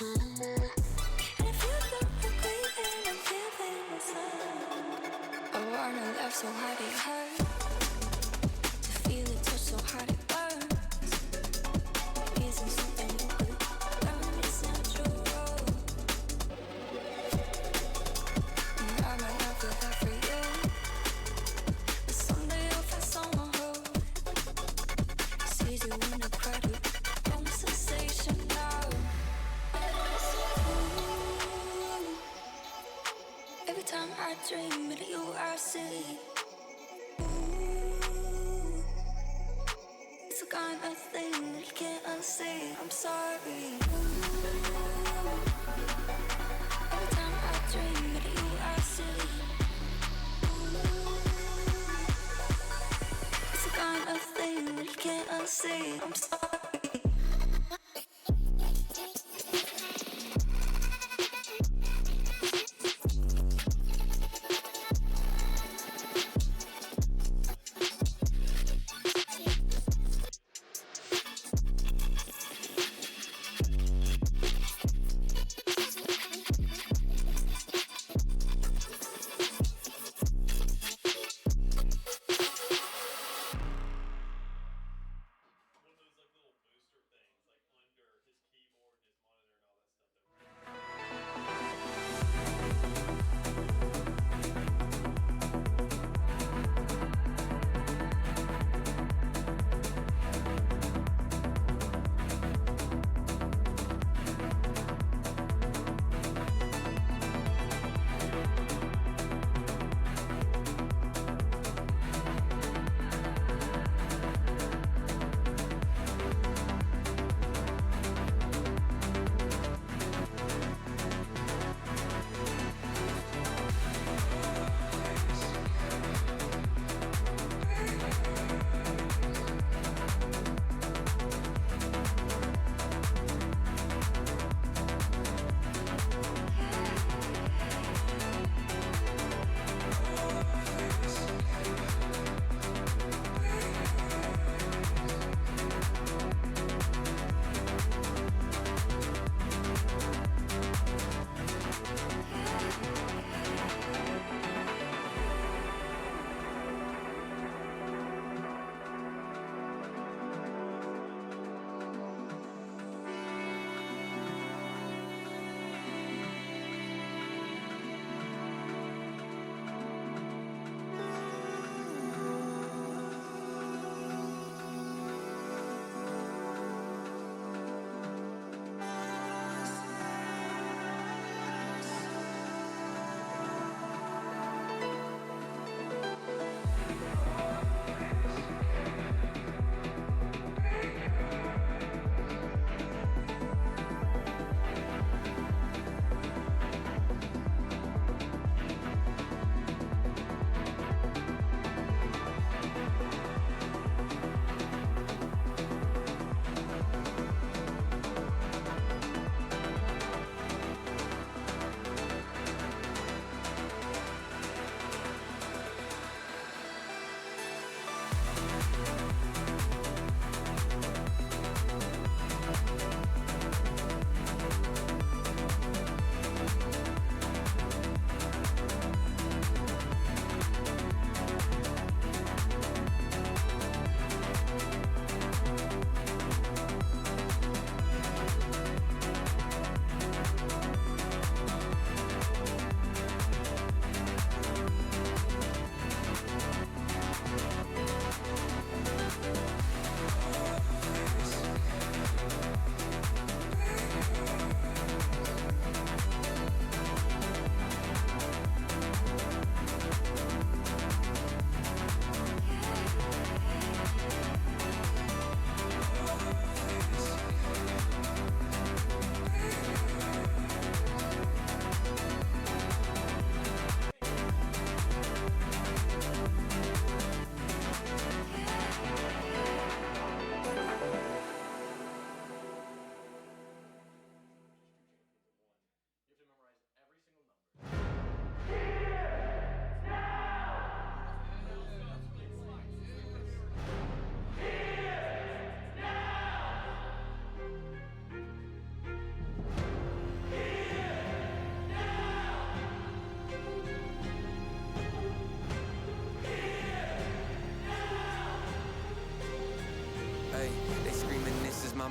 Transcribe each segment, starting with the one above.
And if you don't agree, then I'm giving this up. I wanna love so hard it hurts. To feel it touch so hard it burns. Isn't something you could learn, it's natural. And I might not feel that for you, but someday you'll find someone who sees you in a crowded room, sensational. Every time I dream of you, I see. Ooh, it's the kind of thing that you can't unsee. I'm sorry. Ooh, every time I dream of you, I see. Ooh, it's the kind of thing that you can't unsee. I'm sorry.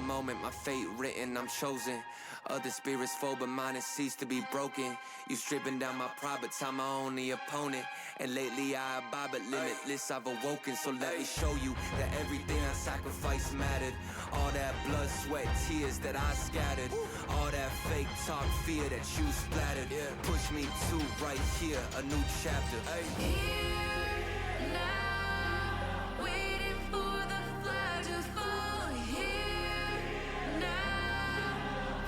moment, my fate written, I'm chosen. Other spirits fall, but mine has ceased to be broken. You stripping down my pride, but time my only opponent. And lately I abide, but limitless I've awoken. So let me show you that everything I sacrificed mattered. All that blood, sweat, tears that I scattered. All that fake talk, fear that you splattered. Push me to right here, a new chapter. Here now, waiting for the flag to fall. Here now,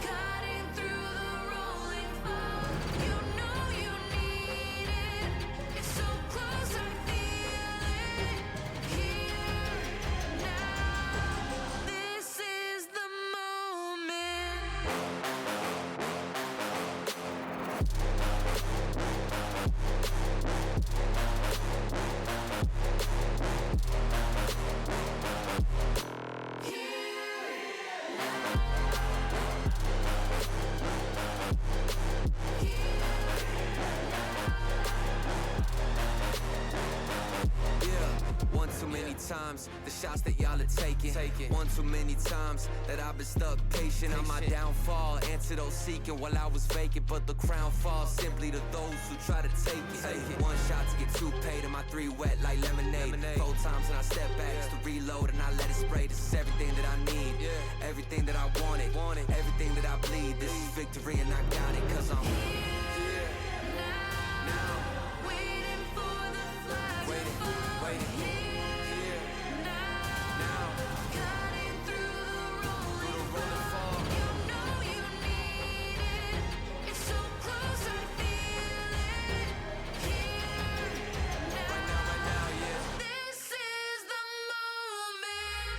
cutting through the rolling fog. You know you need it. It's so close, I feel it. Here now, this is the moment. One too many times, the shots that y'all are taking. One too many times that I've been stuck patient on my downfall. Antidote seeking while I was vacant, but the crown falls simply to those who try to take it. One shot to get two paid, and my three wet like lemonade. 4 times and I step back just to reload and I let it spray. This is everything that I need, everything that I wanted, everything that I bleed. This is victory and I got it, cause I'm Here now, waiting for the flag to fall. waiting. Here now, cutting through the rolling fog. You know you need it. It's so close, I feel it. Here now, this is the moment.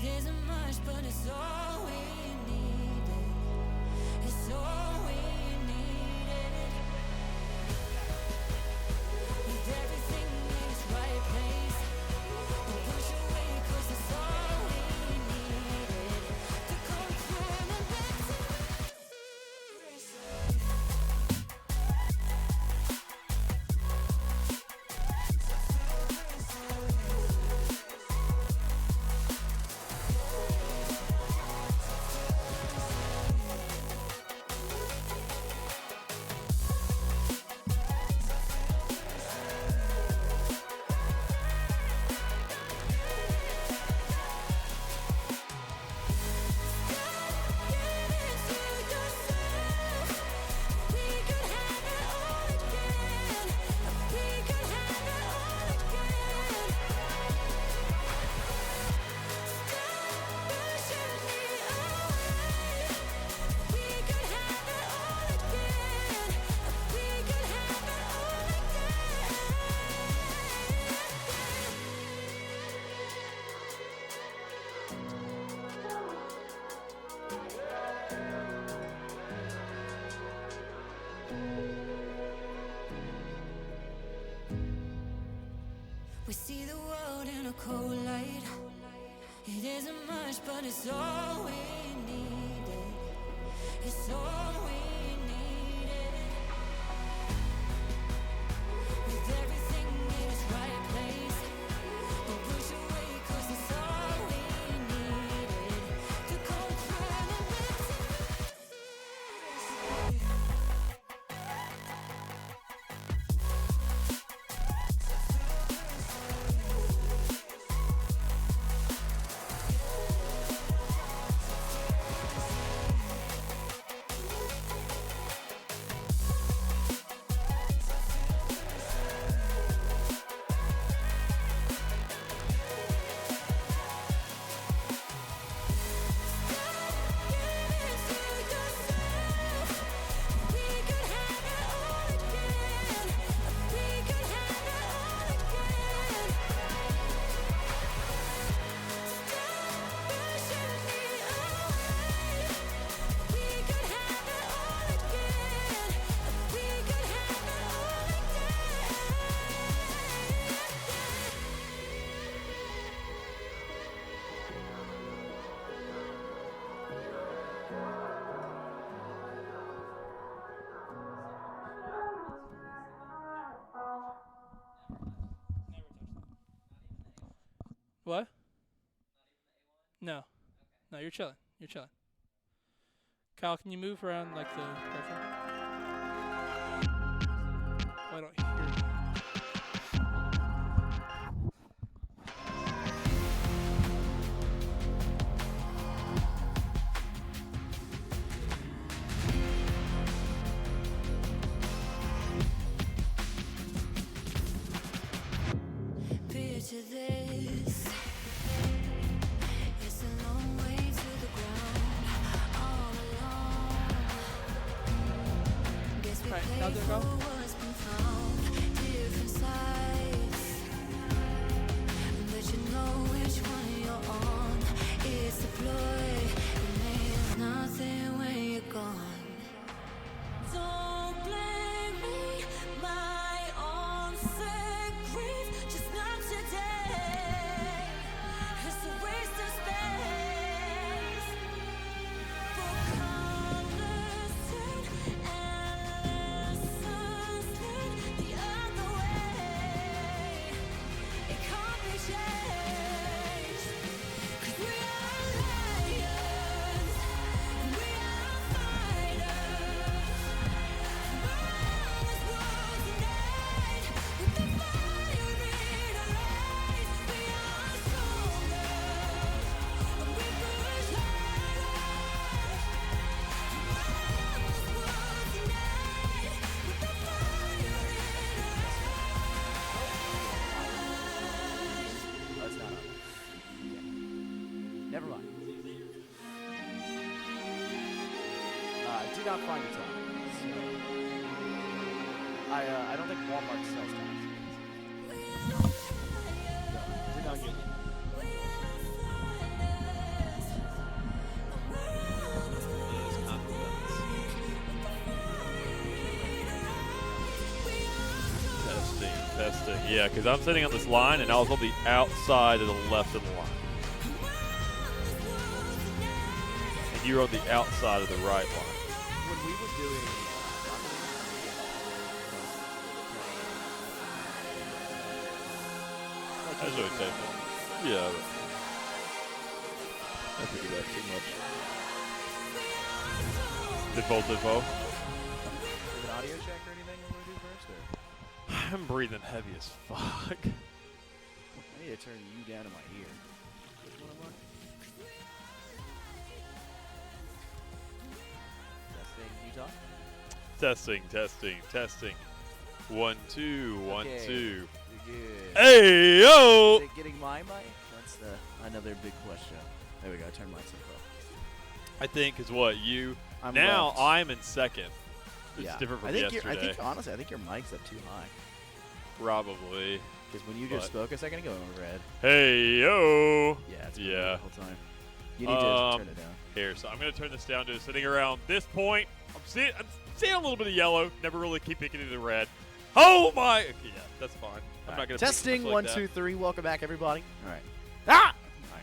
It isn't much, but it's all we needed. It's all we needed. With everything in its right place, don't push away 'cause it's all we needed to come through and back to we see the world in a cold light. It isn't much, but it's all we needed. It's all we needed. With everything in its right place, don't push away 'cause it's all we needed to come through and back to What? No. No, you're chilling. You're chilling. Kyle, can you move around like the peripheral? Oh, I don't hear you. picture this. It's a long way to the ground, all alone. Guess we Right, pay now there we for go. what's been found, different sides. But you know which one you're on. It's a ploy, it means nothing when you're gone. Don't blame me, my own sick grief, just not today. It's a waste of space for colors turn and lessons lead the other way. It can't be changed, 'cause we are lions, we are fighters. Around this world tonight, with the fire in our eyes, we are stronger, and we push harder. Around this world tonight, with the fire in our eyes. That's not on. Okay. Never mind. Do not find it on. I don't think Walmart sells taxes. We are fire, Did not get it. we are fire. Interesting. Yeah, because I'm sitting on this line, and I was on the outside of the left of the line. And you were on the outside of the right line. When we were doing That's really technical. Yeah. But I think of that too much. Default info. an audio check or anything you want to do first? Or? I'm breathing heavy as fuck. I need to turn you down in my ear. Which one am I? Testing, Utah? Testing. 1, 2, 1, Okay. 2. You're good. Hey, yo! Is it getting my mic? That's another big question. There we go. I turned my info. I think is what you. I'm now left. I'm in second. It's Yeah. different from I think yesterday. I think honestly, I think your mic's up too high. Probably. Because when you just But- spoke a second ago, it went red. Hey, yo! Yeah, it's been Yeah. red the whole time. You need to turn it down. Here, so I'm going to turn this down to sitting around this point. I'm seeing a little bit of yellow. Never really keep picking into the red. Oh my! Okay, yeah, that's fine. I'm not going to Testing like 1, that. 2, 3. Welcome back, everybody. All right. Ah! All right.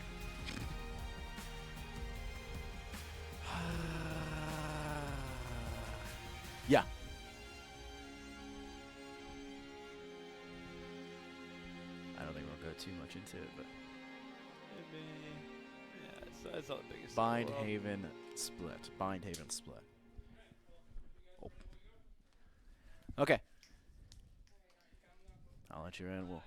Yeah. I don't think we'll go too much into it, but Yeah, it's not the biggest. Bind Haven split. Bind Haven split. Oh. Okay. I'll let you in. We'll.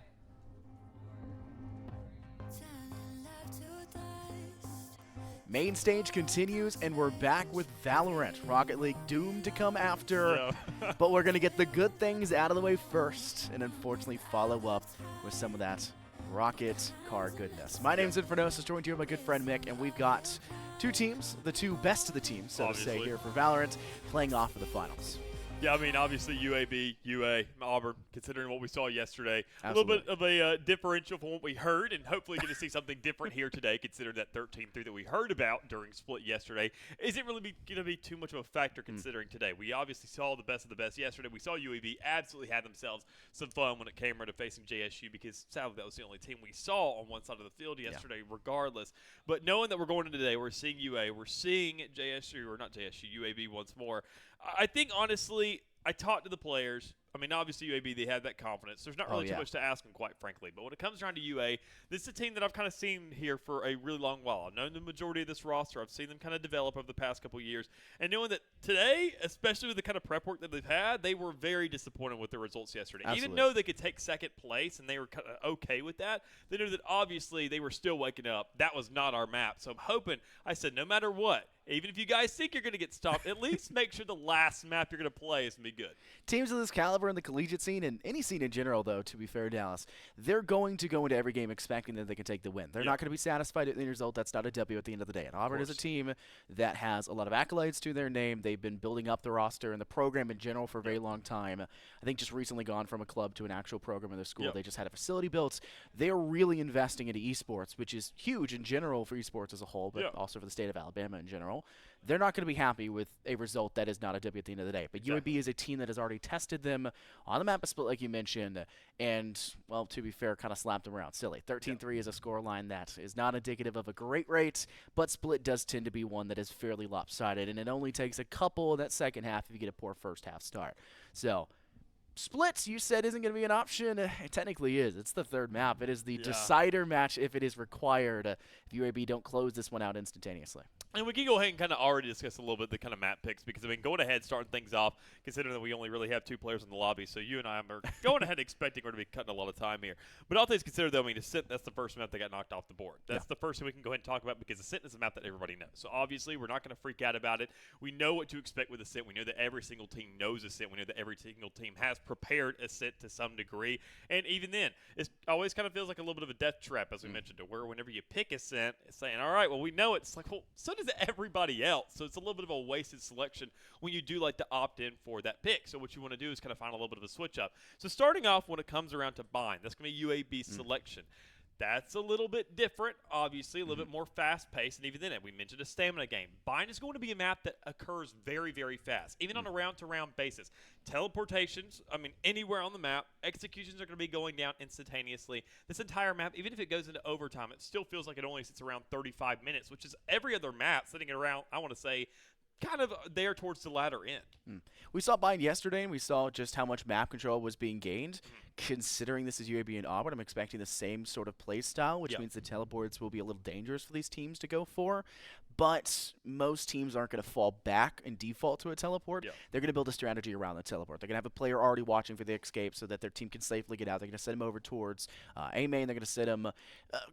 Turning life to dust. Main stage continues, and we're back with Valorant. Rocket League doomed to come after, but we're going to get the good things out of the way first, and unfortunately follow up with some of that Rocket car goodness. My name's Infernosis, joined here by my good friend Mick, and we've got two teams, the two best of the teams, so to say, Obviously. here for Valorant, playing off for the finals. Yeah, I mean, obviously UAB, UA, Auburn, considering what we saw yesterday. Absolutely. A little bit of a differential from what we heard, and hopefully get to see something different here today, considering that 13-3 that we heard about during split yesterday isn't really going to be too much of a factor considering today. We obviously saw the best of the best yesterday. We saw UAB absolutely have themselves some fun when it came around to facing JSU, because sadly that was the only team we saw on one side of the field yesterday regardless. But knowing that we're going into today, we're seeing UA, we're seeing JSU, or not JSU, UAB once more. I think, honestly, I talked to the players. I mean, obviously, UAB, they have that confidence. There's not really too much to ask them, quite frankly. But when it comes around to UA, this is a team that I've kind of seen here for a really long while. I've known the majority of this roster. I've seen them kind of develop over the past couple of years. And knowing that today, especially with the kind of prep work that they've had, they were very disappointed with the results yesterday. Absolutely. Even though they could take second place and they were kind of okay with that, they knew that obviously they were still waking up. That was not our map. So I'm hoping, I said, no matter what, even if you guys think you're going to get stopped, at least make sure the last map you're going to play is going to be good. Teams of this caliber in the collegiate scene, and any scene in general, though, to be fair, Dallas, they're going to go into every game expecting that they can take the win. They're not going to be satisfied at the end result. That's not a W at the end of the day. And Auburn is a team that has a lot of accolades to their name. They've been building up the roster and the program in general for a very long time. I think just recently gone from a club to an actual program in their school. They just had a facility built. They are really investing into esports, which is huge in general for esports as a whole, but also for the state of Alabama in general. They're not going to be happy with a result that is not a W at the end of the day. But UAB is a team that has already tested them on the map of split, like you mentioned, and, well, to be fair, kind of slapped them around. Silly. 13-3 is a scoreline that is not indicative of a great rate, but split does tend to be one that is fairly lopsided, and it only takes a couple in that second half if you get a poor first half start. So splits, you said, isn't going to be an option. It technically is. It's the third map. It is the decider match if it is required, if UAB don't close this one out instantaneously. And we can go ahead and kind of already discuss a little bit the kind of map picks, because, I mean, going ahead, starting things off, considering that we only really have two players in the lobby, so you and I are going ahead expecting we're going to be cutting a lot of time here. But all things considered, though, I mean, Ascent, that's the first map that got knocked off the board. That's the first thing we can go ahead and talk about, because Ascent is a map that everybody knows. So, obviously, we're not going to freak out about it. We know what to expect with Ascent. We know that every single team knows Ascent. We know that every single team has prepared Ascent to some degree. And even then, it always kind of feels like a little bit of a death trap, as we mentioned, to where whenever you pick Ascent, it's saying, all right, well, we know it. It's like, well, so does everybody else. So it's a little bit of a wasted selection when you do like to opt in for that pick. So what you want to do is kind of find a little bit of a switch up. So starting off when it comes around to Bind, that's going to be UAB selection. That's a little bit different, obviously, a little bit more fast-paced, and even then, we mentioned a stamina game. Bind is going to be a map that occurs very, very fast, even on a round-to-round basis. Teleportations, anywhere on the map, executions are going to be going down instantaneously. This entire map, even if it goes into overtime, it still feels like it only sits around 35 minutes, which is every other map sitting around, I want to say, kind of there towards the latter end. We saw Bind yesterday, and we saw just how much map control was being gained. Considering this is UAB and Auburn, I'm expecting the same sort of play style, which means the teleports will be a little dangerous for these teams to go for. But most teams aren't going to fall back and default to a teleport. They're going to build a strategy around the teleport. They're going to have a player already watching for the escape so that their team can safely get out. They're going to send him over towards A main. They're going to set him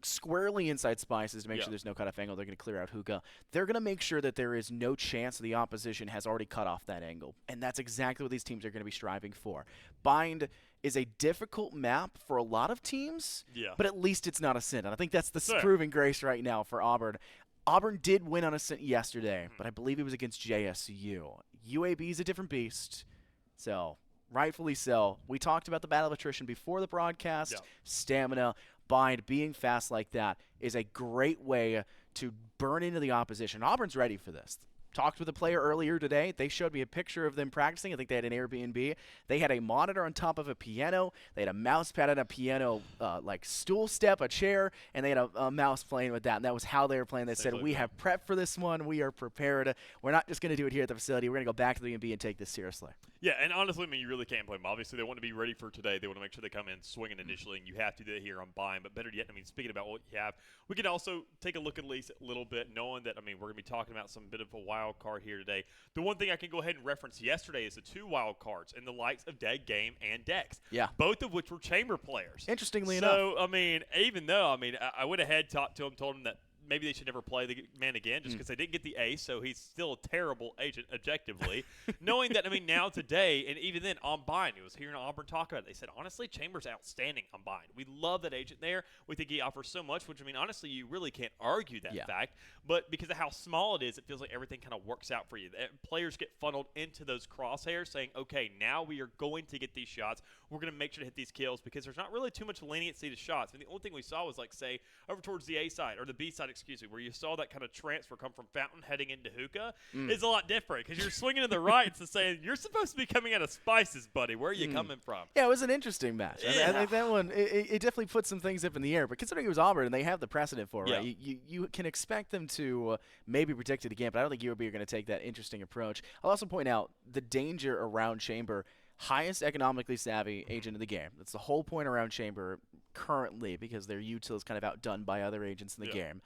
squarely inside Spices to make sure there's no cutoff angle. They're going to clear out Hookah. They're going to make sure that there is no chance the opposition has already cut off that angle. And that's exactly what these teams are going to be striving for. Bind is a difficult map for a lot of teams, but at least it's not a sin. And I think that's the proving grace right now for Auburn. Auburn did win on Ascent yesterday, but I believe it was against JSU. UAB is a different beast, so rightfully so. We talked about the battle of attrition before the broadcast. Stamina, Bind, being fast like that is a great way to burn into the opposition. Auburn's ready for this. Talked with a player earlier today. They showed me a picture of them practicing. I think they had an Airbnb. They had a monitor on top of a piano. They had a mouse pad and a piano, like stool step, a chair, and they had a mouse playing with that. And that was how they were playing. They said, we have prepped for this one. We are prepared. We're not just going to do it here at the facility. We're going to go back to the B and take this seriously. Yeah, and honestly, you really can't blame them. Obviously, they want to be ready for today. They want to make sure they come in swinging initially, and you have to do it here on Bind. But better yet, speaking about what you have, we can also take a look at least a little bit, knowing that, we're going to be talking about some bit of a wild card here today. The one thing I can go ahead and reference yesterday is the 2 wild cards in the likes of Dead Game and Dex. Both of which were Chamber players. Interestingly enough. So, even though, I went ahead, talked to him, told him that maybe they should never play the man again just because they didn't get the ace, so he's still a terrible agent objectively. Knowing that, now today, and even then on Bind, he was hearing Auburn talk about it. They said, honestly, Chambers outstanding on Bind. We love that agent there. We think he offers so much, which, honestly, you really can't argue that fact. But because of how small it is, it feels like everything kind of works out for you. Players get funneled into those crosshairs saying, okay, now we are going to get these shots. We're going to make sure to hit these kills because there's not really too much leniency to shots. The only thing we saw was, say, over towards the A side or the B side, where you saw that kind of transfer come from Fountain heading into Hookah is a lot different because you're swinging to the right and saying, you're supposed to be coming out of Spices, buddy. Where are you coming from? Yeah, it was an interesting match. I think that one, it definitely put some things up in the air. But considering it was Auburn and they have the precedent for it, right? You can expect them to maybe predict it again, but I don't think UAB are going to take that interesting approach. I'll also point out the danger around Chamber. Highest economically savvy agent in the game. That's the whole point around Chamber currently because their util is kind of outdone by other agents in the game.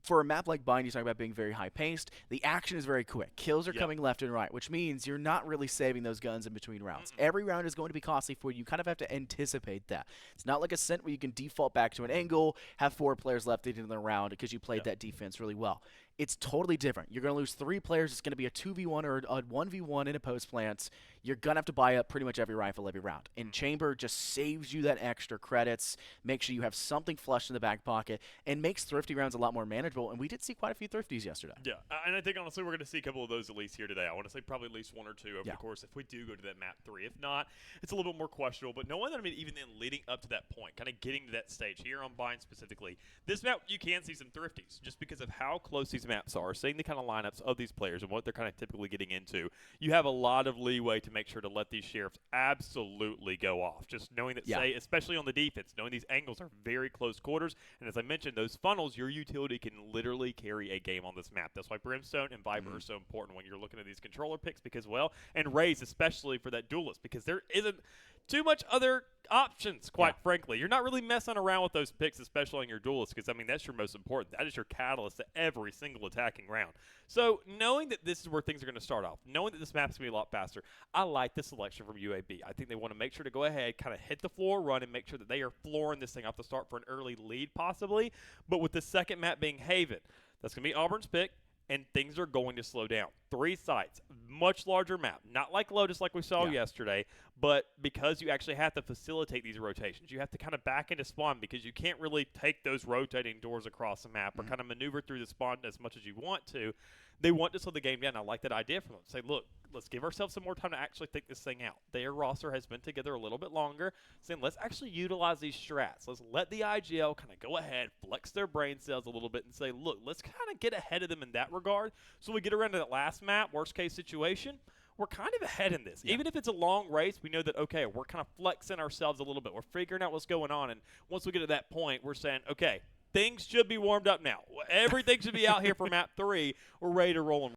For a map like Bind, you talk about being very high-paced. The action is very quick. Kills are coming left and right, which means you're not really saving those guns in between rounds. Every round is going to be costly for you. You kind of have to anticipate that. It's not like Ascent where you can default back to an angle, have 4 players left in the round because you played that defense really well. It's totally different. You're going to lose 3 players. It's going to be a 2v1 or a 1v1 in a post plant. You're going to have to buy up pretty much every rifle every round. And Chamber just saves you that extra credits, makes sure you have something flushed in the back pocket, and makes Thrifty rounds a lot more manageable. And we did see quite a few Thrifties yesterday. Yeah, and I think, honestly, we're going to see a couple of those at least here today. I want to say probably at least 1 or 2 over the course if we do go to that map 3. If not, it's a little bit more questionable. But knowing that, even then leading up to that point, kind of getting to that stage here on Bind specifically, this map you can see some Thrifties just because of how close these maps are, seeing the kind of lineups of these players and what they're kind of typically getting into. You have a lot of leeway to make sure to let these sheriffs absolutely go off. Just knowing that, say, especially on the defense, knowing these angles are very close quarters. And as I mentioned, those funnels, your utility can literally carry a game on this map. That's why Brimstone and Viper are so important when you're looking at these controller picks because, and Raze especially for that duelist because there isn't too much other options, quite frankly. You're not really messing around with those picks, especially on your duelist, because, that's your most important. That is your catalyst to every single attacking round. So, knowing that this is where things are going to start off, knowing that this map's going to be a lot faster, I like the selection from UAB. I think they want to make sure to go ahead, kind of hit the floor run, and make sure that they are flooring this thing off the start for an early lead, possibly. But with the second map being Haven, that's going to be Auburn's pick. And things are going to slow down. 3 sites, much larger map. Not like Lotus like we saw yesterday, but because you actually have to facilitate these rotations. You have to kind of back into spawn because you can't really take those rotating doors across the map or kind of maneuver through the spawn as much as you want to. They want to slow the game down. I like that idea from them. Say, look, let's give ourselves some more time to actually think this thing out. Their roster has been together a little bit longer. Saying, let's actually utilize these strats. Let's let the IGL kind of go ahead, flex their brain cells a little bit, and say, look, let's kind of get ahead of them in that regard. So we get around to that last map, worst case situation, we're kind of ahead in this. Yeah. Even if it's a long race, we know that, okay, we're kind of flexing ourselves a little bit. We're figuring out what's going on. And once we get to that point, we're saying, okay, things should be warmed up now. Everything should be out here for map 3. We're ready to roll.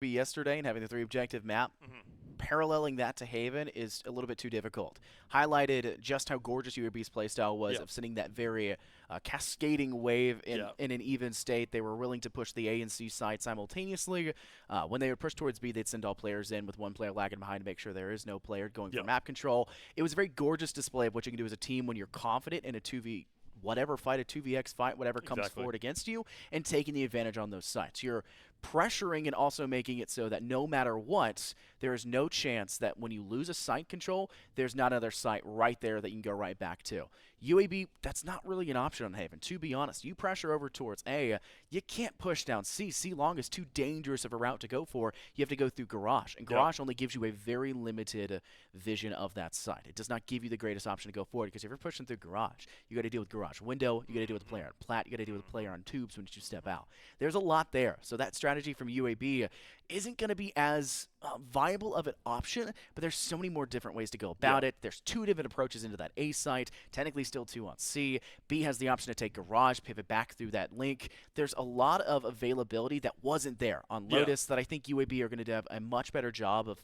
Yesterday and having the 3 objective map, paralleling that to Haven is a little bit too difficult. Highlighted just how gorgeous UAB's playstyle was of sending that very cascading wave in an even state. They were willing to push the A and C side simultaneously. When they would push towards B, they'd send all players in with one player lagging behind to make sure there is no player going for map control. It was a very gorgeous display of what you can do as a team when you're confident in a 2v whatever fight, a 2vx fight, whatever comes forward against you, and taking the advantage on those sites. You're pressuring and also making it so that no matter what, there is no chance that when you lose a site control, there's not another site right there that you can go right back to. UAB, that's not really an option on Haven. To be honest, you pressure over towards A, you can't push down C. C long is too dangerous of a route to go for. You have to go through Garage, and Garage only gives you a very limited vision of that site. It does not give you the greatest option to go forward, because if you're pushing through Garage, you got to deal with Garage window, you got to deal with the player on plat, you got to deal with the player on tubes when you step out. There's a lot there, so that strategy from UAB isn't going to be as viable of an option, but there's so many more different ways to go about it. There's 2 different approaches into that A site, technically still 2 on C. B has the option to take Garage, pivot back through that link. There's a lot of availability that wasn't there on Lotus that I think UAB are going to have a much better job of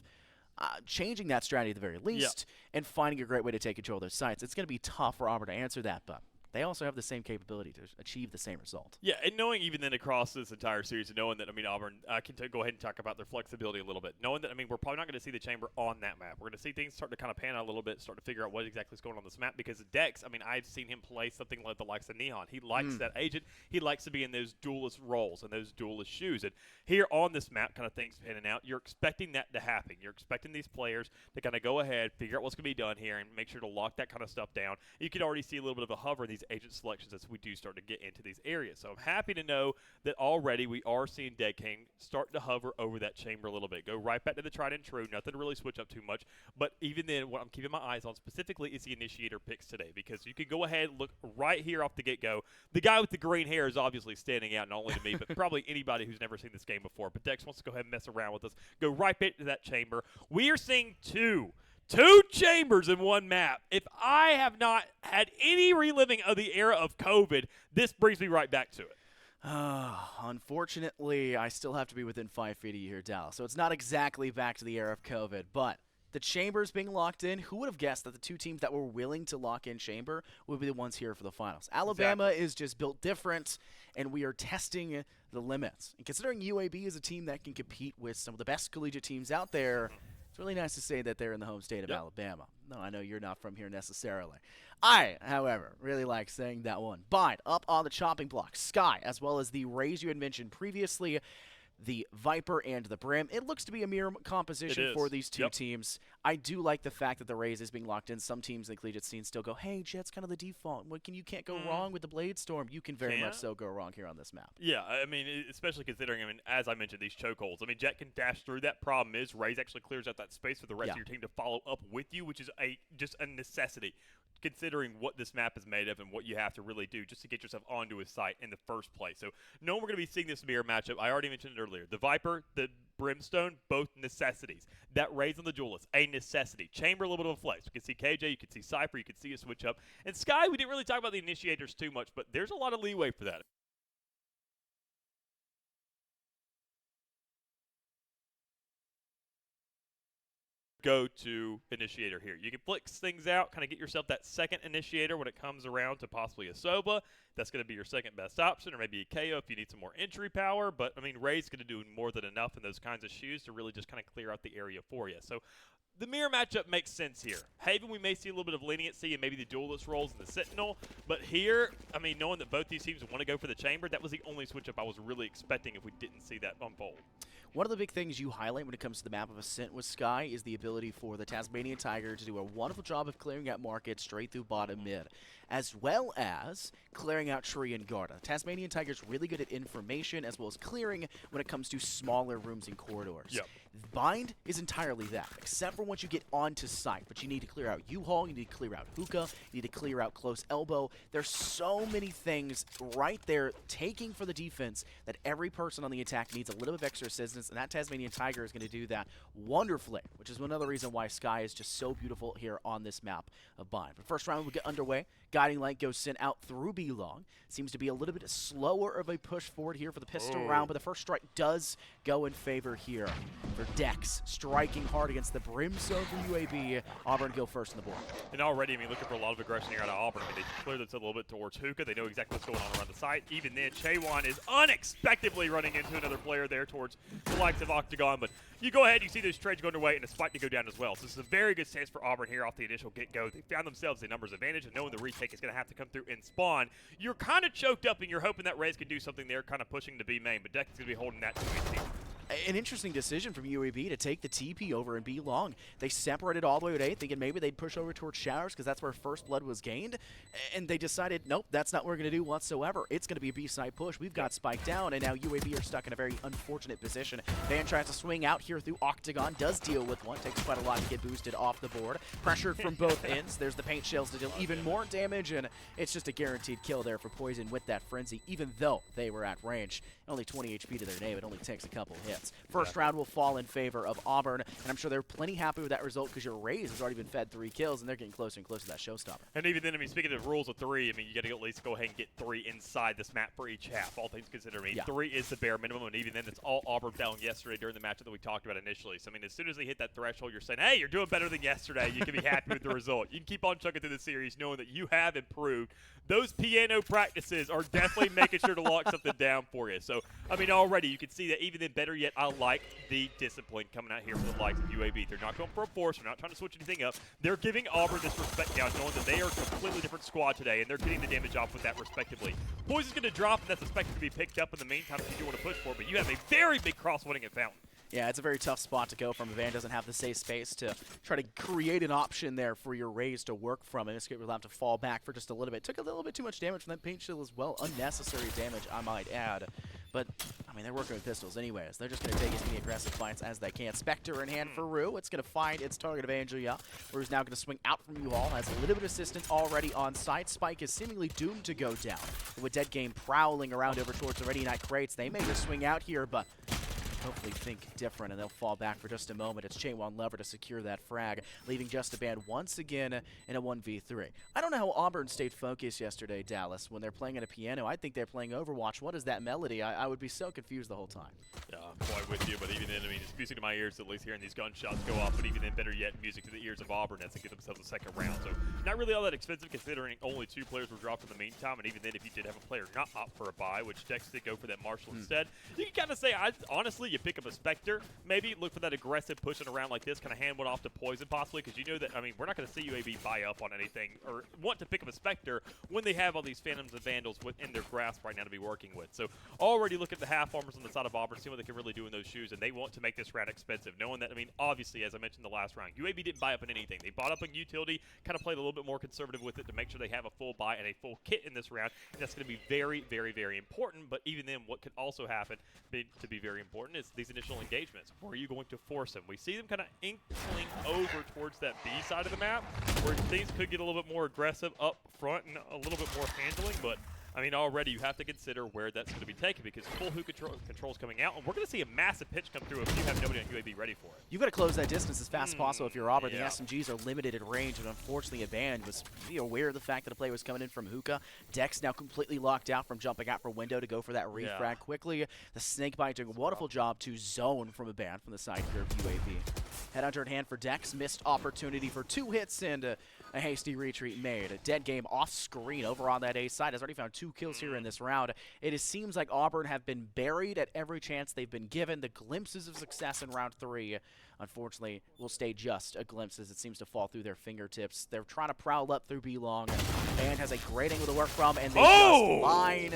changing that strategy at the very least and finding a great way to take control of those sites. It's going to be tough for Auburn to answer that, but they also have the same capability to achieve the same result. Yeah, and knowing even then across this entire series, and knowing that, I mean, Auburn, I can go ahead and talk about their flexibility a little bit. Knowing that, I mean, we're probably not going to see the chamber on that map. We're going to see things start to kind of pan out a little bit, start to figure out what exactly is going on this map, because Dex, I mean, I've seen him play something like the likes of Neon. He likes that agent. He likes to be in those duelist roles and those duelist shoes. And here on this map, kind of things panning out, you're expecting that to happen. You're expecting these players to kind of go ahead, figure out what's going to be done here, and make sure to lock that kind of stuff down. You can already see a little bit of a hover in these agent selections as we do start to get into these areas. So I'm happy to know that already we are seeing Dead King start to hover over that chamber a little bit. Go right back to the tried and true. Nothing to really switch up too much. But even then, what I'm keeping my eyes on specifically is the initiator picks today, because you can go ahead and look right here off the get-go. The guy with the green hair is obviously standing out, not only to me, but probably anybody who's never seen this game before. But Dex wants to go ahead and mess around with us. Go right back to that chamber. We are seeing two chambers in one map. If I have not had any reliving of the era of COVID, this brings me right back to it. Unfortunately, I still have to be within 5 feet of you here, Dallas. So it's not exactly back to the era of COVID, but the chambers being locked in, who would have guessed that the 2 teams that were willing to lock in chamber would be the ones here for the finals? Alabama is just built different, and we are testing the limits. And considering UAB is a team that can compete with some of the best collegiate teams out there, it's really nice to say that they're in the home state of Alabama. No, I know you're not from here necessarily. I, however, really like saying that one. But up on the chopping block, Sky, as well as the Rays you had mentioned previously, the Viper and the Brim. It looks to be a mirror composition for these 2 teams. I do like the fact that the Rays is being locked in. Some teams in the collegiate scene still go, hey, Jet's kind of the default. You can't go wrong with the Blade Storm. You can very much so go wrong here on this map. Yeah, I mean, especially considering, I mean, as I mentioned, these chokeholds. I mean, Jet can dash through. That problem is Rays actually clears out that space for the rest of your team to follow up with you, which is just a necessity, considering what this map is made of and what you have to really do just to get yourself onto a site in the first place. So, no, we're going to be seeing this mirror matchup. I already mentioned it earlier. The Viper, the Brimstone, both necessities. That Rays on the Duelist, a necessity. Chamber, a little bit of a flex. You can see KJ, you can see Cypher, you can see a switch up. And Sky, we didn't really talk about the initiators too much, but there's a lot of leeway for that. Go to initiator here. You can flex things out, kind of get yourself that second initiator when it comes around to possibly a Soba. That's going to be your second best option, or maybe a KO if you need some more entry power. But, I mean, Ray's going to do more than enough in those kinds of shoes to really just kind of clear out the area for you. So, the mirror matchup makes sense here. Haven, we may see a little bit of leniency and maybe the duelist roles in the Sentinel, but here, I mean, knowing that both these teams want to go for the Chamber, that was the only switch-up I was really expecting if we didn't see that unfold. One of the big things you highlight when it comes to the map of Ascent with Sky is the ability for the Tasmanian Tiger to do a wonderful job of clearing out markets straight through bottom mid, as well as clearing out Tree and Garda. Tasmanian Tiger's really good at information as well as clearing when it comes to smaller rooms and corridors. Yep. Bind is entirely that, except for once you get onto site, but you need to clear out U-Haul, you need to clear out Hookah, you need to clear out Close Elbow. There's so many things right there taking for the defense that every person on the attack needs a little bit of extra assistance, and that Tasmanian Tiger is going to do that wonderfully, which is another reason why Sky is just so beautiful here on this map of Bind. But first round we get underway. Guiding Light goes sent out through B-Long. Seems to be a little bit slower of a push forward here for the pistol round, but the first strike does go in favor here for Dex, striking hard against the Brimstone from UAB. Auburn go first on the board. And already, I mean, looking for a lot of aggression here out of Auburn. I mean, they cleared this a little bit towards Hookah. They know exactly what's going on around the site. Even then, Chaywan is unexpectedly running into another player there towards the likes of Octagon. But you go ahead, you see those trades going away, and a spike to go down as well. So this is a very good stance for Auburn here off the initial get-go. They found themselves a numbers advantage, and knowing the retake is going to have to come through in spawn, you're kind of choked up, and you're hoping that Raze can do something there, kind of pushing to B main. But Dex is going to be holding that to his team. An interesting decision from UAB to take the TP over and be long. They separated all the way to A, thinking maybe they'd push over towards Showers because that's where first blood was gained. And they decided, nope, that's not what we're going to do whatsoever. It's going to be a B-side push. We've got Spike down, and now UAB are stuck in a very unfortunate position. Van tries to swing out here through Octagon, does deal with one, takes quite a lot to get boosted off the board. Pressured from both ends. There's the paint shells to deal even more damage, and it's just a guaranteed kill there for Poison with that Frenzy, even though they were at range. Only 20 HP to their name. It only takes a couple hits. First round will fall in favor of Auburn, and I'm sure they're plenty happy with that result because your Raze has already been fed 3 kills, and they're getting closer and closer to that showstopper. And even then, I mean, speaking of rules of 3, I mean, you got to at least go ahead and get 3 inside this map for each half, all things considered. I mean, Yeah. 3 is the bare minimum, and even then, it's all Auburn down yesterday during the matchup that we talked about initially. So, I mean, as soon as they hit that threshold, you're saying, hey, you're doing better than yesterday. You can be happy with the result. You can keep on chugging through the series knowing that you have improved. Those piano practices are definitely making sure to lock something down for you. So, I mean, already you can see that even then, better yet, I like the discipline coming out here for the likes of UAB. They're not going for a force. They're not trying to switch anything up. They're giving Auburn this respect now, knowing that they are a completely different squad today, and they're getting the damage off with that respectively. Poison's going to drop, and that's expected to be picked up in the meantime if you do want to push for it, but you have a very big cross-winning at Fountain. Yeah, it's a very tough spot to go from. Van doesn't have the safe space to try to create an option there for your Raze to work from. And Escape will have to fall back for just a little bit. Took a little bit too much damage from that paint shield as well. Unnecessary damage, I might add. But, I mean, they're working with pistols anyways. They're just going to take as many aggressive fights as they can. Spectre in hand for Rue. It's going to find its target of Angelia. Rue's now going to swing out from U-Haul. Has a little bit of assistance already on site. Spike is seemingly doomed to go down. With Dead Game prowling around over towards the Ready Night crates, they may just swing out here, but hopefully think different, and they'll fall back for just a moment. It's Chainwan Lever to secure that frag, leaving Just a Band once again in a 1v3. I don't know how Auburn stayed focused yesterday, Dallas, when they're playing on a piano. I think they're playing Overwatch. What is that melody? I would be so confused the whole time. Yeah, I'm quite with you, but even then, I mean, it's music to my ears, at least hearing these gunshots go off, but even then, better yet, music to the ears of Auburn as they get themselves a second round. So, not really all that expensive considering only 2 players were dropped in the meantime, and even then, if you did have a player not opt for a buy, which Dex did go for that Marshall instead, you can kind of say, honestly, you pick up a Spectre, maybe look for that aggressive pushing around like this, kind of hand one off to Poison possibly, because you know that, I mean, we're not going to see UAB buy up on anything or want to pick up a Spectre when they have all these Phantoms and Vandals within their grasp right now to be working with. So already look at the half armors on the side of Auburn, see what they can really do in those shoes, and they want to make this round expensive, knowing that, I mean, obviously, as I mentioned the last round, UAB didn't buy up on anything. They bought up on utility, kind of played a little bit more conservative with it to make sure they have a full buy and a full kit in this round, and that's going to be very, very, very important. But even then, what could also happen to be very important is these initial engagements. Where are you going to force them? We see them kind of inkling over towards that B side of the map, where things could get a little bit more aggressive up front and a little bit more handling, but I mean, already you have to consider where that's going to be taken because full hook control's coming out, and we're going to see a massive pitch come through if you have nobody on UAB ready for it. You've got to close that distance as fast as possible if you're Auburn. Yeah. The SMGs are limited at range, and unfortunately, a band was aware of the fact that a play was coming in from Hookah. Dex now completely locked out from jumping out for window to go for that refrag quickly. The Snakebite doing a wonderful job to zone from a band from the side here of UAB. Headhunter in hand for Dex. Missed opportunity for 2 hits and a hasty retreat made. A dead game off screen over on that A side. Has already found 2 kills here in this round. It seems like Auburn have been buried at every chance they've been given. The glimpses of success in round 3, unfortunately, will stay just a glimpse as it seems to fall through their fingertips. They're trying to prowl up through B-Long. Band has a great angle to work from, and they just line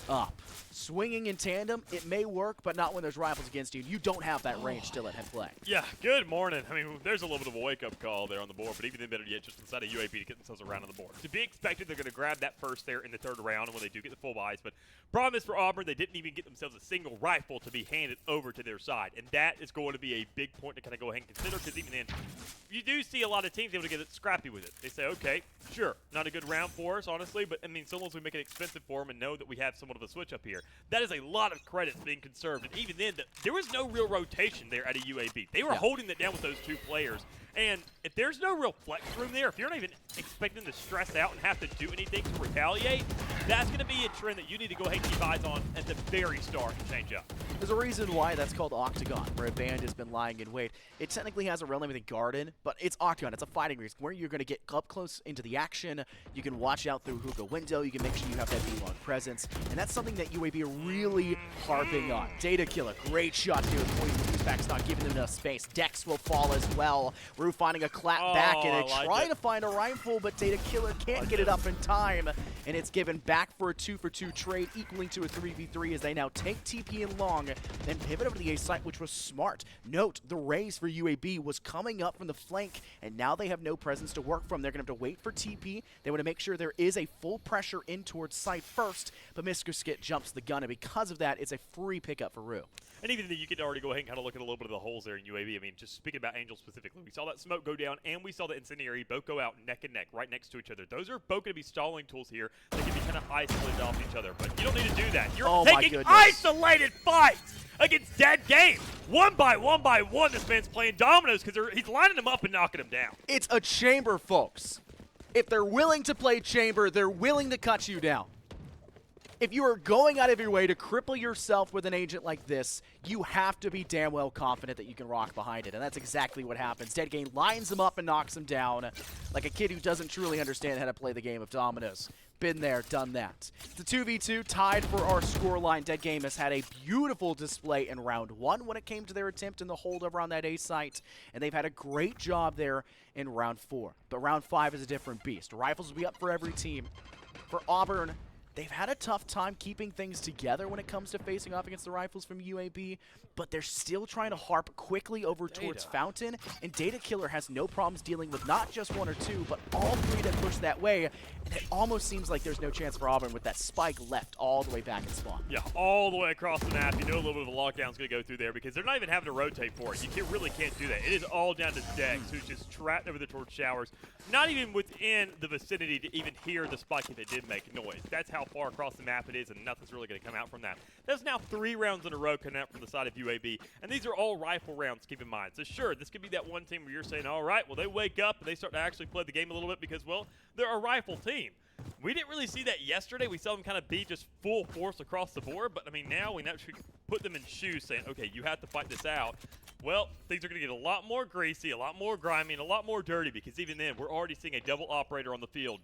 up. Swinging in tandem, it may work, but not when there's rifles against you. You don't have that range still at head play. Yeah, good morning. I mean, there's a little bit of a wake-up call there on the board, but even then better yet, just inside of UAB to get themselves around on the board. To be expected, they're going to grab that first there in the 3rd round when they do get the full buys, but problem is for Auburn, they didn't even get themselves a single rifle to be handed over to their side, and that is going to be a big point to kind of go ahead and consider, because even then, you do see a lot of teams able to get it scrappy with it. They say, okay, sure, not a good round for us, honestly, but I mean, so long as we make it expensive for them and know that we have somewhat of a switch up here, that is a lot of credit being conserved. And even then, there was no real rotation there at a UAB. They were holding it down with those 2 players. And if there's no real flex room there, if you're not even expecting to stress out and have to do anything to retaliate, that's going to be a trend that you need to go ahead and keep eyes on at the very start and change up. There's a reason why that's called Octagon, where a band has been lying in wait. It technically has a real name with a garden, but it's Octagon. It's a fighting region where you're going to get up close into the action. You can watch out through hookah window. You can make sure you have that B-Long presence. And that's something that UAB are really harping on. Data Killer, great shot here. Back's not giving them enough space. Dex will fall as well. Rue finding a clap back and trying to find a rifle, but Data Killer can't get it up in time. And it's given back for a 2-for-2 trade, equaling to a 3v3 as they now take TP in long, then pivot over to the A site, which was smart. Note, the raise for UAB was coming up from the flank, and now they have no presence to work from. They're going to have to wait for TP. They want to make sure there is a full pressure in towards site first, but Mr. Skit jumps the gun, and because of that, it's a free pickup for Rue. And even then, you can already go ahead and kind of look at a little bit of the holes there in UAB. I mean, just speaking about Angel specifically, we saw that smoke go down, and we saw the Incendiary both go out neck and neck, right next to each other. Those are both going to be stalling tools here. They can be kind of isolated off each other, but you don't need to do that. You're taking isolated fights against dead game. One by one, this man's playing dominoes because he's lining them up and knocking them down. It's a chamber, folks. If they're willing to play chamber, they're willing to cut you down. If you are going out of your way to cripple yourself with an agent like this, you have to be damn well confident that you can rock behind it, and that's exactly what happens. Dead Game lines him up and knocks him down like a kid who doesn't truly understand how to play the game of dominoes. Been there, done that. The 2v2 tied for our scoreline. Dead Game has had a beautiful display in round 1 when it came to their attempt in the holdover on that A site, and they've had a great job there in round 4. But round 5 is a different beast. Rifles will be up for every team. For Auburn, they've had a tough time keeping things together when it comes to facing off against the Rifles from UAB, but they're still trying to harp quickly over towards Fountain, and Data Killer has no problems dealing with not just 1 or 2, but all 3 that push that way, and it almost seems like there's no chance for Auburn with that spike left all the way back in spawn. Yeah, all the way across the map. You know a little bit of a lockdown's going to go through there because they're not even having to rotate for it. You really can't do that. It is all down to Dex, who's just trapped over there towards showers, not even within the vicinity to even hear the spike if it did make noise. That's how far across the map it is, and nothing's really going to come out from that. That's now 3 rounds in a row coming out from the side of UAB, and these are all rifle rounds, keep in mind. So sure, this could be that one team where you're saying, all right, well, they wake up and they start to actually play the game a little bit because, well, they're a rifle team. We didn't really see that yesterday. We saw them kind of be just full force across the board, but I mean, now we actually put them in shoes saying, okay, you have to fight this out. Well, things are going to get a lot more greasy, a lot more grimy, and a lot more dirty because even then, we're already seeing a double operator on the field.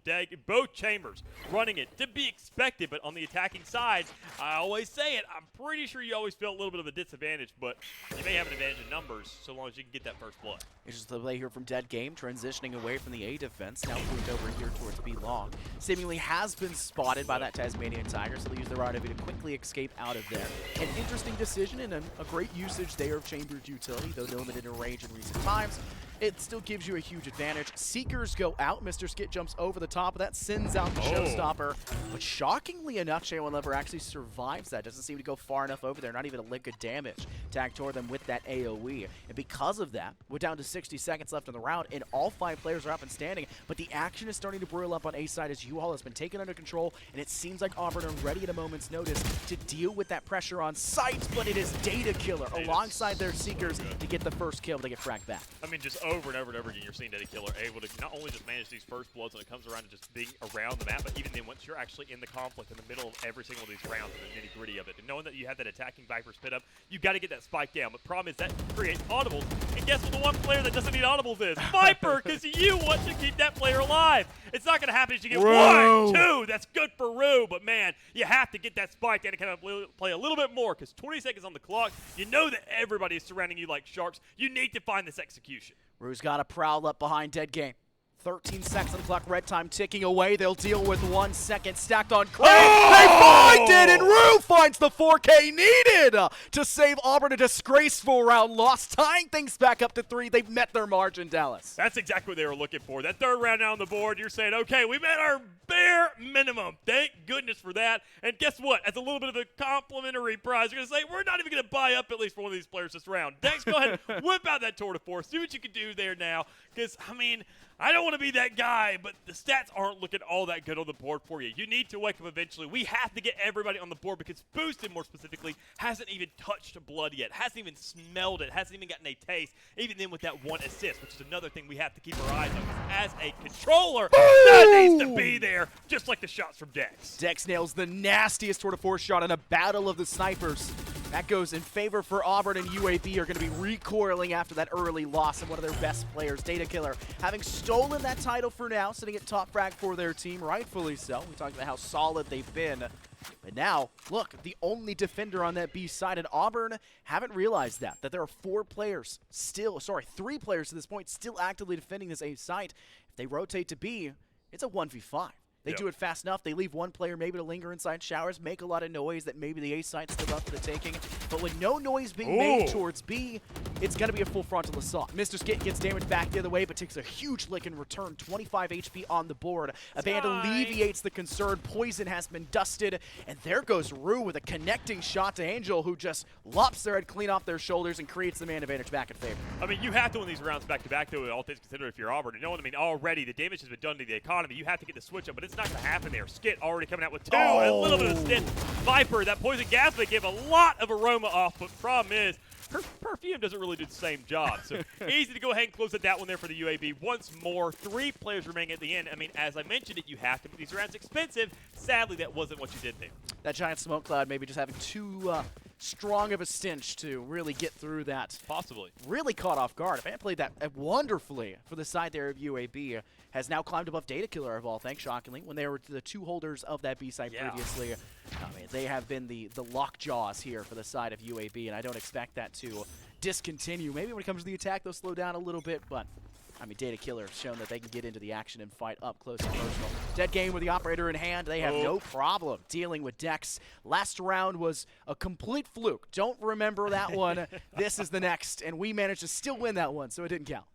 Both chambers running it to be expected, but on the attacking side, I always say it, I'm pretty sure you always feel a little bit of a disadvantage, but you may have an advantage in numbers so long as you can get that first blood. It's just the play here from Dead Game, transitioning away from the A defense, now moved over here towards B long. Seemingly has been spotted by that Tasmanian Tiger, so they use their RW to quickly escape out of there. An interesting decision and a great usage there of Chamber's utility, though limited in range in recent times. It still gives you a huge advantage. Seekers go out. Mr. Skit jumps over the top of that, sends out the Showstopper. But shockingly enough, J1 Lever actually survives that. Doesn't seem to go far enough over there. Not even a lick of damage. Tag toward them with that AoE. And because of that, we're down to 60 seconds left in the round, and all 5 players are up and standing. But the action is starting to boil up on A side as U-Haul has been taken under control, and it seems like Auburn are ready at a moment's notice to deal with that pressure on site. But it is Data Killer alongside their Seekers to get the first kill to get fragged back. I mean, just over and over and over again, you're seeing Daddy Killer able to not only just manage these first bloods when it comes around to just being around the map, but even then once you're actually in the conflict in the middle of every single of these rounds and the nitty-gritty of it, and knowing that you have that attacking Viper spit up, you got to get that spike down. But problem is that creates audibles, and guess what the one player that doesn't need audibles is? Viper, because you want to keep that player alive. It's not going to happen as you get Rue. 1, 2. That's good for Rue, but man, you have to get that spike down and kind of play a little bit more, because 20 seconds on the clock, you know that everybody is surrounding you like sharks. You need to find this execution. Rue's got a prowl up behind Dead Game. 13 seconds on the clock, red time ticking away. They'll deal with 1 second stacked on Crane. They find it, and Rue finds the 4K needed to save Auburn. A disgraceful round lost, tying things back up to 3. They've met their margin, Dallas. That's exactly what they were looking for. That third round now on the board, you're saying, okay, we met our bare minimum. Thank goodness for that. And guess what? As a little bit of a complimentary prize, you're going to say, we're not even going to buy up at least for one of these players this round. Dex, go ahead and whip out that tour de force. See what you can do there now. Because, I mean, I don't want to be that guy, but the stats aren't looking all that good on the board for you. You need to wake up eventually. We have to get everybody on the board because Boosted, more specifically, hasn't even touched blood yet, hasn't even smelled it, hasn't even gotten a taste, even then with that 1 assist, which is another thing we have to keep our eyes on. 'Cause as a controller, that needs to be there, just like the shots from Dex. Dex nails the nastiest tour de force shot in a battle of the snipers. That goes in favor for Auburn, and UAB are going to be recoiling after that early loss of one of their best players, Data Killer, having stolen that title for now, sitting at top frag for their team, rightfully so. We talked about how solid they've been. But now, look, the only defender on that B side, and Auburn haven't realized that there are 3 players to this point still actively defending this A site. If they rotate to B, it's a 1v5. They do it fast enough. They leave one player maybe to linger inside showers, make a lot of noise that maybe the A site's still up for the taking. But with no noise being made towards B, it's going to be a full frontal assault. Mr. Skit gets damaged back the other way, but takes a huge lick in return. 25 HP on the board. Abandon alleviates the concern. Poison has been dusted. And there goes Rue with a connecting shot to Angel, who just lops their head clean off their shoulders and creates the man advantage back in favor. I mean, you have to win these rounds back-to-back, though, all things considered, if you're Auburn. You know what I mean? Already, the damage has been done to the economy. You have to get the switch up, but it's not going to happen there. Skit already coming out with 2. A little bit of stint. Viper, that poison gas may give a lot of aroma off, but problem is, her perfume doesn't really do the same job. So easy to go ahead and close that one there for the UAB. Once more, 3 players remaining at the end. I mean, as I mentioned it, you have to make these rounds expensive. Sadly, that wasn't what you did there. That giant smoke cloud maybe just having too strong of a stench to really get through that. Possibly. Really caught off guard. Van played that wonderfully for the side there of UAB. Has now climbed above Data Killer of all, thanks, shockingly, when they were the 2 holders of that B side previously. I mean, they have been the lockjaws here for the side of UAB, and I don't expect that to discontinue. Maybe when it comes to the attack, they'll slow down a little bit, but I mean, Data Killer has shown that they can get into the action and fight up close and personal. Dead Game with the operator in hand. They have no problem dealing with Dex. Last round was a complete fluke. Don't remember that one. This is the next, and we managed to still win that one, so it didn't count.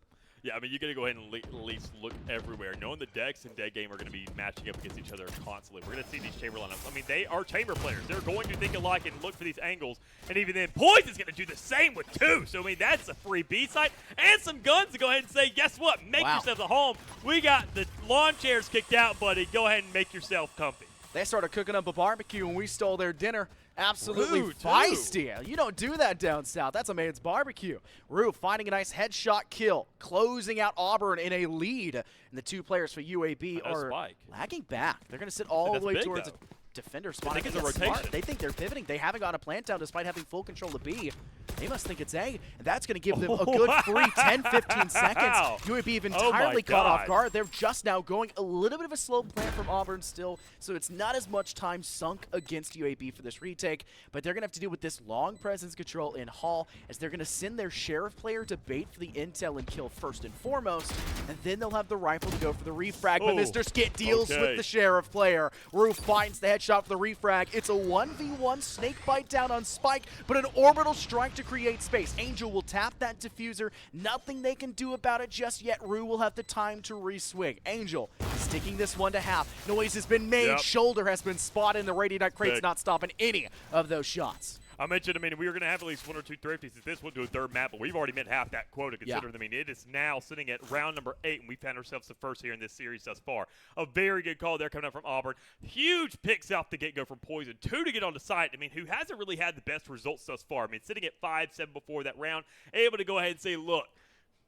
Yeah, I mean, you got to go ahead and at least look everywhere. Knowing the Dex and Dead Game are going to be matching up against each other constantly. We're going to see these chamber lineups. I mean, they are chamber players. They're going to think alike and look for these angles. And even then, Poison's going to do the same with 2. So, I mean, that's a free B site and some guns to go ahead and say, guess what? Make yourself at home. We got the lawn chairs kicked out, buddy. Go ahead and make yourself comfy. They started cooking up a barbecue when we stole their dinner. Absolutely Rue, feisty. You don't do that down south. That's a man's barbecue. Rue finding a nice headshot kill, closing out Auburn in a lead. And the 2 players for UAB are lagging back. They're going to sit all the way towards a defender spot. I think it's a rotation. Smart. They think they're pivoting. They haven't got a plant down despite having full control of B. They must think it's A, and that's going to give them a good free 10-15 seconds. UAB have entirely caught off guard. They're just now going a little bit of a slow plant from Auburn still, so it's not as much time sunk against UAB for this retake, but they're going to have to deal with this long presence control in Hall as they're going to send their Sheriff player to bait for the intel and kill first and foremost, and then they'll have the rifle to go for the refrag, but Mr. Skit deals with the Sheriff player. Rue finds the headshot for the refrag. It's a 1v1 snake bite down on Spike, but an orbital strike to create space. Angel will tap that diffuser. Nothing they can do about it just yet. Rue will have the time to re-swing. Angel sticking this one to half. Noise has been made. Shoulder has been spotted, and the Radiant Crate's not stopping any of those shots. I mentioned, I mean, we were going to have at least 1 or 2 thrifties if this went to a 3rd map, but we've already met half that quota considering, I mean, it is now sitting at round number 8, and we found ourselves the first here in this series thus far. A very good call there coming up from Auburn. Huge picks off the get-go from Poison. 2 to get on the site, I mean, who hasn't really had the best results thus far. I mean, sitting at 5-7 before that round, able to go ahead and say, look,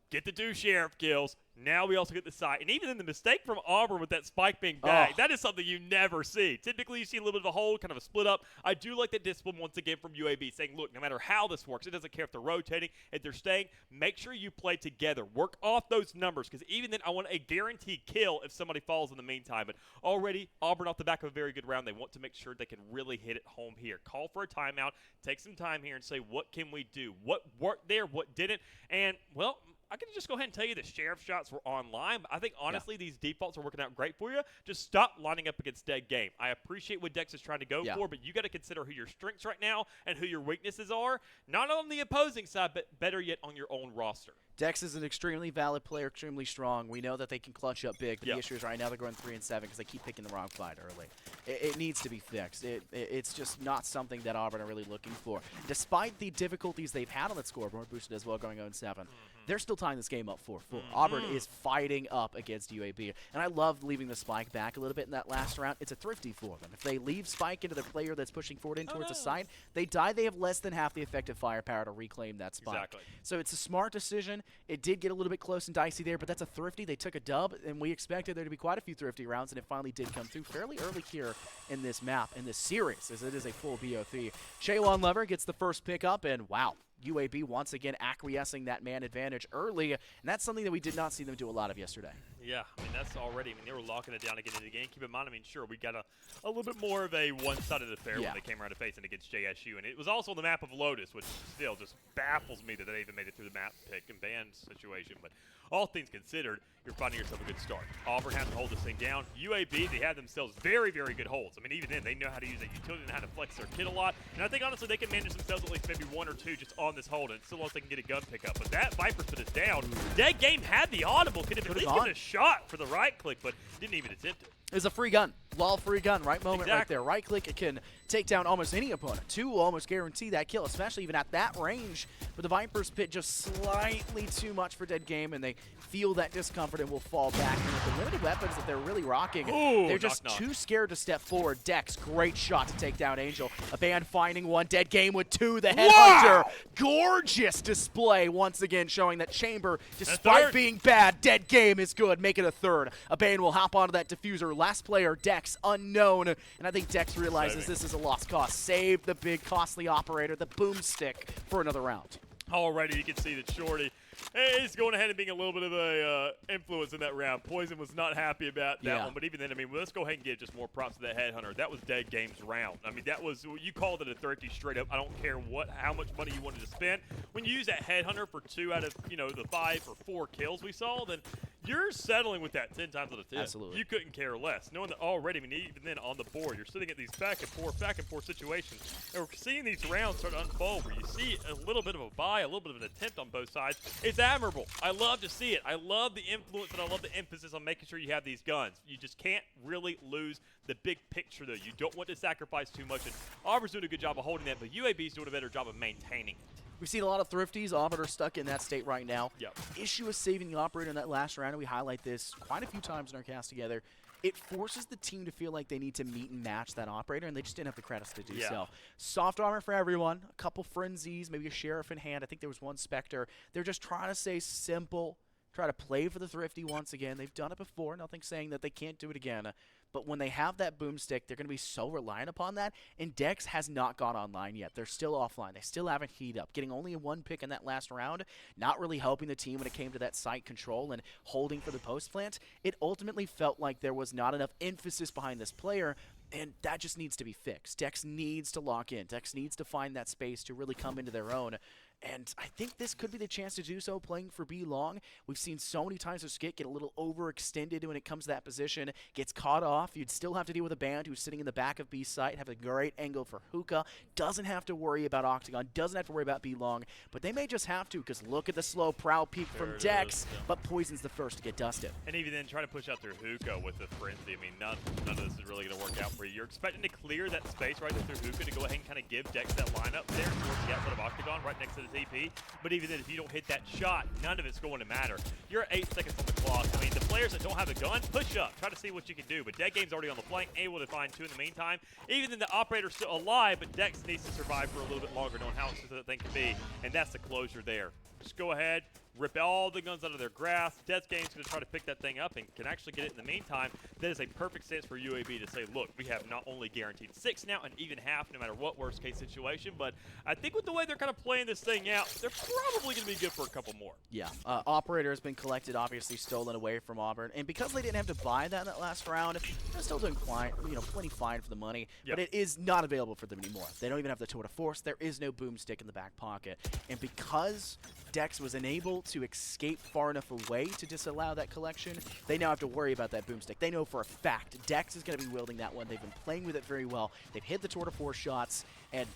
get the 2 sheriff kills. Now we also get the site. And even in the mistake from Auburn with that spike being back, that is something you never see. Typically, you see a little bit of a hold, kind of a split up. I do like that discipline once again from UAB, saying, look, no matter how this works, it doesn't care if they're rotating, if they're staying, make sure you play together. Work off those numbers, because even then, I want a guaranteed kill if somebody falls in the meantime. But already, Auburn off the back of a very good round, they want to make sure they can really hit it home here. Call for a timeout, take some time here and say, what can we do? What worked there, what didn't? And, well, I can just go ahead and tell you the sheriff shots were online, but I think, honestly, these defaults are working out great for you. Just stop lining up against dead game. I appreciate what Dex is trying to go for, but you got to consider who your strengths right now and who your weaknesses are, not on the opposing side, but better yet on your own roster. Dex is an extremely valid player, extremely strong. We know that they can clutch up big, but the issue is right now they're going 3-7 because they keep picking the wrong fight early. It needs to be fixed. It's just not something that Auburn are really looking for. Despite the difficulties they've had on that scoreboard, boosted as well, going 0-7, they're still tying this game up 4-4. Auburn is fighting up against UAB, and I love leaving the spike back a little bit in that last round. It's a thrifty for them. If they leave spike into the player that's pushing forward in towards the side, they die. They have less than half the effective firepower to reclaim that spike. Exactly. So it's a smart decision. It did get a little bit close and dicey there, but that's a thrifty. They took a dub, and we expected there to be quite a few thrifty rounds, and it finally did come through fairly early here in this map, in this series, as it is a full BO3. Shaylon Lever gets the first pick up, and wow, UAB once again acquiescing that man advantage early, and that's something that we did not see them do a lot of yesterday. Yeah, I mean, that's already, they were locking it down again in the game. Keep in mind, sure, we got a little bit more of a one-sided affair when they came around to facing against JSU. And it was also on the map of Lotus, which still just baffles me that they even made it through the map pick and ban situation. But all things considered, you're finding yourself a good start. Auburn has to hold this thing down. UAB, they have themselves very, very good holds. I mean, even then, they know how to use that utility and how to flex their kit a lot. And I think, honestly, they can manage themselves at least maybe 1 or 2 just on this hold, and still unless they can get a gun pickup. But that Viper put us down. Dead Game had the audible. Could have at least given a shot for the right click, but didn't even attempt it. It's a free gun. Lol, free gun. Right moment right there. Right click, it can take down almost any opponent. 2 will almost guarantee that kill, especially even at that range. But the Viper's pit just slightly too much for Dead Game, and they feel that discomfort and will fall back. And with the limited weapons that they're really rocking, they're just too scared to step forward. Dex, great shot to take down Angel. A band finding one. Dead Game with 2. The Headhunter. Gorgeous display once again, showing that Chamber, despite being bad, Dead Game is good. Make it a 3rd. A band will hop onto that diffuser. Last player, Dex, unknown. And I think Dex realizes this is a lost cause. Save the big, costly operator, the boomstick, for another round. Already you can see that Shorty is going ahead and being a little bit of a influence in that round. Poison was not happy about that one, but even then, let's go ahead and give just more props to that Headhunter. That was Dead Game's round. That was, you called it a thrifty straight up. I don't care how much money you wanted to spend. When you use that Headhunter for 2 out of, the 5 or 4 kills we saw, then you're settling with that 10 times out of 10. Absolutely. You couldn't care less. Knowing that already, even then on the board, you're sitting at these back and forth situations. And we're seeing these rounds start to unfold where you see a little bit of a buy, a little bit of an attempt on both sides. It's admirable. I love to see it. I love the influence and I love the emphasis on making sure you have these guns. You just can't really lose the big picture, though. You don't want to sacrifice too much. And Auburn's doing a good job of holding that, but UAB's doing a better job of maintaining it. We've seen a lot of thrifties. Auburn are stuck in that state right now. Yep. Issue is saving the operator in that last round, and we highlight this quite a few times in our cast together. It forces the team to feel like they need to meet and match that operator, and they just didn't have the credits to do so. Soft armor for everyone, a couple frenzies, maybe a sheriff in hand. I think there was one Spectre. They're just trying to stay simple, try to play for the thrifty once again. They've done it before. Nothing saying that they can't do it again. But when they have that boomstick, they're going to be so reliant upon that. And Dex has not gone online yet. They're still offline. They still haven't heated up. Getting only 1 pick in that last round, not really helping the team when it came to that site control and holding for the post plant. It ultimately felt like there was not enough emphasis behind this player, and that just needs to be fixed. Dex needs to lock in. Dex needs to find that space to really come into their own. And I think this could be the chance to do so, playing for B Long. We've seen so many times a Skit get a little overextended when it comes to that position, gets caught off. You'd still have to deal with a band who's sitting in the back of B site, have a great angle for Hookah, doesn't have to worry about Octagon, doesn't have to worry about B Long, but they may just have to, because look at the slow prowl peek from Dex, but Poison's the first to get dusted. And even then, try to push out through Hookah with the Frenzy. None of this is really going to work out for you. You're expecting to clear that space right there through Hookah to go ahead and kind of give Dex that lineup there towards the outside of Octagon, right next to the TP. But even then, if you don't hit that shot, none of it's going to matter. You're 8 seconds on the clock. The players that don't have a gun, push up. Try to see what you can do. But Dead Game's already on the flank, able to find 2 in the meantime. Even then, the operator's still alive, but Dex needs to survive for a little bit longer, knowing how expensive that thing can be. And that's the closure there. Just go ahead, rip all the guns out of their grasp. Death Game's going to try to pick that thing up and can actually get it in the meantime. That is a perfect stance for UAB to say, look, we have not only guaranteed 6 now and even half no matter what worst case situation, but I think with the way they're kind of playing this thing out, they're probably going to be good for a couple more. Yeah, Operator has been collected, obviously stolen away from Auburn, and because they didn't have to buy that in that last round, they're still doing fine, plenty fine for the money, but it is not available for them anymore. They don't even have the tour de force. There is no boomstick in the back pocket, and because Dex was unable to escape far enough away to disallow that collection, they now have to worry about that boomstick. They know for a fact Dex is going to be wielding that one. They've been playing with it very well. They've hit the tour de force shots, and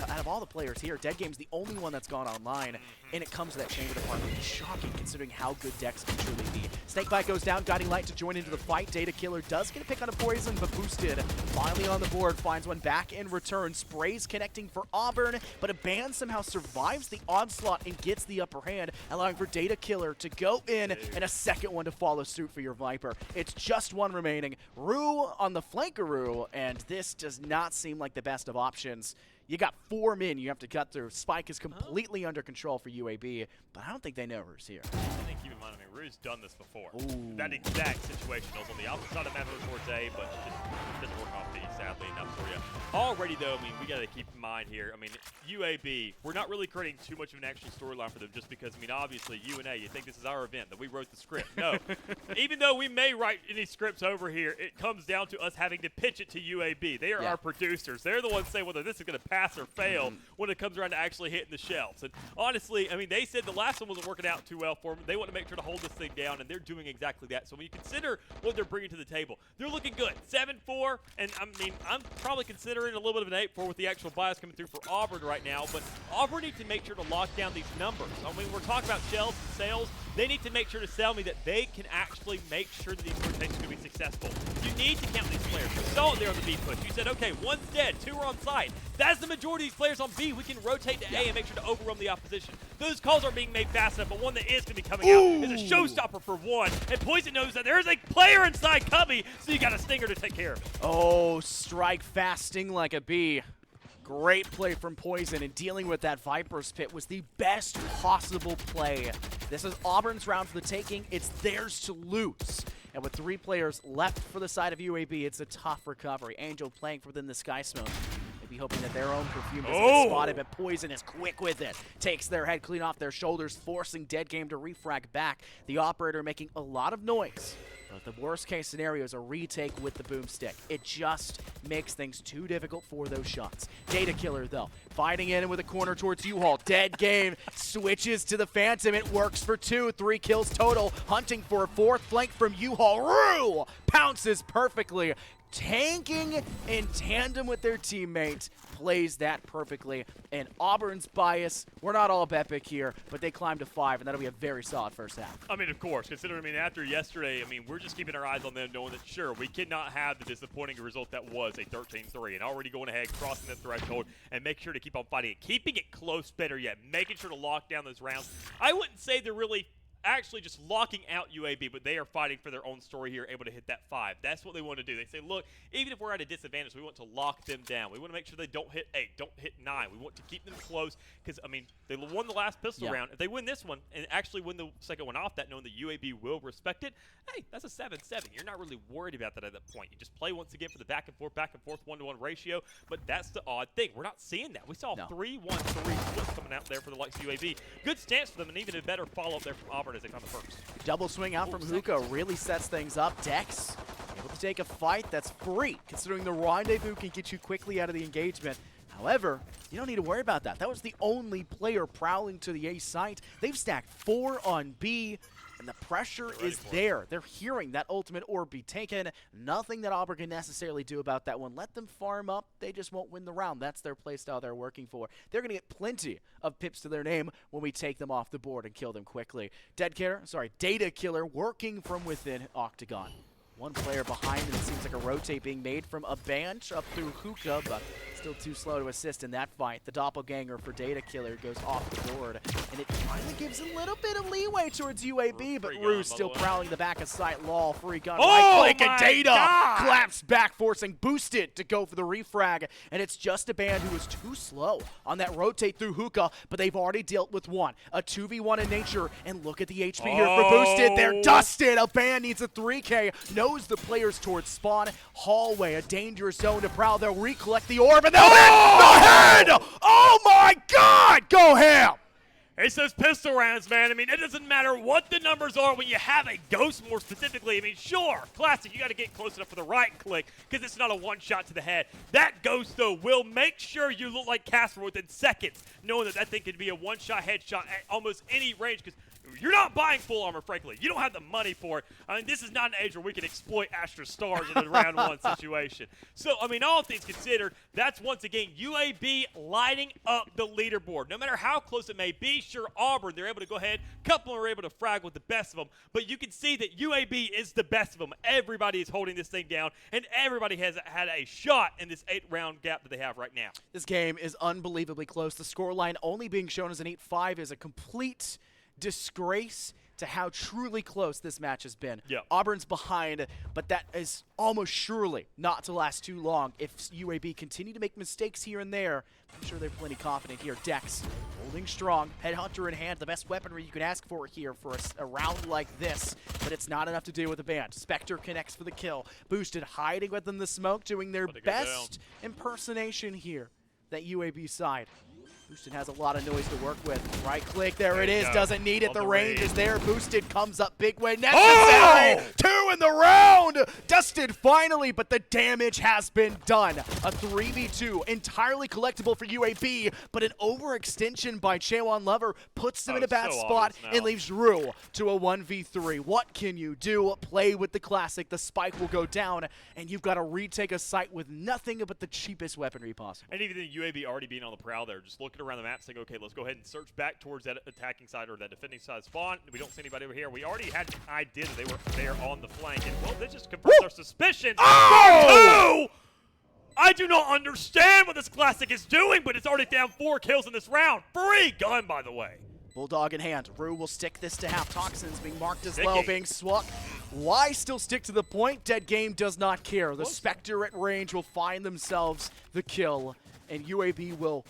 out of all the players here, Dead Game's the only one that's gone online, and it comes to that chamber department. It's shocking considering how good Dex can truly be. Snakebite goes down, Guiding Light to join into the fight. Data Killer does get a pick on a poison, but boosted. Finally on the board, finds one back in return. Sprays connecting for Auburn, but a ban somehow survives the onslaught and gets the upper hand, allowing for Data Killer to go in and a second one to follow suit for your Viper. It's just one remaining. Rue on the flankaroo, and this does not seem like the best of options. You got 4 men you have to cut through. Spike is completely under control for UAB, but I don't think they know Rue's here. I think, keep in mind, Rue's done this before. Ooh. That exact situation was on the opposite side of map towards A, but it doesn't work off B, sadly enough for you. Already, though, we got to keep in mind here, UAB, we're not really creating too much of an actual storyline for them just because, obviously, UNA, you think this is our event, that we wrote the script. No. Even though we may write any scripts over here, it comes down to us having to pitch it to UAB. They are our producers. They're the ones saying whether this is going to pass or fail when it comes around to actually hitting the shelves. And honestly, they said the last one wasn't working out too well for them. They want to make sure to hold this thing down, and they're doing exactly that. So when you consider what they're bringing to the table, they're looking good. 7-4, and I'm probably considering a little bit of an 8-4 with the actual bias coming through for Auburn right now, but Auburn needs to make sure to lock down these numbers. We're talking about shells and sales. They need to make sure to sell me that they can actually make sure that these rotations can be successful. You need to count these players. You saw it there on the B push. You said, okay, one's dead, 2 are on site. That's the majority of these players on B. We can rotate to A and make sure to overwhelm the opposition. Those calls aren't being made fast enough, but one that is going to be coming out is a showstopper for one. And Poison knows that there's a player inside Cubby, so you got a stinger to take care of it. Oh, strike fast, sting like a bee. Great play from Poison, and dealing with that Viper's Pit was the best possible play. This is Auburn's round for the taking. It's theirs to lose. And with 3 players left for the side of UAB, it's a tough recovery. Angel playing for within the Sky Smoke. Maybe hoping that their own perfume doesn't get spotted, but Poison is quick with it. Takes their head clean off their shoulders, forcing Dead Game to refrag back. The Operator making a lot of noise. But the worst case scenario is a retake with the boomstick. It just makes things too difficult for those shots. Data Killer, though, fighting in with a corner towards U-Haul. Dead Game switches to the Phantom. It works for 2, 3 kills total. Hunting for a 4th flank from U-Haul. Rue pounces perfectly. Tanking in tandem with their teammate, plays that perfectly. And Auburn's bias, we're not all Bepic here, but they climb to 5, and that'll be a very solid first half. Of course, considering, after yesterday, we're just keeping our eyes on them, knowing that, sure, we cannot have the disappointing result that was a 13-3, and already going ahead, crossing the threshold, and make sure to keep on fighting it. Keeping it close, better yet, making sure to lock down those rounds. I wouldn't say they're really actually just locking out UAB, but they are fighting for their own story here, able to hit that 5. That's what they want to do. They say, look, even if we're at a disadvantage, we want to lock them down. We want to make sure they don't hit 8, don't hit 9. We want to keep them close because, they won the last pistol round. If they win this one and actually win the second one off that, knowing the UAB will respect it, hey, that's a 7-7. You're not really worried about that at that point. You just play once again for the back and forth, 1-to-1 ratio, but that's the odd thing. We're not seeing that. We saw 3-1-3 splits coming out there for the likes of UAB. Good stance for them, and even a better follow-up there from Auburn as they come to first. Double swing out from Hookah really sets things up. Dex able to take a fight that's free, considering the rendezvous can get you quickly out of the engagement. However, you don't need to worry about that. That was the only player prowling to the A site. They've stacked 4 on B, and the pressure is there. They're hearing that ultimate orb be taken. Nothing that Auburn can necessarily do about that one. Let them farm up. They just won't win the round. That's their playstyle they're working for. They're going to get plenty of pips to their name when we take them off the board and kill them quickly. Data Killer working from within Octagon. One player behind, and it seems like a rotate being made from a bench up through Hookah, but still too slow to assist in that fight. The doppelganger for Data Killer goes off the board, and it finally gives a little bit of leeway towards UAB, but Free gun, Ruse by still the way. prowling the back of sight. Law, free gun, Oh right click, and my Data God! claps back, forcing Boosted to go for the refrag, and it's just a band who was too slow on that rotate through hookah, but they've already dealt with one. A 2v1 in nature, and look at the HP here for Boosted. They're Oh. dusted. A band needs a 3K, knows the players towards spawn. Hallway, a dangerous zone to prowl. They'll recollect the orb, and they'll hit the head! Oh my God! Go ham! It's those pistol rounds, man. I mean, it doesn't matter what the numbers are when you have a ghost more specifically. I mean, sure, classic, you got to get close enough for the right click because it's not a one shot to the head. That ghost, though, will make sure you look like Casper within seconds, knowing that that thing could be a one-shot headshot at almost any range because you're not buying full armor, frankly. You don't have the money for it. I mean, this is not an age where we can exploit Astra Stars in a round one situation. So, I mean, all things considered, that's once again UAB lighting up the leaderboard. No matter how close it may be, sure, Auburn, they're able to go ahead. A couple are able to frag with the best of them. But you can see that UAB is the best of them. Everybody is holding this thing down, and everybody has had a shot in this 8-round gap that they have right now. This game is unbelievably close. The scoreline only being shown as an 8-5 is a complete disgrace to how truly close this match has been. Yep. Auburn's behind, but that is almost surely not to last too long. If UAB continue to make mistakes here and there, I'm sure they're plenty confident here. Dex holding strong, Headhunter in hand, the best weaponry you can ask for here for a round like this, but it's not enough to do with the band. Spectre connects for the kill. Boosted hiding within the smoke, doing their Let it go best impersonation here, that UAB side. Boosted has a lot of noise to work with. Right click, there it you is. go. Doesn't need it. Love The the range read. is there. Boosted comes up big way necessary. 2 in the round. Dusted finally, but the damage has been done. A 3v2, entirely collectible for UAB, but an overextension by Chaewon Lover puts them in a it's bad so spot obvious now. and leaves Rue to a 1v3. What can you do? Play with the classic. The spike will go down, and you've got to retake a site with nothing but the cheapest weaponry possible. And even the UAB already being on the prowl there, just looking around the map saying, okay, let's go ahead and search back towards that attacking side or that defending side spawn. We don't see anybody over here. We already had an idea that they were there on the flank. And, well, that just confirms our suspicion. Oh! I do not understand what this classic is doing, but it's already down 4 kills in this round. Free gun, by the way. Bulldog in hand. Rue will stick this to half. Toxins being marked as Sticky. low, being swapped. Why still stick to the point? Dead Game does not care. The Close. Spectre at range will find themselves the kill, and UAB will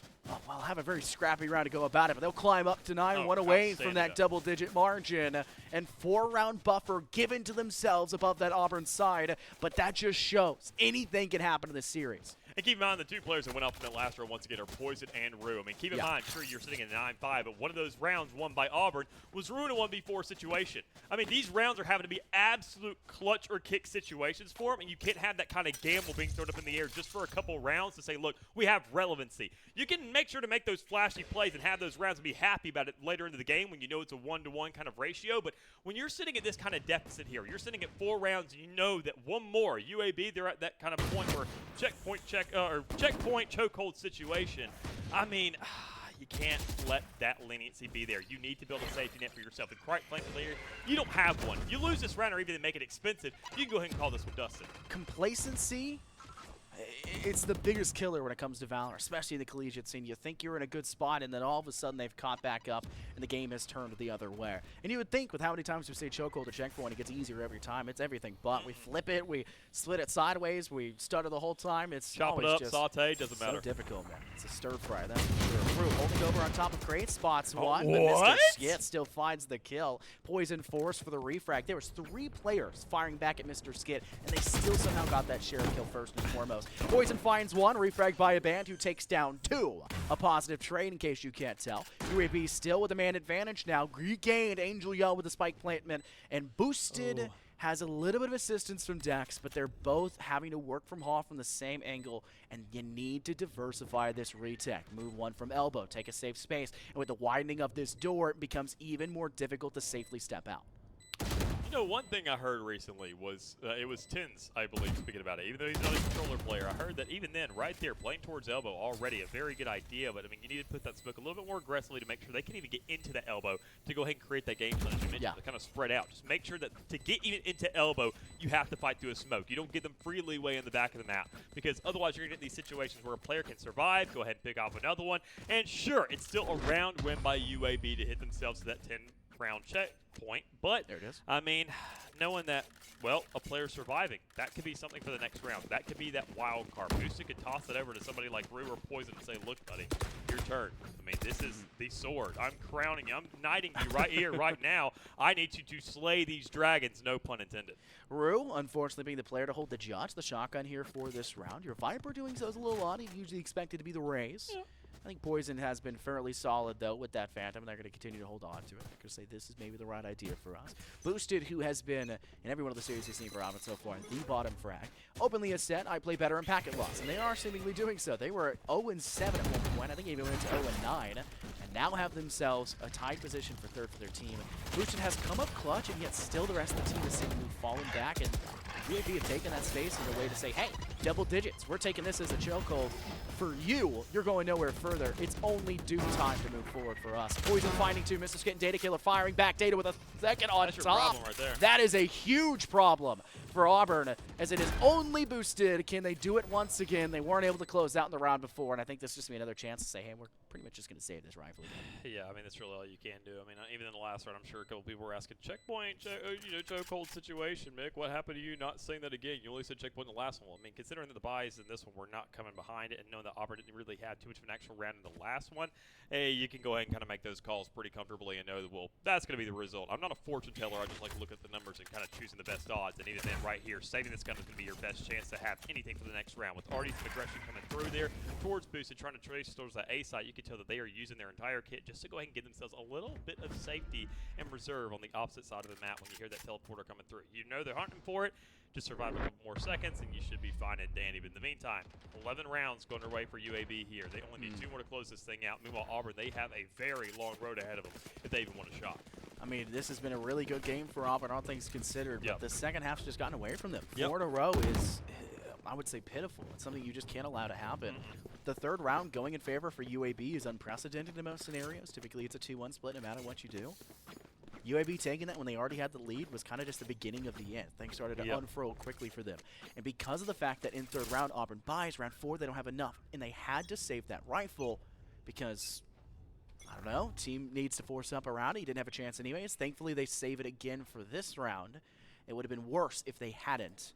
well, have a very scrappy round to go about it, but they'll climb up to 9-1 away from outstanding, that though. double-digit margin, and 4-round buffer given to themselves above that Auburn side, but that just shows anything can happen in this series. And keep in mind, the 2 players that went off in that last round once again are Poison and Rue. I mean, keep in mind, sure, you're sitting at 9-5, but one of those rounds won by Auburn was Rue in a 1v4 situation. I mean, these rounds are having to be absolute clutch or kick situations for them, and you can't have that kind of gamble being thrown up in the air just for a couple rounds to say, look, we have relevancy. You can make sure to make those flashy plays and have those rounds and be happy about it later into the game when you know it's a 1-to-1 kind of ratio, but when you're sitting at this kind of deficit here, you're sitting at 4 rounds and you know that one more, UAB, they're at that kind of point where checkpoint chokehold situation. I mean, you can't let that leniency be there. You need to build a safety net for yourself. And quite frankly, you don't have one. You lose this round or even make it expensive, you can go ahead and call this one dusted. Complacency, it's the biggest killer when it comes to Valor, especially in the collegiate scene. You think you're in a good spot, and then all of a sudden they've caught back up, and the game has turned the other way. And you would think with how many times we say chokehold or checkpoint, it gets easier every time. It's everything but. We flip it, we split it sideways, we stutter the whole time. It's Chop it always up, just saute, doesn't so matter. difficult, man. It's a stir fry, that's for sure. Rue holding over on top of crate, spots one, but what? Mr. Skit still finds the kill. Poison force for the refrag. There was 3 players firing back at Mr. Skit, and they still somehow got that share kill first and foremost. Poison finds one, refrag by a band who takes down 2. A positive trade, in case you can't tell. UAB still with a man advantage now. Regained Angel Yell with the spike plantment, and Boosted has a little bit of assistance from Dex, but they're both having to work from Hall from the same angle, and you need to diversify this retake. Move one from elbow, take a safe space, and with the widening of this door, it becomes even more difficult to safely step out. You know, one thing I heard recently was it was Tins, I believe, speaking about it. Even though he's not a controller player, I heard that even then, right there, playing towards elbow, already a very good idea. But I mean, you need to put that smoke a little bit more aggressively to make sure they can even get into the elbow to go ahead and create that game plan, as you mentioned, to kind of spread out. Just make sure that to get even into elbow, you have to fight through a smoke. You don't give them free leeway in the back of the map, because otherwise you're going to get these situations where a player can survive, go ahead and pick off another one, and sure, it's still a round win by UAB to hit themselves to that 10-round checkpoint. But There it is. I mean, knowing that, well, a player surviving, that could be something for the next round. That could be that wild card. Boosted could toss it over to somebody like Rue or Poison and say, look, buddy, your turn. I mean, this is the sword. I'm crowning you. I'm knighting you right here, right now. I need you to slay these dragons, no pun intended. Rue, unfortunately, being the player to hold the Judge, the shotgun here for this round. Your Viper doing so is a little odd. He usually expected to be the Raze. Yeah. I think Poison has been fairly solid, though, with that Phantom, and they're going to continue to hold on to it. They're going to say this is maybe the right idea for us. Boosted, who has been, in every one of the series we've seen for Robin so far, the bottom frag, openly has said, I play better in packet loss, and they are seemingly doing so. They were 0-7 at one point. I think they even went to 0-9, and now have themselves a tied position for third for their team. Boosted has come up clutch, and yet still the rest of the team has seemingly fallen back, and UAB have taken that space in a way to say, hey, double digits. We're taking this as a chokehold. For you, you're going nowhere further. It's only due time to move forward for us. Poison finding two missiles, getting Data Killer firing back. Data with a second on That's your top. problem right there. That is a huge problem for Auburn, as it is only boosted. Can they do it once again? They weren't able to close out in the round before, and I think this just be another chance to say, hey, we're pretty much just going to save this rifle again. Yeah, I mean, that's really all you can do. I mean, even in the last round, I'm sure a couple people were asking, checkpoint, chokehold situation, Mick. What happened to you not saying that again? You only said checkpoint in the last one. I mean, considering that the buys in this one were not coming behind it, and knowing that Auburn didn't really have too much of an actual round in the last one, hey, you can go ahead and kind of make those calls pretty comfortably and know that, well, that's going to be the result. I'm not a fortune teller. I just like to look at the numbers and kind of choosing the best odds. And even then, right here, saving this gun is going to be your best chance to have anything for the next round. With already some aggression coming through there towards Boosted, trying to trace towards that A site, you can tell that they are using their entire kit just to go ahead and give themselves a little bit of safety and reserve on the opposite side of the map when you hear that teleporter coming through. You know they're hunting for it. Just survive a couple more seconds, and you should be fine and dandy. But in the meantime, 11 rounds going their way for UAB here. They only need 2 more to close this thing out. Meanwhile, Auburn, they have a very long road ahead of them if they even want a shot. I mean, this has been a really good game for Auburn, all things considered, Yep. but the second half's just gotten away from them. Yep. 4 in a row is, I would say, pitiful. It's something you just can't allow to happen. The third round going in favor for UAB is unprecedented in most scenarios. Typically, it's a 2-1 split no matter what you do. UAB taking that when they already had the lead was kind of just the beginning of the end. Things started to unfurl quickly for them. And because of the fact that in third round, Auburn buys, round 4, they don't have enough. And they had to save that rifle because, I don't know, team needs to force up around it. He didn't have a chance anyways. Thankfully, they save it again for this round. It would have been worse if they hadn't.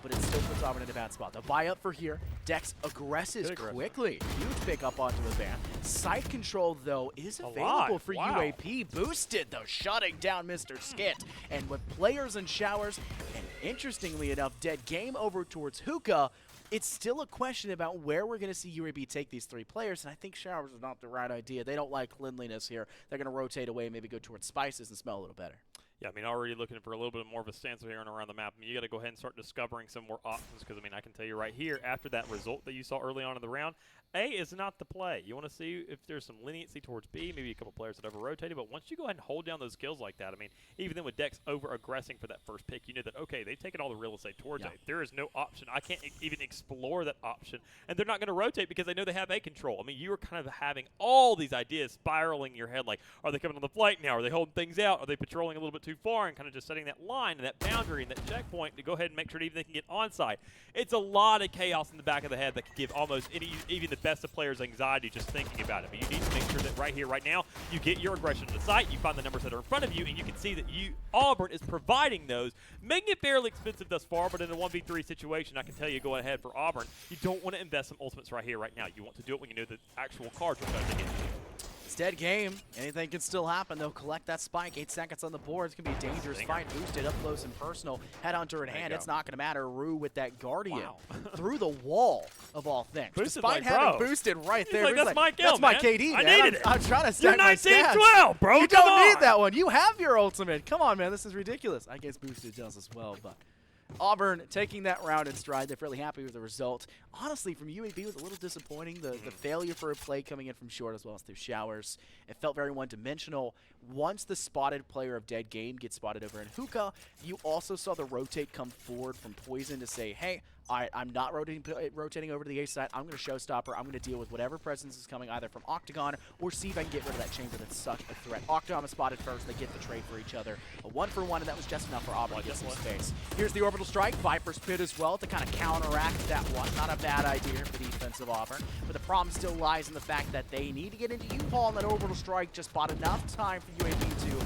But it still puts Auburn in a bad spot. The buy up for here. Dex aggresses quickly. Huge pick up onto the van. Site control, though, is available for UAP. Boosted, though, shutting down Mr. Skit. And with players and showers, and interestingly enough, dead game over towards Hookah, it's still a question about where we're going to see UAB take these 3 players, and I think showers is not the right idea. They don't like cleanliness here. They're going to rotate away, maybe go towards spices and smell a little better. Yeah, I mean, already looking for a little bit more of a stance here and around the map. I mean, you got to go ahead and start discovering some more options because, I mean, I can tell you right here, after that result that you saw early on in the round, A is not the play. You want to see if there's some leniency towards B, maybe a couple players that over-rotated, but once you go ahead and hold down those kills like that, I mean, even then with Dex over-aggressing for that first pick, you know that, okay, they've taken all the real estate towards A. There is no option. I can't even explore that option, and they're not going to rotate because they know they have A control. I mean, you are kind of having all these ideas spiraling in your head, like, are they coming on the flank now? Are they holding things out? Are they patrolling a little bit too far and kind of just setting that line and that boundary and that checkpoint to go ahead and make sure that even they can get onside? It's a lot of chaos in the back of the head that can give almost even the best of players anxiety just thinking about it. But you need to make sure that right here, right now, you get your aggression to the site, you find the numbers that are in front of you, and you can see that Auburn is providing those, making it fairly expensive thus far, but in a 1v3 situation, I can tell you going ahead for Auburn, you don't want to invest some ultimates right here, right now. You want to do it when you know the actual cards are trying to get you. It's dead game. Anything can still happen. They'll collect that spike. 8 seconds on the board. It's going to be a dangerous fight. Boosted up close and personal. Headhunter in hand. It's not going to matter. Rue with that Guardian through the wall of all things. Boosted Despite like, having bro. Boosted right there. Like, that's my kill, that's my man. KD, I man. needed it. I'm trying to stack You're my stats. 19-12, bro. You Come don't on. need that one. You have your ultimate. Come on, man. This is ridiculous. I guess Boosted does as well, but Auburn taking that round in stride. They're fairly happy with the result. Honestly, from UAB, it was a little disappointing. The failure for a play coming in from short as well as through showers. It felt very one-dimensional. Once the spotted player of Dead Game gets spotted over in Hookah, you also saw the rotate come forward from Poison to say, hey, all right, I'm not rotating over to the A side. I'm going to showstopper. I'm going to deal with whatever presence is coming either from Octagon or see if I can get rid of that chamber that's such a threat. Octagon was spotted first. They get the trade for each other. A 1-for-1, and that was just enough for Auburn to get some space. Here's the orbital strike. Viper's Pit as well to kind of counteract that one. Not a bad idea for the defensive Auburn. But the problem still lies in the fact that they need to get into U-Haul, and that orbital strike just bought enough time for UAB to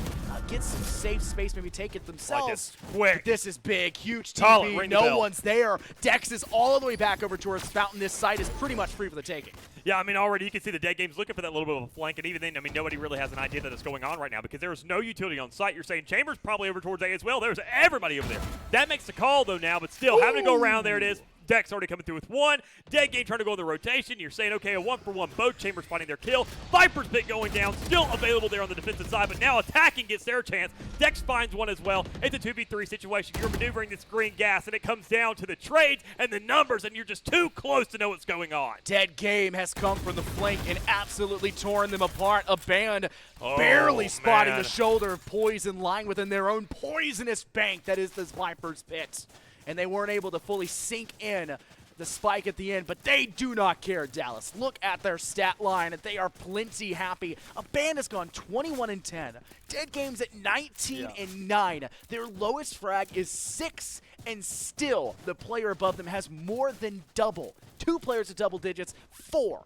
get some safe space, maybe take it themselves. Quick. This is big, huge Talent, TP. ring the No bell. one's there. Dex is all the way back over towards Fountain. This site is pretty much free for the taking. Yeah, I mean, already you can see the Dead Game's looking for that little bit of a flank, and even then, I mean, nobody really has an idea that it's going on right now because there is no utility on site. You're saying Chambers probably over towards A as well. There's everybody over there. That makes the call, though, now, but still, having to go around, there it is. Dex already coming through with one. Dead Game trying to go in the rotation. You're saying, okay, a 1-for-1. Both Chambers finding their kill. Viper's Pit going down. Still available there on the defensive side, but now attacking gets their chance. Dex finds one as well. It's a 2v3 situation. You're maneuvering this green gas, and it comes down to the trades and the numbers, and you're just too close to know what's going on. Dead Game has come from the flank and absolutely torn them apart. A band barely spotting man. the shoulder of Poison lying within their own poisonous bank that is this Viper's Pit. And they weren't able to fully sink in the spike at the end, but they do not care, Dallas. Look at their stat line, and they are plenty happy. A band has gone 21-10. Dead Game's at 19-9. Their lowest frag is 6, and still the player above them has more than double. 2 players at double digits, 4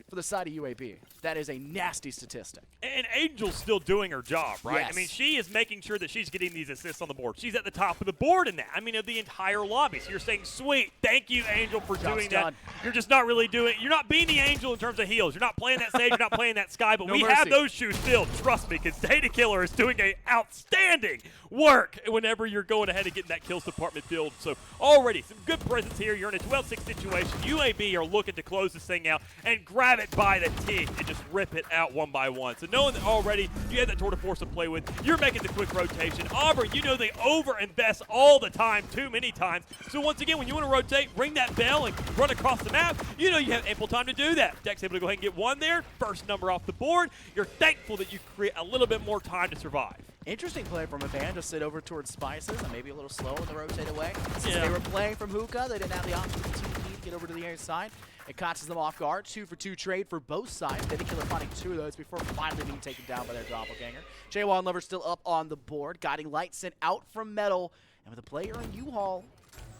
for the side of UAB. That is a nasty statistic. And Angel's still doing her job, right? Yes. I mean, she is making sure that she's getting these assists on the board. She's at the top of the board in that. I mean, of the entire lobby. So you're saying, sweet, thank you, Angel, for doing that. done. You're just not really doing – you're not being the Angel in terms of heals. You're not playing that stage. You're not playing that Sky. But No we mercy. have those shoes filled. Trust me, because Data Killer is doing a outstanding work whenever you're going ahead and getting that kills department filled. So already some good presence here. You're in a 12-6 situation. UAB are looking to close this thing out and grab it by the teeth and just rip it out one by one. So knowing that already you have that tour de force to play with, you're making the quick rotation. Auburn, you know they over-invest all the time, too many times. So once again, when you want to rotate, ring that bell and run across the map, you know you have ample time to do that. Dex able to go ahead and get one there. First number off the board. You're thankful that you create a little bit more time to survive. Interesting play from a band to sit over towards Spices and maybe a little slow in the rotate away. Since Yeah. they were playing from Hookah, they didn't have the option to TP to get over to the A side. It catches them off guard. 2-for-2 trade for both sides. Data Killer finding 2 of those before finally being taken down by their doppelganger. J1 Lover still up on the board. Guiding Light sent out from Metal. And with a player in U-Haul,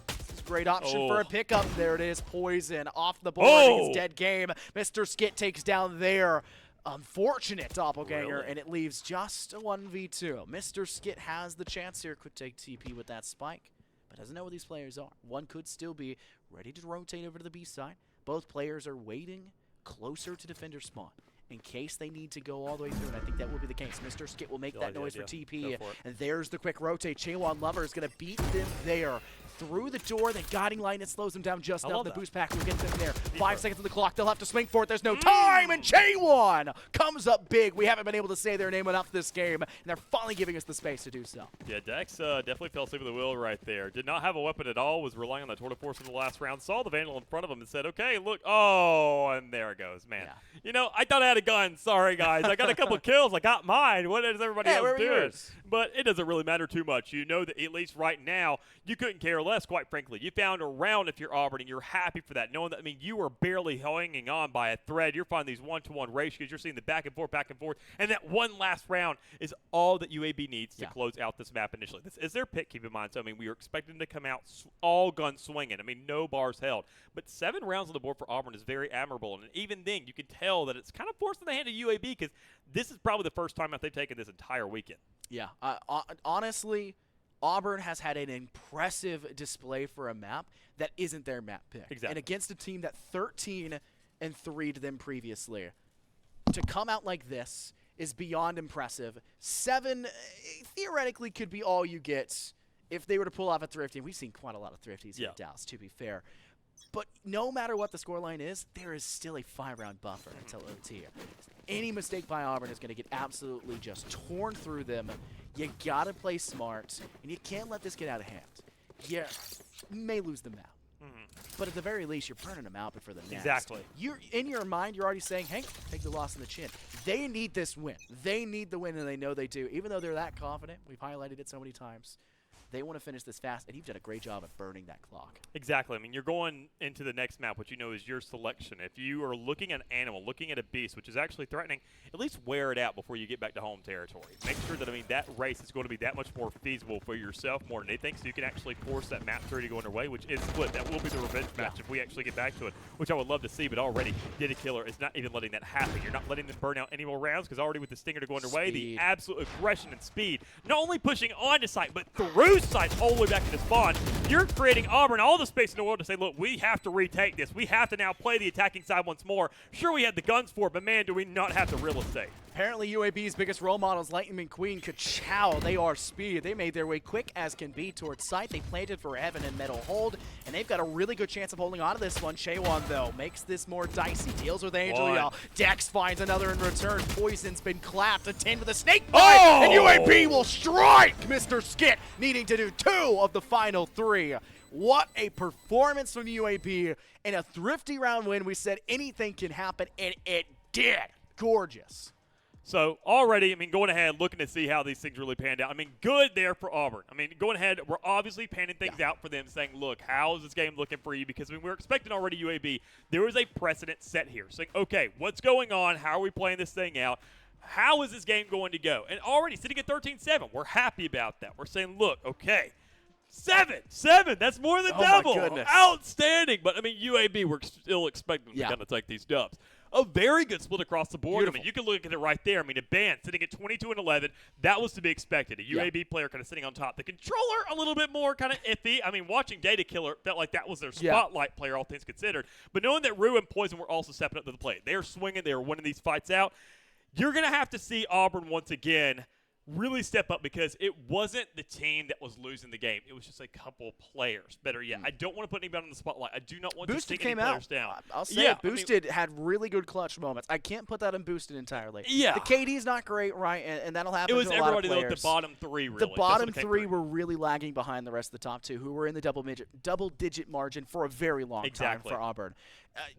this is a great option for a pickup. There it is. Poison off the board. I think it's Dead Game. Mr. Skit takes down their unfortunate doppelganger, Really? and it leaves just a 1v2. Mr. Skit has the chance here. Could take TP with that spike, but doesn't know where these players are. One could still be ready to rotate over to the B side. Both players are waiting closer to defender spawn in case they need to go all the way through, and I think that will be the case. Mr. Skit will make that noise for TP, Go for it. and there's the quick rotate. Chaewon Lover is going to beat them there. Through the door, then Guiding Light, it slows them down just enough. love The that. boost pack will get them there. 5 seconds on the clock. They'll have to swing for it. There's no time, and Chaewon comes up big. We haven't been able to say their name enough this game, and they're finally giving us the space to do so. Yeah, Dex definitely fell asleep at the wheel right there. Did not have a weapon at all, was relying on the tour de force in the last round. Saw the Vandal in front of him and said, okay, look, oh, and there it goes, man. Yeah. You know, I thought I had a gun. Sorry, guys. I got a couple kills. I got mine. What is everybody Yeah, where else were doing? yours? But it doesn't really matter too much. You know that at least right now, you couldn't care less, quite frankly. You found a round if you're Auburn, and you're happy for that, knowing that, I mean, you were barely hanging on by a thread. You're finding these one-to-one ratios. You're seeing the back and forth, and that one last round is all that UAB needs to close out this map initially. This is their pick, keep in mind. So, I mean, we were expecting them to come out all gun swinging. I mean, no bars held. But 7 rounds on the board for Auburn is very admirable, and even then, you can tell that it's kind of forcing the hand of UAB because this is probably the first time that they've taken this entire weekend. Yeah, honestly, Auburn has had an impressive display for a map that isn't their map pick. Exactly. And against a team that 13-3 to them previously, to come out like this is beyond impressive. 7 theoretically could be all you get if they were to pull off a thrifty. We've seen quite a lot of thrifties here at Dallas, to be fair. But no matter what the scoreline is, there is still a 5-round buffer until OT. Any mistake by Auburn is going to get absolutely just torn through them. You got to play smart, and you can't let this get out of hand. you may lose the map. But at the very least, you're burning them out before the next. Exactly. You're in your mind, you're already saying, "Hey, take the loss in the chin." They need this win. They need the win, and they know they do. Even though they're that confident, we've highlighted it so many times. They want to finish this fast, and you've done a great job at burning that clock. Exactly. I mean, you're going into the next map, which you know is your selection. If you are looking at an animal, looking at a beast, which is actually threatening, at least wear it out before you get back to home territory. Make sure that, I mean, that race is going to be that much more feasible for yourself more than anything, so you can actually force that map 3 to go underway, which is split. That will be the revenge match if we actually get back to it, which I would love to see, but already Data Killer is not even letting that happen. You're not letting them burn out any more rounds, because already with the Stinger to go underway, the absolute aggression and speed, not only pushing onto site, but through site all the way back into spawn, you're creating Auburn all the space in the world to say, look, we have to retake this. We have to now play the attacking side once more. Sure, we had the guns for it, but man, do we not have the real estate. Apparently, UAB's biggest role models, Lightning McQueen, Ka-Chow, they are speed. They made their way quick as can be towards site. They planted for Heaven and Metal Hold, and they've got a really good chance of holding on to this one. Shaewon, though, makes this more dicey. Deals with Angel Yell. Dex finds another in return. Poison's been clapped. A 10 with a snake bite, and UAB will strike Mr. Skit, needing to do 2 of the final 3. What a performance from UAB in a thrifty round win. We said anything can happen, and it did. Gorgeous. So already, I mean, going ahead, looking to see how these things really panned out. I mean, good there for Auburn. I mean, going ahead, we're obviously panning things out for them, saying, look, how is this game looking for you? Because I mean, we're expecting already UAB. There was a precedent set here. Saying, okay, what's going on? How are we playing this thing out? How is this game going to go? And already sitting at 13-7, we're happy about that. We're saying, look, okay, 7, that's more than double. My goodness. Outstanding. But, I mean, UAB, we're still expecting them to kind of take these dubs. A very good split across the board. Beautiful. I mean, you can look at it right there. I mean, a band sitting at 22-11, that was to be expected. A UAB player kind of sitting on top. The controller, a little bit more kind of iffy. I mean, watching Data Killer felt like that was their spotlight player, all things considered. But knowing that Rue and Poison were also stepping up to the plate. They are swinging. They are winning these fights out. You're going to have to see Auburn once again really step up, because it wasn't the team that was losing the game. It was just a couple players. Better yet, I don't want to put anybody on the spotlight. I do not want Boosted to take any players down. I'll say it. Boosted had really good clutch moments. I can't put that in Boosted entirely. Yeah. The KD's not great, right? And that'll happen It was to a lot of everybody, though, players. at the bottom 3, really. The bottom 3 were really lagging behind the rest of the top 2, who were in the double-digit margin for a very long time for Auburn.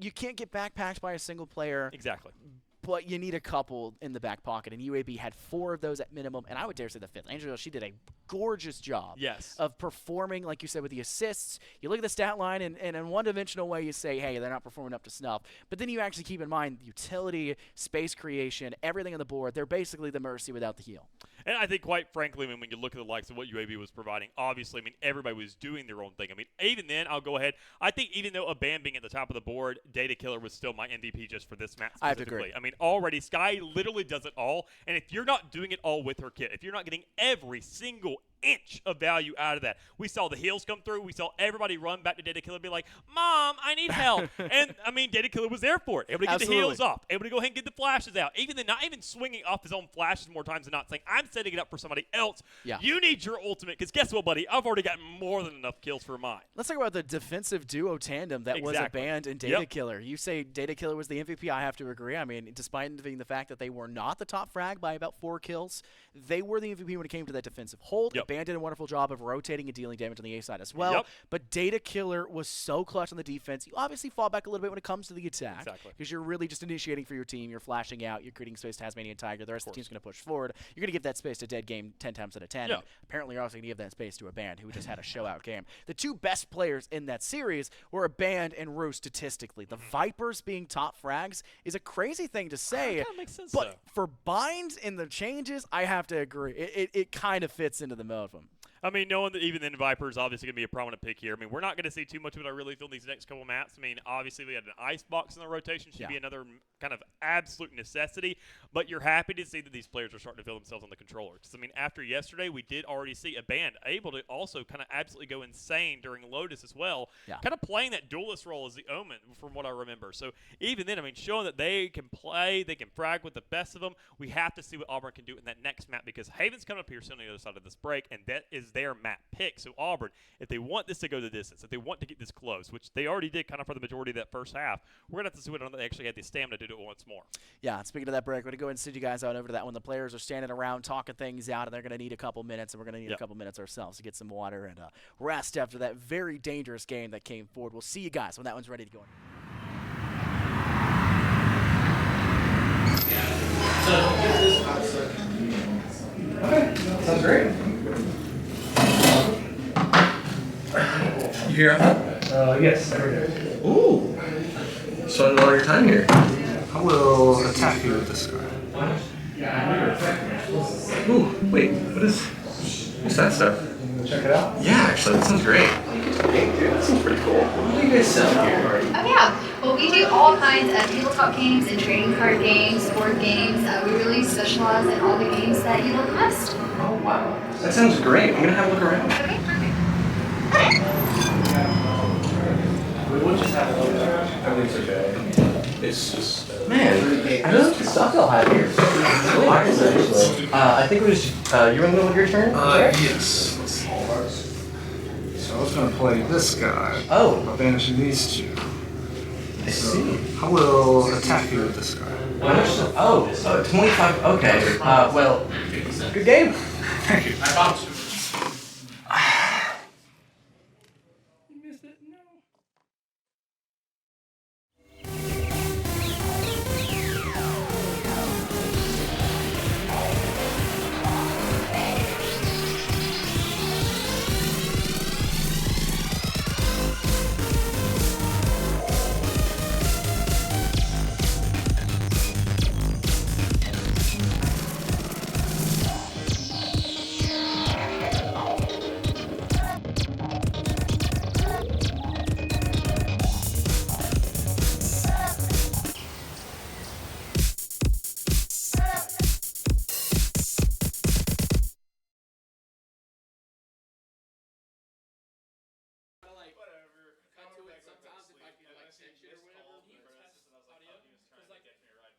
You can't get backpacked by a single player. Exactly. But you need a couple in the back pocket, and UAB had 4 of those at minimum, and I would dare say the 5th. Angela, she did a gorgeous job of performing, like you said, with the assists. You look at the stat line, and in one-dimensional way you say, hey, they're not performing up to snuff. But then you actually keep in mind utility, space creation, everything on the board. They're basically the Mercy without the heal. And I think, quite frankly, I mean, when you look at the likes of what UAB was providing, obviously, I mean, everybody was doing their own thing. I mean, even then, I'll go ahead. I think even though Aban being at the top of the board, Data Killer was still my MVP just for this match specifically. I have to agree. I mean, already, Sky literally does it all. And if you're not doing it all with her kit, if you're not getting every single inch of value out of that. We saw the heals come through. We saw everybody run back to Data Killer and be like, Mom, I need help. And, I mean, Data Killer was there for it. Able to get the heals off. Able to go ahead and get the flashes out. Even then, not even swinging off his own flashes more times than not, saying, I'm setting it up for somebody else. Yeah. You need your ultimate, because guess what, buddy? I've already gotten more than enough kills for mine. Let's talk about the defensive duo tandem that was Aban and Data Killer. You say Data Killer was the MVP. I have to agree. I mean, despite being the fact that they were not the top frag by about 4 kills, they were the MVP when it came to that defensive hold. Aban did a wonderful job of rotating and dealing damage on the A side as well. But Data Killer was so clutch on the defense. You obviously fall back a little bit when it comes to the attack. Because you're really just initiating for your team. You're flashing out. You're creating space to Tasmanian Tiger. The rest of the team's going to push forward. You're going to give that space to Dead Game 10 times out of 10. And apparently you're also going to give that space to Aban, who just had a show-out game. The 2 best players in that series were Aban and Rue statistically. The Vipers being top frags is a crazy thing to say. That makes sense, but for binds and the changes, I have to agree. It kind of fits into the mode of them. I mean, knowing that even then Viper is obviously going to be a prominent pick here. I mean, we're not going to see too much of it, I really feel, in these next couple maps. I mean, obviously we had an Icebox in the rotation. Should be another kind of absolute necessity. But you're happy to see that these players are starting to feel themselves on the controller. Because, I mean, after yesterday, we did already see a band able to also kind of absolutely go insane during Lotus as well. Kind of playing that duelist role as the Omen, from what I remember. So even then, I mean, showing that they can play, they can frag with the best of them, we have to see what Auburn can do in that next map. Because Haven's coming up here soon on the other side of this break, and that is is their map pick. So Auburn, if they want this to go the distance, if they want to get this close, which they already did kind of for the majority of that first half, we're going to have to see whether they actually had the stamina to do it once more. Yeah, speaking of that break, we're going to go ahead and send you guys out over to that one. The players are standing around talking things out, and they're going to need a couple minutes, and we're going to need a couple minutes ourselves to get some water and rest after that very dangerous game that came forward. We'll see you guys when that one's ready to go. Okay, sounds great. You here? Yes, every day. Ooh. Spending all your time here. I will attack you with this guy. Ooh, wait, what's that stuff? Check it out. Yeah, actually, that sounds great. Hey, dude, that seems pretty cool. What do you guys sell here? Oh yeah, well we do all kinds of tabletop games and trading card games, board games. We really specialize in all the games that you love best. Oh, wow. That sounds great. I'm gonna have a look around. Okay, perfect. We would just have a look at everything's okay. It's just, man, I don't know what stuff y'all have here. It's really nice, actually. I think it was, you were in the middle of your turn? Yes. Let's see. So I was going to play this guy. Oh. By banishing these two. I see. I will attack you with this guy. How much? Oh, 25. Okay. Well, good game. Thank you. I bounce you. You missed it. No.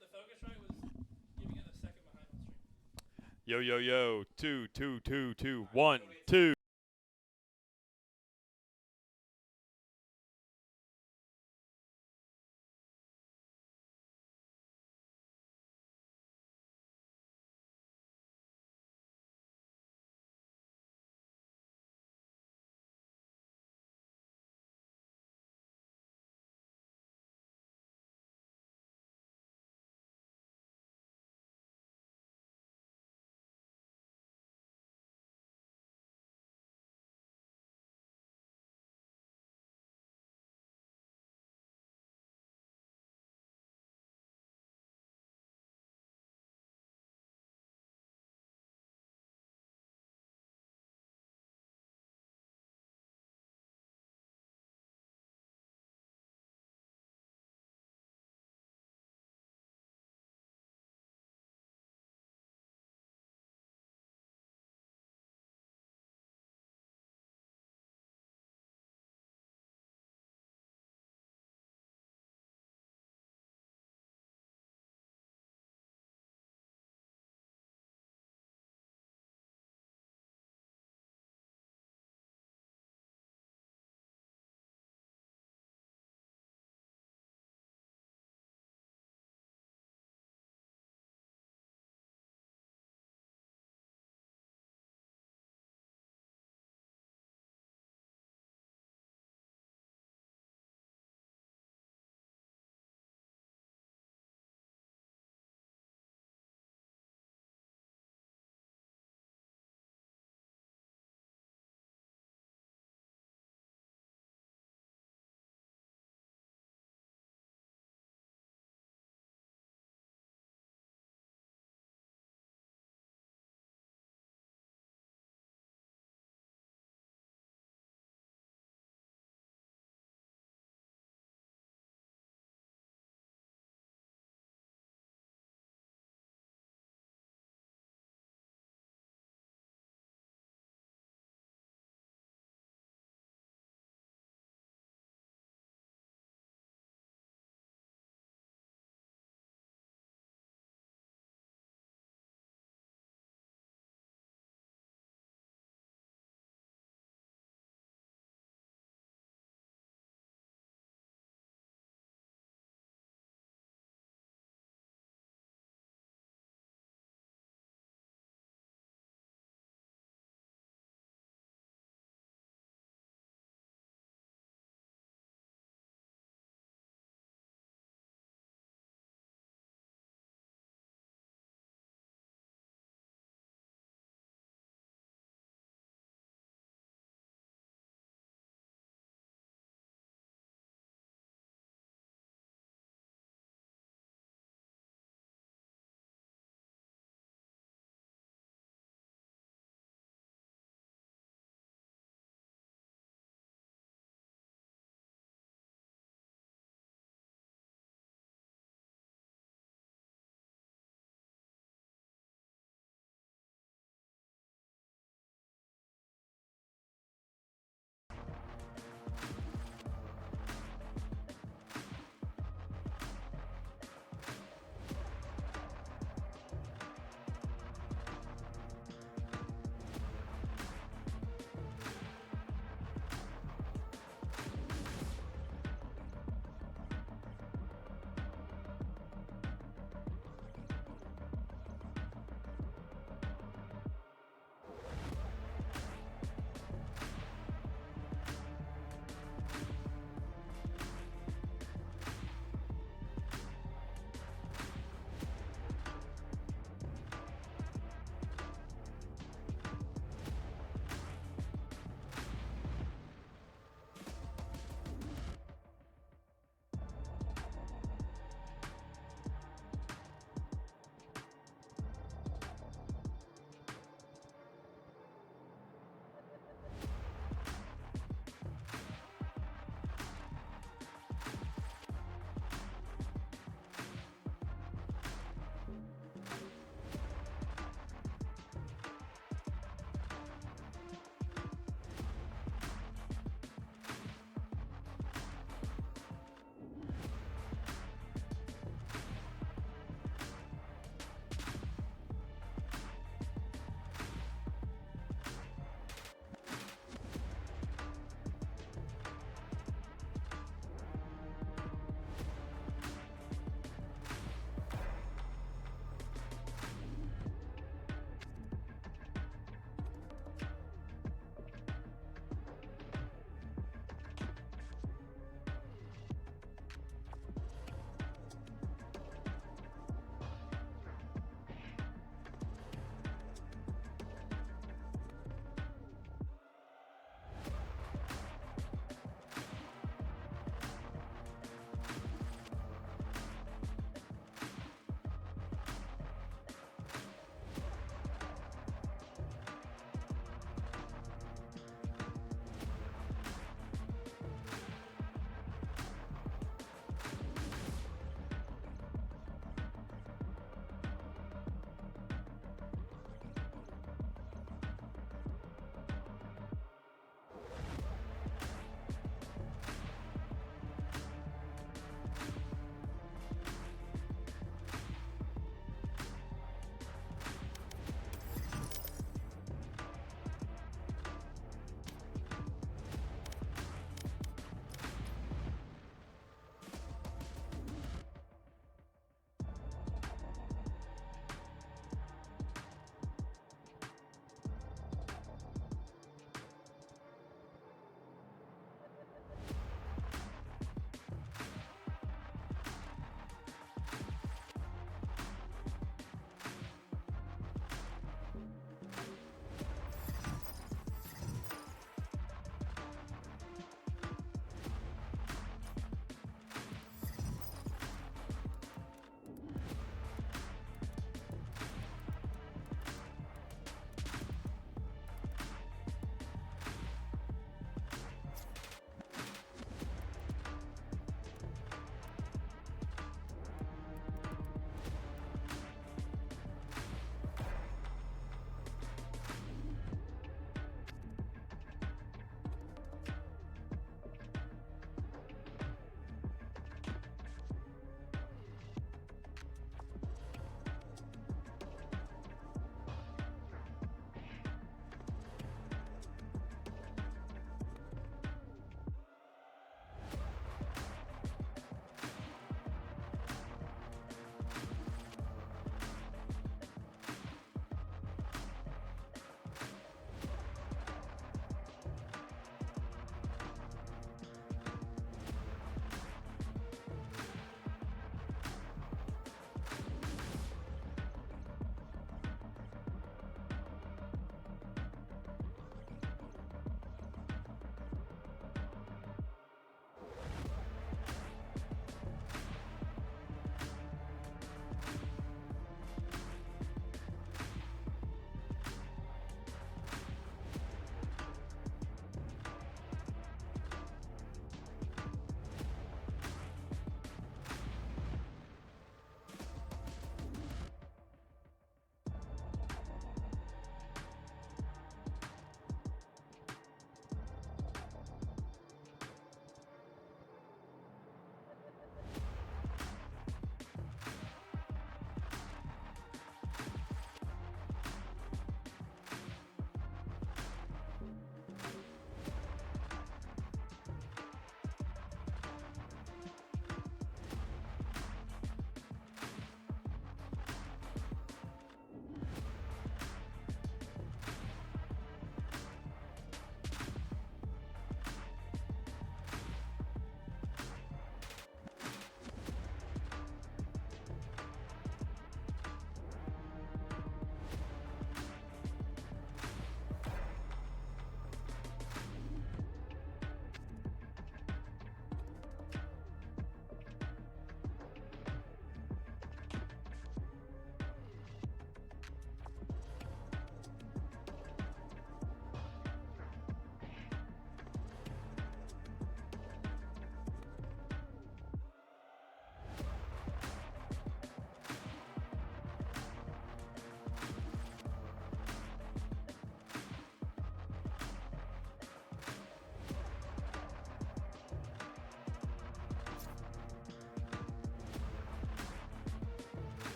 The Focusrite was giving it a second behind on stream. Yo, yo, yo. 2, 2, 2, 2, 1, 2.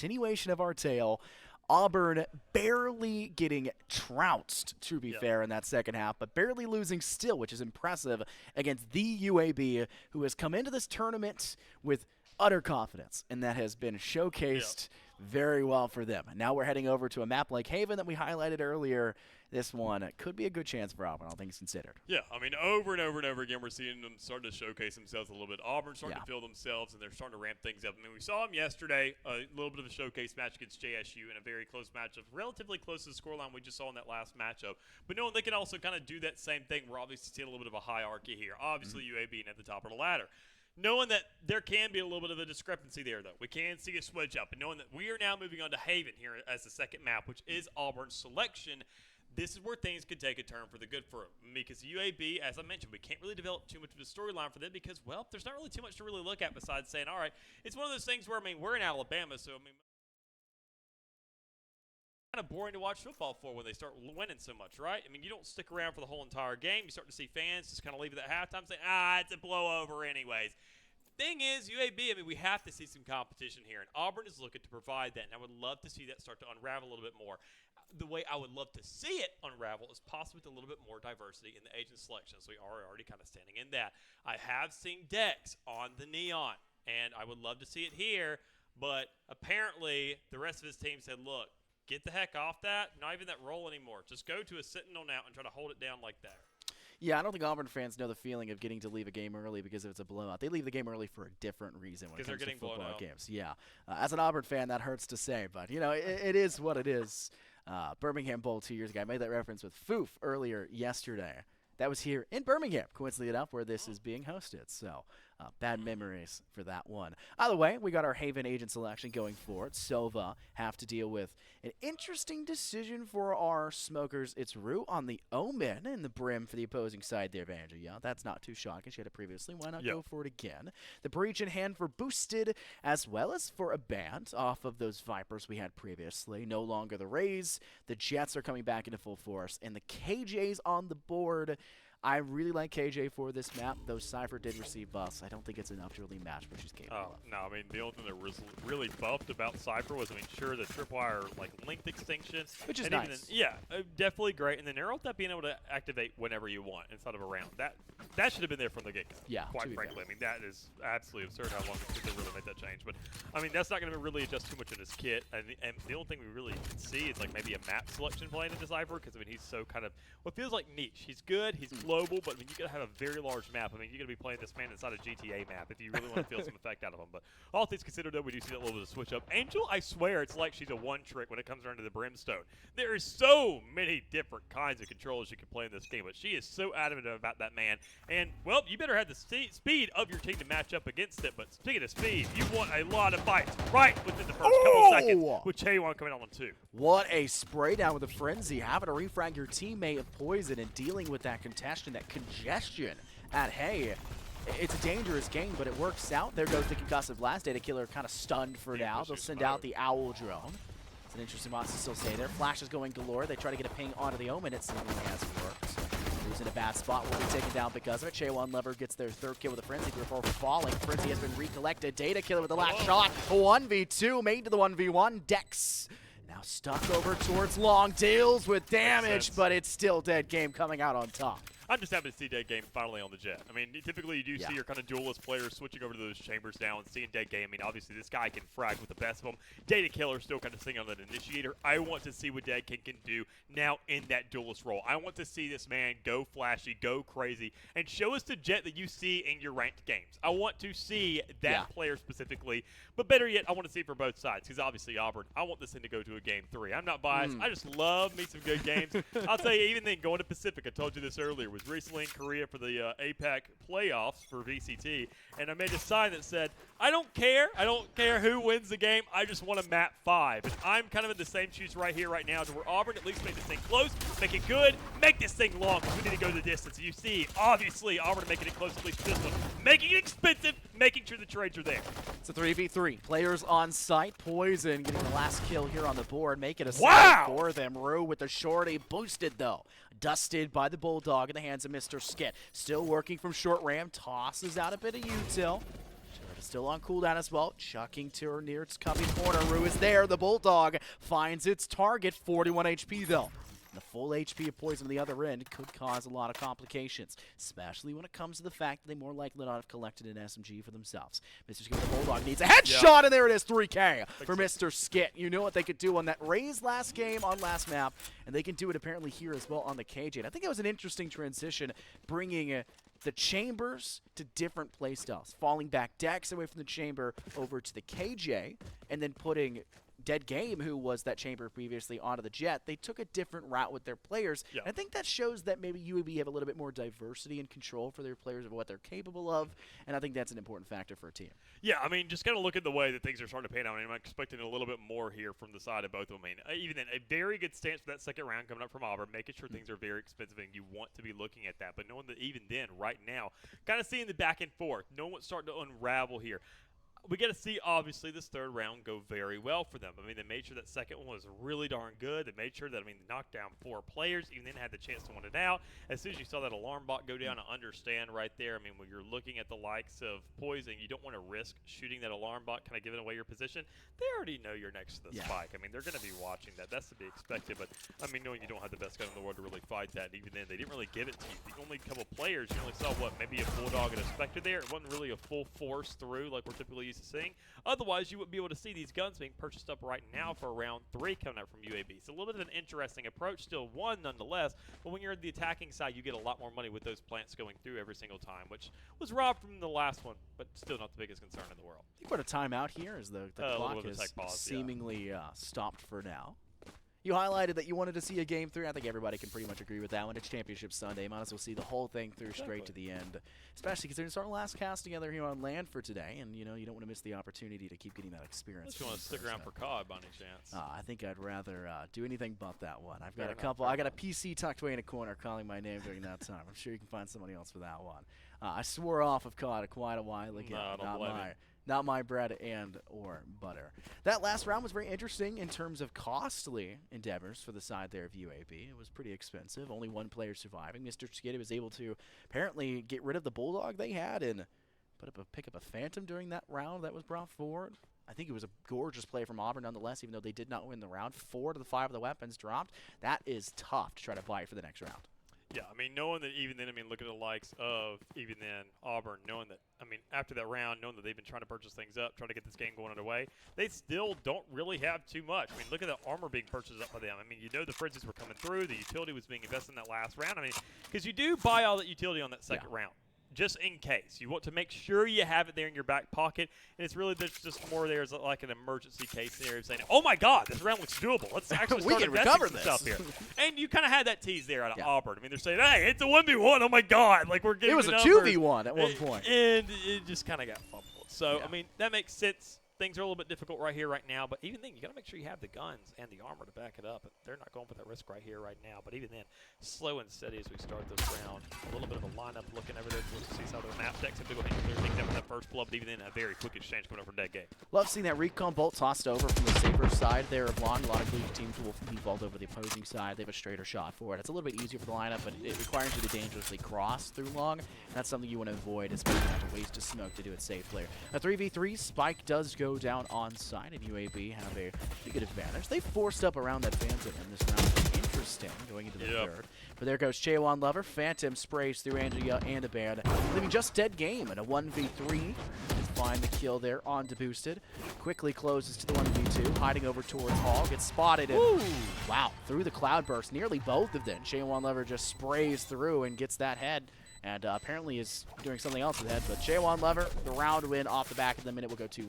continuation of our tale. Auburn barely getting trounced, to be fair, in that second half, but barely losing still, which is impressive against the UAB, who has come into this tournament with utter confidence, and that has been showcased very well for them. Now we're heading over to a map like Haven that we highlighted earlier. This one could be a good chance for Auburn, all things considered. Yeah, I mean, over and over and over again, we're seeing them starting to showcase themselves a little bit. Auburn starting to feel themselves, and they're starting to ramp things up. I mean, we saw them yesterday, a little bit of a showcase match against JSU in a very close matchup, relatively close to the scoreline we just saw in that last matchup. But knowing they can also kind of do that same thing, we're obviously seeing a little bit of a hierarchy here. Obviously, UAB being at the top of the ladder. Knowing that there can be a little bit of a discrepancy there, though. We can see a switch up. And knowing that we are now moving on to Haven here as the second map, which is Auburn's selection, this is where things could take a turn for the good for them. Because UAB, as I mentioned, we can't really develop too much of a storyline for them because, well, there's not really too much to really look at besides saying, all right, it's one of those things where, I mean, we're in Alabama, so, I mean, kind of boring to watch football for when they start winning so much, right? I mean, you don't stick around for the whole entire game. You start to see fans just kind of leave it at halftime saying, it's a blowover anyways. Thing is, UAB, I mean, we have to see some competition here, and Auburn is looking to provide that, and I would love to see that start to unravel a little bit more. The way I would love to see it unravel is possibly with a little bit more diversity in the agent selection, so we are already kind of standing in that. I have seen Dex on the Neon, and I would love to see it here, but apparently the rest of his team said, look, get the heck off that, not even that role anymore. Just go to a Sentinel now and try to hold it down like that. Yeah, I don't think Auburn fans know the feeling of getting to leave a game early because if it's a blowout. They leave the game early for a different reason when it comes to football games. Yeah, as an Auburn fan, that hurts to say, but, you know, it is what it is. Birmingham Bowl 2 years ago. I made that reference with Foof earlier yesterday. That was here in Birmingham, coincidentally enough, where this is being hosted. So, bad memories for that one. Either way, we got our Haven agent selection going forward. Sova have to deal with an interesting decision for our smokers. It's Rue on the Omen in the brim for the opposing side there, Banjo. Yeah, that's not too shocking. She had it previously. Why not go for it again? The breach in hand for Boosted, as well as for a band off of those Vipers we had previously. No longer the Rays. The Jets are coming back into full force, and the KJs on the board. I really like KJ for this map, though Cypher did receive buffs. I don't think it's enough to really match what she's capable of. No, I mean, the only thing that was really buffed about Cypher was, I mean, sure, the tripwire, like, length extinction. Which is nice. nice. Yeah, definitely great. And then Neural Tap being able to activate whenever you want inside of a round. That should have been there from the get-go. Yeah, quite frankly. I mean, that is absolutely absurd how long it took to really make that change. But, I mean, that's not going to really adjust too much in his kit. And the only thing we really can see is, like, maybe a map selection playing into Cypher because, I mean, he's so kind of, well, it feels like niche. He's good. He's global. But, I mean, you got to have a very large map. I mean, you're going to be playing this man inside a GTA map if you really want to feel some effect out of him. But all things considered, though, we do see that little bit of switch up. Angel, I swear, it's like she's a one-trick when it comes around to the Brimstone. There are so many different kinds of controllers you can play in this game, but she is so adamant about that man. And, well, you better have the speed of your team to match up against it. But speaking of speed, you want a lot of fights right within the first couple seconds with Chaewon coming on 2. What a spray down with a frenzy. Having to refrag your teammate of poison and dealing with that congestion, that congestion at Hay. It's a dangerous game, but it works out. There goes the concussive blast. Data Killer kind of stunned for now. They'll send out the Owl drone. It's an interesting boss to still stay there. Flash is going galore. They try to get a ping onto the Omen. It seemingly has worked. Who's in a bad spot will be taken down because of it. Chaewon Lever gets their third kill with a Frenzy before falling. Frenzy has been recollected. Data Killer with the last shot. 1v2 made to the 1v1. Dex now stuck over towards Long. Deals with damage, but it's still dead game coming out on top. I'm just happy to see Dead Game finally on the Jet. I mean, typically you do see your kind of duelist players switching over to those chambers now and seeing Dead Game. I mean, obviously this guy can frag with the best of them. Data Killer still kind of sitting on that initiator. I want to see what Dead King can do now in that duelist role. I want to see this man go flashy, go crazy, and show us the Jet that you see in your ranked games. I want to see that player specifically, but better yet, I want to see it for both sides because obviously Auburn, I want this thing to go to a Game 3. I'm not biased. I just love me some good games. I'll tell you, even then, going to Pacific, I told you this earlier, was recently in Korea for the APAC playoffs for VCT, and I made a sign that said, I don't care who wins the game, I just want a map 5. And I'm kind of in the same shoes right here, right now, to where Auburn at least make this thing close, make it good, make this thing long, because we need to go the distance. You see, obviously, Auburn making it close at least for this one, making it expensive, making sure the trades are there. It's a 3v3. Players on site. Poison getting the last kill here on the board, make it a for them. Rue with the shorty, boosted though. Dusted by the Bulldog in the hands of Mr. Skit. Still working from short ram, tosses out a bit of util. is still on cooldown as well. Chucking to her near its cubby corner. Rue is there. The Bulldog finds its target. 41 HP though. The full HP of Poison on the other end could cause a lot of complications, especially when it comes to the fact that they more likely not have collected an SMG for themselves. Mr. Skit, the Bulldog needs a headshot, and there it is, 3K for Mr. Skit. You know what they could do on that Raze last game on last map, and they can do it apparently here as well on the KJ. And I think it was an interesting transition, bringing the chambers to different playstyles, falling back Dex away from the chamber over to the KJ, and then putting Dead Game, who was that chamber previously, onto the Jet. They took a different route with their players. Yeah. And I think that shows that maybe UAB have a little bit more diversity and control for their players of what they're capable of, and I think that's an important factor for a team. Yeah, I mean, just kind of look at the way that things are starting to pan out. I mean, I'm expecting a little bit more here from the side of both of them. I mean, even then, a very good stance for that second round coming up from Auburn, making sure things are very expensive, and you want to be looking at that. But knowing that even then, right now, kind of seeing the back and forth, knowing what's starting to unravel here. We got to see, obviously, this third round go very well for them. I mean, they made sure that second one was really darn good. They made sure that, they knocked down 4 players, even then had the chance to win it out. As soon as you saw that alarm bot go down, I understand right there. I mean, when you're looking at the likes of Poison, you don't want to risk shooting that alarm bot, kind of giving away your position. They already know you're next to the spike. I mean, they're going to be watching that. That's to be expected. But, I mean, knowing you don't have the best gun in the world to really fight that, even then, they didn't really give it to you. The only couple players, you only saw, maybe a Bulldog and a Spectre there. It wasn't really a full force through like we're typically used to seeing. Otherwise, you wouldn't be able to see these guns being purchased up right now for round 3 coming out from UAB. It's a little bit of an interesting approach, still one nonetheless, but when you're on the attacking side, you get a lot more money with those plants going through every single time, which was robbed from the last one, but still not the biggest concern in the world. I think we're at a timeout here as the clock is pause, seemingly stopped for now. You highlighted that you wanted to see a game through. I think everybody can pretty much agree with that one. It's Championship Sunday. Might as well see the whole thing through straight to the end, especially because it's our last cast together here on land for today, and you don't want to miss the opportunity to keep getting that experience. Unless you want to stick around for COD by any chance. I think I'd rather do anything but that one. I've got a couple. I got a PC tucked away in a corner calling my name during that time. I'm sure you can find somebody else for that one. I swore off of COD quite a while ago. Not my bread and or butter. That last round was very interesting in terms of costly endeavors for the side there of UAB. It was pretty expensive. Only one player surviving. Mr. Skiddy was able to apparently get rid of the Bulldog they had and pick up a Phantom during that round that was brought forward. I think it was a gorgeous play from Auburn nonetheless, even though they did not win the round. 4 to the 5 of the weapons dropped. That is tough to try to fight for the next round. Yeah, I mean, knowing that even then, look at the likes of even then Auburn, knowing that, after that round, knowing that they've been trying to purchase things up, trying to get this game going underway, they still don't really have too much. Look at the armor being purchased up by them. The frenzies were coming through, the utility was being invested in that last round. Because you do buy all that utility on that second round. Just in case. You want to make sure you have it there in your back pocket, and it's really there's just more there as like an emergency case scenario saying, oh my God, this round looks doable. Let's actually start investing some stuff here. And you kind of had that tease there out of Auburn. They're saying, hey, it's a 1v1. Oh my God, like we're getting it was a 2v1 at one point, and it just kind of got fumbled. So that makes sense. Things are a little bit difficult right here, right now, but even then, you got to make sure you have the guns and the armor to back it up. They're not going for that risk right here, right now, but even then, slow and steady as we start this round. A little bit of a lineup looking over there to see how the map decks have to go ahead and clear things out with that first blow, but even then, a very quick exchange coming over from Dead Game. Love seeing that recon bolt tossed over from the Saber side there of Long. A lot of collegiate teams will default over the opposing side. They have a straighter shot for it. It's a little bit easier for the lineup, but it requires you to dangerously cross through Long. That's something you want to avoid, especially have to waste a smoke to do it safely. A 3v3, Spike does go down on side, and UAB have a pretty good advantage. They forced up around that Phantom in this round. Interesting, going into the third. But there goes Chaewon Lover. Phantom sprays through Andrea and a band, leaving just Dead Game in a 1v3. Find the kill there on Deboosted. Quickly closes to the 1v2, hiding over towards Hall. Gets spotted and wow, through the Cloudburst, nearly both of them. Chaewon Lover just sprays through and gets that head. And apparently is doing something else with the head. But Chaewon Lover, the round win off the back of the minute will go 2-1.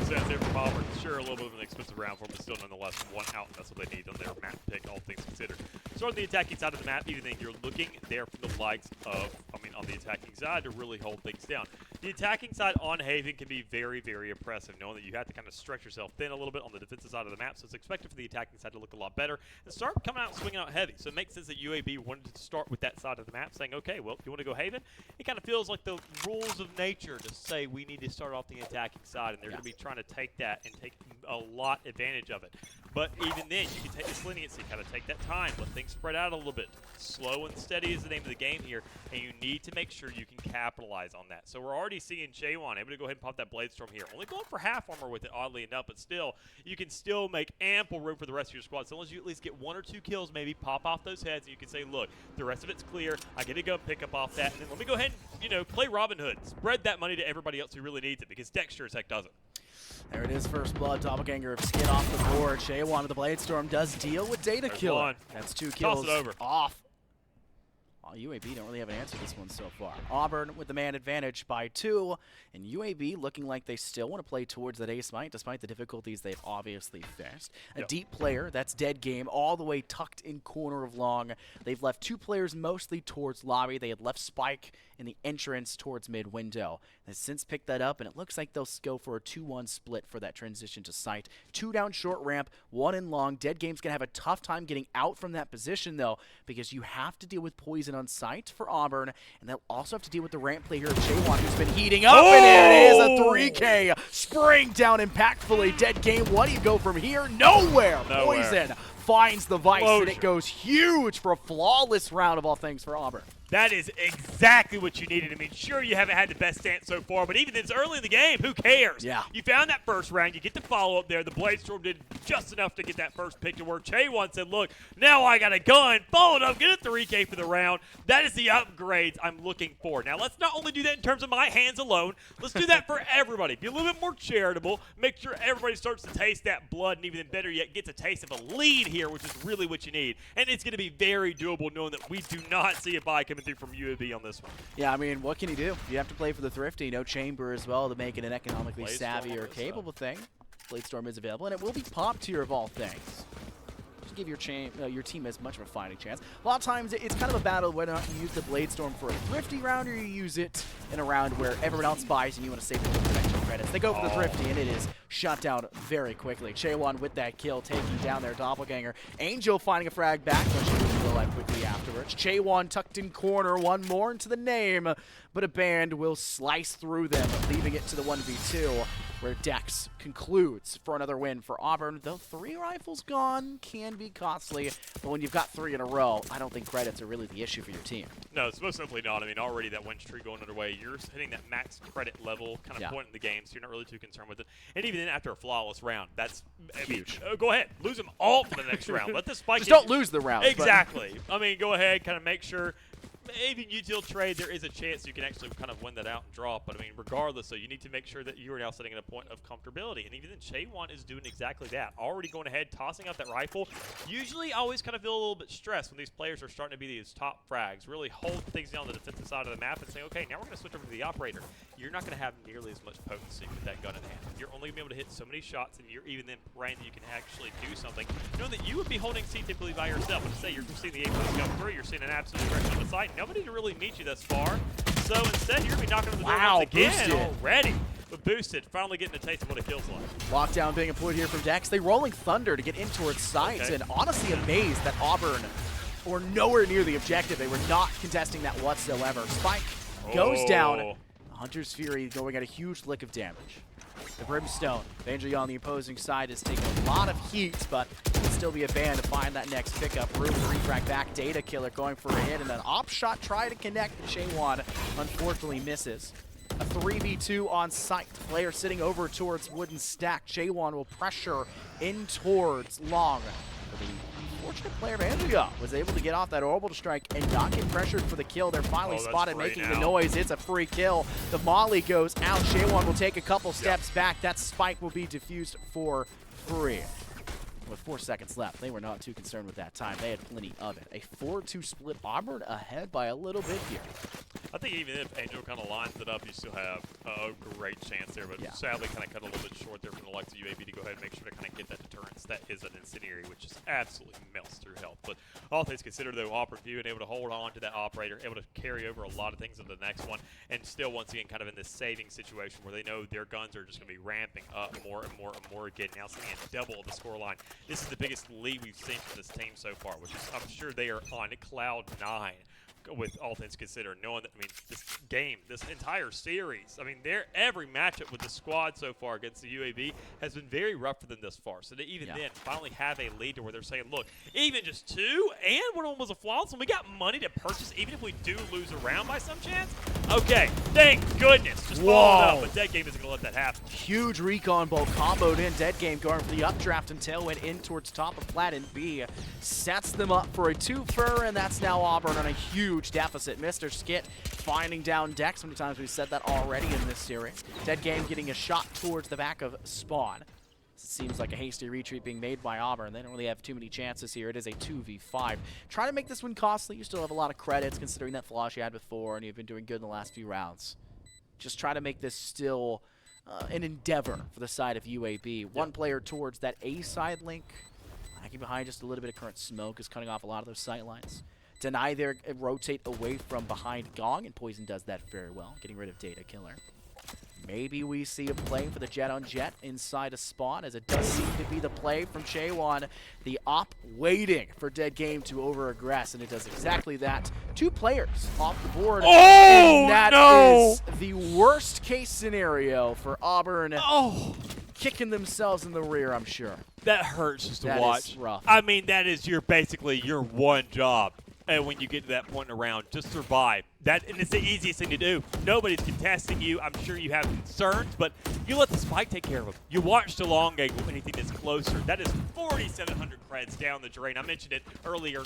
That's there from Auburn. Sure, a little bit of an expensive round for them, but still nonetheless one out, and that's what they need on their map pick, all things considered. So on the attacking side of the map, even then you're looking there for the likes of, on the attacking side to really hold things down. The attacking side on Haven can be very, very impressive, knowing that you have to kind of stretch yourself thin a little bit on the defensive side of the map, so it's expected for the attacking side to look a lot better and start coming out and swinging out heavy. So it makes sense that UAB wanted to start with that side of the map, saying, okay, well, if you want to go Haven, it kind of feels like the rules of nature to say we need to start off the attacking side, and they're going to be trying to take that and take a lot advantage of it. But even then, you can take this leniency, kind of take that time, let things spread out a little bit. Slow and steady is the name of the game here, and you need to make sure you can capitalize on that. So we're already already seeing Shaywon able to go ahead and pop that Blade Storm here. Only going for half armor with it, oddly enough, but still, you can still make ample room for the rest of your squad. So long as you at least get 1 or 2 kills, maybe pop off those heads, and you can say, look, the rest of it's clear. I get to go pick up off that, and then let me go ahead and, you know, play Robin Hood. Spread that money to everybody else who really needs it, because Dex sure as heck doesn't. There it is, first blood. Doppelganger of Skin off the board. Shaywon with the Blade Storm does deal with Data There's Killer. one. That's 2 kills Toss it over. off. UAB don't really have an answer to this one so far. Auburn with the man advantage by 2, and UAB looking like they still want to play towards that ace might, despite the difficulties they've obviously faced. A deep player, that's Dead Game, all the way tucked in corner of long. They've left 2 players mostly towards lobby. They had left Spike in the entrance towards mid window. They've since picked that up, and it looks like they'll go for a 2-1 split for that transition to site. 2 down short ramp, 1 in long. Dead Game's going to have a tough time getting out from that position, though, because you have to deal with poison on site for Auburn, and they'll also have to deal with the ramp play here of Shaywon, who's been heating up, and it is a 3K. Spraying down impactfully. Dead Game, what do you go from here? Nowhere. Poison finds the Vice, and it goes huge for a flawless round of all things for Auburn. That is exactly what you needed. I mean, sure, you haven't had the best stance so far, but even it's early in the game, who cares? Yeah. You found that first round. You get the follow-up there. The Blade Storm did just enough to get that first pick to work. Shaywon said, look, now I got a gun. Followed up, get a 3K for the round. That is the upgrades I'm looking for. Now, let's not only do that in terms of my hands alone. Let's do that for everybody. Be a little bit more charitable. Make sure everybody starts to taste that blood, and even better yet, gets a taste of a lead here, which is really what you need. And it's going to be very doable knowing that we do not see a buy coming through from UAB on this one. Yeah, I mean, what can you do? You have to play for the thrifty. No chamber as well to make it an economically Blade savvy Storm or on this capable thing. Blade Storm is available, and it will be popped here of all things. Just give your team as much of a fighting chance. A lot of times, it's kind of a battle whether or not you use the Blade Storm for a thrifty round or you use it in a round where everyone else buys and you want to save the extra credits. They go for the thrifty, and it is shut down very quickly. Shaywon with that kill, taking down their doppelganger. Angel finding a frag back, but she loses the life quickly afterwards. Shaywon tucked in corner, 1 more into the name, but a band will slice through them, leaving it to the 1v2, where Dex concludes for another win for Auburn. Though 3 rifles gone can be costly, but when you've got 3 in a row, I don't think credits are really the issue for your team. No, it's most simply not. I mean, already that win streak going underway. You're hitting that max credit level kind of point in the game, so you're not really too concerned with it. And even then, after a flawless round, that's huge. Go ahead, lose them all for the next round. Let the Spike. Just don't lose the round. Exactly. I mean, go ahead, kind of make sure. Maybe util trade, there is a chance you can actually kind of win that out and drop. But I mean, regardless, so you need to make sure that you are now sitting at a point of comfortability. And even then, Shaywon is doing exactly that. Already going ahead, tossing out that rifle. Usually, I always kind of feel a little bit stressed when these players are starting to be these top frags. Really hold things down on the defensive side of the map and say, okay, now we're going to switch over to the operator. You're not going to have nearly as much potency with that gun in hand. You're only going to be able to hit so many shots, and you're even then praying that you can actually do something. Knowing that you would be holding C typically by yourself. And say you're seeing the A-plus come through, you're seeing an absolute direction on the site. Nobody to really meet you thus far. So instead, you're going to be knocking on the door once again already. But boosted, finally getting a taste of what it feels like. Lockdown being employed here from Dex. They rolling Thunder to get in towards sight, and honestly amazed that Auburn were nowhere near the objective. They were not contesting that whatsoever. Spike goes down. Hunter's Fury going at a huge lick of damage. The Brimstone, Banjo on the opposing side, is taking a lot of heat, but will still be a ban to find that next pickup. Room to refrag back. Data Killer going for a hit, and then op shot try to connect. Shaywon unfortunately misses. A 3v2 on site. Player sitting over towards Wooden Stack. Shaywon will pressure in towards Long. But the fortunate player of Andrea was able to get off that orbital strike and not get pressured for the kill. They're finally spotted making the noise. It's a free kill. The Molly goes out. Shaywon will take a couple steps back. That spike will be diffused for free. With 4 seconds left, they were not too concerned with that time. They had plenty of it. A 4-2 split. Auburn ahead by a little bit here. I think even if Angel kind of lines it up, you still have a great chance there. But sadly, kind of cut a little bit short there from the likes of UAB to go ahead and make sure to kind of get that deterrence. That is an incendiary, which just absolutely melts through health. But all things considered, though, Auburn being able to hold on to that operator, able to carry over a lot of things into the next one, and still, once again, kind of in this saving situation where they know their guns are just going to be ramping up more and more and more again. Now seeing double the scoreline. This is the biggest lead we've seen from this team so far, which is, I'm sure they are on cloud 9. with all things considered, knowing that, I mean, this game, this entire series, I mean, every matchup with the squad so far against the UAB has been very rough for them thus far. So to even then finally have a lead to where they're saying, look, even just 2 and one of them was a flawless, and we got money to purchase even if we do lose a round by some chance. Okay, thank goodness. Just follow it up, but Dead Game isn't going to let that happen. Huge recon ball comboed in. Dead Game going for the updraft and tailwind in towards top of plat and B. Sets them up for a 2-fer, and that's now Auburn on a huge deficit. Mr. Skit finding down Dex. How many times we've said that already in this series. Dead Game getting a shot towards the back of Spawn. It seems like a hasty retreat being made by Auburn. They don't really have too many chances here. It is a 2v5. Try to make this one costly. You still have a lot of credits considering that flash you had before, and you've been doing good in the last few rounds. Just try to make this still an endeavor for the side of UAB. One player towards that A side link. Lagging behind just a little bit of current smoke is cutting off a lot of those sight lines. Deny there, rotate away from behind Gong, and Poison does that very well, getting rid of Data Killer. Maybe we see a play for the Jet on Jet inside a Spawn, as it does seem to be the play from Chaewon. The op waiting for Dead Game to over-aggress, and it does exactly that. 2 players off the board. Oh, and that no! is the worst case scenario for Auburn. Oh! Kicking themselves in the rear, I'm sure. That hurts just to That watch. is rough. I mean, that is basically your one job. And when you get to that point around, just survive. And it's the easiest thing to do. Nobody's contesting you. I'm sure you have concerns, but you let the spike take care of them. You watch the long game when anything that's closer. That is 4,700 creds down the drain. I mentioned it earlier.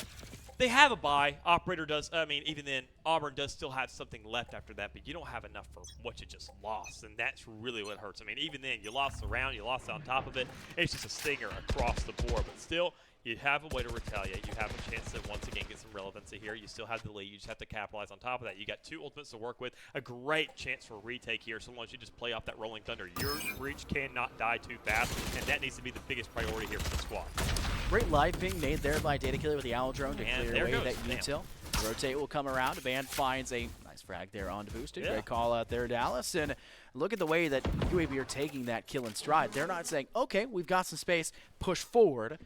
They have a bye. Operator does. I mean, even then, Auburn does still have something left after that, but you don't have enough for what you just lost, and that's really what hurts. I mean, even then, you lost the round. You lost on top of it. It's just a stinger across the board, but still, you have a way to retaliate. You have a chance to once again get some relevancy here. You still have the lead. You just have to capitalize on top of that. You got 2 ultimates to work with. A great chance for a retake here, so long as you just play off that Rolling Thunder. Your breach cannot die too fast, and that needs to be the biggest priority here for the squad. Great live ping made there by Data Killer with the Owl Drone to And clear there away goes. that util. Rotate will come around. Band finds a nice frag there on to Boosted. Yeah. Great call out there, Dallas. And look at the way that UAB are taking that kill in stride. They're not saying, okay, we've got some space, push forward.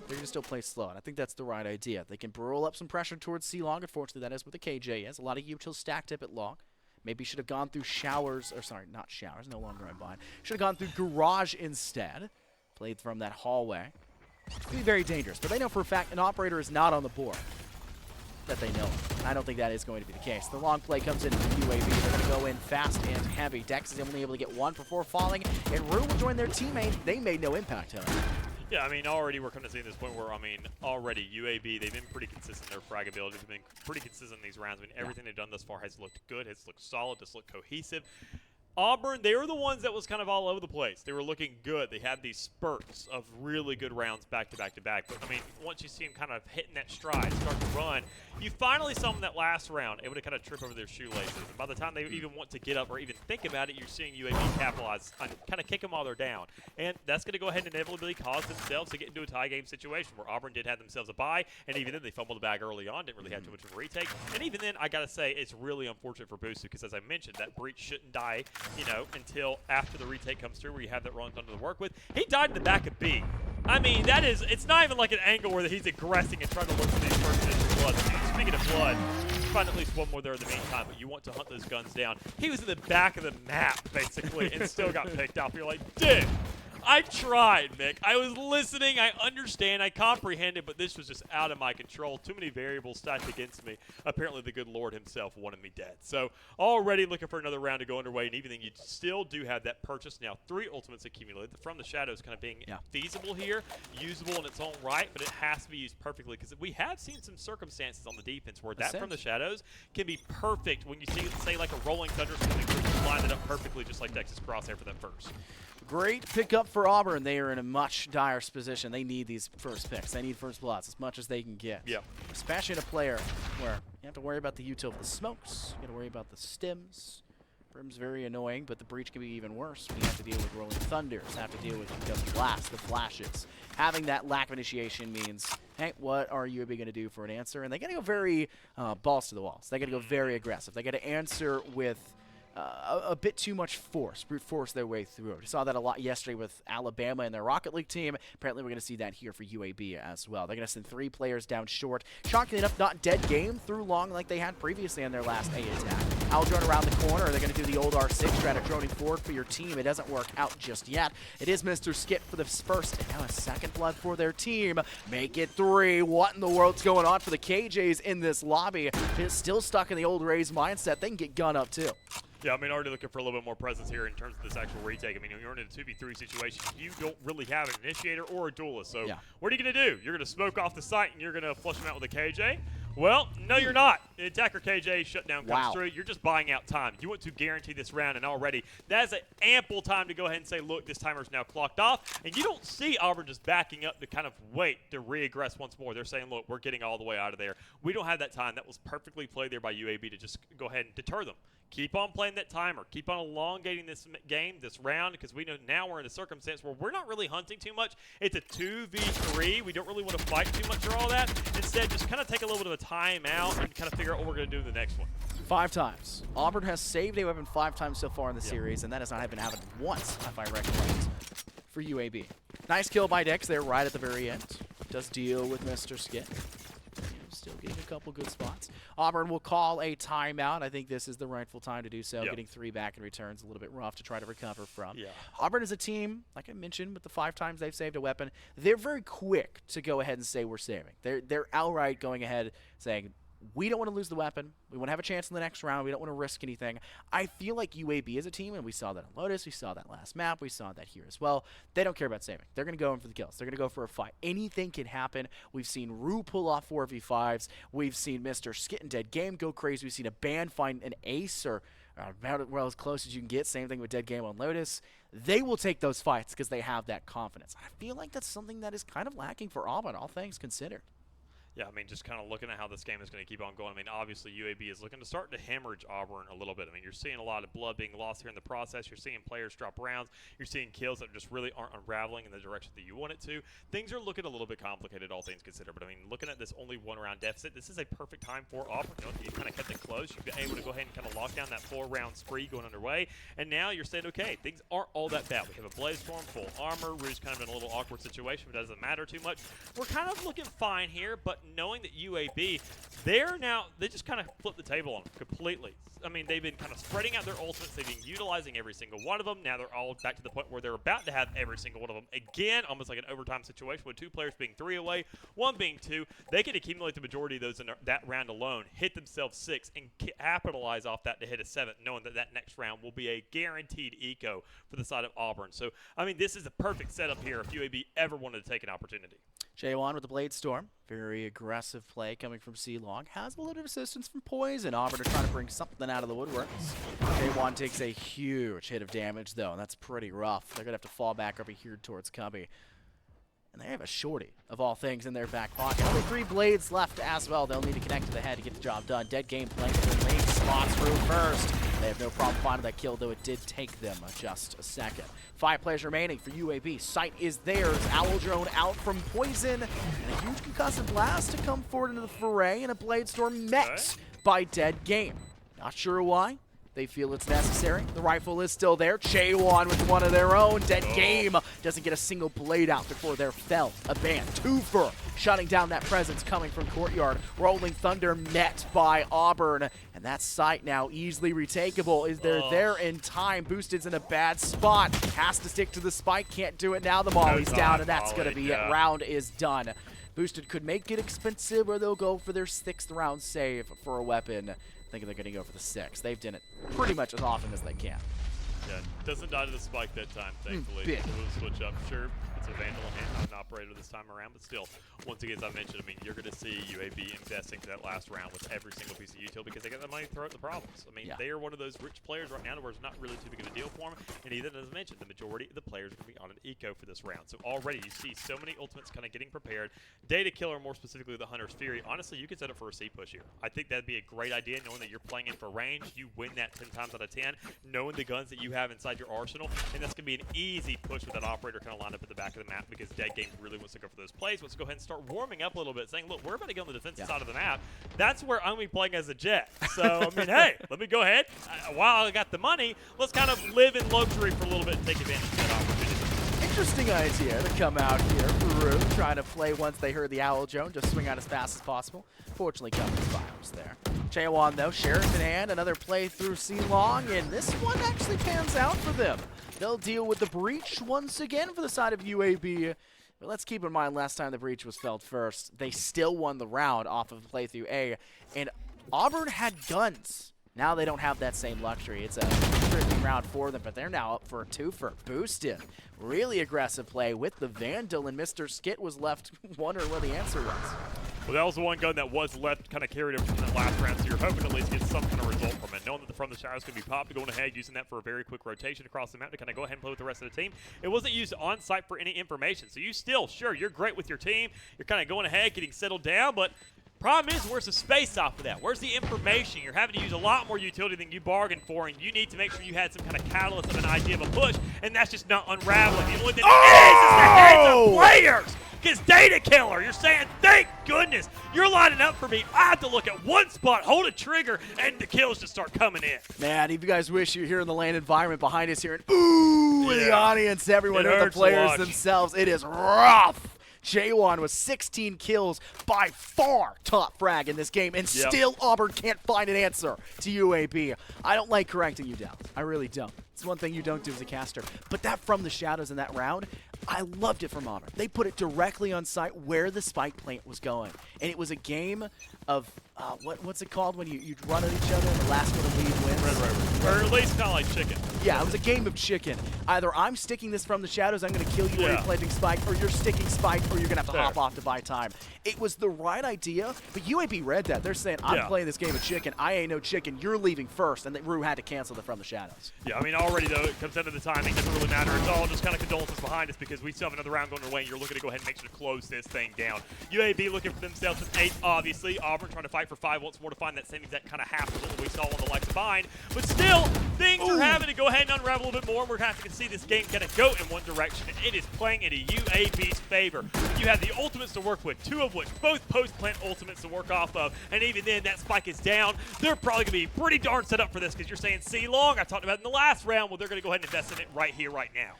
They're going to still play slow, and I think that's the right idea. They can roll up some pressure towards C-Long. Unfortunately, that is what the KJ is. A lot of utils stacked up at Long. Maybe should have gone through Showers, or sorry, not Showers, no longer on blind. Should have gone through Garage instead. Played from that hallway. It could be very dangerous, but they know for a fact an operator is not on the board. That they know. I don't think that is going to be the case. The long play comes in from UAB. They're going to go in fast and heavy. Dex is only able to get 1 before falling, and Rue will join their teammate. They made no impact, however. Yeah, I mean, already we're kind of seeing this point where, I mean, already UAB, they've been pretty consistent in their frag abilities. They've been pretty consistent in these rounds. I mean, everything they've done thus far has looked good, has looked solid, has looked cohesive. Auburn, they were the ones that was kind of all over the place. They were looking good. They had these spurts of really good rounds back to back to back. But, I mean, once you see them kind of hitting that stride, start to run, you finally saw them that last round able to kind of trip over their shoelaces. And by the time they even want to get up or even think about it, you're seeing UAB capitalize and kind of kick them while they're down. And that's going to go ahead and inevitably cause themselves to get into a tie game situation where Auburn did have themselves a bye, and even then they fumbled the bag early on, didn't really have too much of a retake. And even then, I got to say, it's really unfortunate for Boostu because, as I mentioned, that breach shouldn't die, you know, until after the retake comes through where you have that Rolling Thunder to work with. He died in the back of B. I mean, that is, it's not even like an angle where he's aggressing and trying to look for these first initial blood. I mean, speaking of blood, you find at least one more there in the meantime, but you want to hunt those guns down. He was in the back of the map, basically, and still got picked off. You're like, dude, I tried, Mick. I was listening. I understand. I comprehended, but this was just out of my control. Too many variables stacked against me. Apparently, the good Lord himself wanted me dead. So already looking for another round to go underway, and even then, you still do have that purchase now. 3 ultimates accumulated. From the Shadows kind of being feasible here, usable in its own right, but it has to be used perfectly because we have seen some circumstances on the defense where that From the Shadows can be perfect when you see, say, like a Rolling Thunder coming through, line it up perfectly just like Texas Crosshair for that first. Great pickup for Auburn. They are in a much dire position. They need these first picks. They need first bloods as much as they can get. Yeah. Especially in a player where you have to worry about the util of the smokes. You got to worry about the stims. Brim's very annoying, but the breach can be even worse when you have to deal with Rolling Thunders, have to deal with the blast, the flashes. Having that lack of initiation means, hey, what are UAB going to do for an answer? And they got to go very balls to the walls. They got to go very aggressive. They got to answer with a bit too much force, brute force their way through. We saw that a lot yesterday with Alabama and their Rocket League team. Apparently, we're going to see that here for UAB as well. They're going to send 3 players down short. Shockingly enough, not dead game through long like they had previously in their last A attack. I'll drone around the corner. They're going to do the old R6 strat, droning forward for your team. It doesn't work out just yet. It is Mr. Skip for the first and now a second blood for their team. Make it 3. What in the world's going on for the KJs in this lobby? It's still stuck in the old Rays mindset. They can get gun up too. Yeah, I mean, already looking for a little bit more presence here in terms of this actual retake. I mean, you're in a 2v3 situation. You don't really have an initiator or a duelist. So what are you going to do? You're going to smoke off the site and you're going to flush them out with a KJ? Well, no, you're not. The attacker KJ shutdown comes through. You're just buying out time. You want to guarantee this round, and already that's an ample time to go ahead and say, look, this timer's now clocked off. And you don't see Auburn just backing up to kind of wait to re-aggress once more. They're saying, look, we're getting all the way out of there. We don't have that time. That was perfectly played there by UAB to just go ahead and deter them. Keep on playing that timer. Keep on elongating this game, this round, because we know now we're in a circumstance where we're not really hunting too much. It's a 2v3. We don't really want to fight too much or all that. Instead, just kind of take a little bit of a time out and kind of figure out what we're going to do in the next one. 5 times. Auburn has saved a weapon 5 times so far in the series, and that has not even happened once, if I recollect, for UAB. Nice kill by Dex there right at the very end. Does deal with Mr. Skip. Still getting a couple good spots. Auburn will call a timeout. I think this is the rightful time to do so. Getting 3 back in return is a little bit rough to try to recover from. Auburn is a team, like I mentioned, with the 5 times they've saved a weapon, they're very quick to go ahead and say we're saving. They're outright going ahead saying, we don't want to lose the weapon. We want to have a chance in the next round. We don't want to risk anything. I feel like UAB is a team, and we saw that on Lotus. We saw that last map. We saw that here as well. They don't care about saving. They're going to go in for the kills. They're going to go for a fight. Anything can happen. We've seen Rue pull off 4v5s. We've seen Mr. Skit and Dead Game go crazy. We've seen a band find an ace or about well as close as you can get. Same thing with Dead Game on Lotus. They will take those fights because they have that confidence. I feel like that's something that is kind of lacking for Auburn, all things considered. Yeah, I mean, just kind of looking at how this game is going to keep on going. I mean, obviously, UAB is looking to start to hemorrhage Auburn a little bit. I mean, you're seeing a lot of blood being lost here in the process. You're seeing players drop rounds. You're seeing kills that just really aren't unraveling in the direction that you want it to. Things are looking a little bit complicated, all things considered. But, I mean, looking at this only 1-round deficit, this is a perfect time for Auburn. You know, you kind of kept it close. You've been able to go ahead and kind of lock down that 4-round spree going underway. And now you're saying, okay, things aren't all that bad. We have a Blaze Storm, full armor. Rue's kind of in a little awkward situation, but it doesn't matter too much. We're kind of looking fine here, but knowing that UAB, they just kind of flipped the table on them completely. I mean, they've been kind of spreading out their ultimates. They've been utilizing every single one of them. Now they're all back to the point where they're about to have every single one of them again, almost like an overtime situation with 2 players being 3 away, 1 being 2. They can accumulate the majority of those in that round alone, hit themselves 6, and capitalize off that to hit a 7th, knowing that that next round will be a guaranteed eco for the side of Auburn. So, I mean, this is a perfect setup here if UAB ever wanted to take an opportunity. J1 with the Blade Storm. Very aggressive play coming from C-Long. Has a little bit of assistance from Poison. Auburn are trying to bring something out of the woodworks. J1 takes a huge hit of damage, though, and that's pretty rough. They're going to have to fall back over here towards Cubby. And they have a shorty, of all things, in their back pocket. Only 3 blades left as well. They'll need to connect to the head to get the job done. Dead Game playing the lane spots through first. They have no problem finding that kill, though it did take them just a second. 5 players remaining for UAB. Sight is theirs. Owl Drone out from Poison. And a huge concussive blast to come forward into the foray, and a Blade Storm met by Dead Game. Not sure why. They feel it's necessary. The rifle is still there. J1 with one of their own. Dead Game doesn't get a single blade out before they're felled. A ban. 2 for shutting down that presence coming from Courtyard. Rolling Thunder met by Auburn. And that site now easily retakeable. Is there in time? Boosted's in a bad spot. Has to stick to the spike. Can't do it now. The Molly's down, and that's going to be it. Round is done. Boosted could make it expensive, or they'll go for their 6th round save for a weapon. Thinking they're going to go for the 6. They've done it pretty much as often as they can. Yeah, doesn't die to the spike that time, thankfully. Big. It will switch up. Sure, it's a Vandal and an Operator this time around, but still, once again, as I mentioned, I mean, you're going to see UAB investing for that last round with every single piece of util because they got the money to throw at the problems. I mean, they are one of those rich players right now where it's not really too big of a deal for them, and even as I mentioned, the majority of the players are going to be on an eco for this round. So already you see so many ultimates kind of getting prepared. Data Killer, more specifically the Hunter's Fury, honestly, you could set up for a C push here. I think that'd be a great idea, knowing that you're playing in for range. You win that 10 times out of 10, knowing the guns that you you have inside your arsenal, and that's going to be an easy push with that operator kind of lined up at the back of the map because Dead Game really wants to go for those plays, wants to go ahead and start warming up a little bit, saying, look, we're about to get on the defensive side of the map. That's where I'm going to be playing as a Jet. So, I mean, hey, let me go ahead. While I got the money, let's kind of live in luxury for a little bit and take advantage of that opportunity. Interesting idea to come out here for Rue, trying to play once they heard the Owl Joan, just swing out as fast as possible. Fortunately, comes Files there. Chaewon, though, Sheriff in hand, another play through C-Long, and this one actually pans out for them. They'll deal with the breach once again for the side of UAB. But let's keep in mind, last time the breach was felt first, they still won the round off of play through A, and Auburn had guns. Now they don't have that same luxury. It's a tricky round for them, but they're now up for a 2 for boosted. Really aggressive play with the Vandal, and Mr. Skit was left wondering where the answer was. Well, that was the one gun that was left, kind of carried over from that last round, so you're hoping at least get some kind of result from it. Knowing that the From the Shadows can be popped, going ahead, using that for a very quick rotation across the map to kind of go ahead and play with the rest of the team. It wasn't used on site for any information, so you still, sure, you're great with your team. You're kind of going ahead, getting settled down, but problem is, where's the space off of that? Where's the information? You're having to use a lot more utility than you bargained for, and you need to make sure you had some kind of catalyst of an idea of a push, and that's just not unraveling. The only thing that is the hands of players! Because Data Killer, you're saying, thank goodness, you're lining up for me. I have to look at one spot, hold a trigger, and the kills just start coming in. Man, if you guys wish you were here in the LAN environment behind us here, and ooh, in the audience, everyone, the players themselves, it is rough. Chaewon with 16 kills, by far top frag in this game, and still Auburn can't find an answer to UAB. I don't like correcting you, Dallas. I really don't. It's one thing you don't do as a caster. But that From the Shadows in that round, I loved it from Auburn. They put it directly on site where the spike plant was going. And it was a game of, what's it called when you run at each other and the last one to leave wins? Red Rover. Or at least kind of like chicken. Yeah, it was a game of chicken. Either I'm sticking this From the Shadows, I'm going to kill you while you're planting spike, or you're sticking spike, or you're going to have to hop off to buy time. It was the right idea, but UAB read that. They're saying, I'm playing this game of chicken. I ain't no chicken. You're leaving first. And Rue had to cancel the From the Shadows. Yeah, I mean, already, though, it comes down to the timing. Doesn't really matter. It's all just kind of condolences behind us because we still have another round going away, and you're looking to go ahead and make sure to close this thing down. UAB looking for themselves with 8, obviously. Auburn trying to fight for 5 once more to find that same exact kind of half result that we saw on the likes of Bind. But still, things are having to go ahead and unravel a little bit more. We're going to have to see this game kind of go in one direction, and it is playing into UAB's favor. You have the ultimates to work with, 2 of which both post-plant ultimates to work off of, and even then, that spike is down. They're probably going to be pretty darn set up for this because you're saying C-Long. I talked about it in the last round. Well, they're going to go ahead and invest in it right here, right now.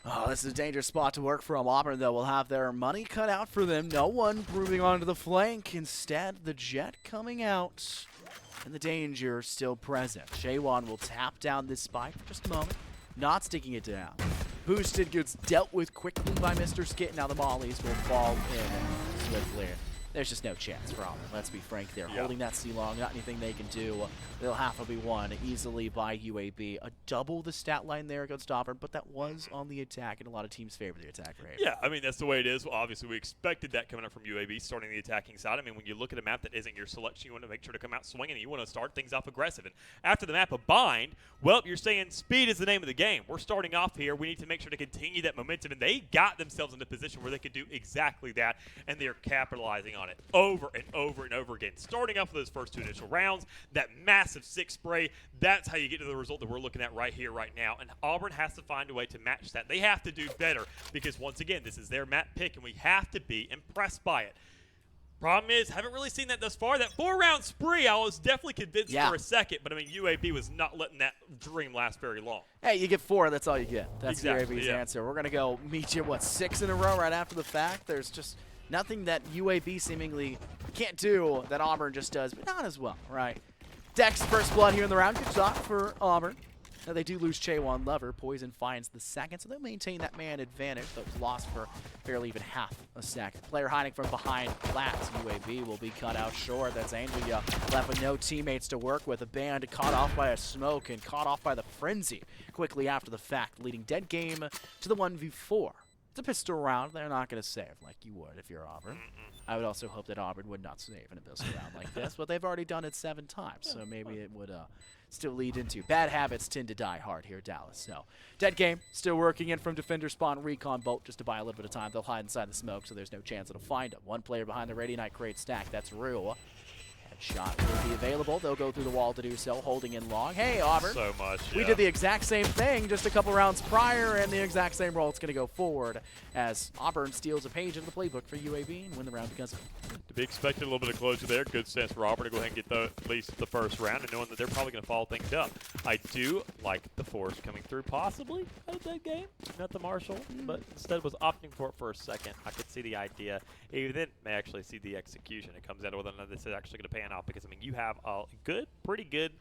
Oh, this is a dangerous spot to work from. Auburn, though, will have their money cut out for them. No one moving onto the flank. Instead, the Jet coming out. And the danger still present. Chaewon will tap down this spike for just a moment. Not sticking it down. Boosted gets dealt with quickly by Mr. Skit. Now the mollies will fall in swiftly. There's just no chance for Auburn. Let's be frank there. Holding that C-Long, not anything they can do. They'll have to be won easily by UAB. A double the stat line there against Auburn, but that was on the attack, and a lot of teams favor the attack rate. Yeah, I mean, that's the way it is. Well, obviously, we expected that coming up from UAB, starting the attacking side. I mean, when you look at a map that isn't your selection, you want to make sure to come out swinging, and you want to start things off aggressive. And after the map of Bind, well, you're saying speed is the name of the game. We're starting off here. We need to make sure to continue that momentum, and they got themselves in a position where they could do exactly that, and they're capitalizing on it over and over and over again. Starting off with those first 2 initial rounds, that massive 6 spray, that's how you get to the result that we're looking at right here, right now. And Auburn has to find a way to match that. They have to do better because, once again, this is their map pick, and we have to be impressed by it. Problem is, haven't really seen that thus far. That 4-round spree, I was definitely convinced for a second, but I mean, UAB was not letting that dream last very long. Hey, you get 4, that's all you get. That's UAB's answer. We're going to go meet you, 6 in a row right after the fact? There's just nothing that UAB seemingly can't do that Auburn just does, but not as well, right? Dex first blood here in the round. Good shot for Auburn. Now they do lose Chaewon Lover. Poison finds the second, so they'll maintain that man advantage, but was lost for barely even half a second. Player hiding from behind Flats. UAB will be cut out short. That's Anglia left with no teammates to work with. A band caught off by a smoke and caught off by the frenzy quickly after the fact, leading Dead Game to the 1v4. It's a pistol round. They're not going to save like you would if you're Auburn. I would also hope that Auburn would not save in a pistol round like this, but they've already done it 7 times, so maybe it would still lead into. Bad habits tend to die hard here, Dallas. So, Dead Game still working in from defender spawn, recon bolt just to buy a little bit of time. They'll hide inside the smoke, so there's no chance it'll find them. One player behind the Radiant Knight crate stack. That's Rue. Shot will be available. They'll go through the wall to do so, holding in long. Hey, Auburn. So much. We yeah. did the exact same thing just a couple rounds prior, and the exact same role. It's going to go forward as Auburn steals a page in the playbook for UAB and win the round because of it. To be expected, a little bit of closure there. Good sense for Auburn to go ahead and get at least the first round, and knowing that they're probably going to follow things up. I do like the force coming through, possibly out of that game. Not the Marshall, but instead was opting for it for a second. I could see the idea. Even then, may actually see the execution. It comes down to whether or not this is actually going to pan off, because I mean, you have a pretty good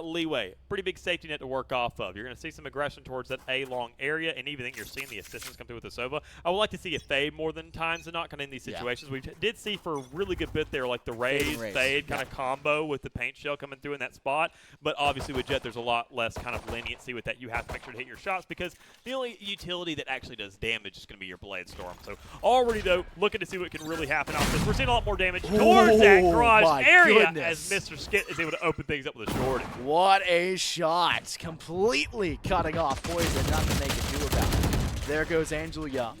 leeway, pretty big safety net to work off of. You're going to see some aggression towards that A-long area, and even then you're seeing the assistance come through with the Sova. I would like to see a fade more than times than not kind of in these situations. We did see for a really good bit there, like the raise, fade kind of combo with the paint shell coming through in that spot. But obviously with Jet, there's a lot less kind of leniency with that. You have to make sure to hit your shots, because the only utility that actually does damage is going to be your Blade Storm. So already, though, looking to see what can really happen off this. We're seeing a lot more damage towards that garage area as Mr. Skit is able to open things up with a short. What a shot. Completely cutting off Poison. Nothing they can do about it. There goes Angel Young.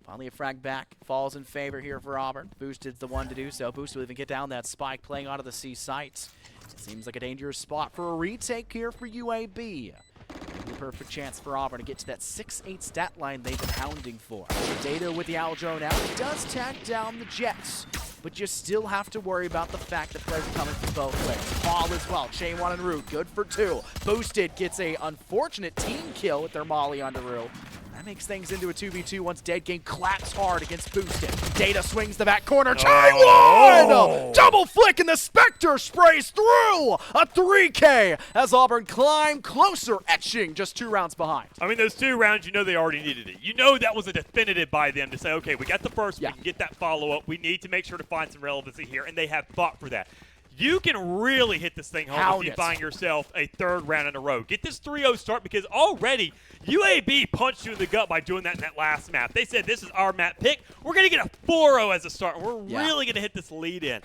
Finally a frag back. Falls in favor here for Auburn. Boosted's the one to do so. Boosted will even get down that spike, playing onto the C sights. Seems like a dangerous spot for a retake here for UAB. The perfect chance for Auburn to get to that 6-8 stat line they've been hounding for. Data with the Owl drone out. He does tag down the Jets, but you still have to worry about the fact that they're coming from both ways. Paul as well. Chaewon and Rue, good for 2. Boosted gets a unfortunate team kill with their molly onto Rue. That makes things into a 2v2 once Dead Game claps hard against Boosted. Data swings the back corner. Chaewon! Double flick, and the Spectre sprays through! A 3K as Auburn climb closer, etching just 2 rounds behind. I mean, those 2 rounds, you know they already needed it. You know that was a definitive by them to say, okay, we got the first, we can get that follow-up. We need to make sure to find some relevancy here, and they have fought for that. You can really hit this thing home if you find yourself a 3rd round in a row. Get this 3-0 start, because already UAB punched you in the gut by doing that in that last map. They said, this is our map pick. We're going to get a 4-0 as a start. We're really going to hit this lead in.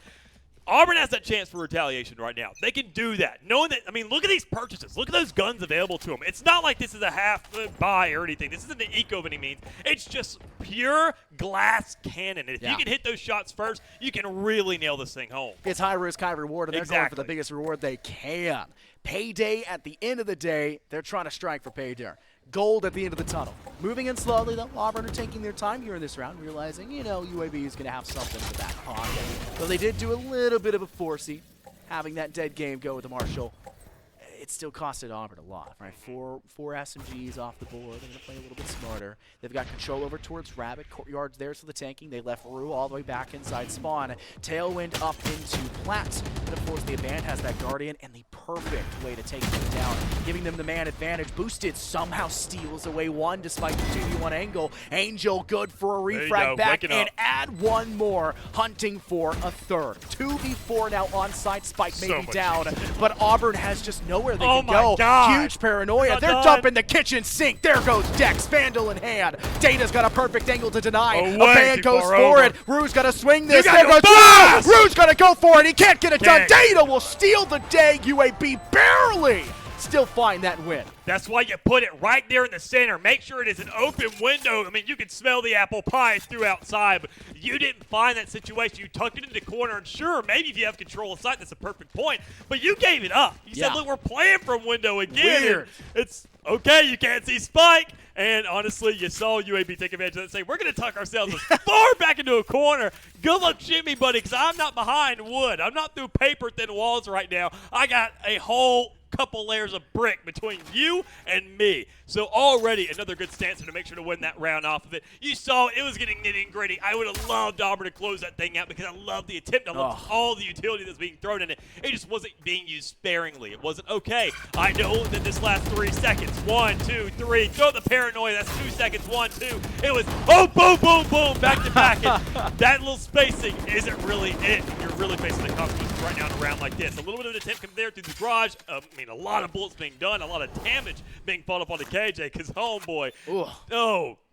Auburn has that chance for retaliation right now. They can do that. Knowing that, I mean, look at these purchases. Look at those guns available to them. It's not like this is a half buy or anything. This isn't an eco of any means. It's just pure glass cannon. And if you can hit those shots first, you can really nail this thing home. It's high risk, high reward, and they're going for the biggest reward they can. Payday at the end of the day, they're trying to strike for payday. Gold at the end of the tunnel. Moving in slowly, though. Auburn are taking their time here in this round, realizing, you know, UAB is going to have something in the back pocket. Though they did do a little bit of a forcey, having that Dead Game go with the Marshall. It still costed Auburn a lot, right? Four SMGs off the board. They're going to play a little bit smarter. They've got control over towards Rabbit. Courtyard's there for the tanking. They left Rue all the way back inside spawn. Tailwind up into Platt. And of course, the Aband has that Guardian and the perfect way to take them down, giving them the man advantage. Boosted somehow steals away 1 despite the 2v1 angle. Angel good for a refrag back and add 1 more, hunting for a 3rd. 2v4 now on site. Spike may be down, but Auburn has just nowhere they can go. Huge paranoia. They're dumping the kitchen sink. There goes Dex, Vandal in hand. Data's got a perfect angle to deny. Aband goes for it. Rue's got to swing this. There goes Rue. Rue's going to go for it. He can't get it done. Data will steal the day. UAB barely still find that win. That's why you put it right there in the center. Make sure it is an open window. I mean, you can smell the apple pie through outside, but you didn't find that situation. You tucked it in the corner, and sure, maybe if you have control of sight, that's a perfect point, but you gave it up. You said, look, we're playing from window again. Weird. It's okay, you can't see Spike, and honestly, you saw UAB take advantage of that and say, we're going to tuck ourselves as far back into a corner. Good luck, Jimmy, buddy, because I'm not behind wood. I'm not through paper-thin walls right now. I got a whole couple layers of brick between you and me. So already another good stance to make sure to win that round off of it. You saw it was getting nitty and gritty. I would have loved Auburn to close that thing out because I love the attempt. I love all the utility that's being thrown in it. It just wasn't being used sparingly. It wasn't okay. I know that this last 3 seconds, 1, 2, 3, throw the paranoia. That's 2 seconds, 1, 2. It was boom, boom, boom, back to back. And that little spacing isn't really it. You're really facing the consequences right now in a round like this. A little bit of an attempt coming there through the garage. I mean, a lot of bullets being done, a lot of damage being fought up on the KJ because homeboy,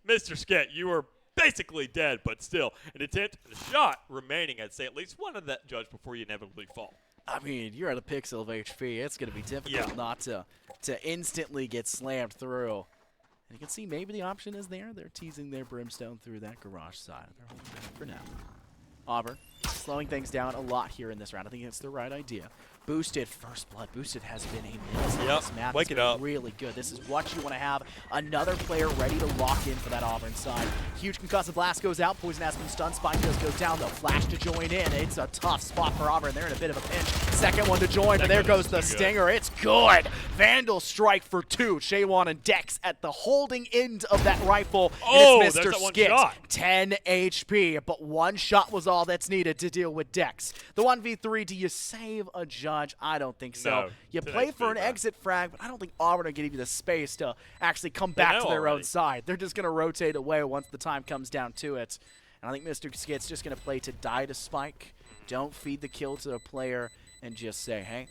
Mr. Skit, you were basically dead, but still an attempt and a shot remaining. I'd say at least one of that judge before you inevitably fall. I mean, you're at a pixel of HP. It's going to be difficult not to instantly get slammed through. And you can see maybe the option is there. They're teasing their Brimstone through that garage side. They're holding it for now. Auburn slowing things down a lot here in this round. I think it's the right idea. Boosted, first blood. Boosted has been a menace in this map. Wake It's it been up. really good. This is what you want to have. Another player ready to lock in for that Auburn side. Huge concussive blast goes out. Poison has been stunned. Spike does go down though. Flash to join in. It's a tough spot for Auburn. They're in a bit of a pinch. Second one to join, but there goes the stinger. It's good. Vandal strike for 2. Shaywon and Dex at the holding end of that rifle. Oh, and it's there's Mr. that one Skit. shot. 10 HP, but one shot was all that's needed to deal with Dex. The 1v3, do you save a judge? I don't think so. No, You to play next for an feedback. exit frag, but I don't think Auburn are going to give you the space to actually come back know to their own already. side. They're just going to rotate away once the time comes down to it. And I think Mr. Skit's just going to play to die to Spike. Don't feed the kill to a player and just say, hey,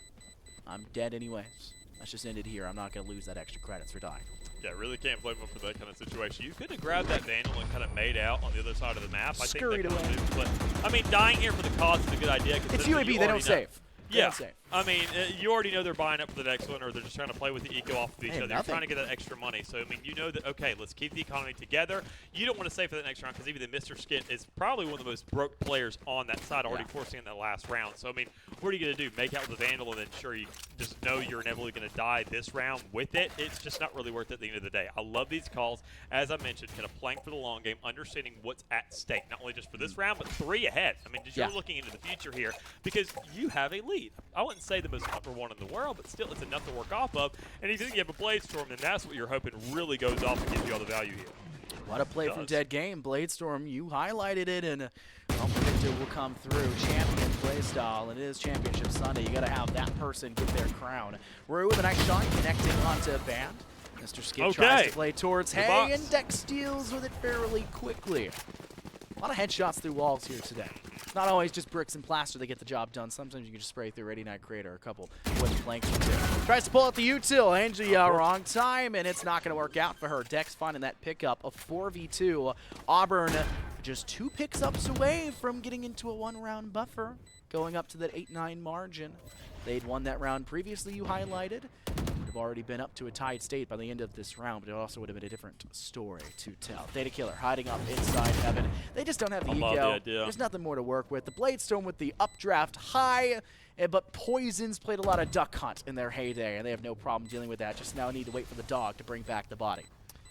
I'm dead anyways. Let's just end it here. I'm not going to lose that extra credits for dying. Yeah, really can't blame him for that kind of situation. You could have grabbed that Vandal and kind of made out on the other side of the map. I Scurried think away. But, I mean, dying here for the cause is a good idea. It's considering UAB. you They don't already know- save. They Yeah, don't save. I mean, you already know they're buying up for the next one, or they're just trying to play with the eco off of each Hey, other. They're nothing. trying to get that extra money. So, I mean, you know that, okay, let's keep the economy together. You don't want to save for the next round because even the Mr. Skit is probably one of the most broke players on that side, already forcing in that last round. So, I mean, what are you going to do? Make out with the Vandal and then sure you just know you're inevitably going to die this round with it? It's just not really worth it at the end of the day. I love these calls. As I mentioned, kind of playing for the long game, understanding what's at stake, not only just for this round, but 3 ahead. I mean, just you're looking into the future here because you have a lead. I wouldn't say the most number one in the world, but still it's enough to work off of. And if you think you have a Blade Storm, then that's what you're hoping really goes off and gives you all the value here. What a play from Does. Dead Game. Bladestorm, you highlighted it, and I'll predict it will come through. Champion playstyle, and it is Championship Sunday. You got to have that person get their crown. Rue with a nice shot, connecting onto Band. Mr. Skip tries Okay. to play towards Good Hay, box. and Dex deals with it fairly quickly. A lot of headshots through walls here today. It's not always just bricks and plaster that get the job done. Sometimes you can just spray through Ready Night Creator, a couple wooden planks or two. Tries to pull out the util. Angie, wrong time, and it's not going to work out for her. Dex finding that pickup of 4v2. Auburn just 2 picks-ups away from getting into a 1-round buffer, going up to that 8-9 margin. They'd won that round previously, you highlighted. Would have already been up to a tied state by the end of this round, but it also would have been a different story to tell. Theta Killer hiding up inside Heaven. They just don't have the I love the eco. idea. There's nothing more to work with. The Bladestorm with the updraft high, but Poisons played a lot of duck hunt in their heyday, and they have no problem dealing with that. Just now need to wait for the dog to bring back the body.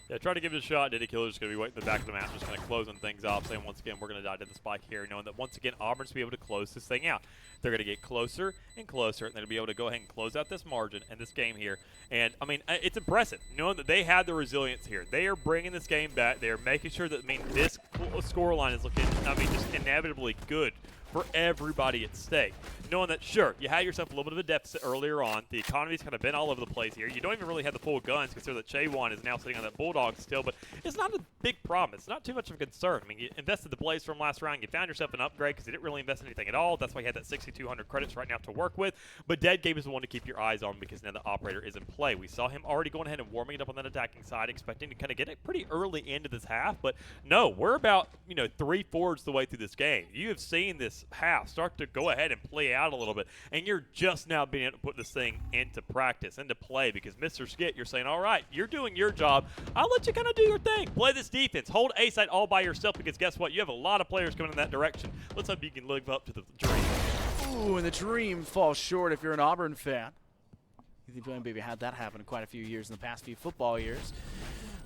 Yeah, try to give it a shot. Diddy Killer's going to be waiting in the back of the map, just kind of closing things off, saying once again, we're going to die to the Spike here, knowing that once again, Auburn's going to be able to close this thing out. They're going to get closer and closer, and they'll be able to go ahead and close out this margin and this game here. And, I mean, it's impressive, knowing that they had the resilience here. They are bringing this game back. They are making sure that, I mean, this scoreline is looking, I mean, just inevitably good for everybody at stake. Knowing that, sure, you had yourself a little bit of a deficit earlier on. The economy's kind of been all over the place here. You don't even really have the full guns, considering that Shaywon is now sitting on that Bulldog still, but it's not a big problem. It's not too much of a concern. I mean, you invested the Blaze from last round. You found yourself an upgrade because you didn't really invest anything at all. That's why you had that 6,200 credits right now to work with. But Dead Game is the one to keep your eyes on because now the Operator is in play. We saw him already going ahead and warming it up on that attacking side, expecting to kind of get it pretty early into this half. But no, we're about, 3/4 the way through this game. You have seen this half start to go ahead and play out a little bit, and you're just now being able to put this thing into practice, into play, because Mr. Skit, you're saying, all right, you're doing your job. I'll let you kind of do your thing. Play this defense. Hold A side all by yourself, because guess what? You have a lot of players coming in that direction. Let's hope you can live up to the dream. Ooh, and the dream falls short if you're an Auburn fan. You think maybe had that happen in quite a few years in the past few football years.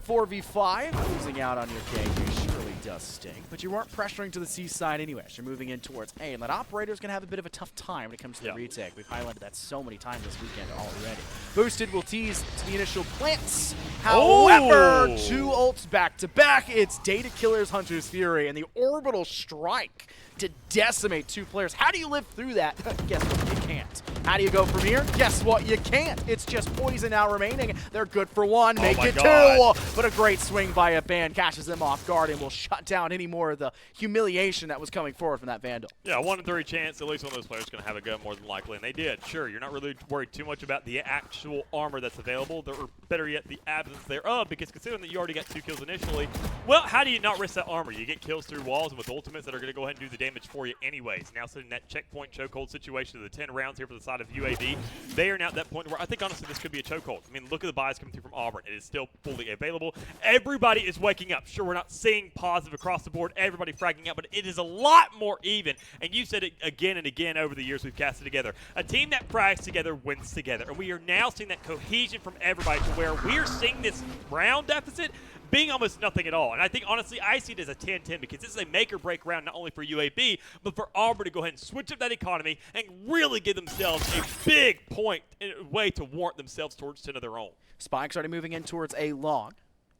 4v5, losing out on your KJ surely does sting, but you weren't pressuring to the C side anyways. You're moving in towards A, and that Operator's going to have a bit of a tough time when it comes to the retake. We've highlighted that so many times this weekend already. Boosted will tease to the initial plants. However, 2 ults back to back. It's Data Killer's Hunter's Fury and the Orbital Strike to decimate 2 players. How do you live through that? Guess what? You can't. How do you go from here? Guess what? You can't. It's just Poison now remaining. They're good for 1. Make it 2. But a great swing by a Band catches them off guard and will shut down any more of the humiliation that was coming forward from that Vandal. Yeah, 1 in 3 chance. At least one of those players is going to have a gun more than likely, and they did. Sure, you're not really worried too much about the actual armor that's available, or better yet, the absence thereof, because considering that you already got 2 kills initially, well, how do you not risk that armor? You get kills through walls and with ultimates that are going to go ahead and do the damage for you anyways. Now sitting in that checkpoint chokehold situation of the 10 rounds here for the side of UAB, they are now at that point where I think honestly this could be a chokehold. I mean, look at the buys coming through from Auburn. It is still fully available. Everybody is waking up. Sure, we're not seeing positive across the board, everybody fragging out, but it is a lot more even. And you said it again and again over the years we've casted together. A team that frags together wins together. And we are now seeing that cohesion from everybody to where we are seeing this round deficit being almost nothing at all. And I think, honestly, I see it as a 10-10 because this is a make-or-break round not only for UAB, but for Auburn to go ahead and switch up that economy and really give themselves a big point in a way to warrant themselves towards 10 of their own. Spike's already moving in towards a long.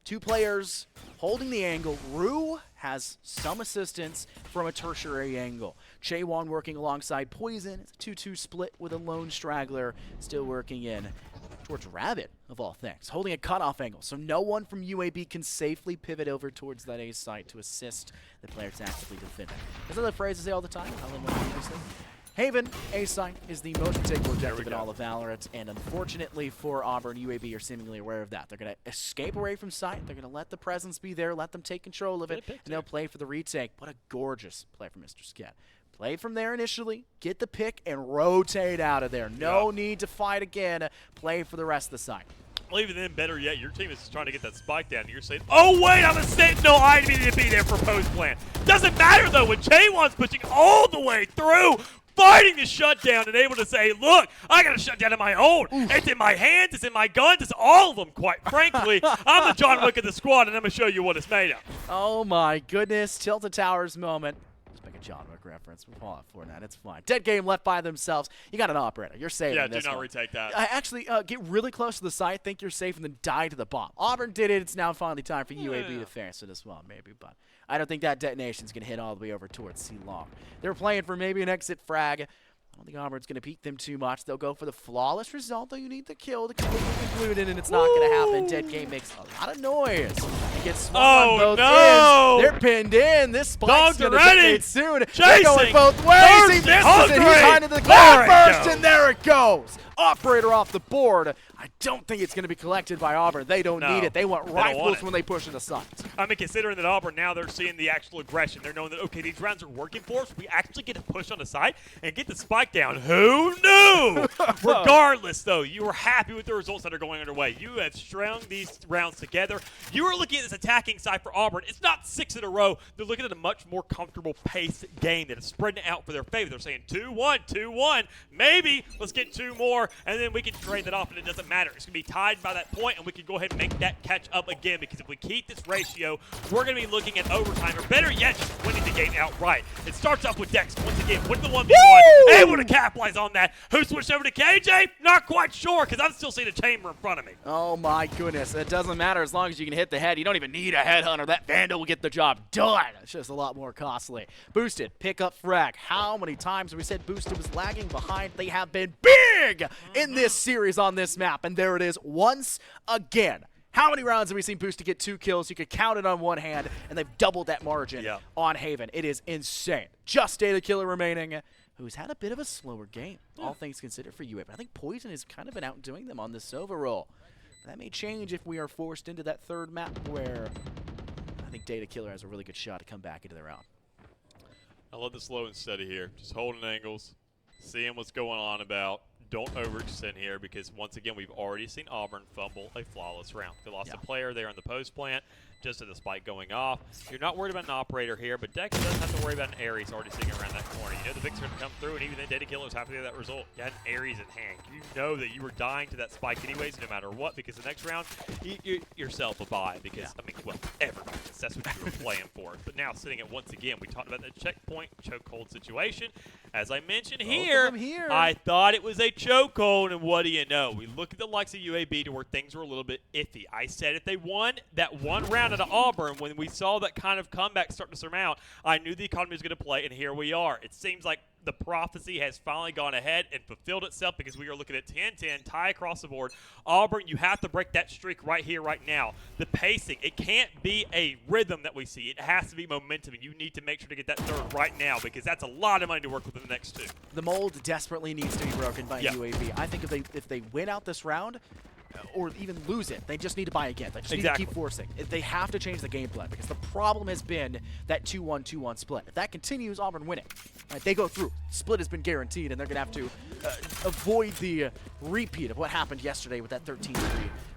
2 players holding the angle. Rue has some assistance from a tertiary angle. Chaewon working alongside Poison. It's a 2-2 split with a lone straggler still working in towards Rabbit, of all things, holding a cutoff angle. So no one from UAB can safely pivot over towards that A site to assist the players actively defending. Isn't that a phrase I say all the time? I love previously. Haven, A site, is the most takeable objective in all of Valorant, and unfortunately for Auburn, UAB are seemingly aware of that. They're going to escape away from site, they're going to let the presence be there, let them take control of it, and they'll play for the retake. What a gorgeous play from Mr. Sket. Play from there initially, get the pick, and rotate out of there. No need to fight again. Play for the rest of the site. Well, even then, better yet, your team is just trying to get that spike down, and you're saying, oh, wait, I'm a Sentinel. I need to be there for post-plant. Doesn't matter, though, when Chaewon's pushing all the way through, fighting the shutdown and able to say, look, I got to shut down on my own. It's in my hands, it's in my guns, it's all of them, quite frankly. I'm the John Wick of the squad, and I'm going to show you what it's made of. Oh, my goodness. Tilted Towers moment. Let's make a John Wick reference. We'll call it Fortnite. It's fine. Dead game left by themselves. You got an operator. You're saving Yeah, this do not one. retake that. Actually, get really close to the site, think you're safe, and then die to the bomb. Auburn did it. It's now finally time for UAB to finish it as well, maybe. But I don't think that detonation's going to hit all the way over towards C-Long. They're playing for maybe an exit frag. I don't think Auburn's going to peek them too much. They'll go for the flawless result, though you need the kill to keep it concluded, and it's not going to happen. Dead game makes a lot of noise. It gets swung on both ends. They're pinned in. This spike's going to detonate soon. They're going both ways. He misses it. He's behind the cloud first, and there it goes. Operator off the board. I don't think it's going to be collected by Auburn. They don't need it. They want rifles when they push into sights. I mean, considering that Auburn now they're seeing the actual aggression. They're knowing that, okay, these rounds are working for us. We actually get to push on the side and get the spike down. Who knew? Regardless, though, you were happy with the results that are going underway. You have strung these rounds together. You are looking at this attacking side for Auburn. It's not 6 in a row. They're looking at a much more comfortable paced game that is spreading out for their favor. They're saying 2-1, 2-1. Maybe let's get 2 more, and then we can trade that off, and it doesn't matter. It's going to be tied by that point, and we can go ahead and make that catch up again, because if we keep this ratio, we're going to be looking at overtime, or better yet, just winning the game outright. It starts off with Dex once again, winning the 1v1, able to capitalize on that. Who switched over to KJ? Not quite sure, because I'm still seeing a chamber in front of me. Oh my goodness, it doesn't matter as long as you can hit the head. You don't even need a headhunter. That Vandal will get the job done. It's just a lot more costly. Boosted, pick up frag. How many times have we said Boosted was lagging behind? They have been big in this series on this map, and there it is once again. How many rounds have we seen Boosted get 2 kills? You could count it on one hand, and they've doubled that margin on Haven. It is insane. Just Data Killer remaining, who's had a bit of a slower game, all things considered for UAB. I think Poison has kind of been outdoing them on this Sova roll. That may change if we are forced into that third map where I think Data Killer has a really good shot to come back into the round. I love the slow and steady here. Just holding angles, seeing what's going on about. Don't overextend here, because once again, we've already seen Auburn fumble a flawless round. They lost a player there in the post plant, just at the spike going off. You're not worried about an operator here, but Dex doesn't have to worry about an Ares already sitting around that corner. You know the Vic's going to come through, and even then, Data Killer is happy with that result. You had an Ares in hand. You know that you were dying to that spike anyways, no matter what, because the next round, you yourself a bye, because, I mean, well, everybody. That's what you were playing for. But now, sitting at once again, we talked about the checkpoint chokehold situation. As I mentioned here, I thought it was a chokehold, and what do you know? We look at the likes of UAB to where things were a little bit iffy. I said if they won that one round at Auburn, when we saw that kind of comeback start to surmount, I knew the economy was going to play, and here we are. It seems like the prophecy has finally gone ahead and fulfilled itself, because we are looking at 10-10, tie across the board. Auburn, you have to break that streak right here, right now. The pacing, it can't be a rhythm that we see. It has to be momentum, and you need to make sure to get that third right now, because that's a lot of money to work with in the next 2. The mold desperately needs to be broken by UAB. I think if they win out this round, or even lose it. They just need to buy again. They just need to keep forcing. They have to change the game plan because the problem has been that 2-1, 2-1 split. If that continues, Auburn winning. Right, they go through. Split has been guaranteed, and they're going to have to avoid the repeat of what happened yesterday with that 13-3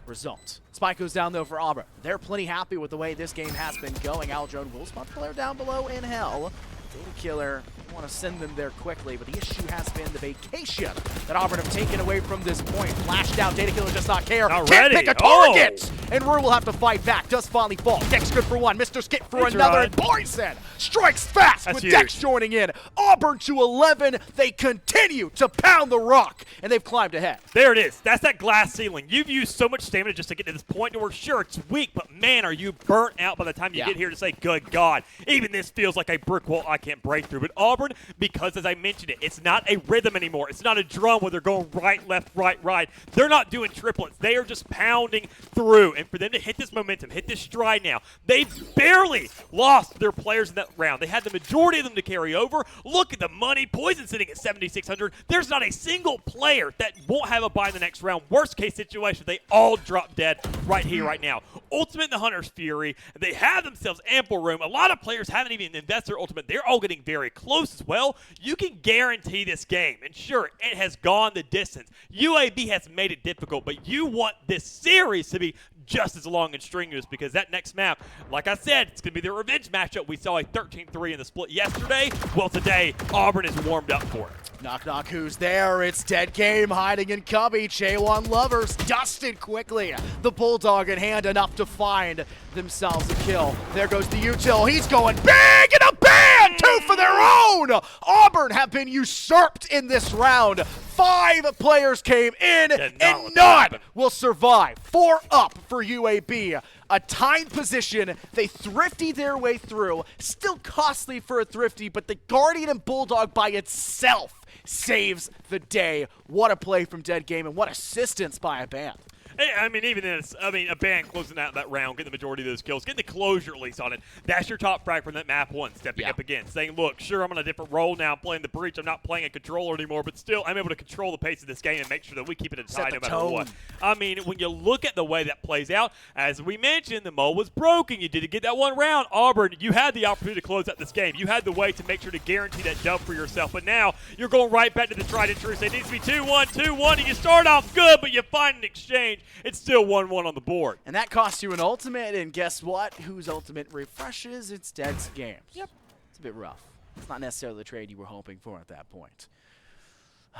result. Spike goes down, though, for Auburn. They're plenty happy with the way this game has been going. Aldrone will spot the player down below in hell. Data Killer, you want to send them there quickly, but the issue has been the vacation that Auburn have taken away from this point. Flashed out, Data Killer does not care. Not Can't ready. pick a target! And Rue will have to fight back. Does finally fall. Dex good for one. Mr. Skip for That's another. right. And Poison strikes fast That's with huge. Dex joining in. Auburn to 11. They continue to pound the rock, and they've climbed ahead. There it is. That's that glass ceiling. You've used so much stamina just to get to this point to where, sure, it's weak, but man, are you burnt out by the time you get here to say, good God, even this feels like a brick wall I can't break through. But Auburn, because as I mentioned it's not a rhythm anymore. It's not a drum where they're going right, left, right, right. They're not doing triplets. They are just pounding through. And for them to hit this momentum, hit this stride now, they've barely lost their players in that round. They had the majority of them to carry over. Look at the money. Poison sitting at 7,600. There's not a single player that won't have a buy in the next round. Worst case situation, they all drop dead right here, right now. Ultimate and the Hunter's Fury, they have themselves ample room. A lot of players haven't even invested their ultimate. They're all getting very close as well. You can guarantee this game. And sure, it has gone the distance. UAB has made it difficult, but you want this series to be just as long and strenuous because that next map, like I said, it's going to be the revenge matchup. We saw a 13-3 in the split yesterday. Well, today, Auburn is warmed up for it. Knock, knock, who's there? It's Dead Game hiding in cubby. J1 Lovers dusted quickly. The Bulldog in hand enough to find themselves a kill. There goes the util. He's going big in a band! 2 for their own! Auburn have been usurped in this round. 5 players came in, and none will survive. 4 up for UAB. A timed position. They thrifty their way through. Still costly for a thrifty, but the Guardian and Bulldog by itself saves the day. What a play from Dead Game, and what assistance by a band. I mean, even this, a band closing out that round, getting the majority of those kills, getting the closure at least on it. That's your top frag from that map 1, stepping up again, saying, look, sure, I'm on a different role now, I'm playing the breach, I'm not playing a controller anymore, but still, I'm able to control the pace of this game and make sure that we keep it in tight no matter what. I mean, when you look at the way that plays out, as we mentioned, the mole was broken. You didn't get that one round. Auburn, you had the opportunity to close out this game. You had the way to make sure to guarantee that dub for yourself, but now you're going right back to the tried and true. It needs to be 2-1, 2-1, and you start off good, but you find an exchange. It's still 1-1 on the board. And that costs you an ultimate, and guess what? Whose ultimate refreshes? It's Dead's Games. Yep. It's a bit rough. It's not necessarily the trade you were hoping for at that point.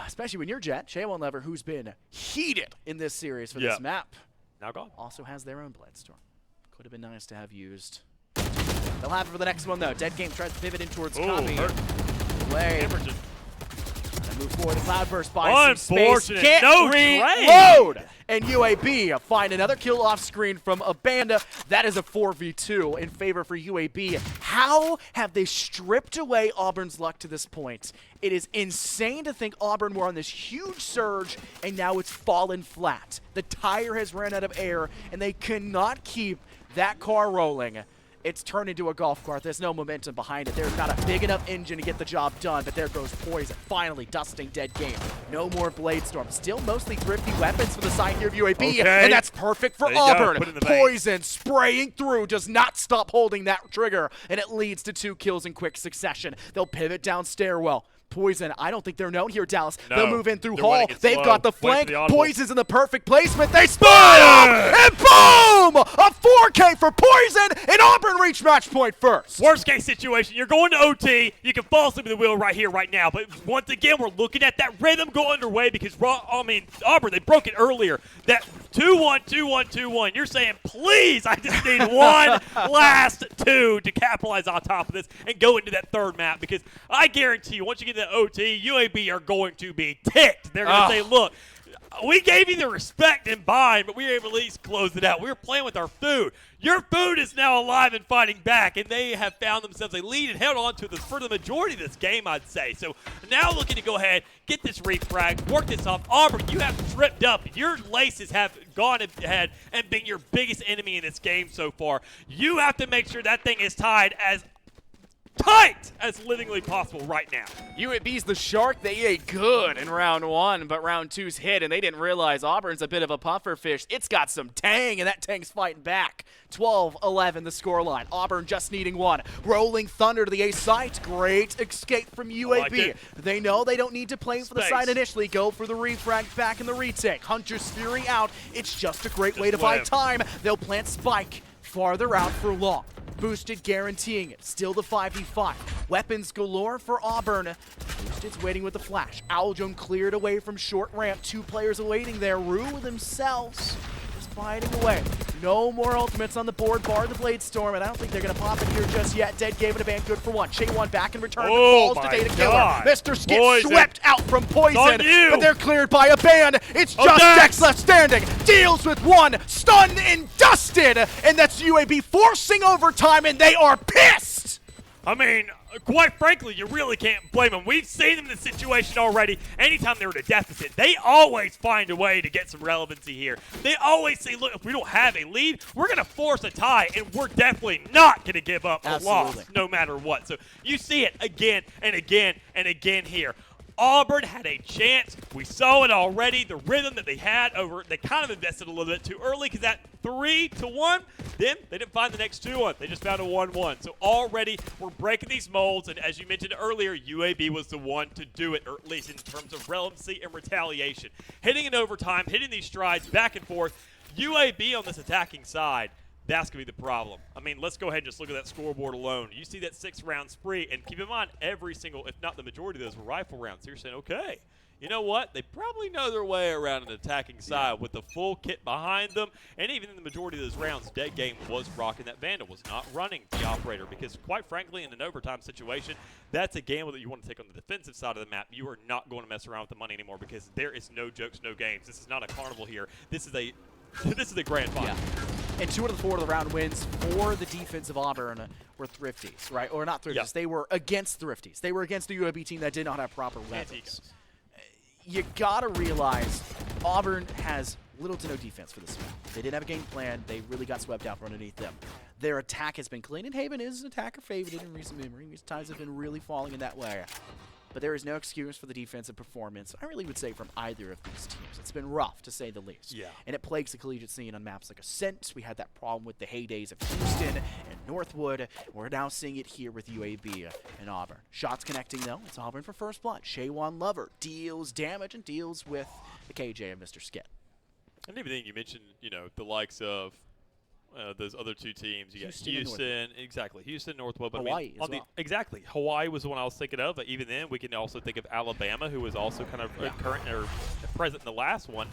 Especially when you're Jet, J1 Lever, who's been heated in this series for this map. Now gone. Also has their own Bloodstorm. Could have been nice to have used. They'll have it for the next one, though. Dead Game tries to pivot in towards Copy. Play. Emerson. Move forward. The Cloudburst buys some space. Unfortunate. Can't No reload. trade. And UAB find another kill off screen from Abanda. That is a 4v2 in favor for UAB. How have they stripped away Auburn's luck to this point? It is insane to think Auburn were on this huge surge, and now it's fallen flat. The tire has ran out of air, and they cannot keep that car rolling. It's turned into a golf cart. There's no momentum behind it. There's not a big enough engine to get the job done, but there goes Poison, finally dusting Dead Game. No more Bladestorm. Still mostly thrifty weapons for the side here of UAB, and that's perfect for Auburn. Poison spraying through, does not stop holding that trigger, and it leads to 2 kills in quick succession. They'll pivot down Stairwell. Poison, I don't think they're known here, Dallas. No, they'll move in through Hall. They've got the flank. Poison's in the perfect placement. They split up, and boom! A 4K for Poison, and Auburn reach match point first. Worst case situation, you're going to OT. You can fall asleep at the wheel right here, right now. But once again, we're looking at that rhythm go underway because, Auburn, they broke it earlier. That 2-1, 2-1, 2-1. You're saying, please, I just need one last 2 to capitalize on top of this and go into that third map because I guarantee you, once you get to OT, UAB are going to be ticked. They're going to say, look, we gave you the respect and bind, but we were able to at least close it out. We were playing with our food. Your food is now alive and fighting back, and they have found themselves a lead and held on to this for the majority of this game, I'd say. So now looking to go ahead, get this refrag, work this off. Auburn, you have tripped up. Your laces have gone ahead and been your biggest enemy in this game so far. You have to make sure that thing is tied as tight as livingly possible right now. UAB's the Shark. They ate good in round 1, but round 2's hit, and they didn't realize Auburn's a bit of a puffer fish. It's got some tang, and that tang's fighting back. 12-11 the scoreline. Auburn just needing 1. Rolling Thunder to the A site. Great escape from UAB. like it. They know they don't need to play for the Space. side initially. Go for the refrag back in the retake. Hunter's Fury out. It's just a great way to Just buy live. time. They'll plant Spike farther out for long. Boosted guaranteeing it. Still the 5v5. Weapons galore for Auburn. Boosted's waiting with the flash. Aljon cleared away from short ramp. 2 players awaiting there. Rue themselves just fighting away. No more ultimates on the board, bar the Blade Storm, and I don't think they're going to pop it here just yet. Dead gave it a ban, good for 1. Shay1 back in return, Oh falls to my Data Killer. God. Mr. Skip Poison. swept out from Poison, on you. but they're cleared by a ban. It's Oh, just Dex. Dex left standing. Deals with 1, stunned and dusted, and that's UAB forcing overtime, and they are pissed. I mean, quite frankly, you really can't blame them. We've seen them in this situation already. Anytime they're in a deficit, they always find a way to get some relevancy here. They always say, look, if we don't have a lead, we're going to force a tie, and we're definitely not going to give up a loss Absolutely. no matter what. So you see it again and again and again here. Auburn had a chance. We saw it already. The rhythm that they had they kind of invested a little bit too early because that 3-1, then they didn't find the next 2-1. They just found a 1-1. So already we're breaking these molds, and as you mentioned earlier, UAB was the one to do it, or at least in terms of relevancy and retaliation. Hitting in overtime, hitting these strides back and forth. UAB on this attacking side, that's going to be the problem. I mean, let's go ahead and just look at that scoreboard alone. You see that 6-round spree, and keep in mind, every single, if not the majority of those were rifle rounds. So you're saying, okay, you know what? They probably know their way around an attacking side with the full kit behind them. And even in the majority of those rounds, Dead Game was rocking that Vandal, was not running the operator. Because quite frankly, in an overtime situation, that's a gamble that you want to take on the defensive side of the map. You are not going to mess around with the money anymore because there is no jokes, no games. This is not a carnival here. This is a grand final. Yeah. And 2 out of the 4 of the round wins for the defense of Auburn were Thrifties, right? Or not Thrifties. Yeah. They were against Thrifties. They were against a UAB team that did not have proper weapons. Antigos. You gotta realize Auburn has little to no defense for this map. They didn't have a game plan. They really got swept out from underneath them. Their attack has been clean, and Haven is an attacker favored in recent memory. These times have been really falling in that way. But there is no excuse for the defensive performance, I really would say, from either of these teams. It's been rough, to say the least. Yeah. And it plagues the collegiate scene on maps like Ascent. We had that problem with the heydays of Houston and Northwood. We're now seeing it here with UAB and Auburn. Shots connecting, though. It's Auburn for first blood. Shay1 Lover deals damage and deals with the KJ of Mr. Skip. And even then, you mentioned, the likes of those other 2 teams. You got Houston and Houston, exactly. Houston, Northwood. But Hawaii as well. Exactly. Hawaii was the one I was thinking of. But even then, we can also think of Alabama, who was also kind of current or present in the last one.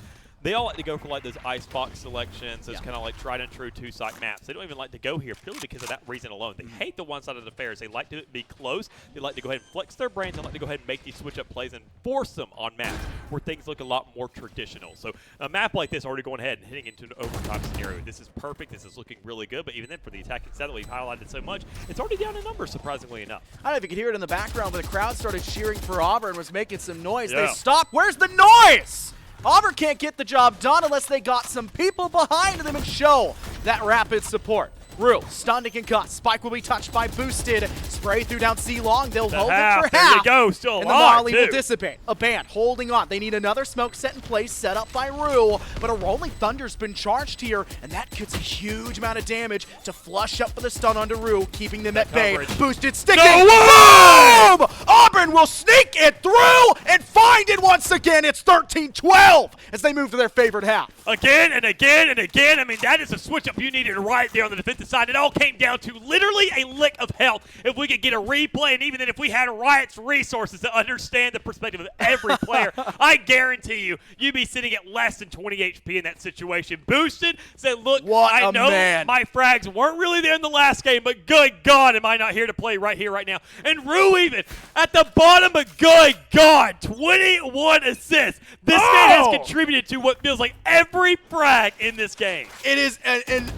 They all like to go for like those icebox selections, those kind of like tried and true 2-site maps. They don't even like to go here purely because of that reason alone. They hate the one-sided affairs. They like to be close. They like to go ahead and flex their brains. They like to go ahead and make these switch-up plays and force them on maps where things look a lot more traditional. So a map like this already going ahead and hitting into an overtime scenario. This is perfect. This is looking really good. But even then, for the attacking set that we've highlighted so much, it's already down in numbers, surprisingly enough. I don't know if you could hear it in the background, but the crowd started cheering for Auburn, was making some noise. Yeah. They stopped. Where's the noise? Auburn can't get the job done unless they got some people behind them and show that rapid support. Rue, stunned and concussed. Spike will be touched by Boosted. Spray through down C-Long. They'll hold it for There half. you go. Still And the alive, Molly will too. dissipate. A band holding on. They need another smoke set in place, set up by Rue. But a Rolling Thunder's been charged here, and that gets a huge amount of damage to flush up for the stun onto Rue, keeping them at bay. coverage. Boosted sticking. No way! Boom! Auburn will sneak it through and find it once again. It's 13-12 as they move to their favorite half. Again and again and again. I mean, that is a switch-up you needed right there on the defensive side. It all came down to literally a lick of health. If we could get a replay, and even then if we had Riot's resources to understand the perspective of every player, I guarantee you'd be sitting at less than 20 HP in that situation. Boosted, said, look, What I a know man. my frags weren't really there in the last game, but good God, am I not here to play right here, right now. And Rue even at the bottom, but good God, 21 assists. This man has contributed to what feels like every frag in this game. It is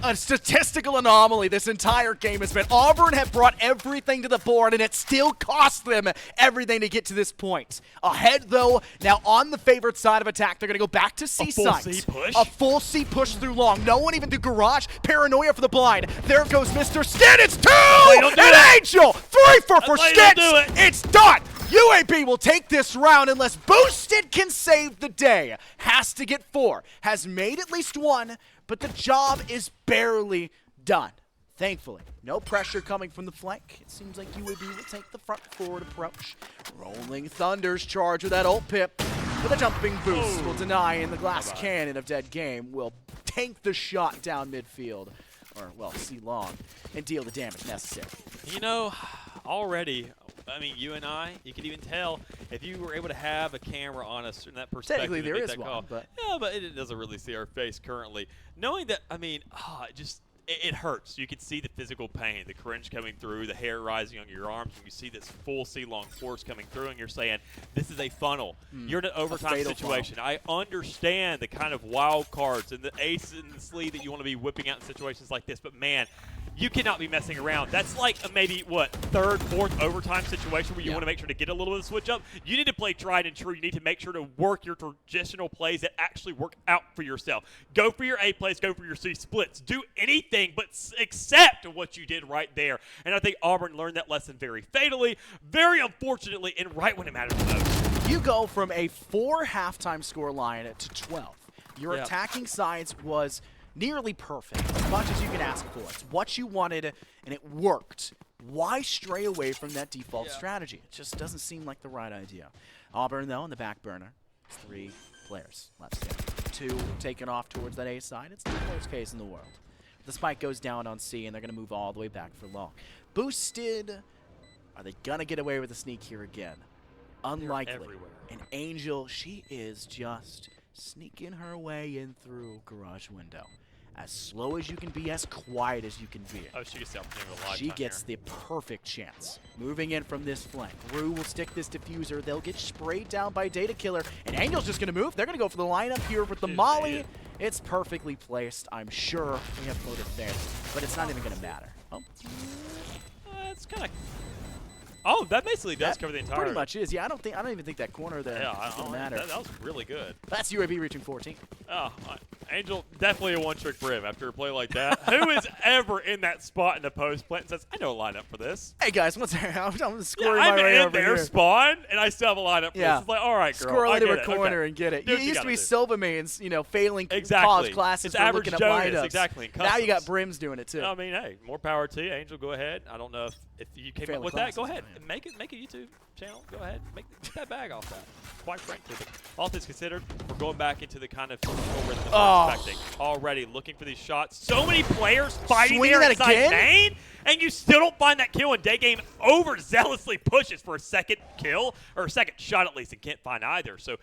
a statistical anomaly this entire game has been. Auburn have brought everything to to the board, and it still cost them everything to get to this point. Ahead, though, now on the favored side of attack, they're going to go back to C site. full C push? A full C push through long. No one even through garage. Paranoia for the blind. There goes Mr. Skit. It's 2! And Angel! 3 for Skit! It's done! UAB will take this round unless Boosted can save the day. Has to get 4. Has made at least 1, but the job is barely done. Thankfully, no pressure coming from the flank. It seems like UAB will take the front forward approach. Rolling Thunder's charge with that ult pip. With a jumping boost will deny, and the glass cannon of Dead Game will tank the shot down midfield. Or, well, C long, and deal the damage necessary. You know, already, I mean, you and I, you could even tell if you were able to have a camera on us in that perspective. Technically, there make is that one, call. but Yeah, but it doesn't really see our face currently. Knowing that, I mean, it hurts. You can see the physical pain, the cringe coming through, the hair rising on your arms, and you see this full C-long force coming through, and you're saying, this is a funnel. You're in an overtime situation. I understand the kind of wild cards and the ace in the sleeve that you want to be whipping out in situations like this, but man, you cannot be messing around. That's like a maybe, what, third, fourth overtime situation where you want to make sure to get a little bit of switch up. You need to play tried and true. You need to make sure to work your traditional plays that actually work out for yourself. Go for your A plays, go for your C splits. Do anything but accept what you did right there. And I think Auburn learned that lesson very fatally, very unfortunately, and right when it mattered the most. You go from a 4 halftime score line to 12. Your attacking sides was nearly perfect, as much as you can ask for. It's what you wanted, and it worked. Why stray away from that default strategy? It just doesn't seem like the right idea. Auburn, though, in the back burner. 3 players left standing. 2 taken off towards that A side. It's the worst case in the world. The spike goes down on C, and they're going to move all the way back for long. Boosted. Are they going to get away with a sneak here again? Unlikely. And Angel, she is just sneaking her way in through garage window. As slow as you can be, as quiet as you can be. Oh, she gets the opportunity of a lifetime She gets the perfect chance. Moving in from this flank. Rue will stick this diffuser. They'll get sprayed down by Data Killer. And Angel's just going to move. They're going to go for the lineup here with the Molly. It's perfectly placed. I'm sure we have floated there. But it's not even going to matter. Oh. It's kind of... Oh, that basically does cover the entire... Pretty much is. Yeah, I don't even think that corner there is going to matter. That was really good. That's UAB reaching 14. Oh, Angel, definitely a one-trick brim after a play like that. Who is ever in that spot in the post plant and says, I know a lineup for this? Hey, guys, what's there? I'm scoring my I'm way in over their here. spawn, and I still have a lineup for this. It's like, all right, girl, Scroll I into get a it. corner Okay. and get it. Do You what used gotta to be do. Silvermanes, failing college classes for Average looking at Jonas, lineups. exactly. in Now you got customs. Brims doing it, too. I mean, hey, more power to you. Angel, go ahead. I don't know if you came Failing up with that. Go classes, ahead. Make a YouTube channel. Go ahead. Get that bag off that. Quite frankly. But all things considered, we're going back into the kind of rhythm that we're expecting. Already looking for these shots. So many players fighting Swinging there that inside again? main, and you still don't find that kill, and Day Game overzealously pushes for a second kill, or a second shot at least, and can't find either. So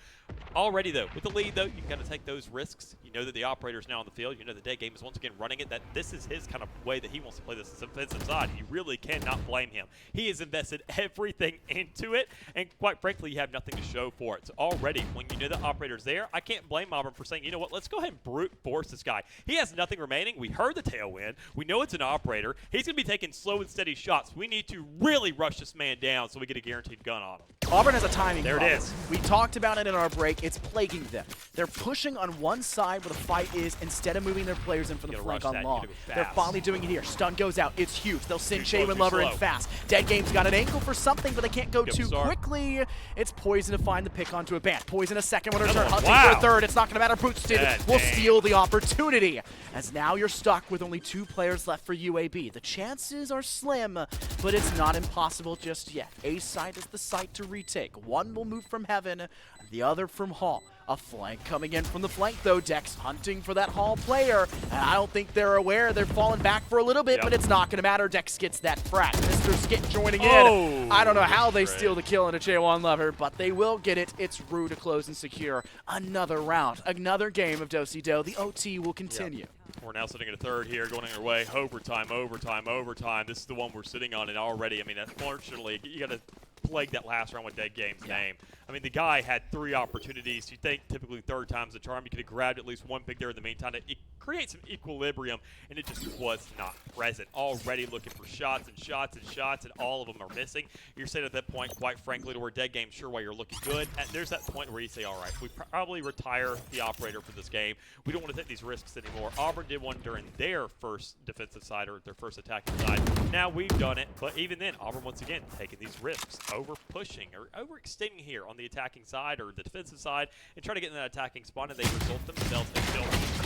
already, though, with the lead, though, you can kind of take those risks. You know that the operator's now on the field. You know the Day Game is once again running it, that this is his kind of way that he wants to play this defensive side. You really cannot blame him. He has invested everything into it, and quite frankly, you have nothing to show for it. So already, when you know the operator's there, I can't blame Auburn for saying, you know what, let's go ahead and brute force this guy. He has nothing remaining. We heard the tailwind. We know it's an operator. He's going to be taking slow and steady shots. We need to really rush this man down so we get a guaranteed gun on him. Auburn has a timing There it problem. is. We talked about it in our break. It's plaguing them. They're pushing on one side where the fight is instead of moving their players in from the gotta flank rush on that. You long. gotta go They're fast. finally doing it here. Stun goes out. It's huge. They'll send Too slow, Shaywin too Lover in slow. fast. Dead Game's got an angle for something, but they can't go Yep, too sorry. quickly. It's Poison to find the pick onto a band. Poison a second one Another return. one. Hunting for a Wow. third. It's not going to matter. Boosted God will dang. steal the opportunity. As now you're stuck with only 2 players left for UAB. The chances are slim, but it's not impossible just yet. A site is the site to retake. One will move from Heaven, the other from Hall. A flank coming in from the flank, though. Dex hunting for that Hall player. And I don't think they're aware. They're falling back for a little bit, Yep. but it's not going to matter. Dex gets that frag. Mr. Skit joining Oh, in. I don't know how they great. steal the kill into J1 Lover, but they will get it. It's Rue to close and secure another round. Another game of Do-Si-Do. The OT will continue. We're now sitting at a third here, going our way. Overtime, overtime, overtime. This is the one we're sitting on, and already, I mean, unfortunately, you got to plague that last round with Dead Game's name. I mean, the guy had 3 opportunities. You think typically third time's the charm. You could have grabbed at least one pick there in the meantime. It create some equilibrium, and it just was not present. Already looking for shots and shots and shots, and all of them are missing. You're saying at that point, quite frankly, to where dead game, sure, while you're looking good, there's that point where you say, all right, we probably retire the operator for this game. We don't want to take these risks anymore. Auburn did one during their first defensive side or their first attacking side. Now we've done it, but even then, Auburn once again taking these risks, over pushing or overextending here on the attacking side or the defensive side and try to get in that attacking spot, and they result themselves in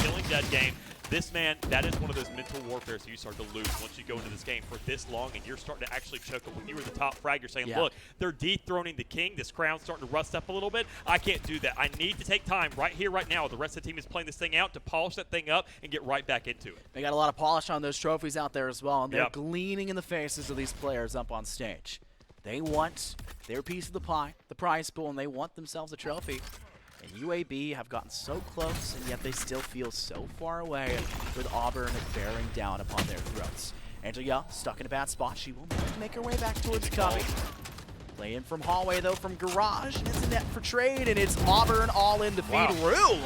killing dead game. This man, that is one of those mental warfares you start to lose once you go into this game for this long, and you're starting to actually choke up. When you were the top frag, you're saying, look, they're dethroning the king. This crown's starting to rust up a little bit. I can't do that. I need to take time right here, right now. The rest of the team is playing this thing out to polish that thing up and get right back into it. They got a lot of polish on those trophies out there as well, and they're gleaming in the faces of these players up on stage. They want their piece of the pie, the prize pool, and they want themselves a trophy. And UAB have gotten so close, and yet they still feel so far away, with Auburn bearing down upon their throats. Angela stuck in a bad spot. She will make her way back towards Cubby. Play in from hallway, though, from Garage. And it's a net for trade, and it's Auburn all in the feed. Rue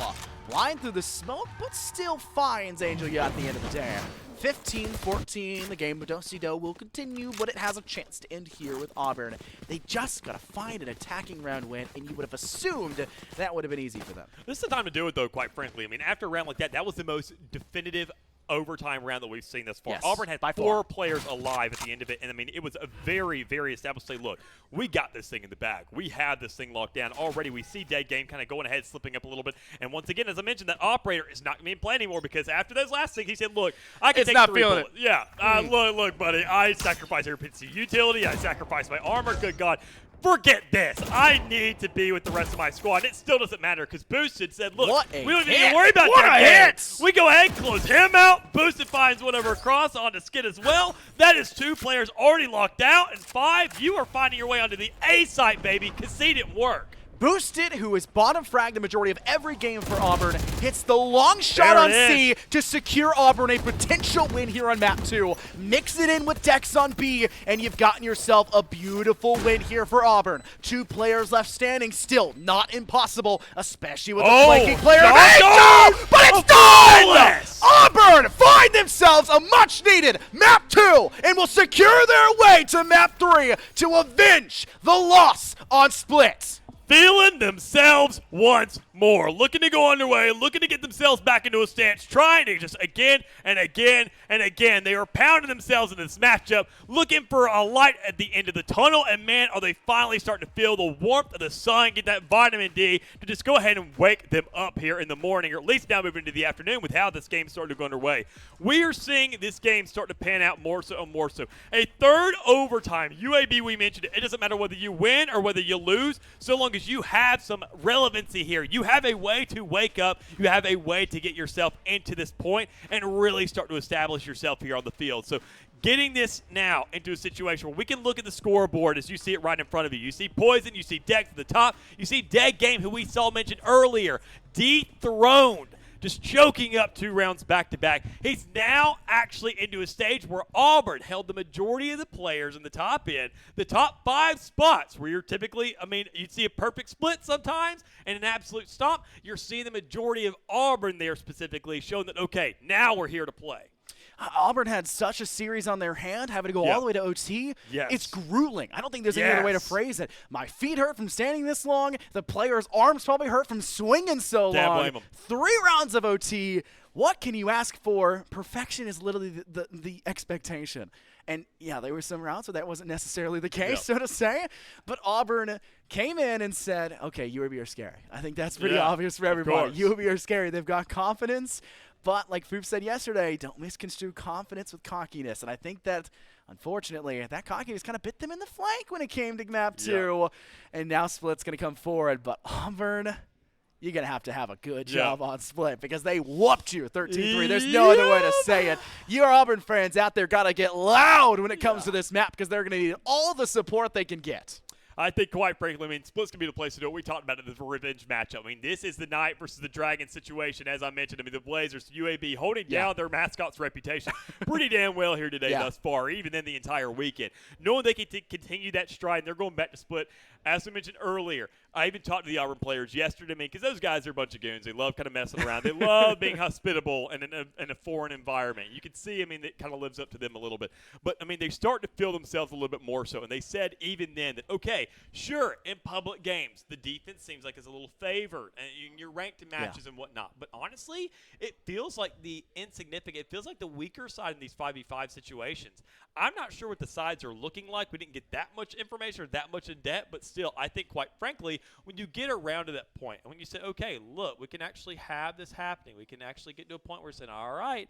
flying through the smoke, but still finds Angela at the end of the day. 15-14, the game with Do-Si-Do will continue, but it has a chance to end here with Auburn. They just got to find an attacking round win, and you would have assumed that would have been easy for them. This is the time to do it, though, quite frankly. I mean, after a round like that, that was the most definitive overtime round that we've seen thus far. Yes, Auburn had four players alive at the end of it, and I mean, it was a very, very established say, look, we got this thing in the bag. We have this thing locked down. Already we see dead game kind of going ahead, slipping up a little bit, and once again, as I mentioned, that operator is not going to be in play anymore because after those last things, he said, look, I can take not 3 feeling bullets. Yeah, look, buddy, I sacrificed every piece of utility. I sacrificed my armor. Good God. Forget this. I need to be with the rest of my squad. It still doesn't matter because Boosted said, look, we don't even need to worry about that game. We go ahead and close him out. Boosted finds whatever across onto Skid as well. That is 2 players already locked out. And 5, you are finding your way onto the A site, baby, because C didn't work. Boosted, who is bottom frag the majority of every game for Auburn, hits the long shot on C to secure Auburn a potential win here on map 2. Mix it in with Dex on B, and you've gotten yourself a beautiful win here for Auburn. 2 players left standing, still not impossible, especially with the flanking player. But it's done! Auburn find themselves a much-needed map 2 and will secure their way to map 3 to avenge the loss on Split. Feeling themselves once more. Looking to go underway, looking to get themselves back into a stance, trying to just again and again and again. They are pounding themselves in this matchup, looking for a light at the end of the tunnel, and man, are they finally starting to feel the warmth of the sun, get that vitamin D to just go ahead and wake them up here in the morning, or at least now moving into the afternoon with how this game started to go underway. We are seeing this game start to pan out more so and more so. A third overtime. UAB, we mentioned it. It doesn't matter whether you win or whether you lose, so long as you have some relevancy here. You have a way to wake up. You have a way to get yourself into this point and really start to establish yourself here on the field. So getting this now into a situation where we can look at the scoreboard as you see it right in front of you. You see Poison, you see Dex at the top, you see Dead Game, who we saw mentioned earlier, dethroned. Just choking up 2 rounds back-to-back. He's now actually into a stage where Auburn held the majority of the players in the top end, the top 5 spots where you're typically, I mean, you'd see a perfect split sometimes and an absolute stomp. You're seeing the majority of Auburn there specifically showing that, okay, now we're here to play. Auburn had such a series on their hand, having to go all the way to OT. It's grueling. I don't think there's any other way to phrase it. My feet hurt from standing this long. The player's arms probably hurt from swinging so long. Blame 'em. 3 rounds of OT. What can you ask for? Perfection is literally the expectation. And, yeah, there were some rounds where that wasn't necessarily the case, so to say. But Auburn came in and said, okay, UAB are scary. I think that's pretty obvious for everybody. UAB are scary. They've got confidence. But like Foop said yesterday, don't misconstrue confidence with cockiness. And I think that, unfortunately, that cockiness kind of bit them in the flank when it came to map 2. And now Split's going to come forward. But Auburn, you're going to have a good job on Split because they whooped you 13-3. There's no other way to say it. You Auburn fans out there got to get loud when it comes to this map because they're going to need all the support they can get. I think, quite frankly, I mean, Split's going to be the place to do it. We talked about it in the revenge matchup. I mean, this is the Knight versus the Dragon situation, as I mentioned. I mean, the Blazers, UAB, holding down their mascot's reputation pretty damn well here today thus far, even in the entire weekend. Knowing they can continue that stride, and they're going back to Split. As we mentioned earlier, I even talked to the Auburn players yesterday, because those guys are a bunch of goons. They love kind of messing around. They love being hospitable in a foreign environment. You can see, that kind of lives up to them a little bit. But, they start to feel themselves a little bit more so. And they said even then that, okay, sure, in public games, the defense seems like it's a little favored, and you're ranked in matches and whatnot. But honestly, it feels like the insignificant, it feels like the weaker side in these 5v5 situations. I'm not sure what the sides are looking like. We didn't get that much information or that much in depth, but still, I think, quite frankly, when you get around to that point, and when you say, okay, look, we can actually have this happening, we can actually get to a point where we're saying, all right,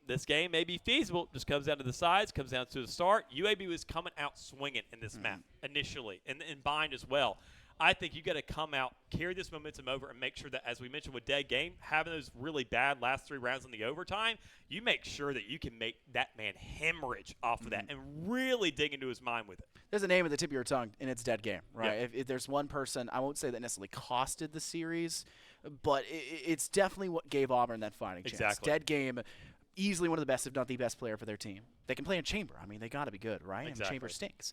this game may be feasible, just comes down to the sides, comes down to the start. UAB was coming out swinging in this map initially, and bind as well. I think you got to come out, carry this momentum over, and make sure that, as we mentioned with Dead Game, having those really bad last 3 rounds in the overtime, you make sure that you can make that man hemorrhage off of that and really dig into his mind with it. There's a name at the tip of your tongue, and it's Dead Game, right? Yeah. If there's one person, I won't say that necessarily costed the series, but it's definitely what gave Auburn that fighting chance. Dead Game, easily one of the best, if not the best player for their team. They can play in Chamber. They got to be good, right? And Chamber stinks.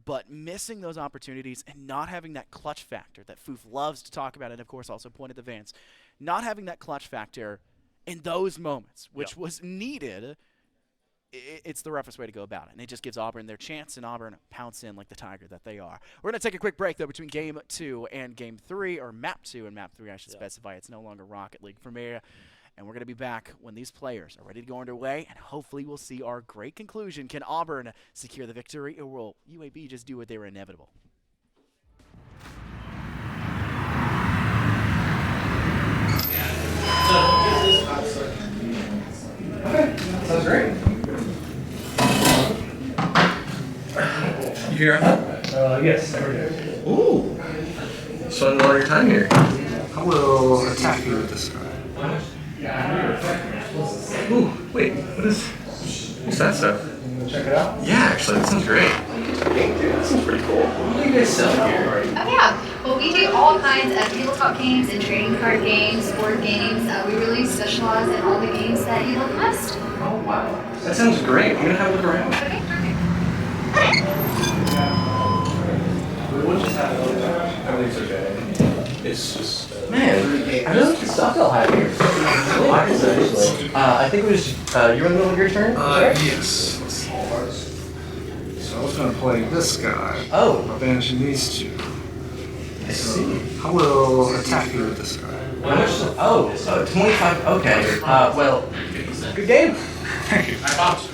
But missing those opportunities and not having that clutch factor that Foof loves to talk about, and of course also pointed to Vance, not having that clutch factor in those moments, which was needed, it's the roughest way to go about it. And it just gives Auburn their chance, and Auburn pounce in like the tiger that they are. We're going to take a quick break, though, between Game 2 and Game 3, or Map 2 and Map 3, I should specify. It's no longer Rocket League for me. And we're going to be back when these players are ready to go underway, and hopefully we'll see our great conclusion. Can Auburn secure the victory, or will UAB just do what they were inevitable? Okay, sounds great. You here? Yes, there we go. Ooh. Spending a lot of your time here. I will attack you with this guy. Ooh, wait, what's that stuff? Check it out. Yeah, actually, that sounds great. That sounds pretty cool. What do you guys sell here? Oh yeah, well we do all kinds of tabletop games and trading card games, board games. We really specialize in all the games that you love best. Oh wow, that sounds great. I'm gonna have a look around. Okay, perfect. We'll just have a look around. Everything's okay. It's just man, I don't like the stuff they'll have here. It's really nice, actually. I think it was you in the middle of your turn? Yes. So I was going to play this guy. Oh. By banishing these 2. I see. I will attack you with this guy. How much? Oh, 25. Okay. Well, good game. Thank you. I bounced.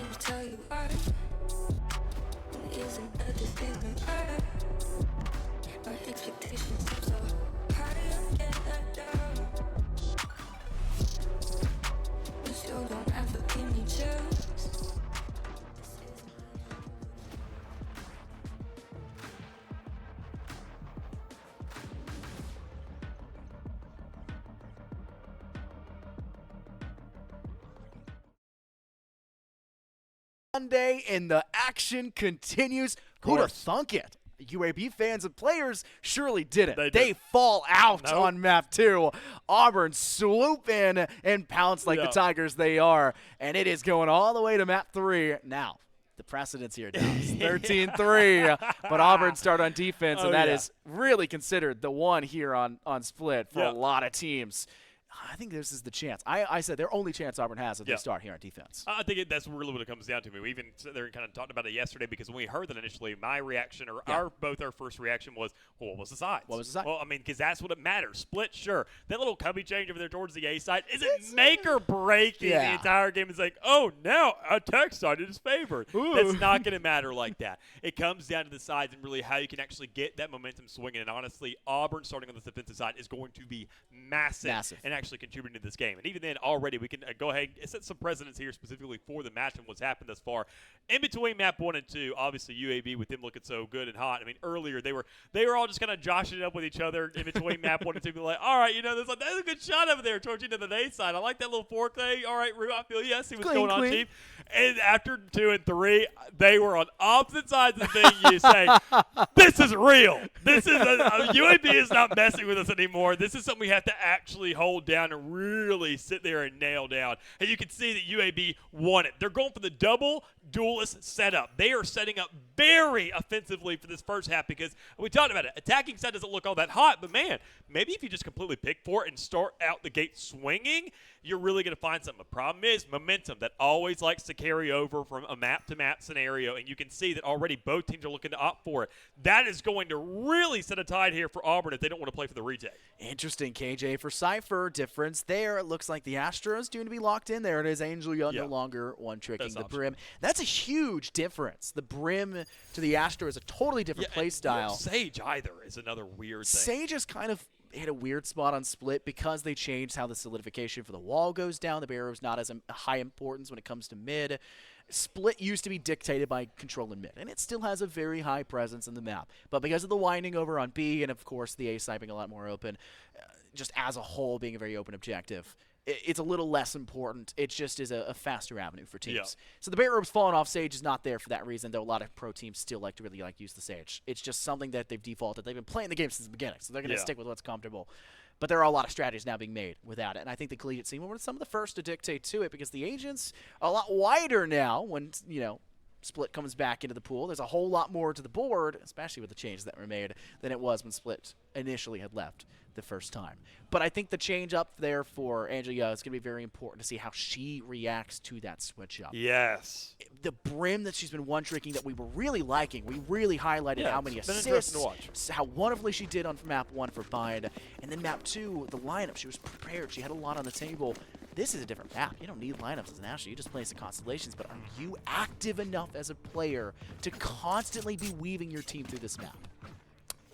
wanna tell you why. It isn't that this isn't right. My expectations are so high, I can't let down. You still don't ever give me chance. Monday, and the action continues. Who'd have thunk it? UAB fans and players surely didn't. They They did. fall out Nope. on map 2. Auburn swoop in and pounce like the Yeah. Tigers they are, and it is going all the way to map 3. Now, the precedence here, Dallas. 13-3, but Auburn start on defense, and Oh, that yeah. is really considered the one here on Split for Yeah. a lot of teams. I think this is the chance. I said their only chance Auburn has if Yeah. they start here on defense. I think that's really what it comes down to. We even sat there and kind of talked about it yesterday because when we heard that initially, my reaction, or Yeah. our first reaction was, well, what was the sides? What was the side? Well, I mean, because that's what it matters. Split, sure. That little cubby change over there towards the A side isn't make or breaking the Yeah. entire game. It's like, oh, now attack side is favored. Ooh. That's not going to matter like that. It comes down to the sides and really how you can actually get that momentum swinging. And honestly, Auburn starting on the defensive side is going to be massive. And actually contributing to this game. And even then, already, we can go ahead and set some precedents here specifically for the match and what's happened thus far. In between map 1 and 2, obviously UAB with them looking so good and hot. I mean, earlier they were all just kind of joshing it up with each other in between map 1 and 2. Be like, all right, there's a good shot over there towards you to the A side. I like that little foreplay. All right, Rue, I feel you. I see what's Clean, going on, clean. Chief. And after 2 and 3, they were on opposite sides of the thing. You say, this is real. This is UAB is not messing with us anymore. This is something we have to actually hold down and really sit there and nail down. And you can see that UAB won it. They're going for the double duelist setup. They are setting up very offensively for this first half because we talked about it. Attacking side doesn't look all that hot, but man, maybe if you just completely pick for it and start out the gate swinging, you're really going to find something. The problem is momentum that always likes to carry over from a map-to-map scenario, and you can see that already both teams are looking to opt for it. That is going to really set a tide here for Auburn if they don't want to play for the retake. Interesting, KJ. For Cypher, difference there. It looks like the Astros due to be locked in. There it is. Angel Young Yeah. no longer one-tricking Best the option. Brim. That's a huge difference. The Brim to the Astro is a totally different play and style. no Sage either is another weird thing. Sage is kind of hit a weird spot on Split because they changed how the solidification for the wall goes down. The barrier is not as high importance when it comes to mid. Split used to be dictated by controlling mid, and it still has a very high presence in the map. But because of the winding over on B, and of course the A side being a lot more open, just as a whole being a very open objective, it's a little less important. It just is a faster avenue for teams. Yeah. So the Bear Rope's falling off. Sage is not there for that reason, though a lot of pro teams still like to really use the Sage. It's just something that they've defaulted. They've been playing the game since the beginning, so they're going to Yeah. stick with what's comfortable. But there are a lot of strategies now being made without it, and I think the collegiate scene were some of the first to dictate to it because the agents are a lot wider now when, Split comes back into the pool. There's a whole lot more to the board, especially with the changes that were made, than it was when Split initially had left the first time. But I think the change up there for Angela is going to be very important to see how she reacts to that switch up. Yes. The Brim that she's been one-tricking that we were really liking. We really highlighted Yeah, how many it's been interesting assists, to watch. how wonderfully she did on map 1 for Bind. And then map 2, the lineup, she was prepared. She had a lot on the table. This is a different map. You don't need lineups as an Ashley. You just play the constellations. But are you active enough as a player to constantly be weaving your team through this map?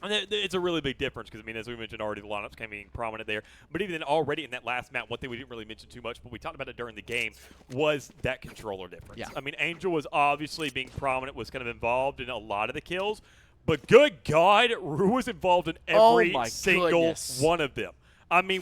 And it's a really big difference because, as we mentioned already, the lineups came being prominent there. But even then, already in that last map, one thing we didn't really mention too much, but we talked about it during the game, was that controller difference. Yeah. Angel was obviously being prominent, was kind of involved in a lot of the kills. But good God, Rue was involved in every my single goodness. one of them.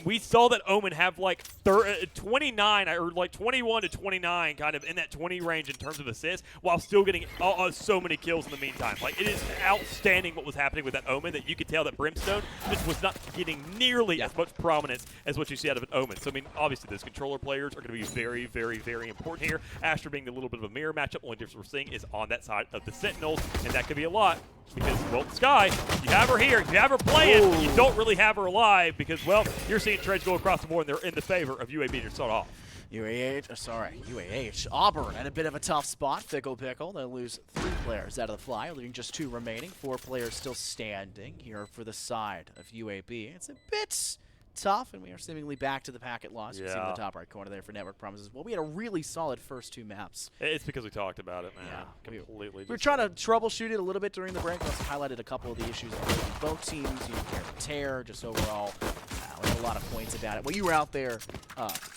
We saw that Omen have like 29 or like 21 to 29 kind of in that 20 range in terms of assists while still getting so many kills in the meantime. Like, it is outstanding what was happening with that Omen that you could tell that Brimstone just was not getting nearly as much prominence as what you see out of an Omen. So, obviously those controller players are going to be very, very, very important here. Asher being a little bit of a mirror matchup. Only difference we're seeing is on that side of the Sentinels, and that could be a lot. Because, well, Sky, you have her here, you have her playing, you don't really have her alive because, well, you're seeing trades go across the board and they're in the favor of UAB to start off. UAH. Auburn in a bit of a tough spot. Fickle Pickle. They lose 3 players out of the fly, leaving just 2 remaining. 4 players still standing here for the side of UAB. It's a bit tough, and we are seemingly back to the packet loss. You see in the Yeah. top right corner there for Network Promises. Well, we had a really solid first 2 maps. It's because we talked about it, man. Yeah. Completely. We were just- trying to troubleshoot it a little bit during the break. We also highlighted a couple of the issues on both teams. You know, tear, just overall. We had a lot of points about it. Well, you were out there,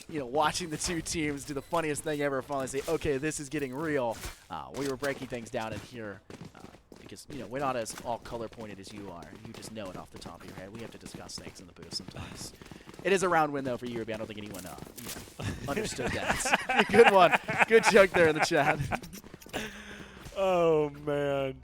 you know, watching the 2 teams do the funniest thing ever. Finally say, okay, this is getting real. We were breaking things down in here because, you know, we're not as all color pointed as you are. You just know it off the top of your head. We have to discuss things in the booth sometimes. It is a round win, though, for you, Ruby. I don't think anyone you know, understood that. Good one. Good joke there in the chat. Oh, man.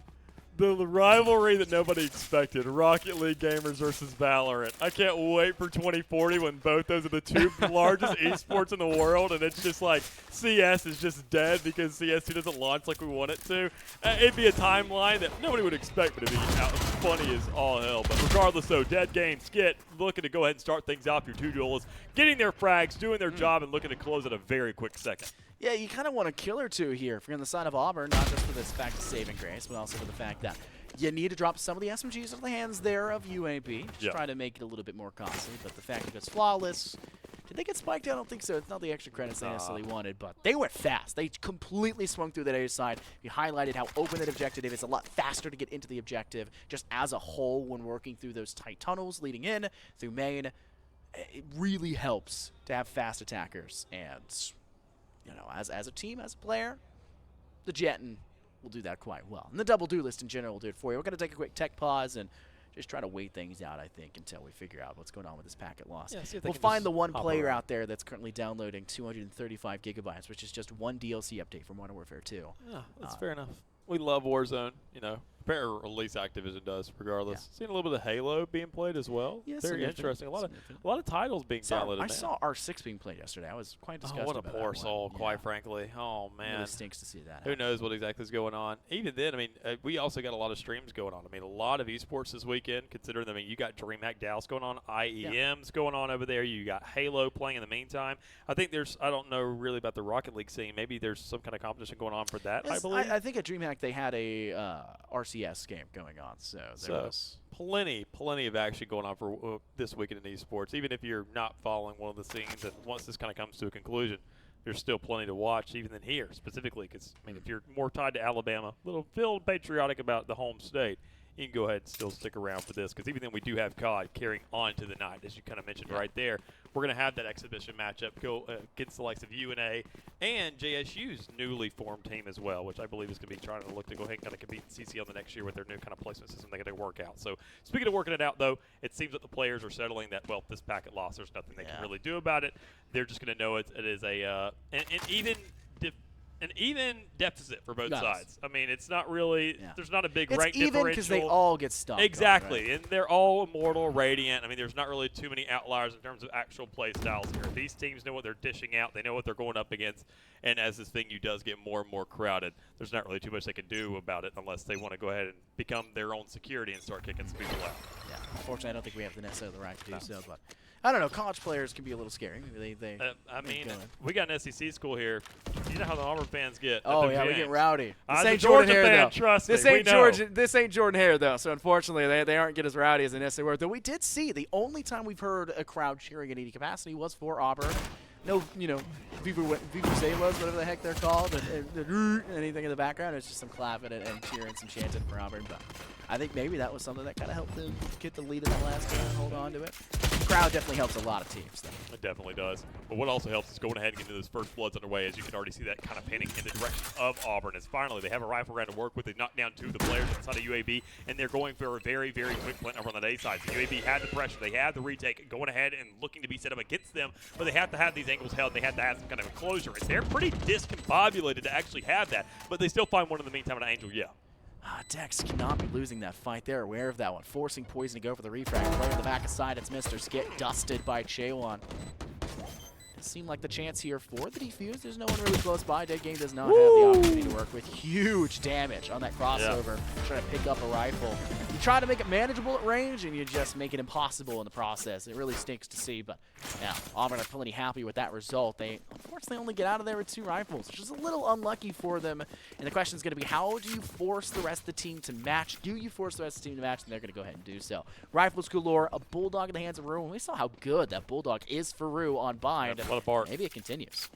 The rivalry that nobody expected, Rocket League gamers versus Valorant. I can't wait for 2040 when both those are the 2 largest esports in the world, and it's just like CS is just dead because CS2 doesn't launch like we want it to. It'd be a timeline that nobody would expect, but it'd be out funny as all hell. But regardless, though, Dead Game, Skit, looking to go ahead and start things off. Your 2 duelists getting their frags, doing their job, and looking to close at a very quick second. Yeah, you kind of want a kill or 2 here from the side of Auburn, not just for this fact of saving grace, but also for the fact that you need to drop some of the SMGs out of the hands there of UAB. Just try to make it a little bit more costly, but the fact that it's flawless. Did they get spiked? I don't think so. It's not the extra credits they necessarily wanted, but they went fast. They completely swung through that A side. You highlighted how open that objective is. It's a lot faster to get into the objective just as a whole when working through those tight tunnels leading in through main. It really helps to have fast attackers, and you know, as a team, as a player, the Jetton will do that quite well. And the double duelist in general will do it for you. We're going to take a quick tech pause and just try to wait things out, I think, until we figure out what's going on with this packet loss. Yeah, see if they we'll can find just the one hop player around. out there that's currently downloading 235 gigabytes, which is just one DLC update from Modern Warfare 2. Yeah, that's fair enough. We love Warzone, you know. Or at least Activision does, regardless. Seen a little bit of Halo being played as well. Yeah, Very significant, interesting. A lot significant. of titles being downloaded. I now. saw R6 being played yesterday. I was quite disgusted what a about poor that soul, one. quite frankly. Oh It man, really stinks to see that who happen. knows what exactly is going on? Even then, I mean, we also got a lot of streams going on. I mean, a lot of esports this weekend. Considering, I mean, you got DreamHack Dallas going on, IEM's going on over there. You got Halo playing in the meantime. I think I don't know really about the Rocket League scene. Maybe there's some kind of competition going on for that. I believe. I think at DreamHack they had a RCS game going on, so there was plenty of action going on for this weekend in esports. Even if you're not following one of the scenes, and once this kind of comes to a conclusion, there's still plenty to watch, even in here specifically. Because I mean, if you're more tied to Alabama, a little feel patriotic about the home state, you can go ahead and still stick around for this. Because even then, we do have COD carrying on to the night, as you kind of mentioned right there. We're going to have that exhibition matchup go against the likes of UNA and JSU's newly formed team as well, which I believe is going to be trying to look to go ahead and kind of compete in CCL the next year with their new kind of placement system they got to work out. So speaking of working it out, though, it seems that the players are settling that, well, this packet loss, there's nothing they can really do about it. They're just going to know it is an even deficit for both sides. I mean, it's not really there's not a big it's rank even differential. because they all get stuck. Exactly, and they're all immortal, radiant. I mean, there's not really too many outliers in terms of actual play styles here. These teams know what they're dishing out. They know what they're going up against. And as this venue does get more and more crowded, there's not really too much they can do about it unless they want to go ahead and become their own security and start kicking some people out. Yeah, unfortunately, I don't think we have necessarily the right to do so, but I don't know. College players can be a little scary. Maybe they I mean, we got an SEC school here. You know how the Auburn fans get. Oh at yeah, the we get games. rowdy. As This a ain't Jordan Georgia Hare fan, though. trust This me, we ain't know. Georgia. This ain't Jordan Hare though. So unfortunately, they aren't get as rowdy as they necessarily were. Though we did see the only time we've heard a crowd cheering in any capacity was for Auburn. No, you know, Vivuzelos, whatever the heck they're called, and anything in the background. It's just some clapping and cheering, some chanting for Auburn. But I think maybe that was something that kind of helped them get the lead in the last game and hold on to it. The crowd definitely helps a lot of teams, though. It definitely does. But what also helps is going ahead and getting those first bloods underway, as you can already see that kind of panning in the direction of Auburn. As finally they have a rifle round to work with. They knocked down 2 of the players inside of UAB, and they're going for a very, very quick plant over on the A side. So UAB had the pressure. They had the retake going ahead and looking to be set up against them, but they have to have these angles held. They have to have some kind of a closure. And they're pretty discombobulated to actually have that, but they still find one in the meantime at Angel, Dex cannot be losing that fight. They're aware of that one. Forcing Poison to go for the refrag. Player in the back side, it's Mr. Skit, dusted by Chaewon. seemed like the chance here for the defuse. There's no one really close by. Dead Game does not have the opportunity to work with huge damage on that crossover, trying to pick up a rifle. You try to make it manageable at range, and you just make it impossible in the process. It really stinks to see, but yeah, Auburn are plenty happy with that result. They unfortunately only get out of there with 2 rifles, which is a little unlucky for them. And the question is going to be, how do you force the rest of the team to match? Do you force the rest of the team to match? And they're going to go ahead and do so. Rifles galore, a Bulldog in the hands of Rue, and we saw how good that Bulldog is for Rue on bind. Yeah, what a bark. Maybe it continues.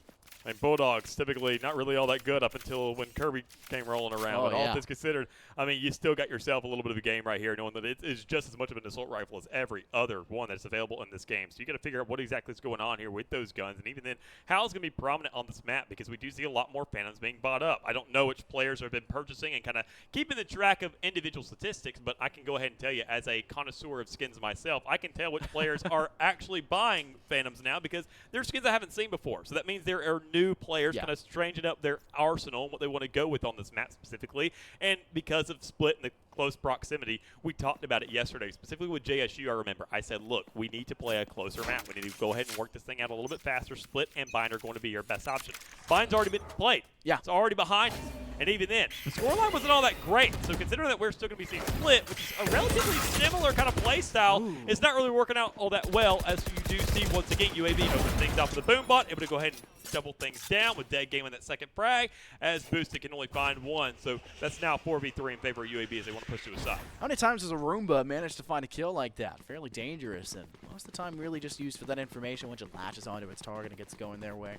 I mean, Bulldogs typically not really all that good up until when Kirby came rolling around. But all things considered, I mean, you still got yourself a little bit of a game right here, knowing that it is just as much of an assault rifle as every other one that's available in this game. So you got to figure out what exactly is going on here with those guns, and even then, how it's going to be prominent on this map, because we do see a lot more Phantoms being bought up. I don't know which players have been purchasing and kind of keeping the track of individual statistics, but I can go ahead and tell you, as a connoisseur of skins myself, I can tell which players are actually buying Phantoms now, because they're skins I haven't seen before. So that means there are new players kind of changing up their arsenal and what they want to go with on this map specifically. And because of Split and the close proximity, we talked about it yesterday, specifically with JSU. I remember I said, look, we need to play a closer map. We need to go ahead and work this thing out a little bit faster. Split and Bind are going to be your best option. Bind's already been played. Yeah. It's already behind us. And even then, the scoreline wasn't all that great. So considering that we're still going to be seeing Split, which is a relatively similar kind of play style, it's not really working out all that well, as you do see, once again, UAB open things up with the boom bot, able to go ahead and double things down with Dead Game on that second frag, as Boosted can only find 1. So that's now 4v3 in favor of UAB as they want to push to a side. How many times does a Roomba manage to find a kill like that? Fairly dangerous, and most of the time really just used for that information once it latches onto its target and gets going their way.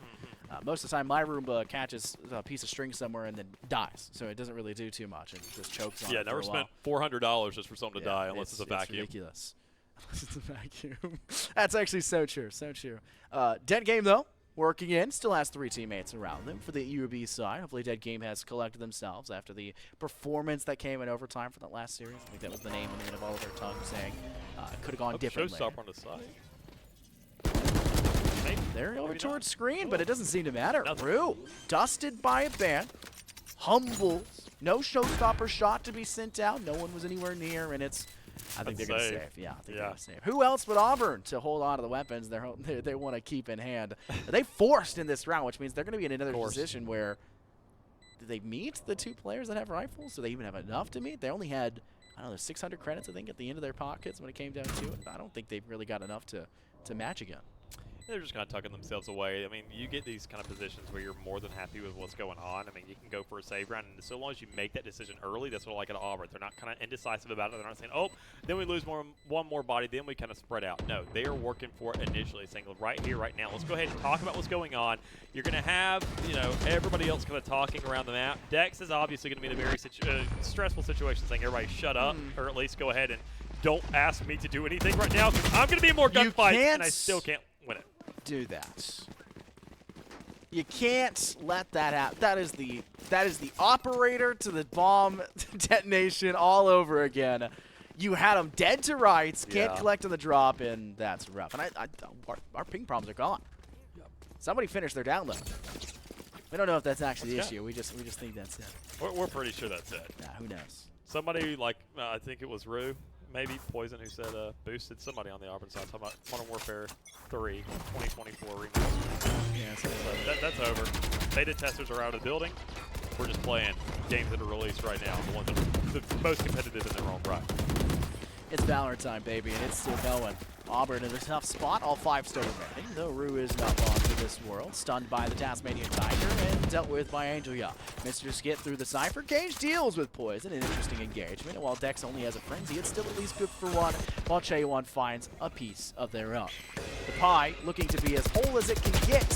Most of the time my Roomba catches a piece of string somewhere and then dies, so it doesn't really do too much and just chokes on it. Yeah, never spent $400 just for someone to die unless it's a vacuum. It's ridiculous. It's a vacuum. That's actually so true, so true. Dead Game, though, working in, still has 3 teammates around them for the UAB side. Hopefully Dead Game has collected themselves after the performance that came in overtime for that last series. I think that was the name on the end of all of their tongues, saying it could have gone differently. Showstopper on the side. They're over towards screen, but it doesn't seem to matter. Rue, dusted by a ban, humble, no showstopper shot to be sent out. No one was anywhere near, and it's, I think they're going to save. Yeah, I think they're going to save. Who else but Auburn to hold on to the weapons they want to keep in hand? They forced in this round, which means they're going to be in another position where, do they meet the 2 players that have rifles? Do they even have enough to meet? They only had, I don't know, 600 credits, I think, at the end of their pockets when it came down to it. I don't think they've really got enough to match again. They're just kind of tucking themselves away. I mean, you get these kind of positions where you're more than happy with what's going on. I mean, you can go for a save round, and so long as you make that decision early, that's what I like at Auburn. They're not kind of indecisive about it. They're not saying, oh, then we lose one more body, then we kind of spread out. No, they are working for it initially, saying, right here, right now, let's go ahead and talk about what's going on. You're going to have, you know, everybody else kind of talking around the map. Dex is obviously going to be in a very stressful situation, saying, everybody shut up, or at least go ahead and don't ask me to do anything right now, because I'm going to be in more gunfights, and I still can't win it. Do that. You can't let that happen. That is the operator to the bomb detonation all over again. You had them dead to rights, can't collect on the drop, and that's rough. And our ping problems are gone. Somebody finished their download. We don't know if that's actually the issue. We just think that's it. We're pretty sure that's it. Yeah, who knows? Somebody like I think it was Rue. Maybe Poison, who said boosted somebody on the Auburn side, talking about Modern Warfare 3 2024 remix. Yeah, that's over. Beta testers are out of the building. We're just playing games that are released right now, the ones that are the most competitive in their own right. It's Valorant time, baby, and it's still going. Auburn in a tough spot, all 5 still remaining, though Rue is not lost to this world. Stunned by the Tasmanian Tiger and dealt with by Angel Ya. Mr. Skit through the Cypher Cage deals with Poison, an interesting engagement, and while Dex only has a Frenzy, it's still at least good for 1, while Chaewon finds a piece of their own. The pie looking to be as whole as it can get.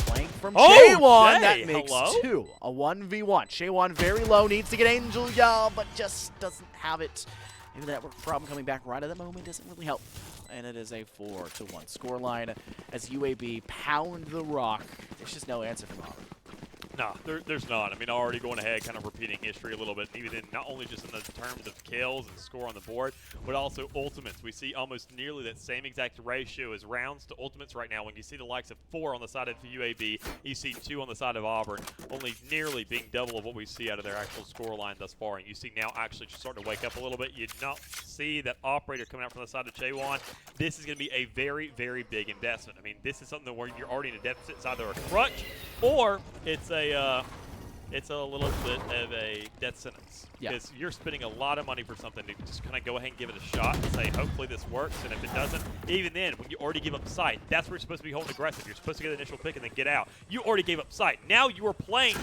Playing from Chaewon, that makes 2. A 1v1. Chaewon very low, needs to get Angel Ya, but just doesn't have it. Maybe that problem coming back right at the moment doesn't really help. And it is a 4-1 scoreline as UAB pound the rock. There's just no answer from Auburn. No, there's not. I mean, already going ahead, kind of repeating history a little bit, even in not only just in the terms of kills and score on the board, but also ultimates. We see almost nearly that same exact ratio as rounds to ultimates right now. When you see the likes of 4 on the side of UAB, you see 2 on the side of Auburn, only nearly being double of what we see out of their actual score line thus far. And you see now actually starting to wake up a little bit. You not see that operator coming out from the side of Chaywan. This is going to be a very, very big investment. I mean, this is something where you're already in a deficit. It's either a crutch or it's a little bit of a death sentence. Because you're spending a lot of money for something to just kind of go ahead and give it a shot and say, hopefully this works. And if it doesn't, even then, when you already give up sight, that's where you're supposed to be holding aggressive. You're supposed to get the initial pick and then get out. You already gave up sight. Now you are playing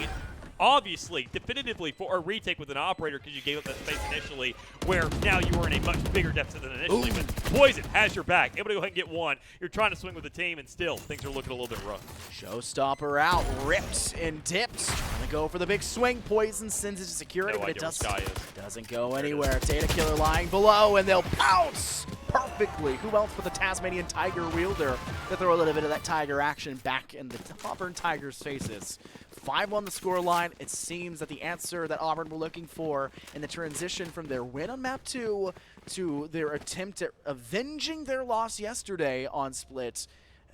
obviously, definitively for a retake with an operator because you gave up that space initially, where now you are in a much bigger deficit than initially. Ooh. But Poison has your back, able to go ahead and get one. You're trying to swing with the team, and still, things are looking a little bit rough. Showstopper out, ripped and dipped. Gonna go for the big swing. Poison sends it to security, but it doesn't go anywhere. Data Killer lying below, and they'll pounce perfectly. Who else but the Tasmanian Tiger wielder to throw a little bit of that Tiger action back in the Auburn Tigers' faces. 5 on the score line. It seems that the answer that Auburn were looking for in the transition from their win on map 2 to their attempt at avenging their loss yesterday on Split,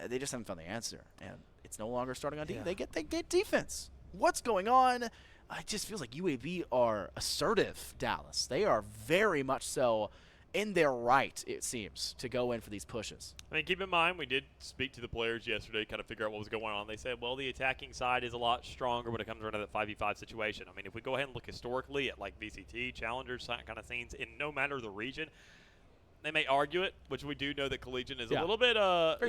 they just haven't found the answer. And it's no longer starting on D. They get defense. What's going on? It just feels like UAB are assertive, Dallas. They are very much so in their right, it seems, to go in for these pushes. I mean, keep in mind, we did speak to the players yesterday, kind of figure out what was going on. They said, well, the attacking side is a lot stronger when it comes around to that 5v5 situation. I mean, if we go ahead and look historically at, like, VCT, Challengers, kind of scenes, in no matter the region, they may argue it, which we do know that Collegiate is a little bit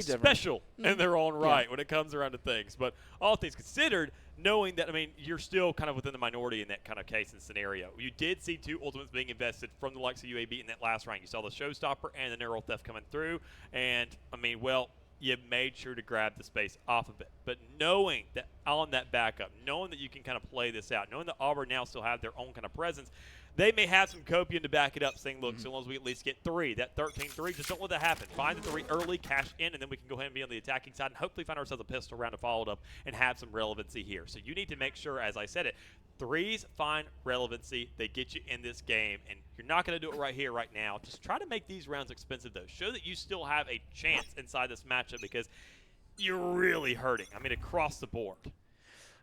special in their own right when it comes around to things. But all things considered, knowing that, I mean, you're still kind of within the minority in that kind of case and scenario. You did see 2 ultimates being invested from the likes of UAB in that last round. You saw the Showstopper and the Neural Theft coming through. And, I mean, well, you made sure to grab the space off of it. But knowing that on that backup, knowing that you can kind of play this out, knowing that Auburn now still have their own kind of presence, they may have some copium to back it up, saying, look, so long as we at least get 3, that 13-3, just don't let that happen. Find the 3 early, cash in, and then we can go ahead and be on the attacking side and hopefully find ourselves a pistol round to follow it up and have some relevancy here. So you need to make sure, as I said it, 3s find relevancy. They get you in this game, and you're not going to do it right here, right now. Just try to make these rounds expensive, though. Show that you still have a chance inside this matchup because you're really hurting. I mean, across the board.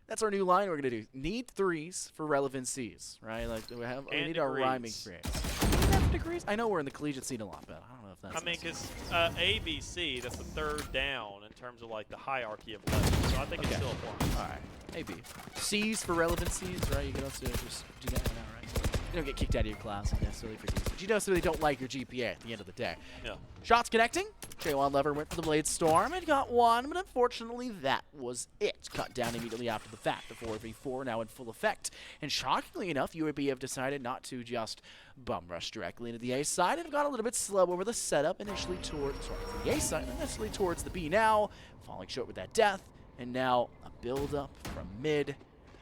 That's our new line we're going to do. Need 3s for relevancies, right? Like we need our rhyming phrase. Do we have degrees? I know we're in the collegiate scene a lot, but I don't know if that's... I mean, because ABC, that's the 3rd down in terms of, like, the hierarchy of levels. So I think it's still important. All right. Maybe. C's for relevancies, right? You can also just do that now, right? You don't get kicked out of your class necessarily for D's, but you necessarily don't like your GPA at the end of the day. Yeah. Shots connecting. Chaywan Lever went for the Blade Storm and got 1, but unfortunately that was it. Cut down immediately after the fact. The 4v4 now in full effect. And shockingly enough, UAB have decided not to just bum rush directly into the A side and have gone a little bit slow over the setup initially towards the A side and initially towards the B now, falling short with that death. And now a build-up from mid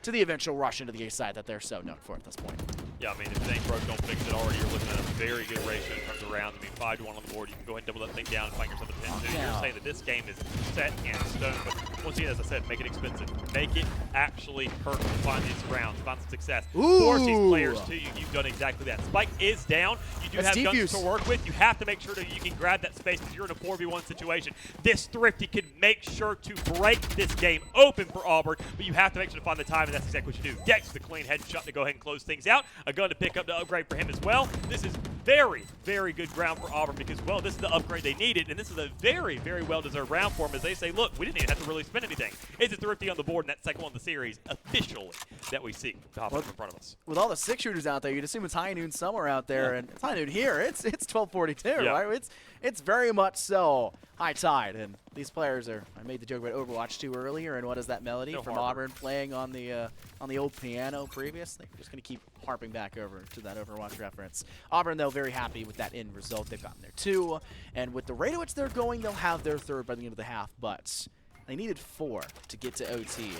to the eventual rush into the A side that they're so known for at this point. Yeah, I mean, if things broke, don't fix it already. You're looking at a very good ratio in terms of rounds. I mean, 5-1 on the board. You can go ahead and double that thing down and find yourself a 10-2. You're saying that this game is set in stone. But once again, as I said, make it expensive. Make it actually hurt to find these rounds, find some success. Force these players to you. You've done exactly that. Spike is down. You do have guns to work with. You have to make sure that you can grab that space because you're in a 4v1 situation. This Thrifty can make sure to break this game open for Auburn, but you have to make sure to find the time, and that's exactly what you do. Dex with a clean headshot to go ahead and close things out. A gun to pick up to upgrade for him as well. This is very, very good ground for Auburn because, well, this is the upgrade they needed, and this is a very, very well-deserved round for them as they say, look, we didn't even have to really spend anything. It's a Thrifty on the board in that second one of the series officially that we see popping up in front of us. With all the 6-shooters out there, you'd assume it's high noon somewhere out there, and it's high noon here. It's 12:42, right? It's very much so high tide, and these players are. I made the joke about Overwatch 2 earlier, and what is that melody from Auburn playing on the old piano previously? We're just gonna keep harping back over to that Overwatch reference. Auburn, though, very happy with that end result. They've gotten their 2, and with the rate at which they're going, they'll have their 3rd by the end of the half. But they needed 4 to get to OT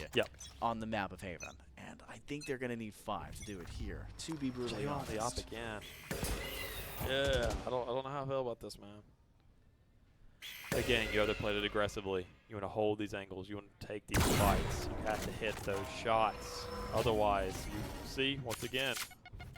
on the map of Haven, and I think they're gonna need 5 to do it here. To be brutally honest. The op again. Yeah, I don't know how I feel about this, man. Again, you have to play it aggressively. You want to hold these angles. You want to take these fights. You have to hit those shots. Otherwise, you see, once again,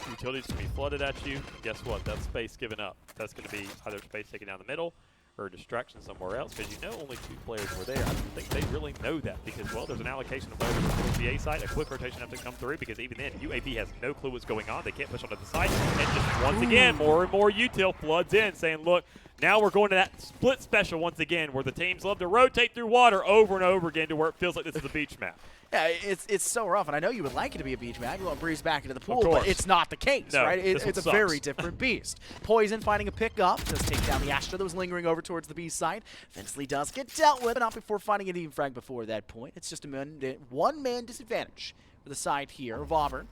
utilities can be flooded at you. And guess what? That's space given up. That's going to be either space taken down the middle or a distraction somewhere else, because you know only 2 players were there. I don't think they really know that because, well, there's an allocation of players towards the A side. A quick rotation has to come through because even then, UAB has no clue what's going on. They can't push onto the side. And just once again, more and more util floods in, saying, look, now we're going to that split special once again where the teams love to rotate through water over and over again to where it feels like this is a beach map. Yeah, it's so rough, and I know you would like it to be a beach map. You want to breeze back into the pool, course. but it's not the case, No, right? this one It's a sucks. very different beast. Poison finding a pickup, does take down the Astra that was lingering over towards the B side. Eventually does get dealt with, but not before finding an even frag before that point. It's just a one-man disadvantage for the side here of Auburn.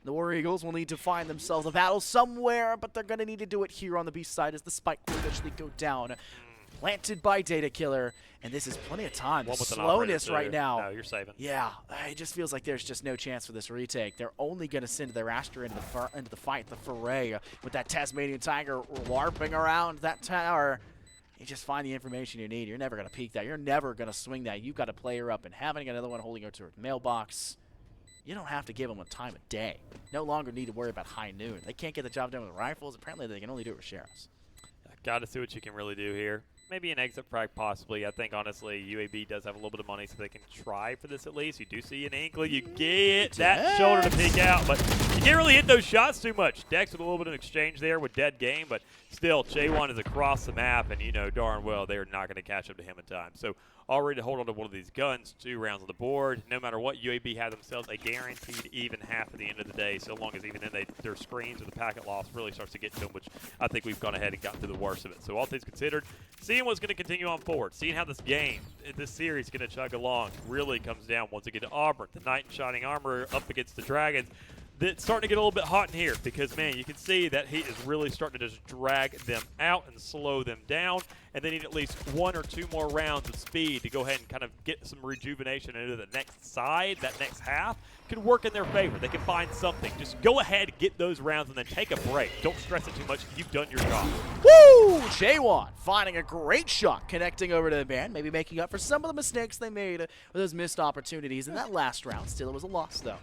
The War Eagles will need to find themselves a battle somewhere, but they're going to need to do it here on the B side as the spike will eventually go down. Planted by Data Killer, and this is plenty of time. The One with an slowness operator, right too. now. No, you're saving. Yeah, it just feels like there's just no chance for this retake. They're only going to send their Astra into the fight, the foray, with that Tasmanian Tiger warping around that tower. You just find the information you need. You're never going to peek that. You're never going to swing that. You've got a player up and having another one holding her to her mailbox. You don't have to give them a time of day. No longer need to worry about high noon. They can't get the job done with rifles. Apparently, they can only do it with sheriffs. Got to see what you can really do here. Maybe an exit frag, possibly. I think, honestly, UAB does have a little bit of money, so they can try for this at least. You do see an inkling. You get that shoulder to peek out, but you can't really hit those shots too much. Dex with a little bit of exchange there with dead game, but still, J1 is across the map, and you know darn well they're not going to catch up to him in time. So already to hold on to one of these guns, 2 rounds on the board. No matter what, UAB have themselves a guaranteed even half at the end of the day, so long as even then their screens or the packet loss really starts to get to them, which I think we've gone ahead and gotten to the worst of it. So all things considered, seeing what's going to continue on forward, seeing how this game, this series is going to chug along, really comes down once again to Auburn. The Knight in Shining Armor up against the Dragons. It's starting to get a little bit hot in here because, man, you can see that heat is really starting to just drag them out and slow them down, and they need at least 1 or 2 more rounds of speed to go ahead and kind of get some rejuvenation into the next side. That next half could work in their favor. They can find something. Just go ahead, get those rounds, and then take a break. Don't stress it too much. You've done your job. Woo! J1 finding a great shot, connecting over to the band, maybe making up for some of the mistakes they made with those missed opportunities in that last round. Still, it was a loss, though.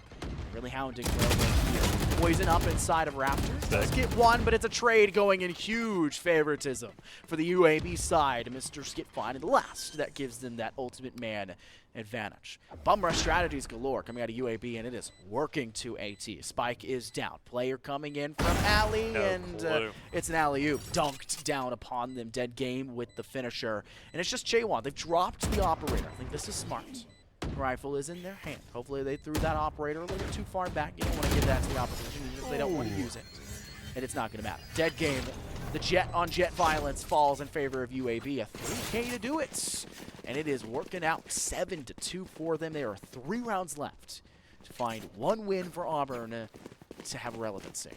Really hounding Railway here. Poison up inside of Raptors. Does get one, but it's a trade going in huge favoritism for the UAB side. Mr. Skip finding the last. That gives them that ultimate man advantage. Bum rush strategies galore coming out of UAB, and it is working to AT. Spike is down. Player coming in from alley, and it's an alley-oop dunked down upon them. Dead game with the finisher, and it's just J1. They've dropped the operator. I think this is smart. Rifle is in their hand. Hopefully they threw that operator a little too far back. You don't want to give that to the opposition if they don't want to use it. And it's not going to matter. Dead game. The jet on jet violence falls in favor of UAB. A 3K to do it. And it is working out 7-2 for them. There are 3 rounds left to find 1 win for Auburn to have relevancy.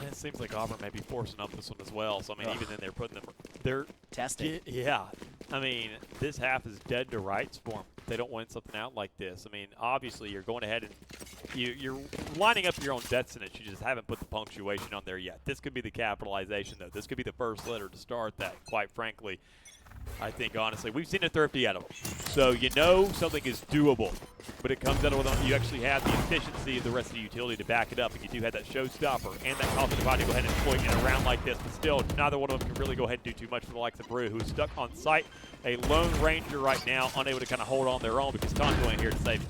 It seems like Auburn may be forcing up this one as well. So, I mean, even then they're putting them – they're testing. Yeah. I mean, this half is dead to rights for them. They don't win something out like this. I mean, obviously you're going ahead and you're lining up your own death sentence. You just haven't put the punctuation on there yet. This could be the capitalization, though. This could be the first letter to start that, quite frankly. I think, honestly, we've seen a thrifty out of them. So you know something is doable, but it comes out of when you actually have the efficiency of the rest of the utility to back it up, and you do have that showstopper and that confident body to go ahead and exploit in a round like this, but still, neither one of them can really go ahead and do too much for the likes of Brew, who's stuck on site, a lone ranger right now, unable to kind of hold on their own because Tonto ain't here to save him.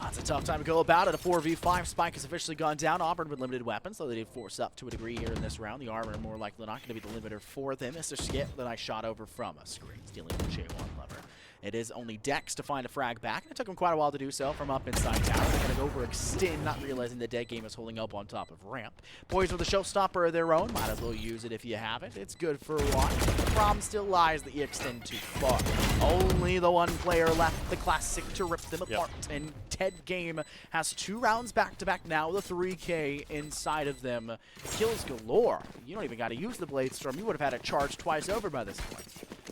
It's a tough time to go about it. A 4v5. Spike has officially gone down. Auburn with limited weapons, so they did force up to a degree here in this round. The armor more likely not going to be the limiter for them. Mr. Skip, the nice shot over from a screen, stealing the J1 lever. It is only Dex to find a frag back. It took him quite a while to do so from up inside tower. They're going to overextend, not realizing the dead game is holding up on top of ramp. Boys with a showstopper of their own. Might as well use it if you have it. It's good for one. The problem still lies that you extend too far. Only the one player left, the classic, to rip them apart. And Dead Game has 2 rounds back-to-back now with a 3K inside of them. Kills galore. You don't even got to use the Blade Storm. You would have had it charged twice over by this point.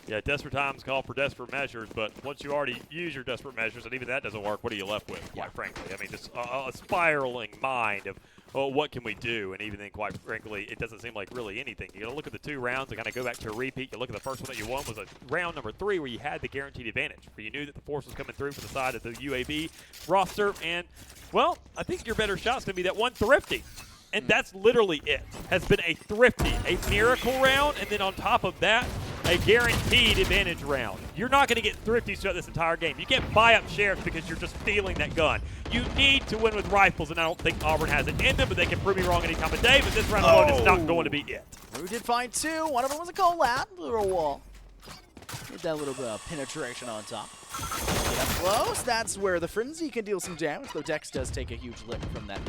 Yeah, desperate times call for desperate measures, but once you already use your desperate measures, and even that doesn't work, what are you left with, quite frankly? I mean, just a spiraling mind of well, what can we do? And even then, quite frankly, it doesn't seem like really anything. You got to look at the 2 rounds and kind of go back to a repeat. You look at the first one that you won was a round number 3 where you had the guaranteed advantage, where you knew that the force was coming through for the side of the UAB roster. And, well, I think your better shot's going to be that one Thrifty. And that's literally it. Has been a Thrifty, a miracle round, and then on top of that, a guaranteed advantage round. You're not going to get Thrifties throughout this entire game. You can't buy up shares because you're just stealing that gun. You need to win with rifles, and I don't think Auburn has it in them, but they can prove me wrong any time of day, but this round alone is not going to be it. We did find 2. One of them was a collab, little wall. Get that little bit of penetration on top. Get up close. That's where the Frenzy can deal some damage, though Dex does take a huge lick from that.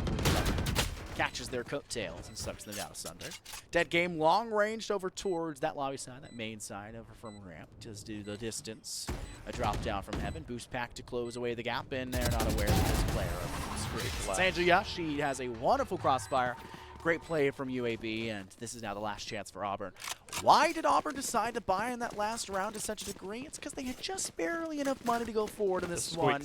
Catches their coattails and sucks them down asunder. Dead game long ranged over towards that lobby side, that main side over from ramp. Just do the distance. A drop down from heaven. Boost pack to close away the gap, and they're not aware of this player of the screen. Sanjaya, she has a wonderful crossfire. Great play from UAB, and this is now the last chance for Auburn. Why did Auburn decide to buy in that last round to such a degree? It's because they had just barely enough money to go forward in this one.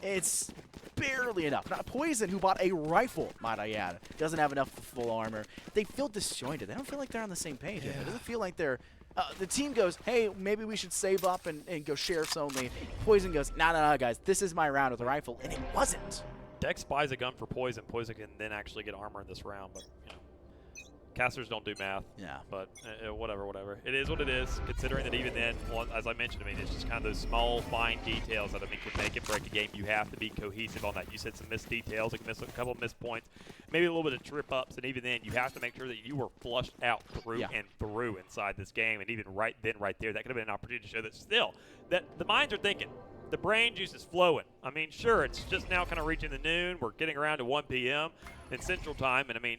It's barely enough. Not Poison, who bought a rifle, might I add, doesn't have enough for full armor. They feel disjointed. They don't feel like they're on the same page. Yeah. It doesn't feel like they're... the team goes, hey, maybe we should save up and go sheriffs only. Poison goes, no, guys, this is my round with a rifle, and it wasn't. Dex buys a gun for Poison. Poison can then actually get armor in this round, but you know, casters don't do math. Yeah. But whatever. It is what it is. Considering that even then, well, as I mentioned, I mean, it's just kind of those small, fine details that I mean can make and break a game. You have to be cohesive on that. You said some missed details, like a couple of missed points, maybe a little bit of trip ups, and even then, you have to make sure that you were flushed out through and through inside this game. And even right there, that could have been an opportunity to show that still that the minds are thinking. The brain juice is flowing. I mean, sure, it's just now kind of reaching the noon. We're getting around to 1 p.m. in Central Time, and I mean,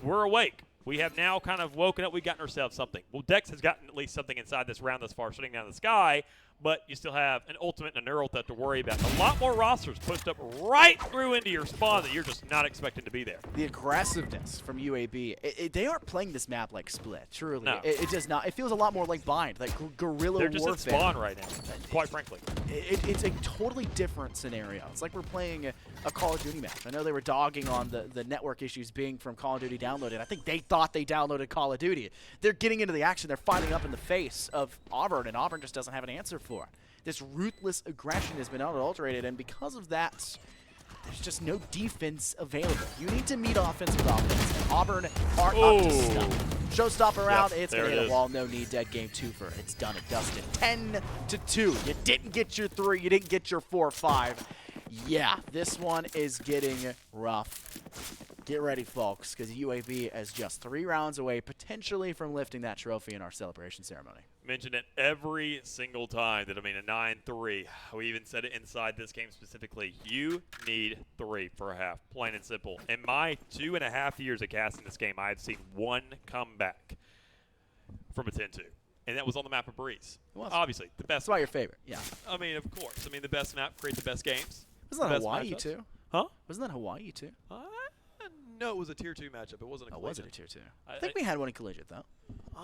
we're awake. We have now kind of woken up. We've gotten ourselves something. Well, Dex has gotten at least something inside this round thus far, shutting down the sky, but you still have an Ultimate and a Neural Theft to worry about. A lot more rosters pushed up right through into your spawn that you're just not expecting to be there. The aggressiveness from UAB, they aren't playing this map like Split, truly. No. It does not. It feels a lot more like Bind, like guerrilla warfare. They're just at spawn right now, quite frankly. It's a totally different scenario. It's like we're playing a Call of Duty match. I know they were dogging on the network issues being from Call of Duty downloaded. I think they thought they downloaded Call of Duty. They're getting into the action. They're fighting up in the face of Auburn, and Auburn just doesn't have an answer for it. This ruthless aggression has been unadulterated, and because of that, there's just no defense available. You need to meet offense with offense, and Auburn aren't up to stuff. Showstopper round, it's going to hit a wall. No need. Dead game 2 for it's done and dusted. 10-2. You didn't get your 3. You didn't get your 4-5. Yeah, this one is getting rough. Get ready, folks, because UAB is just 3 rounds away, potentially from lifting that trophy in our celebration ceremony. Mention it every single time that, I mean, a 9-3. We even said it inside this game specifically. You need 3 for a half, plain and simple. In my 2.5 years of casting this game, I have seen 1 comeback from a 10-2. And that was on the map of Breeze. Obviously, the best. That's why your favorite, yeah. I mean, of course. I mean, the best map creates the best games. Wasn't that Hawaii, too? Huh? Wasn't that Hawaii, too? No, it was a Tier 2 matchup. It wasn't a collegiate. Was it a Tier 2? I think we had one in collegiate, though.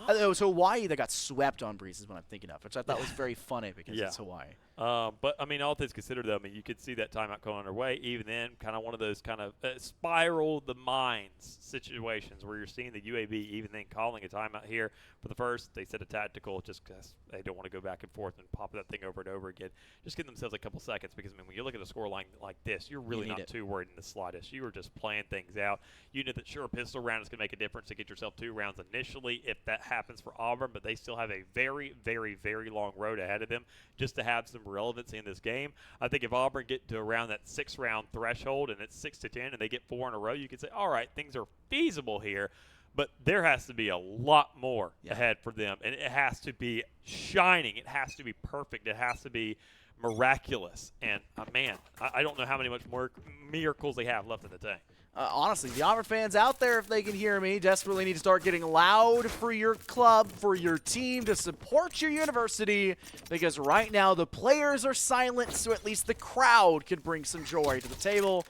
It was Hawaii that got swept on Breeze is what I'm thinking of, which I thought was very funny because it's Hawaii. But, I mean, all things considered, though, I mean, you could see that timeout going underway. Even then, kind of one of those kind of spiral the minds situations where you're seeing the UAB even then calling a timeout here. For the first, they said a tactical just because they don't want to go back and forth and pop that thing over and over again. Just give themselves a couple seconds because, I mean, when you look at a score line like this, you're really not too worried in the slightest. You are just playing things out. You know that, sure, a pistol round is going to make a difference to get yourself 2 rounds initially if that happens for Auburn, but they still have a very, very, very long road ahead of them just to have some relevancy in this game. I think if Auburn get to around that 6-round threshold and it's 6-10 and they get 4 in a row, you can say, all right, things are feasible here. But there has to be a lot more ahead for them, and it has to be shining. It has to be perfect. It has to be miraculous. And, man, I don't know how many much more miracles they have left in the tank. Honestly, the Auburn fans out there, if they can hear me, desperately need to start getting loud for your club, for your team, to support your university, because right now the players are silent, so at least the crowd can bring some joy to the table.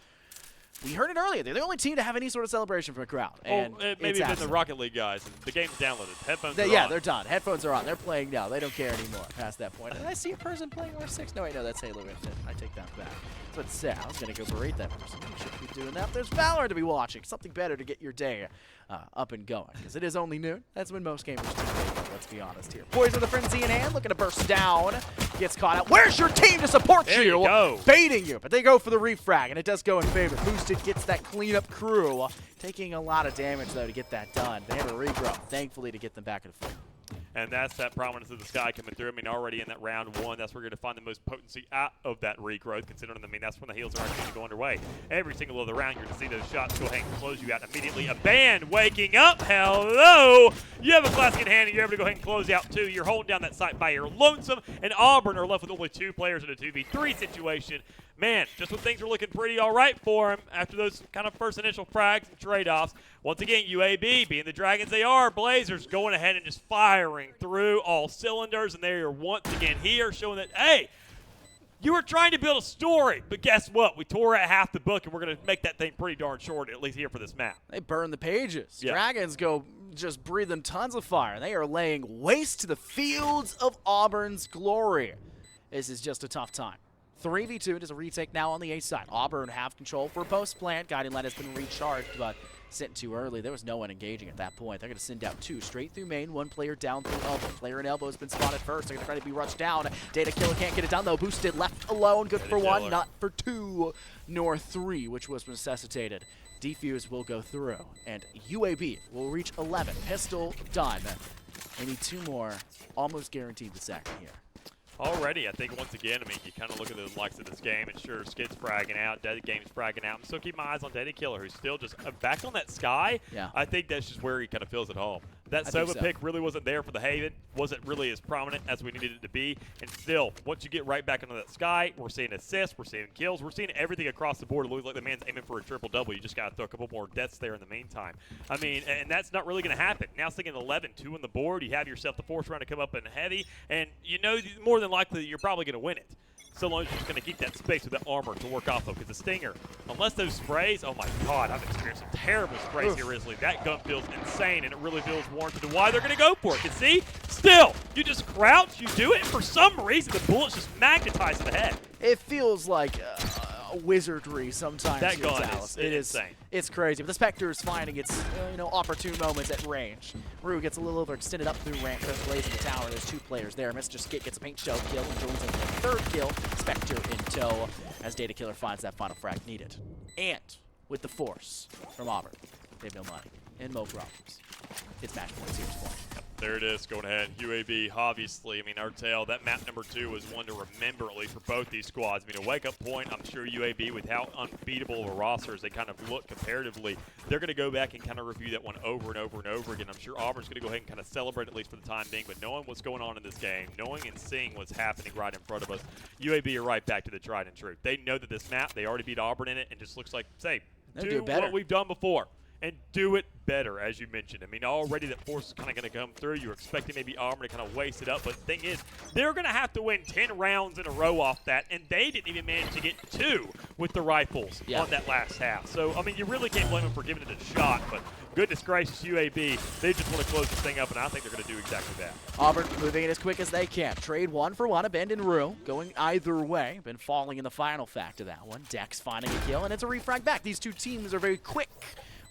we heard it earlier. They're the only team to have any sort of celebration from a crowd. And Maybe it's been the absent. Rocket League guys. The game's downloaded. Headphones are Yeah, on. they're done. Headphones are on. They're playing now. They don't care anymore past that point. And I see a person playing R6. No, wait, no, that's Halo Infinite. I take that back. That's what Sam. I was going to go berate that person. You shouldn't be doing that. There's Valorant to be watching. Something better to get your day up and going. Because it is only noon. That's when most gamers do wake up, let's be honest here. Boys with a frenzy in hand, looking to burst down. Gets caught out. Where's your team to support There you go. Baiting you, but they go for the refrag, and it does go in favor. Boosted gets that cleanup crew. Taking a lot of damage, though, to get that done. They have a regrow, thankfully, to get them back in the field. And that's that prominence of the sky coming through. I mean, already in that round one, that's where you're going to find the most potency out of that regrowth, considering, I mean, that's when the heals are actually going to go underway. Every single other round, you're going to see those shots go ahead and close you out immediately. A band waking up. Hello! You have a classic in hand, and you're able to go ahead and close out, too. You're holding down that site by your lonesome, and Auburn are left with only 2 players in a 2v3 situation. Man, just when things are looking pretty all right for him after those kind of first initial frags and trade-offs. Once again, UAB, being the Dragons they are, Blazers going ahead and just firing through all cylinders, and they are once again here showing that, hey, you were trying to build a story, but guess what? We tore out half the book, and we're going to make that thing pretty darn short, at least here for this map. They burn the pages. Yeah. Dragons go just breathing tons of fire. They are laying waste to the fields of Auburn's glory. This is just a tough time. 3v2, it is a retake now on the A side. Auburn have control for a post plant. Guiding Light has been recharged, but sent too early. There was no one engaging at that point. They're going to send out 2 straight through main. 1 player down through elbow. Player in elbow has been spotted first. They're going to try to be rushed down. Data Killer can't get it done, though. Boosted left alone. Good for 1, not for 2, nor 3, which was necessitated. Defuse will go through, and UAB will reach 11. Pistol done. They need 2 more. Almost guaranteed the second here. Already, I think once again, I mean, you kind of look at the likes of this game, and sure, Skid's fragging out, Dead Game's fragging out. I'm still keeping my eyes on Data Killer, who's still just back on that sky. Yeah. I think that's just where he kind of feels at home. That I think Sova so. pick really wasn't there for the Haven, wasn't really as prominent as we needed it to be. And still, once you get right back into that sky, we're seeing assists, we're seeing kills, we're seeing everything across the board. It looks like the man's aiming for a triple-double. You just got to throw a couple more deaths there in the meantime. I mean, and that's not really going to happen. Now sticking 11, 2 on the board, you have yourself the 4th round to come up in heavy, and you know more than likely you're probably going to win it. So long as you're just going to keep that space with that armor to work off of. Because the Stinger, unless those sprays, oh my god, I've experienced some terrible sprays here recently. That gun feels insane, and it really feels warranted to why they're going to go for it. You see? Still, you just crouch, you do it, and for some reason the bullets just magnetize to the head. It feels like wizardry sometimes. That here, gun Dallas. is It is insane. It's crazy. But the Spectre is finding its opportune moments at range. Rue gets a little overextended up through ramp, goes blazing the tower. There's 2 players there. Mr. Skit gets a paint shell kill and joins in for a 3rd kill. Spectre in tow as Data Killer finds that final frag needed. And with the force from Auburn, they have no money and no problems. It's match point, serious point. There it is, going ahead. UAB, obviously. I mean, Artel, that map number 2 was one to remember, at least for both these squads. I mean, a wake-up point, I'm sure UAB, with how unbeatable of a roster as they kind of look comparatively, they're going to go back and kind of review that one over and over and over again. I'm sure Auburn's going to go ahead and kind of celebrate, at least for the time being, but knowing what's going on in this game, knowing and seeing what's happening right in front of us, UAB are right back to the tried and true. They know that this map, they already beat Auburn in it, and just looks like, say, They'll do do it better. what we've done before. And do it better, as you mentioned. I mean, already that force is kind of going to come through. You're expecting maybe Auburn to kind of waste it up. But the thing is, they're going to have to win 10 rounds in a row off that. And they didn't even manage to get 2 with the rifles on that last half. So, I mean, you really can't blame them for giving it a shot. But goodness gracious, UAB, they just want to close this thing up. And I think they're going to do exactly that. Auburn moving in as quick as they can. Trade 1 for 1. Abandoned Rue going either way. Been falling in the final fact of that one. Dex finding a kill, and it's a refrag back. These 2 teams are very quick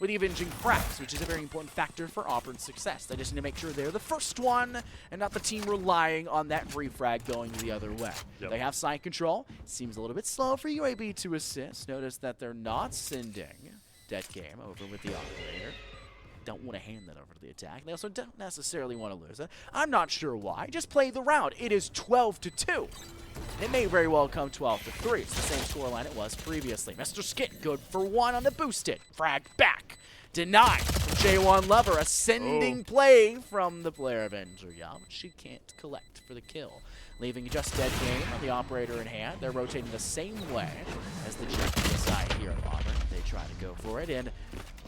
with the avenging frags, which is a very important factor for Auburn's success. They just need to make sure they're the first one and not the team relying on that refrag going the other way. Yep. They have side control. Seems a little bit slow for UAB to assist. Notice that they're not sending Dead Game over with the operator. Don't want to hand that over to the attack. They also don't necessarily want to lose it. I'm not sure why. Just play the round. It is 12-2. It may very well come 12-3. It's the same scoreline it was previously. Mr. Skit good for 1 on the boosted. Frag back. Denied from J1 Lover. A sending play from the player Avenger. Yeah, but she can't collect for the kill. Leaving just Dead Game on the operator in hand. They're rotating the same way as the side here at Auburn. They try to go for it, and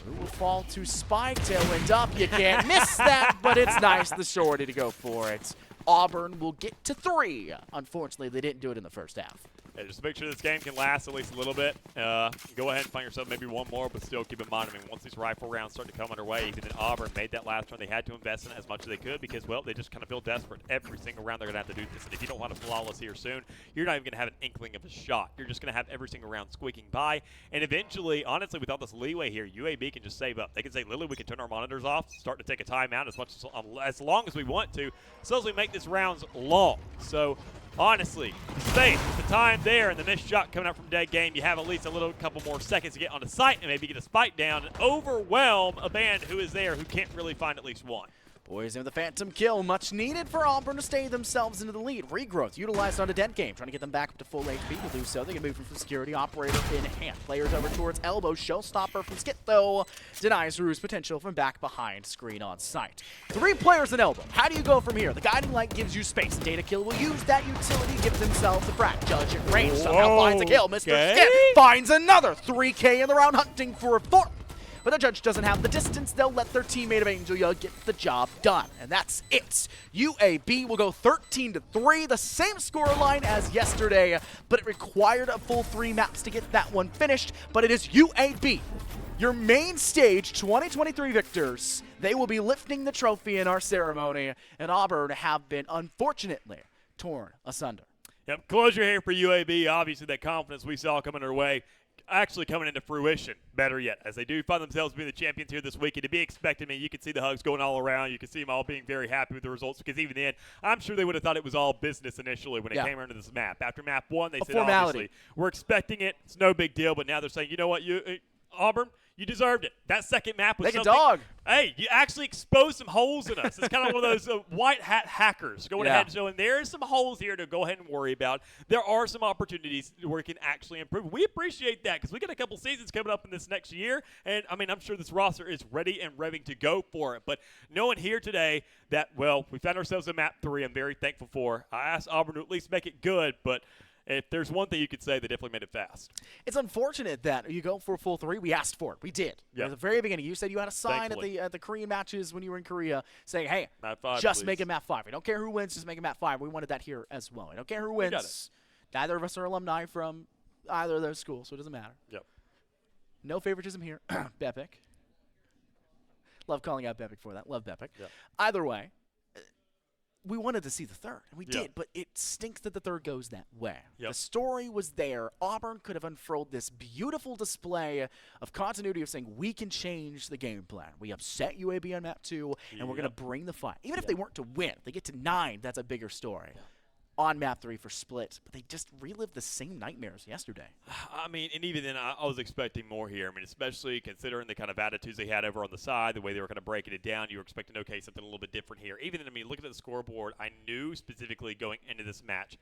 who will fall to Spike? Tailwind up. You can't miss that, but it's nice, the shorty, to go for it. Auburn will get to 3. Unfortunately, they didn't do it in the first half. Yeah, just make sure this game can last at least a little bit. Go ahead and find yourself maybe one more, but still keep in mind, I mean, once these rifle rounds start to come underway, even in Auburn made that last run, they had to invest in it as much as they could because, well, they just kind of feel desperate. Every single round they're going to have to do this. And if you don't want to flawless here soon, you're not even going to have an inkling of a shot. You're just going to have every single round squeaking by. And eventually, honestly, without this leeway here, UAB can just save up. They can say, literally, we can turn our monitors off, start to take a timeout as long as we want to, so as we make this rounds long. So, honestly, the space, the time there, and the missed shot coming out from dead game, you have at least a couple more seconds to get on the site and maybe get a spike down and overwhelm a band who is there who can't really find at least one. Boys in with the Phantom kill, much needed for Auburn to stay themselves into the lead. Regrowth utilized on a dead game, trying to get them back up to full HP. Will do so. They can move from security operator in hand. Players over towards elbow. Showstopper from Skit, though, denies Rue's potential from back behind screen on site. 3 players in elbow. How do you go from here? The guiding light gives you space. Data Kill will use that utility, give themselves a frack. Judge at range somehow finds a kill. Mr. Skit finds another 3K in the round, hunting for a 4th. But the Judge doesn't have the distance. They'll let their teammate of Angel Young get the job done. And that's it. UAB will go 13-3, the same scoreline as yesterday, but it required a full 3 maps to get that one finished. But it is UAB, your main stage 2023 victors. They will be lifting the trophy in our ceremony, and Auburn have been, unfortunately, torn asunder. Yep, closure here for UAB. Obviously, that confidence we saw coming their way actually coming into fruition, better yet, as they do find themselves being the champions here this week. And to be expected, you can see the hugs going all around. You can see them all being very happy with the results because even then, I'm sure they would have thought it was all business initially when it came around to this map. After map 1, they said, formality. Obviously, we're expecting it. It's no big deal. But now they're saying, you know what, Auburn, you deserved it. That second map was like something. A dog. Hey, you actually exposed some holes in us. It's kind of one of those white hat hackers going ahead and showing there's some holes here to go ahead and worry about. There are some opportunities where we can actually improve. We appreciate that because we got a couple seasons coming up in this next year, and I mean I'm sure this roster is ready and revving to go for it. But knowing here today that we found ourselves in map 3, I'm very thankful for. I asked Auburn to at least make it good, but if there's one thing you could say, they definitely made it fast. It's unfortunate that you go for a full 3. We asked for it. We did. Yep. At the very beginning, you said you had a sign Thankfully. at the Korean matches when you were in Korea saying, hey, Map 5, just please. make it map 5. We don't care who wins, just make it map 5. We wanted that here as well. We don't care who got wins. Neither of us are alumni from either of those schools, so it doesn't matter. Yep. No favoritism here. Bepic. Love calling out Bepic for that. Love Bepic. Yep. Either way, we wanted to see the 3rd, and we Yeah. did, but it stinks that the 3rd goes that way. Yep. The story was there. Auburn could have unfurled this beautiful display of continuity of saying, we can change the game plan. We upset UAB on map 2, and we're going to bring the fight. Even if they weren't to win, if they get to 9, that's a bigger story. On map 3 for Split, but they just relived the same nightmares yesterday. I mean, and even then, I was expecting more here. I mean, especially considering the kind of attitudes they had over on the side, the way they were kind of breaking it down. You were expecting, okay, something a little bit different here. Even then, I mean, looking at the scoreboard, I knew specifically going into this match,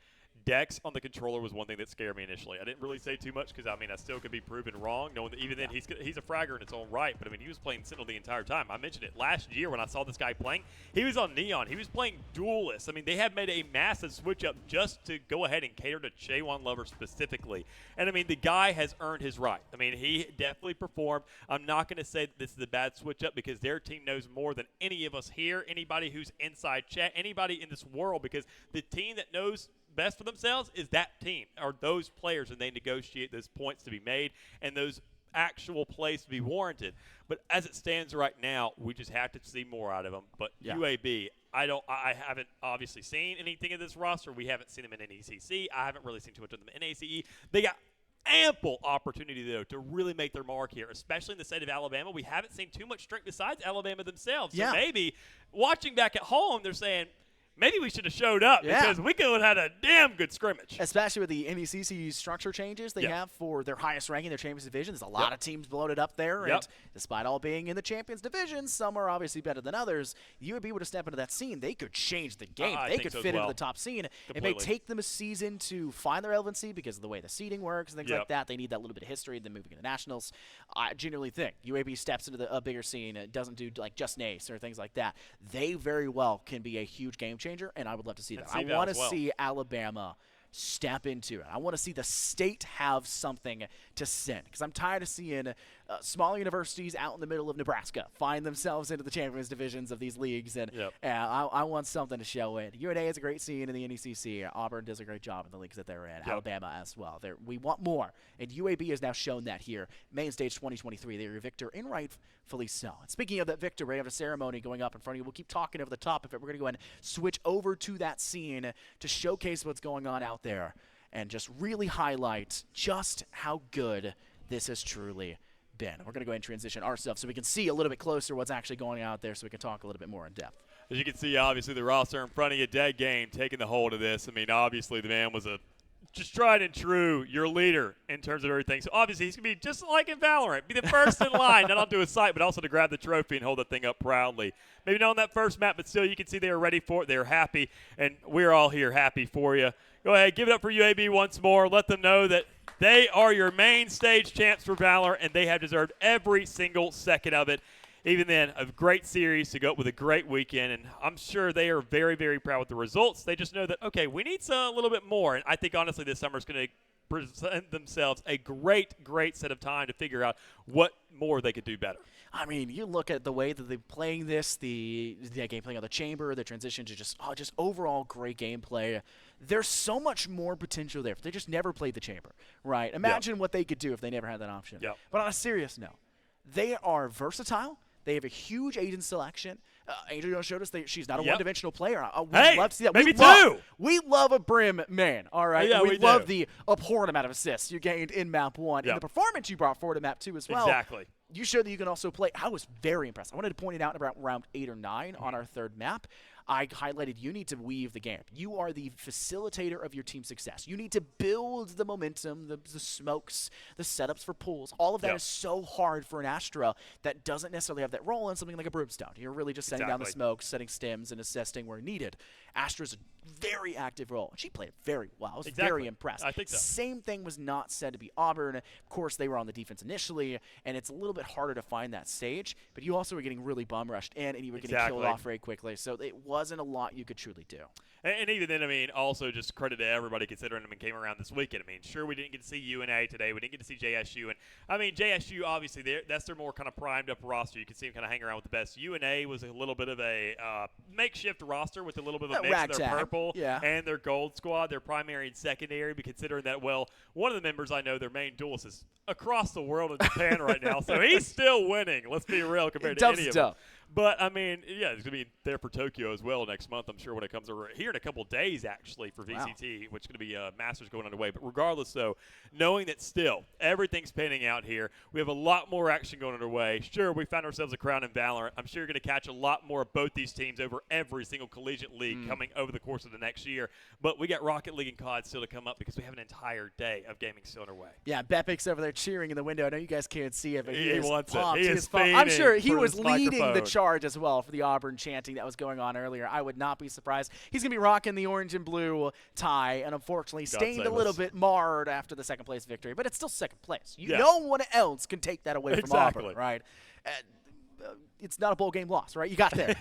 Dex on the controller was one thing that scared me initially. I didn't really say too much because, I mean, I still could be proven wrong, knowing that even then he's a fragger in its own right. But, I mean, he was playing Sentinel the entire time. I mentioned it last year when I saw this guy playing. He was on Neon. He was playing Duelist. I mean, they have made a massive switch up just to go ahead and cater to Chaywan Lover specifically. And, I mean, the guy has earned his right. I mean, he definitely performed. I'm not going to say that this is a bad switch up because their team knows more than any of us here, anybody who's inside chat, anybody in this world, because the team that knows best for themselves is that team or those players, and they negotiate those points to be made and those actual plays to be warranted. But as it stands right now, we just have to see more out of them. But UAB, I haven't obviously seen anything of this roster. We haven't seen them in NECC. I haven't really seen too much of them in ACE. They got ample opportunity, though, to really make their mark here, especially in the state of Alabama. We haven't seen too much strength besides Alabama themselves. So maybe watching back at home, they're saying, maybe we should have showed up because we could have had a damn good scrimmage. Especially with the NECC structure changes they have for their highest ranking in their Champions Division. There's a lot of teams bloated up there. And despite all being in the Champions Division, some are obviously better than others. UAB would have stepped into that scene. They could change the game. They could fit into the top scene. It may take them a season to find their relevancy because of the way the seeding works and things like that. They need that little bit of history, then moving into Nationals. I genuinely think UAB steps into a bigger scene. It doesn't do like just Nace or things like that. They very well can be a huge game changer, and I would love to see that. I want to see Alabama step into it. I want to see the state have something to send because I'm tired of seeing smaller universities out in the middle of Nebraska find themselves into the champions divisions of these leagues, and I want something to show it. UNA is a great scene in the NECC. Auburn does a great job in the leagues that they're in. Alabama as well. We want more, and UAB has now shown that here. Main stage 2023, they're your victor, and rightfully so. And speaking of that victor, we have a ceremony going up in front of you. We'll keep talking over the top of it. We're going to go ahead and switch over to that scene to showcase what's going on out there and just really highlight just how good this has truly been. We're going to go ahead and transition ourselves so we can see a little bit closer what's actually going out there so we can talk a little bit more in depth. As you can see, obviously, the roster in front of you, dead game, taking the hold of this. I mean, obviously, the man was just tried and true, your leader in terms of everything. So, obviously, he's going to be just like in Valorant, be the first in line, not onto his site, but also to grab the trophy and hold the thing up proudly. Maybe not on that first map, but still, you can see they were ready for it. They were happy, and we're all here happy for you. Go ahead, give it up for UAB once more. Let them know that they are your main stage champs for Valor, and they have deserved every single second of it. Even then, a great series to go up with a great weekend, and I'm sure they are very, very proud with the results. They just know that, okay, we need a little bit more, and I think, honestly, this summer is going to present themselves a great, great set of time to figure out what more they could do better. I mean, you look at the way that they're playing this, the gameplay on the chamber, the transition to just overall great gameplay. There's so much more potential there if they just never played the chamber, right? Imagine what they could do if they never had that option. But on a serious note, they are versatile. They have a huge agent selection. Angel showed us that she's not a one-dimensional player. We love to see that. Maybe two. We love a Brim man, all right? Yeah, we love the abhorrent amount of assists you gained in Map 1 and the performance you brought forward in Map 2 as well. Exactly. You showed that you can also play. I was very impressed. I wanted to point it out in about round 8 or 9 on our third map. I highlighted you need to weave the game. You are the facilitator of your team's success. You need to build the momentum, the smokes, the setups for pulls. All of that is so hard for an Astra that doesn't necessarily have that role in something like a Brimstone. You're really just setting down the smokes, setting stems, and assisting where needed. Astra's a very active role. She played it very well. I was very impressed. I think so. Same thing was not said to be Auburn. Of course, they were on the defense initially, and it's a little bit harder to find that stage, but you also were getting really bum rushed in, and you were getting killed off very quickly. So it wasn't a lot you could truly do. And even then, I mean, also just credit to everybody considering them and came around this weekend. I mean, sure, we didn't get to see UNA today. We didn't get to see JSU. And, I mean, JSU, obviously, that's their more kind of primed-up roster. You can see them kind of hang around with the best. UNA was a little bit of a makeshift roster with a little bit of a mix of their purple and their gold squad, their primary and secondary, but considering that, well, one of the members I know, their main duelist, is across the world in Japan right now. So he's still winning, let's be real, compared to any of them. But, I mean, yeah, it's going to be there for Tokyo as well next month, I'm sure, when it comes over here in a couple of days, actually, for VCT, which is going to be Masters going underway. But regardless, though, knowing that still everything's panning out here, we have a lot more action going underway. Sure, we found ourselves a crown in Valorant. I'm sure you're going to catch a lot more of both these teams over every single collegiate league coming over the course of the next year. But we got Rocket League and COD still to come up because we have an entire day of gaming still underway. Yeah, Bepic's over there cheering in the window. I know you guys can't see it, but he wants pumped. He is I'm sure he was leading microphone. The charge as well for the Auburn chanting that was going on earlier. I would not be surprised. He's going to be rocking the orange and blue tie, and unfortunately stained a little bit marred after the second place victory, but it's still second place. No one else can take that away from Auburn, right? It's not a bowl game loss, right? You got there.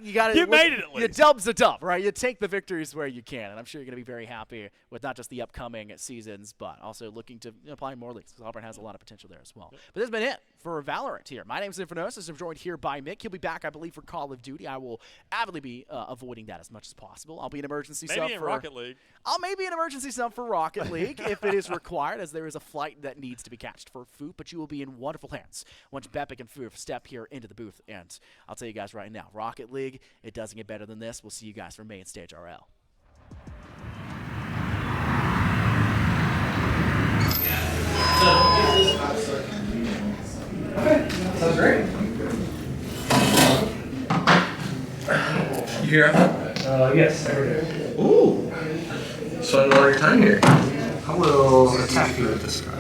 You got it. You made it at least. Your dub's a dub, right? You take the victories where you can, and I'm sure you're going to be very happy with not just the upcoming seasons, but also looking to apply more leagues because Auburn has a lot of potential there as well. But this has been it for Valorant here. My name's Infernosis. I'm joined here by Mick. He'll be back, I believe, for Call of Duty. I will avidly be avoiding that as much as possible. I'll be an emergency sub for Rocket League. I'll maybe an emergency sub for Rocket League if it is required, as there is a flight that needs to be catched for Foop, but you will be in wonderful hands once Bepic and Foop step here into the booth. And I'll tell you guys right now, Rocket League, it doesn't get better than this. We'll see you guys for Main Stage RL. Okay, sounds great. You here? Yes, there we go. Ooh. Spending a lot of your time here. I will attack you with this guy.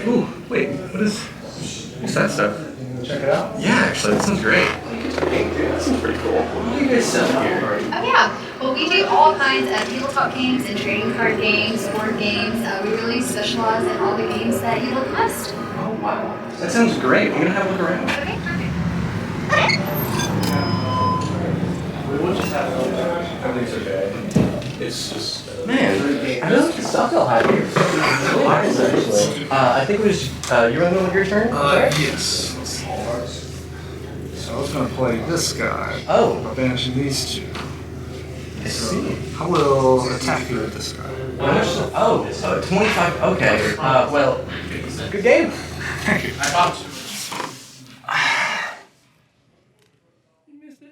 Ooh, wait, what's that stuff? Check it out. Yeah, actually, that sounds great. That seems pretty cool. What do you guys sell here? Oh yeah, well we do all kinds of tabletop games and trading card games, board games. We really specialize in all the games that you look best. Oh wow, that sounds great. I'm gonna have a look around. Okay, perfect. We'll just have everything's okay. It's just Man, I don't like the stuff they'll have here. It's really nice, actually. I think it was you were in the middle of your turn. Yes. Let's see. So I was going to play this guy. Oh. By banishing these two. I see. I will attack you with this guy. How much? Oh, 25. Okay. Well, good game. Thank you. You missed it.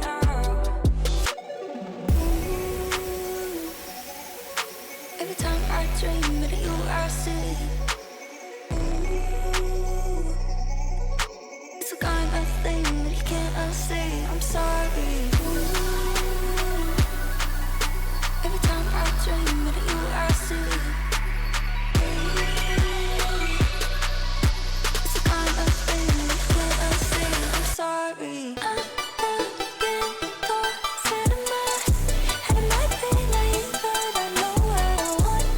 No. Every time I dream of you, I see. It's a kind of thing that you can't unsee. I'm sorry. Every time I dream of you, I see. It's a kind of thing that you can't unsee. I'm sorry. I'm looking for cinema, and it might be naive, but I know what I want.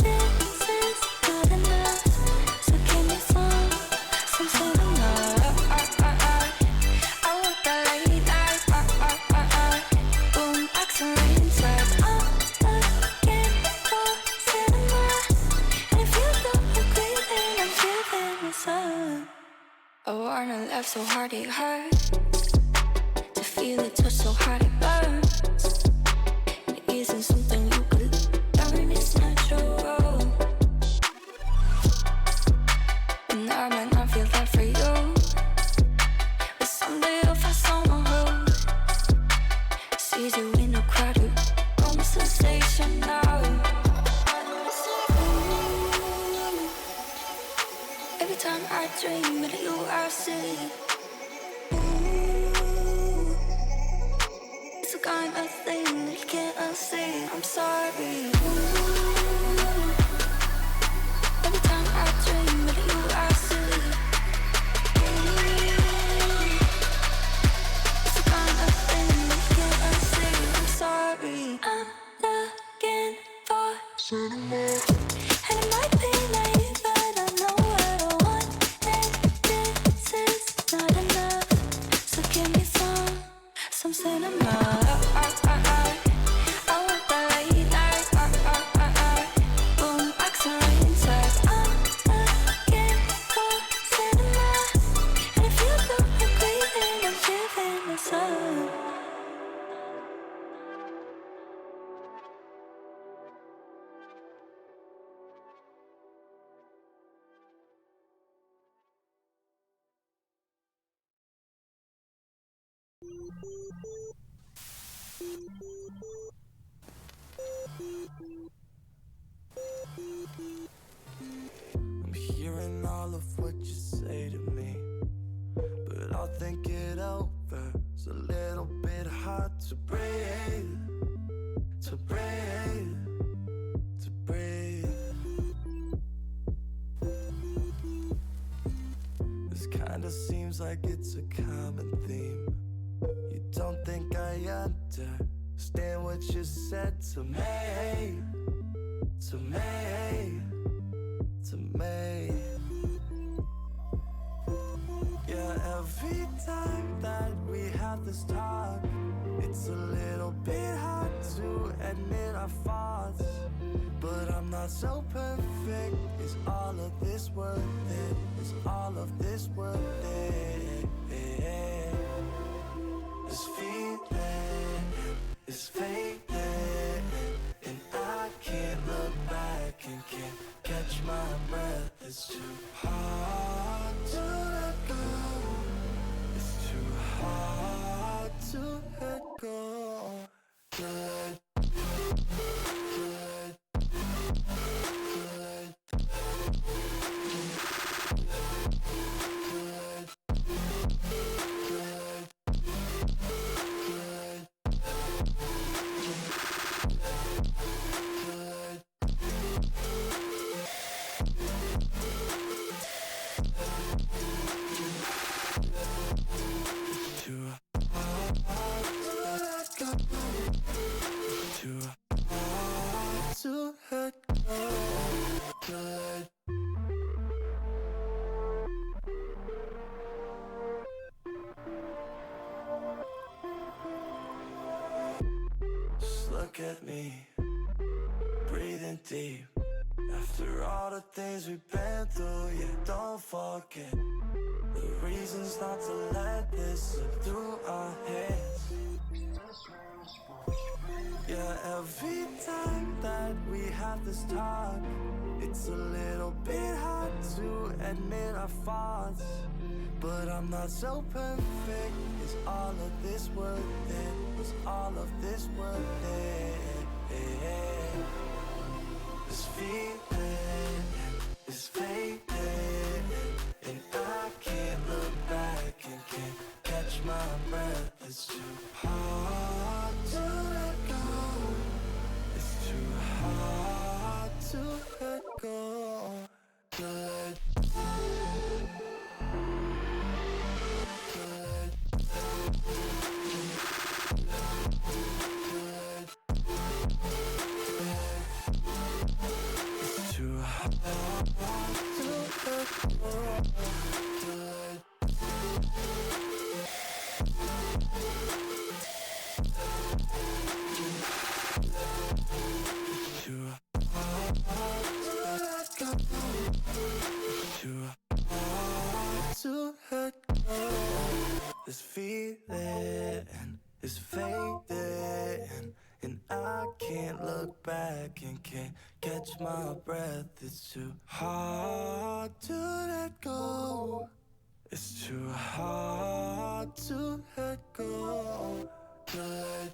This is good enough, so give me some cinema. I want that late night, boom, accent says I'm looking for cinema, and if you don't agree, then I'm giving it some. I wanna laugh so hard it hurts, to feel it touch so hard it burns. It isn't something you could learn, it's natural. And I might not feel that for you, but someday you'll find someone who sees you in a crowded room, sensational. Every time I dream of you, I see. It's the kind of thing that you can't unsee. I'm sorry. Every time I dream of you, I see. It's the kind of thing that you can't unsee. I'm sorry. I'm looking for cinema, and it might be naive, but I know what I want. And this is not enough, so give me some cinema. I want that late night, boom, accent says I'm looking for cinema, and if you don't agree, then I'm giving it some. I'm hearing all of what you say to me, but I'll think it over. It's a little bit hard to breathe, to breathe, to breathe. This kinda seems like it's a common theme. You don't think I understand what you said to me, to me, to me. Yeah, every time that we have this talk, it's a little bit hard to admit our faults. but I'm not so perfect. Is all of this worth it? Is all of this worth it? This feeling is fading, and I can't look back and can't catch my breath. It's too hard to let go. It's too hard to let go. Good, good, good, good, good, good, good. Too hard to let go. Too hard to let go. Good. Just look at me, breathing deep. After all the things we've been through, yeah, don't forget the reasons not to let this slip through our heads. Yeah, every time that we have this talk, it's a little bit hard to admit our faults. But I'm not so perfect. Is all of this worth it? Is all of this worth it? This feeling is fading, and I can't look back and can't catch my breath. It's too hard to let go. It's too hard to let go. Good. Good. Good. It's too hard to let go. Good. Too hard to let go. Too hard to let go. This feeling is fading, and I can't look back and can't catch my breath. It's too hard to let go. It's too hard to let go. Good.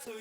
to you.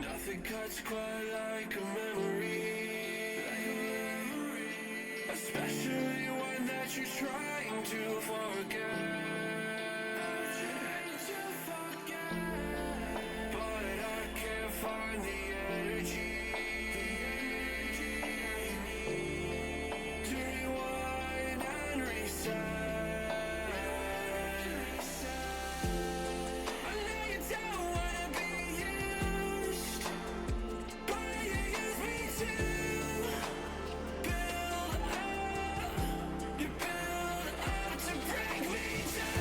Nothing cuts quite like a memory, especially one that you're trying to forget. But I can't find the energy to rewind and reset. I know you don't wanna be used, but you use me to build up. You build up to break me down.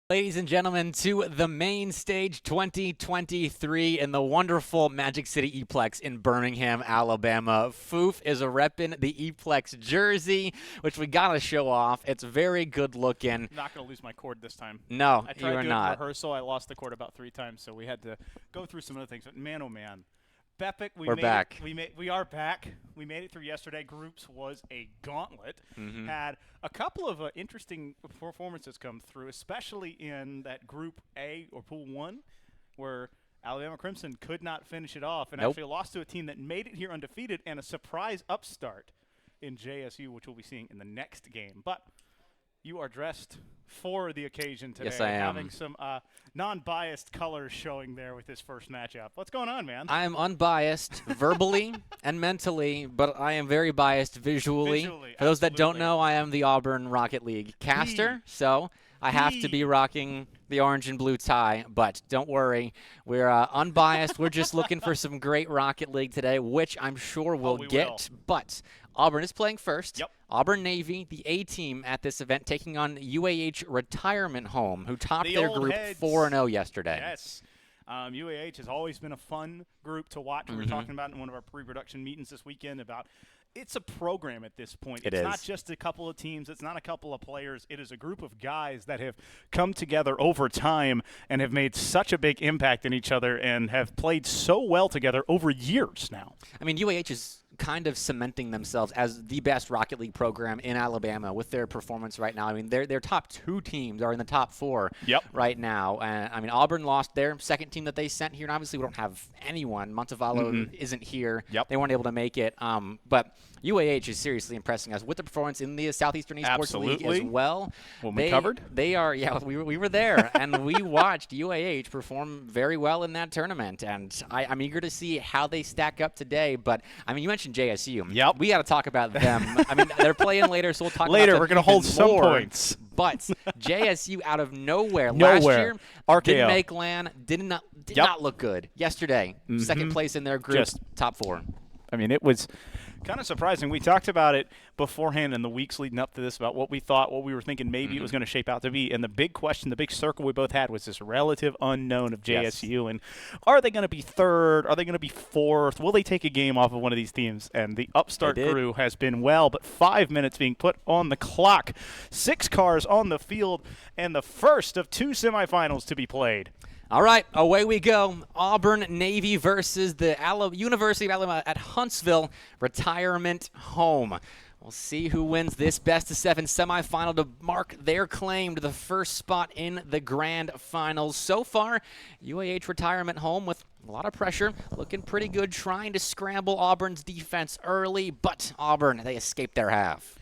Ladies and gentlemen, to the main stage 2023 in the wonderful Magic City E-Plex in Birmingham, Alabama. Foof is repping the E-Plex jersey, which we got to show off. It's very good looking. Not going to lose my cord this time. No, I you tried are doing not. rehearsal. I lost the cord about 3 times, so we had to go through some other things. But man, oh man. Bepic, We're back. We are back. We made it through yesterday. Groups was a gauntlet. Had a couple of interesting performances come through, especially in that Group A or Pool 1, where Alabama Crimson could not finish it off and actually lost to a team that made it here undefeated and a surprise upstart in JSU, which we'll be seeing in the next game. But you are dressed for the occasion today. Yes, I am. Having some non-biased colors showing there with this first matchup. What's going on, man? I am unbiased verbally and mentally, but I am very biased visually. For those that don't know, I am the Auburn Rocket League caster, so I have to be rocking the orange and blue tie, but don't worry. We're unbiased. We're just looking for some great Rocket League today, which I'm sure we'll get. But Auburn is playing first. Yep. Auburn Navy, the A team at this event, taking on UAH Retirement Home, who topped their group 4-0 yesterday. Yes. UAH has always been a fun group to watch. We were talking about in one of our pre-production meetings this weekend about it's a program at this point. It's not just a couple of teams. It's not a couple of players. It is a group of guys that have come together over time and have made such a big impact in each other and have played so well together over years now. I mean, UAH is kind of cementing themselves as the best Rocket League program in Alabama with their performance right now. I mean, their top 2 teams are in the top 4 right now. I mean, Auburn lost their second team that they sent here, and obviously we don't have anyone. Montevallo isn't here. They weren't able to make it. But UAH is seriously impressing us with the performance in the Southeastern Esports League as well. We covered? They are, we were there, and we watched UAH perform very well in that tournament. And I'm eager to see how they stack up today. But, I mean, you mentioned JSU. Yep. We got to talk about them. I mean, they're playing later, so we'll talk later. about them We're going to hold some more. points. But JSU out of nowhere. Last year, RKO. didn't make LAN, did not look good. Yesterday, second place in their group, Just top 4. I mean, it was kind of surprising. We talked about it beforehand in the weeks leading up to this about what we thought, what we were thinking maybe it was going to shape out to be. And the big question, the big circle we both had was this relative unknown of JSU. And are they going to be third? Are they going to be fourth? Will they take a game off of one of these teams? And the upstart crew has been but 5 minutes being put on the clock. 6 cars on the field and the first of 2 semifinals to be played. All right, away we go. Auburn Navy versus the University of Alabama at Huntsville Retirement Home. We'll see who wins this best-of-7 semifinal to mark their claim to the first spot in the grand finals. So far, UAH Retirement Home with a lot of pressure, looking pretty good, trying to scramble Auburn's defense early, but Auburn, they escaped their half.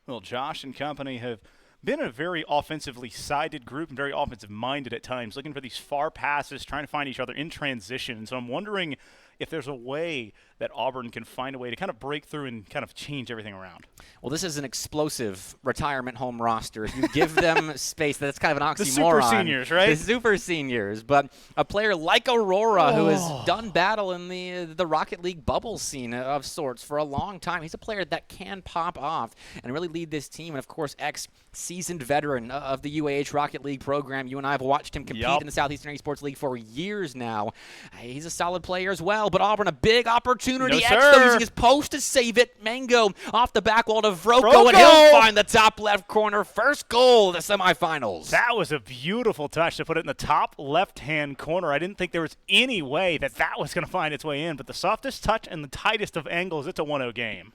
Well, Josh and company have been a very offensively sided group and very offensive minded at times, looking for these far passes, trying to find each other in transition. So I'm wondering if there's a way that Auburn can find a way to kind of break through and kind of change everything around. Well, this is an explosive Retirement Home roster. If you give them space, that's kind of an oxymoron. The super seniors, right? The super seniors. But a player like Aurora, who has done battle in the Rocket League bubble scene of sorts for a long time, he's a player that can pop off and really lead this team. And, of course, ex-seasoned veteran of the UAH Rocket League program. You and I have watched him compete in the Southeastern Esports League for years now. He's a solid player as well. But Auburn, a big opportunity. Exto using his post to save it. Mango off the back wall to Vroko, and he'll find the top left corner. First goal of the semifinals. That was a beautiful touch to put it in the top left-hand corner. I didn't think there was any way that was going to find its way in, but the softest touch and the tightest of angles, it's a 1-0 game.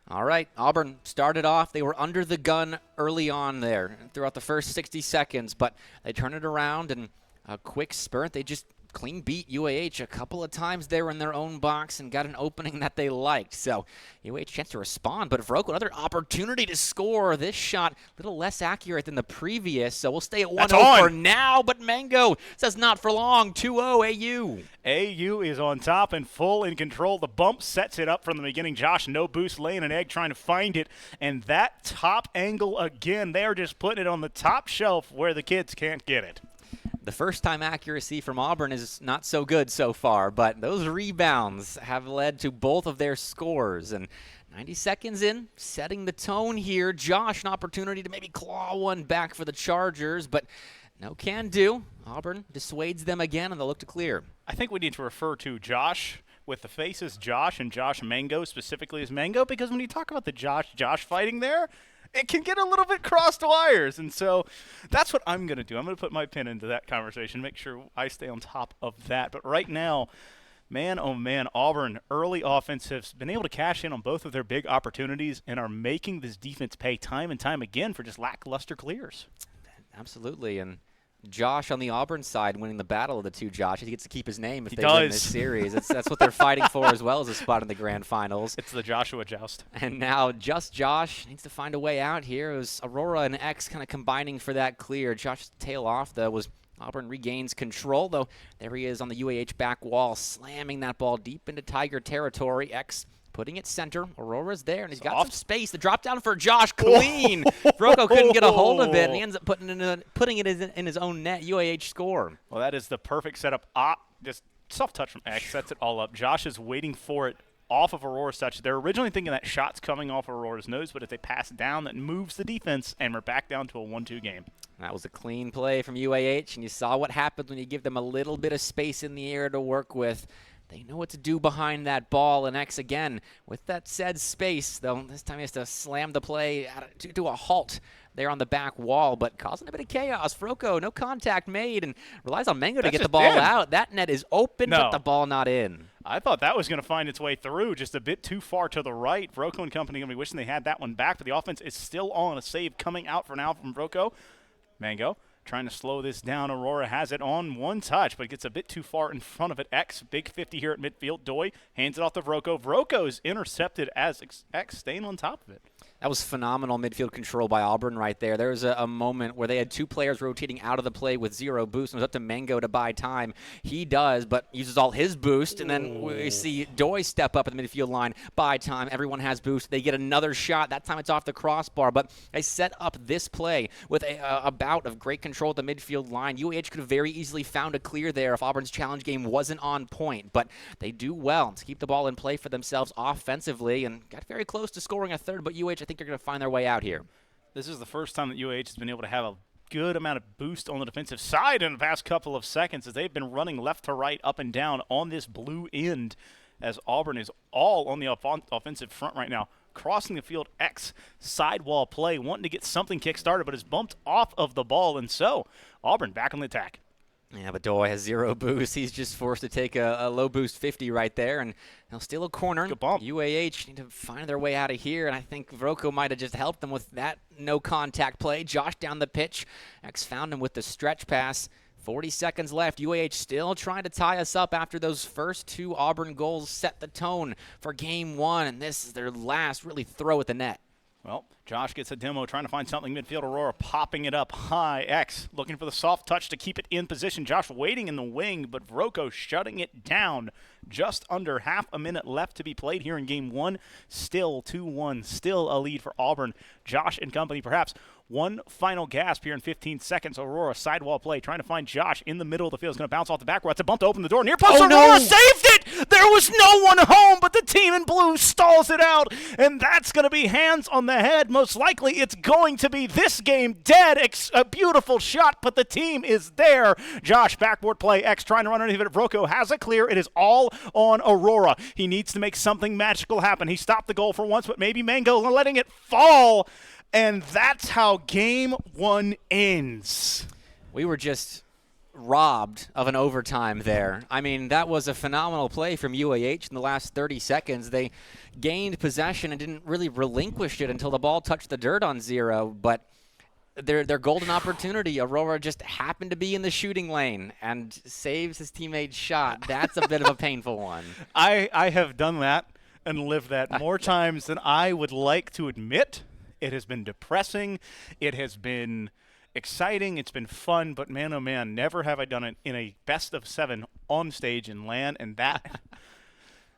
All right, Auburn started off. They were under the gun early on there throughout the first 60 seconds, but they turned it around, and a quick spurt. They just clean beat UAH a couple of times there in their own box and got an opening that they liked. So UAH chance to respond, but Vroko, another opportunity to score. This shot a little less accurate than the previous, so we'll stay at 1-0 for now, but Mango says not for long. 2-0 AU. AU is on top and full in control. The bump sets it up from the beginning. Josh, no boost, laying an egg, trying to find it. And that top angle again, they're just putting it on the top shelf where the kids can't get it. The first-time accuracy from Auburn is not so good so far, but those rebounds have led to both of their scores. And 90 seconds in, setting the tone here. Josh, an opportunity to maybe claw one back for the Chargers, but No can do. Auburn dissuades them again, and they'll look to clear. I think we need to refer to Josh with the faces Josh and Josh Mango specifically as Mango, because when you talk about the Josh fighting there, it can get a little bit crossed wires. And so that's what I'm going to do. I'm going to put my pin into that conversation, make sure I stay on top of that. But right now, man, oh man, Auburn early offense has been able to cash in on both of their big opportunities and are making this defense pay time and time again for just lackluster clears. Absolutely, and Josh on the Auburn side winning the battle of the two Joshes. He gets to keep his name if He they win does. this series. That's what they're fighting for as well as a spot in the grand finals. It's the Joshua joust. And now just Josh needs to find a way out here. It was Aurora and X kind of combining for that clear. Josh's tail off, though, was Auburn regains control, though. There he is on the UAH back wall, slamming that ball deep into Tiger territory. X putting it center. Aurora's there, and he's got some space. The drop down for Josh, clean. Vroko couldn't get a hold of it, and he ends up putting it in his own net. UAH score. Well, that is the perfect setup. Just soft touch from X sets it all up. Josh is waiting for it off of Aurora's touch. They're originally thinking that shot's coming off Aurora's nose, but if they pass it down, that moves the defense, and we're back down to a 1-2 game. That was a clean play from UAH, and you saw what happens when you give them a little bit of space in the air to work with. They know what to do behind that ball, and X again with that said space, though this time he has to slam the play to a halt there on the back wall, but causing a bit of chaos. Vroko, no contact made, and relies on Mango to get the ball out. That net is open, but the ball not in. I thought that was going to find its way through, just a bit too far to the right. Vroko and company going to be wishing they had that one back, but the offense is still on a save coming out for now from Vroko. Mango trying to slow this down. Aurora has it on one touch, but gets a bit too far in front of it. X, big 50 here at midfield. Doi hands it off to Vroko. Vroko's intercepted as X staying on top of it. That was phenomenal midfield control by Auburn right there. There was a moment where they had two players rotating out of the play with zero boost, and it was up to Mango to buy time. He does, but uses all his boost, and then we see Doi step up at the midfield line, buy time. Everyone has boost. They get another shot. That time it's off the crossbar, but they set up this play with a bout of great control at the midfield line. UAH could have very easily found a clear there if Auburn's challenge game wasn't on point, but they do well to keep the ball in play for themselves offensively and got very close to scoring a third, but UAH, I think, they're going to find their way out here. This is the first time that UAH has been able to have a good amount of boost on the defensive side in the past couple of seconds as they've been running left to right, up and down on this blue end as Auburn is all on the offensive front right now. Crossing the field, X sidewall play, wanting to get something kick-started, but is bumped off of the ball, and so Auburn back on the attack. Yeah, but Doi has zero boost. He's just forced to take a low boost 50 right there, and he'll steal a corner. Good bump. UAH need to find their way out of here, and I think Vroko might have just helped them with that no-contact play. Josh down the pitch. X found him with the stretch pass. 40 seconds left. UAH still trying to tie us up after those first two Auburn goals set the tone for game one, and this is their last really throw at the net. Well, Josh gets a demo, trying to find something midfield. Aurora popping it up high. X looking for the soft touch to keep it in position. Josh waiting in the wing, but Vroko shutting it down. Just under half a minute left to be played here in game one. Still 2-1, still a lead for Auburn. Josh and company perhaps one final gasp here in 15 seconds. Aurora sidewall play, trying to find Josh in the middle of the field. It's going to bounce off the back row. It's a bump to open the door. Near post. Aurora saved it! There was no one home, but the team in blue stalls it out, and that's going to be hands on the head. Most likely it's going to be this game dead. A beautiful shot, but the team is there. Josh, backboard play. X trying to run underneath it. Vroko has a clear. It is all on Aurora. He needs to make something magical happen. He stopped the goal for once, but maybe Mango letting it fall. And that's how game one ends. We were just robbed of an overtime there. I mean, that was a phenomenal play from UAH in the last 30 seconds. They gained possession and didn't really relinquish it until the ball touched the dirt on zero, but their golden opportunity, Aurora just happened to be in the shooting lane and saves his teammate's shot. That's a bit of a painful one. I have done that and lived that more times than I would like to admit. It has been depressing. It has been exciting. It's been fun. But, man, oh, man, never have I done it in a best-of-7 on stage in LAN. And that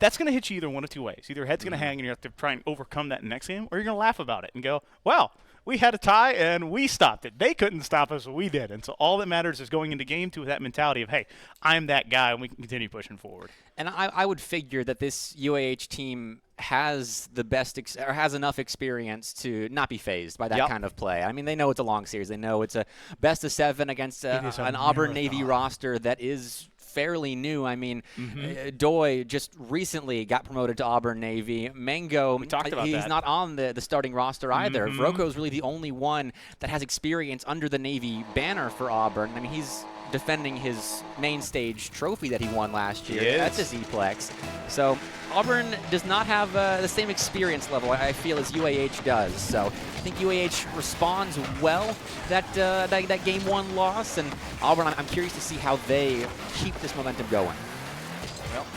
that's going to hit you either one of two ways. Either head's going to hang and you have to try and overcome that in the next game, or you're going to laugh about it and go, well, we had a tie and we stopped it. They couldn't stop us, we did. And so all that matters is going into game 2 with that mentality of, hey, I'm that guy, and we can continue pushing forward. And I would figure that this UAH team has the best or has enough experience to not be phased by that kind of play. I mean, they know it's a long series. They know it's a best of 7 against an Auburn Navy roster that is fairly new. I mean, Doi just recently got promoted to Auburn Navy. Mango, he's not on the starting roster either. Vroko's really the only one that has experience under the Navy banner for Auburn. I mean, he's defending his main stage trophy that he won last year. That's his E-Plex. So Auburn does not have the same experience level, I feel, as UAH does. So I think UAH responds well that Game 1 loss, and Auburn, I'm curious to see how they keep this momentum going. Well,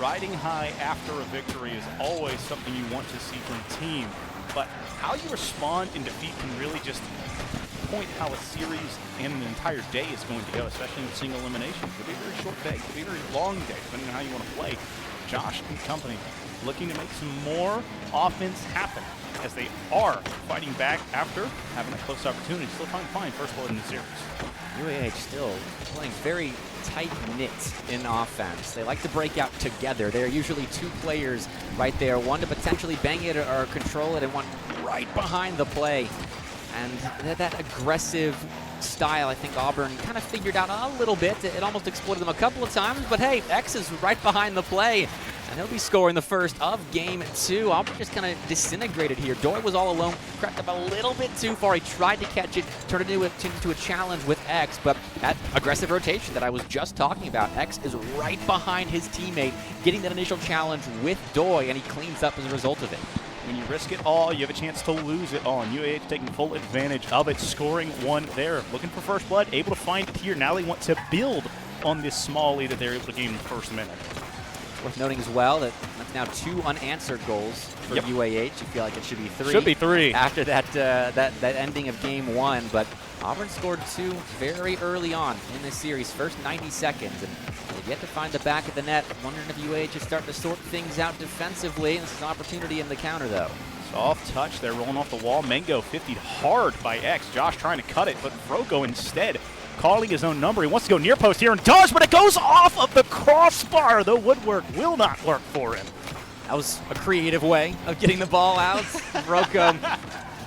riding high after a victory is always something you want to see from a team, but how you respond in defeat can really just point how a series and an entire day is going to go, especially in single elimination. It could be a very short day. It could be a very long day, depending on how you want to play. Josh and company looking to make some more offense happen as they are fighting back after having a close opportunity. Still trying to find first blood in the series. UAH still playing very tight-knit in offense. They like to break out together. They're usually 2 players right there, one to potentially bang it or control it, and one right behind the play. And that aggressive style, I think Auburn kind of figured out a little bit. It almost exploited them a couple of times, but hey, X is right behind the play, and he'll be scoring the first of Game 2. Auburn just kind of disintegrated here. Doi was all alone, crept up a little bit too far. He tried to catch it, turned it into a challenge with X, but that aggressive rotation that I was just talking about, X is right behind his teammate, getting that initial challenge with Doi, and he cleans up as a result of it. When you risk it all, you have a chance to lose it all. And UAH taking full advantage of it, scoring 1 there. Looking for first blood, able to find it here. Now they want to build on this small lead that they're able to gain in the first minute. Worth noting as well that that's now 2 unanswered goals for UAH. You feel like it should be 3. Should be 3. After that ending of Game 1, but Auburn scored 2 very early on in this series, first 90 seconds, and they've yet to find the back of the net. I'm wondering if UAH is starting to sort things out defensively. This is an opportunity in the counter, though. Soft touch, they're rolling off the wall. Mango 50'd hard by X. Josh trying to cut it, but Vroko instead calling his own number. He wants to go near post here and does, but it goes off of the crossbar. The woodwork will not work for him. That was a creative way of getting the ball out. Vroko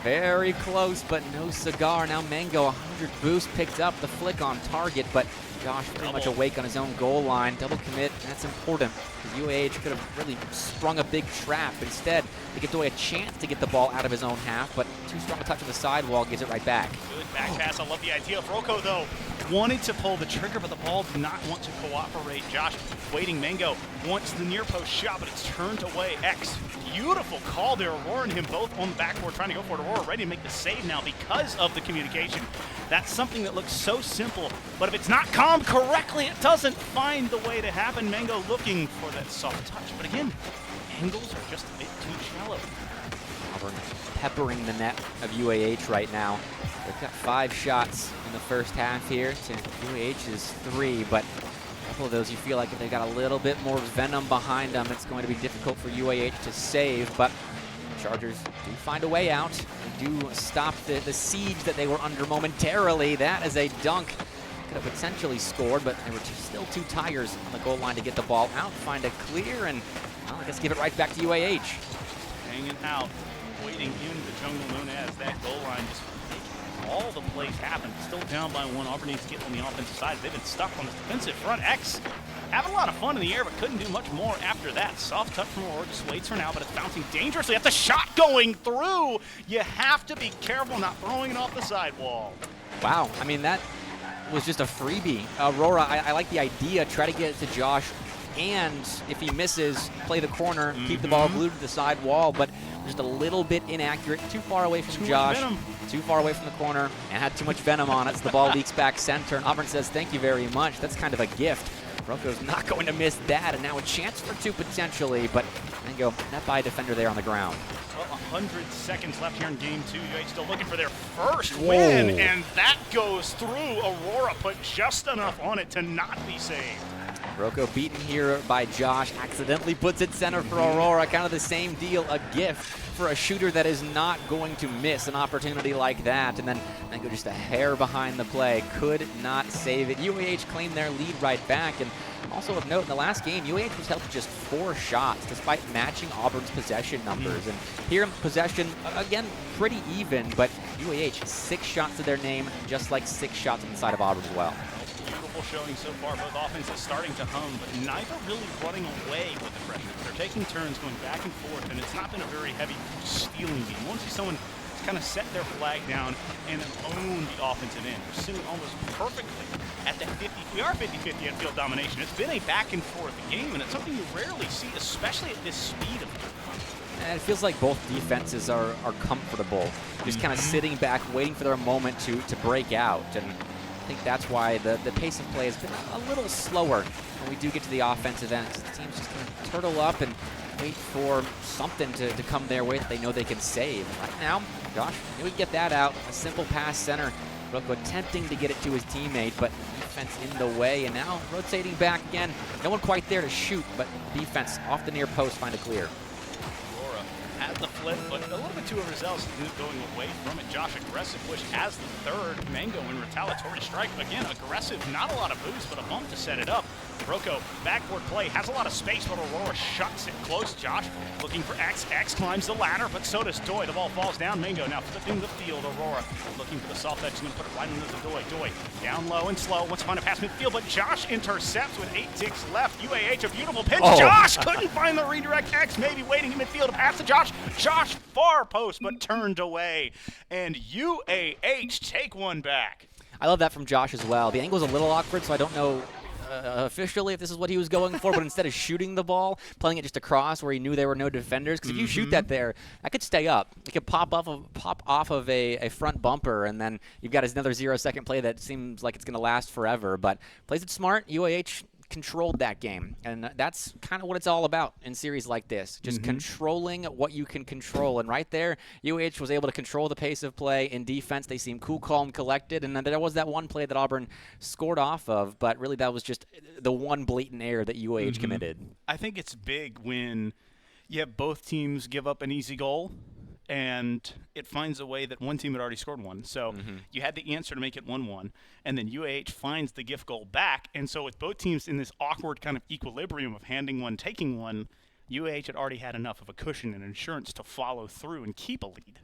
very close, but no cigar. Now Mango, 100 boost, picked up the flick on target, but Josh pretty much awake on his own goal line. Double commit, that's important. UAH could have really sprung a big trap. Instead, they give Doi a chance to get the ball out of his own half, but too strong a touch on the sidewall gives it right back. Good back pass. I love the idea of Vroko, though. Wanted to pull the trigger, but the ball did not want to cooperate. Josh waiting. Mango wants the near post shot, but it's turned away. X, beautiful call there. Aurora and him both on the backboard trying to go for it. Aurora ready to make the save now because of the communication. That's something that looks so simple, but if it's not calmed correctly, it doesn't find the way to happen. Mango looking for that soft touch, but again, angles are just a bit too shallow. Auburn peppering the net of UAH right now. They've got 5 shots in the first half here to UAH's 3, but a couple of those you feel like if they got a little bit more venom behind them, it's going to be difficult for UAH to save, but Chargers do find a way out. They do stop the siege that they were under momentarily. That is a dunk. Could have potentially scored, but they were still 2 tires on the goal line to get the ball out, find a clear, and well, I guess give it right back to UAH. Hanging out, waiting in the jungle known as that goal line, just making all the plays happen. Still down by 1. Auburn needs to get on the offensive side. They've been stuck on this defensive front. X having a lot of fun in the air, but couldn't do much more after that. Soft touch from Aurora, just waits for now, but it's bouncing dangerously. That's a shot going through. You have to be careful not throwing it off the sidewall. Wow, I mean, that was just a freebie. Aurora, I like the idea. Try to get it to Josh, and if he misses, play the corner, keep the ball glued to the side wall, but just a little bit inaccurate. Too far away from Josh. Too far away from the corner, and had too much venom on it, so the ball leaks back center. And Auburn says, thank you very much. That's kind of a gift. Broco's not going to miss that, and now a chance for 2 potentially, but Mango, net by a defender there on the ground. Well, 100 seconds left here in Game 2. UAH still looking for their first win, and that goes through. Aurora put just enough on it to not be saved. Rocco beaten here by Josh, accidentally puts it center for Aurora. Kind of the same deal, a gift for a shooter that is not going to miss an opportunity like that. And then Mango just a hair behind the play, could not save it. UAH claimed their lead right back. And also of note, in the last game, UAH was held to just 4 shots, despite matching Auburn's possession numbers. And here in possession, again, pretty even, but UAH 6 shots to their name, just like 6 shots on the side of Auburn as well. Beautiful showing so far. Both offenses starting to hum, but neither really running away with the freshmen. They're taking turns going back and forth, and it's not been a very heavy stealing game. You want to see someone kind of set their flag down and own the offensive end. We're sitting almost perfectly at that 50. We are 50-50 at field domination. It's been a back and forth game, and it's something you rarely see, especially at this speed of it. And it feels like both defenses are comfortable, just kind of sitting back, waiting for their moment to break out. And I think that's why the pace of play has been a little slower when we do get to the offensive end. The teams just kind of turtle up and wait for something to come their way that they know they can save. Right now, Josh, we get that out. A simple pass center. Rocco attempting to get it to his teammate, but defense in the way. And now rotating back again. No one quite there to shoot, but defense off the near post find a clear. Aurora has the flip, but a little bit too overzealous going away from it. Josh aggressive push as the third. Mango in retaliatory strike. Again, aggressive, not a lot of boost, but a bump to set it up. Rocco, backward play, has a lot of space, but Aurora shuts it close. Josh looking for X. X climbs the ladder, but so does Doi. The ball falls down. Mango now flipping the field. Aurora looking for the soft edge. He's going to put it right into the Doi. Doi down low and slow. Wants to find a pass midfield, but Josh intercepts with 8 ticks left. UAH, a beautiful pinch. Oh. Josh couldn't find the redirect. X maybe waiting in midfield to pass to Josh. Josh far post, but turned away. And UAH take one back. I love that from Josh as well. The angle's a little awkward, so I don't know officially if this is what he was going for, but instead of shooting the ball, playing it just across where he knew there were no defenders, because if you shoot that there, that could stay up. It could pop off of a front bumper, and then you've got another 0-second play that seems like it's going to last forever. But plays it smart. UAH controlled that game, and that's kind of what it's all about in series like this, just controlling what you can control. And right there, UAH was able to control the pace of play. In defense, they seemed cool, calm, collected, and then there was that one play that Auburn scored off of, but really that was just the one blatant error that UAH committed. I think it's big when you have both teams give up an easy goal, and it finds a way that one team had already scored one. So you had the answer to make it 1-1, and then UAH finds the gift goal back. And so with both teams in this awkward kind of equilibrium of handing one, taking one, UAH had already had enough of a cushion and insurance to follow through and keep a lead.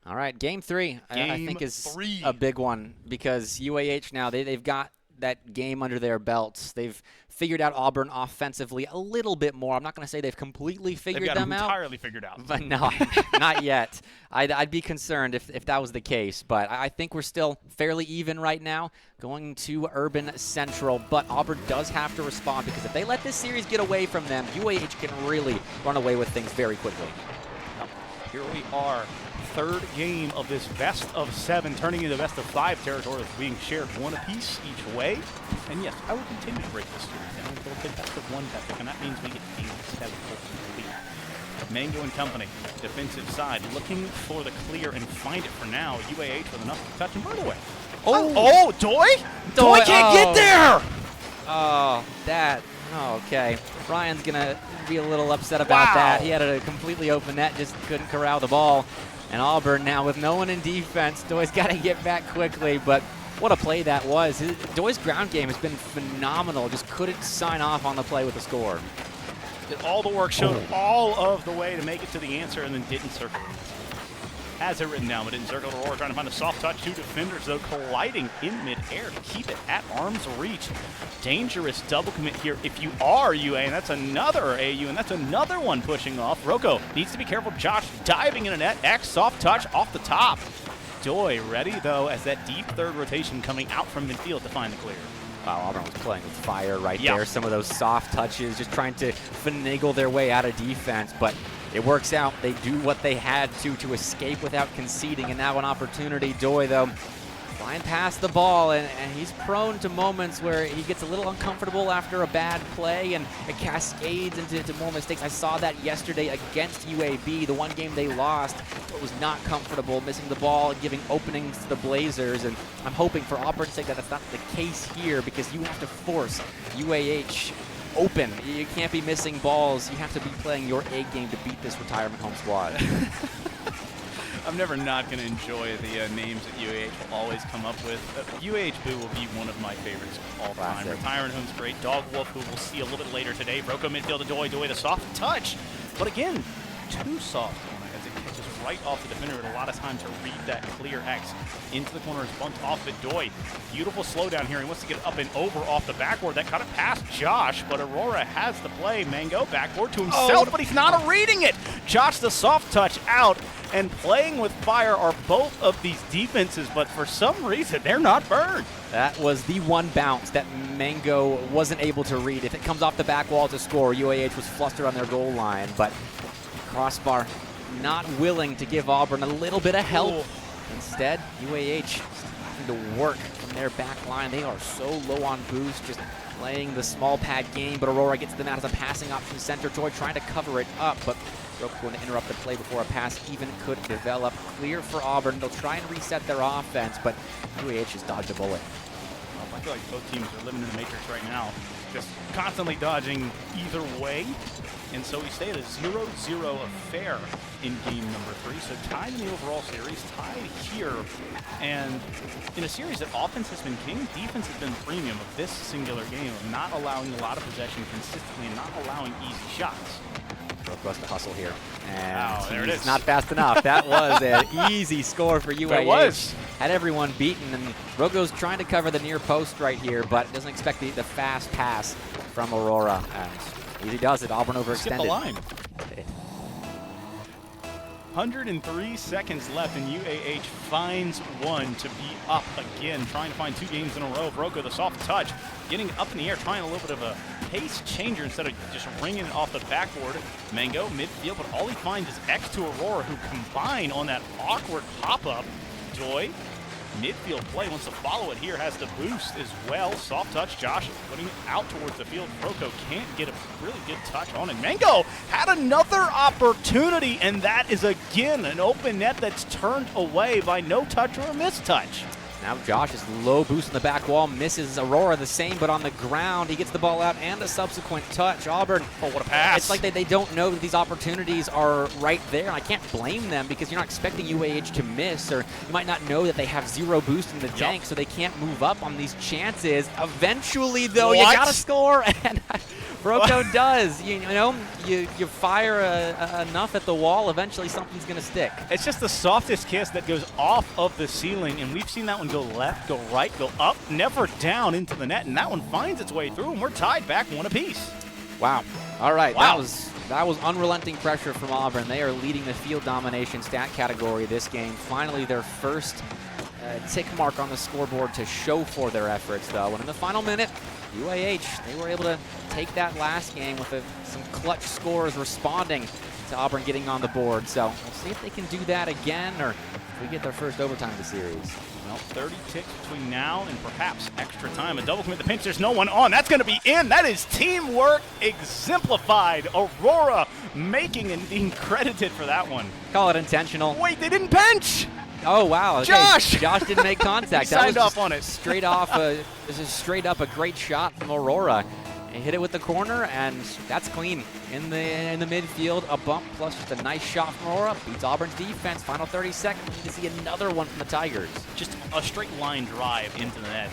All right, game 3, I think is a big one, because UAH now, they've got that game under their belts. They've figured out Auburn offensively a little bit more. I'm not going to say they've completely figured them out. Entirely figured out. But no, not yet. I'd be concerned if that was the case. But I think we're still fairly even right now going to Urban Central. But Auburn does have to respond, because if they let this series get away from them, UAH can really run away with things very quickly. Here we are. Third game of this best of 7 turning into best of 5 territory, being shared one apiece each way. And yes, I will continue to break this series down until it's a best of 1 Patrick, and that means we get game 7 ultimately. Mango and company, defensive side, looking for the clear and find it for now. UAH with enough to touch and burn away. Oh, Doi? Doi can't get there! Oh, that. Oh, okay. Ryan's going to be a little upset about that. He had a completely open net, just couldn't corral the ball. And Auburn now with no one in defense. Doi's got to get back quickly, but what a play that was. Doi's ground game has been phenomenal. Just couldn't sign off on the play with a score. Did all the work, showed all of the way to make it to the answer, and then didn't circle. Has it written down, but didn't circle. Aurora trying to find a soft touch. 2 defenders, though, colliding in midair to keep it at arm's reach. Dangerous double commit here if you are UA, and that's another AU, and that's another one pushing off. Rocco needs to be careful. Josh diving in a net. X soft touch off the top. Doi ready, though, as that deep third rotation coming out from midfield to find the clear. Wow, Auburn was playing with fire right there. Some of those soft touches, just trying to finagle their way out of defense, but it works out. They do what they had to escape without conceding, and now an opportunity. Doi, though, flying past the ball, and he's prone to moments where he gets a little uncomfortable after a bad play, and it cascades into more mistakes. I saw that yesterday against UAB, the one game they lost, but was not comfortable, missing the ball, giving openings to the Blazers, and I'm hoping for Auburn's sake that that's not the case here, because you have to force UAH open. You can't be missing balls. You have to be playing your A game to beat this retirement home squad. I'm never not going to enjoy the names that UAH will always come up with. UAH Boo will be one of my favorites of all time. Classic. Retirement home's great. Dog Wolf, who we'll see a little bit later today. Rocco midfield to Doi. Doi the soft touch. But again, too soft on it as it catches right off the defender with a lot of time to read that clear X. Into the corner is bumped off at Doi. Beautiful slowdown here. He wants to get up and over off the backboard. That cut it past Josh, but Aurora has the play. Mango backboard to himself, but he's not reading it. Josh the soft touch out. And playing with fire are both of these defenses, but for some reason, they're not burned. That was the one bounce that Mango wasn't able to read. If it comes off the back wall to score, UAH was flustered on their goal line, but Crossbar not willing to give Auburn a little bit of help. Ooh. Instead, UAH having to work from their back line. They are so low on boost, just playing the small pad game, but Aurora gets them out as a passing option center. Joy trying to cover it up, but Roke going to interrupt the play before a pass even could develop. Clear for Auburn. They'll try and reset their offense, but UAH has dodged a bullet. I feel like both teams are living in the matrix right now, just constantly dodging either way. And so we stay at a 0-0 affair in game number 3. So tied in the overall series, tied here. And in a series that offense has been king, defense has been the premium of this singular game of not allowing a lot of possession consistently and not allowing easy shots. Roke wants to hustle here. And wow, there it is. Not fast enough. That was an easy score for UAH. It was. Had everyone beaten, and Rogo's trying to cover the near post right here, but doesn't expect the fast pass from Aurora. And he does it. Auburn overextended. Skip the line. 103 seconds left, and UAH finds one to be up again, trying to find 2 games in a row. Rocco, the soft touch, getting up in the air, trying a little bit of a pace changer instead of just ringing it off the backboard. Mango midfield, but all he finds is X to Aurora, who combine on that awkward pop-up. Joy, midfield play, wants to follow it here, has the boost as well. Soft touch, Josh putting it out towards the field. Rocco can't get a really good touch on it. Mango had another opportunity, and that is again an open net that's turned away by no touch or a mistouch. Now Josh is low boost in the back wall, misses Aurora the same, but on the ground he gets the ball out and a subsequent touch. Auburn, oh, what a pass. It's like they don't know that these opportunities are right there, and I can't blame them because you're not expecting UAH to miss, or you might not know that they have 0 boost in the tank, so they can't move up on these chances. Eventually, though, you gotta score, and Rocco does. You know, you fire enough at the wall, eventually something's gonna stick. It's just the softest kiss that goes off of the ceiling, and we've seen that one go left, go right, go up, never down into the net, and that one finds its way through, and we're tied back 1 apiece. Wow. All right. Wow. That was unrelenting pressure from Auburn. They are leading the field domination stat category this game. Finally, their first tick mark on the scoreboard to show for their efforts, though. And in the final minute, UAH, they were able to take that last game with some clutch scores responding to Auburn getting on the board. So we'll see if they can do that again, or if we get their first overtime of the series. Well, 30 ticks between now and perhaps extra time. A double commit the pinch. There's no one on. That's going to be in. That is teamwork exemplified. Aurora making and being credited for that one. Call it intentional. Wait, they didn't pinch. Oh, wow. Okay. Josh! Josh didn't make contact. He signed off on it. Straight off. This is straight up a great shot from Aurora. He hit it with the corner, and that's clean. In the midfield, a bump plus just a nice shot from Aurora. Beats Auburn's defense. Final 30 seconds. We need to see another one from the Tigers. Just a straight line drive into the net.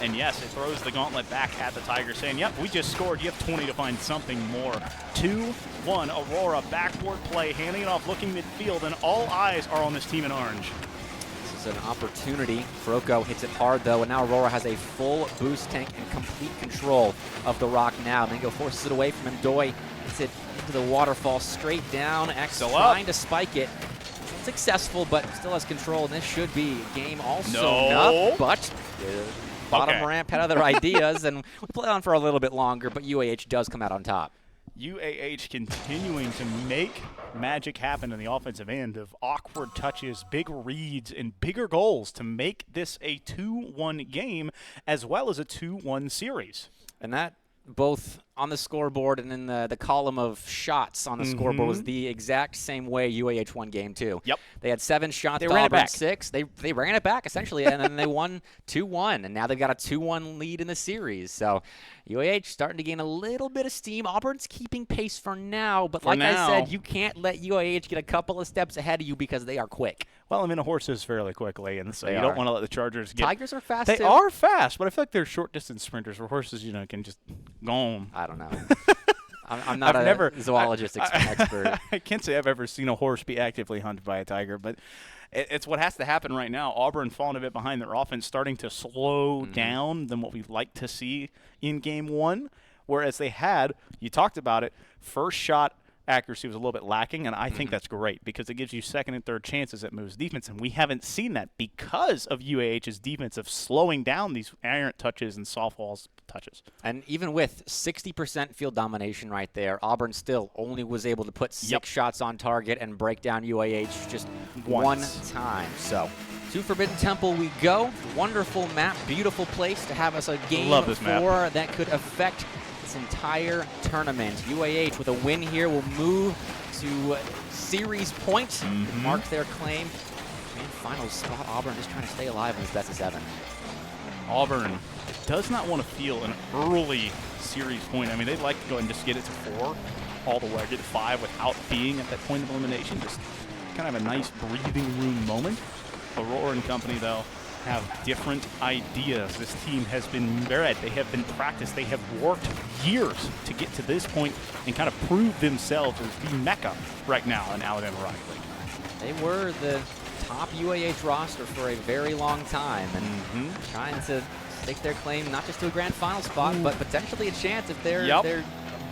And yes, it throws the gauntlet back at the Tigers, saying, yep, we just scored. You have 20 to find something more. 2-1, Aurora, backboard play, handing it off, looking midfield, and all eyes are on this team in orange. This is an opportunity. Rocco hits it hard, though, and now Aurora has a full boost tank and complete control of the rock now. Mango forces it away from him. Doi hits it into the waterfall, straight down. X trying to spike it. Successful, but still has control, and this should be a game all sewn up, but bottom ramp had other ideas, and we play on for a little bit longer, but UAH does come out on top. UAH continuing to make magic happen in the offensive end of awkward touches, big reads, and bigger goals to make this a 2-1 game as well as a 2-1 series. And that both on the scoreboard and in the column of shots on the scoreboard was the exact same way UAH won game 2. Yep. They had 7 shots, They ran it Auburn back. 6. They ran it back, essentially, and then they won 2-1, and now they've got a 2-1 lead in the series. So UAH starting to gain a little bit of steam. Auburn's keeping pace for now, but like I said, you can't let UAH get a couple of steps ahead of you because they are quick. Well, I mean, a horse is fairly quickly, and so They you are. don't want to let the Chargers get. Tigers are fast, They too. are fast, but I feel like they're short distance sprinters where horses, can just go on. I don't know. I'm not I've a never, zoologist expert. I can't say I've ever seen a horse be actively hunted by a tiger, but it's what has to happen right now. Auburn falling a bit behind their offense, starting to slow down than what we'd like to see in game 1, whereas they had, you talked about it, first shot accuracy was a little bit lacking, and I think that's great because it gives you second and third chances at moves defense, and we haven't seen that because of UAH's defense of slowing down these errant touches and softballs touches. And even with 60% field domination right there, Auburn still only was able to put 6 shots on target and break down UAH just one time. So to Forbidden Temple we go. Wonderful map, beautiful place to have us a game Love this map. 4 that could affect this entire tournament. UAH with a win here will move to series point, mark their claim. And final spot, Auburn just trying to stay alive in this best of 7. Auburn does not want to feel an early series point. I mean, they'd like to go and just get it to 4 all the way, get to 5 without being at that point of elimination. Just kind of a nice breathing room moment. Aurora and company, though, have different ideas. This team has been bred. They have been practiced. They have worked years to get to this point and kind of prove themselves as the mecca right now in Alabama Rocket League. They were the top UAH roster for a very long time and trying to stake their claim not just to a grand final spot, but potentially a chance if they're their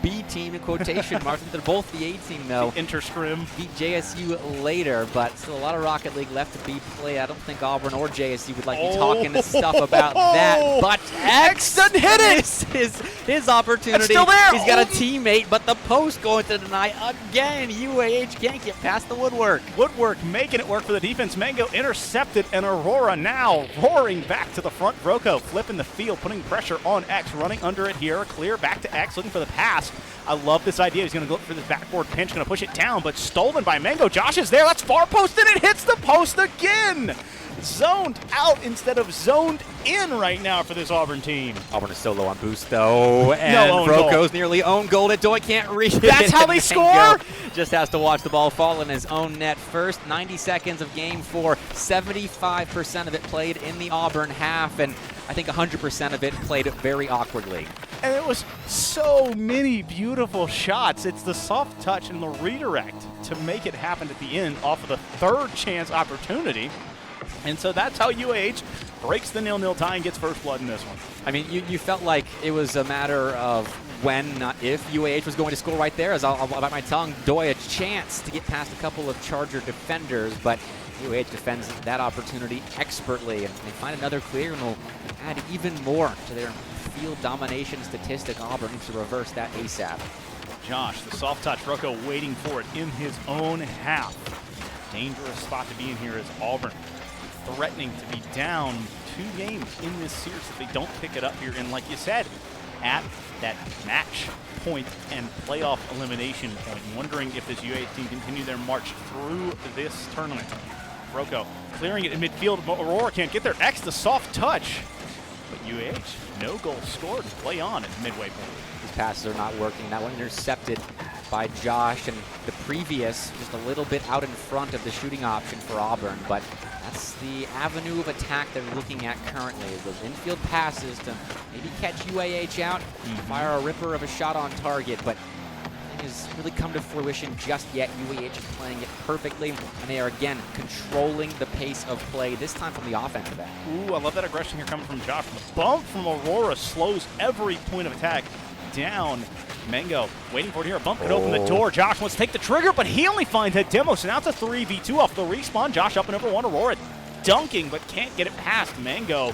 B team in quotation marks. They're both the A team though. Interscrim. Beat JSU later, but still a lot of Rocket League left to be played. I don't think Auburn or JSU would like to be talking stuff about that. But X doesn't hit it. This is his opportunity. It's still there. He's got a teammate, but the post going to deny again. UAH can't get past the woodwork. Woodwork making it work for the defense. Mango intercepted, and Aurora now roaring back to the front. Broco flipping the field, putting pressure on X, running under it here. Clear back to X, looking for the pass. I love this idea. He's going to look for this backboard pinch, going to push it down, but stolen by Mango. Josh is there. That's far post, and it hits the post again. Zoned out instead of zoned in right now for this Auburn team. Auburn is so low on boost, though, and No own goal. Broco's nearly own goal. Doi can't reach it. That's how they Mango score? just has to watch the ball fall in his own net first. 90 seconds of game 4, 75% of it played in the Auburn half, and I think 100% of it played very awkwardly. And it was so many beautiful shots. It's the soft touch and the redirect to make it happen at the end off of the third chance opportunity. And so that's how UAH breaks the 0-0 tie and gets first blood in this one. I mean, you felt like it was a matter of when, not if, UAH was going to score right there. As I'll bite my tongue, Doi a chance to get past a couple of Charger defenders, but UAH defends that opportunity expertly, and they find another clear and will add even more to their field domination statistic. Auburn needs to reverse that ASAP. Josh, the soft touch, Rocco waiting for it in his own half. Dangerous spot to be in here is Auburn, threatening to be down 2 games in this series if they don't pick it up here. And like you said, at that match point and playoff elimination point, wondering if this UAH team continue their march through this tournament. Rocco clearing it in midfield. Aurora can't get there. X, the soft touch. But UAH, no goal scored. Play on at midway point. These passes are not working. That one intercepted by Josh, and the previous just a little bit out in front of the shooting option for Auburn, but that's the avenue of attack they're looking at currently. Those infield passes to maybe catch UAH out, fire a ripper of a shot on target, but nothing has really come to fruition just yet. UAH is playing it perfectly, and they are again controlling the pace of play, this time from the offensive end. Ooh, I love that aggression here coming from Josh. The bump from Aurora slows every point of attack down. Mango waiting for it here. A bump could open the door. Josh wants to take the trigger, but he only finds a demo. So now it's a 3v2 off the respawn. Josh up and over 1. Aurora dunking, but can't get it past Mango.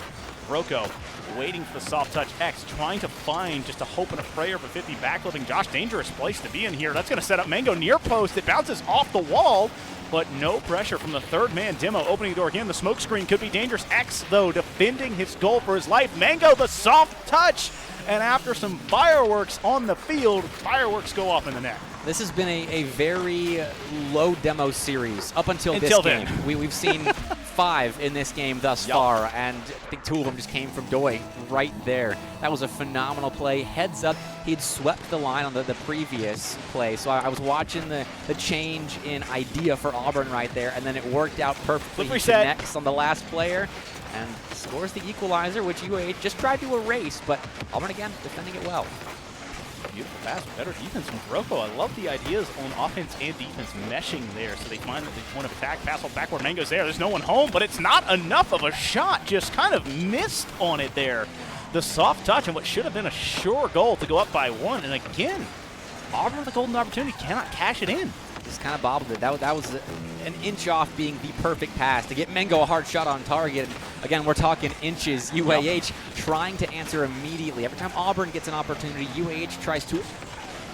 Rocco waiting for the soft touch. X trying to find just a hope and a prayer for 50 backflipping. Josh, dangerous place to be in here. That's going to set up Mango near post. It bounces off the wall, but no pressure from the third man. Demo opening the door again. The smoke screen could be dangerous. X, though, defending his goal for his life. Mango, the soft touch. And after some fireworks on the field, fireworks go off in the net. This has been a very low demo series up until this then. game. We've seen 5 in this game thus far, and I think 2 of them just came from Doi right there. That was a phenomenal play. Heads up, he'd swept the line on the previous play, so I was watching the change in idea for Auburn right there, and then it worked out perfectly. He connects on the last player and scores the equalizer, which UAH just tried to erase, but Auburn again defending it well. Beautiful pass, better defense from Kuroko. I love the ideas on offense and defense meshing there. So they find that the point of attack, pass off backward, Mango's there. There's no one home, but it's not enough of a shot. Just kind of missed on it there. The soft touch and what should have been a sure goal to go up by 1. And again, Auburn with a golden opportunity cannot cash it in. Just kind of bobbled it. That was an inch off being the perfect pass to get Mengo a hard shot on target. Again, we're talking inches. UAH trying to answer immediately. Every time Auburn gets an opportunity, UAH tries to,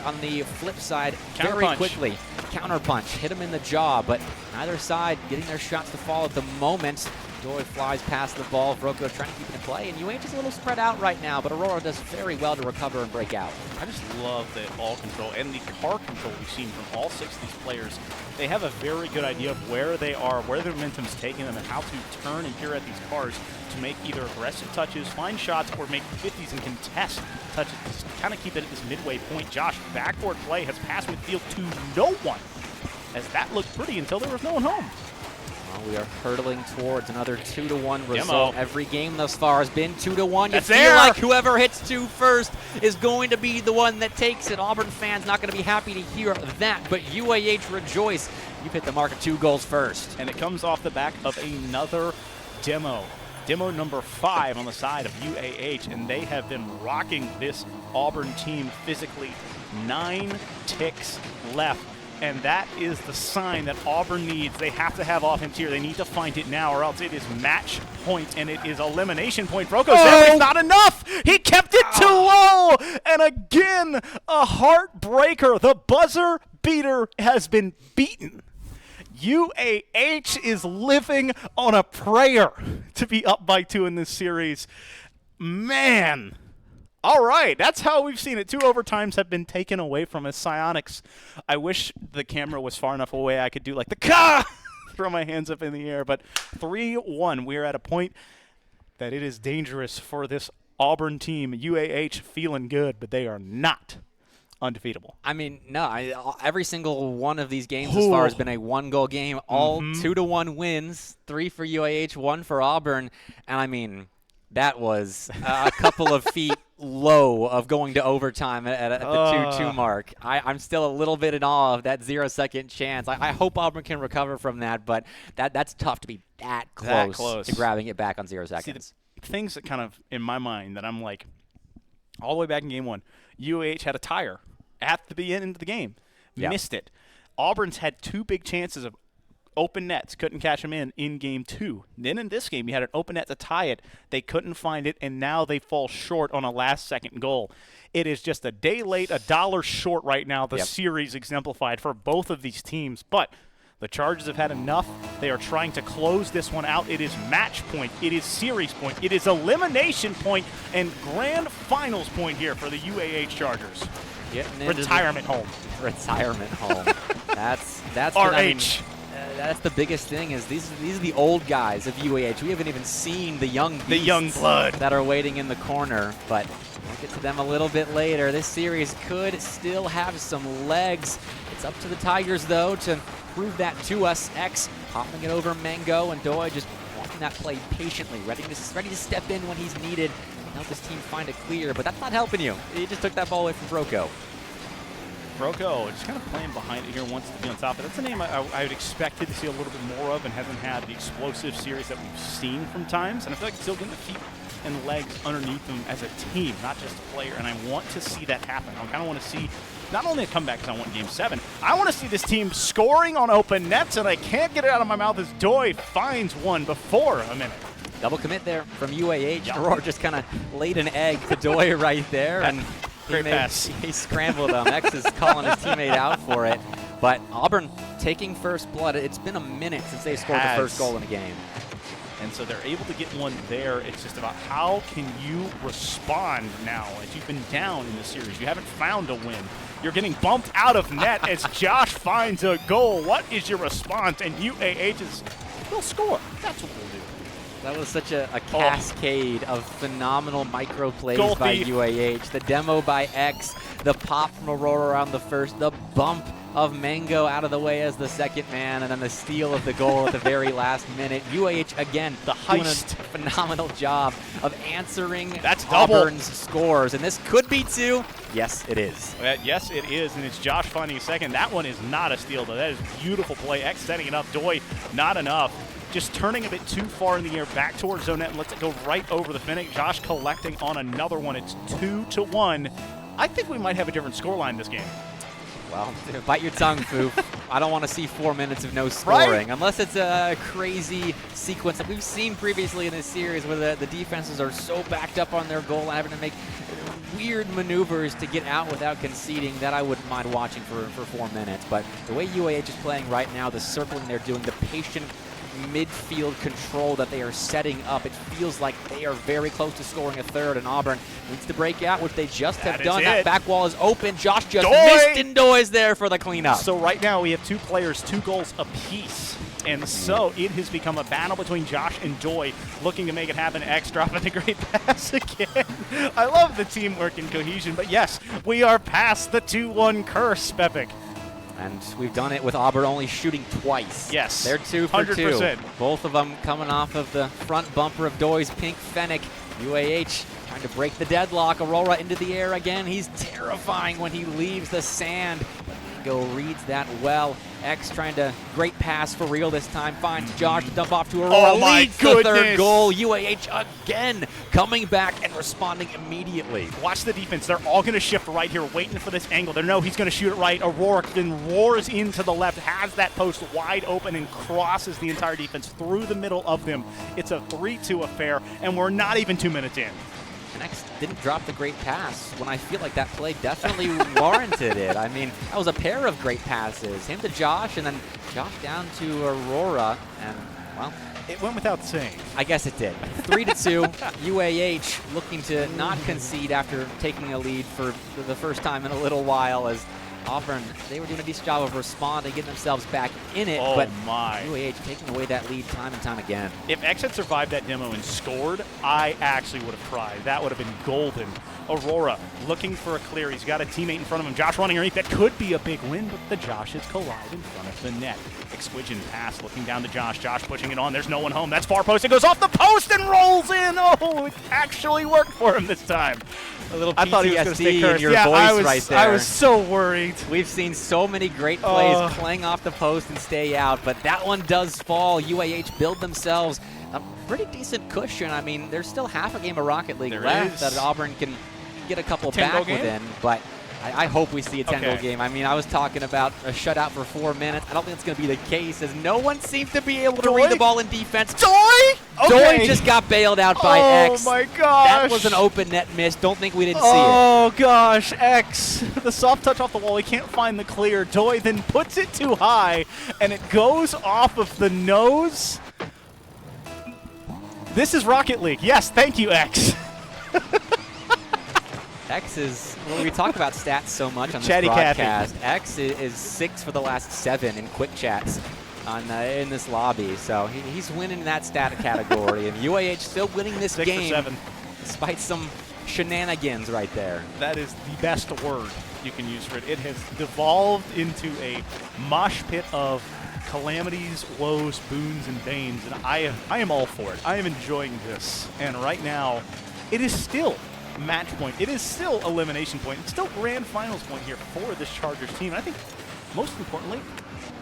on the flip side, very quickly counterpunch, hit him in the jaw, but neither side getting their shots to fall at the moment. Doi flies past the ball. Vroko trying to keep it in play, and UAH is a little spread out right now, but Aurora does very well to recover and break out. I just love the ball control and the car control we've seen from all 6 of these players. They have a very good idea of where they are, where their momentum's taking them, and how to turn and pirouette these cars to make either aggressive touches, find shots, or make 50s and contest touches. Just kind of keep it at this midway point. Josh, backward play has passed midfield to no one, as that looked pretty until there was no one home. Well, we are hurtling towards another 2-1 result. Every game thus far has been 2-1. You feel there. like whoever hits 2 first is going to be the one that takes it. Auburn fans not going to be happy to hear that, but UAH rejoice. You've hit the mark of 2 goals first. And it comes off the back of another demo. Demo number 5 on the side of UAH, and they have been rocking this Auburn team physically. 9 ticks left. And that is the sign that Auburn needs. They have to have offense here. They need to find it now, or else it is match point, and it is elimination point. Broco's there, but it's not enough. He kept it too low. And again, a heartbreaker. The buzzer beater has been beaten. UAH is living on a prayer to be up by 2 in this series. Man. All right, that's how we've seen it. 2 overtimes have been taken away from us. Psionics, I wish the camera was far enough away I could do like the ka, throw my hands up in the air. But 3-1, we're at a point that it is dangerous for this Auburn team. UAH feeling good, but they are not undefeatable. I mean, no, every single one of these games as far has been a 1-goal game. All 2-1 wins, 3 for UAH, 1 for Auburn. And I mean, that was a couple of feet low of going to overtime at the 2-2 mark. I'm still a little bit in awe of that 0-second chance. I hope Auburn can recover from that, but that's tough to be that close to grabbing it back on 0 seconds. See, the things that kind of, in my mind, that I'm like, all the way back in game 1, UAH had a tire at the end of the game. Missed it. Auburn's had 2 big chances of open nets, couldn't catch them in game 2. Then in this game, you had an open net to tie it. They couldn't find it, and now they fall short on a last-second goal. It is just a day late, $1 short right now, the series exemplified for both of these teams. But the Chargers have had enough. They are trying to close this one out. It is match point. It is series point. It is elimination point and grand finals point here for the UAH Chargers. Retirement home. Retirement home. That's RH. I mean, that's the biggest thing is these are the old guys of UAH. We haven't even seen the young beasts, the young blood that are waiting in the corner, but we'll get to them a little bit later. This series could still have some legs. It's up to the Tigers, though, to prove that to us. X popping it over Mango, and Doi just watching that play patiently, ready to step in when he's needed and help his team find a clear, but that's not helping you. He just took that ball away from Vroko. Vroko just kind of playing behind it here, wants to be on top of it. That's a name I would expected to see a little bit more of and hasn't had the explosive series that we've seen from times. And I feel like still getting the feet and legs underneath them as a team, not just a player. And I want to see that happen. I kind of want to see not only a comeback because I want Game 7, I want to see this team scoring on open nets, and I can't get it out of my mouth as Doi finds one before a minute. Double commit there from UAH. Aurora just kind of laid an egg to Doi right there. And Great pass. He scrambled him. X is calling his teammate out for it. But Auburn taking first blood. It's been a minute since they scored the first goal in a game. And so they're able to get one there. It's just about how can you respond now as you've been down in the series. You haven't found a win. You're getting bumped out of net as Josh finds a goal. What is your response? And UAH is, they'll score. That's what we'll do. That was such a cascade of phenomenal micro plays Goal by thief. UAH. The demo by X, the pop from Aurora around the first, the bump of Mango out of the way as the second man, and then the steal of the goal at the very last minute. UAH, again, the doing a heist. phenomenal job of answering That's double. Auburn's scores. And this could be two. Yes, it is. Yes, it is, and it's Josh finding a second. That one is not a steal, though. That is beautiful play. X setting it up. Doi, not enough. Just turning a bit too far in the air, back towards zone net, and lets it go right over the finish. Josh collecting on another one. It's 2-1. I think we might have a different scoreline this game. Well, bite your tongue, Foof. I don't want to see 4 minutes of no scoring, Right? unless it's a crazy sequence that we've seen previously in this series where the defenses are so backed up on their goal and having to make weird maneuvers to get out without conceding. That I wouldn't mind watching for 4 minutes. But the way UAH is playing right now, the circling they're doing, the patient midfield control that they are setting up, it feels like they are very close to scoring a third, and Auburn needs to break out, which they just have That done. is That it. back wall is open. Josh just Doi! missed, and Doi is there for the cleanup. So right now we have two players, 2 goals apiece. And so it has become a battle between Josh and Doi, looking to make it happen. X dropping the great pass again. I love the teamwork and cohesion, but yes, we are past the 2-1 curse, Pepik. And we've done it with Auburn only shooting twice. Yes. They're 2 for 2. 100%. Both of them coming off of the front bumper of Doi's pink Fennec. UAH trying to break the deadlock. Aurora into the air again. He's terrifying when he leaves the sand. Mango reads that well. X trying to great pass for real this time. Finds Josh to dump off to Aurora. Oh my Leads the third goodness. goal. UAH again coming back and responding immediately. Watch the defense. They're all going to shift right here, waiting for this angle. They know he's going to shoot it right. Aurora then roars into the left, has that post wide open, and crosses the entire defense through the middle of them. It's a 3-2 affair, and we're not even 2 minutes in. And X didn't drop the great pass when I feel like that play definitely warranted it. I mean, that was a pair of great passes. Him to Josh, and then Josh down to Aurora, and, well, it went without saying. I guess it did. 3-2. UAH looking to not concede after taking a lead for the first time in a little while, as Auburn, they were doing a decent job of responding, getting themselves back in it, Oh but my. UAH taking away that lead time and time again. If X had survived that demo and scored, I actually would have cried. That would have been golden. Aurora looking for a clear. He's got a teammate in front of him. Josh running underneath. That could be a big win, but the Joshes collide in front of the net. Exquisite pass looking down to Josh. Josh pushing it on. There's no one home. That's far post. It goes off the post and rolls in. Oh, it actually worked for him this time. A little I thought he was going to stay PTSD in cursed. your Yeah, voice right there. I was so worried. We've seen so many great plays playing off the post and stay out, but that one does fall. UAH build themselves a pretty decent cushion. I mean, there's still half a game of Rocket League There left is. that Auburn can get a couple 10-goal back game? within, but I hope we see a 10-goal Okay. game. I mean, I was talking about a shutout for 4 minutes. I don't think it's going to be the case, as no one seems to be able to read the ball in defense. Doi? Doi just got bailed out by X. Oh my gosh. That was an open net miss. Don't think we didn't see it. Oh gosh, X. The soft touch off the wall. He can't find the clear. Doi then puts it too high, and it goes off of the nose. This is Rocket League. Yes, thank you, X. X is, well, we talk about stats so much on this Chatty Cathy. broadcast. X is 6 for the last 7 in quick chats on in this lobby, so he's winning that stat category. And UAH still winning this 6 game for 7. despite some shenanigans right there. That is the best word you can use for it. It has devolved into a mosh pit of calamities, woes, boons, and banes, and I am all for it. I am enjoying this. And right now, it is still match point. It is still elimination point. It's still grand finals point here for this Chargers team. And I think, most importantly,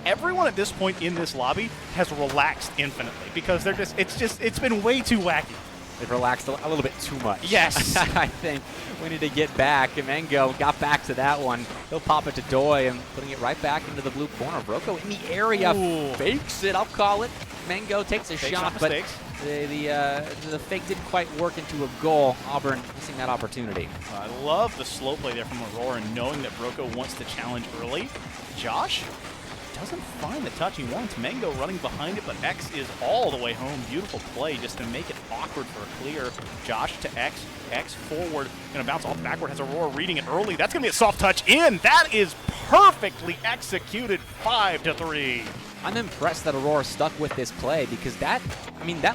everyone at this point in this lobby has relaxed infinitely, because they're just, it's been way too wacky. They've relaxed a little bit too much. Yes. I think we need to get back. And Mango got back to that one. He'll pop it to Doi and putting it right back into the blue corner. Broco in the area, Ooh. fakes it, I'll call it. Mango takes a Takes shot, some but mistakes. The fake didn't quite work into a goal. Auburn missing that opportunity. I love the slow play there from Aurora, and knowing that Broco wants to challenge early. Josh doesn't find the touch he wants. Mango running behind it, but X is all the way home. Beautiful play just to make it awkward for a clear. Josh to X. X forward. Going to bounce off backward. Has Aurora reading it early. That's going to be a soft touch in. That is perfectly executed. 5-3. I'm impressed that Aurora stuck with this play because that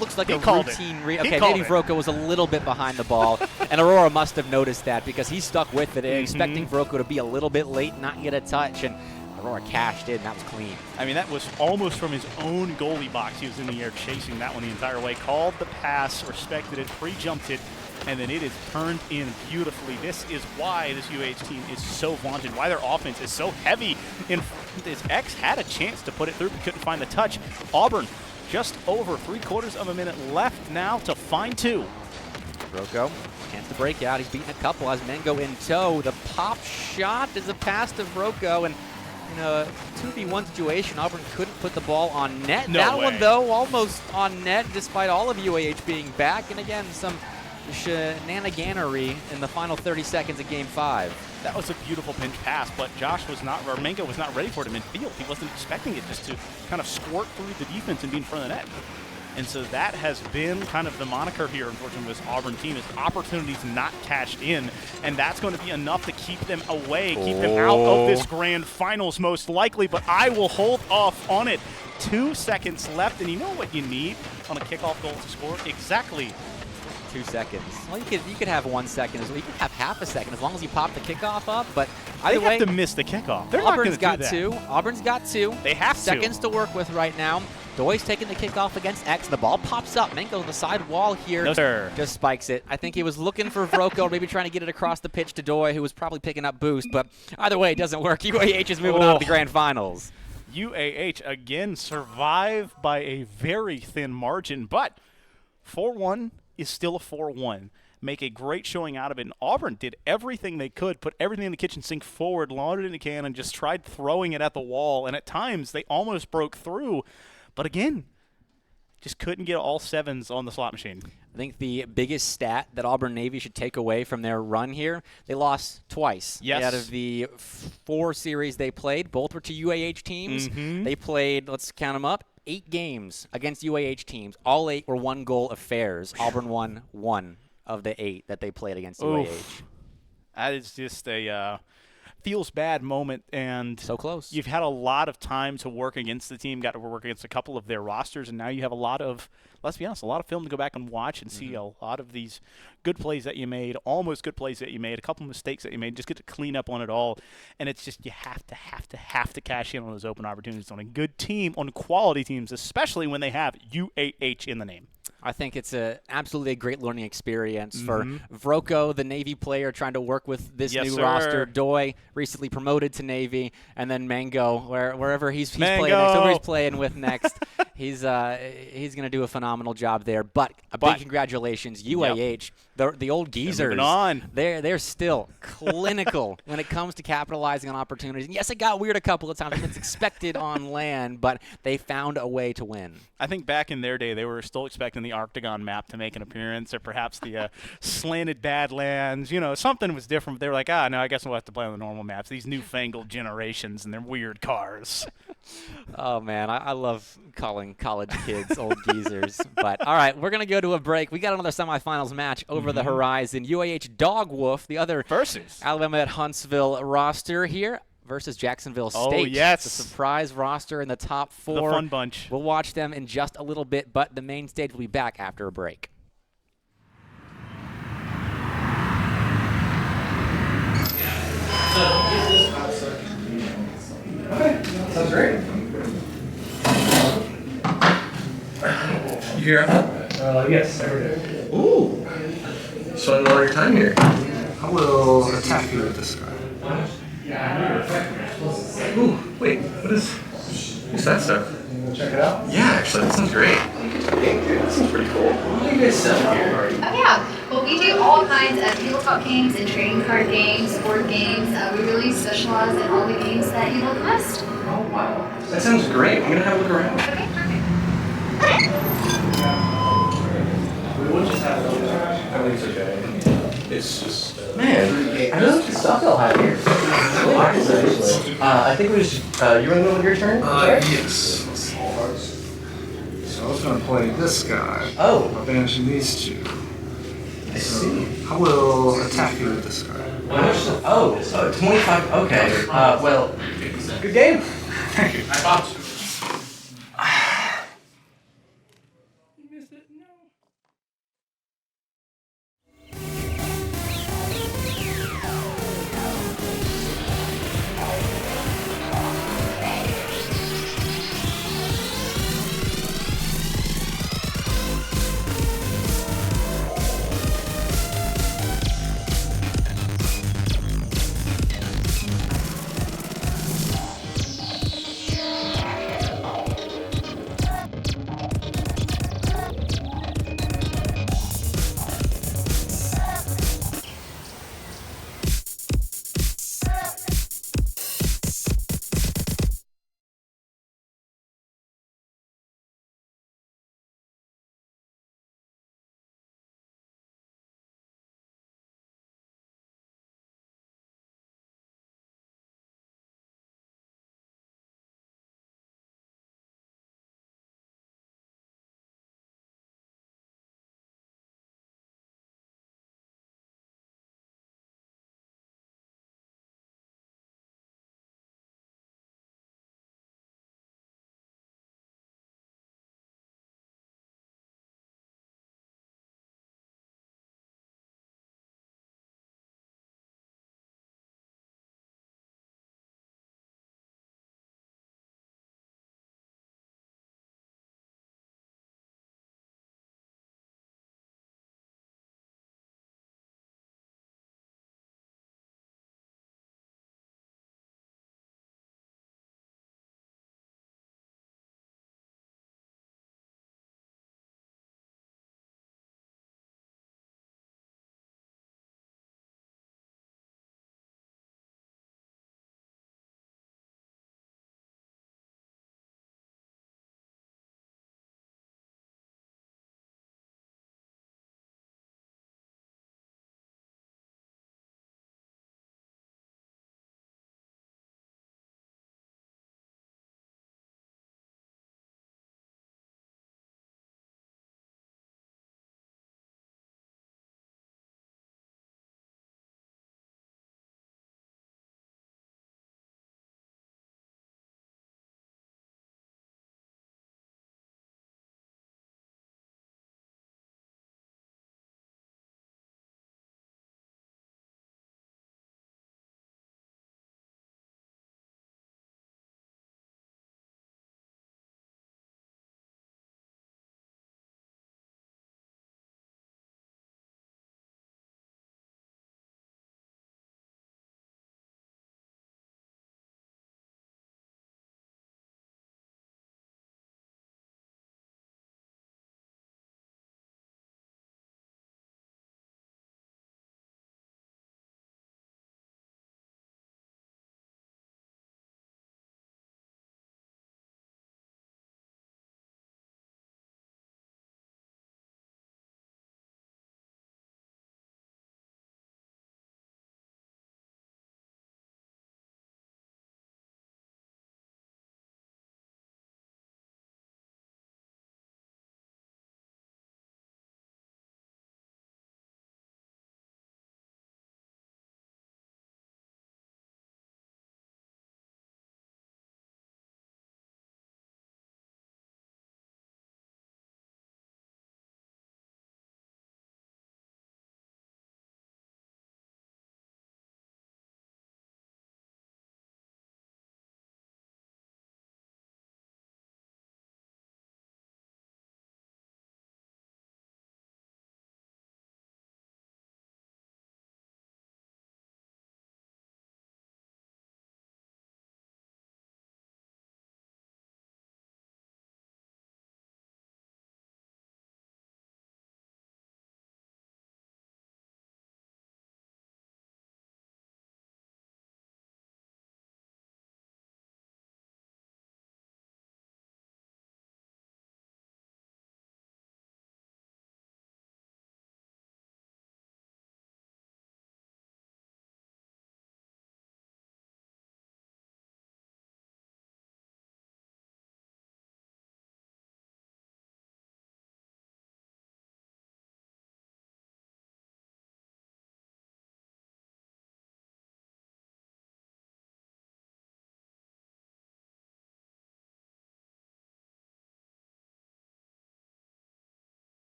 looks like a routine. Okay, maybe Vroco was a little bit behind the ball, and Aurora must have noticed that because he stuck with it, expecting Vroco to be a little bit late, not get a touch, and Aurora cashed in. That was clean. I mean, that was almost from his own goalie box. He was in the air chasing that one the entire way. Called the pass, respected it, pre-jumped it, and then it is turned in beautifully. This is why this UAH team is so vaunted, why their offense is so heavy in front. This X had a chance to put it through, but couldn't find the touch. Auburn, just over 3/4 of a minute left now to find 2. Broco, chance to break out. He's beaten a couple. Has Mango in tow. The pop shot is a pass to Broco, and in a 2v1 situation, Auburn couldn't put the ball on net. No that way. one, though, almost on net, despite all of UAH being back. And again, some shenaniganery in the final 30 seconds of Game 5. That was a beautiful pinch pass, but Mango was not ready for it in midfield. He wasn't expecting it just to kind of squirt through the defense and be in front of the net. And so that has been kind of the moniker here, unfortunately, with this Auburn team, is opportunities not cashed in. And that's going to be enough to keep them away, keep them out of this grand finals most likely. But I will hold off on it. 2 seconds left, and you know what you need on a kickoff goal to score? Exactly 2 seconds. Well, you could have 1 second as well. You could have half a second as long as you pop the kickoff up. But either way, they have to miss the kickoff. They're Auburn's not going to do that. got 2. Auburn's got 2. They have seconds to work with right now. Doy's taking the kickoff against X. The ball pops up. Mango on the side wall here. No, sir. Just spikes it. I think he was looking for Vroco, maybe trying to get it across the pitch to Doy, who was probably picking up boost. But either way, it doesn't work. UAH is moving on to the grand finals. UAH again survive by a very thin margin, but 4-1 is still a 4-1. Make a great showing out of it. And Auburn did everything they could, put everything in the kitchen sink forward, launched it in the can, and just tried throwing it at the wall. And at times, they almost broke through. But again, just couldn't get all 7s on the slot machine. I think the biggest stat that Auburn Navy should take away from their run here, they lost twice. Yes. Out of the 4 series they played, both were to UAH teams. They played, let's count them up, 8 games against UAH teams. All 8 were 1-goal affairs. Auburn won 1 of the 8 that they played against UAH. That is just a feels bad moment, and so close. You've had a lot of time to work against the team, got to work against a couple of their rosters, and now you have a lot of, let's be honest, a lot of film to go back and watch and see a lot of these good plays that you made, almost good plays that you made, a couple of mistakes that you made, just get to clean up on it all. And it's just you have to cash in on those open opportunities on a good team, on quality teams, especially when they have UAH in the name. I think it's absolutely a great learning experience for Vroco, the Navy player, trying to work with this new roster. Doy, recently promoted to Navy, and then Mango, wherever he's playing next, whoever he's playing with next, he's going to do a phenomenal job there. But big congratulations, UAH. The old geezers, they're still clinical when it comes to capitalizing on opportunities. And yes, it got weird a couple of times. It's expected on land, but they found a way to win. I think back in their day, they were still expecting the Octagon map to make an appearance, or perhaps the slanted Badlands. You know, something was different. They were like, no, I guess we'll have to play on the normal maps. These newfangled generations and their weird cars. Oh, man, I love calling college kids old geezers. But, all right, we're going to go to a break. We got another semifinals match over the horizon. UAH Dog Wolf, the other versus Alabama at Huntsville roster here, versus Jacksonville State. Oh, yes. It's a surprise roster in the top 4. The fun bunch. We'll watch them in just a little bit, but the main stage will be back after a break. Okay, sounds great. You here? Yes, I heard it. Ooh. So I know all your time here. I will attack you with this guy. Ooh, wait, what's that stuff? Check it out? Yeah, actually, that sounds great. That seems pretty cool. What do you guys sell here? Oh yeah, well we do all kinds of tabletop games and trading card games, board games. We really specialize in all the games that you love best. Oh wow, that sounds great. I'm gonna have a look around. Okay, perfect. It's just Man, I know the stuff they'll have here. It's really nice, actually. I think it was you were in the middle of your turn? yes. So I was going to play this guy. Oh. By banishing these two. I see. I will attack you with this guy. Oh, 25. Okay. Well, good game. Thank you.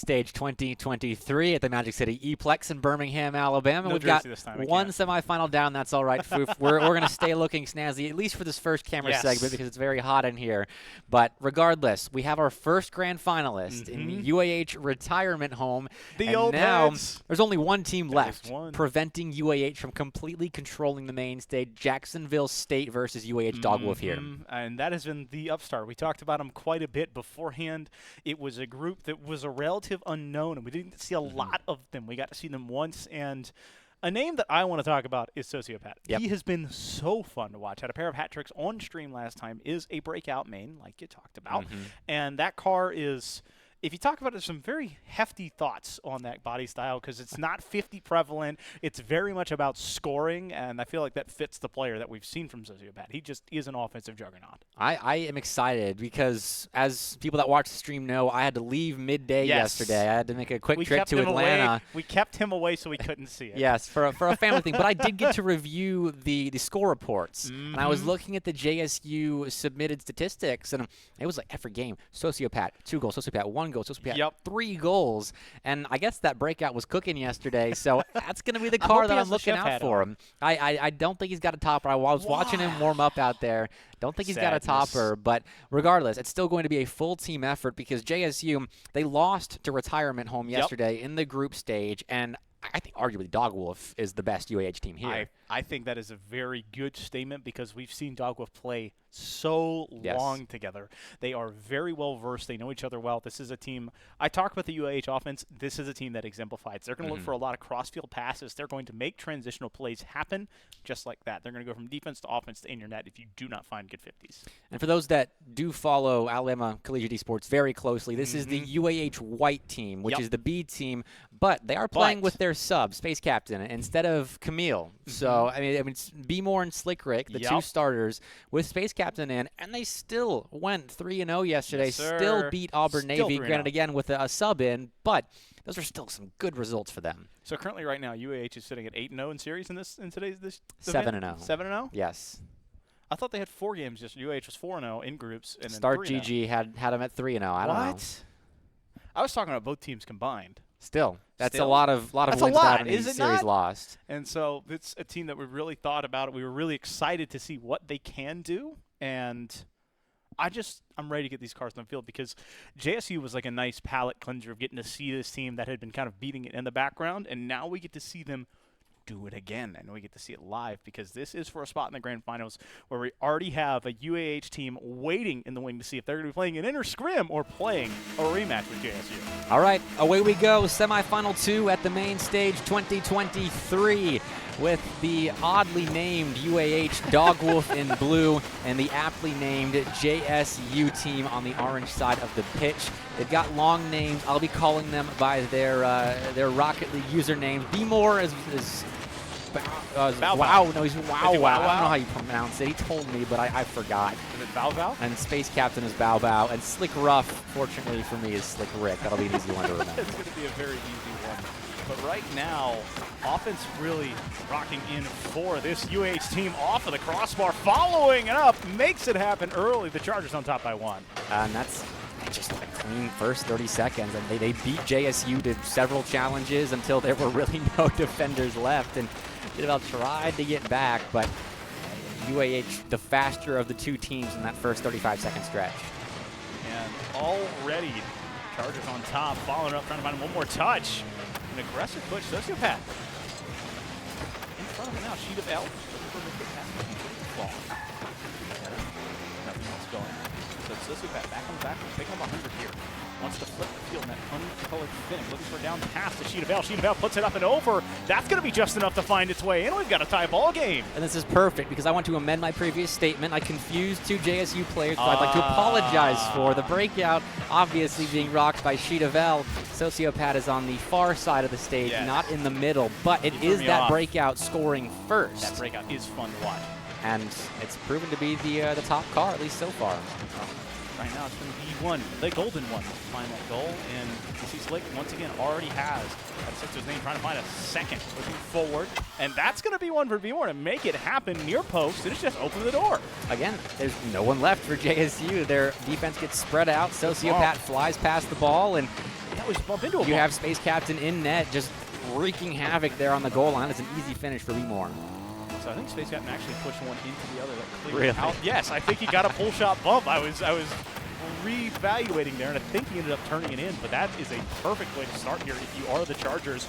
Stage 2023 at the Magic City E-Plex in Birmingham, Alabama. No We've got jersey this time, I one can't. semifinal down. That's all right. We're going to stay looking snazzy, at least for this first camera Yes. segment, because it's very hot in here. But regardless, we have our first grand finalist in UAH retirement home. The and old now heads. there's only one team There left is one. preventing UAH from completely controlling the main stage. Jacksonville State versus UAH Dogwolf here. And that has been the upstart. We talked about them quite a bit beforehand. It was a group that was a relative unknown, and we didn't see a lot of them. We got to see them once, and a name that I want to talk about is Sociopath. Yep. He has been so fun to watch. Had a pair of hat tricks on stream last time. Is a breakout main, like you talked about. And that car is, if you talk about it, there's some very hefty thoughts on that body style because it's not 50 prevalent. It's very much about scoring, and I feel like that fits the player that we've seen from Sociopath. He just is an offensive juggernaut. I am excited because, as people that watch the stream know, I had to leave midday yesterday. I had to make a quick trip to Atlanta. We kept him away so we couldn't see it. Yes, for a family thing. But I did get to review the score reports. And I was looking at the JSU submitted statistics, and it was like every game, Sociopath, 2 goals, Sociopath, 1 goal, Sociopath, 3 goals. And I guess that breakout was cooking yesterday, so that's going to be the car that I'm looking out for him. I don't think he's got a topper. I was watching him warm up out there. Don't think he's got a topper, but regardless, it's still going to be a full team effort because JSU, they lost to retirement home yesterday in the group stage, and I think arguably Dogwolf is the best UAH team here. I think that is a very good statement because we've seen Dogwolf play so long together. They are very well versed. They know each other well. This is a team. I talk about the UAH offense. This is a team that exemplifies. They're going to look for a lot of cross-field passes. They're going to make transitional plays happen just like that. They're going to go from defense to offense to in your net if you do not find good 50s. And for those that do follow Alabama Collegiate Esports very closely, this is the UAH white team, which is the B team, but they are playing with their sub, Space Captain, instead of Camille. So, I mean, it's B More and Slick Rick, the 2 starters, with Space Captain in, and they still went 3-0 yesterday, still beat Auburn Navy, granted again with a sub in, but those are still some good results for them. So currently right now, UAH is sitting at 8-0 in series in today's 7-0. 7-0? Yes. I thought they had 4 games. Just UAH was 4-0 in groups, and then Start 3-0. GG had them at 3-0. I don't know. I was talking about both teams combined. Still, that's a lot of wins that have in series lost. And so it's a team that we really thought about it. We were really excited to see what they can do, and I'm ready to get these cars on the field because JSU was like a nice palate cleanser of getting to see this team that had been kind of beating it in the background, and now we get to see them do it again, and we get to see it live because this is for a spot in the grand finals where we already have a UAH team waiting in the wing to see if they're going to be playing an inner scrim or playing a rematch with JSU. All right, away we go. Semifinal 2 at the main stage 2023 with the oddly named UAH Dogwolf in blue and the aptly named JSU team on the orange side of the pitch. They've got long names. I'll be calling them by their Rocket League usernames. B More is wow. No, he's wow. I don't know how you pronounce it. He told me, but I forgot. Is it Bow Bow? And Space Captain is Bow Bow. And Slick Ruff, fortunately for me, is Slick Rick. That'll be an easy one to remember. It's going to be a very easy one. But right now, offense really rocking in for this UAH team off of the crossbar. Following it up, makes it happen early. The Chargers on top by 1. And that's just a clean first 30 seconds. And they beat JSU to several challenges until there were really no defenders left. And Shidavell tried to get back, but UAH, the faster of the 2 teams in that first 35-second stretch. And already, Chargers on top, following up, trying to find one more touch. An aggressive push, Sociopath. In front of him now, Shidavell. Nothing else going. So Sociopath back on the back, taking him 100 here. Wants to flip the field in that uncolored finish. Looking for a down pass to Shidavell. Shidavell puts it up and over. That's going to be just enough to find its way in. We've got a tie ball game. And this is perfect because I want to amend my previous statement. I confused 2 JSU players, so I'd like to apologize for the breakout, obviously being rocked by Shidavell. Sociopath is on the far side of the stage, not in the middle, but it is that breakout scoring first. That breakout is fun to watch. And it's proven to be the top car, at least so far. Right now it's going to be one, the golden one, to find that goal. And you see Slick once again already has that Sixers name, trying to find a second, looking forward. And that's going to be one for B-More to make it happen near post. It's just open the door. Again, there's no one left for JSU. Their defense gets spread out. Sociopath flies past the ball, and that was bump into him. You have Space Captain in net just wreaking havoc there on the goal line. It's an easy finish for B-More. So I think Space Captain actually pushed one into the other. That cleared Really? out. Yes, I think he got a pull shot bump. I was reevaluating there, and I think he ended up turning it in. But that is a perfect way to start here if you are the Chargers.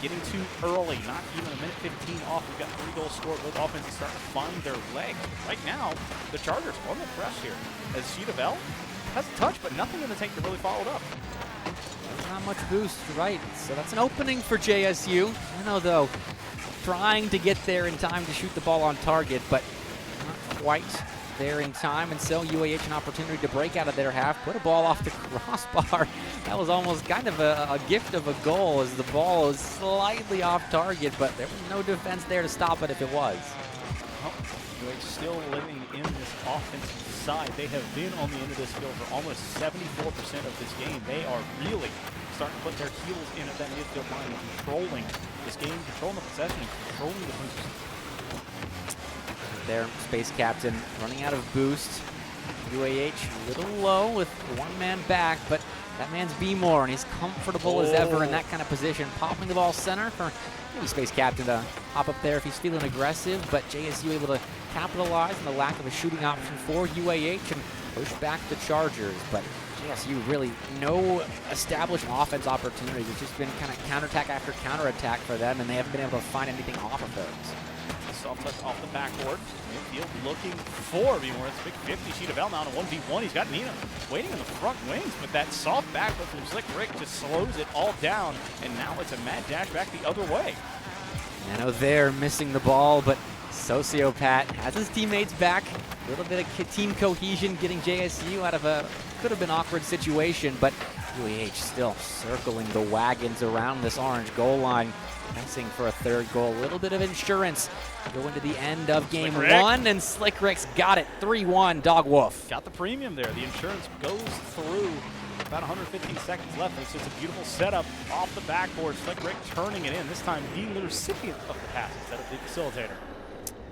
Getting too early, not even a minute 15 off. We've got 3 goals scored. Both offenses starting to find their legs. Right now, the Chargers on the press here. As Sheeta Bell has a touch, but nothing in the tank to really follow it up. There's not much boost, right? So that's an opening for JSU. I know, though, trying to get there in time to shoot the ball on target, but not quite there in time, and so UAH an opportunity to break out of their half, put a ball off the crossbar. That was almost kind of a gift of a goal as the ball was slightly off target, but there was no defense there to stop it if it was. Well, UAH still living in this offensive side. They have been on the end of this field for almost 74% of this game. They are really starting to put their heels in at that midfield line and controlling this game, controlling the possession, and controlling the boost. There, Space Captain running out of boost. UAH a little low with one man back, but that man's B-More, and he's comfortable as ever in that kind of position. Popping the ball center for maybe Space Captain to hop up there if he's feeling aggressive, but JSU able to capitalize on the lack of a shooting option for UAH and push back the Chargers. But JSU really no established offense opportunities. It's just been kind of counterattack after counterattack for them, and they haven't been able to find anything off of those. Soft touch off the backboard. Midfield looking for B-More. It's a big 50. Sheeta Bell now on a 1v1. He's got Nina waiting in the front wings, but that soft backboard from Slick Rick just slows it all down, and now it's a mad dash back the other way. Nano there missing the ball, but Sociopath has his teammates back. A little bit of team cohesion getting JSU out of a could have been awkward situation, but UAH still circling the wagons around this orange goal line. Pressing for a third goal. A little bit of insurance to go into the end of game one, and Slick Rick's got it. 3-1, Dog Wolf. Got the premium there. The insurance goes through. About 115 seconds left. It's just a beautiful setup off the backboard. Slick Rick turning it in. This time being the recipient of the pass instead of the facilitator.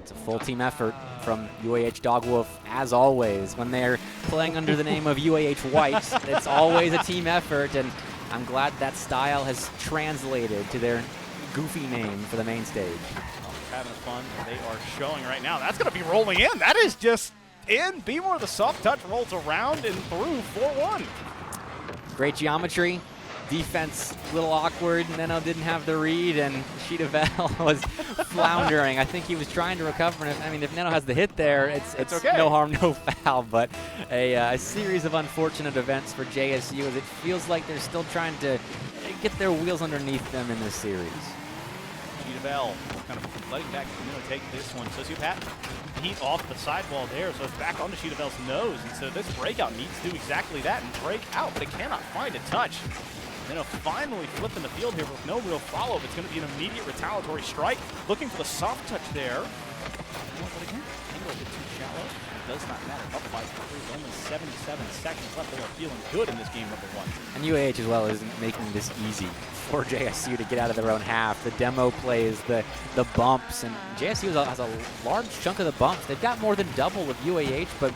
It's a full team effort from UAH Dog Wolf, as always. When they're playing under the name of UAH White, it's always a team effort, and I'm glad that style has translated to their goofy name for the main stage. Having fun. They are showing right now. That's going to be rolling in. That is just in. B-More, the soft touch rolls around and through 4-1. Great geometry. Defense a little awkward. Neno didn't have the read, and Sheeta Bell was floundering. I think he was trying to recover. I mean, if Neno has the hit there, it's okay. No harm, no foul. But a series of unfortunate events for JSU as it feels like they're still trying to get their wheels underneath them in this series. Sheeta Bell kind of letting back Neno take this one. Sociopath heat off the sidewall there, so it's back onto Sheeta Bell's nose. And so this breakout needs to do exactly that and break out, but it cannot find a touch. Neno finally flipping the field here with no real follow-up. It's going to be an immediate retaliatory strike. Looking for the soft touch there. But again, angle a bit too shallow. It does not matter. Up by 3, only 77 seconds left. They are feeling good in this game, number one. And UAH as well isn't making this easy for JSU to get out of their own half. The demo plays, the bumps, and JSU has a large chunk of the bumps. They've got more than double of UAH, but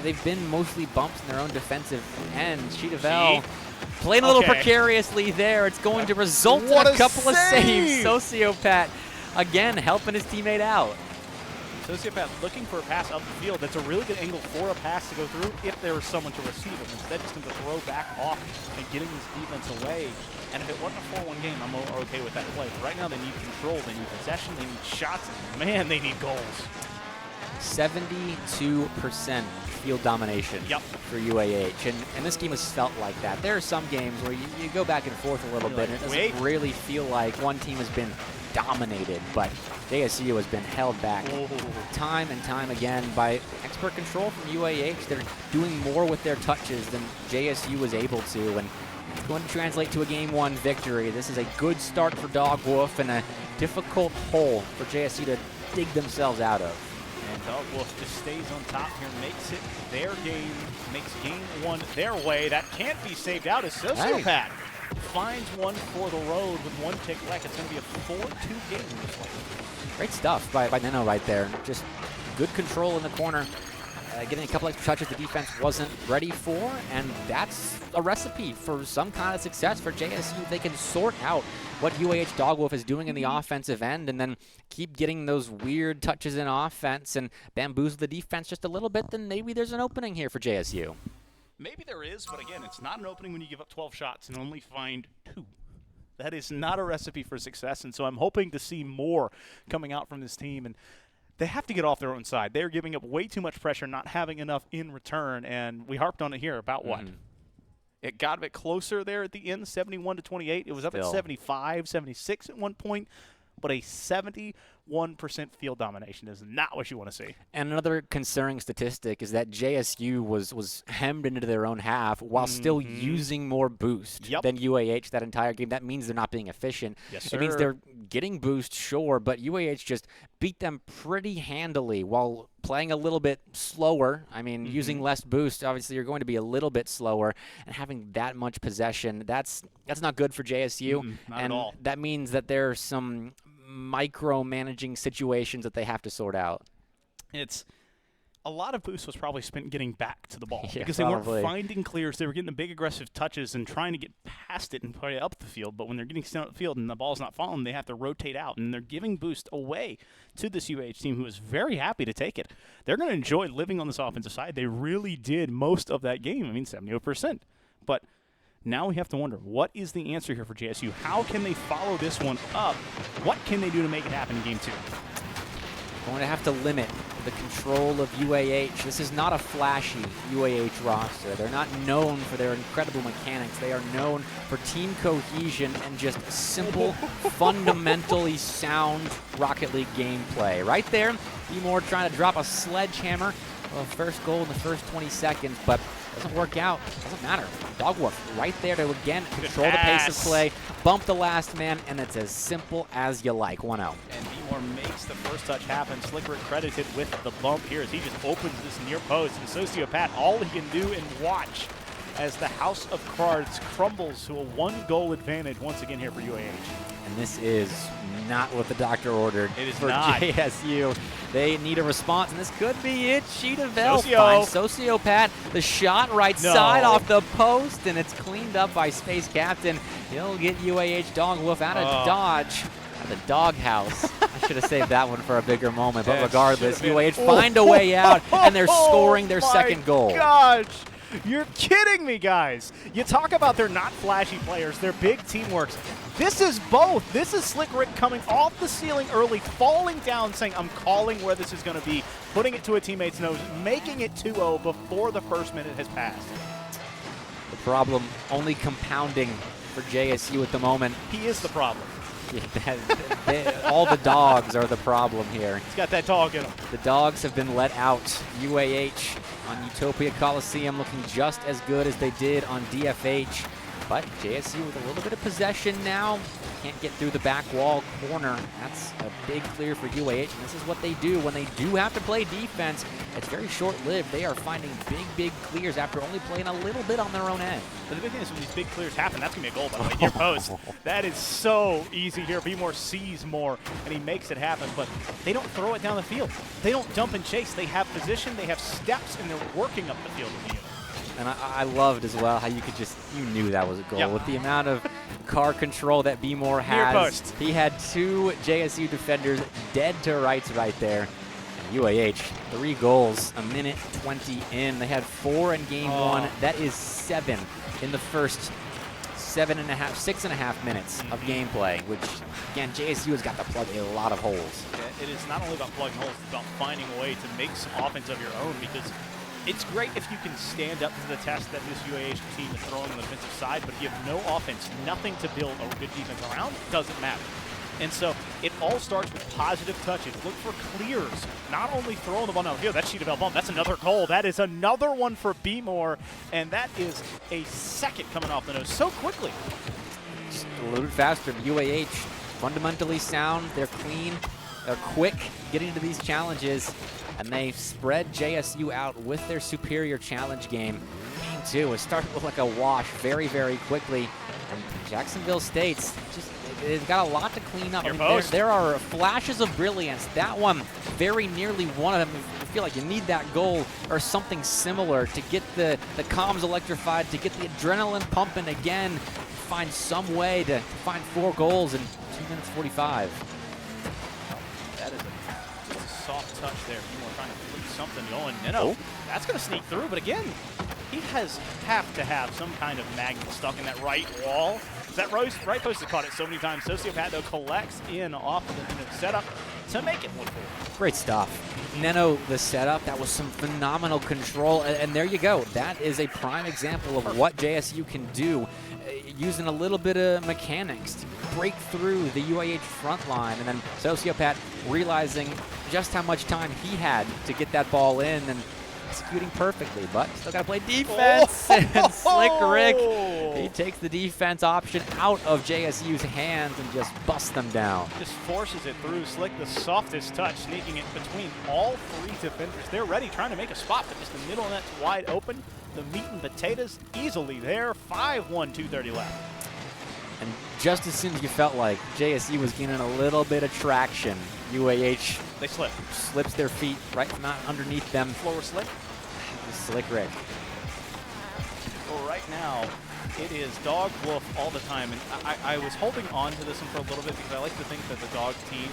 they've been mostly bumps in their own defensive end. Sheeta Bell playing a little precariously there. It's going to result in a couple of saves. Sociopath, again, helping his teammate out. Sociopath looking for a pass up the field. That's a really good angle for a pass to go through if there was someone to receive it. Instead, just going to throw back off and getting this defense away. And if it wasn't a 4-1 game, I'm okay with that play. But right now, they need control. They need possession. They need shots. And man, they need goals. 72% field domination for UAH, and this game has felt like that. There are some games where you go back and forth a little bit, and it doesn't really feel like one team has been dominated, but JSU has been held back time and time again by expert control from UAH. They're doing more with their touches than JSU was able to, and it's going to translate to a Game 1 victory. This is a good start for Dog Wolf and a difficult hole for JSU to dig themselves out of. And Dog Wolf just stays on top here, makes it their game, makes Game 1 their way. That can't be saved out as Sociopath finds one for the road with 1 tick left. It's going to be a 4-2 game in this one. Great stuff by Neno right there. Just good control in the corner. getting a couple extra touches the defense wasn't ready for, and that's a recipe for some kind of success for JSU. They can sort out what UAH Dog Wolf is doing in the offensive end and then keep getting those weird touches in offense and bamboozle the defense just a little bit, then maybe there's an opening here for JSU. Maybe there is, but again, it's not an opening when you give up 12 shots and only find 2. That is not a recipe for success, and so I'm hoping to see more coming out from this team. And they have to get off their own side. They're giving up way too much pressure, not having enough in return, and we harped on it here about what? It got a bit closer there at the end, 71-28. It was up at 75, 76 at one point, but a 71% field domination is not what you want to see. And another concerning statistic is that JSU was hemmed into their own half while still using more boost than UAH that entire game. That means they're not being efficient. Yes, it means they're getting boost, sure, but UAH just beat them pretty handily while playing a little bit slower. I mean, using less boost, obviously you're going to be a little bit slower, and having that much possession, that's not good for JSU. Not and at all. that means that there's some micromanaging situations that they have to sort out. It's a lot of boost was probably spent getting back to the ball because probably. they weren't finding clears. They were getting the big aggressive touches and trying to get past it and play up the field. But when they're getting sent up the field and the ball's not falling, they have to rotate out. And they're giving boost away to this UAH team who is very happy to take it. They're going to enjoy living on this offensive side. They really did most of that game. I mean, 70%. But now we have to wonder, what is the answer here for JSU? How can they follow this one up? What can they do to make it happen in Game 2? Going to have to limit the control of UAH. This is not a flashy UAH roster. They're not known for their incredible mechanics. They are known for team cohesion and just simple, fundamentally sound Rocket League gameplay. Right there, B-More trying to drop a sledgehammer. Well, first goal in the first 20 seconds, but doesn't work out. Doesn't matter. Dog Wolf right there to, again, control the pace of play, bump the last man, and it's as simple as you like. 1-0. And B-More makes the first touch happen. Slickrick credited with the bump here as he just opens this near post. And Sociopath, all he can do and watch as the House of Cards crumbles to a 1-goal advantage once again here for UAH. And this is not what the doctor ordered for not. JSU. They need a response, and this could be it. Sheeta Vell Socio. finds Sociopath. The shot right side off the post, and it's cleaned up by Space Captain. He'll get UAH Dog Wolf out of Dodge. Out of the doghouse. I should have saved that one for a bigger moment, but regardless, UAH find a way out, and they're scoring their second goal. Gosh! You're kidding me, guys. You talk about they're not flashy players. They're big teamworks. This is both. This is Slick Rick coming off the ceiling early, falling down, saying, I'm calling where this is going to be, putting it to a teammate's nose, making it 2-0 before the first minute has passed. The problem only compounding for JSU at the moment. He is the problem. All the dogs are the problem here. He's got that dog in him. The dogs have been let out. UAH on Utopia Coliseum looking just as good as they did on DFH. But JSU with a little bit of possession now. Can't get through the back wall corner. That's a big clear for UAH, and this is what they do when they do have to play defense. It's very short-lived. They are finding big clears after only playing a little bit on their own end. But the big thing is when these big clears happen, that's going to be a goal, by the way, near post. That is so easy here. B-More sees more, and he makes it happen. But they don't throw it down the field. They don't dump and chase. They have position, they have steps, and they're working up the field with the unit. And I loved as well how you knew that was a goal. With the amount of car control that B-More has. Near post. He had 2 JSU defenders dead to rights right there. And UAH, 3 goals, a minute 20 in. They had 4 in game 1. That is 7 in the first 6.5 minutes of gameplay, which, again, JSU has got to plug a lot of holes. It is not only about plugging holes, it's about finding a way to make some offense of your own, because it's great if you can stand up to the test that this UAH team is throwing on the defensive side, but if you have no offense, nothing to build a good defense around, it doesn't matter. And so it all starts with positive touches. Look for clears, not only throwing the ball down the field. That's Sheeta Vell bump. That's another goal. That is another one for B-More, and that is a second coming off the nose so quickly. Just a little bit faster. UAH, fundamentally sound. They're clean. They're quick getting to these challenges, and they spread JSU out with their superior challenge game. Game 2 is starting to look like a wash very quickly, and Jacksonville State's just they've got a lot to clean up. I mean, there are flashes of brilliance. That one, very nearly one of them feel like you need that goal or something similar to get the comms electrified, to get the adrenaline pumping again, find some way to find 4 goals in 2 minutes 45. That is just a soft touch there. More trying to flip something going. No, that's going to sneak through. But again, he have to have some kind of magnet stuck in that right wall. That right post has caught it so many times. Sociopath, though, collects in off of the setup to make it 1-4. Great stuff. Neno, the setup, that was some phenomenal control. And there you go. That is a prime example of what JSU can do, using a little bit of mechanics to break through the UAH front line. And then Sociopath realizing just how much time he had to get that ball in and executing perfectly, but still got to play defense. And Slick Rick, he takes the defense option out of JSU's hands and just busts them down. Just forces it through. Slick, the softest touch, sneaking it between all 3 defenders. They're ready, trying to make a spot, but just the middle net's wide open. The meat and potatoes easily there. 5-1, 2:30 left. And just as soon as you felt like JSU was gaining a little bit of traction, UAH they slips their feet right not underneath them. Floor Slick. Slick Rick. Well, right now, it is Dog Wolf all the time. And I was holding on to this one for a little bit because I like to think that the Dog team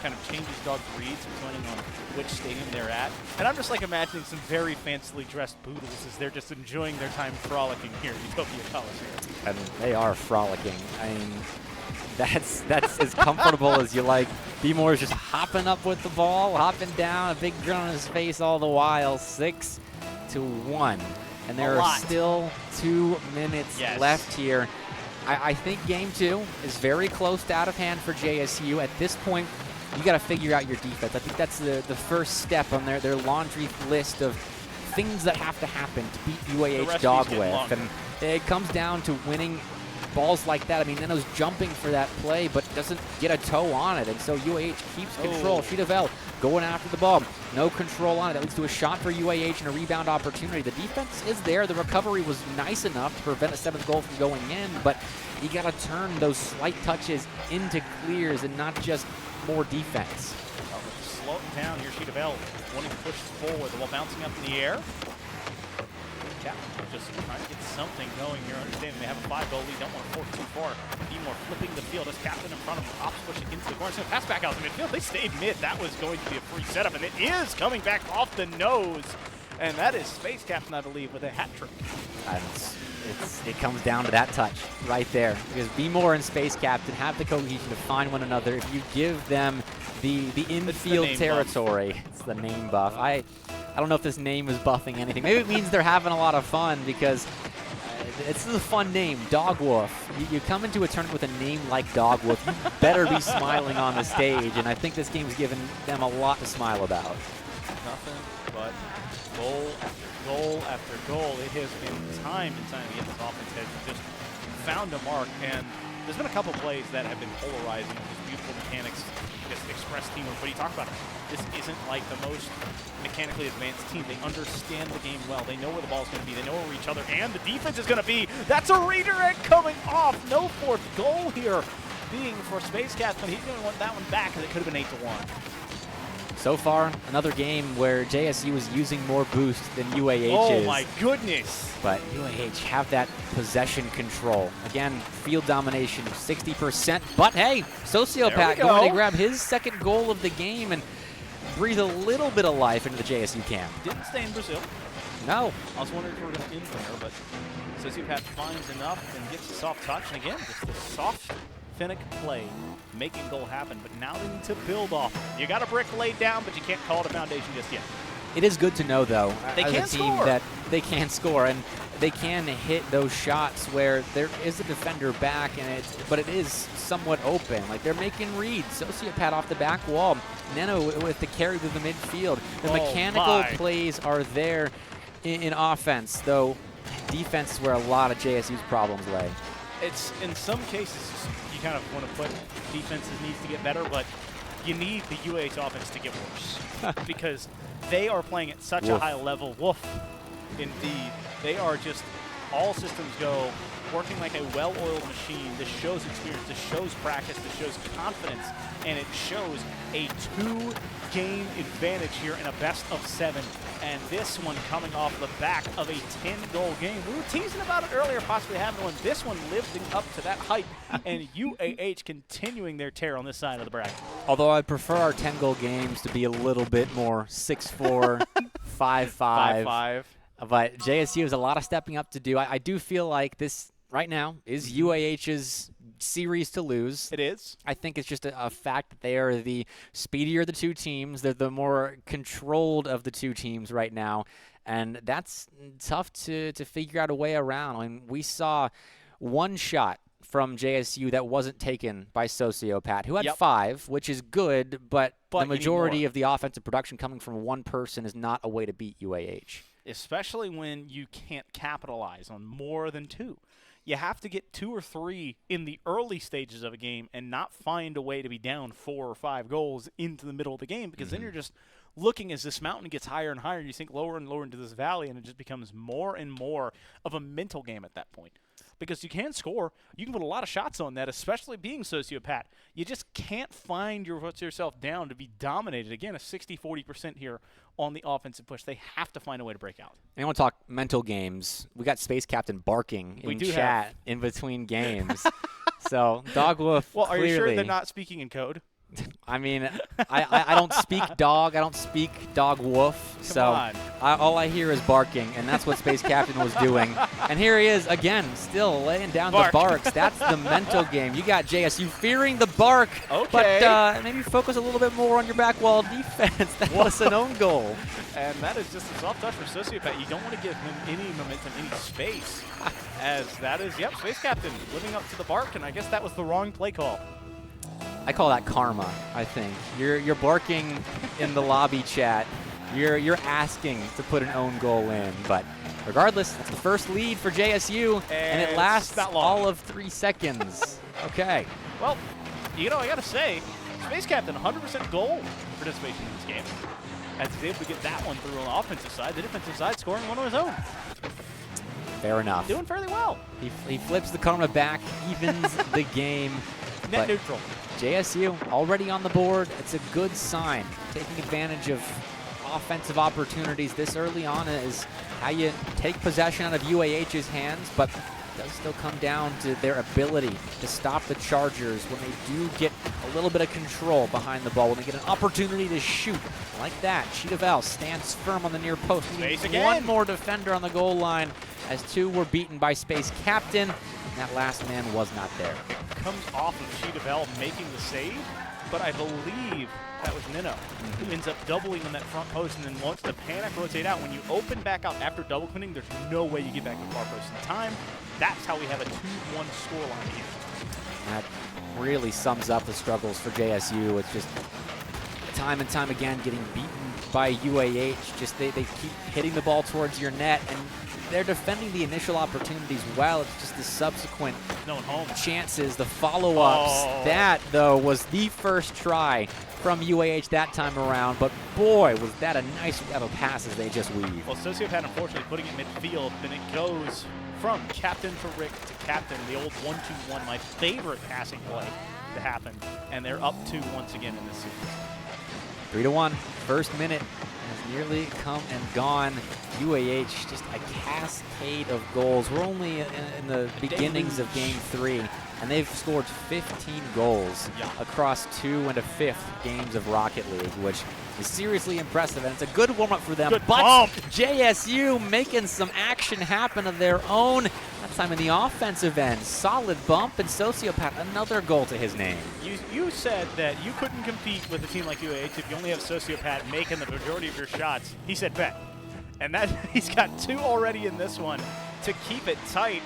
kind of changes dog breeds depending on which stadium they're at. And I'm just like imagining some very fancily dressed poodles as they're just enjoying their time frolicking here at Utopia Coliseum. And they are frolicking. I mean, that's as comfortable as you like. B-Moore is just hopping up with the ball, hopping down, a big grin on his face all the while. 6-1. And there are still 2 minutes left here. I think game 2 is very close to out of hand for JSU. At this point, you got to figure out your defense. I think that's the first step on their laundry list of things that have to happen to beat UAH Dog Whiff. And it comes down to winning balls like that. I mean, Neno's jumping for that play, but doesn't get a toe on it. And so UAH keeps control. Shidavell going after the ball. No control on it. That leads to a shot for UAH and a rebound opportunity. The defense is there. The recovery was nice enough to prevent a 7th goal from going in, but you got to turn those slight touches into clears and not just more defense. Slow it down here. Shidavell wanting to push forward. The ball bouncing up in the air. Just trying to get something going here. Understanding they have a 5-goal lead. Don't want to force too far. B-Moore flipping the field as captain in front of him. Ops pushing into the corner. So pass back out to midfield. They stayed mid. That was going to be a free setup, and it is coming back off the nose. And that is Space Captain, I believe, with a hat trick. And it comes down to that touch right there. Because B-Moore and Space Captain have the cohesion to find one another. If you give them the infield territory, it's the name buff. I don't know if this name is buffing anything. Maybe it means they're having a lot of fun because it's a fun name, Dog Wolf. You come into a tournament with a name like Dog Wolf, you better be smiling on the stage, and I think this game's given them a lot to smile about. Nothing but goal after goal after goal. It has been time and time again. This offense has just found a mark, and there's been a couple plays that have been polarizing, just beautiful mechanics, just express teamwork. But you talk about it. This isn't like the most mechanically advanced team. They understand the game well. They know where the ball's going to be. They know where each other and the defense is going to be. That's a redirect coming off. No 4th goal here being for Space Cats, but he's going to want that one back because it could have been 8-1. So far, another game where JSU is using more boost than UAH is. Oh my goodness. But UAH have that possession control. Again, field domination of 60%. But hey, Sociopath going to grab his 2nd goal of the game and breathe a little bit of life into the JSU camp. Didn't stay in Brazil. No. I was wondering if we were going to end there, but Sociopath finds enough and gets a soft touch. And again, just the soft Finnick play, making goal happen. But now they need to build off. You got a brick laid down, but you can't call it a foundation just yet. It is good to know, though, they as can a team score. that they can score and they can hit those shots where there is a defender back, but it is somewhat open. Like they're making reads. Sociopath off the back wall. Neno with the carry to the midfield. The mechanical plays are there in offense, though defense is where a lot of JSU's problems lay. It's in some cases you kind of want to put defenses needs to get better, but you need the UAH offense to get worse because they are playing at such a high level. Indeed. They are just all systems go working like a well-oiled machine. This shows experience, this shows practice, this shows confidence, and it shows a 2-game advantage here in a best-of-7. And this one coming off the back of a 10-goal game. We were teasing about it earlier, possibly having one. This one living up to that hype, and UAH continuing their tear on this side of the bracket. Although I prefer our 10-goal games to be a little bit more 6-4, 5-5. 5-5. But JSU has a lot of stepping up to do. I do feel like this right now is UAH's series to lose. It is. I think it's just a fact that they are the speedier of the two teams. They're the more controlled of the two teams right now. And that's tough to figure out a way around. I mean, we saw one shot from JSU that wasn't taken by Sociopath, who had 5, which is good, but the majority of the offensive production coming from one person is not a way to beat UAH. Especially when you can't capitalize on more than 2. You have to get 2 or 3 in the early stages of a game and not find a way to be down 4 or 5 goals into the middle of the game, because then you're just looking as this mountain gets higher and higher, and you sink lower and lower into this valley, and it just becomes more and more of a mental game at that point. Because you can score, you can put a lot of shots on that, especially being Sociopath. You just can't find yourself down to be dominated. Again, a 60-40% here on the offensive push. They have to find a way to break out. And I want to talk mental games. We got Space Captain barking in chat in between games. So, Dog Wolf, well, clearly. Are you sure they're not speaking in code? I mean, I don't speak dog. I don't speak dog wolf. Come on. All I hear is barking, and that's what Space Captain was doing. And here he is again, still laying down the barks. That's the mental game. You got JSU fearing the bark, but maybe focus a little bit more on your back wall defense. That was an own goal. And that is just a soft touch for Sociopath. You don't want to give him any momentum, any space, as that is, Space Captain living up to the bark, and I guess that was the wrong play call. I call that karma, I think. You're barking in the lobby chat. You're asking to put an own goal in. But regardless, it's the first lead for JSU, and it lasts all of 3 seconds. Okay. Well, I got to say, Space Captain, 100% goal participation in this game. As he's able to get that one through on the offensive side. The defensive side scoring one of his own. Fair enough. Doing fairly well. He flips the karma back, evens the game. Net neutral. JSU already on the board. It's a good sign. Taking advantage of offensive opportunities this early on is how you take possession out of UAH's hands, but it does still come down to their ability to stop the Chargers when they do get a little bit of control behind the ball, when they get an opportunity to shoot like that. Chidavel stands firm on the near post. One more defender on the goal line as 2 were beaten by Space Captain. That last man was not there. Comes off of Chidavel making the save, but I believe that was Nino who ends up doubling on that front post, and then wants to panic rotate out. When you open back out after double cleaning, there's no way you get back to the far post in time. That's how we have a 2-1 scoreline here. That really sums up the struggles for JSU. It's just time and time again getting beaten by UAH. Just they keep hitting the ball towards your net, and they're defending the initial opportunities well. It's just the subsequent chances, the follow-ups. That, though, was the first try from UAH that time around. But, boy, was that a nice web of passes they just weaved. Well, Sociopath, unfortunately, putting it midfield, then it goes from captain to Rick to captain, the old 1-2-1, my favorite passing play to happen. And they're up 2 once again in this series. 3-1, first minute has nearly come and gone. UAH, just a cascade of goals. We're only in the beginnings of Game 3, and they've scored 15 goals across 2 and a 5th games of Rocket League, which is seriously impressive, and it's a good warm-up for them. But JSU making some action happen of their own, that time in the offensive end. Solid bump, and Sociopath, another goal to his name. You said that you couldn't compete with a team like UAH if you only have Sociopath making the majority of your shots. He said bet. And that he's got 2 already in this one to keep it tight.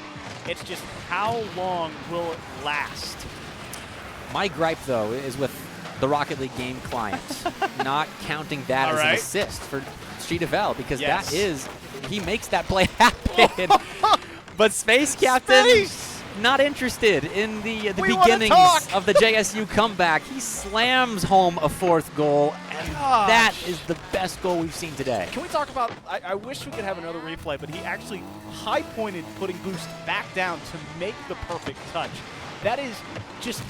It's just how long will it last? My gripe, though, is with the Rocket League game client, not counting that as an assist for Chidavel, because that is, he makes that play happen. But Space Captain, not interested in the beginnings of the JSU comeback. He slams home a 4th goal, Gosh. That is the best goal we've seen today. Can we talk about, I wish we could have another replay, but he actually high-pointed putting Boost back down to make the perfect touch. That is just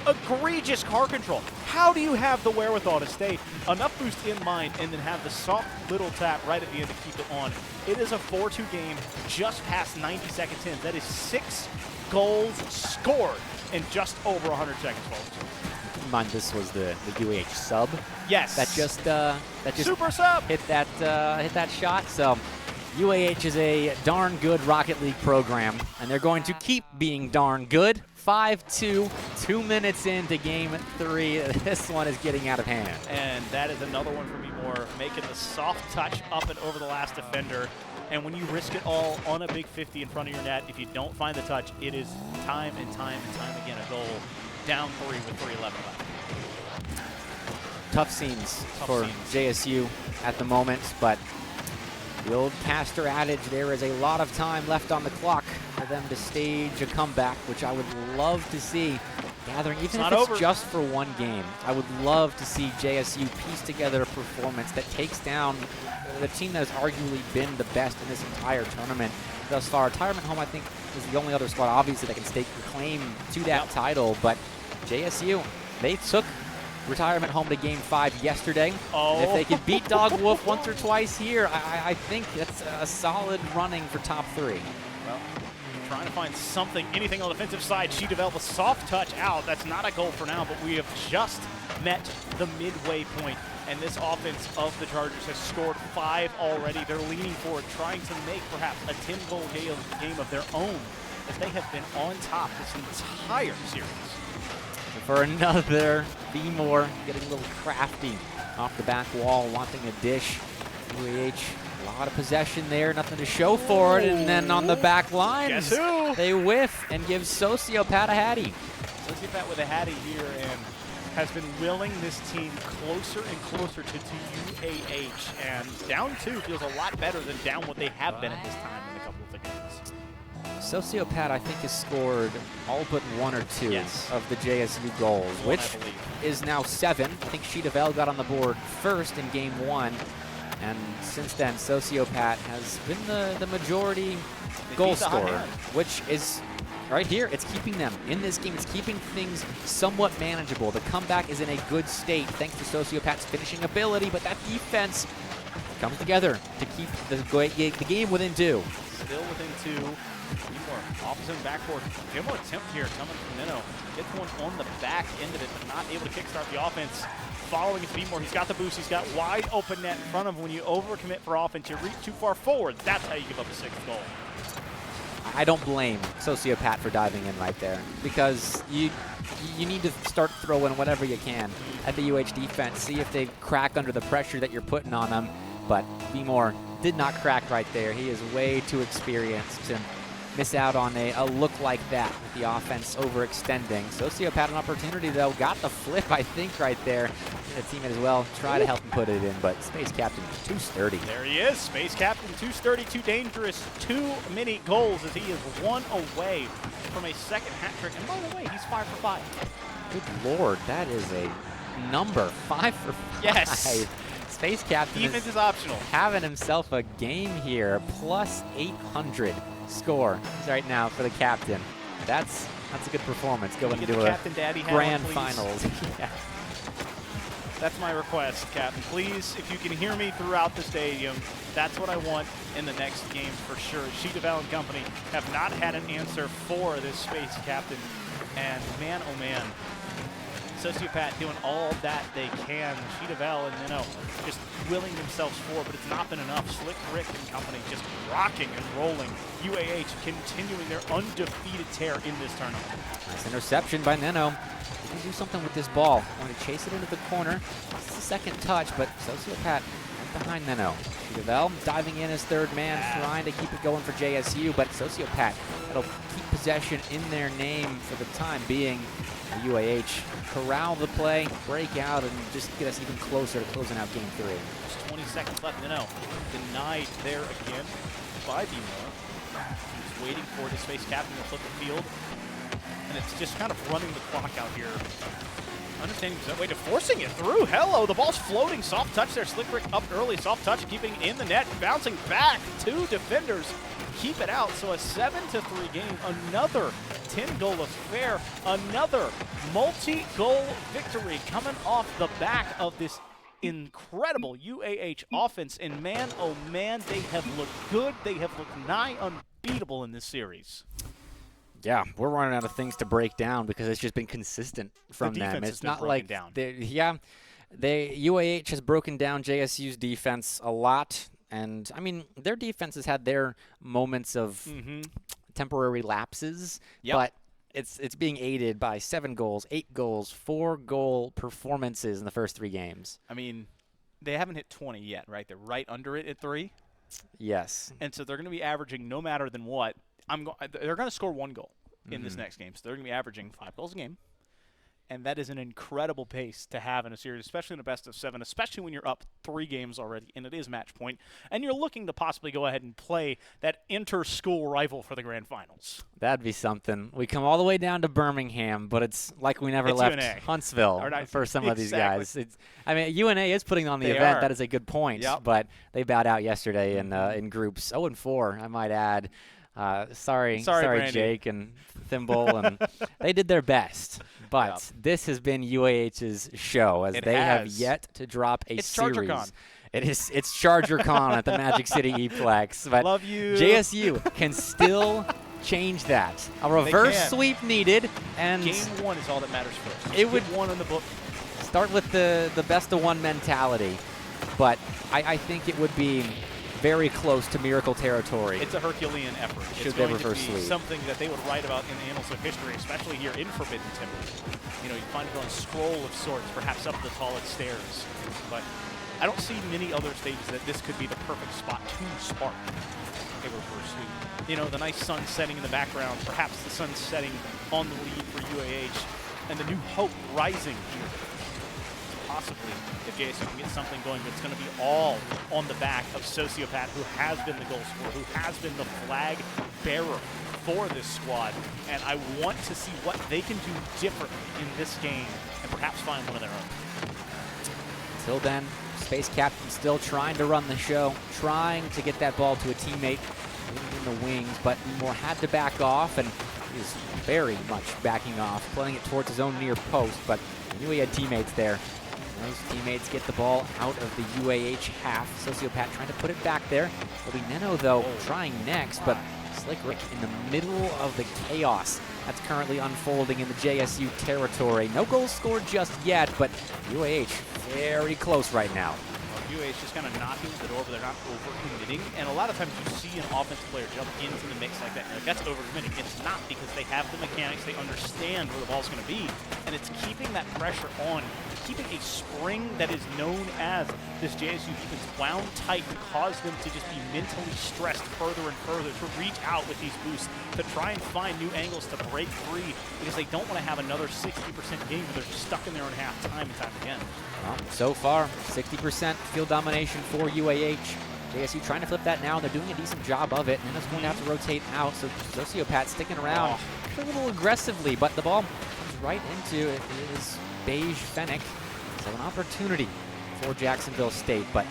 egregious car control. How do you have the wherewithal to stay enough boost in mind and then have the soft little tap right at the end to keep it on? It is a 4-2 game just past 90 seconds in. That is 6 goals scored in just over 100 seconds, folks. Keep in mind this was the UAH sub. Yes. That just Super sub hit that shot. So UAH is a darn good Rocket League program, and they're going to keep being darn good. 5-2, 2 minutes into game 3. This one is getting out of hand. And that is another one for Beemore, making the soft touch up and over the last defender. And when you risk it all on a big 50 in front of your net, if you don't find the touch, it is time and time and time again a goal. Down 3 with 3:11 left. Tough scenes for JSU at the moment, but the old Caster adage, there is a lot of time left on the clock for them to stage a comeback, which I would love to see. Gathering, even if it's just for one game, I would love to see JSU piece together a performance that takes down the team that has arguably been the best in this entire tournament thus far. Retirement Home, I think, is the only other squad, obviously, that can stake the claim to that title, but JSU, they took Retirement Home to Game 5 yesterday. Oh. If they can beat Dog Wolf once or twice here, I think that's a solid running for top 3. Well, trying to find something, anything on the defensive side. She developed a soft touch out. That's not a goal for now, but we have just met the midway point, and this offense of the Chargers has scored 5 already. They're leaning forward, trying to make perhaps a 10-goal game of their own, as they have been on top this entire series. For another, Beemore getting a little crafty off the back wall, wanting a dish. UAH, a lot of possession there, nothing to show for it, and then on the back lines, guess who? They whiff and give Sociopath a hattie. Sociopath with a hattie here, and has been willing this team closer and closer to UAH, and down 2 feels a lot better than down what they have been at this time in a couple of the games. Sociopath, I think, has scored all but 1 or 2 of the JSU goals, which is now 7. I think Sheetavel got on the board first in Game 1, and since then, Sociopath has been the majority goal scorer, which is right here. It's keeping them in this game. It's keeping things somewhat manageable. The comeback is in a good state thanks to Sociopath's finishing ability, but that defense comes together to keep the game within 2. Still within 2. Beemore, opposite and backboard. Good more attempt here coming from Minnow. Gets one on the back end of it, but not able to kickstart the offense. Following is Beemore. He's got the boost. He's got wide open net in front of him. When you overcommit for offense, you reach too far forward. That's how you give up a 6th goal. I don't blame Sociopath for diving in right there, because you need to start throwing whatever you can at the UH defense. See if they crack under the pressure that you're putting on them. But Beemore did not crack right there. He is way too experienced to miss out on a look like that with the offense overextending. Sociopath an opportunity, though. Got the flip, I think, right there. The teammate as well. Try to help him put it in, but Space Captain too sturdy. There he is. Space Captain too sturdy, too dangerous. Too many goals as he is 1 away from a 2nd hat trick. And by the way, he's 5 for 5. Good Lord, that is a number. 5 for 5. Yes. Space Captain defense is optional. Having himself a game here. Plus 800 score right now for the captain. That's a good performance going into a grand finals. Yeah. That's my request, Captain. Please, if you can hear me throughout the stadium, that's what I want in the next game for sure. Sheetavel and company have not had an answer for this Space Captain. And man, oh man, Sociopath doing all that they can. Sheetavel and Minnow just willing themselves forward, but it's not been enough. Slick Rick and company just rocking and rolling. UAH continuing their undefeated tear in this tournament. Nice interception by Minnow. They can do something with this ball. Want to chase it into the corner. It's the 2nd touch, but Sociopath right behind Minnow. Sheetavel diving in as 3rd man, trying to keep it going for JSU, but Sociopath, that'll keep possession in their name for the time being. The UAH corral the play, break out, and just get us even closer to closing out Game 3. Just 20 seconds left. Minnow denied there again by Beemore. He's waiting for the Space Captain to flip the field. And it's just kind of running the clock out here Understanding that way to forcing it through. Hello, the ball's floating. Soft touch there. Slick Rick up early. Soft touch keeping in the net. Bouncing back. 2 defenders keep it out. So a 7-3 game. Another 10-goal affair. Another multi-goal victory coming off the back of this incredible UAH offense. And man, oh man, they have looked good. They have looked nigh unbeatable in this series. Yeah, we're running out of things to break down because it's just been consistent from them. It's not like UAH has broken down JSU's defense a lot, and I mean their defense has had their moments of temporary lapses, but it's being aided by 7 goals, 8 goals, 4-goal performances in the first 3 games. I mean, they haven't hit 20 yet, right? They're right under it at 3. Yes, and so they're going to be averaging no matter than what. They're going to score 1 goal in this next game, so they're going to be averaging 5 goals a game, and that is an incredible pace to have in a series, especially in a best of 7, especially when you're up 3 games already, and it is match point, and you're looking to possibly go ahead and play that inter-school rival for the grand finals. That'd be something. We come all the way down to Birmingham, but it's like we never left UNA. Huntsville for some of these guys. I mean, UNA is putting on the event. That is a good point, but they bowed out yesterday in groups. 0-4, I might add. Sorry, Jake and Thimble, and they did their best. But this has been UAH's show, as they have yet to drop a series. ChargerCon. It's ChargerCon at the Magic City E-Plex. But love you. JSU can still change that. A reverse sweep needed, and game 1 is all that matters first. It would one on the book. Start with the best of 1 mentality, but I think it would be very close to miracle territory. It's a Herculean effort. Should it's they going reverse to be sweep. something that they would write about in the annals of history, especially here in Forbidden Timbers. You know, you find it on a scroll of sorts, perhaps up the tallest stairs. But I don't see many other stages that this could be the perfect spot to spark a reverse sweep. You know, the nice sun setting in the background, perhaps the sun setting on the lead for UAH, and the new hope rising here. Possibly, if JSU can get something going, but it's going to be all on the back of Sociopath, who has been the goal scorer, who has been the flag bearer for this squad. And I want to see what they can do differently in this game and perhaps find one of their own. Until then, Space Captain still trying to run the show, trying to get that ball to a teammate in the wings, but Moore had to back off, and he is very much backing off, playing it towards his own near post, but he knew he had teammates there. Those teammates get the ball out of the UAH half. Sociopath trying to put it back there. It'll be Neno, though, trying next, but Slick Rick in the middle of the chaos that's currently unfolding in the JSU territory. No goals scored just yet, but UAH very close right now. UAH just kind of knocking at the door, but they're not over-committing. And a lot of times you see an offensive player jump into the mix like that, and you're like, that's over-committing. It's not, because they have the mechanics. They understand where the ball's going to be. And it's keeping that pressure on, keeping a spring that is known as this JSU defense wound tight and cause them to just be mentally stressed further and further, to reach out with these boosts, to try and find new angles to break free, because they don't want to have another 60% game where they're just stuck in their own half time and time again. Well, so far, 60% field domination for UAH. JSU trying to flip that now. They're doing a decent job of it. Nena's going to have to rotate out, so Sociopath sticking around a little aggressively, but the ball comes right into it. It is Beige Fennec. So an opportunity for Jacksonville State, but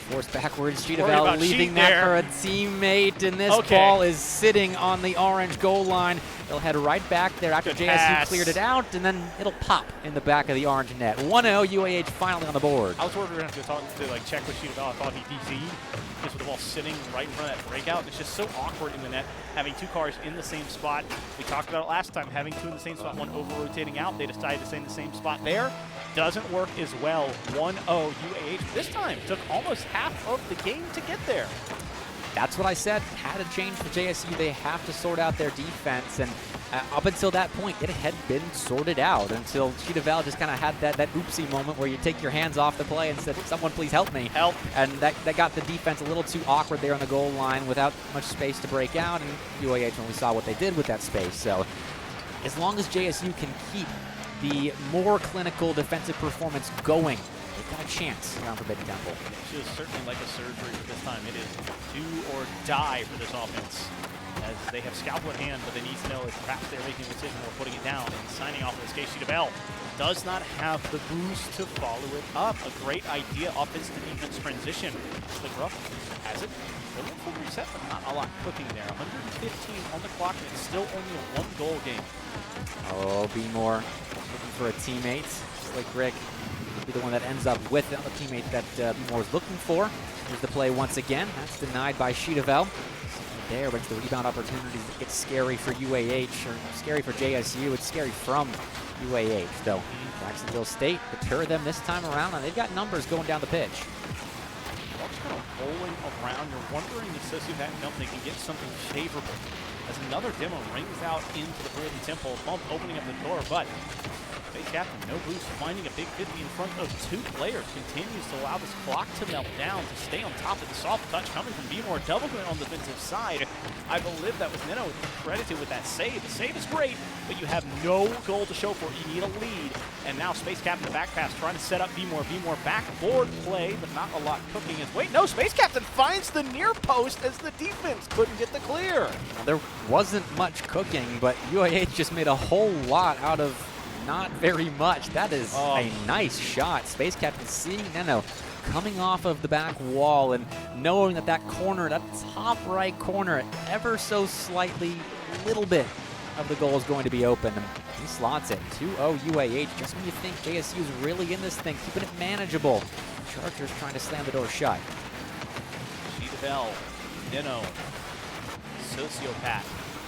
forced backwards. Cheetahville leaving that for a teammate, and this ball is sitting on the orange goal line. They'll head right back there after JSU cleared it out, and then it'll pop in the back of the orange net. 1-0, UAH finally on the board. I was worried we were going to have to like check with Cheetahville. I thought he DC'd just with the ball sitting right in front of that breakout. It's just so awkward in the net, having 2 cars in the same spot. We talked about it last time, having 2 in the same spot, one over-rotating out. They decided to stay in the same spot there. Doesn't work as well. 1-0 UAH. This time took almost half of the game to get there. That's what I said. Had to change for JSU. They have to sort out their defense, and up until that point, it had been sorted out until Cheetahville just kind of had that oopsie moment where you take your hands off the play and said, someone please help me. Help. And that got the defense a little too awkward there on the goal line without much space to break out, and UAH only saw what they did with that space. So as long as JSU can keep the more clinical defensive performance going, they've got a chance around Forbidden Temple. It feels certainly like a surgery for this time. It is do or die for this offense. as they have scalpel in hand, but they need to know if perhaps they're making a decision or putting it down. And signing off with this, Casey DeBell does not have the boost to follow it up. A great idea, offense to defense transition. Slick Ruff has it. A little full reset, but not a lot cooking there. 115 on the clock, and it's still only a 1-goal game. Oh, B-More looking for a teammate. Slick Rick will be the one that ends up with the teammate that B-More is looking for. Here's the play once again. That's denied by Sheetavel. There, but it's the rebound opportunities that get scary for UAH, or scary for JSU. It's scary from UAH, though. Jacksonville State deter them this time around, and they've got numbers going down the pitch. Ball's kind of rolling around. You're wondering if Sociopath Company can get something favorable as another demo rings out into the Brewery Temple, bump opening up the door, but Space Captain, no boost, finding a big 50 in front of 2 players, continues to allow this clock to melt down, to stay on top of the soft touch coming from B-More, double going on the defensive side. I believe that was Nino credited with that save. The save is great, but you have no goal to show for it. You need a lead, and now Space Captain, the back pass, trying to set up B-More. B-More backboard play, but not a lot cooking. Wait, no, Space Captain finds the near post as the defense couldn't get the clear. There wasn't much cooking, but UAH just made a whole lot out of not very much. That is a nice shot. Space Captain seeing Neno coming off of the back wall and knowing that that corner, that top right corner, ever so slightly, little bit of the goal is going to be open. And he slots it. 2-0 UAH. Just when you think JSU is really in this thing, keeping it manageable. Chargers trying to slam the door shut. Sheetavel, Nino, Sociopath.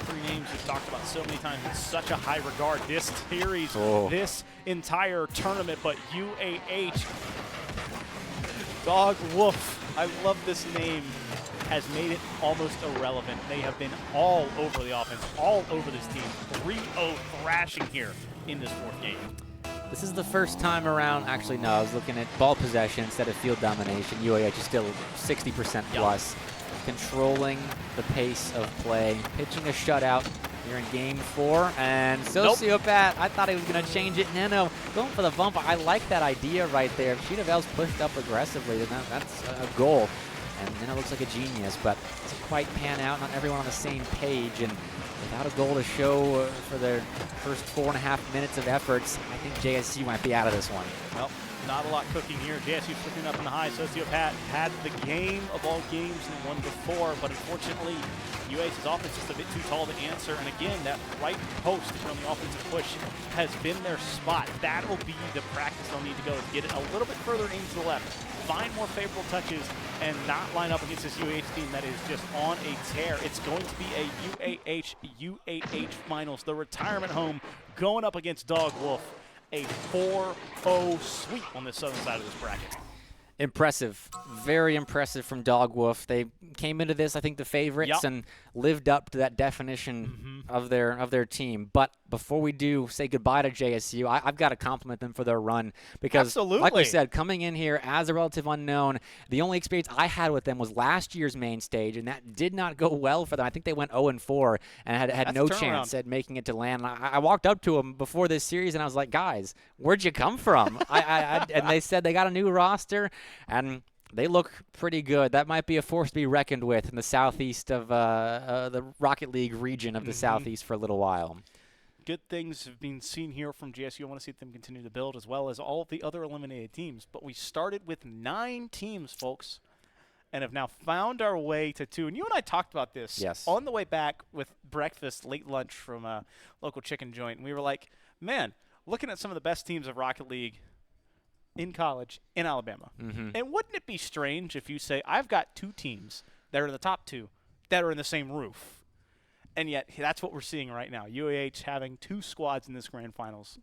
3 names we've talked about so many times in such a high regard. This series, this entire tournament, but UAH, Dog Wolf, I love this name, has made it almost irrelevant. They have been all over the offense, all over this team. 3-0 thrashing here in this 4th game. This is the first time around. Actually, no, I was looking at ball possession instead of field domination. UAH is still 60% plus. Controlling the pace of play, pitching a shutout here in game 4, and Sociopath, I thought he was going to change it. Neno going for the bump. I like that idea right there. If Sheetavel's pushed up aggressively, then that's a goal. And Neno looks like a genius, but doesn't quite pan out. Not everyone on the same page, and without a goal to show for their first 4.5 minutes of efforts, I think JSU might be out of this one. Well, not a lot cooking here. JSU flipping up in the high. Sociopath had the game of all games and won before, but unfortunately, UAH's offense is a bit too tall to answer. And again, that right post from the offensive push has been their spot. That will be the practice they'll need to go to get it a little bit further into the left, find more favorable touches, and not line up against this UAH team that is just on a tear. It's going to be a UAH finals, the retirement home, going up against Dog Wolf. A 4-0 sweep on the southern side of this bracket. Impressive. Very impressive from Dog Wolf. They came into this, I think, the favorites and lived up to that definition of their team. But before we do say goodbye to JSU, I've got to compliment them for their run because, like we said, coming in here as a relative unknown, the only experience I had with them was last year's main stage, and that did not go well for them. I think they went 0-4 and had no chance at making it to land. I walked up to them before this series, and I was like, guys, where'd you come from? And they said they got a new roster, and they look pretty good. That might be a force to be reckoned with in the southeast of the Rocket League region of the southeast for a little while. Good things have been seen here from JSU. I want to see them continue to build as well as all of the other eliminated teams. But we started with 9 teams, folks, and have now found our way to 2. And you and I talked about this on the way back with breakfast, late lunch from a local chicken joint. And we were like, man, looking at some of the best teams of Rocket League in college in Alabama. And wouldn't it be strange if you say, I've got 2 teams that are in the top 2 that are in the same roof? And yet, that's what we're seeing right now. UAH having 2 squads in this grand finals.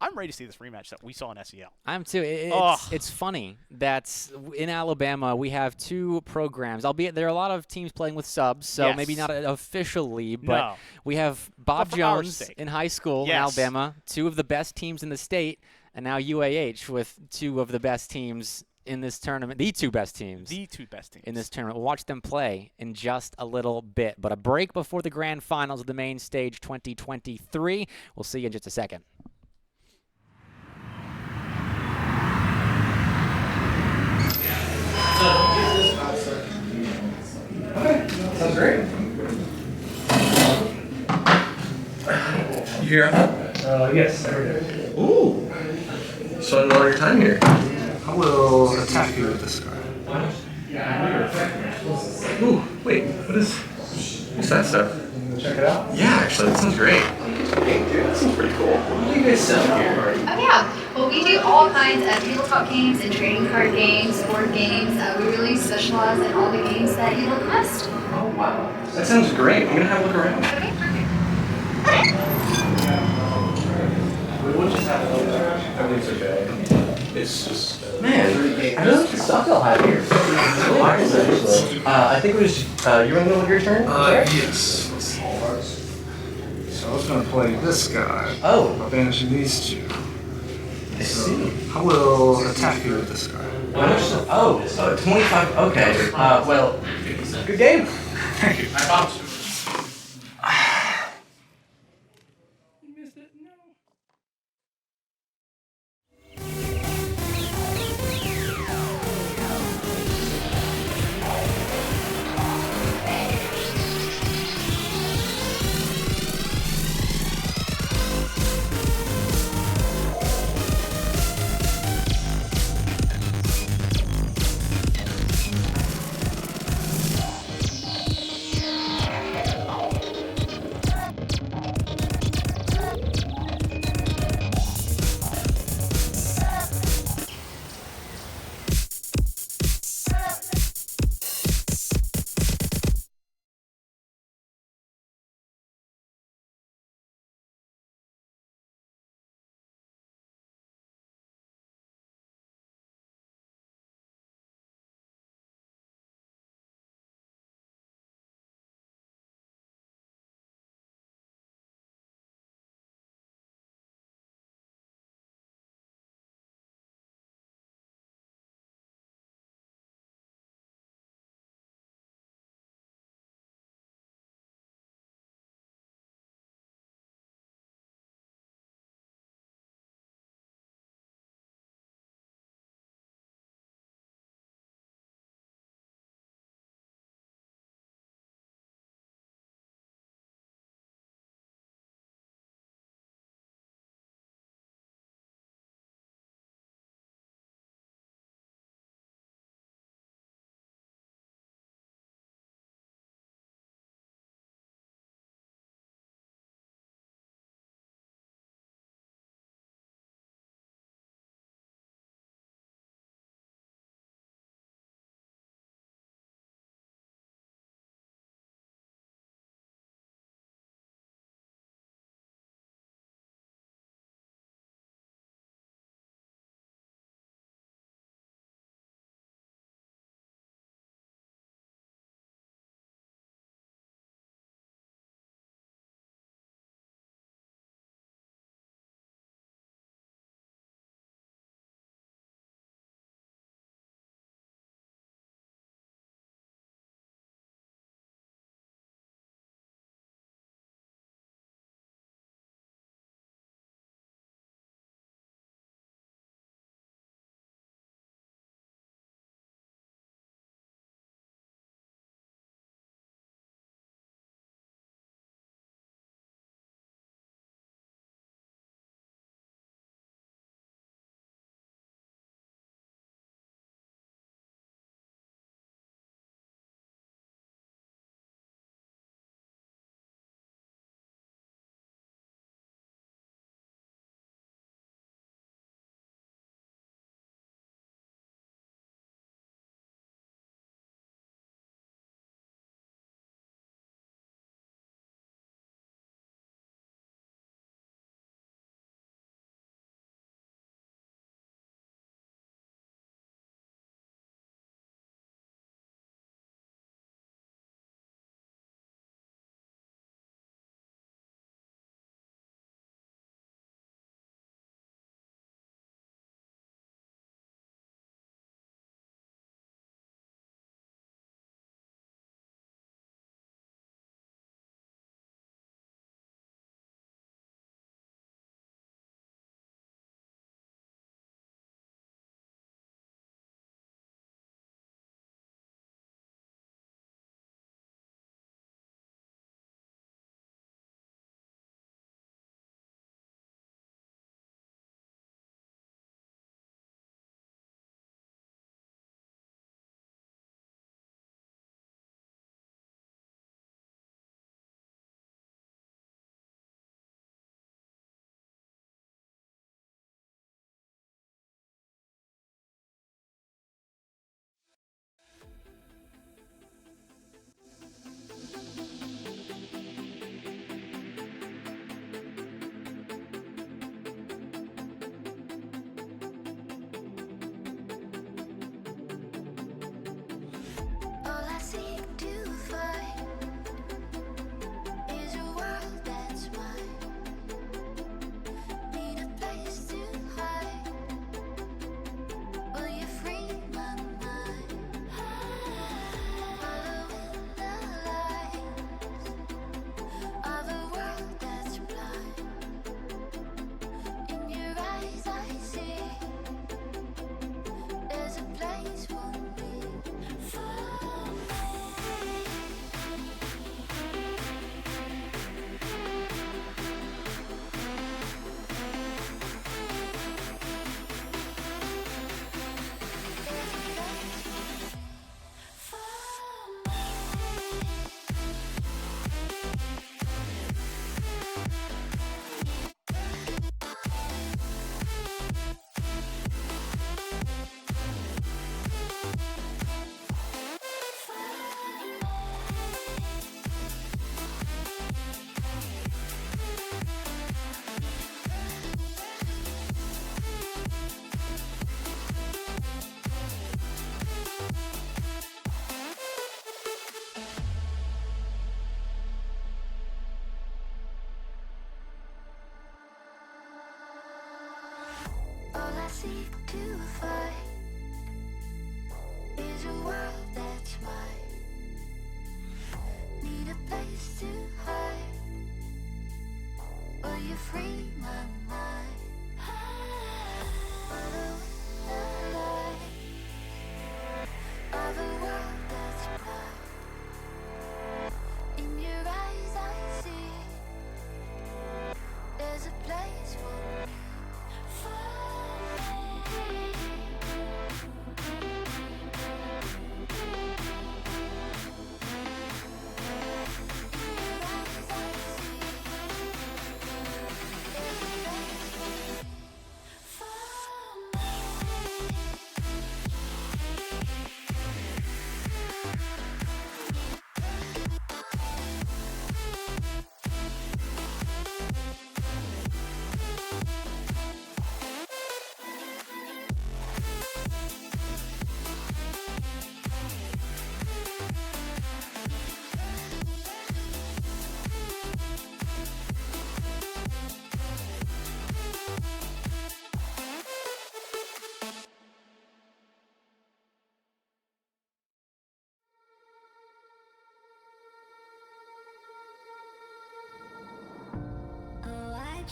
I'm ready to see this rematch that we saw in SEL. I am too. It's funny that in Alabama we have 2 programs, albeit there are a lot of teams playing with subs, so maybe not officially, but we have Bob Jones in high school in Alabama, 2 of the best teams in the state, and now UAH with 2 of the best teams in this tournament, the 2 best teams. The 2 best teams. In this tournament. We'll watch them play in just a little bit. But a break before the grand finals of the main stage 2023. We'll see you in just a second. Okay, sounds great. You hear him? Yes, I heard it. Ooh. Spending all your time here. I will attack you with this card. Ooh, wait, what's that stuff? Check it out. Yeah, actually, that sounds great. That seems pretty cool. What do you guys sell here? Oh yeah, well we do all kinds of tabletop games and trading card games, board games. We really specialize in all the games that you request. Oh, wow. That sounds great. I'm gonna have a look around. Okay, perfect. What just happened? Everything's okay. It's just... Man, I don't know what stuff y'all have here. It's really nice, actually. I think it was... you were in the middle of your turn? Yes. So I was going to play this guy. Oh. By banishing these two. I see. I will attack you with this guy. How much? Oh, 25. Okay. Well, good game. Thank you. I bounced.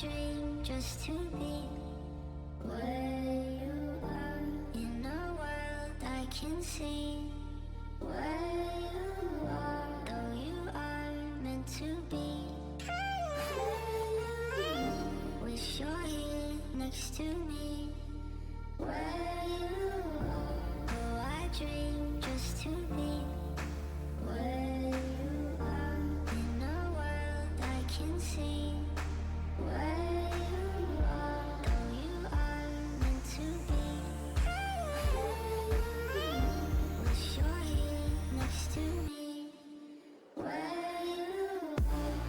dream just to be where you are in a world I can see. Where you are, though you are meant to be. Wish you're here next to me. Where you are, oh, I dream just to be where you are in a world I can see. Where you are, though you are meant to be. Wish you're here next to me. Where you are.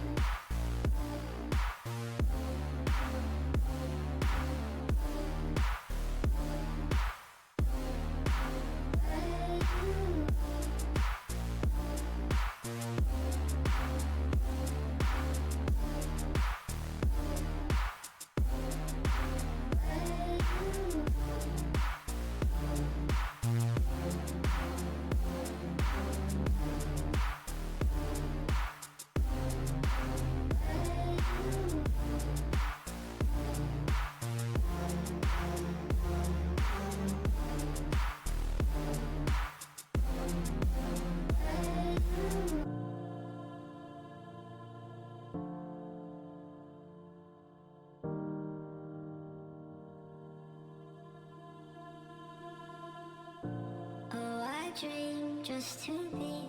Oh, I dream just to be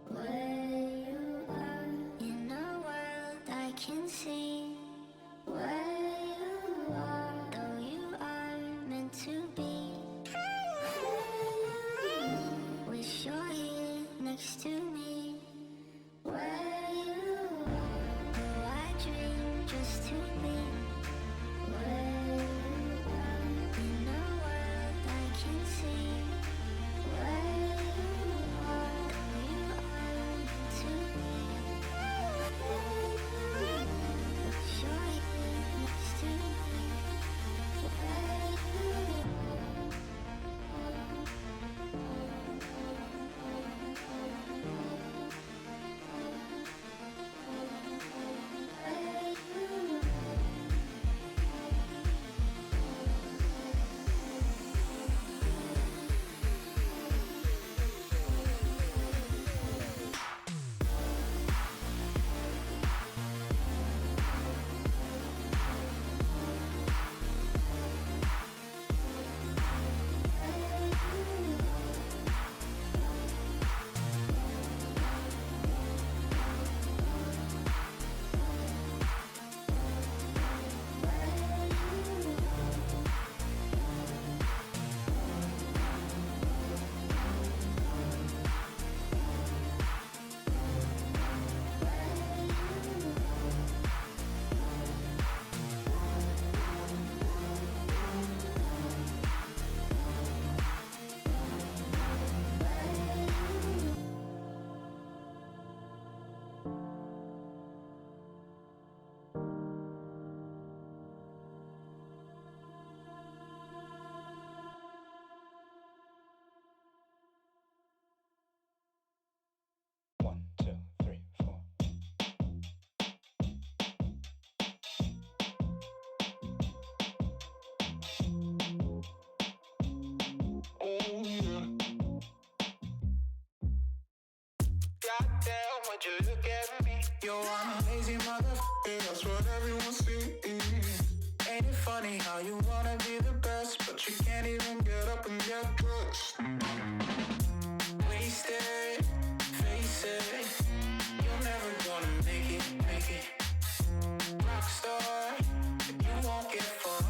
where you are in a world I can see. Where you are, though you are meant to be. Wish you're here next to me. Where you are, oh, I dream just to be where you are in a world I can see. Where you are, though you are meant to be. Wish you're here next to me. Where you are. Goddamn, would you look at me? Yo, I'm a lazy motherfucker, that's what everyone sees. Ain't it funny how you wanna be the best, but you can't even get up and get dressed? Wasted, face it, you're never gonna make it. Rockstar, you won't get far.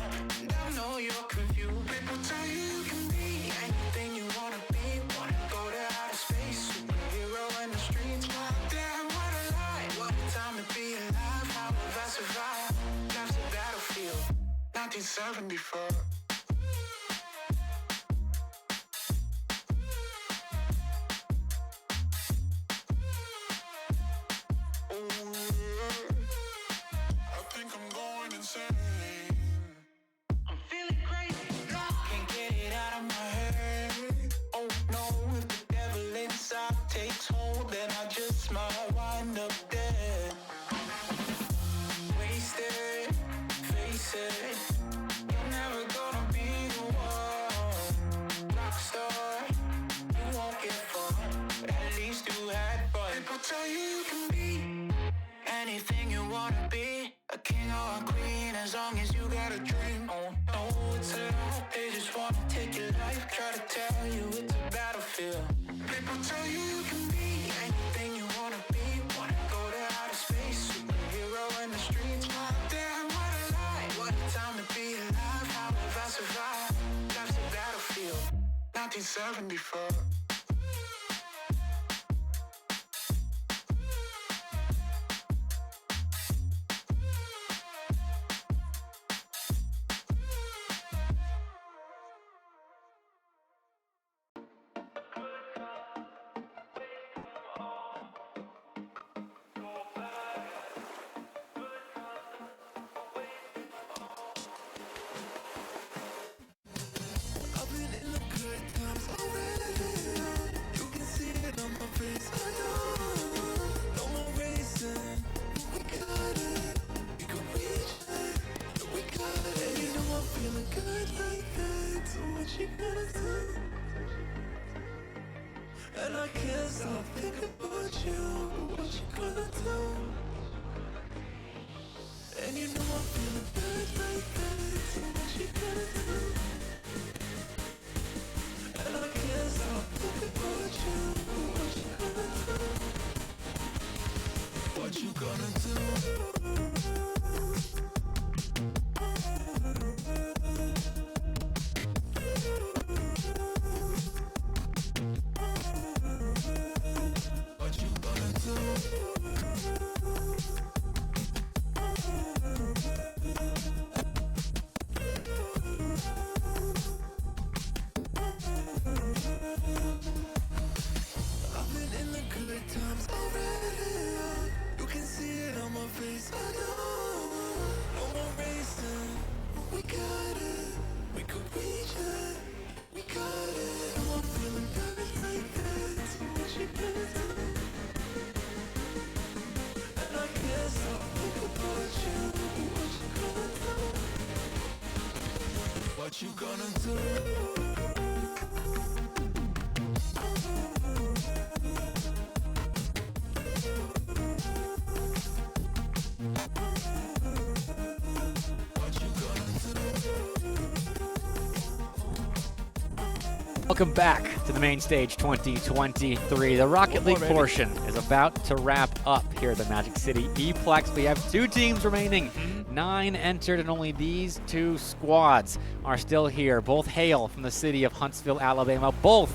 I know you're confused. People tell you you can be anything you wanna be. Wanna go to outer space, superhero in the streets. Damn, what a lie. What a time to be alive. How have I survived? Life's a battlefield. 1974. Takes hold, then I just might wind up dead. Wasted, 1974. And I can't stop thinking about you, what you gonna do? And you know I'm feeling bad like that, so what you gonna do? And I can't stop thinking about you, what you gonna do? What you gonna do? What you gonna do? Welcome back to the main stage 2023. The Rocket League portion is about to wrap up here at the Magic City E-Plex. We have 2 teams remaining. 9 entered, and only these 2 squads are still here. Both hail from the city of Huntsville, Alabama. Both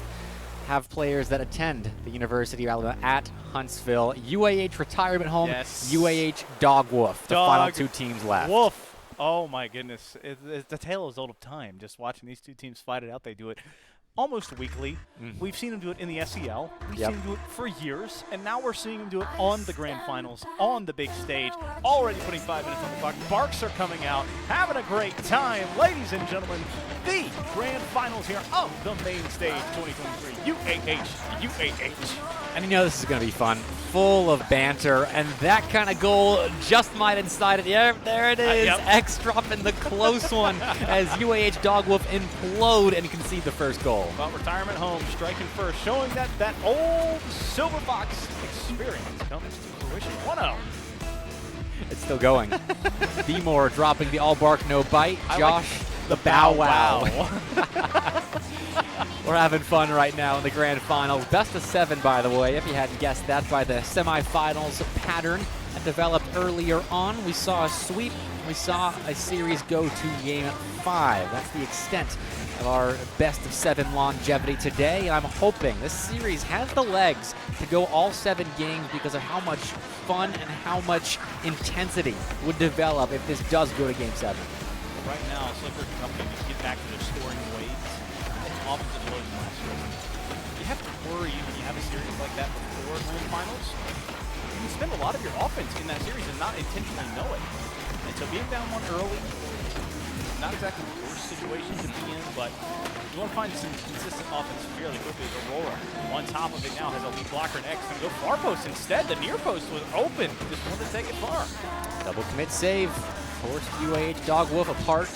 have players that attend the University of Alabama at Huntsville. UAH retirement home, Yes. UAH Dog Wolf, the final 2 teams left. Wolf. Oh my goodness. It's the tale as old of time. Just watching these 2 teams fight it out. They do it almost weekly. We've seen them do it in the SEL. We've seen them do it for years, and now we're seeing them do it on the grand finals, on the big stage. Already putting 5 minutes on the clock. Barks are coming out, having a great time. Ladies and gentlemen, the grand finals here of the main stage 2023, UAH. And you know this is going to be fun, full of banter, and that kind of goal just might incite it. Yeah, there it is. X dropping the close one as UAH Dog Wolf implode and concede the first goal. Well, retirement home striking first, showing that that old Silver Fox experience comes to fruition. 1-0. It's still going. B-More dropping the all bark, no bite. Josh, the bow wow. We're having fun right now in the grand finals. Best of 7, by the way, if you hadn't guessed that, by the semifinals pattern that developed earlier on. We saw a sweep. We saw a series go to game 5. That's the extent of our best of 7 longevity today. And I'm hoping this series has the legs to go all 7 games because of how much fun and how much intensity would develop if this does go to game 7. Right now, Slipper Company needs to get back to their scoring ways. Offensive load last year. You have to worry when you have a series like that before grand finals. You can spend a lot of your offense in that series and not intentionally know it. And so being down 1 early, not exactly the worst situation to be in, but you want to find some consistent offense fairly quickly. Aurora on top of it now has a lead blocker and X and go far post instead. The near post was open. Just wanted to take it far. Double commit save. Forced UAH Dog Wolf apart.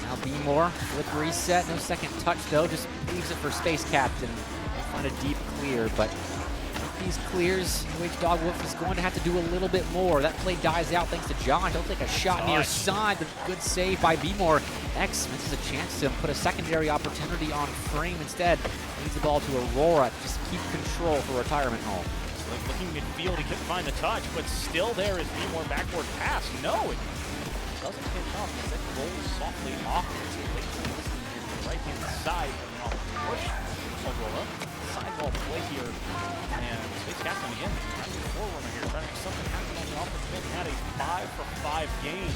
Now B-More, flip reset, no second touch though, just leaves it for Space Captain. We'll find a deep clear, but with these clears, UAH Dog Wolf is going to have to do a little bit more. That play dies out thanks to Josh. He'll take a shot near side, but good save by B-More. X misses a chance to put a secondary opportunity on frame instead. Leads the ball to Aurora to just keep control for retirement home. Looking midfield, he couldn't find the touch, but still there is B-More backward pass. No, it doesn't pitch off. It rolls softly off the right-hand side. Push Aurora. Sideball play here. And Space Captain again. That's the forerunner here. Trying to make something happen on the offensive end. Had a 5-for-5 game.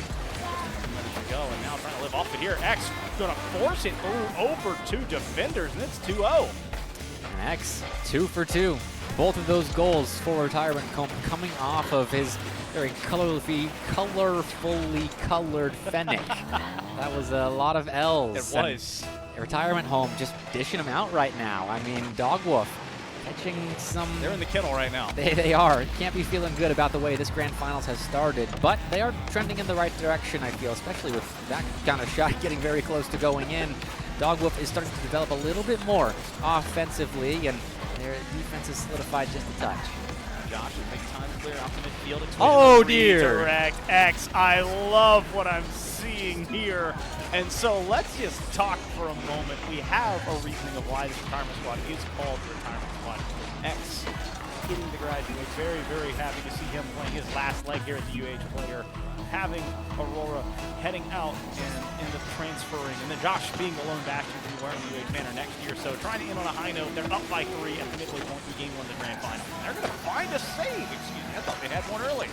Ready to go. And now trying to live off it here. X going to force it through over 2 defenders. And it's 2-0. And X, 2 for 2. Both of those goals for Retirement Home coming off of his very colorfully colored Fennec. That was a lot of L's. It was. And Retirement Home just dishing them out right now. I mean, Dogwolf catching some... They're in the kennel right now. They are. Can't be feeling good about the way this Grand Finals has started, but they are trending in the right direction, I feel, especially with that kind of shot getting very close to going in. Dogwolf is starting to develop a little bit more offensively, and their defense is solidified just a touch. Josh will make time to clear out the midfield. Oh, dear. Redirect X. I love what I'm seeing here. And so let's just talk for a moment. We have a reasoning of why this retirement squad is called the retirement squad. X getting to graduate. Very, very happy to see him playing his last leg here at the UH player. Having Aurora heading out and in the transferring, and then Josh being the lone bastion to be wearing the UH banner next year. So trying to end on a high note. They're up by 3 at the midway point in game 1 of the grand final. And they're going to find a save. Excuse me, I thought they had one early.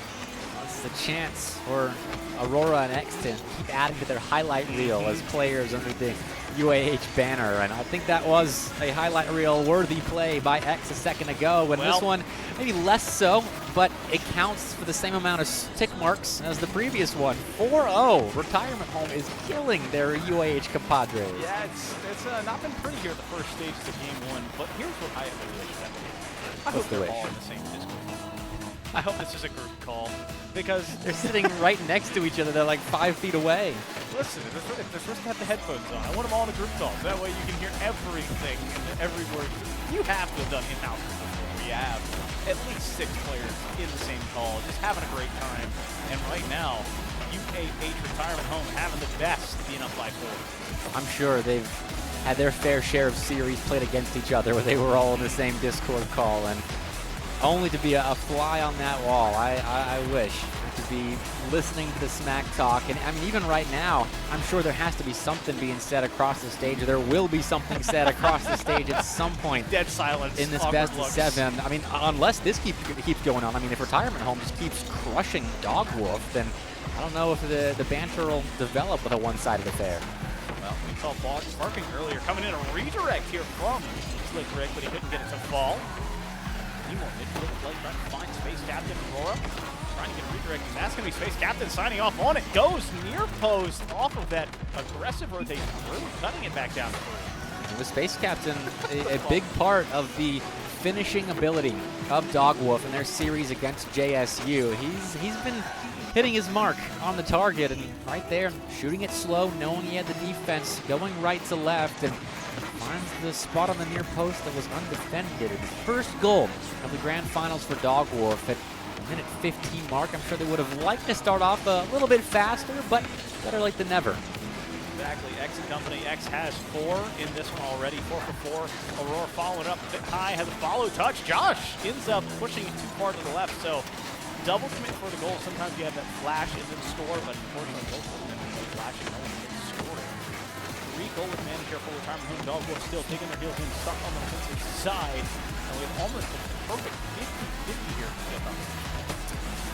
This is a chance for Aurora and X to keep adding to their highlight reel as players under the UAH banner, and I think that was a highlight reel worthy play by X a second ago, and this one maybe less so, but it counts for the same amount of tick marks as the previous one. 4-0. Retirement Home is killing their UAH compadres. Yeah, it's not been pretty here at the first stages of game 1, but here's what I have to wish that I hope they're all in the same Discord. I hope this is a group call, because they're sitting right next to each other. They're like 5 feet away. Listen, if they're supposed to have the headphones on, I want them all in a group call, so that way you can hear everything and every word. You have to have done in-house before. You have at least 6 players in the same call, just having a great time. And right now, UAH Retirement Home having the best being up by 4. I'm sure they've had their fair share of series played against each other where they were all in the same Discord call, and only to be a fly on that wall. I wish to be listening to the smack talk. And I mean, even right now, I'm sure there has to be something being said across the stage. There will be something said across the stage at some point. Dead silence. In this best of 7. I mean, unless this keeps going on. I mean, if Retirement Home just keeps crushing Dogwolf, then I don't know if the banter will develop with a one-sided affair. Well, we saw Boggs sparking earlier. Coming in a redirect here from Slick Rick, but he couldn't get it to fall. More midfield play, trying to find Space Captain Aurora, trying to get redirected. That's going to be Space Captain signing off on it. Goes near post off of that aggressive rotation through, cutting it back down to 3. The Space Captain, a big part of the finishing ability of Dogwolf in their series against JSU. He's been hitting his mark on the target, and right there, shooting it slow, knowing he had the defense, going right to left, and finds the spot on the near post that was undefended. And the first goal of the Grand Finals for Dogwolf at the minute 15 mark. I'm sure they would have liked to start off a little bit faster, but better late than never. Exactly. X and company. X has 4 in this one already. 4 for 4. Aurora following up a bit high, has a follow touch. Josh ends up pushing it too far to the left, so double commit for the goal. Sometimes you have that flash and then score, but unfortunately both of them are flashing. No one gets scored. 3 goal with man here for Retirement Home. Dogwolf still digging their heels in, stuck on the defensive side. And we have almost a perfect 50-50 here.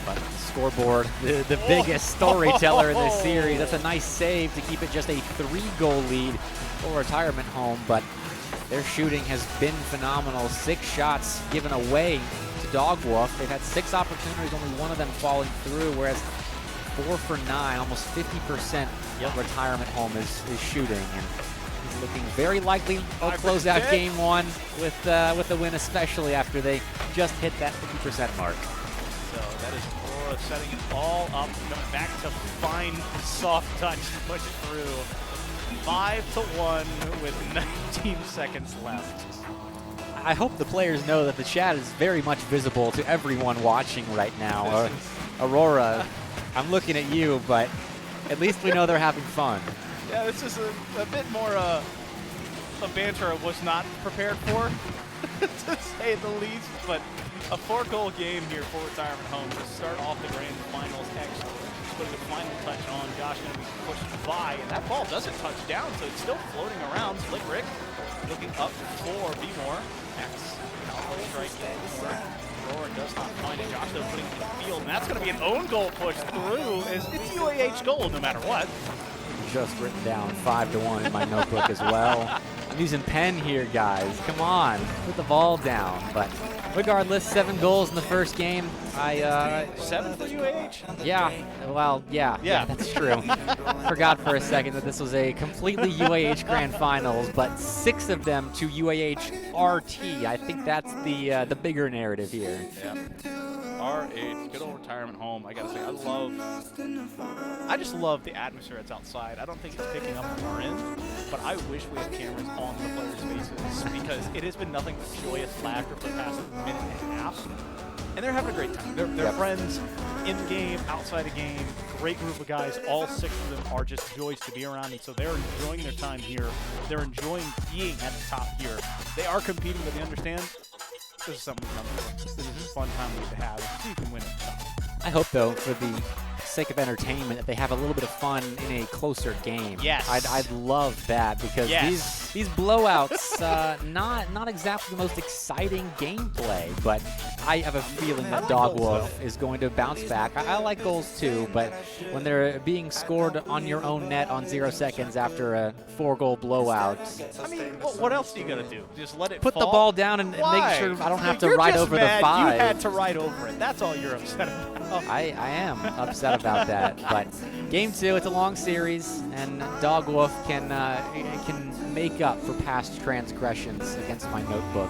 But scoreboard, the biggest storyteller in this series. That's a nice save to keep it just a 3-goal lead for Retirement Home, but their shooting has been phenomenal. 6 shots given away to Dogwolf. They've had 6 opportunities, only 1 of them falling through, whereas 4 for 9, almost 50% Retirement Home is shooting, and he's looking very likely to close out game 1 with the win, especially after they just hit that 50% mark. So that is Aurora setting it all up, going back to fine soft touch to push it through. 5-1 with 19 seconds left. I hope the players know that the chat is very much visible to everyone watching right now. Aurora, I'm looking at you, but at least we know they're having fun. Yeah, this is a bit more a banter I was not prepared for, to say the least. But a 4-goal game here for Retirement Home to start off the grand finals. X putting the final touch on. Josh going to be pushed by, and that ball doesn't touch down, so it's still floating around. Slick Rick looking up for B-More. X. Cowboy strike in. Aurora does not find it. Josh, though, putting it in the field. And that's going to be an own goal push through. It's UAH goal no matter what. Just written down 5-1 in my notebook as well. I'm using pen here, guys. Come on, put the ball down. But regardless, 7 goals in the first game. 7 for UAH? Yeah, well, yeah, that's true. Forgot for a second that this was a completely UAH Grand Finals, but 6 of them to UAH RT. I think that's the bigger narrative here. Yeah. RH, good old retirement home. I gotta say, I just love the atmosphere that's outside. I don't think it's picking up on our end, but I wish we had cameras on the players' faces because it has been nothing but joyous laughter for the past minute and a half. And they're having a great time. They're friends in the game, outside the game. Great group of guys. All 6 of them are just joys to be around, and so they're enjoying their time here. They're enjoying being at the top here. They are competing, but they understand this is something we come for. This is a fun time we get to have. So you can win it. I hope, though, for the sake of entertainment, that they have a little bit of fun in a closer game. Yes. I'd love that because these blowouts, not exactly the most exciting gameplay, but I have a feeling that Dog Wolf is going to bounce back. I like goals too, but when they're being scored on your own net on 0 seconds after a 4-goal blowout, I mean, what else are you gonna do? Just let it put fall? the ball down and make sure I don't have to ride over the 5. You had to ride over it. That's all you're upset about. I am upset about that, but game 2, it's a long series, and Dog Wolf can make up for past transgressions against my notebook.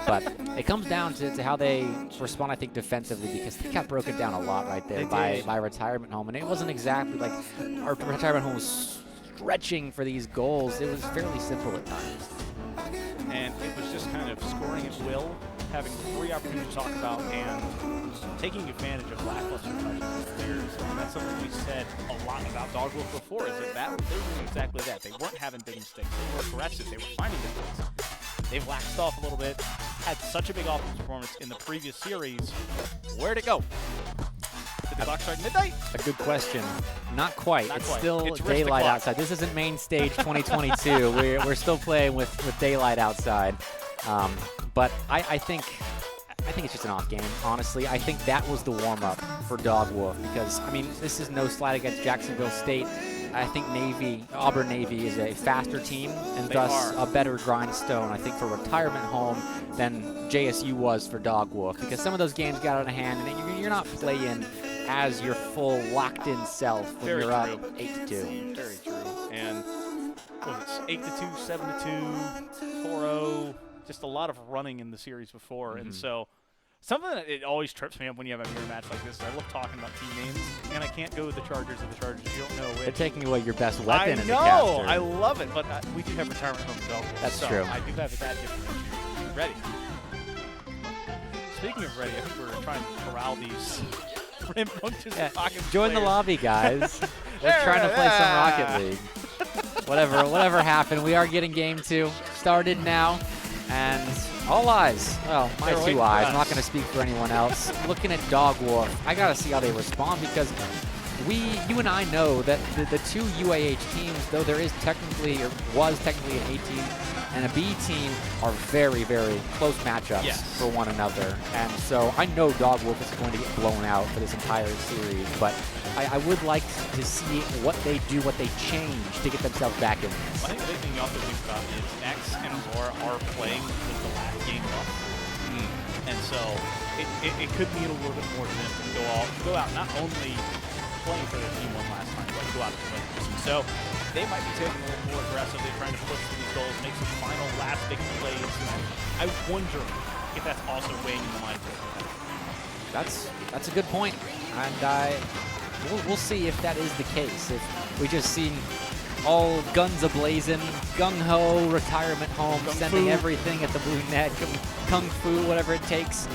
But it comes down to how they respond, I think, defensively, because they got broken down a lot right there by Retirement Home, and it wasn't exactly like our Retirement Home was stretching for these goals. It was fairly simple at times. And it was just kind of scoring at will, having 3 opportunities to talk about, and taking advantage of lackluster touches of players. And that's something we said a lot about Dog Wolf before, is that they were doing exactly that. They weren't having big mistakes. They were aggressive. They were finding mistakes. They've laxed off a little bit, had such a big offensive performance in the previous series. Where'd it go? Did the clock strike midnight? A good question. Not quite. Not it's quite. still It's daylight Aristoclock. outside. This isn't main stage 2022. we're still playing with daylight outside. But I think it's just an off game, honestly. I think that was the warm-up for Dog Wolf because, I mean, this is no slight against Jacksonville State. I think Auburn Navy is a faster team and thus a better grindstone, I think, for Retirement Home than JSU was for Dog Wolf because some of those games got out of hand and you're not playing as your full locked-in self when you're up 8-2. Very true. And what was it, 8-2, 7-2, 4-0, just a lot of running in the series before. And so something that it always trips me up when you have a mirror match like this is I love talking about team names, and I can't go with the Chargers or the Chargers. You don't know which. They're taking away your best weapon I as know, a caster. I love it, but we do have Retirement Home, so That's true. I do have that different. Ready. Speaking of ready, I think we're trying to corral these rambunctious pocket Join the players. lobby, guys. We're trying to play some Rocket League. Whatever happened, we are getting game 2 started now, and all eyes. Well, my They're waiting 2 for eyes. us. I'm not going to speak for anyone else. Looking at Dog Wolf, I got to see how they respond because you and I know that the 2 UAH teams, though there is technically or was technically an A team and a B team, are very, very close matchups for one another. And so I know Dog Wolf is going to get blown out for this entire series, but I would like to see what they do, what they change to get themselves back in this. I think the big thing you also think about is X and Aurora are playing with the last game up. And so it could mean a little bit more to them to go out not only playing for their team one last time, but go out and win. So they might be taking a little more aggressive. They're trying to push for these goals, make some final last big plays. And I wonder if that's also weighing in the mind of them. That's a good point, and we'll see if that is the case. If we just seen all guns ablazing, gung-ho, Retirement Home, sending everything at the blue net, kung fu, whatever it takes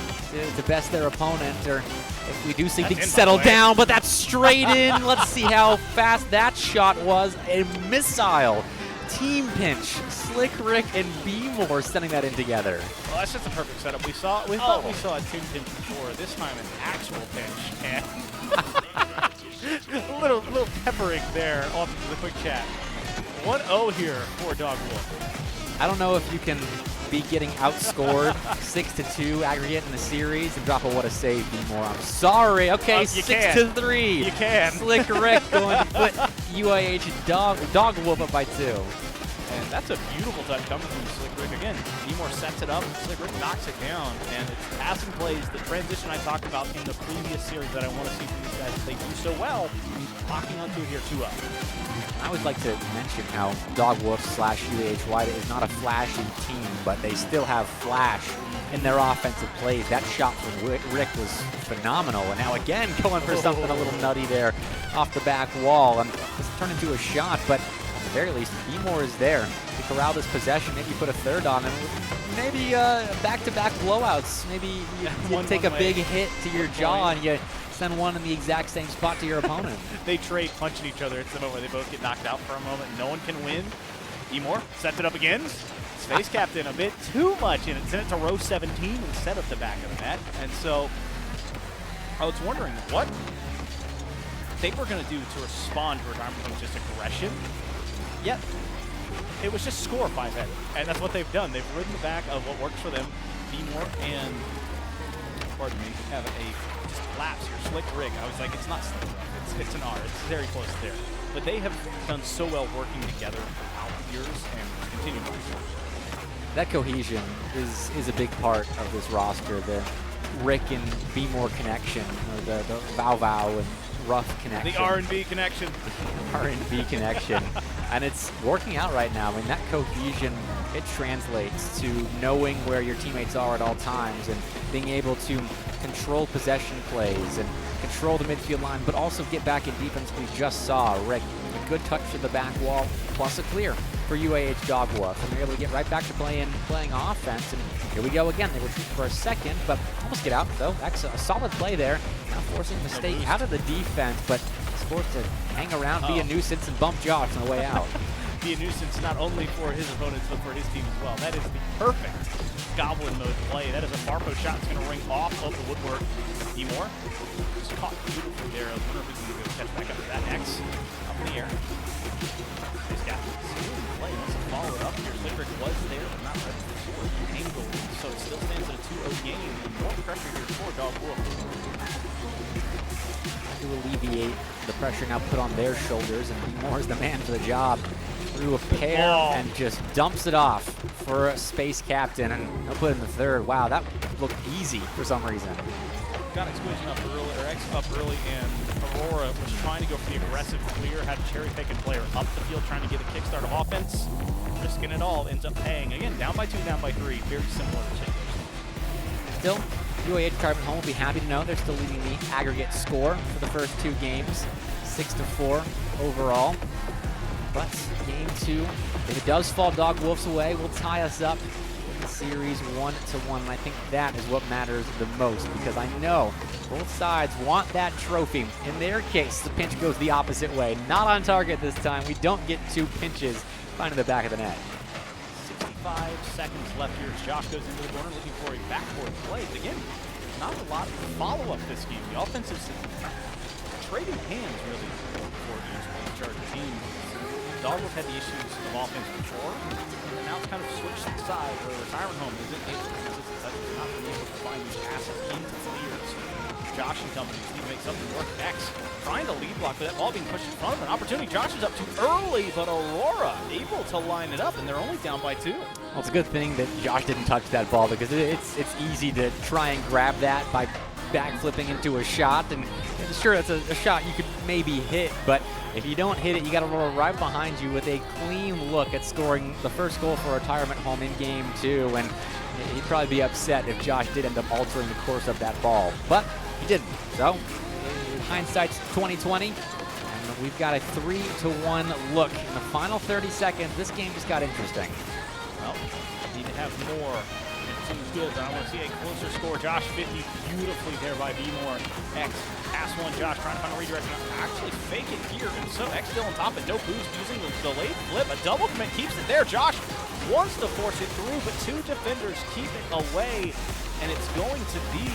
to best their opponent, or if we do see things settle down, but that's straight in. Let's see how fast that shot was. A missile. Team pinch. Slick Rick and B-More sending that in together. Well, that's just a perfect setup. We thought we saw a team pinch before. This time an actual pinch. And a little peppering there off into the quick chat. 1-0 here for Dog Wolf. I don't know if you can be getting outscored 6-2 aggregate in the series and drop a what a save more. I'm sorry. Okay, 6-3. You can. Slick Rick going to put UIH dog whoop up by 2. And that's a beautiful touch coming from Slick Rick again. Beemore sets it up, Slick Rick knocks it down, and it's passing plays, the transition I talked about in the previous series that I want to see from these guys. They do so well, locking onto it here 2-up. I would like to mention how Dog Wolf / UAH Wide is not a flashy team, but they still have flash in their offensive plays. That shot from Rick was phenomenal, and now again going for something a little nutty there off the back wall. And this turned into a shot, but at the very least, Beemore is there to corral this possession. Maybe put a third on him. Maybe back-to-back blowouts. Maybe you take a big hit to your jaw and you send one in the exact same spot to your opponent. They trade punching each other. It's the moment where they both get knocked out for a moment. No one can win. Beemore sets it up again. Space Captain a bit too much, and it sent it to row 17 instead of the back of the net. And so I was wondering what they were going to do to respond to Retirement Home's just aggression. Yet it was just score 5-headed, and that's what they've done. They've ridden the back of what works for them. Beemore and, pardon me, have a just lapse here. Slick Rig. I was like, it's not Slick Rig. It's an R. It's very close there. But they have done so well working together throughout the years and continue to do. That cohesion is a big part of this roster. The Rick and Beemore connection, or the Vow and Ruff connection. The R&B connection. R&B connection. And it's working out right now. I mean, that cohesion, it translates to knowing where your teammates are at all times and being able to control possession plays and control the midfield line, but also get back in defense. We just saw Rick, a good touch to the back wall, plus a clear for UAH Dog Wolf. And they're able to get right back to playing offense. And here we go again. They were shooting for a second, but almost get out, though. That's a solid play there. Not forcing a mistake out of the defense, but forced to hang around, be a nuisance, and bump Josh on the way out. Be a nuisance not only for his opponents, but for his team as well. That is the perfect Goblin mode play. That is a Farpo shot that's going to ring off of the woodwork. Beemore just caught beautifully there. I was wondering if he's going to catch back up to that X up in the air. He's got the play. Wants to follow it up here. Slick was there, but not ready to score. Angle. So it still stands at a 2-0 game. And more pressure here for Dog Wolf. To alleviate the pressure now put on their shoulders, and Beemore is the man for the job. Through a pair and just dumps it off for a Space Captain, and he'll put it in the third. Wow, that looked easy for some reason. Got it squishing up early, or X up early, and Aurora was trying to go for the aggressive clear, had a cherry-picking player up the field trying to get a kickstart of offense. Risking it all, ends up paying. Again, down by 2, down by 3. Very similar to Chambers. Still, UAH Retirement Home will be happy to know they're still leading the aggregate score for the first 2 games, 6-4 overall. But game 2, if it does fall Dog Wolf's way, will tie us up in the series 1-1. And I think that is what matters the most, because I know both sides want that trophy. In their case, the pinch goes the opposite way. Not on target this time. We don't get 2 pinches finding the back of the net. 65 seconds left here as Josh goes into the corner looking for a backboard play. Again, not a lot of follow-up this game. The offense is trading hands, really, for each charge team. Dog Wolf had the issues of offense before, and now it's kind of switched to the side where Retirement Home isn't able to resist that. It's not been able to find these passes into clears. Josh and company need to make something work. X trying to lead block, but that ball being pushed in front of an opportunity. Josh is up too early, but Aurora able to line it up, and they're only down by 2. Well, it's a good thing that Josh didn't touch that ball, because it's easy to try and grab that by backflipping into a shot, and sure, that's a shot you could maybe hit, but if you don't hit it, you got Aurora right behind you with a clean look at scoring the first goal for Retirement Home in game 2, and he'd probably be upset if Josh did end up altering the course of that ball, but he didn't. So hindsight's 2020, and we've got a 3-1 look in the final 30 seconds. This game just got interesting. Well, need to have more. Seems good, but I want to see a closer score. Josh 50 beautifully there by Beemore. X pass one. Josh trying to find a redirection. Actually fake it here, and so X still on top, but no boost using the delayed flip. A double commit keeps it there. Josh wants to force it through, but 2 defenders keep it away, and it's going to be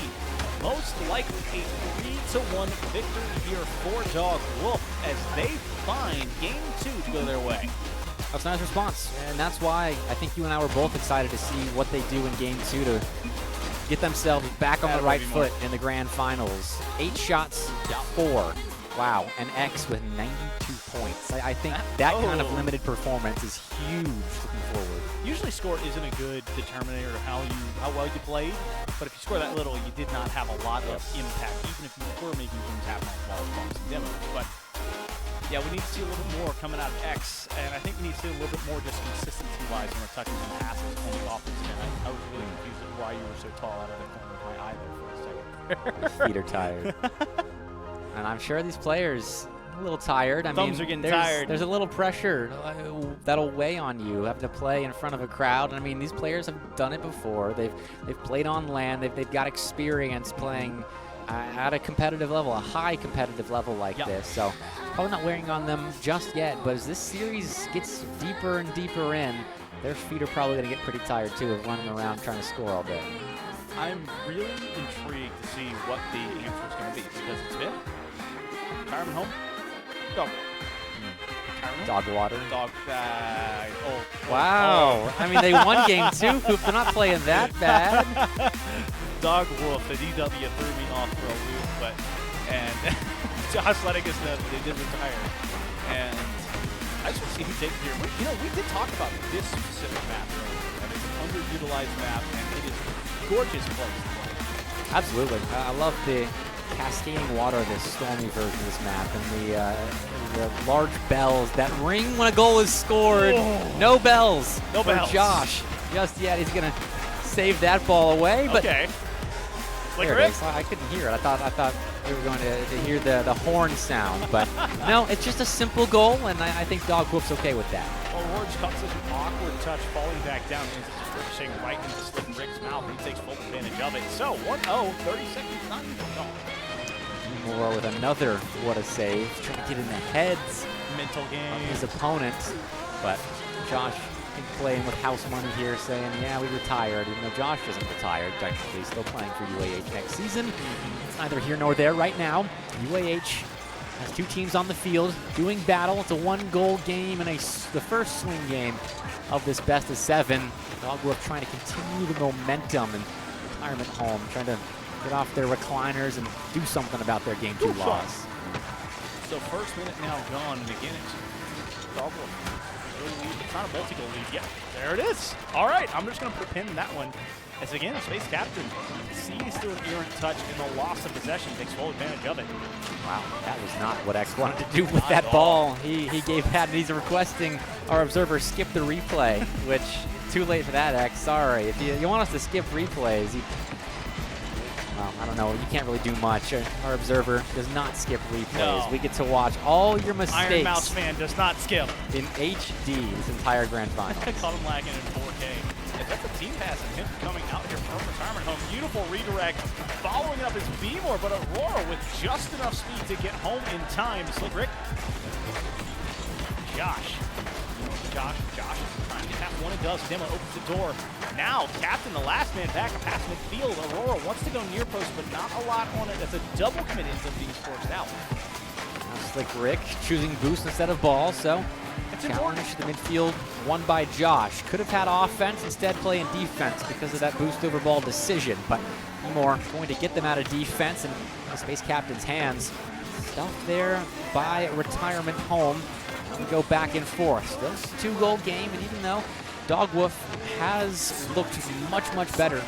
most likely a 3-1 victory here for Dog Wolf as they find game 2 to go their way. That's a nice response, and that's why I think you and I were both excited to see what they do in Game 2 to get themselves back on the right foot in the grand finals. 8 shots, 4. Wow, and X with 92 points. I think that kind of limited performance is huge looking forward. Usually score isn't a good determinator of how well you played, but if you score that little, you did not have a lot of impact, even if you were making things happen on wall bumps and demos. But yeah, we need to see a little bit more coming out of X, and I think we need to see a little bit more just consistency-wise when we're touching and passes on the offensive end. I was really confused at why you were so tall out of the corner of my eye there for a second. Your feet are tired. And I'm sure these players are a little tired. Thumbs are getting tired. There's a little pressure that'll weigh on you having to play in front of a crowd. I mean, these players have done it before. They've played on land. They've got experience playing at a competitive level, a high competitive level like this. So probably not wearing on them just yet. But as this series gets deeper and deeper in, their feet are probably going to get pretty tired too of running around trying to score all day. I'm really intrigued to see what the answer is going to be because it's been retirement home, dog. Dog water. Dog. Wow. I mean, they won Game 2. Hoop, they're not playing that bad. Dog wolf. The DW threw me off for a loop, and Josh letting us know that they did retire. And I just want to see who takes it here. We did talk about this specific map earlier. And it's an underutilized map, and it is a gorgeous place to play. Absolutely. I love the cascading water, this stormy version of this map, and the large bells that ring when a goal is scored. Oh. No bells No for bells. Josh just yet. He's going to save that ball away. But Okay. there it is. I couldn't hear it. I thought we were going to hear the horn sound, but no, it's just a simple goal, and I think Dog Wolf's okay with that. Orange caught such an awkward touch, falling back down, and it's just ricocheting right into Slick Rick's mouth, and he takes full advantage of it. So 1-0, 30 seconds, not even gone. Moore with another what a save, trying to get in the heads Mental game. of his opponent, but Josh I think playing with house money here, saying, yeah, we retired, even though Josh isn't retired, technically still playing for UAH next season. It's neither here nor there right now. UAH has 2 teams on the field doing battle. It's a 1-goal game and the first swing game of this best of 7. Dog Wolf trying to continue the momentum and retirement home, trying to get off their recliners and do something about their Game 2 loss. So first minute now gone, and again it's Dog Wolf. It's not a multi-goal lead yet. There it is. All right, I'm just going to put a pin in that one. As again, Space Captain sees through an errant touch in the loss of possession, takes full advantage of it. Wow, that was not what X wanted to do with that ball. He gave that, and he's requesting our observer skip the replay, which too late for that, X. Sorry. If you want us to skip replays, well, I don't know. You can't really do much. Our observer does not skip replays. No. We get to watch all your mistakes. Iron Mouse fan does not skip. In HD this entire grand final. I caught him lagging in 4K. And that's a team pass and him coming out here from retirement home. Beautiful redirect. Following it up is B-More, but Aurora with just enough speed to get home in time. Slick Rick. Josh trying to get that one and does. Demo opens the door. Now, Captain, the last man back, a pass midfield. Aurora wants to go near post, but not a lot on it. That's a double commit ends up being forced out. Slick Rick choosing boost instead of ball, so challenge the midfield won by Josh. Could have had offense, instead playing defense because of that boost over ball decision, but more going to get them out of defense and the Space Captain's hands. Stuff there by retirement home. We go back and forth. Still 2-goal game, and even though Dog Wolf has looked much better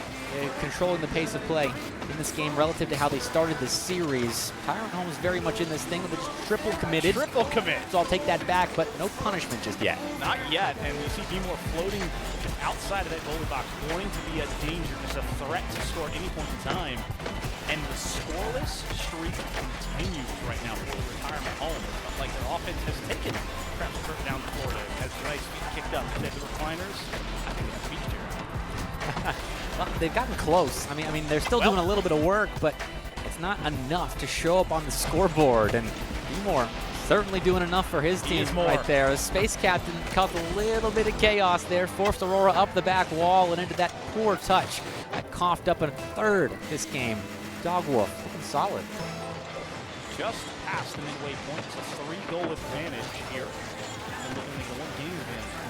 controlling the pace of play in this game relative to how they started the series, Tyrant Home is very much in this thing with a triple committed. Triple commit. So I'll take that back, but no punishment just yet. Not yet, and you see B-More floating outside of that goalie box, wanting to be a danger, just a threat to score at any point in time. And the scoreless streak continues right now for the retirement home. It's not like their offense has taken perhaps a trip down to Florida as nice feet kicked up. Instead of the recliners, I think that's beach chair. Well, they've gotten close. I mean, they're still doing a little bit of work, but it's not enough to show up on the scoreboard. And B-More certainly doing enough for his team right there. The Space Captain caused a little bit of chaos there, forced Aurora up the back wall and into that poor touch that coughed up a third this game. Dog Wolf looking solid. Just past the midway point. It's a 3-goal advantage here. And looking at the 1 game advantage.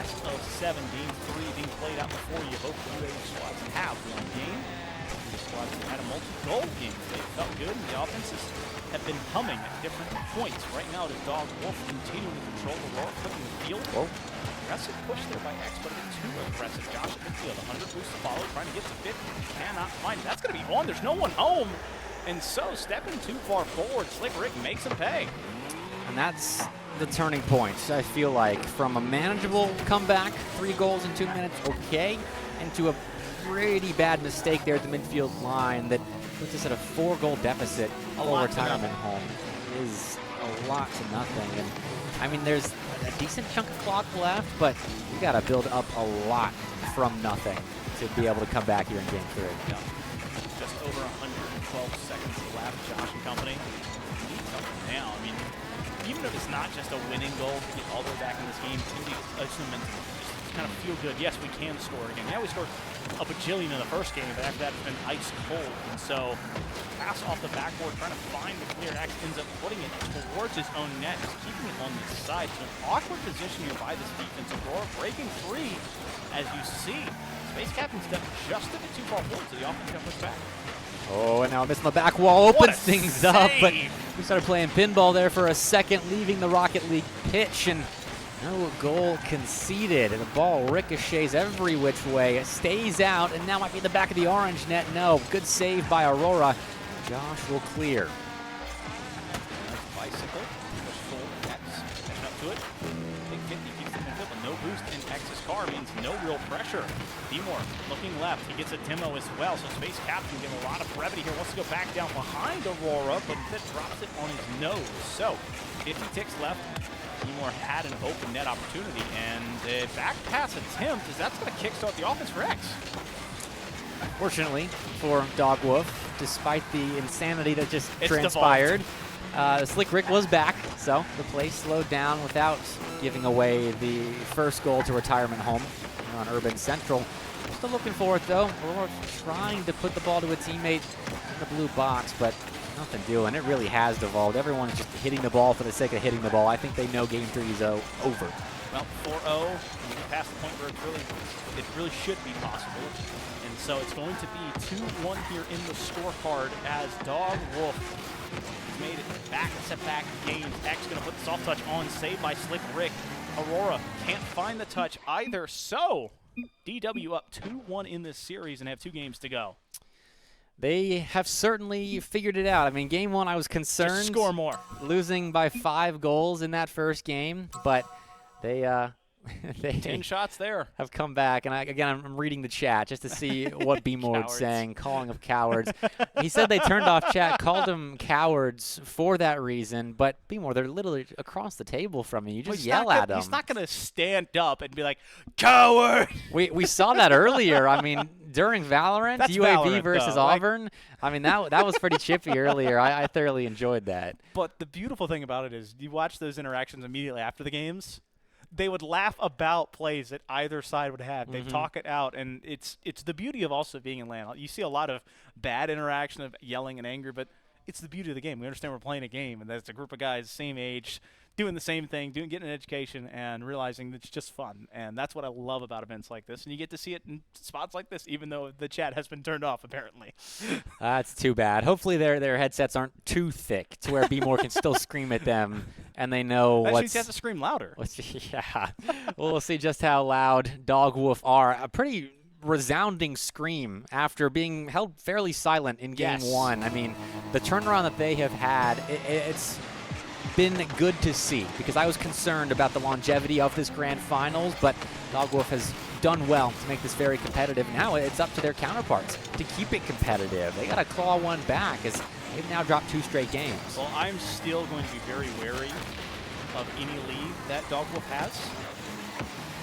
best of 7, game 3 being played out before you. Both UA squads have one game. The squads have had a multi-goal game. They felt good, and the offenses have been humming at different points. Right now, it is Dog Wolf continuing to control the Roar, putting the field. Aggressive push there by X, but a bit too aggressive. Josh at midfield, 100 boost to follow, trying to get to 50. Cannot find it. That's going to be on. There's no one home. And so, stepping too far forward, Slick Rick makes him pay. And that's the turning point, I feel like, from a manageable comeback, 3 goals in 2 minutes, okay, into a pretty bad mistake there at the midfield line that puts us at a 4-goal deficit. A retirement home is a lot to nothing. And I mean, there's a decent chunk of clock left, but we got to build up a lot from nothing to be able to come back here in game 3. Yeah. Just over 112 seconds left. Josh and company need something now. I mean, even if it's not just a winning goal to get all the way back in this game, it's kind of feel good. Yes, we can score again. Yeah, we scored a bajillion in the first game, but after that it's been ice cold. And so, pass off the backboard, trying to find the clear. X ends up putting it towards his own net, just keeping it on the side. So an awkward position here by this defense. Aurora breaking free, as you see. Space Captain stepped just a bit too far forward, so the offense got pushed back. Oh, and now missing the back wall, opens things up, but we started playing pinball there for a second, leaving the Rocket League pitch, and no goal conceded. And the ball ricochets every which way, it stays out, and now might be the back of the orange net. No, good save by Aurora. Josh will clear. Nice bicycle, push full, X, catching up to it. Big 50 keeps it in the field, but no boost in X's car means no real pressure. Bmore looking left, he gets a demo as well, so Space Captain getting a lot of brevity here, wants to go back down behind Aurora, but instead drops it on his nose. So, 50 ticks left, Bmore had an open net opportunity, and a back pass attempt, is that's going to kickstart the offense for X. Fortunately for Dog Wolf, despite the insanity that just transpired, Slick Rick was back, so the play slowed down without giving away the first goal to retirement home on Urban Central. Still looking for it though. Aurora trying to put the ball to a teammate in the blue box, but nothing doing. It really has devolved. Everyone's just hitting the ball for the sake of hitting the ball. I think they know game 3 is over. Well, 4-0, we get past the point where it really should be possible. And so it's going to be 2-1 here in the scorecard as Dog Wolf made it back, set back games. X going to put the soft touch on, saved by Slick Rick. Aurora can't find the touch either, so DW up 2-1 in this series and have 2 games to go. They have certainly figured it out. I mean, game 1 I was concerned. Just score more. Losing by 5 goals in that first game, but they 10 shots there. Have come back, and I'm reading the chat just to see what B-Mord's saying, calling them cowards. He said they turned off chat, called them cowards for that reason, but B-Mord, they're literally across the table from you. You just yell at them. He's not going to stand up and be like, coward! We saw that earlier. I mean, during Valorant, That's UAB Valorant, versus though. Auburn. I mean, that was pretty chippy earlier. I thoroughly enjoyed that. But the beautiful thing about it is you watch those interactions immediately after the games. They would laugh about plays that either side would have. They'd talk it out, and it's the beauty of also being in LAN. You see a lot of bad interaction of yelling and anger, but it's the beauty of the game. We understand we're playing a game, and that's a group of guys same age, doing the same thing, getting an education, and realizing that it's just fun. And that's what I love about events like this. And you get to see it in spots like this, even though the chat has been turned off, apparently. That's too bad. Hopefully their headsets aren't too thick to where B-More can still scream at them, and they know Actually, what's... you have to scream louder. Yeah. We'll see just how loud Dog Wolf are. A pretty resounding scream after being held fairly silent in game 1. I mean, the turnaround that they have had, it's been good to see, because I was concerned about the longevity of this grand finals, but Dog Wolf has done well to make this very competitive. Now it's up to their counterparts to keep it competitive. They got to claw one back as they've now dropped 2 straight games. Well, I'm still going to be very wary of any lead that Dog Wolf has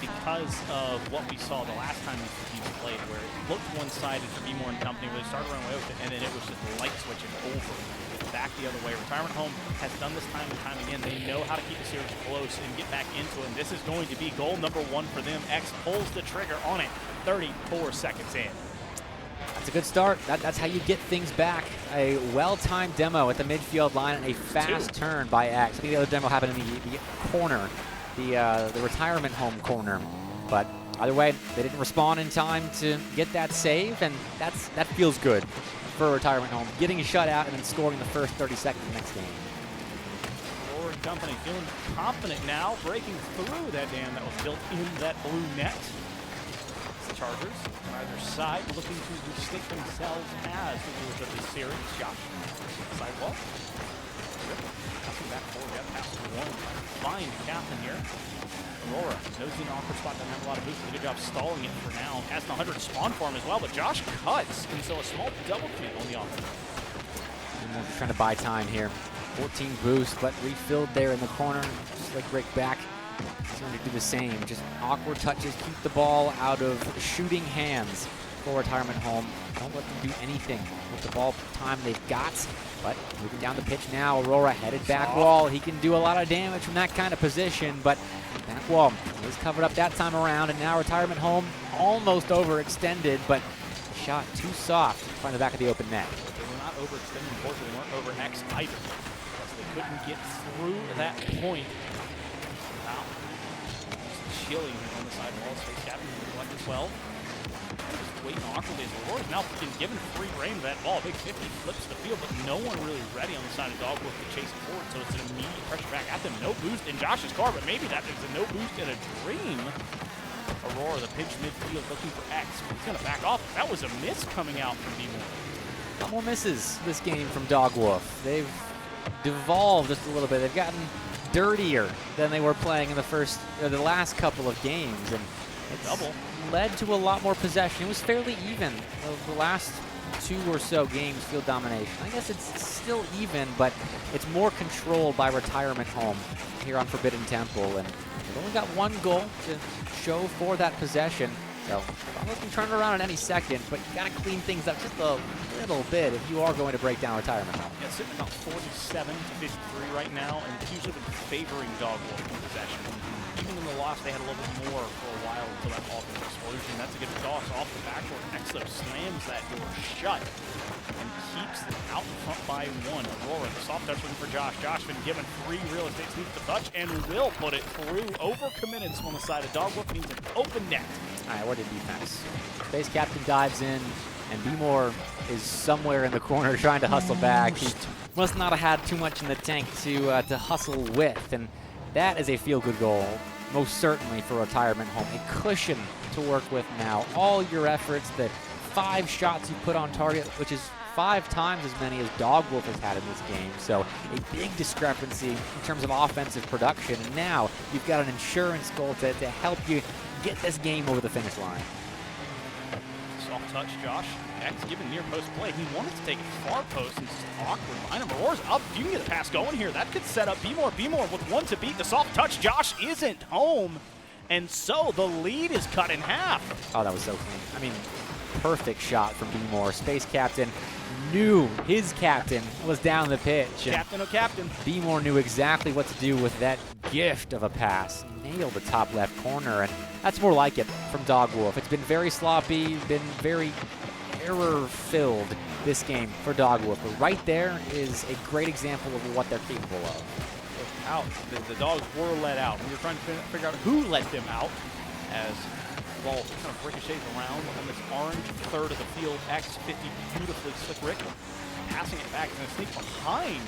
because of what we saw the last time these teams played, where it looked one-sided for B-More and company, where they started running away with it, and then it was just light switching over. Back the other way. Retirement Home has done this time and time again. They know how to keep the series close and get back into it. And this is going to be goal number 1 for them. X pulls the trigger on it 34 seconds in. That's a good start. That's how you get things back. A well-timed demo at the midfield line and a fast turn by X. I think the other demo happened in the corner, the Retirement Home corner. But either way, they didn't respond in time to get that save, and that feels good for Retirement Home. Getting a shutout and then scoring the first 30 seconds of the next game. Aurora and company feeling confident now, breaking through that dam that was built in that blue net. The Chargers on either side looking to restate themselves as the rulers of this series. Josh, sidewall. Passing back forward, got past one. Find Captain here. Aurora knows in an awkward spot, doesn't have a lot of boost. Did a good job stalling it for now. Has the 100 spawn for him as well, but Josh cuts, and so a small double kill on the offense. Just trying to buy time here. 14 boost, but refilled there in the corner. Slick Rick back. He's going to do the same. Just awkward touches, keep the ball out of shooting hands for Retirement Home. Don't let them do anything with the ball time they've got. But moving down the pitch now, Aurora headed back wall. He can do a lot of damage from that kind of position, but back wall is covered up that time around, and now Retirement Home almost overextended, but shot too soft to find the back of the open net. They were not overextending, unfortunately, they weren't over X either. Because they couldn't get through that point. Wow. Just chilling on the side wall. Space Captain like 12. Just waiting awkwardly as Aurora's now getting given free reign of that ball. Big 50 flips the field, but no one really ready on the side of Dogwolf to chase it forward, so it's an immediate pressure back at them. No boost in Josh's car, but maybe that is a no boost in a dream. Aurora, the pinch midfield, looking for X. He's going to back off. That was a miss coming out from B1. A lot more misses this game from Dogwolf. They've devolved just a little bit. They've gotten dirtier than they were playing in the last couple of games, and it's led to a lot more possession. It was fairly even. The last 2 or so games, field domination. I guess it's still even, but it's more controlled by Retirement Home here on Forbidden Temple, and they've only got 1 goal to show for that possession. So probably can turn it around in any second, but you got to clean things up just a little bit if you are going to break down Retirement Home. Yeah, sitting about 47 to 53 right now, and it's usually been favoring Dogwolf in possession. Even in the loss, they had a little bit more for a while until that offensive explosion. That's a good toss off the backboard. Exo slams that door shut and keeps them out front by 1. Aurora, the soft touch looking for Josh. Josh been given free real estate sneak to touch and will put it through. Overcommitted on the side of Dogwolf means an open net. All right, what did defense? Space Captain dives in, and B-More is somewhere in the corner trying to hustle back. He must not have had too much in the tank to hustle with, and that is a feel-good goal, most certainly for Retirement Home. A cushion to work with now. All your efforts, the 5 shots you put on target, which is 5 times as many as Dogwolf has had in this game. So a big discrepancy in terms of offensive production. And now you've got an insurance goal to help you get this game over the finish line. Soft touch, Josh. X given near post play. He wanted to take it far post and just awkward behind him. Aurora's up. You can get a pass going here. That could set up B-More. B-More with 1 to beat. The soft touch. Josh isn't home. And so the lead is cut in half. Oh, that was so clean. I mean, perfect shot from B-More. Space Captain knew his captain was down the pitch. Captain, oh captain. B-More knew exactly what to do with that gift of a pass. Nailed the top left corner, and that's more like it from Dogwolf. It's been very sloppy, been very error-filled this game for Dogwolf, but right there is a great example of what they're capable of. Out. The Dogs were let out. We were trying to figure out who let them out as the ball kind of ricochets around on this orange third of the field. X50 beautifully Slick Rick passing it back. He's going to sneak behind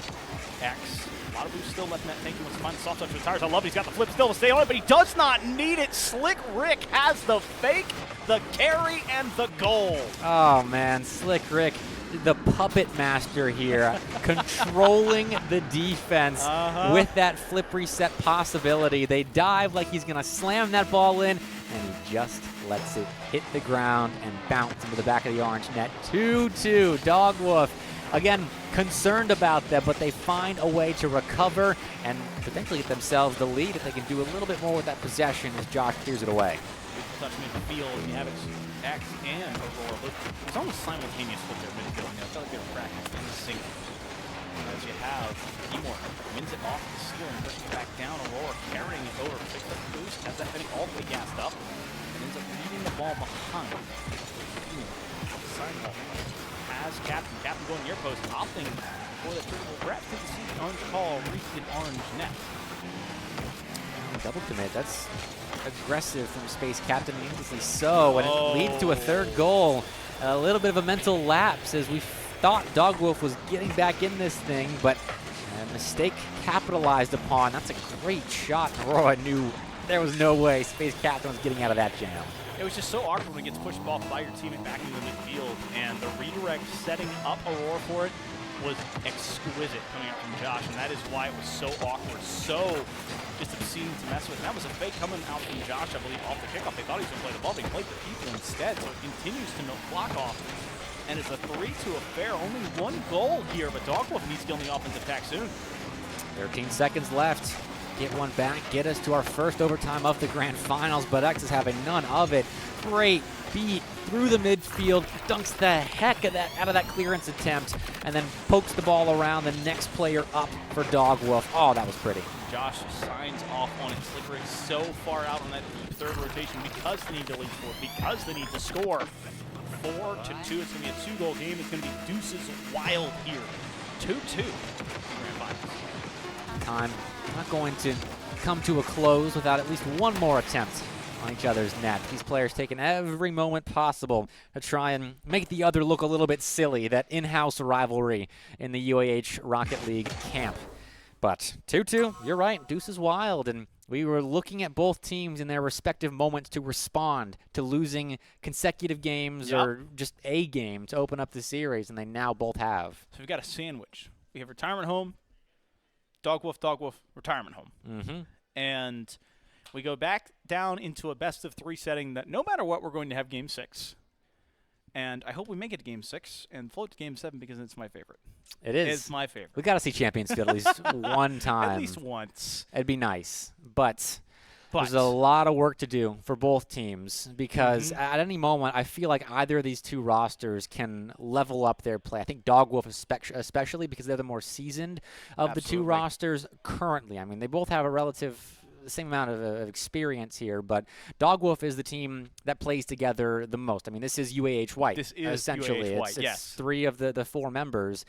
X. A lot of boost still left in that tank. He wants to find the soft touch retires. I love it. He's got the flip still to stay on it, but he does not need it. Slick Rick has the fake, the carry, and the goal. Oh, man. Slick Rick, the puppet master here, controlling the defense with that flip reset possibility. They dive like he's going to slam that ball in, and he just lets it hit the ground and bounce into the back of the orange net. 2-2, Dogwolf. Again, concerned about that, but they find a way to recover and potentially get themselves the lead if they can do a little bit more with that possession as Josh clears it away. Touch midfield, you have it X and Aurora. It's almost simultaneous with their midfield. I felt like they were practicing in sync. As you have B-More wins it off the ceiling, pushing it back down. Aurora carrying it over, picks up the boost, has that Benny all the way gassed up, and ends up leaving the ball behind. Sidewall has Captain. Captain going near post, opting for the triple. Perhaps didn't see the orange call reach an orange net. Double commit, that's aggressive from Space Captain, needlessly so, and it leads to a third goal. A little bit of a mental lapse as we thought Dogwolf was getting back in this thing, but a mistake capitalized upon. That's a great shot. Aurora knew there was no way Space Captain was getting out of that jam. It was just so awkward when it gets pushed off by your teammate back into the midfield, and the redirect setting up Aurora for it was exquisite coming up from Josh, and that is why it was so awkward, so just obscene to mess with. And that was a fake coming out from Josh, I believe, off the kickoff. They thought he was going to play the ball, but he played the people instead, so it continues to milk clock off. And it's a 3-2 affair. Only one goal here, but Dogwolf needs to get on the offensive attack soon. 13 seconds left. Get one back, get us to our first overtime of the grand finals, but X is having none of it. Great beat through the midfield, dunks the heck of that out of that clearance attempt, and then pokes the ball around the next player up for Dogwolf. Oh, that was pretty. Josh signs off on it. Slicker is so far out on that deep third rotation because they need to lead forward, because they need to score. 4-2. It's going to be a 2-goal game. It's going to be Deuces Wild here. 2-2. Grand finals. Time not going to come to a close without at least one more attempt on each other's net. These players taking every moment possible to try and make the other look a little bit silly, that in-house rivalry in the UAH Rocket League camp. But 2-2, you're right, Deuces Wild, and we were looking at both teams in their respective moments to respond to losing consecutive games or just a game to open up the series, and they now both have. So we've got a sandwich. We have retirement home, Dogwolf, retirement home. Mm-hmm. And we go back down into a best-of-3 setting that no matter what, we're going to have Game 6. And I hope we make it to Game 6 and float to Game 7 because it's my favorite. It is. It's my favorite. We got to see Champions Field at least one time. At least once. It'd be nice. But there's a lot of work to do for both teams because at any moment, I feel like either of these two rosters can level up their play. I think Dogwolf especially because they're the more seasoned of the two rosters currently. I mean, they both have a relative same amount of experience here, but Dogwolf is the team that plays together the most. I mean, this is UAH White. This is essentially UAH White, it's 3 of the 4 members.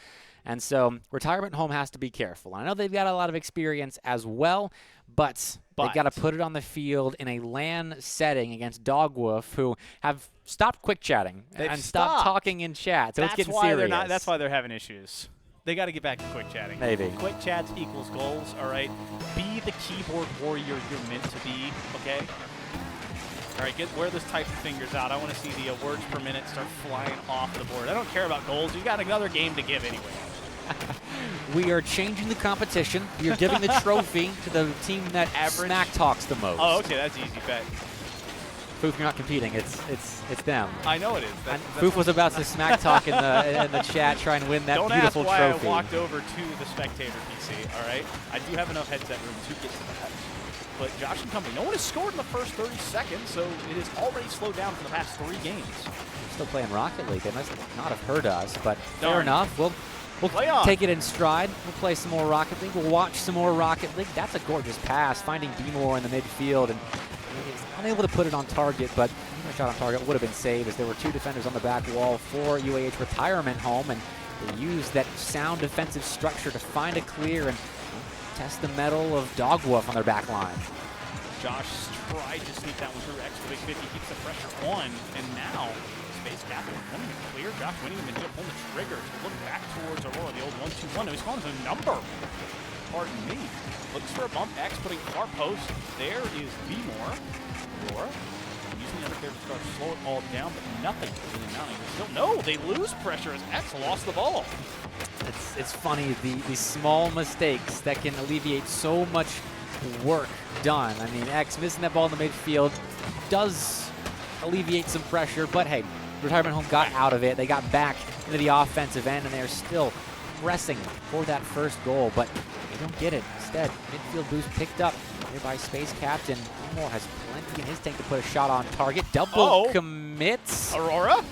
And so Retirement Home has to be careful. I know they've got a lot of experience as well, but they got to put it on the field in a LAN setting against Dogwolf, who have stopped quick chatting and stopped talking in chat. So it's getting serious. That's why they're having issues. They got to get back to quick chatting. Maybe. Quick chats equals goals, all right? Be the keyboard warrior you're meant to be, okay? All right, wear those type of fingers out. I want to see the words per minute start flying off the board. I don't care about goals. You got another game to give anyway. We are changing the competition. We are giving the trophy to the team that smack talks the most. Oh, okay, that's easy bet. Foof, you're not competing. It's them. I know it is. Foof was about to smack talk in the chat, try and win that beautiful trophy. Don't ask why I walked over to the spectator PC. All right, I do have enough headset room to get to that. But Josh and company, no one has scored in the first 30 seconds, so it has already slowed down for the past 3 games. We're still playing Rocket League. They must not have heard us, but fair enough. We'll take it in stride. We'll play some more Rocket League. We'll watch some more Rocket League. That's a gorgeous pass, finding B-More in the midfield, and he's unable to put it on target, but a shot on target would have been saved as there were 2 defenders on the back wall for UAH Retirement Home, and they used that sound defensive structure to find a clear and test the mettle of Dogwolf on their back line. Josh tried to sneak that one through. X the big 50 keeps the pressure on, and now Space Captain wanting to clear. Josh winning the midfield, pulling the trigger to look back towards Aurora, the old 1-2-1. He's calling his number. Pardon me. Looks for a bump. X putting far post. There is B-More. Aurora using the other player to start to slow it all down, but nothing really mounting. Still, no, they lose pressure as X lost the ball. It's funny, the small mistakes that can alleviate so much work done. I mean, X missing that ball in the midfield does alleviate some pressure, but hey, Retirement Home got out of it. They got back into the offensive end, and they're still pressing for that first goal, but they don't get it. Instead, midfield boost picked up here by Space Captain. B-More has plenty in his tank to put a shot on target. Double commits. Aurora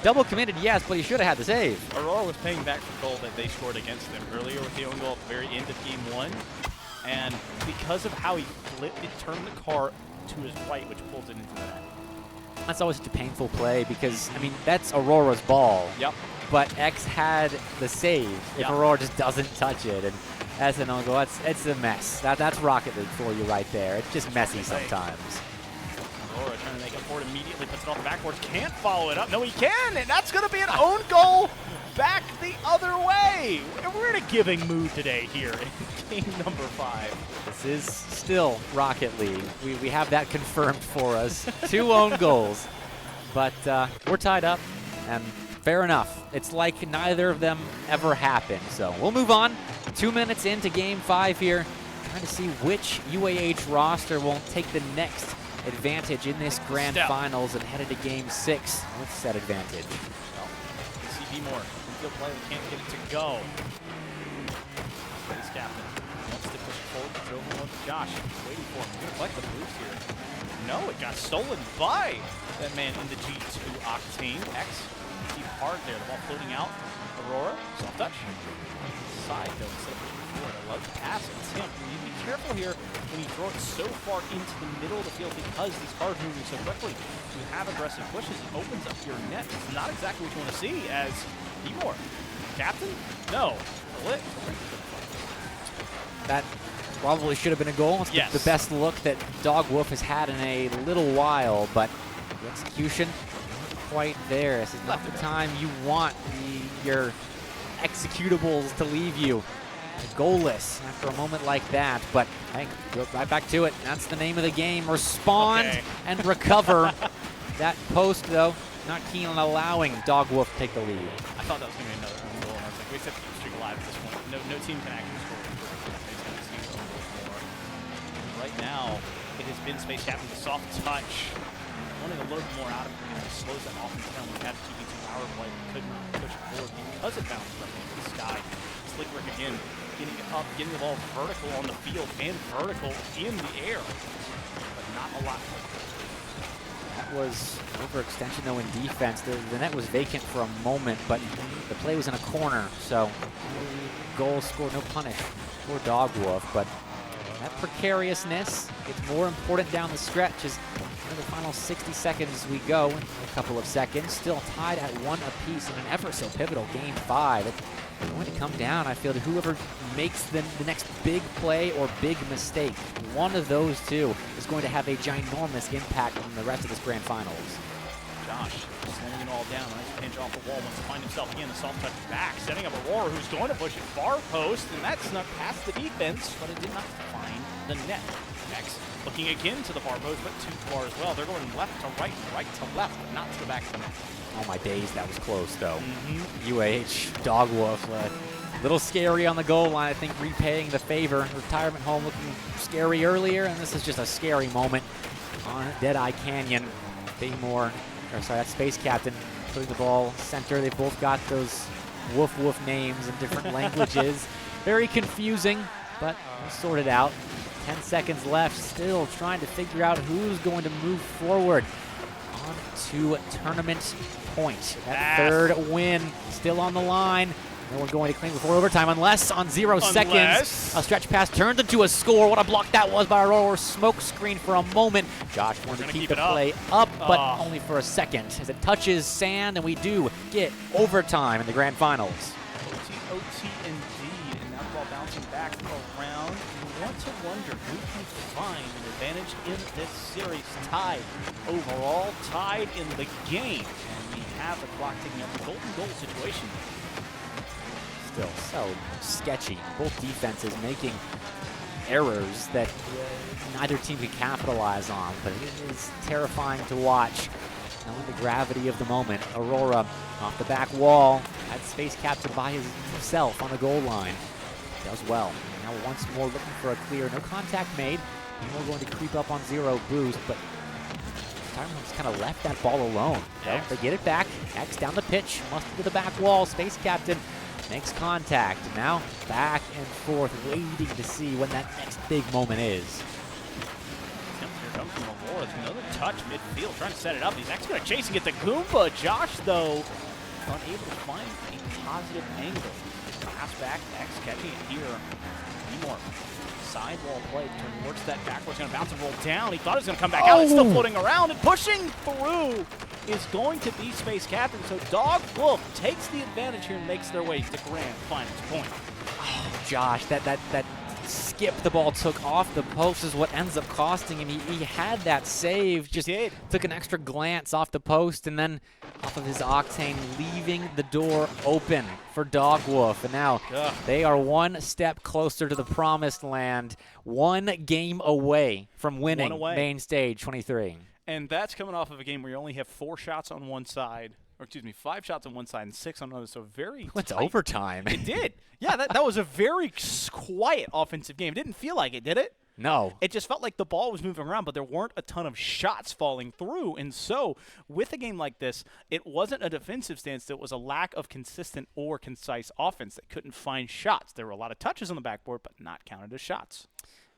double committed, yes, but he should have had the save. Aurora was paying back the goal that they scored against them earlier with the own goal at the very end of Game 1. And because of how he flipped it, turned the car to his right, which pulls it into the net. That's always such a painful play because, I mean, that's Aurora's ball. Yep. But X had the save if Aurora just doesn't touch it. And That's an own goal. It's a mess. That's Rocket League for you right there. It's just messy sometimes. Aurora trying to make up for it immediately, puts it off the backboards, can't follow it up. No, he can, and that's going to be an own goal back the other way. We're in a giving mood today here in game number 5. This is still Rocket League. We have that confirmed for us. 2 own goals. But we're tied up, and fair enough. It's like neither of them ever happened. So we'll move on. 2 minutes into game 5 here. Trying to see which UAH roster will take the next advantage in this grand finals and headed to game 6 with said advantage. CB Moore, infield player, can't get it to go. Space Captain wants to push forward, drove him with Josh. Waiting for him. Gonna collect the boost here. No, it got stolen by that man in the G2 Octane. X, deep hard there. The ball floating out. Aurora, soft touch. Side though, instead of pushing forward. I love the pass. It's him. You need to be careful here when you throw it so far into the middle of the field because these cars moving so quickly. You have aggressive pushes. It opens up your net. It's not exactly what you want to see as Timor. Captain? No. Lit. That probably should have been a goal. It's the best look that Dog Wolf has had in a little while, but the execution quite there. This is not the time you want your executables to leave you goalless after a moment like that. But hey, go right back to it. That's the name of the game. Respond and recover. That post, though, not keen on allowing Dog Wolf to take the lead. I thought that was going to be another own goal, and I was like, we set the streak alive at this point. No team can actually score. Right now, it has been Space Captain with a soft touch. Wanting a little bit more out of him. He slows that offense down. We had a 2v2 power play. Could not push it forward because it bounced from the sky. Slick Rick again, getting it up, getting the ball vertical on the field and vertical in the air. But not a lot. That was overextension, though, in defense. The net was vacant for a moment, but the play was in a corner. So, goal scored, no punish for Dog Wolf. But that precariousness, it's more important down the stretch as in the final 60 seconds as we go. A couple of seconds, still tied at 1 apiece in an ever so pivotal game 5. It's going to come down, I feel, to whoever makes the next big play or big mistake. One of those two is going to have a ginormous impact on the rest of this grand finals. Josh slowing it all down. Nice pinch off the wall. Wants to find himself again. A soft touch back. Setting up Aurora, who's going to push it far post. And that snuck past the defense, but it did not find the net. Next, looking again to the far post, but too far as well. They're going left to right, right to left, but not to the back of the net. Oh my days, that was close, though. UAH, Dog Wolf, little scary on the goal line. I think repaying the favor. Retirement home looking scary earlier, and this is just a scary moment on Deadeye Canyon. That's Space Captain putting the ball center. They've both got those woof names in different languages. Very confusing, but we'll sort it out. 10 seconds left, still trying to figure out who's going to move forward on to tournament point. That third win still on the line. No one going to claim before overtime unless on 0 seconds a stretch pass turns into a score. What a block that was by Aurora. Smoke screen for a moment. Josh wanted to keep the play up, but only for a second as it touches sand, and we do get overtime in the grand finals. OT indeed, and now the ball bouncing back around. You want to wonder who can find an advantage in this series. Tied overall, tied in the game, and we have the clock ticking up. The golden goal situation. Still so sketchy. Both defenses making errors that neither team can capitalize on, but it is terrifying to watch. Knowing the gravity of the moment, Aurora off the back wall, had Space Captain by himself on the goal line. Does well. Now once more looking for a clear, no contact made. We're going to creep up on 0 boost, but Tireman's kind of left that ball alone. So they get it back. X down the pitch, must to the back wall. Space Captain makes contact. Now back and forth, waiting to see when that next big moment is. Here comes from Aurora. Another touch midfield, trying to set it up. He's actually going to chase and get the Goomba. Josh, though, unable to find a positive angle. Pass back, X catching it here. Timor. Sidewall play, works that backwards, going to bounce and roll down. He thought it was going to come back out. It's still floating around, and pushing through is going to be Space Captain. So Dog Wolf takes the advantage here and makes their way to grand finals point. Josh. That skip the ball took off the post is what ends up costing him. He had that save, just took an extra glance off the post, and then off of his Octane, leaving the door open for Dog Wolf. And now they are one step closer to the promised land, one game away from winning main stage 23. And that's coming off of a game where you only have 4 shots on one side, or excuse me, 5 shots on one side and 6 on another. So very What's tight. overtime? It did. Yeah, that was a very quiet offensive game. It didn't feel like it, did it? No. It just felt like the ball was moving around, but there weren't a ton of shots falling through. And so with a game like this, it wasn't a defensive stance. It was a lack of consistent or concise offense that couldn't find shots. There were a lot of touches on the backboard, but not counted as shots.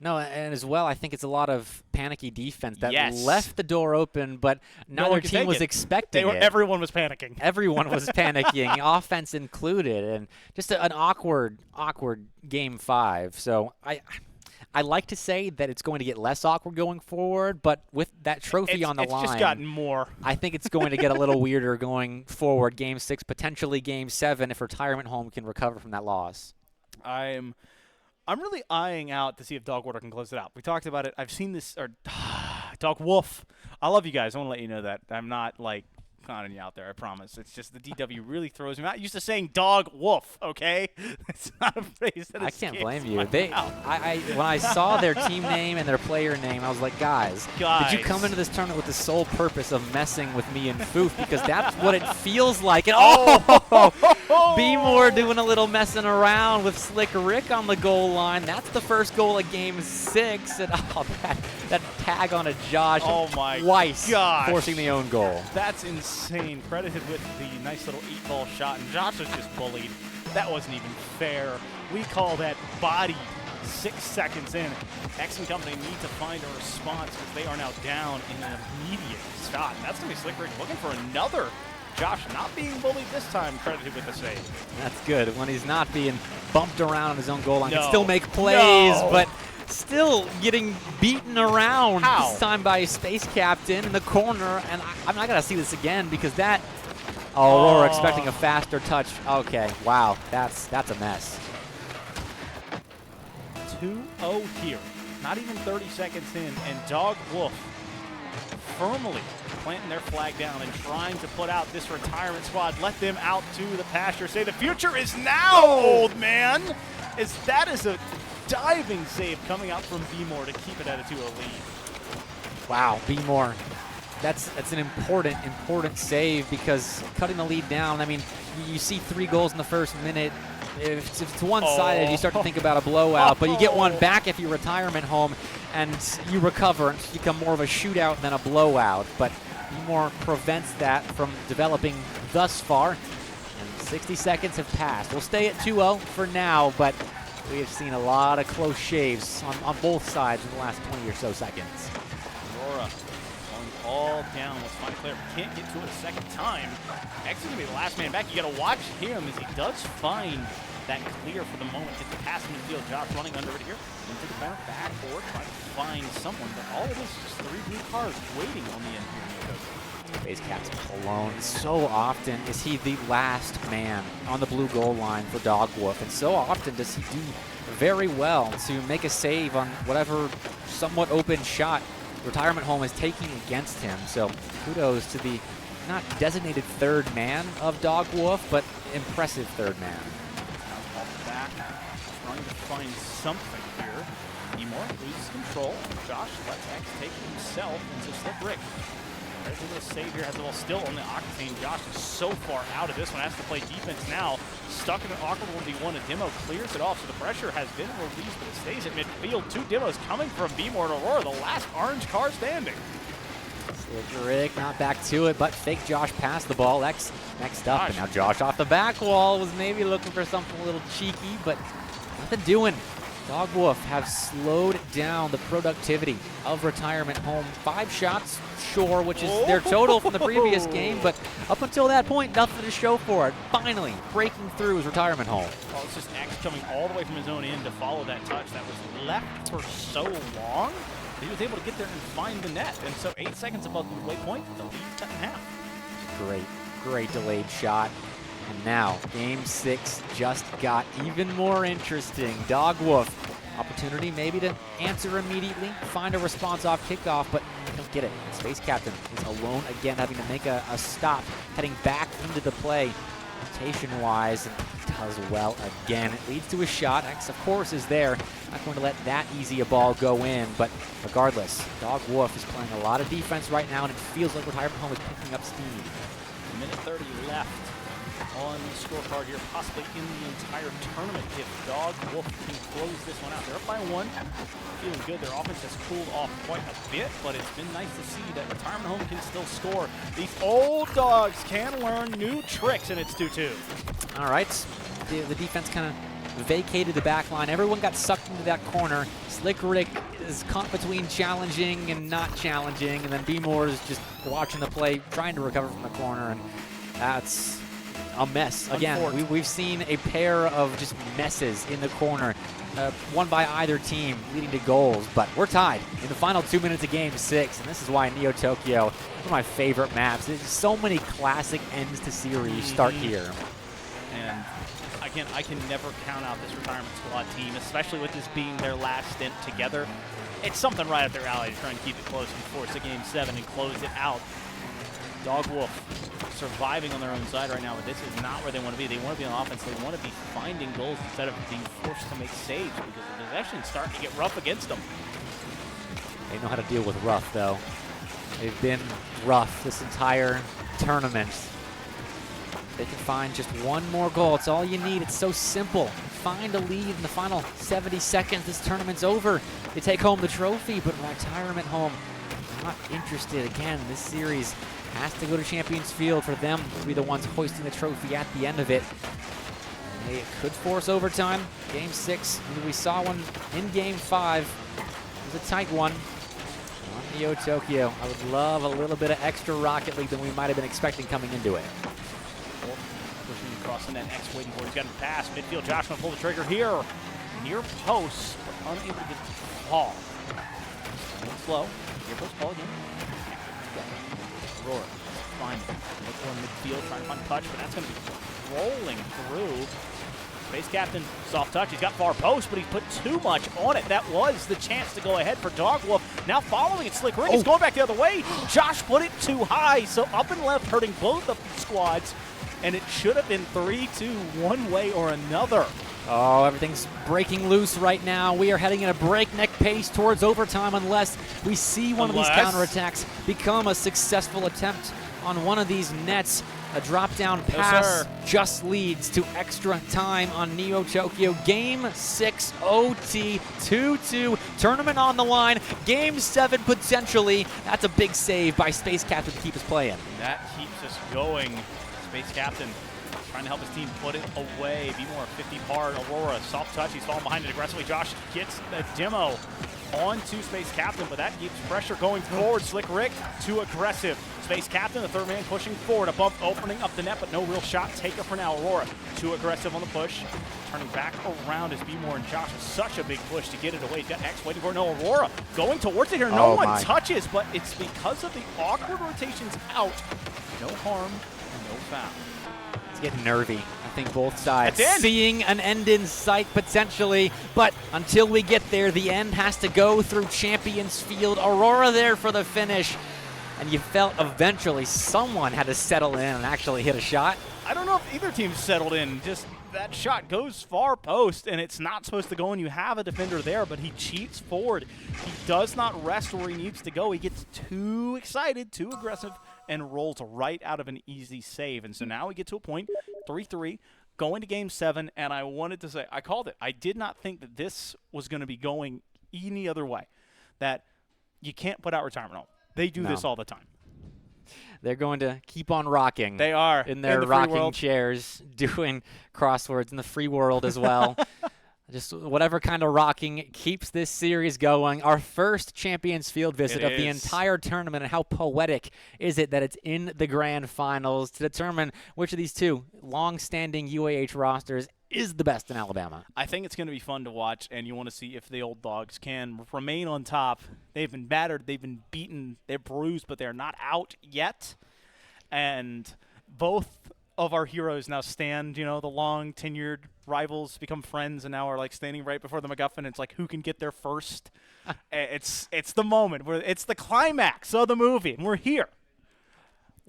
No, and as well, I think it's a lot of panicky defense that left the door open, but neither team was expecting it. Everyone was panicking. Everyone was panicking, offense included, and just an awkward game 5. So I like to say that it's going to get less awkward going forward, but with that trophy on the line, it's just gotten more. I think it's going to get a little weirder going forward. Game 6, potentially Game 7, if Retirement Home can recover from that loss. I'm really eyeing out to see if Dog Water can close it out. We talked about it. I've seen this, or Dog Wolf. I love you guys. I want to let you know that. I'm not, like, clowning you out there, I promise. It's just the DW really throws me out. I'm used to saying Dog Wolf, okay? It's not a phrase that I can't blame you. When I saw their team name and their player name, I was like, guys, did you come into this tournament with the sole purpose of messing with me and Foof? Because that's what it feels like. And B-More doing a little messing around with Slick Rick on the goal line. That's the first goal of Game 6. And that tag on a Josh twice, forcing the own goal. That's insane. Credited with the nice little 8-ball shot, and Josh was just bullied. That wasn't even fair. We call that body 6 seconds in. X and company need to find a response because they are now down in an immediate shot. That's going to be Slick Rick looking for another. Josh not being bullied this time, credited with the save. That's good. When he's not being bumped around on his own goal line, can still make plays, but still getting beaten around this time by Space Captain in the corner. And I'm not going to see this again because that... Aurora expecting a faster touch. Okay, wow, that's a mess. 2-0 here. Not even 30 seconds in, and Dog Wolf firmly planting their flag down and trying to put out this retirement squad. Let them out to the pasture. Say the future is now, old man. That is a diving save coming out from B-More to keep it at a 2-0 lead. Wow, B-More. That's an important save because cutting the lead down, I mean, you see 3 goals in the first minute. If it's one-sided, you start to think about a blowout, but you get one back if you're Retirement Home, and you recover and it's become more of a shootout than a blowout. But B-More prevents that from developing thus far, and 60 seconds have passed. We'll stay at 2-0 for now, but we have seen a lot of close shaves on both sides in the last 20 or so seconds. Aurora going all down. Let's find a player. Can't get to it a second time. X is going to be the last man back. You got to watch him as he does find that clear for the moment. Gets the pass in the field. Josh running under it here. Into the backboard, trying to find someone. But all it is just 3 blue cards waiting on the end here. Space Captain alone. So often is he the last man on the blue goal line for Dog Wolf, and so often does he do very well to make a save on whatever somewhat open shot Retirement Home is taking against him. So kudos to the not designated third man of Dog Wolf, but impressive third man. Off the back, trying to find something here. B-More loses control. Josh lets X take himself into Slick Rick. There's a little save here, has the ball still on the Octane. Josh is so far out of this one, has to play defense now. Stuck in an awkward 1v1, a demo clears it off, so the pressure has been released, but it stays at midfield. 2 demos coming from B-More and Aurora, the last orange car standing. Slick Rick not back to it, but fake Josh passed the ball. X next up, and now Josh off the back wall was maybe looking for something a little cheeky, but nothing doing. Dog Wolf have slowed down the productivity of Retirement Home. 5 shots, sure, which is their total from the previous game, but up until that point, nothing to show for it. Finally, breaking through is Retirement Home. Oh, it's just X coming all the way from his own end to follow that touch that was left for so long. He was able to get there and find the net, and so 8 seconds above the midway point, the lead's cut in half. Great delayed shot. And now, Game 6 just got even more interesting. Dog Wolf, opportunity maybe to answer immediately, find a response off kickoff, but don't get it. Space Captain is alone again, having to make a stop, heading back into the play, rotation-wise, and does well again. It leads to a shot. X, of course, is there. Not going to let that easy a ball go in, but regardless, Dog Wolf is playing a lot of defense right now, and it feels like Retirement Home is picking up steam. Minute 30 left on the scorecard here, possibly in the entire tournament if Dog Wolf can close this one out. They're up by 1, feeling good. Their offense has cooled off quite a bit, but it's been nice to see that Retirement Home can still score. These old dogs can learn new tricks, and it's 2-2. All right, the defense kind of vacated the back line. Everyone got sucked into that corner. Slick Rick is caught between challenging and not challenging, and then B-More is just watching the play, trying to recover from the corner, and that's a mess. Again, we've seen a pair of just messes in the corner, one by either team, leading to goals, but we're tied in the final 2 minutes of Game 6, and this is why Neo Tokyo, one of my favorite maps. There's so many classic ends to series start here. And again, I can never count out this Retirement Squad team, especially with this being their last stint together. It's something right up their alley to try and keep it close and force a Game 7 and close it out. Dog Wolf surviving on their own side right now, but this is not where they want to be. They want to be on offense. They want to be finding goals instead of being forced to make saves, because the possession's starting to get rough against them. They know how to deal with rough, though. They've been rough this entire tournament. They can find just one more goal. It's all you need. It's so simple. Find a lead in the final 70 seconds. This tournament's over. They take home the trophy, but Retirement Home not interested. Again, this series has to go to Champions Field for them to be the ones hoisting the trophy at the end of it. It could force overtime. Game 6, we saw one in Game 5. It was a tight one on Neo Tokyo. I would love a little bit of extra Rocket League than we might have been expecting coming into it. Pushing across the net, X waiting for it. He's got him pass. Midfield, Josh going to pull the trigger here. Near post, but unable to get the ball. Slow. Near post ball again. Aurora, fine. Look for midfield, trying to find touch, but that's going to be rolling through. Space Captain, soft touch. He's got far post, but he's put too much on it. That was the chance to go ahead for Dog Wolf. Now following it, Slick Rick is going back the other way. Josh put it too high, so up and left hurting both of the squads, and it should have been 3-2 one way or another. Oh, everything's breaking loose right now. We are heading at a breakneck pace towards overtime unless we see one of these counterattacks become a successful attempt on one of these nets. A drop-down pass just leads to extra time on Neo Tokyo. Game 6 OT 2-2. Tournament on the line. Game 7 potentially. That's a big save by Space Captain to keep us playing. That keeps us going. Space Captain trying to help his team put it away. B-More 50 hard. Aurora, soft touch. He's falling behind it aggressively. Josh gets a demo onto Space Captain, but that keeps pressure going forward. Slick Rick, too aggressive. Space Captain, the third man pushing forward. A bump opening up the net, but no real shot taker for now. Aurora, too aggressive on the push. Turning back around as B-More and Josh is such a big push to get it away. He's got X waiting for it. No, Aurora going towards it here. No one touches, but it's because of the awkward rotations out. No harm, no foul. It's getting nervy. I think both sides seeing an end in sight potentially, but until we get there, the end has to go through Champions Field. Aurora there for the finish, and you felt eventually someone had to settle in and actually hit a shot. I don't know if either team settled in. Just that shot goes far post, and it's not supposed to go, and you have a defender there, but he cheats forward. He does not rest where he needs to go. He gets too excited, too aggressive, and rolls right out of an easy save. And so now we get to a point, 3-3, going to Game 7, and I wanted to say, I called it. I did not think that this was going to be going any other way, that you can't put out Retirement Home. They do this all the time. They're going to keep on rocking. They are. In their rocking chairs, doing crosswords in the free world as well. Just whatever kind of rocking keeps this series going. Our first Champions Field visit of the entire tournament, and how poetic is it that it's in the grand finals to determine which of these two long-standing UAH rosters is the best in Alabama. I think it's going to be fun to watch, and you want to see if the old dogs can remain on top. They've been battered, they've been beaten, they're bruised, but they're not out yet. And both of our heroes now stand, the long tenured rivals become friends and now are like standing right before the MacGuffin. It's like who can get there first. It's the moment where it's the climax of the movie, and we're here.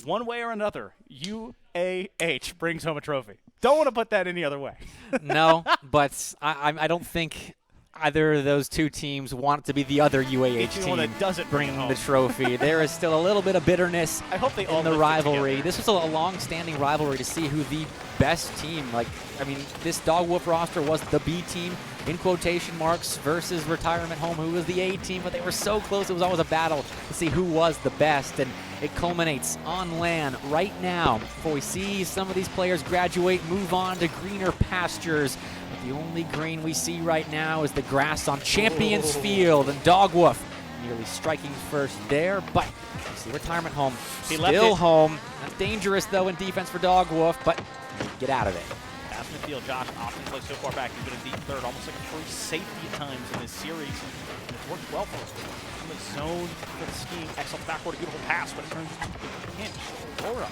One way or another, UAH brings home a trophy. Don't want to put that any other way. No, but I don't think either of those two teams want to be the other UAH Each one team that doesn't bring it bringing home. the trophy. There is still a little bit of bitterness I hope they all in the lift it rivalry. together. This was a long-standing rivalry to see who the best team, this Dog Wolf roster was the B team, in quotation marks, versus Retirement Home, who was the A team, but they were so close. It was always a battle to see who was the best, and it culminates on LAN right now before we see some of these players graduate, move on to greener pastures. But the only green we see right now is the grass on Champions Field, and Dog Wolf nearly striking first there, but you see Retirement Home still home. That's dangerous, though, in defense for Dog Wolf, but get out of it. Pass midfield, Josh often plays so far back. He's been a deep third, almost like 3 safety times in this series. And it's worked well for him. In the zone for the scheme. Excellent backward, a beautiful pass, but it turns into a pinch. Aurora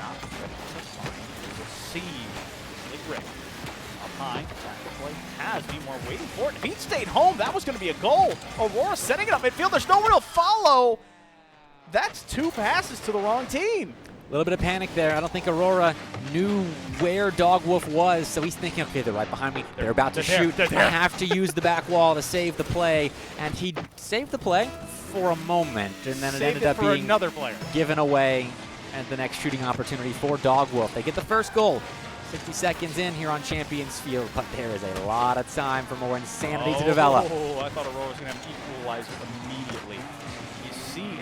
not ready to find the receive. Big Rick up high. Back play has Beemore waiting for it. If he'd stayed home, that was going to be a goal. Aurora setting it up midfield. There's no real follow. That's 2 passes to the wrong team. A little bit of panic there. I don't think Aurora knew where Dog Wolf was, so he's thinking, okay, they're right behind me. They're about to shoot. I have to use the back wall to save the play. And he saved the play for a moment, and then it ended up being another player given away at the next shooting opportunity for Dog Wolf. They get the first goal 60 seconds in here on Champions Field, but there is a lot of time for more insanity to develop. Oh, I thought Aurora was going to have an equalizer immediately.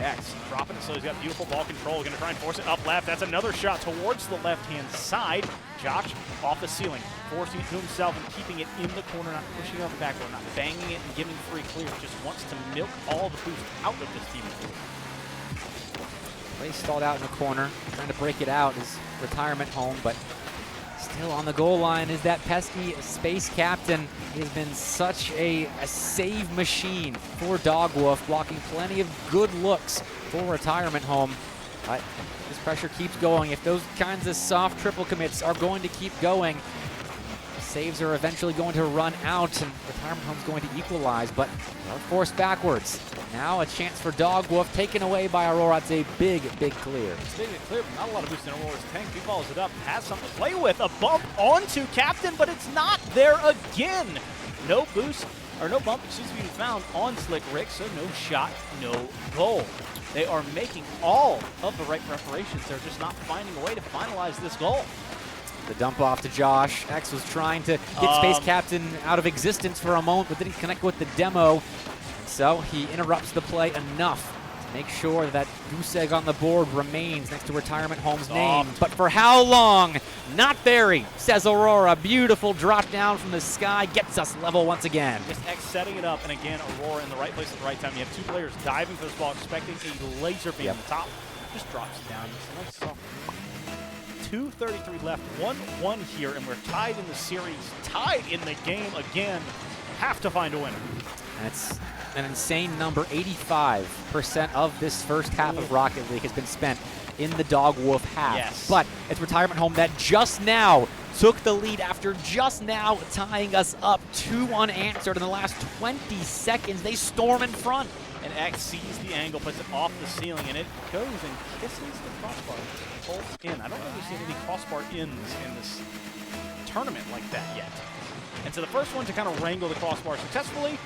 X dropping it, so he's got beautiful ball control. Going to try and force it up left. That's another shot towards the left-hand side. Josh off the ceiling, forcing it to himself and keeping it in the corner, not pushing it off the backboard, not banging it and giving free clear. Just wants to milk all the boost out of this team. Play stalled out in the corner, trying to break it out. Is Retirement Home, but still on the goal line is that pesky Space Captain. He has been such a save machine for Dog Wolf, blocking plenty of good looks for Retirement Home. But this pressure keeps going. If those kinds of soft triple commits are going to keep going, saves are eventually going to run out, and Retirement Home's going to equalize, but they're forced backwards. Now a chance for Dog Wolf, taken away by Aurora. It's a big, big clear. It's big and clear, but not a lot of boost in Aurora's tank. He follows it up, has something to play with. A bump onto Captain, but it's not there again. No boost, or no bump, seems to be found on Slick Rick, so no shot, no goal. They are making all of the right preparations. They're just not finding a way to finalize this goal. The dump off to Josh. X was trying to get Space Captain out of existence for a moment, but didn't connect with the demo. And so he interrupts the play enough to make sure that goose egg on the board remains next to Retirement Home's name. But for how long? Not very, says Aurora. Beautiful drop down from the sky, gets us level once again. Just X setting it up, and again, Aurora in the right place at the right time. You have 2 players diving for this ball, expecting a laser beam on the top. Just drops it down. It's a nice soft 2:33 left, 1-1 here, and we're tied in the series, tied in the game again. Have to find a winner. And it's an insane number. 85% of this first half of Rocket League has been spent in the Dog Wolf half. Yes. But it's Retirement Home that just now took the lead after just now tying us up 2 unanswered in the last 20 seconds. They storm in front. And X sees the angle, puts it off the ceiling, and it goes and kisses the crossbar. Pulls in. I don't know if we've seen any crossbar ins in this tournament like that yet. And so the first one to kind of wrangle the crossbar successfully,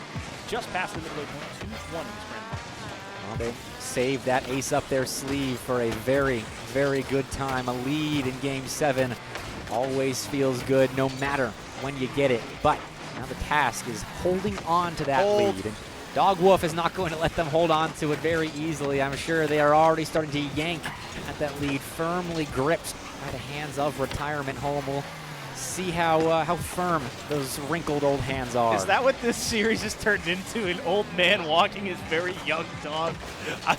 just past the midway point, 2-1 in this grand final. Well, they saved that ace up their sleeve for a very, very good time. A lead in Game 7 always feels good no matter when you get it. But now the task is holding on to that lead. And Dog Wolf is not going to let them hold on to it very easily. I'm sure they are already starting to yank at that lead, firmly gripped by the hands of Retirement Home. We'll see how firm those wrinkled old hands are. Is that what this series has turned into? An old man walking his very young dog?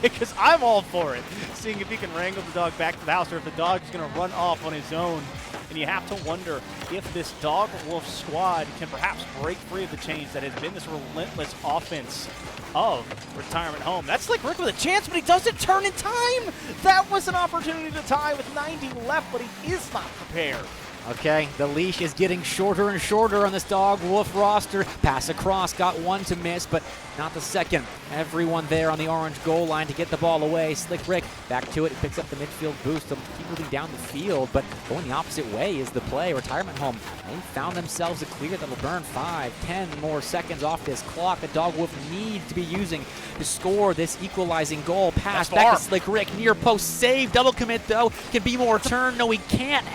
Because I'm all for it. Seeing if he can wrangle the dog back to the house, or if the dog is going to run off on his own. And you have to wonder if this Dog Wolf squad can perhaps break free of the chains that has been this relentless offense of Retirement Home. That's Slick Rick with a chance, but he doesn't turn in time. That was an opportunity to tie with 90 left, but he is not prepared. Okay, the leash is getting shorter and shorter on this Dog Wolf roster. Pass across, got one to miss, but not the second. Everyone there on the orange goal line to get the ball away. Slick Rick back to it, picks up the midfield boost. They'll keep moving down the field, but going the opposite way is the play. Retirement Home, they found themselves a clear that'll burn 5-10 more seconds off this clock that Dog Wolf needs to be using to score this equalizing goal. Pass back to Slick Rick, near post save, double commit though. Can be more turn, no he can't.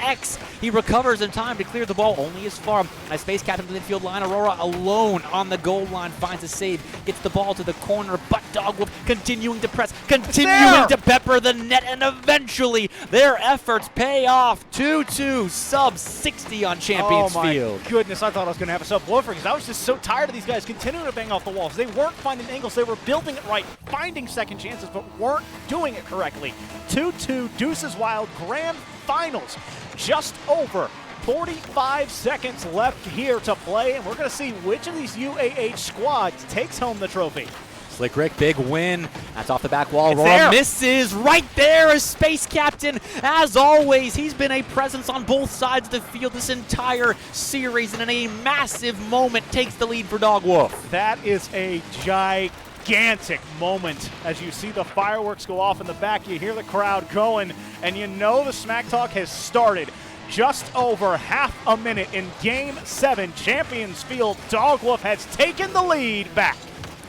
He recovers in time to clear the ball only as far as space captain to the midfield line. Aurora alone on the goal line, finds a save, gets the ball to the corner, but Dog Wolf continuing to press, continuing to pepper the net, and eventually their efforts pay off. 2-2, sub 60 on Champions Field. Oh my goodness, I thought I was going to have a subwoofer because I was just so tired of these guys continuing to bang off the walls. They weren't finding angles, they were building it right, finding second chances, but weren't doing it correctly. 2-2, Deuces Wild Grand Finals, just over 45 seconds left here to play, and we're going to see which of these UAH squads takes home the trophy. Slick Rick, big win. That's off the back wall. Aurora misses right there as space captain. As always, he's been a presence on both sides of the field this entire series, and in a massive moment takes the lead for Dog Wolf. That is a gigantic moment as you see the fireworks go off in the back. You hear the crowd going, and you know the smack talk has started. Just over half a minute in Game 7, Champions Field, Dog Wolf has taken the lead back.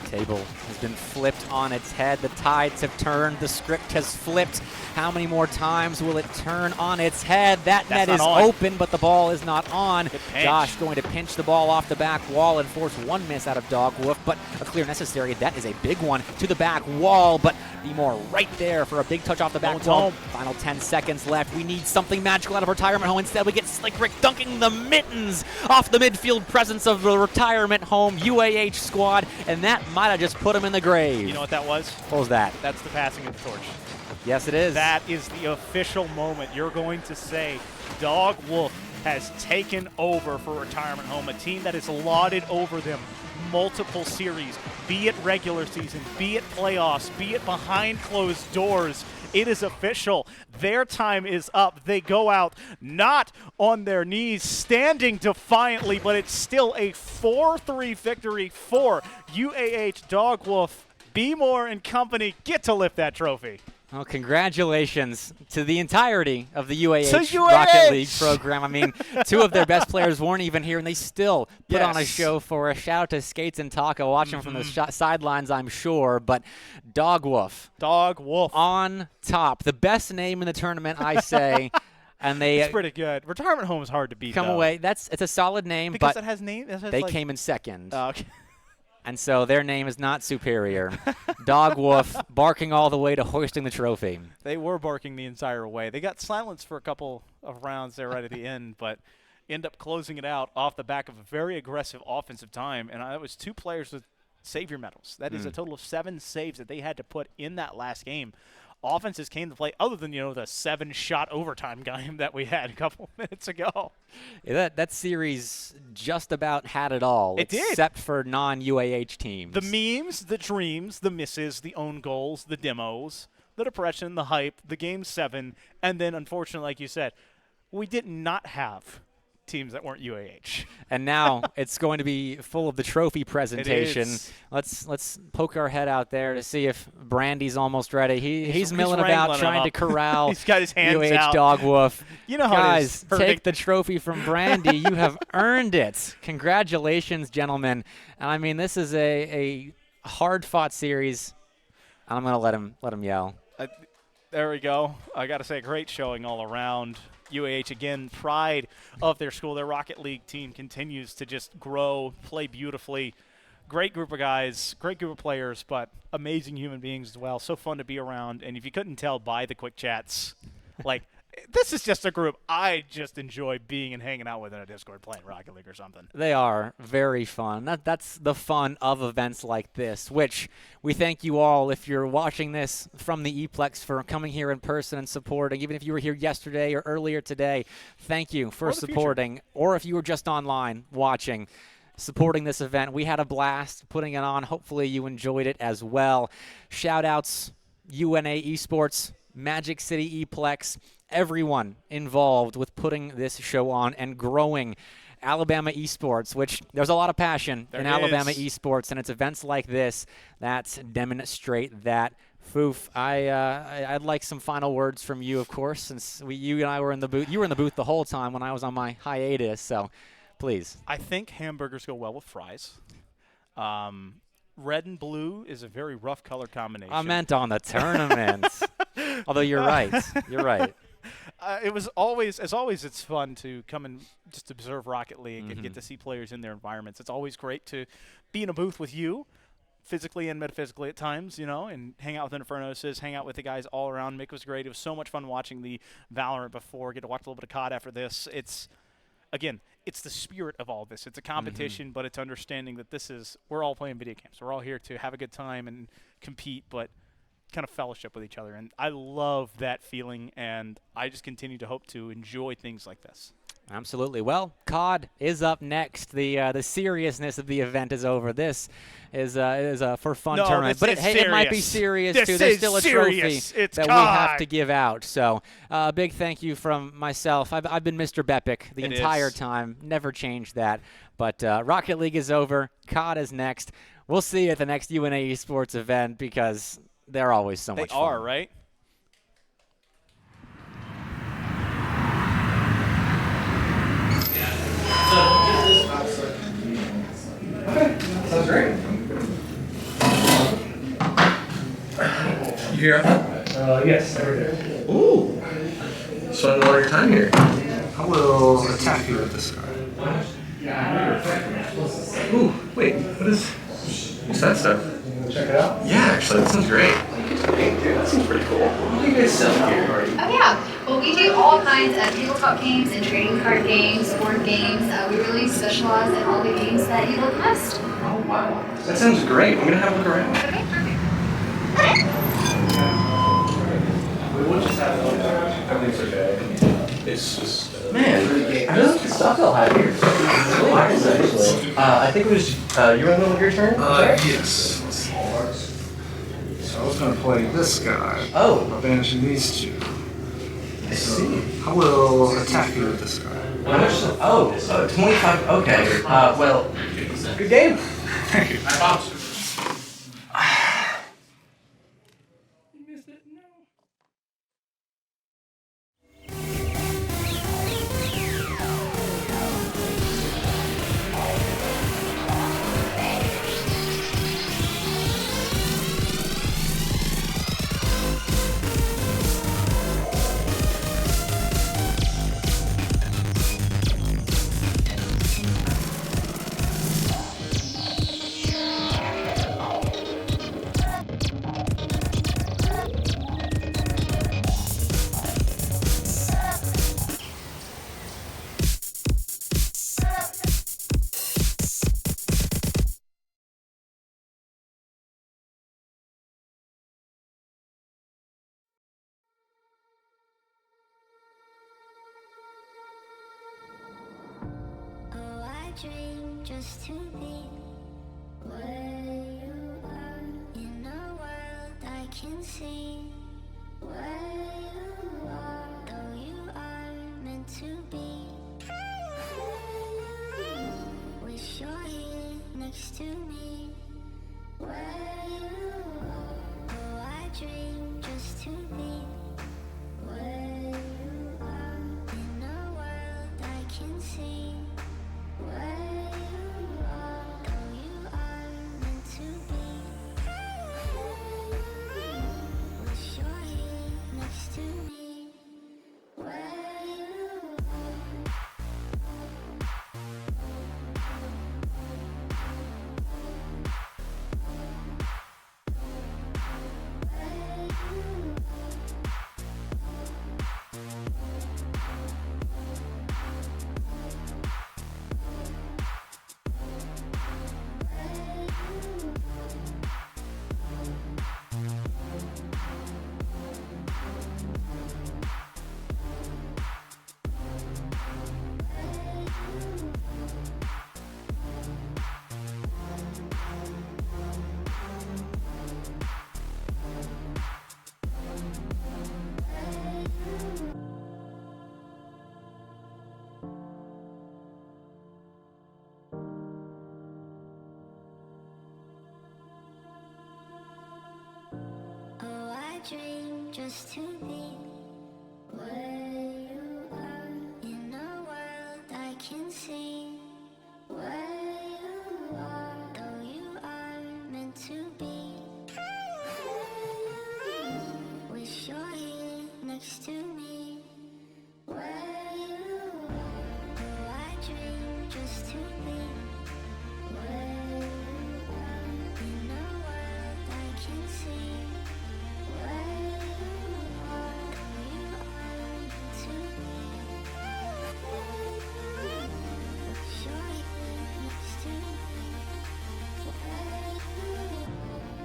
Table has been flipped on its head. The tides have turned. The script has flipped. How many more times will it turn on its head? That net is open, but the ball is not on. Josh going to pinch the ball off the back wall and force one miss out of Dog Wolf, but a clear necessary. That is a big one to the back wall, but Be More right there for a big touch off the back wall. Final 10 seconds left. We need something magical out of Retirement Home. Instead, we get Slick Rick dunking the mittens off the midfield presence of the Retirement Home UAH squad, and that might have just put him in the grave. You know what that was? What was that? That's the passing of the torch. Yes, it is. That is the official moment. You're going to say Dog Wolf has taken over for Retirement Home, a team that has lauded over them multiple series, be it regular season, be it playoffs, be it behind closed doors. It is official. Their time is up. They go out not on their knees, standing defiantly, but it's still a 4-3 victory for UAH. Dog Wolf, Be More and company get to lift that trophy. Well, congratulations to the entirety of the UAH Rocket League program. I mean, two of their best players weren't even here, and they still put on a show for a shout-out to Skates and Taco, watching from the sidelines, I'm sure. But Dog Wolf. Dog Wolf. On top. The best name in the tournament, I say. And it's pretty good. Retirement Home is hard to beat, Come away. It's a solid name, because but it has name. They came in second. Okay. And so their name is not superior. Dog Wolf barking all the way to hoisting the trophy. They were barking the entire way. They got silenced for a couple of rounds there right at the end, but end up closing it out off the back of a very aggressive offensive time. And that was two players with savior medals. That is a total of 7 saves that they had to put in that last game. Offenses came to play other than, the 7-shot overtime game that we had a couple minutes ago. Yeah, that series just about had it all. It did. Except for non-UAH teams. The memes, the dreams, the misses, the own goals, the demos, the depression, the hype, the Game 7, and then, unfortunately, like you said, we did not have teams that weren't UAH. And now it's going to be full of the trophy presentation. Let's poke our head out there to see if Brandy's almost ready. He's milling about trying to corral He's got his hands UAH out. Dog Wolf. You know how Guys, it is. take the trophy from Brandy. You have earned it. Congratulations, gentlemen. And I mean, this is a hard-fought series. I'm going to let him yell. There we go. I got to say, great showing all around. UAH, again, pride of their school. Their Rocket League team continues to just grow, play beautifully. Great group of guys, great group of players, but amazing human beings as well. So fun to be around. And if you couldn't tell by the quick chats, this is just a group I just enjoy being and hanging out with in a Discord playing Rocket League or something. They are very fun. That's the fun of events like this, which we thank you all if you're watching this from the Eplex for coming here in person and supporting. Even if you were here yesterday or earlier today, thank you for supporting. Or if you were just online watching, supporting this event. We had a blast putting it on. Hopefully you enjoyed it as well. Shout-outs, UNA Esports, Magic City Eplex, everyone involved with putting this show on and growing Alabama esports, which there's a lot of passion in Alabama esports, and it's events like this that demonstrate that. Foof, I'd like some final words from you, of course, since you and I were in the booth. You were in the booth the whole time when I was on my hiatus, so please. I think hamburgers go well with fries. Red and blue is a very rough color combination. I meant on the tournament. Although you're right. You're right. It was always, as always, it's fun to come and just observe Rocket League and get to see players in their environments. It's always great to be in a booth with you, physically and metaphysically at times, you know, and hang out with Infernosis, hang out with the guys all around. Mick was great. It was so much fun watching the Valorant before. Get to watch a little bit of COD after this. It's, again, it's the spirit of all this. It's a competition, but it's understanding that we're all playing video games. We're all here to have a good time and compete, but kind of fellowship with each other. And I love that feeling, and I just continue to hope to enjoy things like this. Absolutely. Well, COD is up next. The seriousness of the event is over. This is a for fun tournament, but it might be serious too. There's still a trophy that we have to give out. So, big thank you from myself. I've been Mr. Bepic the entire time. Never changed that. But Rocket League is over. COD is next. We'll see you at the next UNA Esports event because they're always so much fun. They are, right? Okay, sounds great. You here? Yes, over there. Ooh. Spending a lot of your time here. I will attack you with this card. Ooh, wait, what's that stuff? Check it out? Yeah, actually, that sounds great. Dude, that seems pretty cool. What do you guys sell here? Oh yeah, well we do all kinds of tabletop games and trading card games, board games. We really specialize in all the games that you look best. Oh wow, that sounds great. I'm gonna have a look around. Okay, perfect. We will just have everything's okay. It's just man, I don't like the stuff they'll have here. It's really nice, actually. I think it was you were in the middle of your turn. Yes. So I was going to play this guy. Oh. By banishing these two. I see. I will attack you with this guy. How much? Oh, 25. Okay. Well, good game. Thank you. You missed it. No. Dream just to be where you are in a world I can see where you are, though you are meant to be. Wish you're here next to me where you are. Oh, I dream just to be where you are in a world I can see. Where you are, though you are meant to be. Wish you're here next to me. Where you are. Where you are. dream just to be where you are in a world I can see. Where you are, though you are meant to be. Wish you're here next to me. Where you are, though I dream just to be. Where you are in a world I can see. Where you are, though you are meant to be. Wish you're here next to me. Where you are.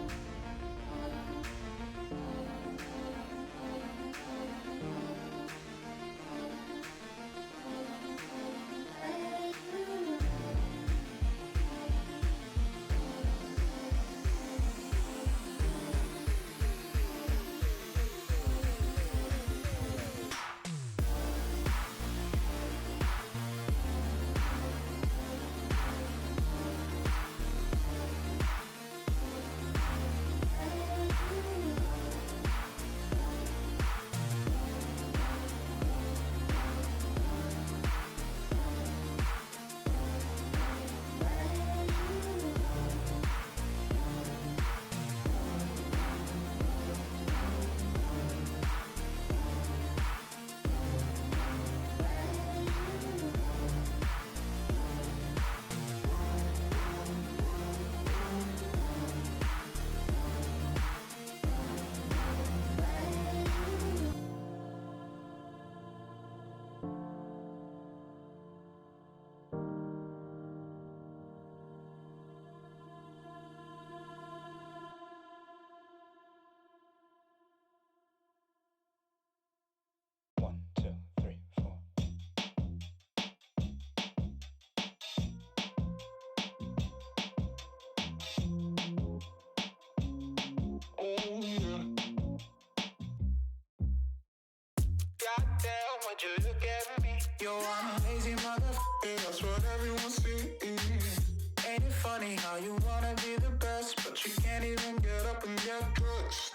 Goddamn, would you look at me? Yo, I'm a lazy motherfucker, that's what everyone sees. Ain't it funny how you wanna be the best, but you can't even get up and get dressed?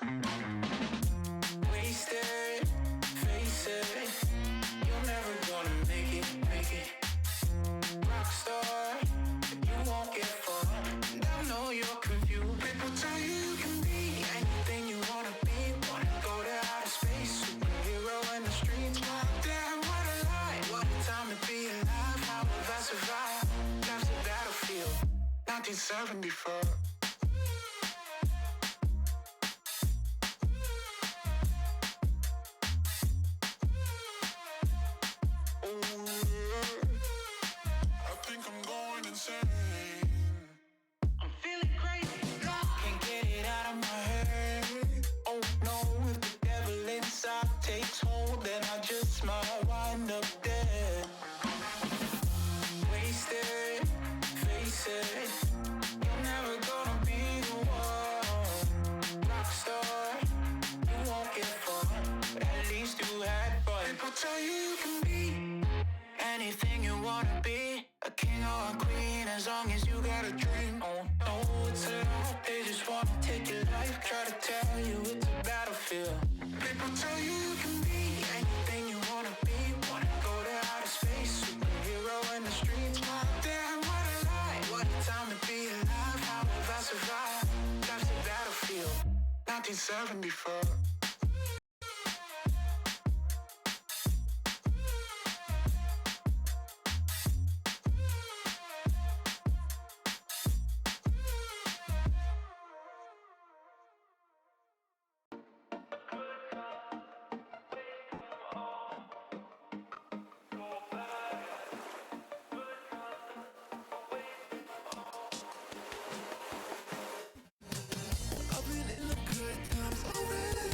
Wasted, face it, you're never gonna make it. Rockstar, you won't get far. I know you're confused. People tell you you can be anything you wanna be. Wanna go to outer space, superhero in the streets. Damn, what a lie. What a time to be alive. How have I survived? Life's a battlefield. 1974. I think I'm going insane. I'm feeling crazy. Can't get it out of my head. Oh no, if the devil inside takes hold, then I just might wind up dead. Wasted, face it. You're never gonna be the one. Rockstar, you won't get far. At least you had fun. People tell you you can be anything you wanna be. A king or a queen, as long as you got a dream. Oh no, it's a lie. They just wanna take your life. Try to tell you it's a battlefield. People tell you you can be anything you wanna be. Wanna go to outer space, superhero in the streets. Damn, what a lie. What a time to be alive. How have I survived? Life's a battlefield. 1974. I've been in the good times already.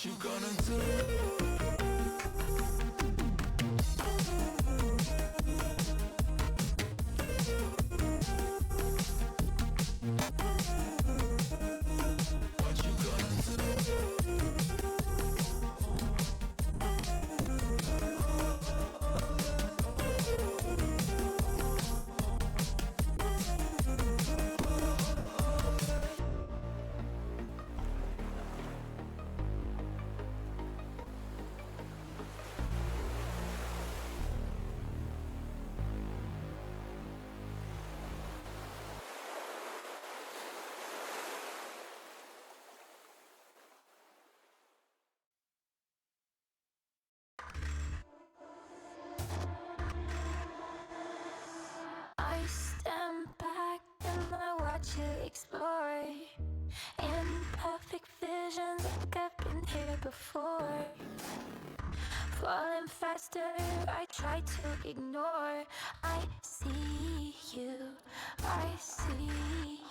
What you gonna do? I stand back and I watch you explore in perfect visions like I've been here before. Falling faster, I try to ignore. I see you, I see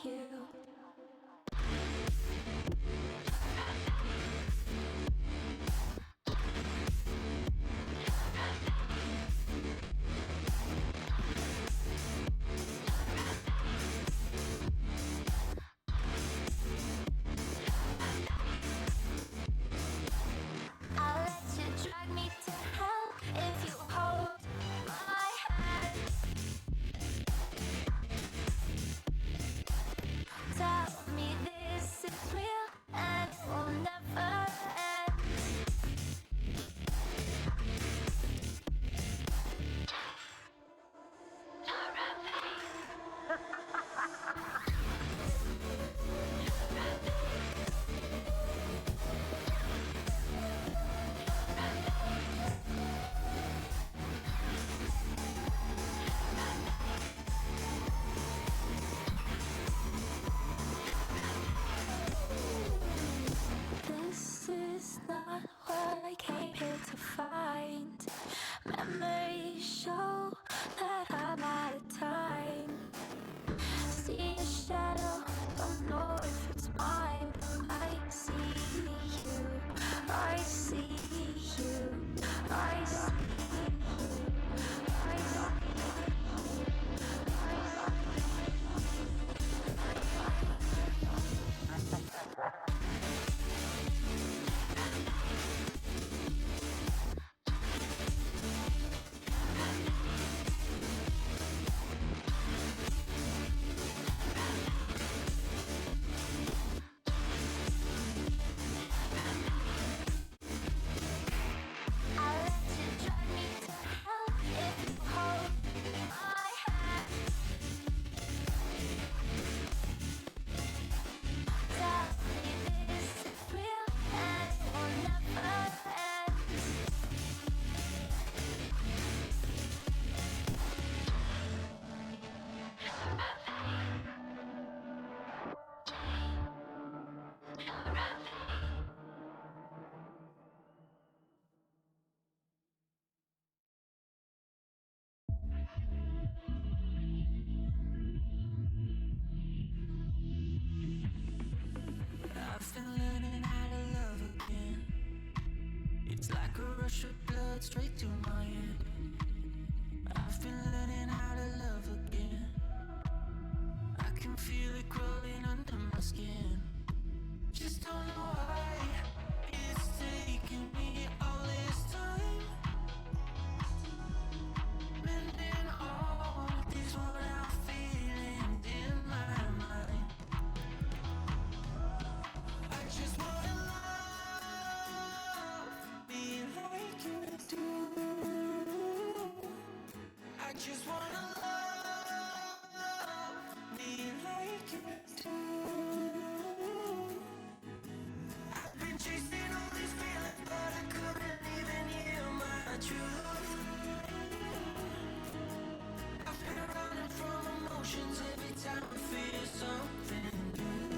you. I'll let you drag me to hell if you hold my hand. Tell me this is real and will never end. This is not what I came here to find. Memories show that I'm out of time. See a shadow, don't know if it's mine. I see you, I see you, I see you, I see you. I'll let you drag me to hell if you hold my hand. Tell me this is real and it will never end. I've been learning how to love again. It's like a rush of blood straight to my head. I've been learning how to love again. I can feel it crawling under my skin. Just don't know why it's taking me all this time. Mending all this what I'm feeling in my mind. I just wanna love me like you do. I just wanna love me like you do. I've been chasing all these feelings, but I couldn't even hear my truth. I've been running from emotions every time I feel something new.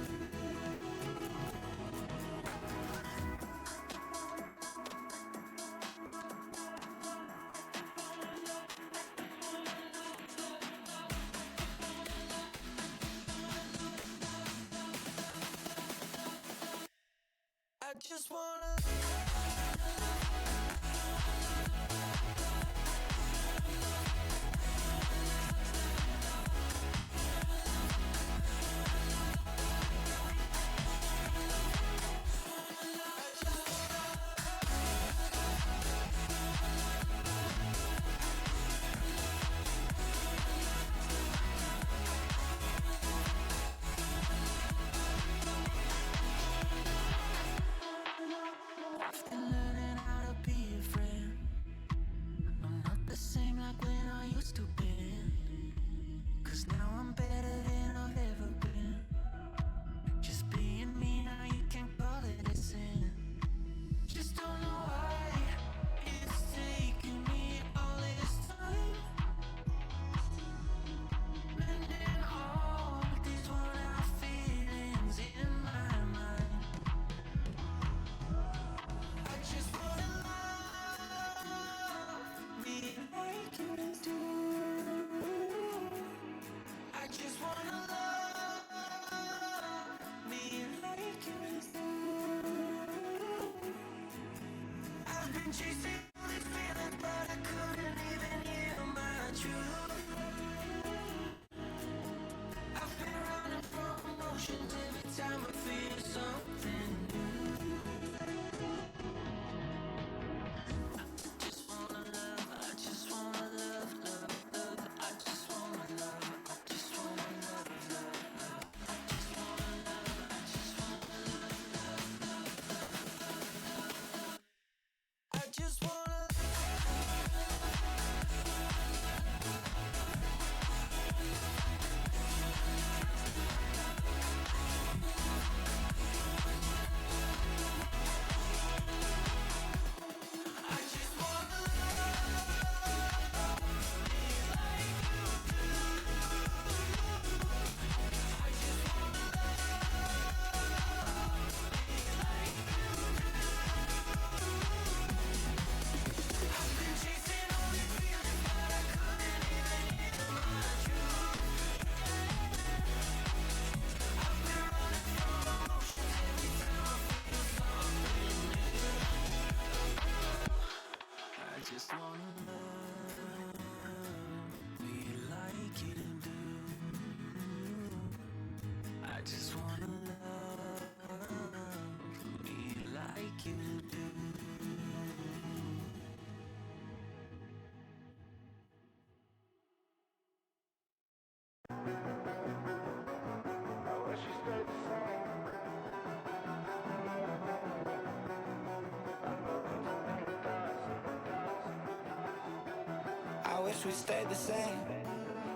I wish we stayed the same.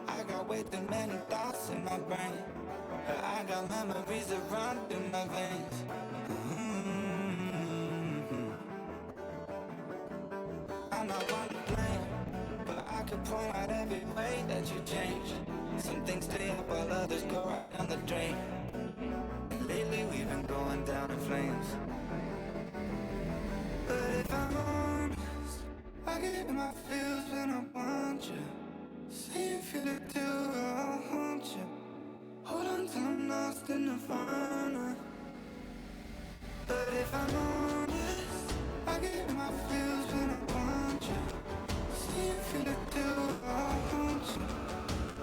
I got way too many thoughts in my brain, but I got memories that run through my veins. I'm not one to blame, but I could point out every way that you changed. Some things stay up while others go right down the drain. And lately we've been going down in flames. But if I'm honest, I get in my feels when I want you. Say you feel it too, I'll haunt you. Hold on till I'm lost in the fun. But if I'm honest, I get in my feels when I want you. Say you feel it too, I'll haunt you.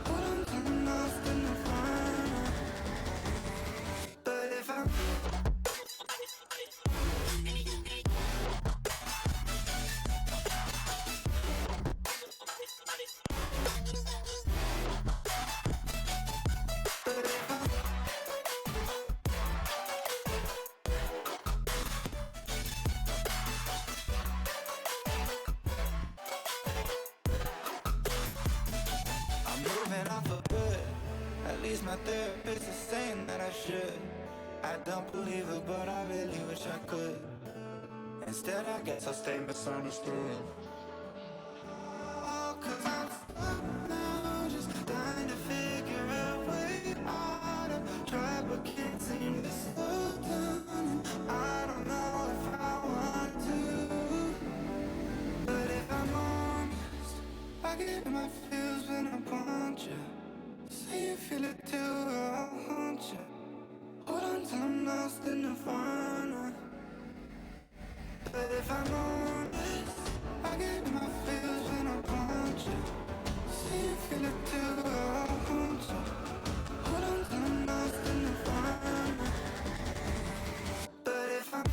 Hold on till I'm lost in the fun. But if I'm my therapist is saying that I should. I don't believe it, but I really wish I could. Instead, I guess I'll stay misunderstood. Oh, 'cause I'm stuck now, just trying to figure out a way out of try, but can't seem to slow down. I don't know if I want to. But if I'm honest, I get in my feels when I want you. Say you feel it too, I'll haunt you. Hold on till I'm lost in the fun. But if I'm honest, I get my feels when I want you. Say you feel it too, I'll haunt you. Hold on till I'm lost in the fun. But if I'm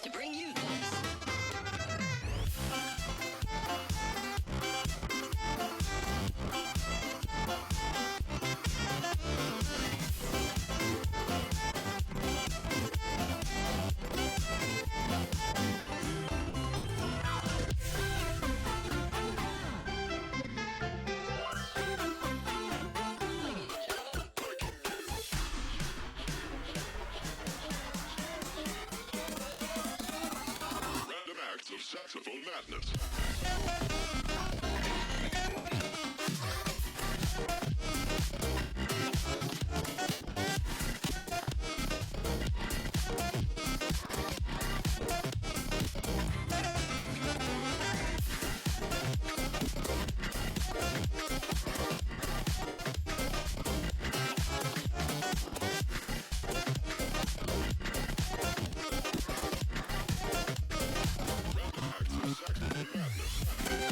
To bring you Random acts of saxophone madness. Random acts of saxophone madness.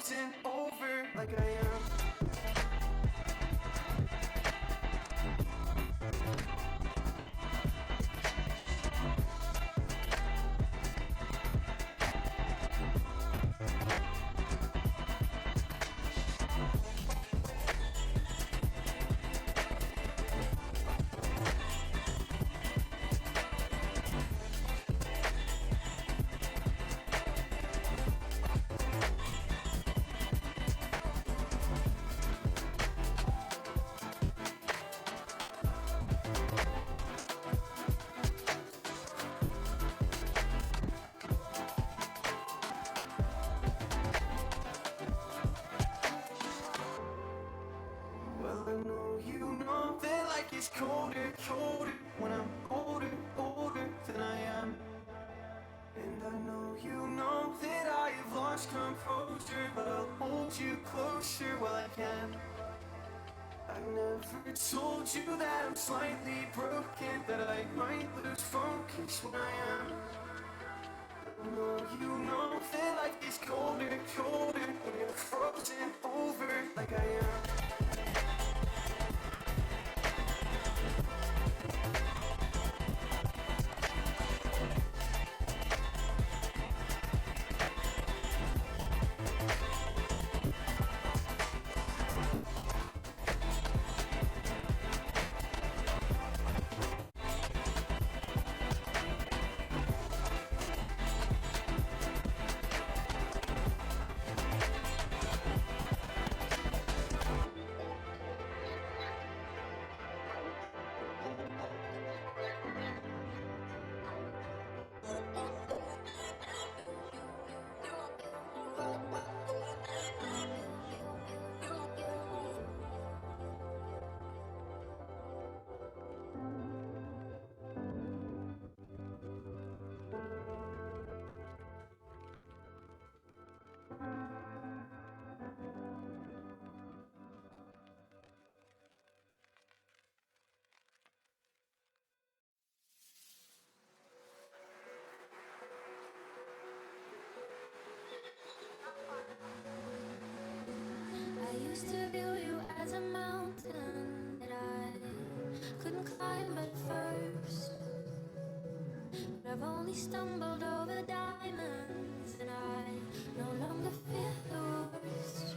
frozen over like I am. Well, I know you know that like it's colder, colder when I'm older, older than I am. And I know you know that I have lost composure, but I'll hold you closer while I can. I never told you that I'm slightly broken, that I might lose focus when I am. I know you know that life is colder, colder when you're frozen over like I am. I used to view you as a mountain that I couldn't climb at first. But I've only stumbled over diamonds, and I no longer fear the worst.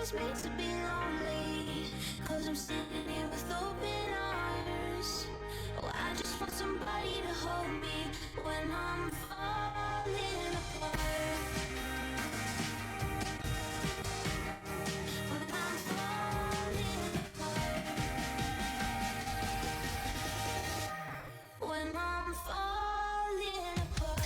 was made to be lonely, 'cause I'm sitting here with open arms. Oh, I just want somebody to hold me when I'm falling apart. When I'm falling apart. When I'm falling apart.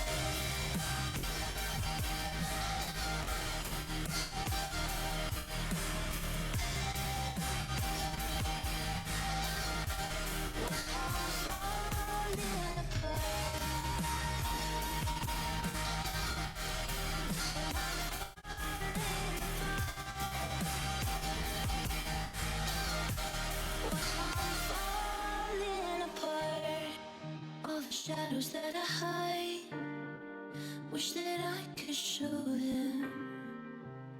Falling apart. All the shadows that I hide, wish that I could show them.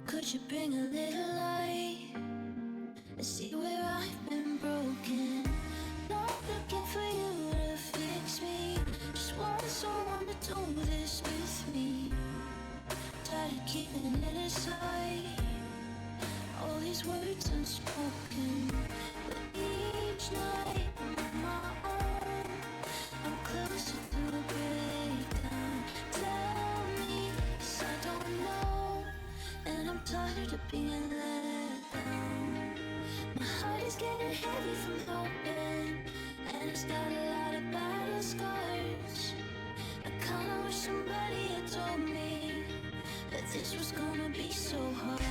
Could you bring a little light and see where I've been broken? Not looking for you to fix me, just want someone to do this with me. Tired of keeping it inside, all these words unspoken. But each night I'm on my own, I'm closer to a breakdown. Tell me, 'cause I don't know, and I'm tired of being let down. My heart is getting heavy from hoping, and it's got a lot of battle scars. I kinda wish somebody had told me that this was gonna be so hard.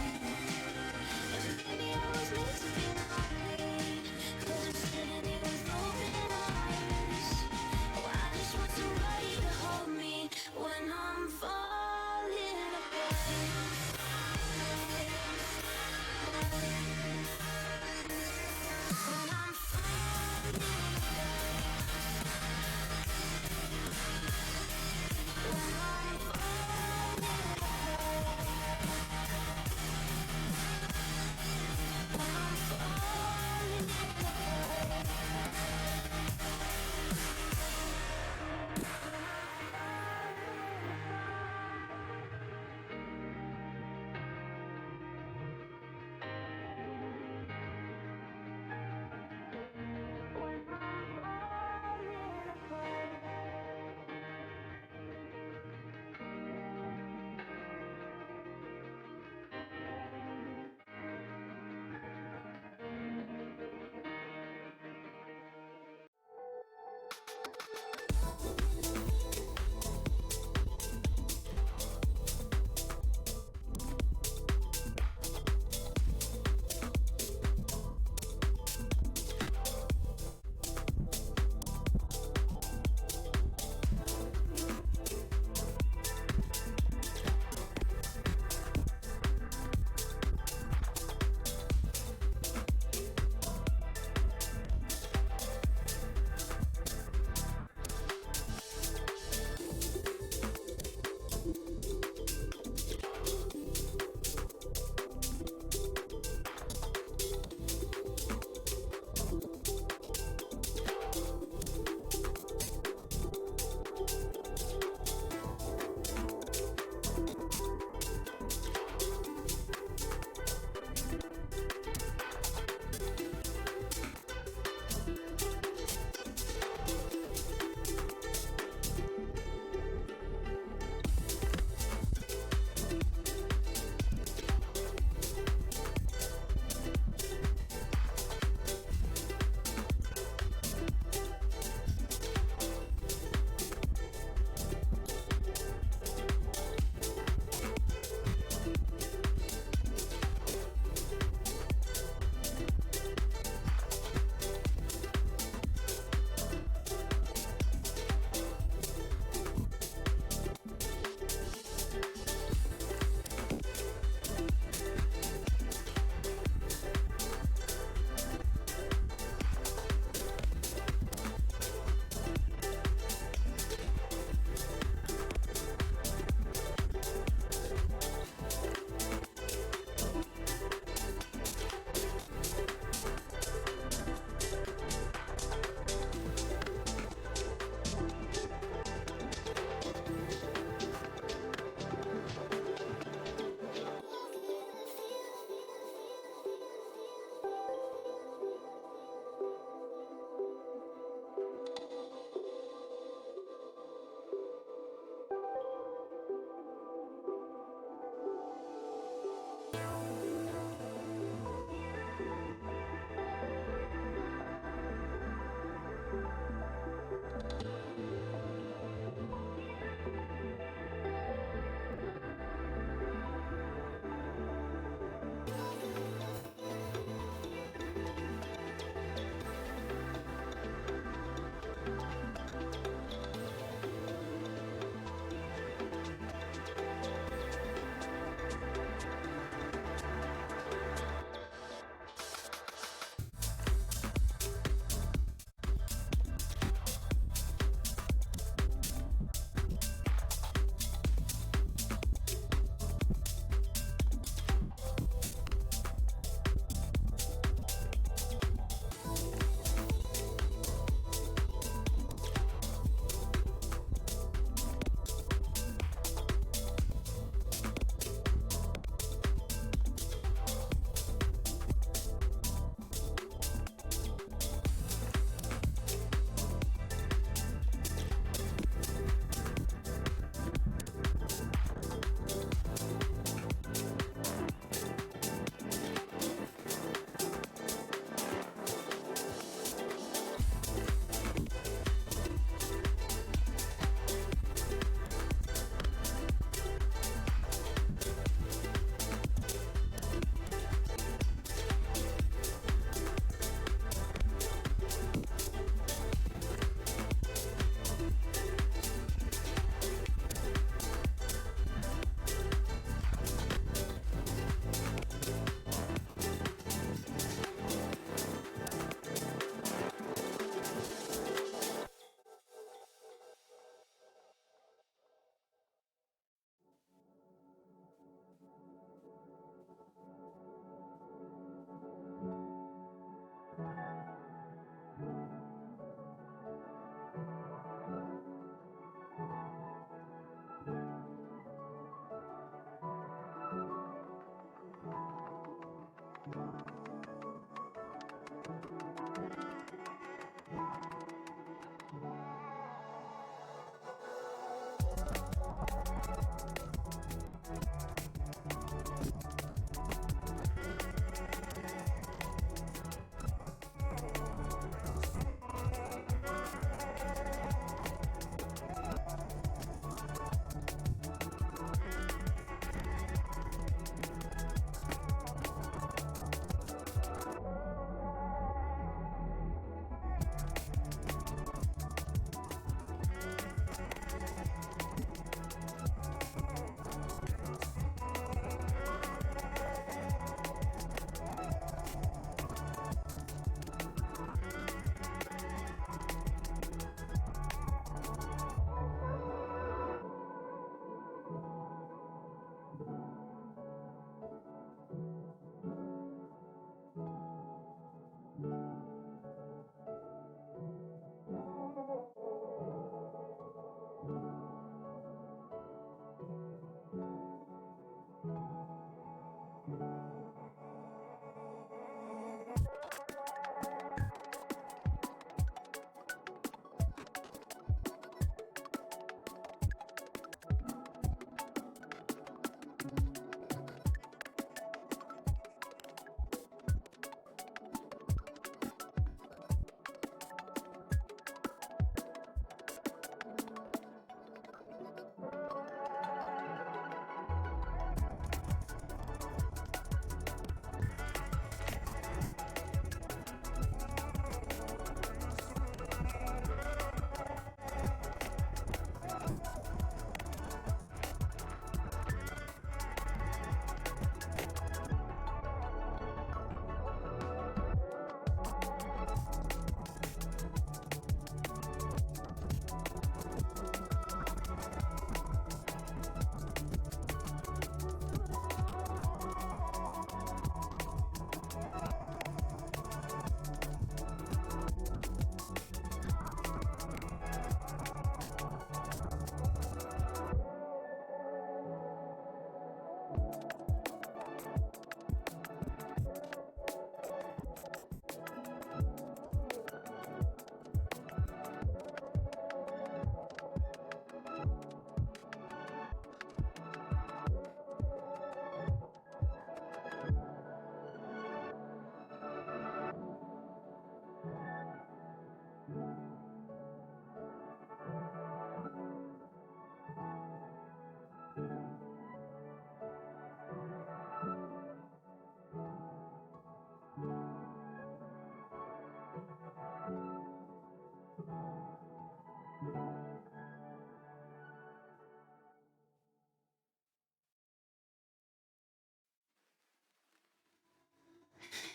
And maybe I was meant to be lonely, 'cause I'm sitting here with open arms. Oh, I just want somebody to hold me when I'm falling apart. When I'm falling apart.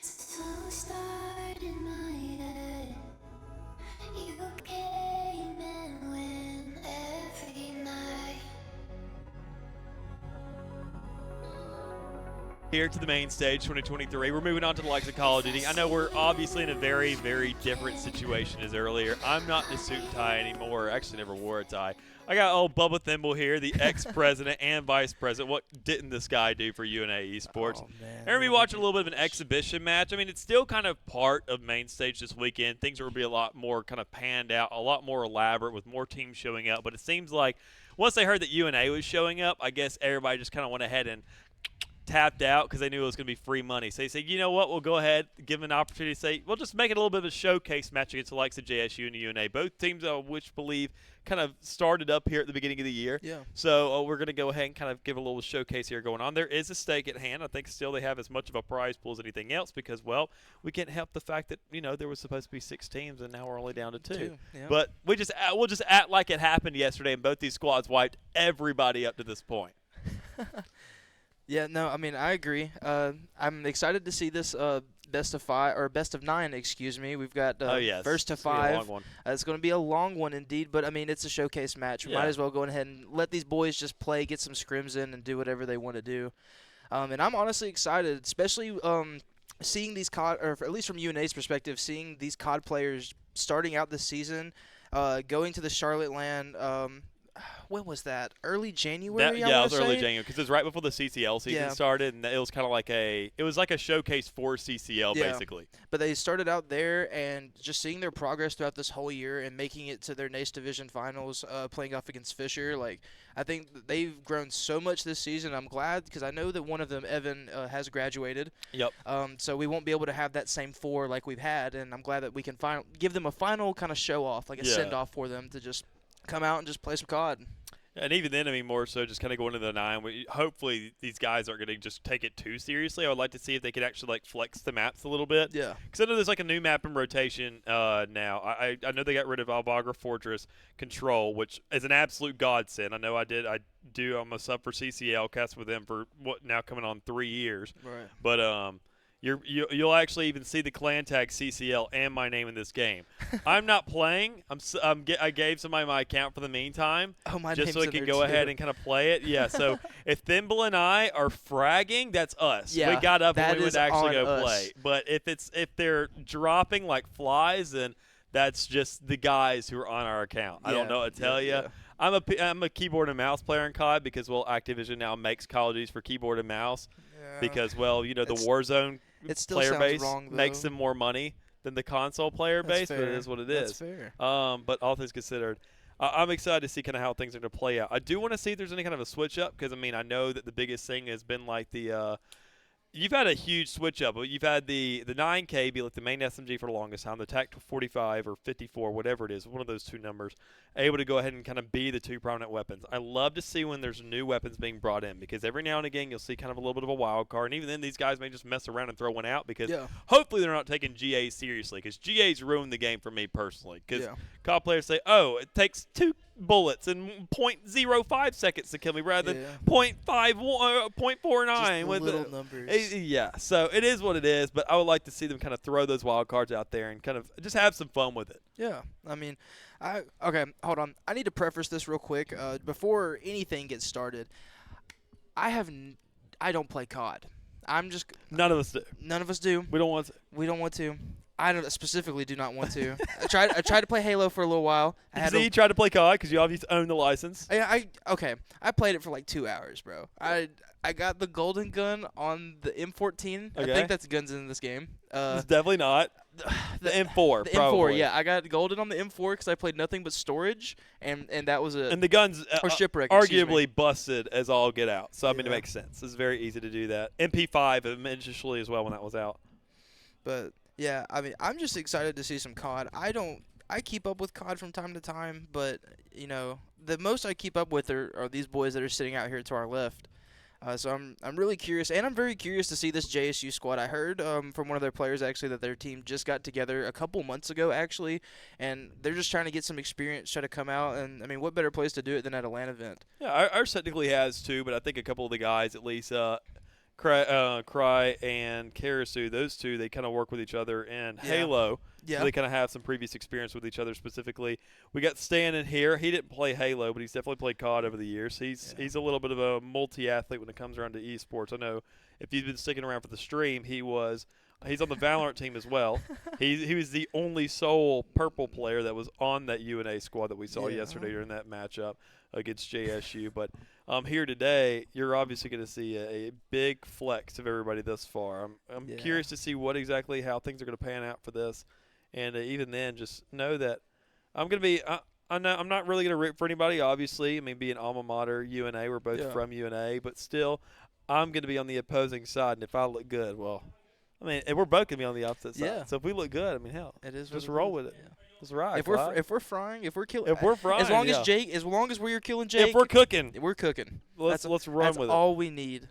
So start in my head. You came and went every night. Here to the main stage 2023. We're moving on to the likes of Call of Duty. I know we're obviously in a very, very different situation as earlier. I'm not in a suit and tie anymore. Actually, never wore a tie. I got old Bubba Thimble here, the ex-president and vice president. What didn't this guy do for UNA Esports? Oh, man. We're going to be watching a little bit of an exhibition match. I mean, it's still kind of part of main stage this weekend. Things will be a lot more kind of panned out, a lot more elaborate with more teams showing up. But it seems like once they heard that UNA was showing up, I guess everybody just kind of went ahead and tapped out because they knew it was going to be free money. So they said, you know what, we'll go ahead, give them an opportunity to say, we'll just make it a little bit of a showcase match against the likes of JSU and UNA. Both teams, which believe kind of started up here at the beginning of the year. Yeah. So we're going to go ahead and kind of give a little showcase here going on. There is a stake at hand. I think still they have as much of a prize pool as anything else because, well, we can't help the fact that, you know, there was supposed to be 6 teams and now we're only down to 2. Yeah. But we'll just act like it happened yesterday and both these squads wiped everybody up to this point. Yeah, no, I mean, I agree. I'm excited to see this best of 5 or best of 9, excuse me. We've got first to 5. It's going to be a long one indeed, but I mean, it's a showcase match. We might as well go ahead and let these boys just play, get some scrims in, and do whatever they want to do. And I'm honestly excited, especially seeing these COD, or at least from UNA's perspective, seeing these COD players starting out this season, going to the Charlotte LAN. When was that? Early January? Yeah, it was early January because it was right before the CCL season started, and it was kind of like a showcase for CCL basically. But they started out there, and just seeing their progress throughout this whole year and making it to their NACE Division Finals, playing off against Fisher, like I think they've grown so much this season. I'm glad because I know that one of them, Evan, has graduated. Yep. So we won't be able to have that same 4 like we've had, and I'm glad that we can give them a final kind of show off, like a send off for them to just come out and just play some COD. And even then, I mean, more so just kind of going to the 9. Hopefully, these guys aren't going to just take it too seriously. I would like to see if they could actually, like, flex the maps a little bit. Yeah. Because I know there's, like, a new map in rotation now. I know they got rid of Albagra Fortress Control, which is an absolute godsend. I know I'm a sub for CCL, cast with them for now coming on 3 years. Right. But, You'll actually even see the clan tag CCL and my name in this game. I'm not playing. I gave somebody my account for the meantime, just so I can go ahead and kind of play it. Yeah. So if Thimble and I are fragging, that's us. Yeah, we got up and we would actually go us. play. But if they're dropping like flies, then that's just the guys who are on our account. I don't know what to tell you. I'm a keyboard and mouse player in COD because, well, Activision now makes Call of Duty for keyboard and mouse because, well, you know, the Warzone player base makes them more money than the console player base, but it is what it is. That's fair. But all things considered, I'm excited to see kind of how things are going to play out. I do want to see if there's any kind of a switch up because, I mean, I know that the biggest thing has been like the you've had a huge switch up. You've had the 9K be like the main SMG for the longest time, the TAC 45 or 54, whatever it is, one of those two numbers, able to go ahead and kind of be the two prominent weapons. I love to see when there's new weapons being brought in because every now and again you'll see kind of a little bit of a wild card, and even then these guys may just mess around and throw one out because hopefully they're not taking GA seriously because GA's ruined the game for me personally because COD players say, oh, it takes 2 bullets and 0.05 seconds to kill me rather than 0.49 with little numbers. Yeah, so it is what it is, but I would like to see them kind of throw those wild cards out there and kind of just have some fun with it. Yeah, I mean, okay, hold on. I need to preface this real quick before anything gets started. I don't play COD. None of us do. None of us do. We don't want to. We don't want to. I specifically do not want to. I tried to play Halo for a little while. You tried to play COD because you obviously own the license. I played it for like 2 hours, bro. I got the golden gun on the M14. Okay. I think that's guns in this game. It's definitely not. The M4, The probably. M4, yeah. I got golden on the M4 because I played nothing but storage, and that was And the guns or shipwreck, arguably busted as all get out. So, I mean, it Yeah. makes sense. It's very easy to do that. MP5 eventually as well when that was out. But, yeah, I mean, I'm just excited to see some COD. I keep up with COD from time to time, but, you know, the most I keep up with are these boys that are sitting out here to our left. So I'm really curious, and I'm very curious to see this JSU squad. I heard from one of their players actually that their team just got together a couple months ago actually, and they're just trying to get some experience, try to come out. And I mean, what better place to do it than at a LAN event? Yeah, ours technically has too, but I think a couple of the guys, at least Cry and Karasu, those two, they kind of work with each other in Halo. Yeah. So they kind of have some previous experience with each other specifically. We got Stan in here. He didn't play Halo, but he's definitely played COD over the years. He's a little bit of a multi-athlete when it comes around to esports. I know if you've been sticking around for the stream, he's on the Valorant team as well. He was the only sole purple player that was on that UNA squad that we saw yesterday during that matchup against JSU. But here today, you're obviously going to see a big flex of everybody thus far. I'm curious to see how things are going to pan out for this. And even then, just know that I'm going to be I'm not really going to root for anybody, obviously. I mean, being alma mater, UNA, we're both from UNA. But still, I'm going to be on the opposing side. And if I look good, well, I mean, we're both going to be on the opposite side. Yeah. So if we look good, I mean, hell, it is just roll with it. Yeah. That's right. If we're frying, if we're killing, as long as Jake, as long as we're killing Jake, if we're cooking, we're cooking. Let's run with it. That's all we need.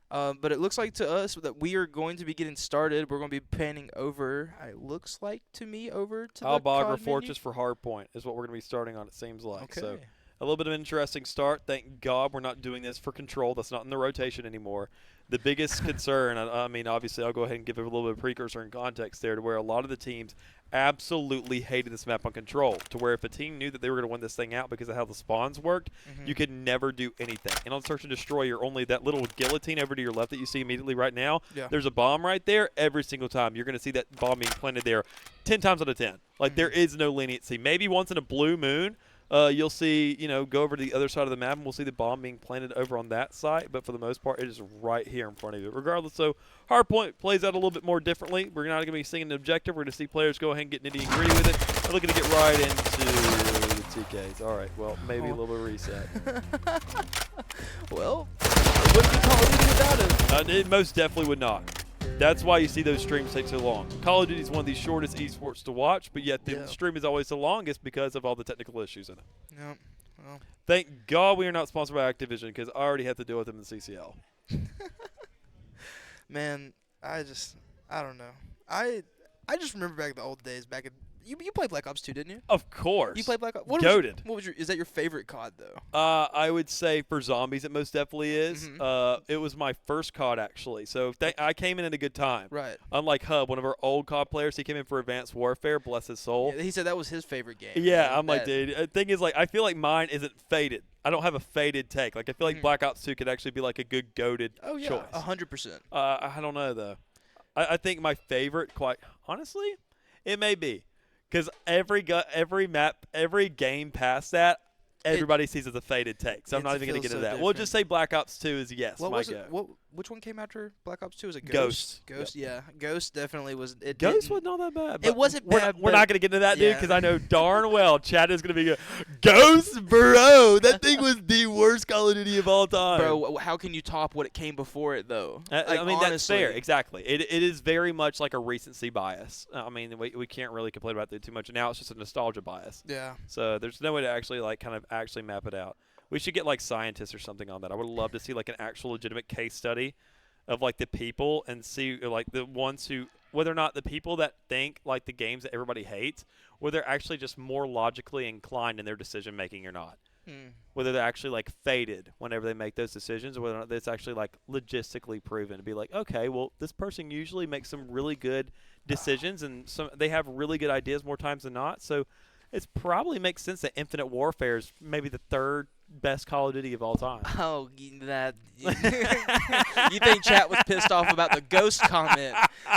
But it looks like to us that we are going to be getting started. We're going to be panning over. It looks like to me over to the Albauger COD Fortress for Hardpoint is what we're going to be starting on. It seems like. Okay. So a little bit of an interesting start. Thank God we're not doing this for control. That's not in the rotation anymore. The biggest concern, I mean, obviously, I'll go ahead and give a little bit of precursor and context there to where a lot of the teams absolutely hated this map on control, to where if a team knew that they were going to win this thing out because of how the spawns worked, you could never do anything. And on Search and Destroy, you're only that little guillotine over to your left that you see immediately right now. Yeah. There's a bomb right there. Every single time, you're going to see that bomb being planted there 10 times out of 10. Like, there is no leniency. Maybe once in a blue moon, you'll see, go over to the other side of the map, and we'll see the bomb being planted over on that site. But for the most part, it is right here in front of you. Regardless, so Hardpoint plays out a little bit more differently. We're not going to be seeing an objective. We're going to see players go ahead and get nitty-and-gritty with it. We're looking to get right into the TKs. All right, well, maybe a little bit of reset. Well, wouldn't be Call of Duty without it. It most definitely would not. That's why you see those streams take so long. Call of Duty is one of the shortest esports to watch, but yet the stream is always the longest because of all the technical issues in it. Yep. Well. Thank God we are not sponsored by Activision because I already have to deal with them in the CCL. Man, I don't know. I just remember back in the old days. Back in you played Black Ops 2, didn't you? Of course. You played Black Ops. Goated. Is that your favorite COD though? I would say for zombies, it most definitely is. It was my first COD actually, so I came in at a good time. Right. Unlike Hub, one of our old COD players, he came in for Advanced Warfare. Bless his soul. Yeah, he said that was his favorite game. Yeah, I'm like, dude. The thing is, like, I feel like mine isn't faded. I don't have a faded take. Like, I feel like Black Ops 2 could actually be like a good goated choice. 100%. I don't know though. I think my favorite, quite honestly, it may be. Because every map, every game past that, everybody sees as a faded take. So I'm not even going to get into that. We'll just say Black Ops 2 is yes. What my was go. it? Which one came after Black Ops 2? Was it Ghost? Ghost, yeah. Ghost definitely was. Ghost wasn't all that bad. It wasn't bad. We're not going to get into that, dude, because I know darn well Chad is going to be Ghost, bro. That thing was the worst Call of Duty of all time. Bro, how can you top what it came before it, though? I mean, honestly. that's fair. Exactly. It is very much like a recency bias. I mean, we can't really complain about that too much. Now it's just a nostalgia bias. Yeah. So there's no way to actually actually map it out. We should get like scientists or something on that. I would love to see like an actual legitimate case study of like the people and see like the ones who, whether or not the people that think like the games that everybody hates, whether they're actually just more logically inclined in their decision making or not. Whether they're actually like faded whenever they make those decisions, or whether or not it's actually like logistically proven to be like, okay, well, this person usually makes some really good decisions and they have really good ideas more times than not. So it probably makes sense that Infinite Warfare is maybe the third best Call of Duty of all time. Oh, that. You think chat was pissed off about the Ghost comment?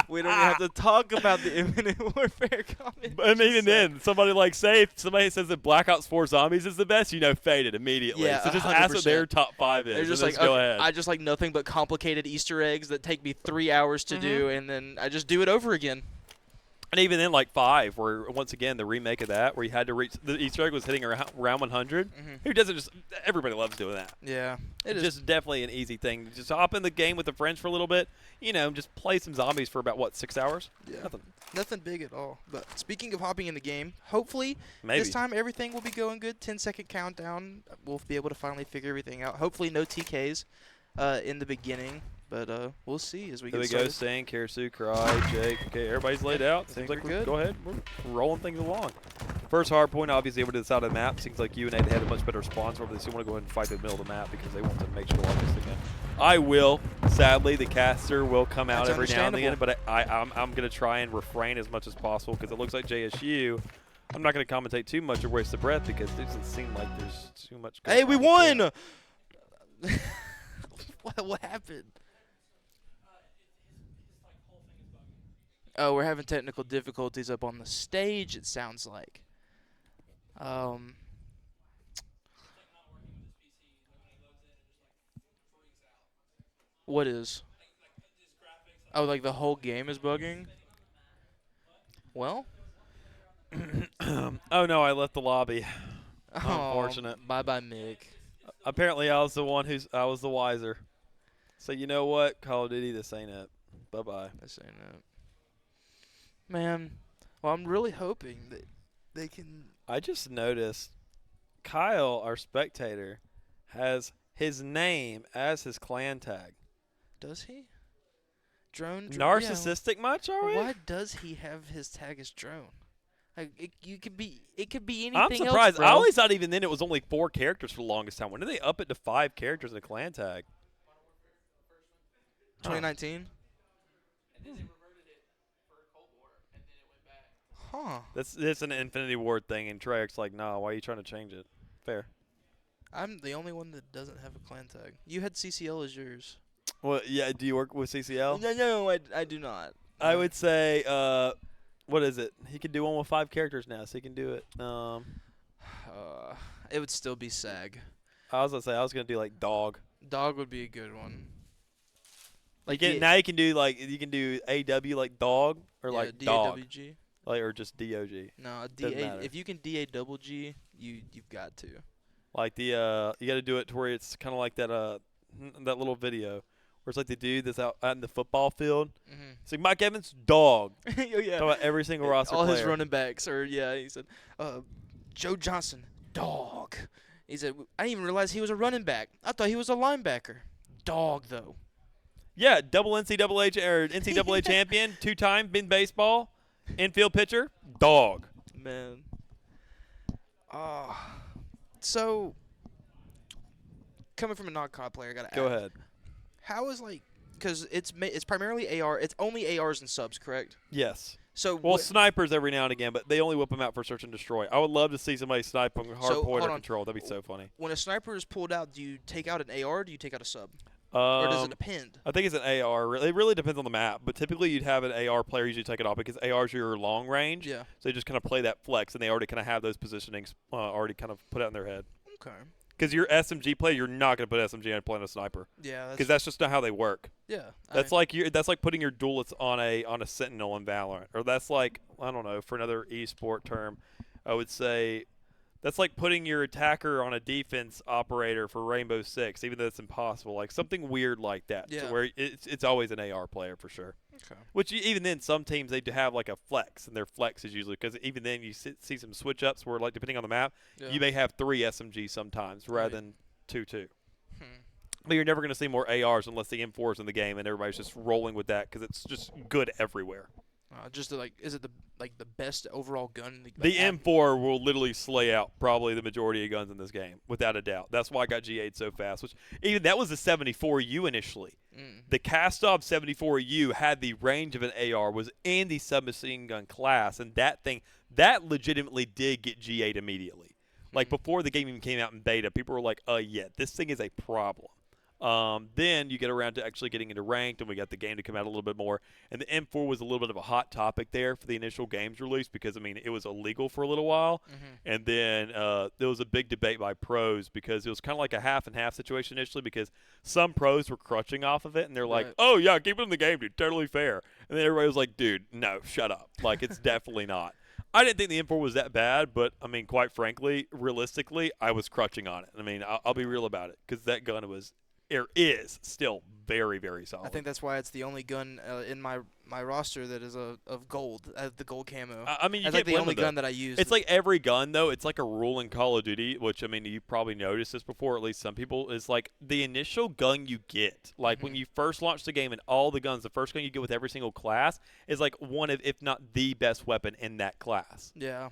We don't even have to talk about the Infinite Warfare comment. But I mean, even then, somebody like say if somebody says that Black Ops 4 Zombies is the best, faded immediately. Yeah, so just 100%. ask what their top 5 is. They're just and like, go ahead. I just like nothing but complicated Easter eggs that take me 3 hours to do, and then I just do it over again. And even then, like 5, where once again the remake of that, where you had to reach the Easter egg was hitting around 100. Who doesn't just? Everybody loves doing that. Yeah, it is just definitely an easy thing. Just hop in the game with the friends for a little bit. Just play some zombies for about 6 hours. Yeah, nothing big at all. But speaking of hopping in the game, hopefully this time everything will be going good. 10-second countdown. We'll be able to finally figure everything out. Hopefully no TKs in the beginning. But we'll see as we get started. There we go, Stan, Karasu, Cry, Jake. Okay, everybody's laid out. Seems like we're good. Go ahead. We're rolling things along. First hard point, obviously, over to the side of the map. Seems like UNA had a much better response over this. You want to go ahead and fight the middle of the map because they want to make sure lock this thing in. I will. Sadly, the caster will come out every now and again, but I'm going to try and refrain as much as possible because it looks like JSU. I'm not going to commentate too much or waste the breath because it doesn't seem like there's too much going on. Hey, we won! What happened? Oh, we're having technical difficulties up on the stage, it sounds like. What is? Oh, like the whole game is bugging? Well? Oh, no, I left the lobby. Unfortunate. Bye-bye, Mick. Apparently, I was the wiser. So, you know what? Call of Duty, this ain't it. Bye-bye. This ain't it. Man, well, I'm really hoping that they can. I just noticed Kyle, our spectator, has his name as his clan tag. Does he? Drone? Narcissistic much, are we? Why does he have his tag as Drone? Like, it could be anything I'm surprised. else, bro. I always thought even then it was only 4 characters for the longest time. When did they up it to 5 characters in a clan tag? 2019? Huh. That's an Infinity Ward thing, and Treyarch's like, nah, why are you trying to change it? Fair. I'm the only one that doesn't have a clan tag. You had CCL as yours. Well, yeah, do you work with CCL? No, I do not. I would say, what is it? He can do one with 5 characters now, so he can do it. It would still be SAG. I was going to do, like, Dog. Dog would be a good one. Like now you can do AW like Dog or like Dog. DAWG. Like, or just DOG. No, if you can DAWG, you've got to. Like you got to do it to where it's kind of like that little video where it's like the dude that's out in the football field. It's like Mike Evans, Dog. Yeah. Talk about every single roster all player. his running backs, he said, Joe Johnson, Dog. He said, I didn't even realize he was a running back. I thought he was a linebacker. Dog, though. Yeah, double NCAA champion, 2-time in baseball. Infield pitcher, Dog. Man. So, coming from a non-COD player, I got to ask. Go ahead. How is, because it's primarily AR. It's only ARs and subs, correct? Yes. So snipers every now and again, but they only whip them out for search and destroy. I would love to see somebody snipe on hardpoint or control. That'd be so funny. When a sniper is pulled out, do you take out an AR or do you take out a sub? Or does it depend? I think it's an AR. It really depends on the map, but typically you'd have an AR player usually take it off because ARs are your long range. Yeah. So they just kind of play that flex, and they already kind of have those positionings already kind of put out in their head. Okay. Because your SMG play, you're not going to put SMG on playing a sniper. Yeah. Because that's just not how they work. Yeah. That's like putting your duelists on a Sentinel in Valorant, or that's like, I don't know, for another esport term, I would say that's like putting your attacker on a defense operator for Rainbow Six, even though it's impossible. Like something weird like that, Yeah. to where it's always an AR player for sure. Okay. Which even then, some teams they do have like a flex, and their flex is usually because even then you see some switch ups where like depending on the map, Yeah. you may have 3 SMGs sometimes rather than 2. Hmm. But you're never going to see more ARs unless the M4 is in the game, and everybody's just rolling with that because it's just good everywhere. Just like, is it the best overall gun? The M4 will literally slay out probably the majority of guns in this game, without a doubt. That's why I got GA'd so fast. Which even that was the 74U initially. The Kastov 74U had the range of an AR, was in the submachine gun class, and that legitimately did get GA'd immediately. Like before the game even came out in beta, people were like, yeah, this thing is a problem. Then you get around to actually getting into ranked, and we got the game to come out a little bit more. And the M4 was a little bit of a hot topic there for the initial games release because, I mean, it was illegal for a little while. And then there was a big debate by pros because it was kind of like a half and half situation initially because some pros were crutching off of it, and they're like, oh, yeah, keep it in the game, dude, totally fair. And then everybody was like, dude, no, shut up. Like, it's definitely not. I didn't think the M4 was that bad, but, I mean, quite frankly, realistically, I was crutching on it. I mean, I'll be real about it because that gun is still very, very solid. I think that's why it's the only gun in my roster that is of gold, the gold camo. I mean, that's like the only gun that I use. It's like every gun, though. It's like a rule in Call of Duty, which, I mean, you probably noticed this before, at least some people, is like the initial gun you get. Like when you first launch the game and all the guns, the first gun you get with every single class is like one of, if not the best weapon in that class. Yeah.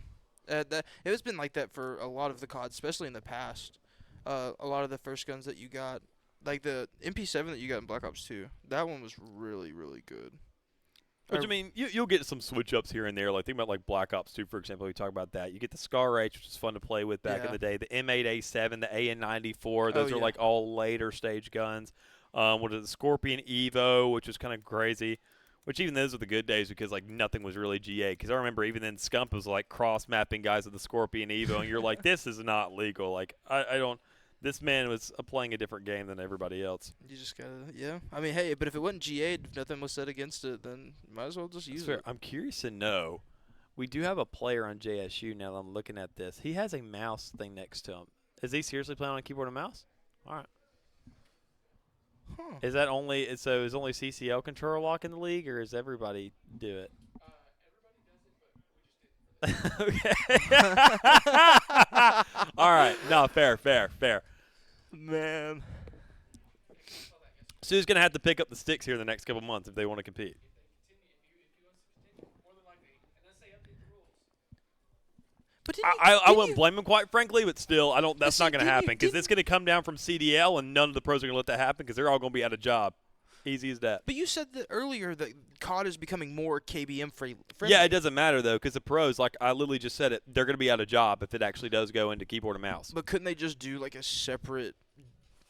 It has been like that for a lot of the CODs, especially in the past. A lot of the first guns that you got, like the MP7 that you got in Black Ops 2, that one was really, really good. Which, I mean, you'll get some switch-ups here and there. Like, think about, like, Black Ops 2, for example. We talk about that. You get the Scar H, which is fun to play with back in the day. The M8A7, the AN94. Those are, like, all later-stage guns. What is it? The Scorpion Evo, which is kind of crazy. Which even those are the good days because, like, nothing was really GA. Because I remember even then Scump was, like, cross-mapping guys with the Scorpion Evo. And you're like, this is not legal. Like, I don't – this man was playing a different game than everybody else. You just gotta, yeah. I mean, hey, but if it wasn't GA'd, if nothing was said against it, then might as well just use it. I'm curious to know. We do have a player on JSU now that I'm looking at this. He has a mouse thing next to him. Is he seriously playing on a keyboard and mouse? All right. Huh. Is that only so? Is only CCL controller lock in the league, or does everybody do it? Okay. All right. No, fair. Man. Sue's going to have to pick up the sticks here in the next couple months if they want to compete. I wouldn't blame him, quite frankly, but still, I don't. That's not going to happen because it's going to come down from CDL, and none of the pros are going to let that happen because they're all going to be out of job. Easy as that. But you said that earlier that COD is becoming more KBM friendly. Yeah, it doesn't matter, though, because the pros, like I literally just said it, they're going to be out of job if it actually does go into keyboard and mouse. But couldn't they just do like a separate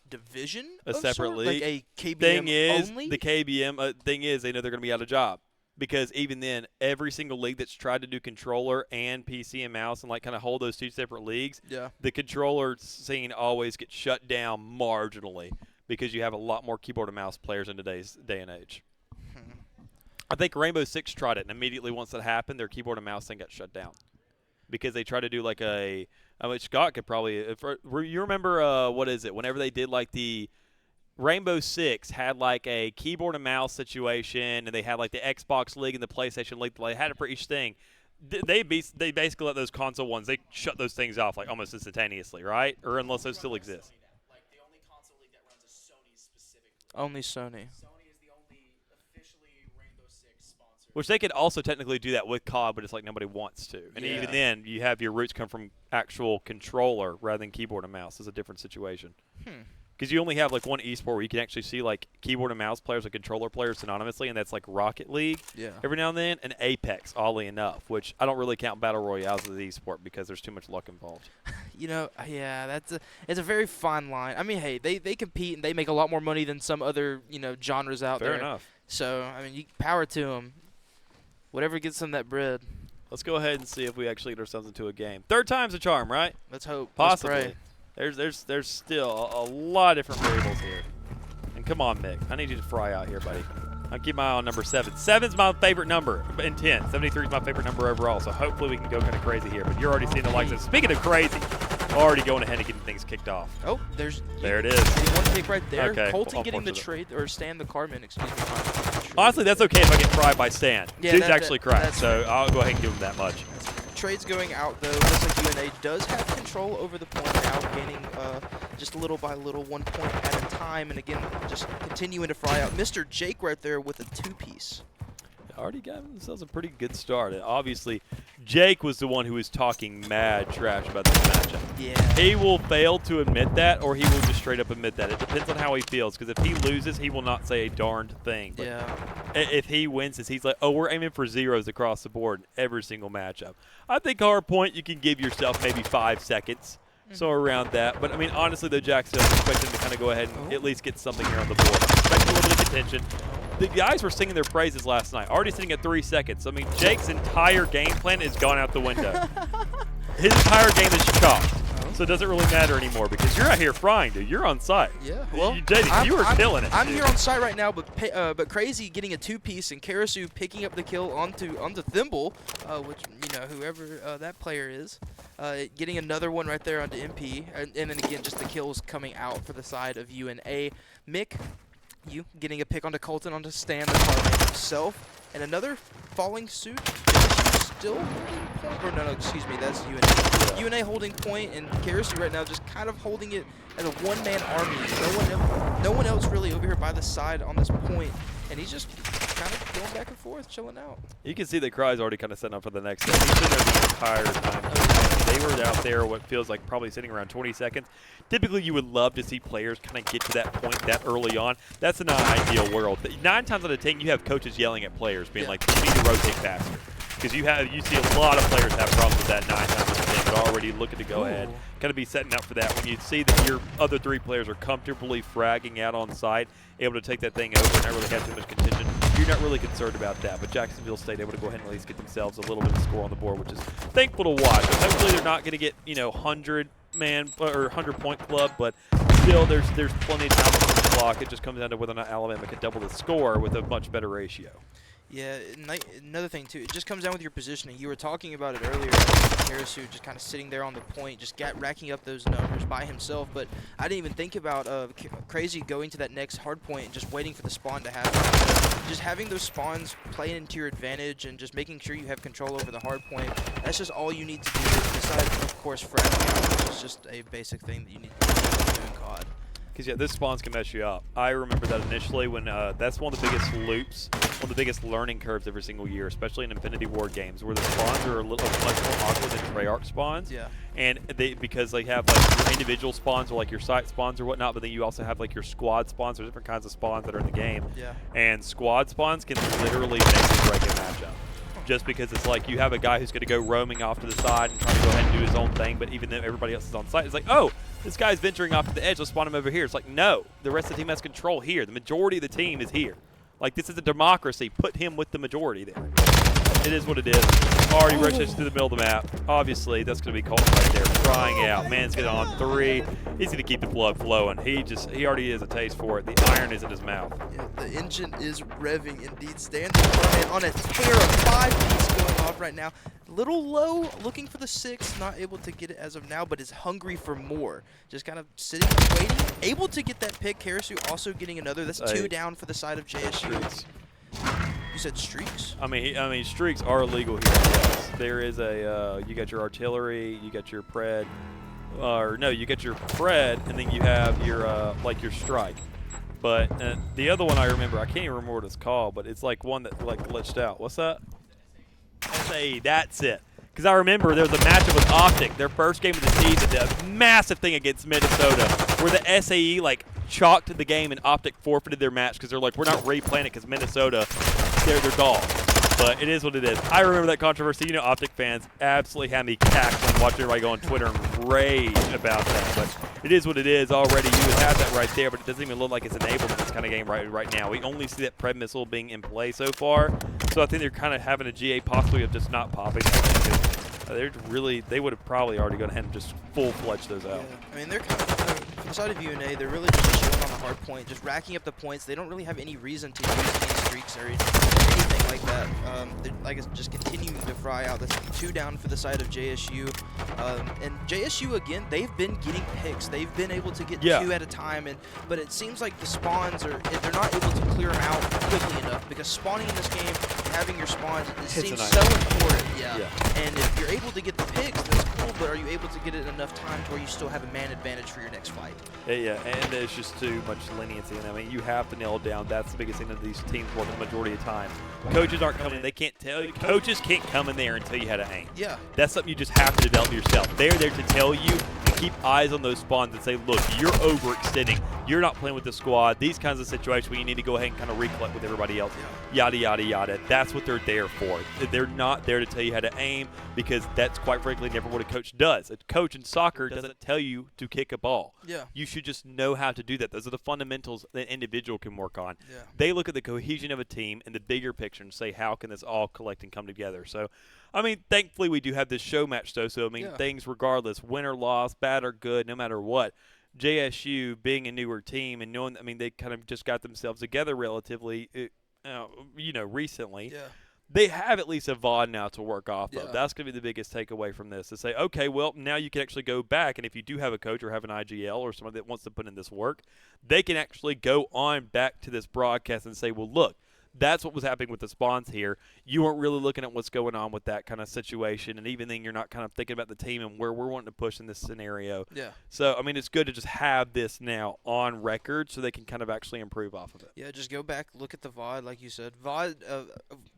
division? A separate league? Like a KBM thing is, only? The KBM thing is they know they're going to be out of job. Because even then, every single league that's tried to do controller and PC and mouse and like kind of hold those two separate leagues, the controller scene always gets shut down marginally. Because you have a lot more keyboard and mouse players in today's day and age. I think Rainbow Six tried it, and immediately once that happened, their keyboard and mouse thing got shut down. Because they tried to do like which Scott could probably – you remember, what is it, whenever they did like the Rainbow Six had like a keyboard and mouse situation, and they had like the Xbox League and the PlayStation League. They had it for each thing. They basically let those console ones, they shut those things off like almost instantaneously, right? Or unless those still exist. Only Sony. Sony is the only officially Rainbow Six sponsor. Which they could also technically do that with COD, but it's like nobody wants to. And even then, you have your roots come from actual controller rather than keyboard and mouse. It's a different situation. Because you only have like one esport where you can actually see like keyboard and mouse players and controller players synonymously, and that's like Rocket League every now and then, and Apex, oddly enough, which I don't really count Battle Royales as the esport because there's too much luck involved. You know, it's a very fine line. I mean, hey, they compete and they make a lot more money than some other, genres out there. Fair enough. So, I mean, power to them. Whatever gets them that bread. Let's go ahead and see if we actually get ourselves into a game. Third time's a charm, right? Let's hope. Possibly. Let's pray. There's still a lot of different variables here. And come on, Mick. I need you to fry out here, buddy. I'll keep my eye on number 7. 7's my favorite number in 10. 73 is my favorite number overall, so hopefully we can go kind of crazy here. But you're already seeing the likes of, speaking of crazy, already going ahead and getting things kicked off. Oh, there it is. One pick right there. Okay. Colton getting the trade, or Stan the Carmen, excuse me. Honestly, that's okay if I get fried by Stan. Yeah, Dude's actually cracked, so fair. I'll go ahead and give him that much. Trades going out, though. Looks like UNA does have control over the point now, gaining just little by little, 1 point at a time. And again, just continuing to fry out. Mr. Jake right there with a 2-piece. Already got themselves a pretty good start. And obviously, Jake was the one who was talking mad trash about this matchup. Yeah. He will fail to admit that, or he will just straight up admit that. It depends on how he feels, because if he loses, he will not say a darned thing. But yeah. If he wins, he's like, oh, we're aiming for zeros across the board in every single matchup. I think hard point, you can give yourself maybe 5 seconds. So around that. But, I mean, honestly, though, Jackson expect him to kind of go ahead and at least get something here on the board. Expect a little bit of contention. The guys were singing their praises last night, already sitting at 3 seconds. I mean, Jake's entire game plan is gone out the window. His entire game is chalked. So it doesn't really matter anymore because you're out here frying, dude. You're on site. Yeah, well, you were killing it. I'm dude. here on site right now, but Crazy getting a 2-piece and Karasu picking up the kill onto Thimble, which whoever that player is, getting another one right there onto MP, and then again just the kills coming out for the side of UNA. Mick, you getting a pick onto Colton onto Stan the Carman himself, and another falling suit. Still holding point, or no, excuse me, that's UNA. Yeah. UNA holding point, and Karasu right now just kind of holding it as a one-man army. No one else really over here by the side on this point, and he's just kind of going back and forth, chilling out. You can see that Cry's already kind of setting up for the next set. He's been there the entire time. They were out there what feels like probably sitting around 20 seconds. Typically, you would love to see players kind of get to that point that early on. That's an ideal world. 9 times out of 10, you have coaches yelling at players, being like, you need to rotate faster. Because you see a lot of players have problems with that 9 times out of 10, but already looking to go ahead, kind of be setting up for that. When you see that your other 3 players are comfortably fragging out on site, able to take that thing over and not really have too much contention, you're not really concerned about that. But Jacksonville State able to go ahead and at least get themselves a little bit of score on the board, which is thankful to watch. But hopefully they're not going to get 100-man or 100-point club, but still there's plenty of time on the clock. It just comes down to whether or not Alabama can double the score with a much better ratio. Yeah, another thing, too, it just comes down with your positioning. You were talking about it earlier, Karasu just kind of sitting there on the point, just racking up those numbers by himself. But I didn't even think about Crazy going to that next hard point and just waiting for the spawn to happen. Just having those spawns play into your advantage and just making sure you have control over the hard point, that's just all you need to do, besides, of course, fragging out, which is just a basic thing that you need to do in COD. Because, yeah, this spawns can mess you up. I remember that initially when that's one of the biggest loops, one of the biggest learning curves every single year, especially in Infinity Ward games, where the spawns are a little much more awkward than Treyarch spawns. Yeah. And because they have like your individual spawns or like your site spawns or whatnot, but then you also have like your squad spawns. There's different kinds of spawns that are in the game. Yeah. And squad spawns can literally make or break a matchup. Just because it's like you have a guy who's going to go roaming off to the side and trying to go ahead and do his own thing, but even though everybody else is on site, it's like, oh, this guy's venturing off to the edge, let's spawn him over here. It's like, no, the rest of the team has control here. The majority of the team is here. Like, this is a democracy. Put him with the majority there. It is what it is. Already rushes through the middle of the map. Obviously, that's going to be Colton right there, crying out. Man's getting on 3. He's going to keep the blood flowing. He already has a taste for it. The iron is in his mouth. Yeah, the engine is revving indeed. Stands on a tear of 5-piece going off right now. Little low, looking for the 6, not able to get it as of now, but is hungry for more. Just kind of sitting, waiting, able to get that pick. Karasu also getting another. That's 2 down for the side of JSU. You said streaks? I mean, streaks are illegal here. Yes. There is a you got your artillery, you got your pred, or no, you get your pred, and then you have your like your strike. But the other one I remember, I can't even remember what it's called, but it's like one that like glitched out. What's that? SAE, that's it. Because I remember there was a matchup with Optic, their first game of the season, a massive thing against Minnesota, where the SAE like chalked the game and Optic forfeited their match because they're like, we're not replaying it because Minnesota, they're dogs. But it is what it is. I remember that controversy. You know, Optic fans absolutely had me cackling watching everybody go on Twitter and rage about that. But it is what it is already. You would have that right there, but it doesn't even look like it's enabled in this kind of game right now. We only see that Pred missile being in play so far. So I think they're kind of having a GA possibly of just not popping that. They would have probably already gone ahead and just full-fledged those out. Yeah. I mean, they're kind of, from the side of UNA, they're really just chilling on the hard point, just racking up the points. They don't really have any reason to use any streaks or anything like that. They're, like, just continuing to fry out. That's 2 down for the side of JSU. And JSU, again, they've been getting picks. They've been able to get 2 at a time, but it seems like the spawns they're not able to clear them out quickly enough, because spawning in this game, having your spawns, it seems so important. Yeah. And if you're able to get the picks, that's cool, but are you able to get it in enough time to where you still have a man advantage for your next fight? Yeah, and there's just too much leniency. And I mean, you have to nail it down. That's the biggest thing that these teams work the majority of the time. Coaches aren't coming. They can't tell you. Coaches can't come in there and tell you how to aim. Yeah. That's something you just have to develop yourself. They're there to tell you and keep eyes on those spawns and say, look, you're overextending. You're not playing with the squad. These kinds of situations where you need to go ahead and kind of recollect with everybody else. Yada, yada, yada. That's what they're there for. They're not there to tell you how to aim, because that's quite frankly never what a coach does. A coach in soccer doesn't tell you to kick a ball. Yeah. You should just know how to do that. Those are the fundamentals that an individual can work on. Yeah. They look at the cohesion of a team and the bigger picture and say, how can this all collect and come together? So, I mean, thankfully we do have this show match, though. So, I mean, things regardless, win or loss, bad or good, no matter what, JSU being a newer team and knowing, I mean, they kind of just got themselves together relatively, recently. Yeah. They have at least a VOD now to work off of. That's going to be the biggest takeaway from this, to say, okay, well, now you can actually go back, and if you do have a coach or have an IGL or someone that wants to put in this work, they can actually go on back to this broadcast and say, well, look, that's what was happening with the spawns here. You weren't really looking at what's going on with that kind of situation, and even then you're not kind of thinking about the team and where we're wanting to push in this scenario. Yeah. So, I mean, it's good to just have this now on record so they can kind of actually improve off of it. Yeah, just go back, look at the VOD, like you said. VOD,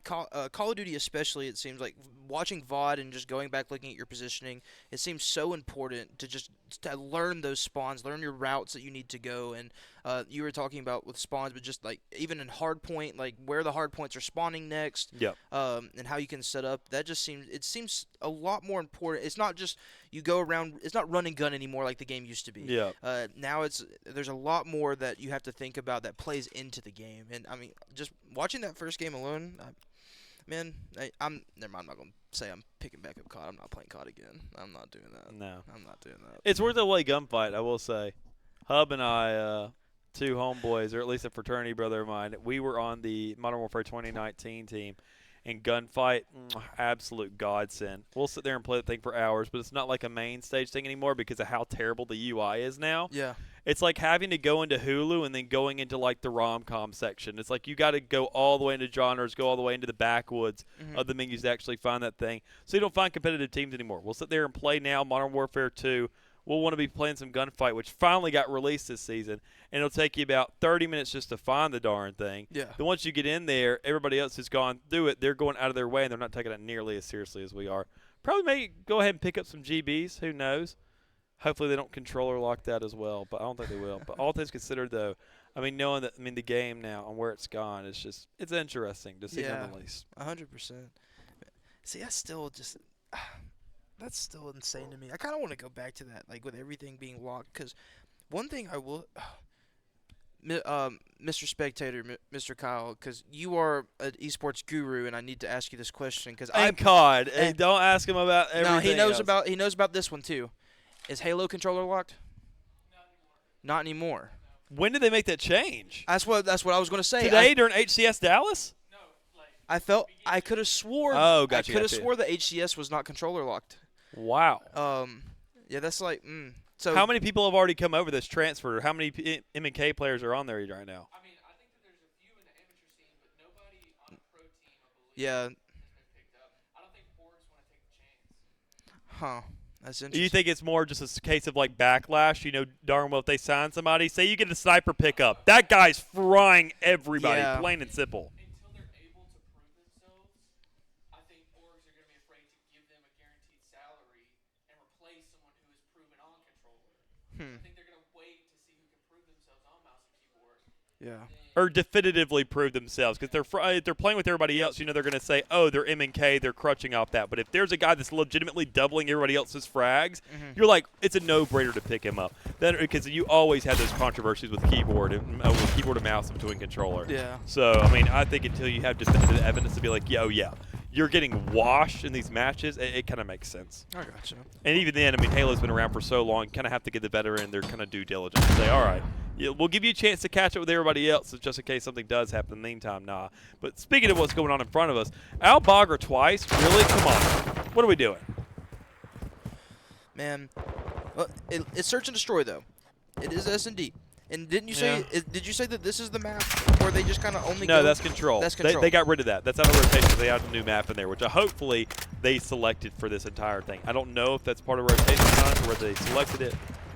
Call of Duty especially, it seems like watching VOD and just going back looking at your positioning, it seems so important to learn those spawns, learn your routes that you need to go. And you were talking about with spawns, but just like even in hard point, like where the hard points are spawning next, and how you can set up. That just seems a lot more important. It's not just you go around. It's not run and gun anymore like the game used to be. Yeah. Now there's a lot more that you have to think about that plays into the game. And I mean, just watching that first game alone, I'm never mind. I'm not gonna say I'm picking back up COD. I'm not playing COD again. I'm not doing that. No, I'm not doing that. It's worth a LA gunfight, I will say. Hub and I, 2 homeboys, or at least a fraternity brother of mine, we were on the Modern Warfare 2019 team, and gunfight, absolute godsend. We'll sit there and play the thing for hours, but it's not like a main stage thing anymore because of how terrible the UI is now. Yeah. It's like having to go into Hulu and then going into like the rom-com section. It's like you got to go all the way into genres, go all the way into the backwoods of the menus to actually find that thing. So you don't find competitive teams anymore. We'll sit there and play now Modern Warfare 2. We'll want to be playing some gunfight, which finally got released this season, and it'll take you about 30 minutes just to find the darn thing. Yeah. Then once you get in there, everybody else has gone through it. They're going out of their way, and they're not taking it nearly as seriously as we are. Probably may go ahead and pick up some GBs. Who knows? Hopefully they don't controller lock that as well, but I don't think they will. But all things considered, though, I mean, knowing that, the game now and where it's gone, it's interesting to see them at least. 100%. See, that's still just that's still insane to me. I kind of want to go back to that, like with everything being locked, because one thing I will, Mr. Spectator, Mr. Kyle, because you are an esports guru, and I need to ask you this question because COD. And don't ask him about everything. No, he knows else. about this one too. Is Halo controller locked? Not anymore. When did they make that change? That's what I was going to say. Today during HCS Dallas? I could have swore. Oh, gotcha. I could have swore the HCS was not controller locked. Wow. Yeah, that's like. So how many people have already come over this transfer? How many M&K players are on there right now? I mean, I think that there's a few in the amateur scene, but nobody on the pro team, I believe, yeah. has been picked up. I don't think orgs want to take the chance. Huh. That's interesting. Do you think it's more just a case of like backlash? You know, darn well if they sign somebody, say you get a sniper pickup, that guy's frying everybody, plain and simple. Until they're able to prove themselves, I think orgs are going to be afraid to give them a guaranteed salary and replace someone who is proven on controller. I think they're going to wait to see who can prove themselves on mouse and keyboard. Yeah. Or definitively prove themselves, because they're playing with everybody else. You know, they're going to say, "Oh, they're M&K, they're crutching off that." But if there's a guy that's legitimately doubling everybody else's frags, you're like, it's a no-brainer to pick him up. Because you always have those controversies with keyboard and mouse between controller. Yeah. So I mean, I think until you have definitive evidence to be like, "Yo, yeah, you're getting washed in these matches, it kind of makes sense. I gotcha. And even then, I mean, Halo's been around for so long, you kind of have to give the veteran their kind of due diligence. Say, all right, yeah, we'll give you a chance to catch up with everybody else, just in case something does happen in the meantime. Nah. But speaking of what's going on in front of us, Al Bogger twice? Really? Come on. What are we doing? Man, well, it's search and destroy though. It is S&D. And didn't you say? Did you say that this is the map, or they just kind of only? No, that's control. That's control. They got rid of that. That's out of rotation. They added a new map in there, which hopefully they selected for this entire thing. I don't know if that's part of rotation or not, or whether they selected it.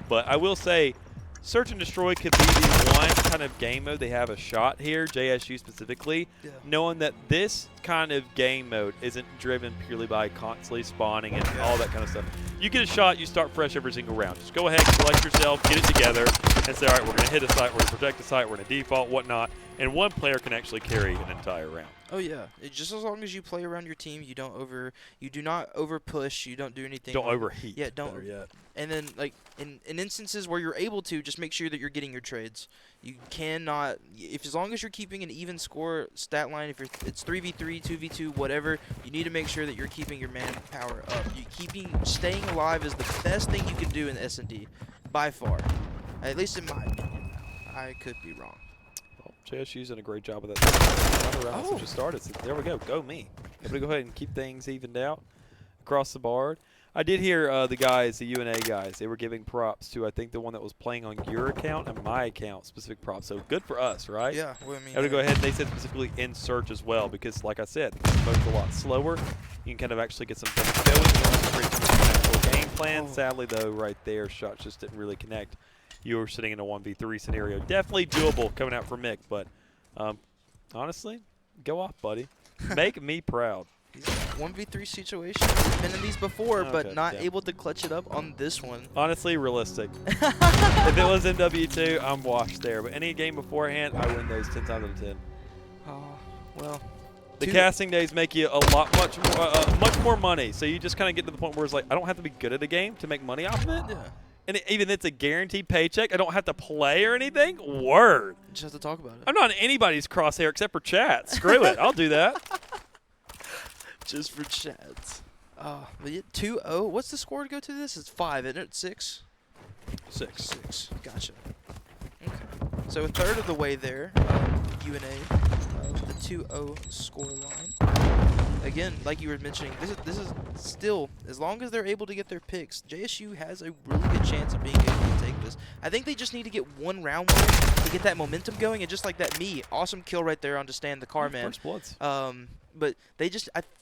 But I will say, search and destroy could be the one kind of game mode they have a shot here, JSU specifically, knowing that this kind of game mode isn't driven purely by constantly spawning and all that kind of stuff. You get a shot, you start fresh every single round. Just go ahead, select yourself, get it together, and say, all right, we're going to hit a site, we're going to protect the site, we're going to default, whatnot, and one player can actually carry an entire round. Oh yeah, just as long as you play around your team, you do not over push, you don't do anything. Don't overheat. Yeah, don't. Better yet. And then like in instances where you're able to, just make sure that you're getting your trades. You cannot, as long as you're keeping an even score stat line, if it's 3v3, 2v2, whatever, you need to make sure that you're keeping your manpower up. Staying alive is the best thing you can do in S&D, by far. At least in my opinion. I could be wrong. JSU's done a great job of that. Rounds have just started. So there we go. Go me. Able to go ahead and keep things evened out across the board. I did hear the guys, the UNA guys, they were giving props to, I think, the one that was playing on your account and my account, specific props. So good for us, right? Yeah. Well, I mean, able to go ahead. They said specifically in search as well because, like I said, the mode's a lot slower. You can kind of actually get some things going. You don't have to create too much actual game plan. Sadly, though, right there, shots just didn't really connect. You were sitting in a 1v3 scenario. Definitely doable coming out from Mick, but honestly, go off, buddy. Make me proud. 1v3 situation. Been in these before, but not able to clutch it up on this one. Honestly, realistic. If it was MW2, I'm washed there. But any game beforehand, I win those 10 times out of 10. Oh, well. The casting days make you much more money. So you just kind of get to the point where it's like, I don't have to be good at a game to make money off of it. Yeah. And even it's a guaranteed paycheck. I don't have to play or anything. Word. Just have to talk about it. I'm not in anybody's crosshair except for chat. Screw it. I'll do that. Just for chats. But yeah, 2-0. What's the score to go to this? It's 5, isn't it? 6? 6. Gotcha. Okay. So a third of the way there, UNA, the 2-0 score line. Again, like you were mentioning, this is still, as long as they're able to get their picks, JSU has a really good chance of being able to take this. I think they just need to get one round win to get that momentum going, and just like that, awesome kill right there on to stand the car man. First bloods. But I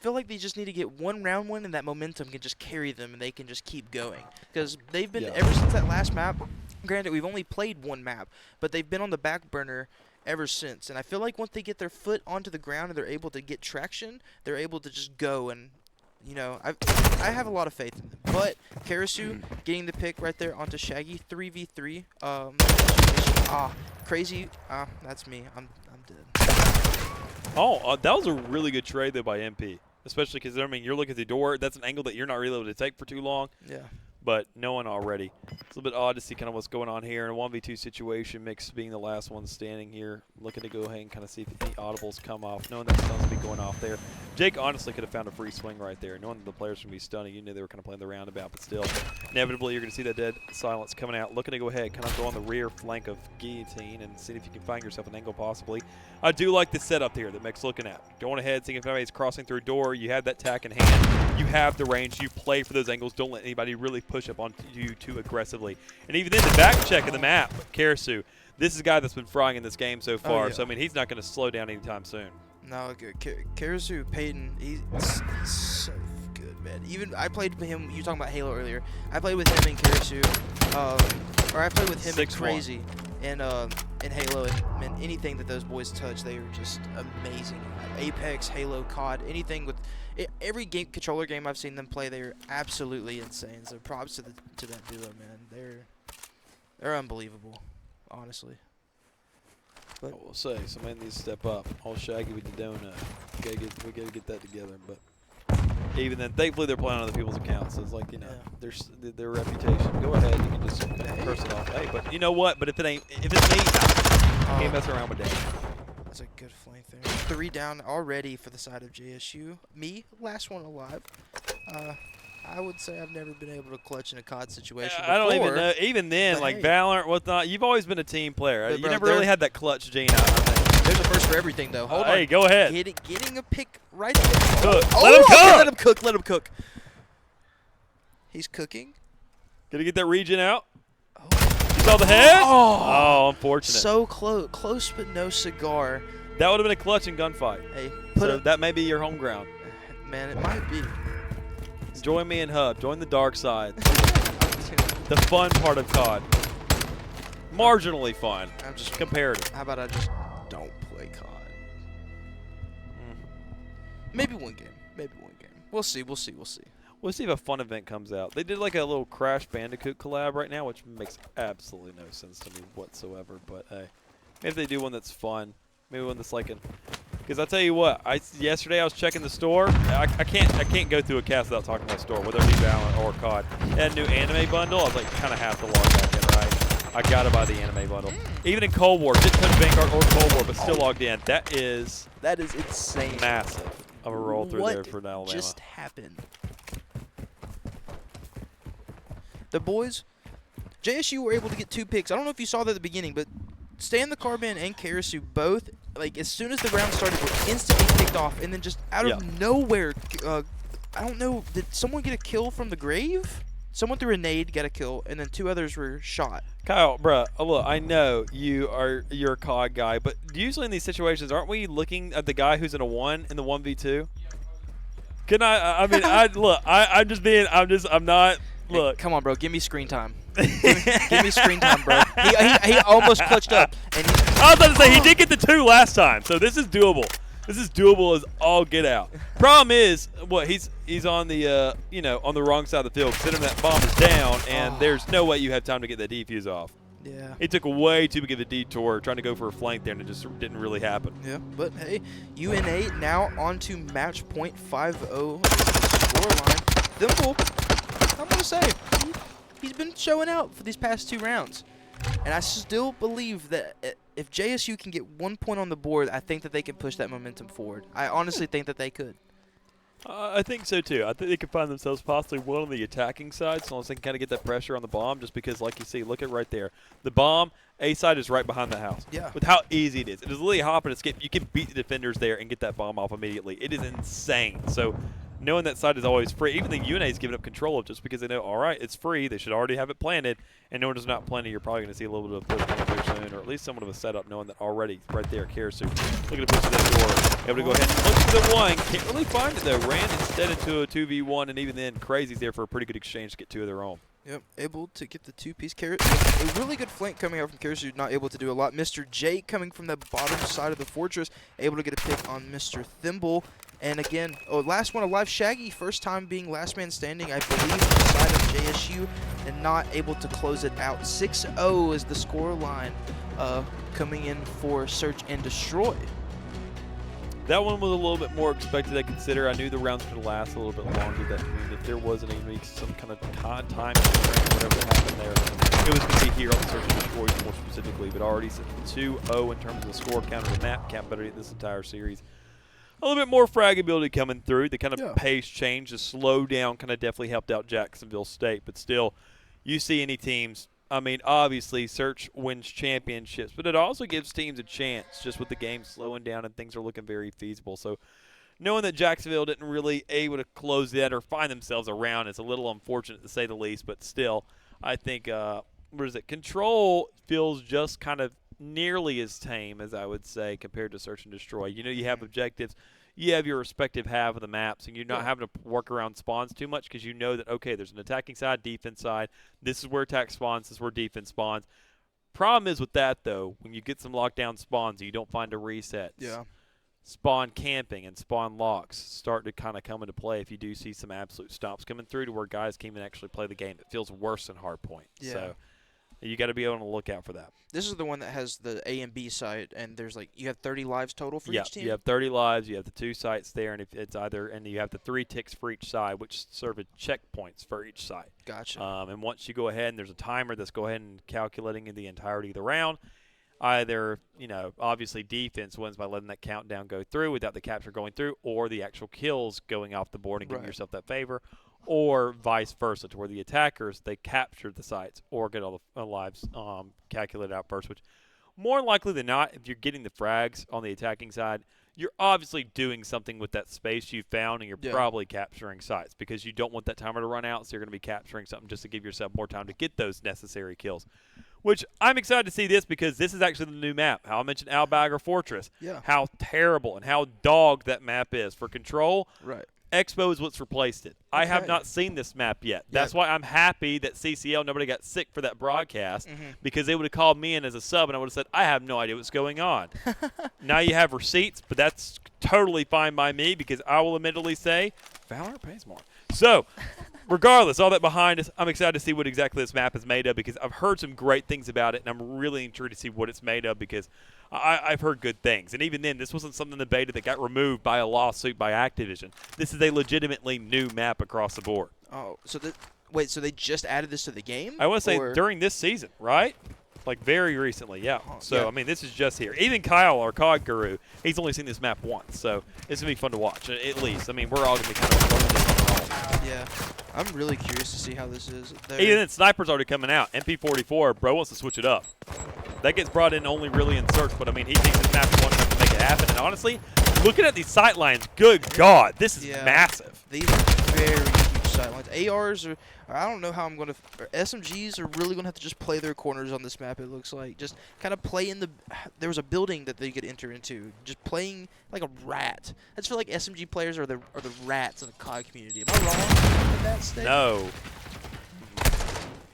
feel like they just need to get one round win, and that momentum can just carry them, and they can just keep going. Because they've been, ever since that last map, granted, we've only played one map, but they've been on the back burner ever since. And I feel like once they get their foot onto the ground and they're able to get traction, they're able to just go. And, you know, I have a lot of faith in them. But Karasu getting the pick right there onto Shaggy, 3v3. Crazy. That's me. I'm dead. Oh, that was a really good trade, though, by MP. Especially because, I mean, you're looking at the door. That's an angle that you're not really able to take for too long. Yeah. But knowing already, it's a little bit odd to see kind of what's going on here in a 1v2 situation. Mix being the last one standing here, looking to go ahead and kind of see if any audibles come off, knowing that stunn's be going off there. Jake honestly could have found a free swing right there, knowing that the players would be stunning. You knew they were kind of playing the roundabout, but still, inevitably you're going to see that dead silence coming out. Looking to go ahead, kind of go on the rear flank of Guillotine and see if you can find yourself an angle possibly. I do like the setup here that Mick's looking at. Going ahead, seeing if anybody's crossing through a door. You have that tack in hand. You have the range. You play for those angles. Don't let anybody really push up on you too aggressively. And even then, the back check of the map, Karasu, this is a guy that's been frying in this game so far. So, I mean, he's not going to slow down anytime soon. No, good. Karasu Payton, he's so good, man. Even I played with him. You were talking about Halo earlier. I played with him and Karasu, or I played with him and Crazy in Halo. And anything that those boys touch, they are just amazing. Apex, Halo, COD, anything with every controller game I've seen them play, they're absolutely insane. So props to that duo, man. They're unbelievable, honestly. But I will say, somebody needs to step up. All Shaggy with the donut. We gotta get that together. But even then, thankfully they're playing on other people's accounts. So it's like, you know, their reputation. Go ahead, you can just kind of curse it off. Hey, but you know what? But if it's me, you can't mess around with that. That's a good flank there. 3 down already for the side of JSU. Me, last one alive. I would say I've never been able to clutch in a COD situation before. I don't even know. Even then, like hey. Valorant, whatnot, you've always been a team player. But You bro, never really had that clutch gene out, I think. There's a first for everything, though. Hold on. Hey, go ahead. Getting a pick right there. Cook. Oh, Let him cook. okay, let him cook. Let him cook. He's cooking. Gonna get that region out. You saw the head? Oh, unfortunate. So close, but no cigar. That would have been a clutch and gunfight. Hey, so that may be your home ground. Man, it might be. Join me in Hub. Join the dark side. The fun part of COD. Marginally fun. I'm just comparative. How about I just don't play COD? Maybe one game. Maybe one game. We'll see. We'll see. We'll see. We'll see if a fun event comes out. They did like a little Crash Bandicoot collab right now, which makes absolutely no sense to me whatsoever. But hey, maybe if they do one that's fun, maybe one that's like an. Because I'll tell you what, yesterday I was checking the store. I can't go through a cast without talking about the store, whether it be Valorant or COD. They had a new anime bundle. I was like, kind of have to log back in, right? I gotta buy the anime bundle. Even in Cold War, didn't touch Vanguard or Cold War, but still logged in. That is insane. Massive of a roll through there for Alabama. What just happened? The boys, JSU were able to get 2 picks. I don't know if you saw that at the beginning, but Stan the Carbine and Karasu both, like as soon as the round started, were instantly picked off, and then just out of nowhere, I don't know, did someone get a kill from the grave? Someone threw a nade, got a kill, and then 2 others were shot. Kyle, bruh, look, I know you're a COD guy, but usually in these situations, aren't we looking at the guy who's in a 1 in the 1v2? Can I mean, I'm not. Look, hey, come on, bro. Give me screen time. give me screen time, bro. He almost clutched up. And I was about to say he did get the 2 last time, so this is doable. This is doable as all get out. Problem is, he's on the on the wrong side of the field, considering that bomb is down, and there's no way you have time to get that defuse off. Yeah. He took way too big of a detour trying to go for a flank there, and it just didn't really happen. Yeah, but hey, UNA now on to match point 5-0 scoreline. Thimble, I'm going to say, he's been showing out for these past 2 rounds. And I still believe that if JSU can get 1 point on the board, I think that they can push that momentum forward. I honestly think that they could. I think so, too. I think they could find themselves possibly one on the attacking side, so long as they can kind of get that pressure on the bomb, just because, like you see, look at right there. The bomb, A side is right behind the house. Yeah. With how easy it is. It is literally a hop and a skip. You can beat the defenders there and get that bomb off immediately. It is insane. So knowing that side is always free, even the UNA is giving up control of just because they know, all right, it's free. They should already have it planted. And knowing it's not planted, you're probably going to see a little bit of a push there soon, or at least somewhat of a setup, knowing that already right there, Karasu looking to push to that door. Able to go ahead and look to the 1. Can't really find it, though. Ran instead into a 2v1, and even then, Crazy's there for a pretty good exchange to get 2 of their own. Yep, able to get the 2-piece carrot. A really good flank coming out from Karasu, not able to do a lot. Mr. J coming from the bottom side of the fortress, able to get a pick on Mr. Thimble. And again, last one alive, Shaggy, first time being last man standing, I believe, on the side of JSU, and not able to close it out. 6-0 is the score line coming in for Search and Destroy. That one was a little bit more expected, I consider. I knew the rounds could last a little bit longer. That means if there wasn't some kind of time constraint, whatever that happened there, it was going to be here on the Search and Destroy more specifically. But already 2-0 in terms of the score count or the map count better this entire series. A little bit more fragability coming through. The kind of pace change, the slow down kind of definitely helped out Jacksonville State. But still, you see any teams, I mean, obviously Search wins championships, but it also gives teams a chance just with the game slowing down and things are looking very feasible. So knowing that Jacksonville didn't really able to close that or find themselves around is a little unfortunate to say the least. But still, I think, Control feels just kind of nearly as tame as I would say compared to Search and Destroy. You know, you have objectives, you have your respective half of the maps, and you're not having to work around spawns too much because you know that, okay, there's an attacking side, defense side. This is where attack spawns, this is where defense spawns. Problem is with that, though, when you get some lockdown spawns and you don't find a reset. Yeah. Spawn camping and spawn locks start to kind of come into play if you do see some absolute stops coming through to where guys can't even actually play the game. It feels worse than Hardpoint. Yeah. So you got to be able to look out for that. This is the one that has the A and B site, and there's you have 30 lives total for each team? You have 30 lives, you have the 2 sites there, and if it's and you have the 3 ticks for each side, which serve as checkpoints for each site. Gotcha. And once you go ahead, and there's a timer that's go ahead and calculating in the entirety of the round. either, obviously defense wins by letting that countdown go through without the capture going through, or the actual kills going off the board and giving yourself that favor, or vice versa, to where the attackers, they capture the sites or get all the lives calculated out first, which more likely than not, if you're getting the frags on the attacking side, you're obviously doing something with that space you found, and you're probably capturing sites because you don't want that timer to run out, so you're going to be capturing something just to give yourself more time to get those necessary kills. Which I'm excited to see this because this is actually the new map. How I mentioned Albagger Fortress. Yeah. How terrible and how dogged that map is. For Control, right. Expo is what's replaced it. I have not seen this map yet. That's why I'm happy that CCL, nobody got sick for that broadcast, because they would have called me in as a sub and I would have said, I have no idea what's going on. Now you have receipts, but that's totally fine by me because I will admittedly say Valorant pays more. So, regardless, all that behind us, I'm excited to see what exactly this map is made of because I've heard some great things about it, and I'm really intrigued to see what it's made of because I've heard good things. And even then, this wasn't something in the beta that got removed by a lawsuit by Activision. This is a legitimately new map across the board. Oh, so wait, so they just added this to the game? I want to say during this season, right? Like very recently, yeah. So, I mean, this is just here. Even Kyle, our COD guru, he's only seen this map once. So, it's going to be fun to watch, at least. I mean, we're all going to be kind of learning this on our own. Yeah. I'm really curious to see how this is. Even then, Sniper's already coming out. MP44, bro wants to switch it up. That gets brought in only really in search, but, I mean, he thinks this map is one enough to make it happen. And honestly, looking at these sight lines, good God, this is massive. These are very huge sight lines. ARs are, I don't know how I'm going to, SMGs are really going to have to just play their corners on this map, it looks like. Just kind of play in the, there was a building that they could enter into. Just playing like a rat. I just feel like SMG players are the rats in the COD community. Am I wrong in that statement? No.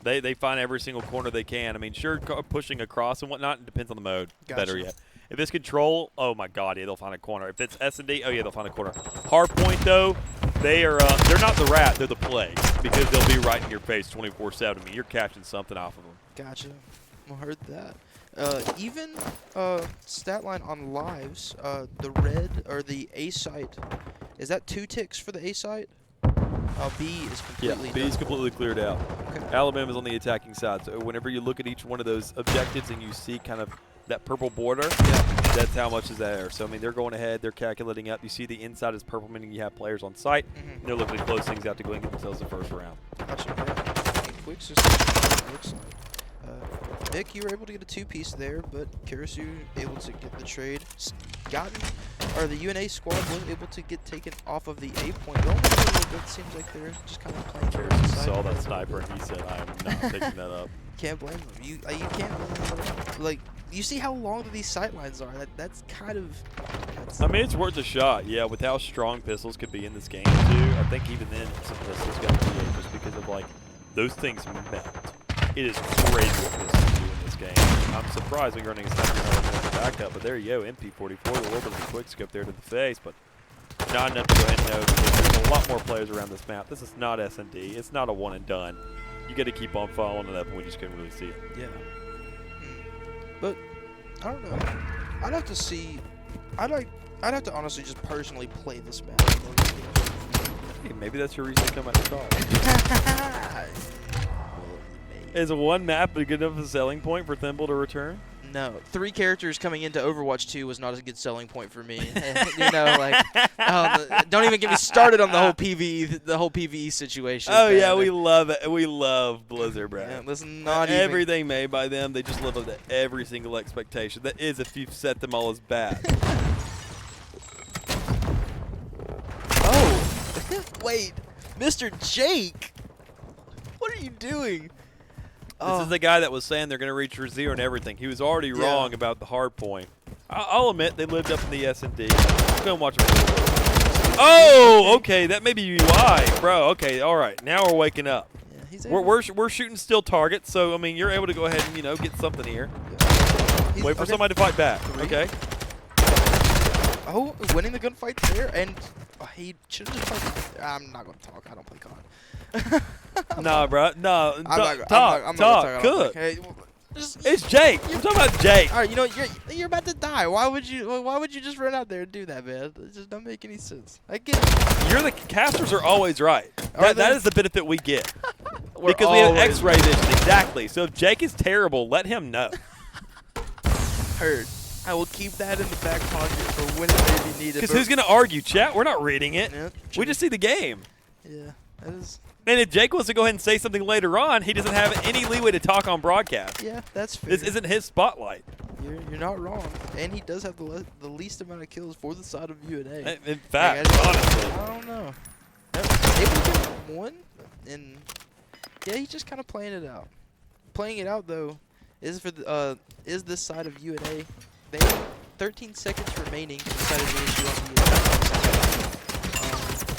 They find every single corner they can. I mean, sure, pushing across and whatnot, it depends on the mode. Gotcha. Better yet. If it's Control, oh my God, yeah, they'll find a corner. If it's S&D, oh yeah, they'll find a corner. Hardpoint though, they're not the rat, they're the plague because they'll be right in your face 24/7. I mean, you're catching something off of them. Gotcha. I heard that. Even stat line on lives, the red or the A site, is that 2 ticks for the A site? B is completely B is completely cleared out. Okay. Alabama's on the attacking side, so whenever you look at each one of those objectives and you see kind of that purple border, that's how much is there. So, I mean, they're going ahead, they're calculating up. You see the inside is purple, meaning you have players on site. And they're looking to close things out to go and get themselves the first round. Gotcha. Quick system, looks like. Nick, you were able to get a 2-piece there, but Karasu able to get the trade. The UNA squad was able to get taken off of the A point. But only a little bit. Seems like they're just kind of playing Karasu side. Saw that sniper and he said, I am not picking that up. Can't blame them. You can't blame them. Like, you see how long these sight lines are. That's kind of. I mean, it's worth a shot. Yeah, with how strong pistols could be in this game too. I think even then some pistols got to be just because of like those things melt. It is crazy what pistols do in this game. I'm surprised when you're running a sniper with backup, but there you go, MP44, a little bit of a quick scope there to the face, but not enough to go ahead and know because there's a lot more players around this map. This is not S&D. It's not a one and done. You got to keep on following it up, and we just couldn't really see it. Yeah. But I don't know. I'd have to see. I'd have to honestly just personally play this map. Hey, maybe that's your reason to come out to call. Is one map a good enough a selling point for Thimble to return? No. 3 characters coming into Overwatch 2 was not a good selling point for me. You know, like, don't even get me started on the whole PvE situation. Oh yeah, we love it. We love Blizzard, bro. Yeah, listen, everything made by them, they just live up to every single expectation. That is, if you've set them all as bad. Oh, wait, Mr. Jake, what are you doing? This is the guy that was saying they're going to reach for 0 and everything. He was already wrong about the hard point. I'll admit they lived up in the S&D. Let's go and watch them. Oh, okay, that may be UI, bro. Okay, all right, now we're waking up. Yeah, we're shooting still targets, so I mean you're able to go ahead and get something here. Wait for somebody to fight back. 3. Okay. Oh, winning the gunfight there, and he should have just played. I'm not going to talk. I don't play COD. Nah, bro. No. I'm not Good. Hey, it's Jake. I'm talking about Jake. All right, you know you're about to die. Why would you just run out there and do that, man? It just don't make any sense. I get it. Casters are always right. That is the benefit we get. Because we have X-ray vision, exactly. So if Jake is terrible, let him know. Heard. I will keep that in the back pocket for when it may be needed. Because who's going to argue, chat? We're not reading it. Yeah, we just see the game. Yeah, that is. And if Jake wants to go ahead and say something later on, he doesn't have any leeway to talk on broadcast. Yeah, that's fair. This isn't his spotlight. You're not wrong. And he does have the least amount of kills for the side of UNA. In fact, honestly. I don't know. Able to get one, and yeah, he's just kind of playing it out. Playing it out though is for the is this side of UNA. They have 13 seconds remaining to the side of the issue on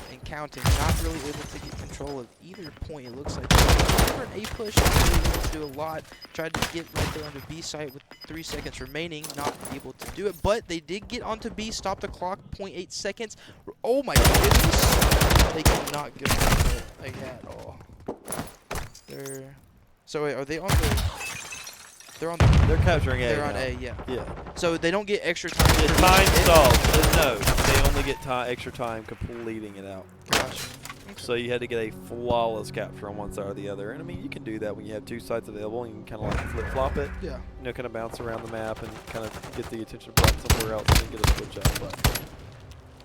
the and counting. Not really able to get control of either point. It looks like for an A push, really able to do a lot. Tried to get right there on the B site with 3 seconds remaining. Not able to do it, but they did get onto B. Stop the clock. 0.8 seconds. Oh my goodness! They cannot go for it like at all. So wait, are they on the? They're capturing A. They're on now. A, yeah. Yeah. So they don't get extra time. The time stalled. No, they only get extra time completing it out. Gotcha. So you had to get a flawless capture on one side or the other. And I mean, you can do that when you have two sides available. You can kind of like flip-flop it. Yeah. You know, kind of bounce around the map and kind of get the attention brought somewhere else and then get a switch up. But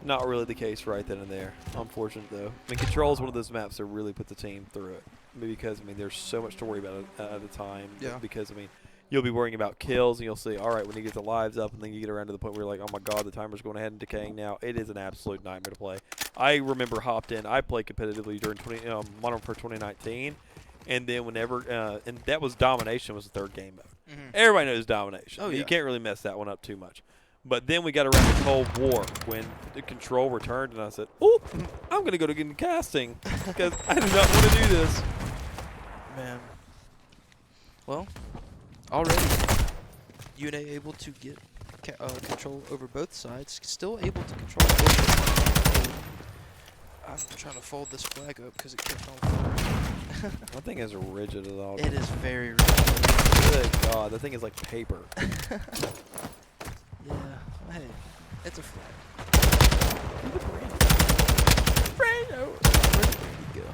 not really the case right then and there. Unfortunate, though. I mean, Control is one of those maps that really put the team through it. Because, I mean, there's so much to worry about at a time. Yeah. Because, I mean, you'll be worrying about kills, and you'll see, all right, when you get the lives up, and then you get around to the point where you're like, oh, my God, the timer's going ahead and decaying now. It is an absolute nightmare to play. I remember hopped in. I played competitively during Modern Warfare 2019, and then whenever and that was Domination was the third game mode. Everybody knows Domination. Oh, yeah. You can't really mess that one up too much. But then we got around to Cold War when the Control returned, and I said, oh, I'm going to go to get casting because I do not want to do this. Man. Well, already UNA able to get control over both sides. Still able to control both. I'm trying to fold this flag up because it kept on falling. That thing is rigid at all. It is very rigid. Good God, that thing is like paper. Yeah, hey, it's a flag. Brando! Where did he go?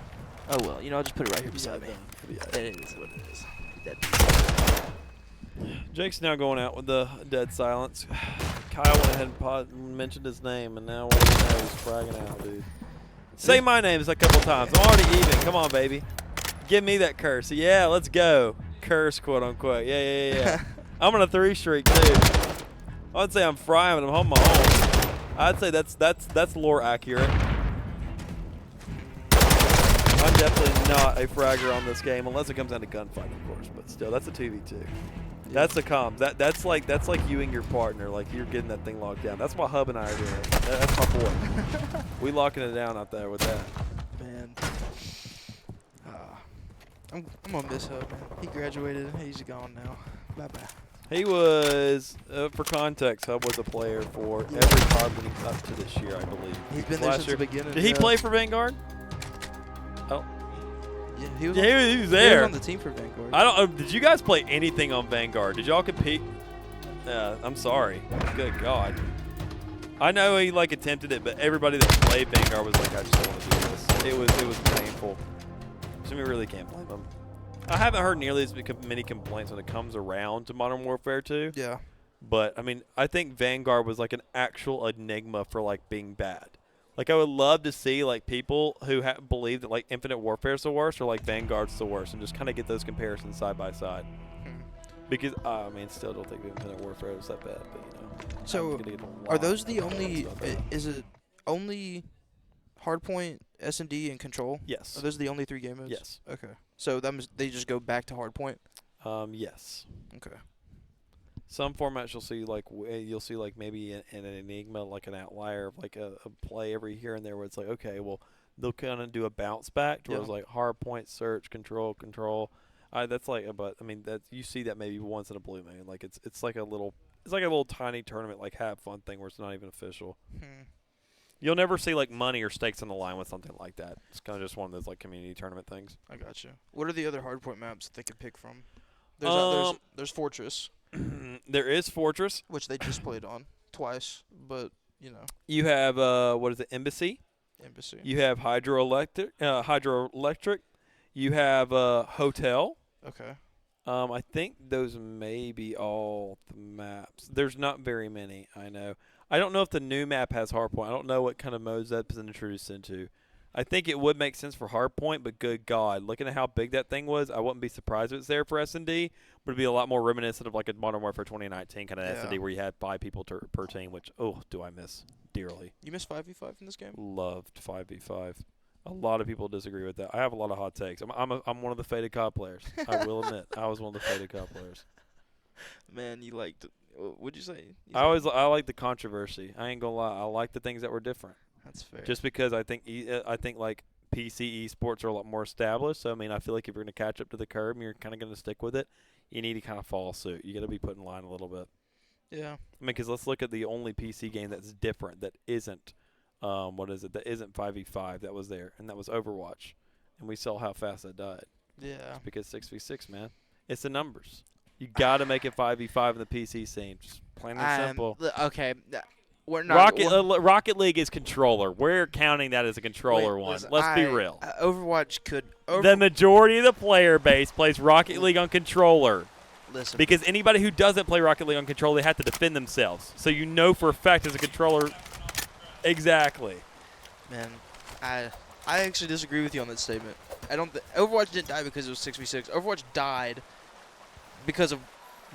Oh well, you know, I'll just put it right here beside me. It is what it is. Jake's now going out with the dead silence. Kyle went ahead and mentioned his name, and now what do you know, he's fragging out, dude. Say my name a couple times. I'm already even. Come on, baby. Give me that curse. Yeah, let's go. Curse, quote unquote. Yeah. I'm on a 3 streak too. I'd say I'm frying, but I'm home my own. I'd say that's lore accurate. I'm definitely not a fragger on this game unless it comes down to gunfighting, of course. But still, that's a 2v2. That's a comms. That's like you and your partner. Like you're getting that thing locked down. That's what Hub and I are doing. That's my boy. We locking it down out there with that. Man. I'm gonna miss Hub, man. He graduated. He's gone now. Bye bye. He was, for context, Hub was a player for every card winning up to this year, I believe. He's been there since the beginning. Did he play for Vanguard? Oh. Yeah, he was there. He was on the team for Vanguard. I don't. Did you guys play anything on Vanguard? Did y'all compete? I'm sorry. Good God. I know he attempted it, but everybody that played Vanguard was like, I just don't want to do this. It was painful. So we really can't blame him. I haven't heard nearly as many complaints when it comes around to Modern Warfare 2. Yeah. But I mean, I think Vanguard was like an actual enigma for being bad. I would love to see people who believe that Infinite Warfare is the worst or Vanguard's the worst, and just kind of get those comparisons side by side. Because I mean, still don't think Infinite Warfare was that bad, but you know. So, are those the only? Is it only Hardpoint, S&D, and Control? Yes. Are those the only 3 game modes? Yes. Okay. So they just go back to Hardpoint. Yes. Okay. Some formats you'll see maybe an enigma, an outlier of a play every here and there where it's okay, well they'll kind of do a bounce back to where it's hard point, search, control. That's but I mean that you see that maybe once in a blue moon. It's like a little tiny tournament have fun thing where it's not even official. You'll never see money or stakes on the line with something like that. It's kind of just one of those community tournament things. I got you. What are the other Hardpoint maps that they could pick from? There's Fortress. There is Fortress, which they just played on twice, but you know. You have what is it, Embassy? You have Hydroelectric. You have Hotel. Okay. I think those may be all the maps. There's not very many, I know. I don't know if the new map has hardpoint. I don't know what kind of modes that's been introduced into. I think it would make sense for hardpoint, but good God, looking at how big that thing was, I wouldn't be surprised if it's there for S&D, but it'd be a lot more reminiscent of like a Modern Warfare 2019 kind of S&D where you had 5 people per team, which, do I miss dearly. You miss 5v5 in this game? Loved 5v5. A lot of people disagree with that. I have a lot of hot takes. I'm one of the Faded COD players. I will admit, I was one of the Faded COD players. Man, you liked. What'd you say? I like the controversy. I ain't gonna lie. I like the things that were different. That's fair. Just because I think like PC esports are a lot more established. So I mean, I feel like if you're gonna catch up to the curve and you're kind of gonna stick with it, you need to kind of follow suit. You got to be put in line a little bit. Yeah. I mean, because let's look at the only PC game that's different that isn't. That isn't 5v5 that was there, and that was Overwatch, and we saw how fast that died. Yeah. It's because 6v6, man. It's the numbers. You got to make it 5v5 in the PC scene. Just plain and simple. Okay. We're not. Rocket League is controller. We're counting that as a controller one. Listen, Let's be real. Overwatch could. The majority of the player base plays Rocket League on controller. Listen. Because anybody who doesn't play Rocket League on controller, they have to defend themselves. So you know for a fact as a controller. Exactly. Man, I actually disagree with you on that statement. I don't. Overwatch didn't die because it was 6v6. Overwatch died because of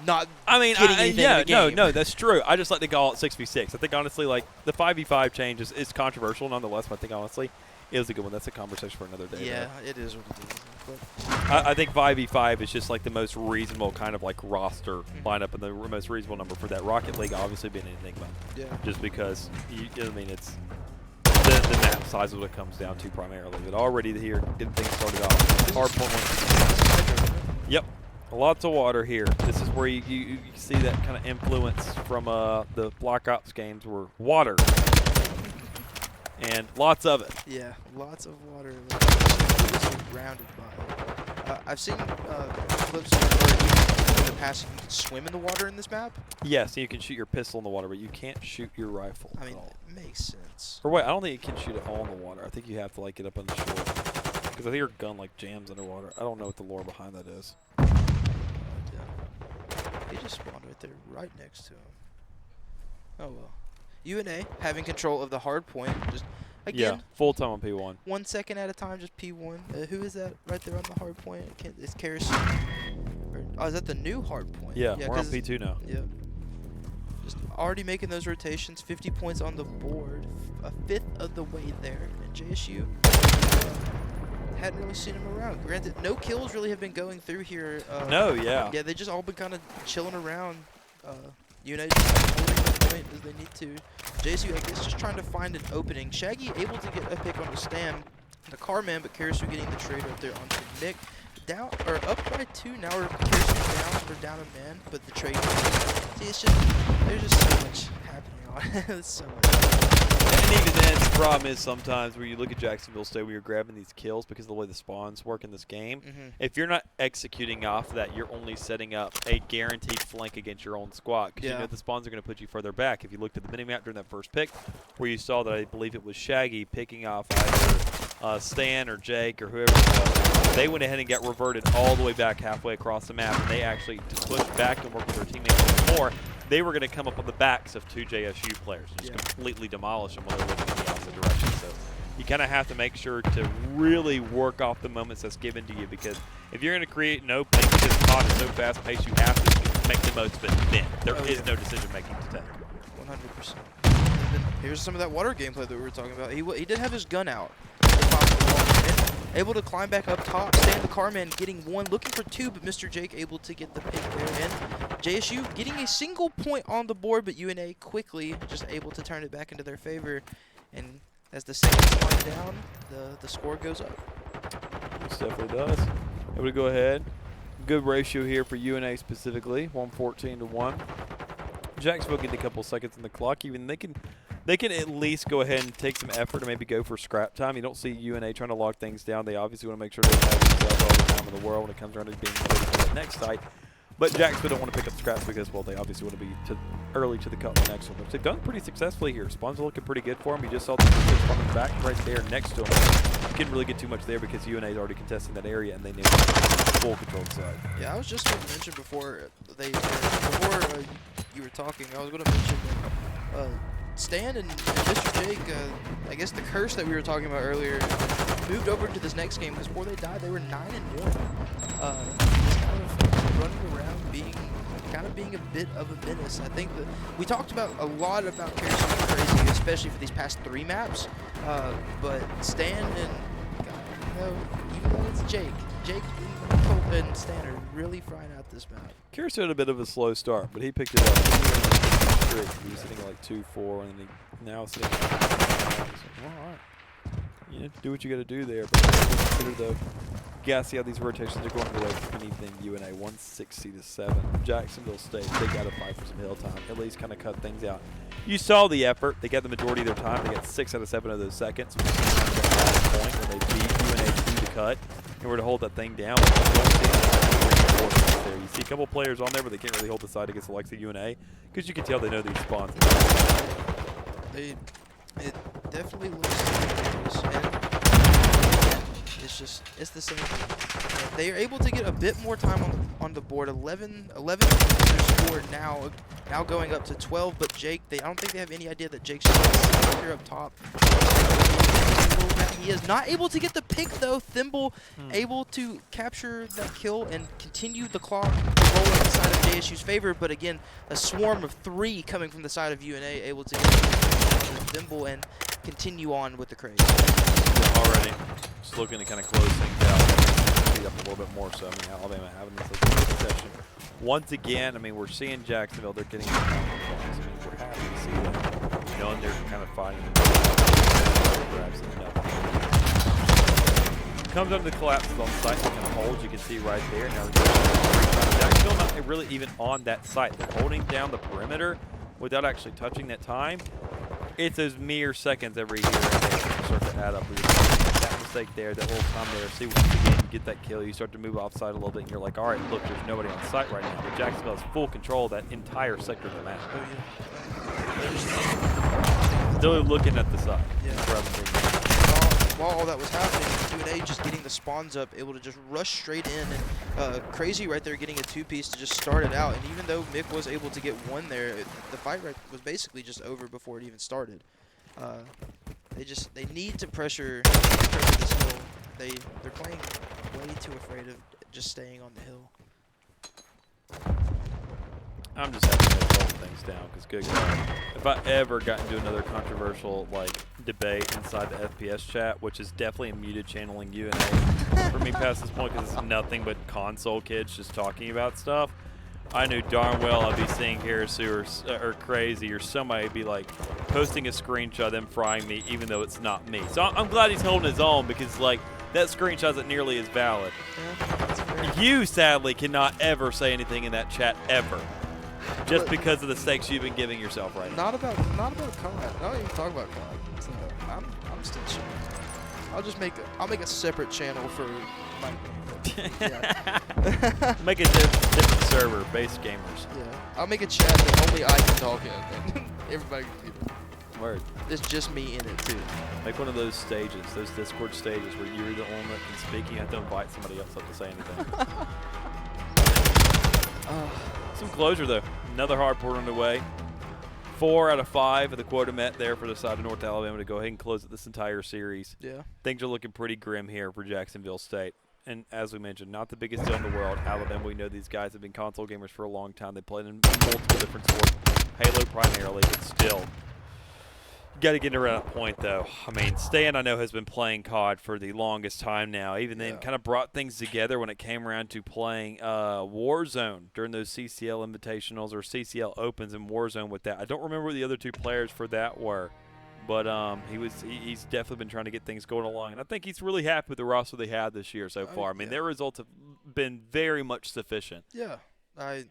not. I mean, getting anything in the game. no, that's true. I just like to call it 6v6. I think honestly, like the 5v5 change is controversial nonetheless. But I think honestly, it was a good one. That's a conversation for another day. Yeah, it is what it is. I think 5v5 is just like the most reasonable kind of like roster lineup and the most reasonable number for that. Rocket League obviously being an enigma. Yeah. Just because, it's the map size is what it comes down to primarily. But already here, getting things started off. Hardpoint one. Yep. Lots of water here. This is where you see that kind of influence from the Black Ops games where water. And lots of it. Yeah, lots of water. Surrounded by it. I've seen clips where in the past you can swim in the water in this map. Yes, you can shoot your pistol in the water, but you can't shoot your rifle. I mean, it makes sense. Or wait, I don't think you can shoot it all in the water. I think you have to like get up on the shore. Because I think your gun like jams underwater. I don't know what the lore behind that is. He just spawned right there, right next to him. Oh well. UNA having control of the hard point. Just again. Yeah, full time on P1. 1 second at a time, just P1. Who is that right there on the hard point? It's Karis. Oh, is that the new hard point? Yeah, we're on P2 now. Yeah. Just already making those rotations. 50 points on the board. A fifth of the way there. And JSU hadn't really seen him around. Granted, no kills really have been going through here. No, yeah. Yeah, they just all been kind of chilling around. UNA just holding the point as they need to. JSU, I guess, just trying to find an opening. Shaggy able to get a pick on the stand, the Carman, but Karasu getting the trade right there onto Nick. Down or up by 2. Now we're Karasu down a man, but the trade. See, it's just there's just so much happening on. There's so much. And even then, the problem is sometimes where you look at Jacksonville State, where you're grabbing these kills because of the way the spawns work in this game. If you're not executing off that, you're only setting up a guaranteed flank against your own squad because you know the spawns are going to put you further back. If you looked at the minimap during that first pick, where you saw that I believe it was Shaggy picking off either Stan or Jake or whoever it was, they went ahead and got reverted all the way back halfway across the map, and they actually pushed back and worked with their teammates more. They were going to come up on the backs of 2 JSU players and just completely demolish them while they're looking in the opposite direction. So you kind of have to make sure to really work off the moments that's given to you, because if you're going to create an opening because COD is so fast-paced, you have to make the most of it then. There is no decision-making to take. 100%. And then here's some of that water gameplay that we were talking about. He did have his gun out. Able to climb back up top, stand the Carman getting 1, looking for 2, but Mr. Jake able to get the pick there. And JSU getting a single point on the board, but UNA quickly just able to turn it back into their favor. And as the seconds wind down, the score goes up. It definitely does. Able to go ahead. Good ratio here for UNA specifically, 114-1. Jacksonville getting a couple seconds on the clock. Even they can at least go ahead and take some effort and maybe go for scrap time. You don't see UNA trying to lock things down. They obviously want to make sure they have themselves all the time in the world when it comes around to being ready for the next site. But Jacksonville don't want to pick up scraps because, well, they obviously want to be early to the cut in the next one, which they've done pretty successfully here. Spawns are looking pretty good for them. You just saw the on the back right there next to them. You couldn't really get too much there because UNA is already contesting that area, and they knew full control of the side. Yeah, I was just going to mention before you were talking, I was going to mention Stan and Mr. Jake, I guess the curse that we were talking about earlier, moved over to this next game because before they died, they were 9-1. Just kind of running around, being a bit of a menace. I think that we talked about a lot about Kerosene and Crazy, especially for these past 3 maps. But Stan and even though it's Jake and Stan are really frying out this map. Kerosene had a bit of a slow start, but he picked it up. He was sitting at like 2-4, and then he now sitting at well, all right. You know, do what you got to do there. But consider though, you gotta see how these rotations are going away from anything. UNA 160-7. Jacksonville State, they got to fight for some hill time. At least kind of cut things out. You saw the effort. They got the majority of their time. They got 6 out of 7 of those seconds, which is the last point when they beat UNA to the cut. And we're to hold that thing down. There. You see a couple players on there, but they can't really hold the side against the likes of UNA because you can tell they know these spawns. It definitely looks dangerous, and it's the same thing. They are able to get a bit more time on the board. 11 scored now going up to 12. But Jake, I don't think they have any idea that Jake's just here up top. He is not able to get the pick though. Thimble able to capture that kill and continue the clock rolling on the side of JSU's favor. But again, a swarm of 3 coming from the side of UNA able to get Thimble and continue on with the craze. Yeah, already just looking to kind of close things out, speed up a little bit more. So I mean, Alabama having this possession once again. I mean, we're seeing Jacksonville. They're getting points. I mean, we're happy to see that. Knowing they're kind of fighting. Grabs it up. Comes under the collapses on site. They kind of hold. You can see right there. Now Jacksonville not really even on that site. They're holding down the perimeter without actually touching that time. It's those mere seconds every here and there start to add up. That mistake there, that little time there. See, once again, you get that kill, you start to move offside a little bit, and you're like, all right, look, there's nobody on site right now. But Jacksonville has full control of that entire sector of the map. Still looking at the side. Yeah. While all that was happening, UNA just getting the spawns up, able to just rush straight in, and Crazy right there getting a 2-piece to just start it out. And even though Mick was able to get 1 there, the fight was basically just over before it even started. They need to pressure this hill. They're playing way too afraid of just staying on the hill. I'm just having to hold things down because good God, if I ever got into another controversial debate inside the FPS chat, which is definitely a muted channeling UNA for me past this point because it's nothing but console kids just talking about stuff, I knew darn well I'd be seeing Karasu or Crazy or somebody be posting a screenshot of them frying me even though it's not me. So I'm glad he's holding his own because that screenshot isn't nearly as valid. Yeah, you sadly cannot ever say anything in that chat ever. Just because of the stakes you've been giving yourself right now. Not about COD. I don't even talk about COD. So I'm still chill. I'll make a separate channel for my Make a different server, base gamers. Yeah. I'll make a chat that only I can talk in. Everybody can see it. Word. There's just me in it too. Make one of those stages, those Discord stages where you're the only one that can speak. You have to invite somebody else up to say anything. Some closure though. Another hard port underway. 4 out of 5 of the quota met there for the side of North Alabama to go ahead and close out this entire series. Yeah. Things are looking pretty grim here for Jacksonville State. And as we mentioned, not the biggest deal in the world. Alabama, we know these guys have been console gamers for a long time. They played in multiple different sports. Halo primarily, but still. Got to get around that point, though. I mean, Stan, I know, has been playing COD for the longest time now. Even then, kind of brought things together when it came around to playing Warzone during those CCL Invitationals or CCL Opens in Warzone with that. I don't remember what the other 2 players for that were, but he's definitely been trying to get things going along. And I think he's really happy with the roster they had this year so far. I mean, their results have been very much sufficient. Yeah. I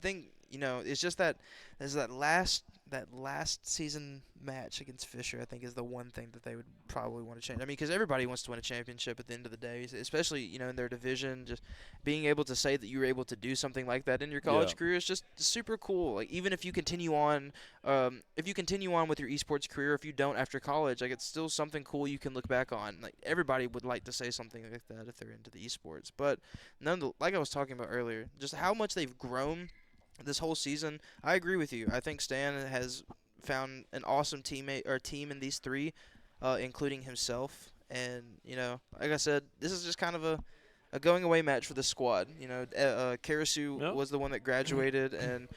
think, it's just that there's that last that last season match against Fisher, I think, is the one thing that they would probably want to change. I mean, because everybody wants to win a championship at the end of the day, especially, you know, in their division. Just being able to say that you were able to do something like that in your college career is just super cool. Like, even if you continue on, with your esports career, if you don't after college, like, it's still something cool you can look back on. Like, everybody would like to say something like that if they're into the esports. But like I was talking about earlier, just how much they've grown this whole season. I agree with you. I think Stan has found an awesome team in these three, including himself. And, you know, like I said, this is just kind of a going away match for the squad. You know, Karasu was the one that graduated, and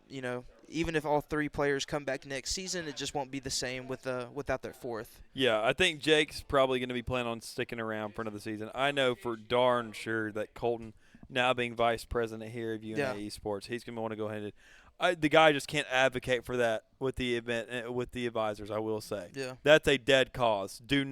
you know, even if all three players come back next season, it just won't be the same without their fourth. Yeah, I think Jake's probably going to be planning on sticking around for another season. I know for darn sure that Colton, now being vice president here of UNA Esports, he's going to want to go ahead and the guy just can't advocate for that with the event, with the advisors, I will say. Yeah. That's a dead cause. He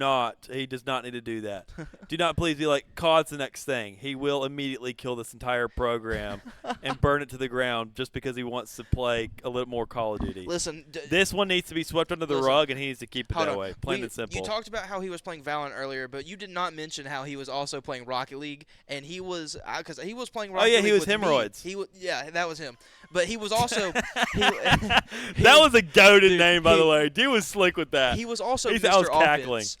does not need to do that. Do not please be like, COD's the next thing. He will immediately kill this entire program and burn it to the ground just because he wants to play a little more Call of Duty. Listen. This one needs to be swept under the rug, and he needs to keep it that way. Plain and simple. You talked about how he was playing Valorant earlier, but you did not mention how he was also playing Rocket League, and he was because he was playing Rocket League. Oh, yeah, he was with hemorrhoids. Me. Yeah, that was him. But he was also that was a goated name, by the way. Dude was slick with that. He was also Mr. Offense.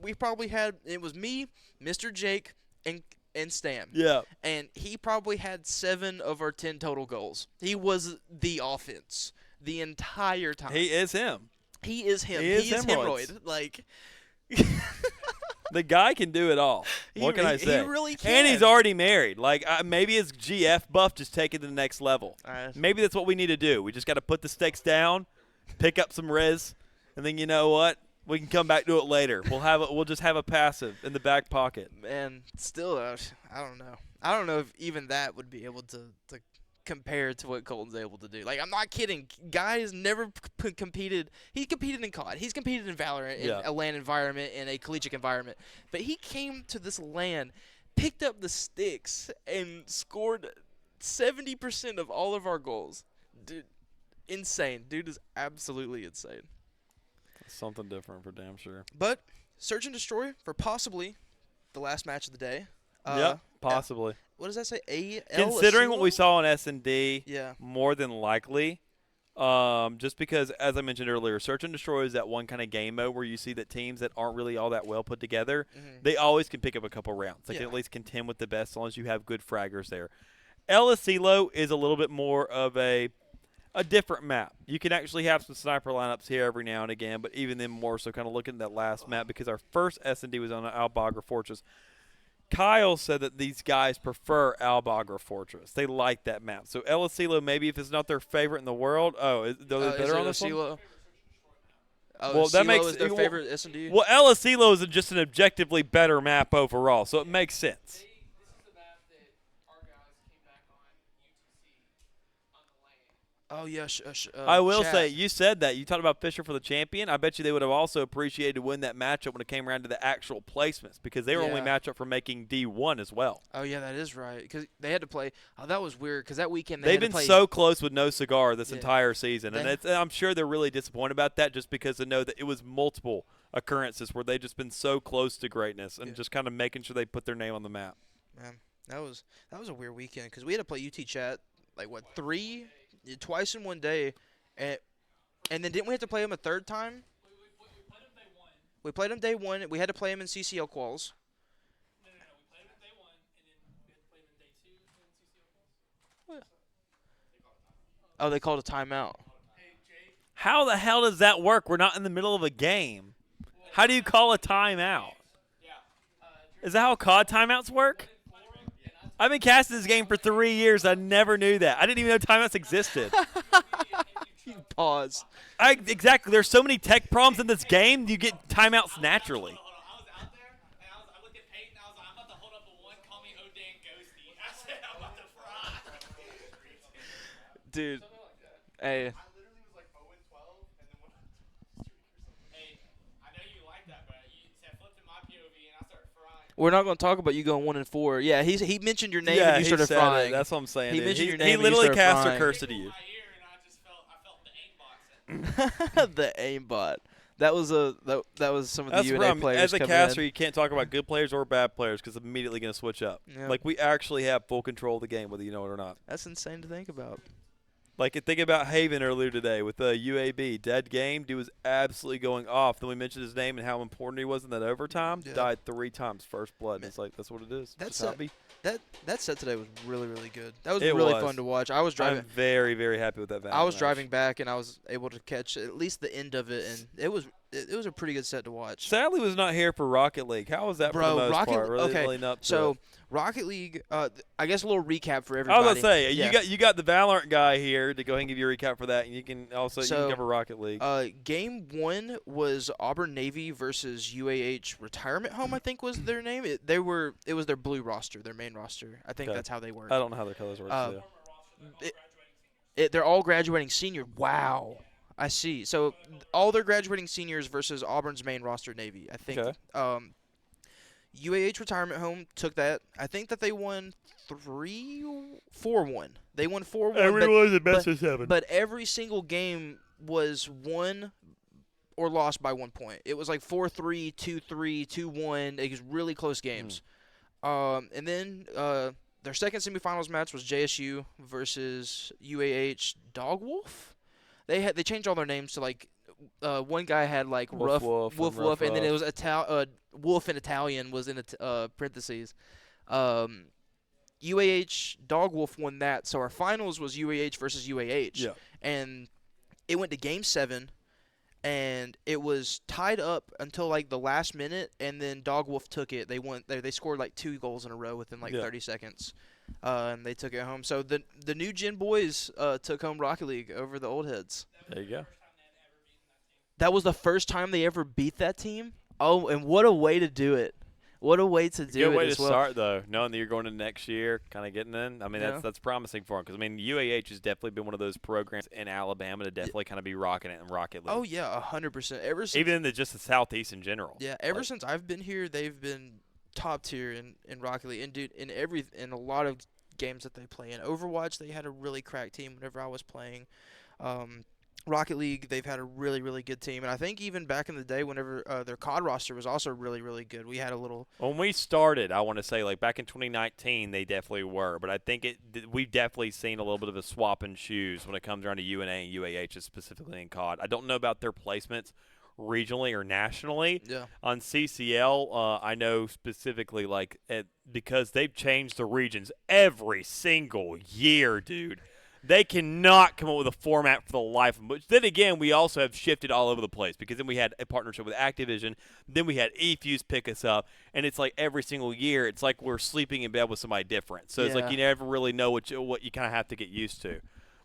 We probably had, it was me, Mr. Jake, and Stan. Yeah. And he probably had 7 of our 10 total goals. He was the offense the entire time. He is him. He is him. He is hemorrhoid. Like. The guy can do it all. What can I say? He really can. And he's already married. Like, maybe his GF buff just take it to the next level. Maybe that's what we need to do. We just got to put the stakes down, pick up some res, and then you know what? We can come back to it later. We'll just have a passive in the back pocket. Man, still, I don't know. I don't know if even that would be able to compared to what Colton's able to do. Like, I'm not kidding. Guy has never competed. He competed in COD. He's competed in Valorant, in a LAN environment, in a collegiate environment. But he came to this LAN, picked up the sticks, and scored 70% of all of our goals. Dude, insane. Dude is absolutely insane. Something different for damn sure. But Search and Destroy for possibly the last match of the day. Yep, possibly. What does that say? Considering what we saw on S&D, yeah, more than likely, just because, as I mentioned earlier, Search and Destroy is that one kind of game mode where you see that teams that aren't really all that well put together, they always can pick up a couple rounds. They can at least contend with the best as long as you have good fraggers there. El Asilo is a little bit more of a different map. You can actually have some sniper lineups here every now and again, but even then more so kind of looking at that last map because our first S&D was on Al Bagra Fortress. Kyle said that these guys prefer Al Bagra Fortress. They like that map. So El Asilo, maybe if it's not their favorite in the world, are they better on this one? Well, that makes is their favorite S&D. Well, El Asilo is just an objectively better map overall, so it makes sense. Oh, yeah. I will say, you said that. You talked about Fisher for the champion. I bet you they would have also appreciated to win that matchup when it came around to the actual placements because they were only matchup for making D1 as well. Oh, yeah, that is right. Because they had to play. Oh, that was weird because that weekend they've been so close with no cigar this entire season. And I'm sure they're really disappointed about that just because they know that it was multiple occurrences where they've just been so close to greatness and just kind of making sure they put their name on the map. Man, that was a weird weekend because we had to play UT Chat, like, what, twice in one day, and then didn't we have to play them a third time? We played them day one. We had to play them in CCL quals. No. We played them day one, and then we had to play them day 2 in CCL quals. Oh, they called a timeout. How the hell does that work? We're not in the middle of a game. How do you call a timeout? Is that how COD timeouts work? I've been casting this game for 3 years. I never knew that. I didn't even know timeouts existed. You pause. Exactly. There's so many tech problems in this game. You get timeouts naturally. I was out there, and I looked at Peyton, and I was like, I'm about to hold up a 1. Call me Odan Ghosty. I said, I'm about to fry. Dude. Hey. We're not going to talk about you going 1-4. Yeah, he mentioned your name and you started frying. That's what I'm saying. He mentioned your name. He literally cast a cursor to you. The aimbot. That was some of the That's the UNA problem. players As a coming caster, in. you can't talk about good players or bad players because it's immediately going to switch up. Yeah. Like, we actually have full control of the game, whether you know it or not. That's insane to think about. Like, think about Haven earlier today with UAB. Dead game. Dude was absolutely going off. Then we mentioned his name and how important he was in that overtime. Yeah. Died 3 times, first blood. And it's like, that's what it is. That Just how it set, be. that set today was really, really good. That was It really was. fun to watch. I was driving. I'm very, very happy with that. I was match. driving back, and I was able to catch at least the end of it, and it was a pretty good set to watch. Sadly, was not here for Rocket League. How was that for the most part? Really up to so it. Rocket League. I guess a little recap for I everybody. was going to say, Yeah. you got the Valorant guy here to go ahead and give you a recap for that, and you can also you can cover Rocket League. Game 1 was Auburn Navy versus UAH Retirement Home, I think was their name. It was their blue roster, their main roster. I think Okay. that's how they work. I don't know how their colors work. So they're all graduating senior. Wow. I see. So all their graduating seniors versus Auburn's main roster Navy. I think UAH Retirement Home took that. I think that they won 4-1. They won 4-1. Everyone was a best of 7. But every single game was won or lost by 1 point. It was like 4-3, 2-3, 2-1. It was really close games. And then their second semifinals match was JSU versus UAH Dogwolf. They changed all their names to like one guy had like Woof Woof, and then it was Wolf in Italian was in parentheses. UAH Dogwolf won that, so our finals was UAH versus UAH. Yeah. And it went to Game 7, and it was tied up until like the last minute, and then Dogwolf took it. They won. They scored like 2 goals in a row within like 30 seconds, and they took it home. So the new Gen boys took home Rocket League over the old heads. There you go. That was the first time they ever beat that team. Oh, and what a way to do it! What a way to do it. Good way as to well. start, though, knowing that you're going to next year, kind of getting in. I mean, Yeah. that's promising for them because, I mean, UAH has definitely been one of those programs in Alabama to definitely kind of be rocking it in Rocket League. Oh yeah, 100%. Ever since Even in just the Southeast in general. Yeah, ever since I've been here, they've been top tier in Rocket League. And dude, in a lot of games that they play in Overwatch, they had a really cracked team. Whenever I was playing Rocket League, they've had a really, really good team. And I think even back in the day, whenever their COD roster was also really, really good, we had a little. When we started, I want to say, like, back in 2019, they definitely were. But I think we've definitely seen a little bit of a swap in shoes when it comes around to UNA and UAH, specifically in COD. I don't know about their placements regionally or nationally. Yeah. On CCL, I know specifically, like, because they've changed the regions every single year, dude. They cannot come up with a format for the life of them. But then again, we also have shifted all over the place because then we had a partnership with Activision. Then we had eFuse pick us up. And it's like every single year, it's like we're sleeping in bed with somebody different. So it's like you never really know what you kind of have to get used to.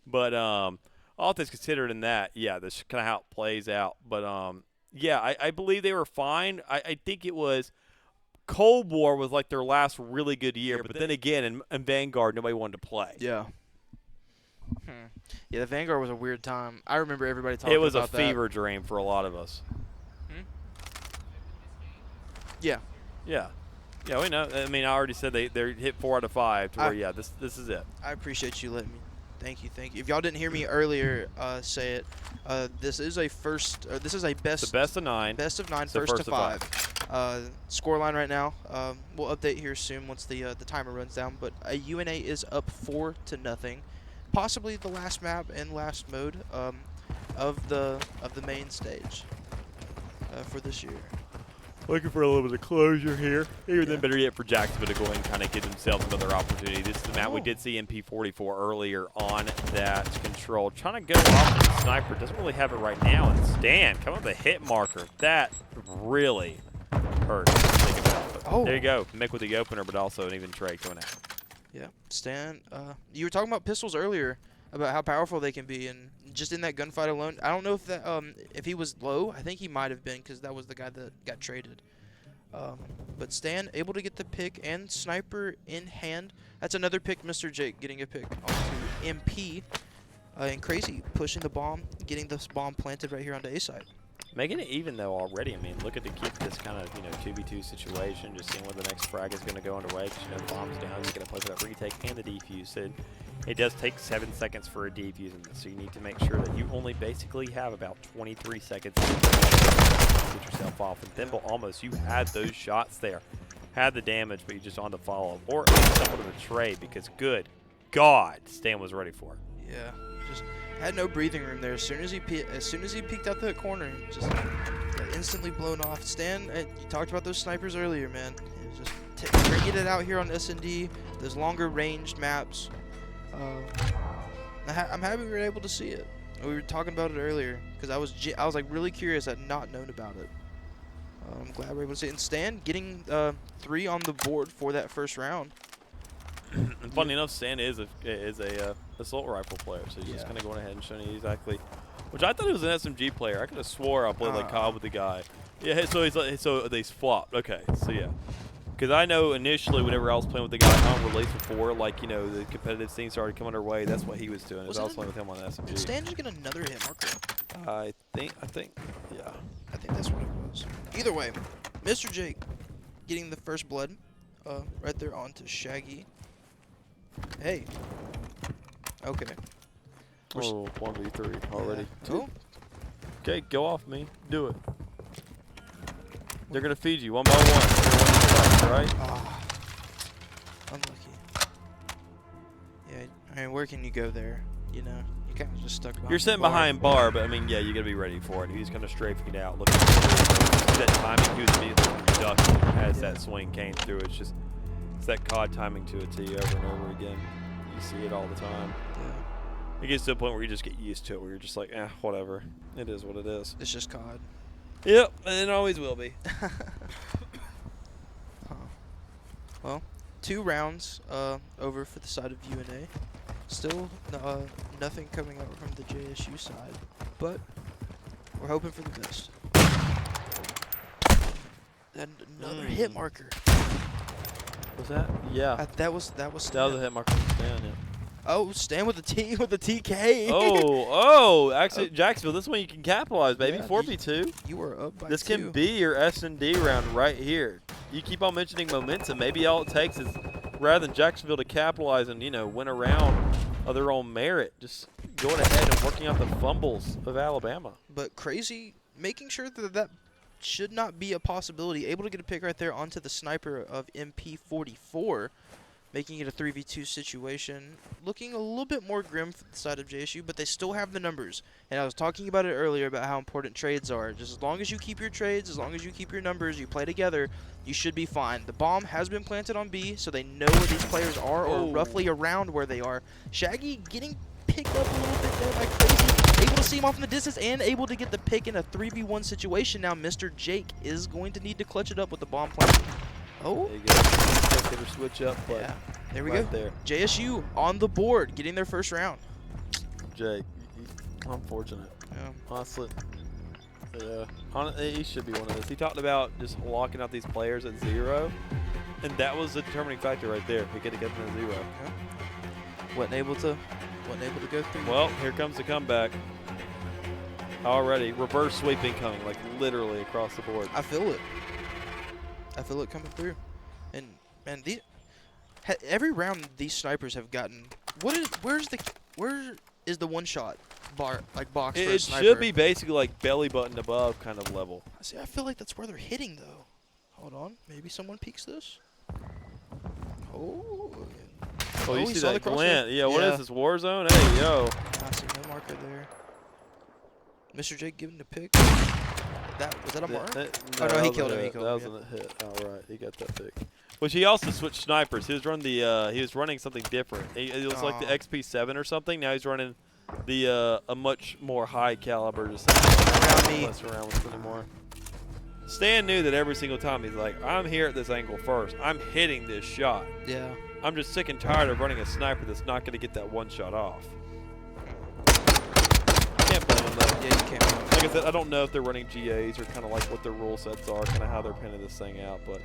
But all things considered in that, yeah, this is kind of how it plays out. But, yeah, I believe they were fine. I think it was Cold War was like their last really good year. But then again, in Vanguard, nobody wanted to play. Yeah. Yeah, the Vanguard was a weird time. I remember everybody talking about that. It was a fever dream for a lot of us. Yeah. Yeah. Yeah, we know. I mean, I already said they hit 4 out of 5 to where, yeah, this is it. I appreciate you letting me. Thank you. If y'all didn't hear me earlier say it, this is a best. The best of 9. Best of 9, So first to 5. Scoreline right now. We'll update here soon once the timer runs down. But UNA is up 4-0. Possibly the last map and last mode of the main stage for this year. Looking for a little bit of closure here. Even then, better yet for Jacksonville to go and kind of give themselves another opportunity. This is the map we did see MP44 earlier on that control. Trying to go off with the sniper. Doesn't really have it right now. And Stan coming with a hit marker. That really hurt. Think about it. Oh. There you go. Mick with the opener, but also an even trade going out. Yeah, Stan, you were talking about pistols earlier, about how powerful they can be, and just in that gunfight alone, I don't know if that if he was low. I think he might have been because that was the guy that got traded. But Stan able to get the pick and sniper in hand. That's another pick. Mr. Jake getting a pick onto MP, and Crazy pushing the bomb, getting this bomb planted right here onto A side. Making it even though already. I mean, looking to keep this kind of 2v2 situation, just seeing where the next frag is going to go underway. Because the bomb's down, you get to play for that retake and the defuse. So it does take 7 seconds for a defuse in this, so you need to make sure that you only basically have about 23 seconds to get yourself off. And Thimble almost, you had those shots there, had the damage, but you just on the follow-up or somewhat of a trade because good God, Stan was ready for it. Yeah, just had no breathing room there. As soon as he peeked out that corner, just got instantly blown off. Stan, you talked about those snipers earlier, man. Just bringing it out here on S&D, those longer ranged maps. I'm happy we were able to see it. We were talking about it earlier because I was like really curious. I'd not known about it. I'm glad we're able to see it. And Stan getting 3 on the board for that first round. And funny enough, Stan is a assault rifle player, so he's just kind of going ahead and showing you exactly. Which I thought he was an SMG player. I could have swore I played like COD with the guy. Yeah, so he's like, so they flopped. Okay, so yeah. Because I know initially, whenever I was playing with the guy on release before, like, the competitive scene started coming our way, that's what he was doing. I was playing with him on SMG. Did Stan just get another hit marker? I think, yeah. I think that's what it was. Either way, Mr. Jake getting the first blood right there onto Shaggy. Hey. Okay. Oh, 1v3 already. Yeah. Okay, go off me. Do it. They're going to feed you one by one. Right? Unlucky. Yeah, I mean, where can you go there? You kind of just stuck behind. You're sitting behind bar, but I mean, yeah, you got to be ready for it. He's kind of strafing it out. Looking at that timing. He was immediately ducking as that swing came through. It's that COD timing to it to you over and over again. You see it all the time. Yeah. It gets to a point where you just get used to it, where you're just like, whatever. It is what it is. It's just COD. Yep, and it always will be. Well, 2 rounds over for the side of UNA. Still nothing coming out from the JSU side, but we're hoping for the best. And another hit marker. Was that? Yeah. That was Stan. That was a hit marker from Stan, yeah. Oh, Stan with the TK. Actually, Jacksonville, this one you can capitalize, baby. Yeah, 4v2. You are up by This 2. can be your S&D round right here. You keep on mentioning momentum. Maybe all it takes is, rather than Jacksonville to capitalize and, win a round of their own merit, just going ahead and working out the fumbles of Alabama. But crazy, making sure that should not be a possibility. Able to get a pick right there onto the sniper of MP44. Making it a 3v2 situation. Looking a little bit more grim for the side of JSU, but they still have the numbers. And I was talking about it earlier about how important trades are. Just as long as you keep your trades, as long as you keep your numbers, you play together, you should be fine. The bomb has been planted on B, so they know where these players are or roughly around where they are. Shaggy getting picked up a little bit there by Crazy. Able to see him off in the distance and able to get the pick in a 3v1 situation. Now Mr. Jake is going to need to clutch it up with the bomb plant. Oh. There you go. Get her switch up, but yeah. There we right go. There. JSU on the board, getting their first round. Jake, unfortunate. Yeah. Honestly, yeah. He should be one of those. He talked about just locking out these players at 0, and that was the determining factor right there. He could have get them at 0. Yeah. Wasn't able to go through. Well, here comes the comeback. Already, reverse sweeping coming, like literally across the board. I feel it. I feel it coming through, and every round these snipers have gotten. Where is the one shot box for a sniper? It should be basically like belly button above kind of level. See, I feel like that's where they're hitting though. Hold on, maybe someone peeks this. Oh. Oh, you see that glint? Yeah. What is this, Warzone? Hey, yo. I see no marker there. Mr. Jake giving the pick. Was that a mark? No, no, he killed him. That wasn't a hit. All right, he got that pick. Which he also switched snipers. He was running something different. It was like the XP7 or something. Now he's running the a much more high caliber. Just mess around with it anymore. Stan knew that every single time he's like, I'm here at this angle first. I'm hitting this shot. Yeah. I'm just sick and tired of running a sniper that's not going to get that one shot off. Can't blame him though. Yeah, you can't. Like I said, I don't know if they're running GAs or kind of like what their rule sets are, kind of how they're pinning this thing out, but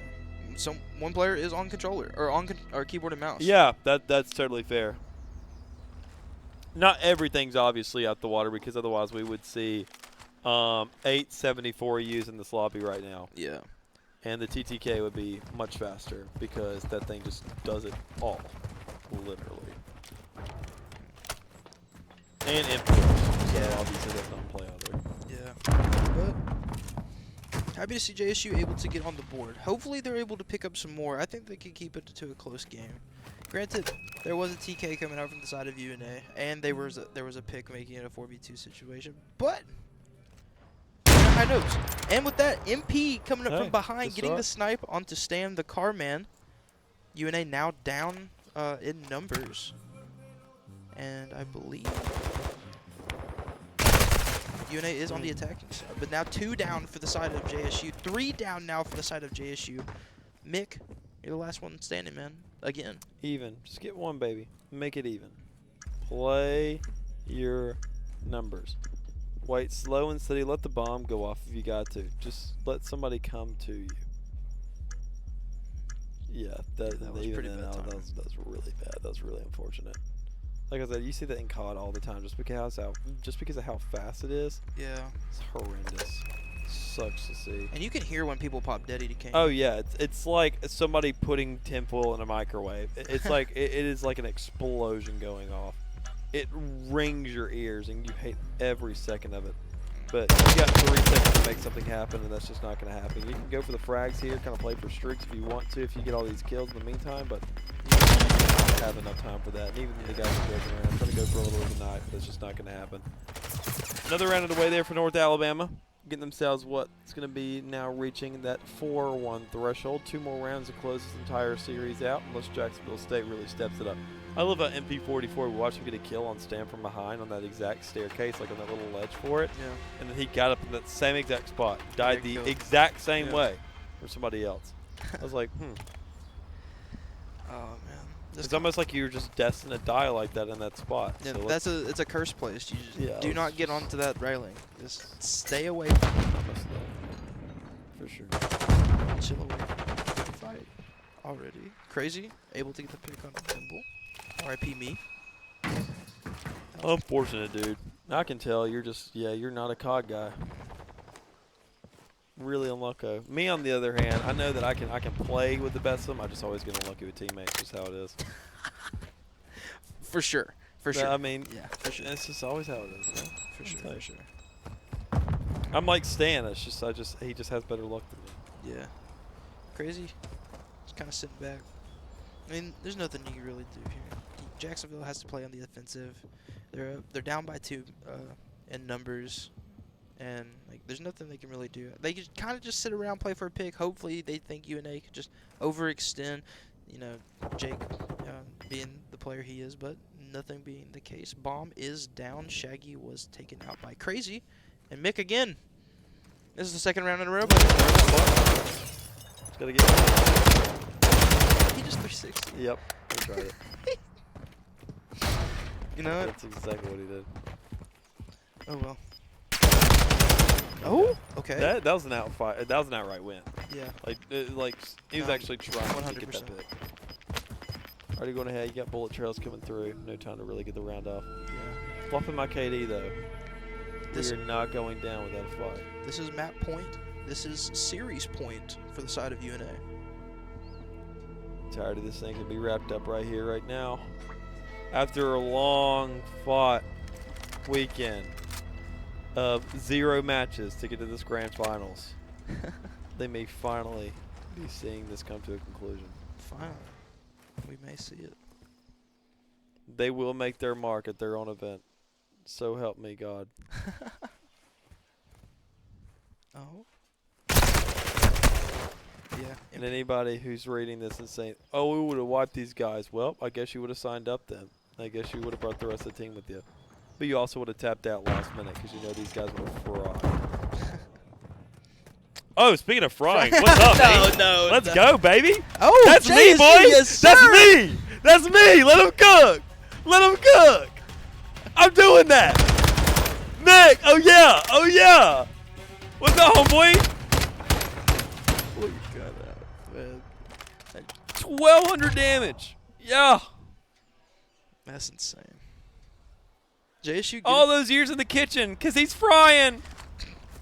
one player is on controller or on keyboard and mouse. Yeah, that's totally fair. Not everything's obviously out the water because otherwise we would see 874 U's in this lobby right now. Yeah. And the TTK would be much faster because that thing just does it all, literally. And inputs. So Yeah. obviously that's not play either. Yeah. But happy to see JSU able to get on the board. Hopefully they're able to pick up some more. I think they can keep it to a close game. Granted, there was a TK coming out from the side of UNA, and there was a pick making it a 4v2 situation. But high notes. And with that, MP coming up from behind, getting the snipe onto Stan, the car man. UNA now down in numbers. And I believe UNA is on the attacking side. But now 2 down for the side of JSU. 3 down now for the side of JSU. Mick, you're the last one standing, man. Again. Even. Just get one, baby. Make it even. Play your numbers. Wait slow and steady. Let the bomb go off if you got to. Just let somebody come to you. Yeah, that was pretty bad. That was really bad. That was really unfortunate. Like I said, you see that in COD all the time. Just because of how fast it is. Yeah. It's horrendous. Sucks to see. And you can hear when people pop Daddy to King. Oh yeah, it's like somebody putting tinfoil in a microwave. It's like it is like an explosion going off. It rings your ears and you hate every second of it. But you got 3 seconds to make something happen, and that's just not going to happen. You can go for the frags here, kind of play for streaks if you want to, if you get all these kills in the meantime, but you don't have enough time for that. And even the guys are joking around, trying to go for a little bit of a knife, but that's just not going to happen. Another round of the way there for North Alabama. Getting themselves what's going to be now reaching that 4-1 threshold. 2 more rounds to close this entire series out, unless Jacksonville State really steps it up. I love how MP44, we watched him get a kill on Stan from behind on that exact staircase, like on that little ledge for it. Yeah. And then he got up in that same exact spot, died the exact same way for somebody else. I was like, Oh, man. It's almost like you're just destined to die like that in that spot. Yeah, so it's a cursed place. You just do let's not get onto that railing. Just stay away from it. For sure. Chill away from the fight. Already. Crazy. Able to get the pick on Thimble. RIP me. Unfortunate, dude. I can tell you're just, you're not a COD guy. Really unlucky. Me, on the other hand, I know that I can play with the best of them. I just always get unlucky with teammates. Just how it is. For sure. For sure. I mean, yeah, for sure. It's just always how it is, man. For sure. For sure. I'm like Stan. It's just he just has better luck than me. Yeah. Crazy. Just kind of sitting back. I mean, there's nothing you can really do here. Jacksonville has to play on the offensive. They're down by 2 in numbers. And like, there's nothing they can really do. They could kind of just sit around, play for a pick. Hopefully, they think UNA could just overextend. You know, Jake being the player he is, but nothing being the case. Bomb is down. Shaggy was taken out by Crazy, and Mick again. This is the 2nd round in a row. But it's gotta get. He just 360. Yep, he tried it. You know, that's exactly what he did. Oh well. Oh, okay. That was an outfight. That was an outright win. Yeah. Like he was actually trying 100%. to get that pick. Already going ahead. You got bullet trails coming through. No time to really get the round off. Yeah. Flopping my KD though. We're not going down without a fight. This is map point. This is series point for the side of UNA. Tired of this thing to be wrapped up right here, right now. After a long fought weekend of 0 matches to get to this grand finals, they may finally be seeing this come to a conclusion. Finally. We may see it. They will make their mark at their own event. So help me God. Oh. Yeah. And anybody who's reading this and saying, oh, we would have wiped these guys. Well, I guess you would have signed up then. I guess you would have brought the rest of the team with you. But you also would have tapped out last minute because you know these guys would have fried. Oh, speaking of frying, what's up, baby? Let's go, baby. Oh, that's me, boy. Yes, that's me. That's me. Let him cook. Let him cook. I'm doing that. Nick, oh yeah. Oh yeah. What's up, homeboy? Look at that, man. 1,200 damage. Yeah. That's insane. JSU. All those years in the kitchen, because he's frying.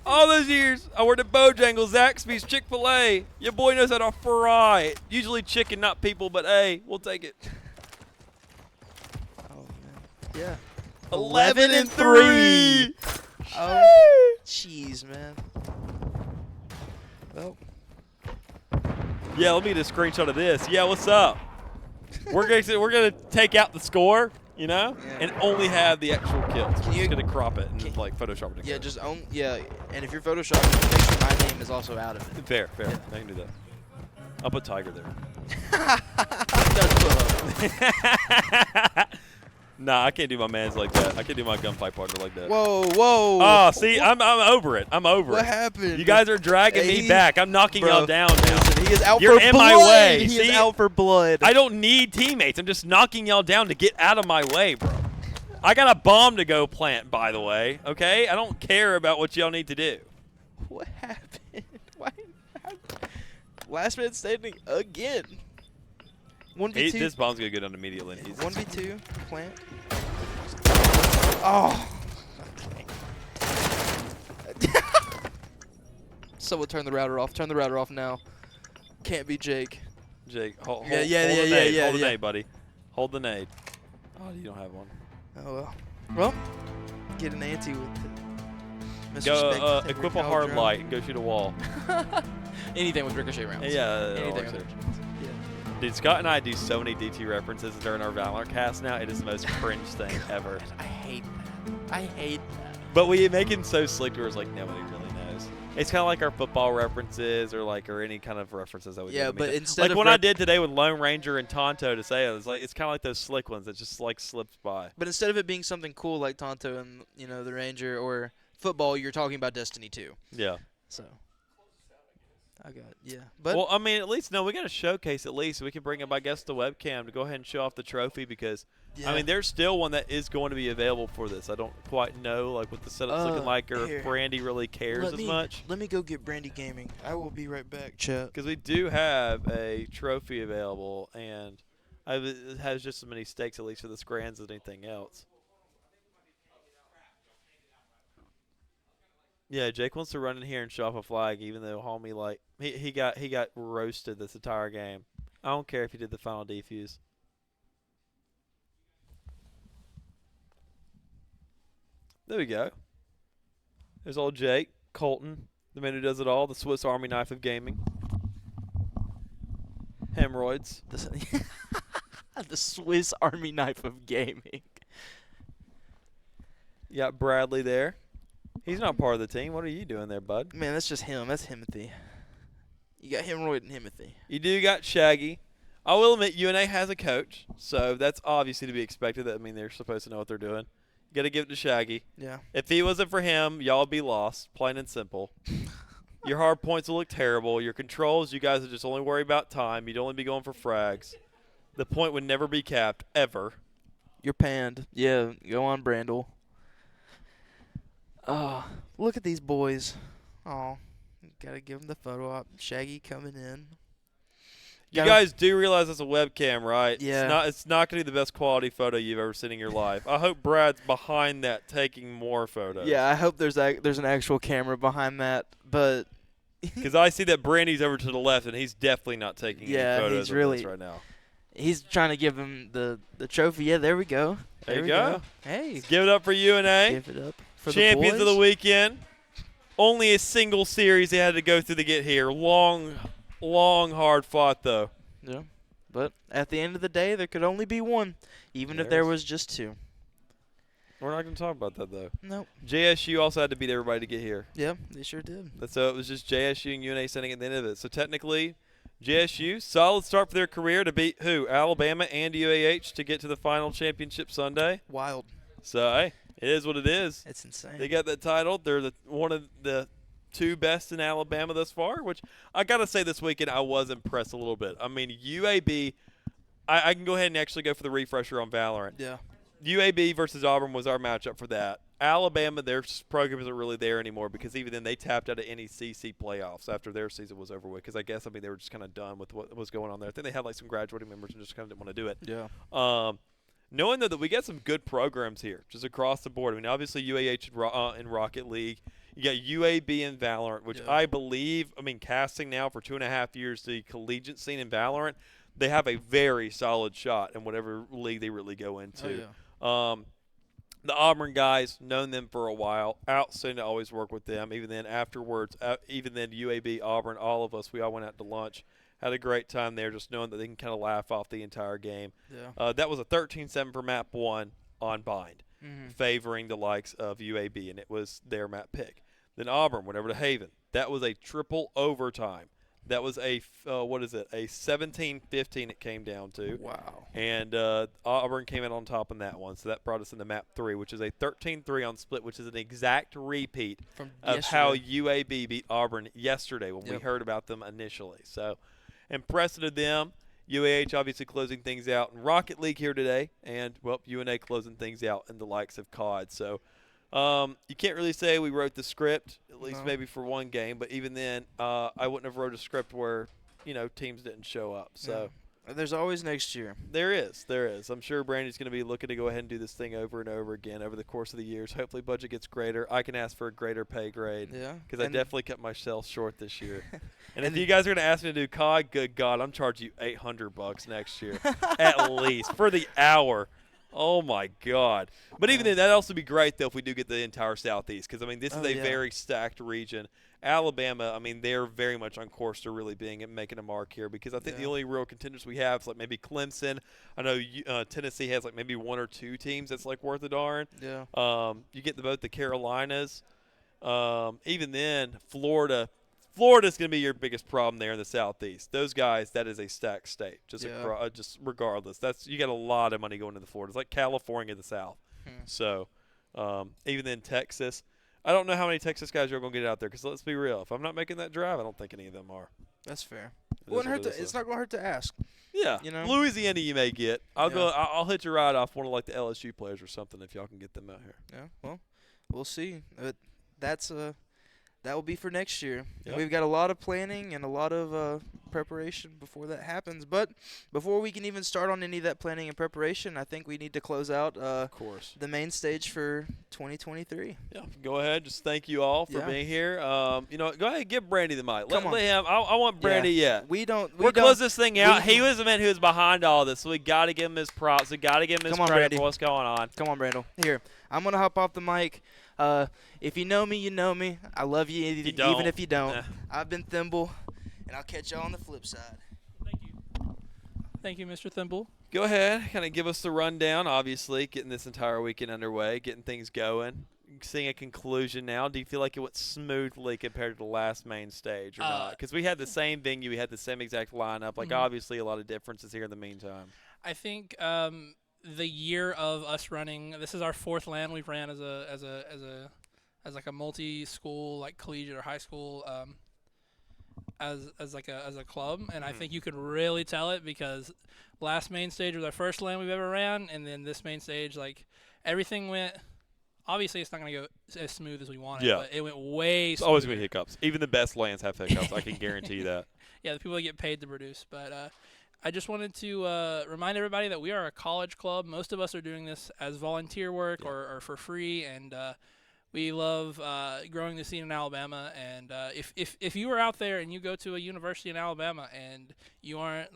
All those years, I worked at Bojangles, Zaxby's, Chick-fil-A. Your boy knows how to fry. Usually chicken, not people, but hey, we'll take it. Oh, man. Yeah. 11-3. Oh, jeez, man. Well. Yeah, let me get a screenshot of this. Yeah, what's up? we're gonna take out the score, you know, and only have the actual kills. We're just gonna crop it and like Photoshop it. Yeah, just own. Yeah, and if you're photoshopping, just make sure my name is also out of it. Fair. Yeah. I can do that. I'll put Tiger there. Nah, I can't do my mans like that. I can't do my gunfight partner like that. Whoa. Oh, see, I'm over it. I'm over it. What happened? You guys are dragging me back. I'm knocking y'all down now. Listen, he is out You're for in blood. my way. He is out for blood. I don't need teammates. I'm just knocking y'all down to get out of my way, bro. I got a bomb to go plant, by the way. Okay? I don't care about what y'all need to do. What happened? Why? Last man standing again. 1v2. This bomb's gonna go down immediately. 1v2 plant. Oh. Someone turn the router off. Turn the router off now. Can't be Jake. Jake, hold Yeah, hold the nade, buddy. Hold the nade. Oh, you don't have one. Oh well. Well, get an ante with it. Go equip a hard light and go shoot a wall. Anything with ricochet rounds. Yeah. Anything with ricochet. Yeah. Dude, Scott and I do so many DT references during our Valorant cast now. It is the most cringe thing ever. I hate that. But we make it so slick where it's like nobody really knows. It's kind of like our football references or any kind of references that we do. Yeah, but instead of what I did today with Lone Ranger and Tonto to say it's kind of like those slick ones that just like slips by. But instead of it being something cool like Tonto and the Ranger or football, you're talking about Destiny 2. Yeah. So. But well, I mean, at least we got to showcase at least. We can bring up, I guess, the webcam to go ahead and show off the trophy because, I mean, there's still one that is going to be available for this. I don't quite know what the setup's looking like or if Brandy really cares as much. Let me go get Brandy Gaming. I will be right back, chat. Because we do have a trophy available, and it has just as many stakes at least for the scrans as anything else. Yeah, Jake wants to run in here and show off a flag, even though homie he got roasted this entire game. I don't care if he did the final defuse. There we go. There's old Jake Colton, the man who does it all, the Swiss Army knife of gaming. Hemorrhoids. The Swiss Army knife of gaming. You got Bradley there. He's not part of the team. What are you doing there, bud? Man, that's just him. That's Himothy. You got Hemorrhoid and Himothy. You do got Shaggy. I will admit, UNA has a coach, so that's obviously to be expected. I mean, they're supposed to know what they're doing. You got to give it to Shaggy. Yeah. If he wasn't for him, y'all would be lost, plain and simple. Your hard points will look terrible. Your controls, you guys would just only worry about time. You'd only be going for frags. The point would never be capped, ever. You're panned. Yeah, go on, Brandel. Oh, look at these boys. Oh, gotta give them the photo op. Shaggy coming in. You guys do realize it's a webcam, right? Yeah. It's not going to be the best quality photo you've ever seen in your life. I hope Brad's behind that taking more photos. Yeah, I hope there's an actual camera behind that, but because I see that Brandy's over to the left, and he's definitely not taking any photos of this right now. He's trying to give him the trophy. Yeah, there we go. There you go. Hey. Let's give it up for UNA. Give it up for Champions the of the weekend. Only a single series they had to go through to get here. Long, hard fought, though. Yeah. But at the end of the day, there could only be one, even if there was just two. We're not going to talk about that, though. Nope. JSU also had to beat everybody to get here. Yeah, they sure did. So it was just JSU and UNA sitting at the end of it. So technically, JSU, solid start for their career to beat who? Alabama and UAH to get to the final championship Sunday. Wild. So, hey, it is what it is. It's insane. They got that title. They're one of the two best in Alabama thus far, which I got to say this weekend I was impressed a little bit. I mean, UAB, I can go ahead and actually go for the refresher on Valorant. Yeah. UAB versus Auburn was our matchup for that. Alabama, their program isn't really there anymore because even then they tapped out of any CC playoffs after their season was over with because I guess, they were just kind of done with what was going on there. I think they had some graduating members and just kind of didn't want to do it. Yeah. knowing though that we got some good programs here, just across the board. I mean, obviously UAH in Rocket League. You got UAB in Valorant, which I believe, casting now for 2.5 years the collegiate scene in Valorant, they have a very solid shot in whatever league they really go into. The Auburn guys, known them for a while, outstanding to always work with them. Even then afterwards, even then UAB, Auburn, all of us, we all went out to lunch. Had a great time there, just knowing that they can kind of laugh off the entire game. That was a 13-7 for map 1 on Bind, favoring the likes of UAB, and it was their map pick. Then Auburn went over to Haven. That was a triple overtime. That was a 17-15 it came down to. Wow. And Auburn came out on top in that one, so that brought us into map 3, which is a 13-3 on split, which is an exact repeat of how UAB beat Auburn yesterday when we heard about them initially. So impressive to them. UAH obviously closing things out in Rocket League here today, and, UNA closing things out in the likes of COD. So you can't really say we wrote the script, at least maybe for one game, but even then, I wouldn't have wrote a script where, teams didn't show up. So there's always next year. There is. I'm sure Brandy's going to be looking to go ahead and do this thing over and over again over the course of the years. Hopefully budget gets greater. I can ask for a greater pay grade. Because I definitely cut myself short this year. And if you guys are going to ask me to do COD, good God, I'm charging you $800 next year. At least. For the hour. Oh, my God. But even then, that'd also be great, though, if we do get the entire Southeast. Because, this is a very stacked region. Alabama, they're very much on course to really making a mark here. Because I think the only real contenders we have is, maybe Clemson. I know Tennessee has, maybe 1 or 2 teams that's, worth a darn. You get both the Carolinas. Even then, Florida's going to be your biggest problem there in the Southeast. Those guys, that is a stacked state, just regardless. You got a lot of money going to the Florida. It's like California in the South. So, even then Texas. I don't know how many Texas guys are going to get out there because let's be real. If I'm not making that drive, I don't think any of them are. That's fair. It's not going to hurt to ask. Yeah. Louisiana you may get. I'll hit your ride off one of the LSU players or something if y'all can get them out here. Yeah, well, we'll see. That will be for next year. We've got a lot of planning and a lot of preparation before that happens. But before we can even start on any of that planning and preparation, I think we need to close out the main stage for 2023. Yeah, go ahead. Just thank you all for being here. Go ahead and give Brandy the mic. Let him. I want Brandy. We'll close this thing out. He was the man who was behind all this, so we got to give him his props. We got to give him his credit for what's going on. Come on, Brandel. Here, I'm gonna hop off the mic. If you know me, you know me. I love you, even if you don't. I've been Thimble, and I'll catch y'all on the flip side. Thank you, Mr. Thimble. Go ahead, kind of give us the rundown. Obviously, getting this entire weekend underway, getting things going, seeing a conclusion now. Do you feel like it went smoothly compared to the last main stage or not? Because we had the same venue, we had the same exact lineup. Obviously, a lot of differences here in the meantime. I think the year of us running, this is our 4th LAN we've ran as a multi-school, collegiate or high school, as a club, and I think you could really tell it because last main stage was our first LAN we've ever ran, and then this main stage, everything went. Obviously, it's not going to go as smooth as we wanted, but it went way. It's always going to be hiccups. Even the best LANs have hiccups. I can guarantee you that. Yeah, the people that get paid to produce, but. I just wanted to remind everybody that we are a college club. Most of us are doing this as volunteer work or for free, and we love growing the scene in Alabama. And if you are out there and you go to a university in Alabama and you aren't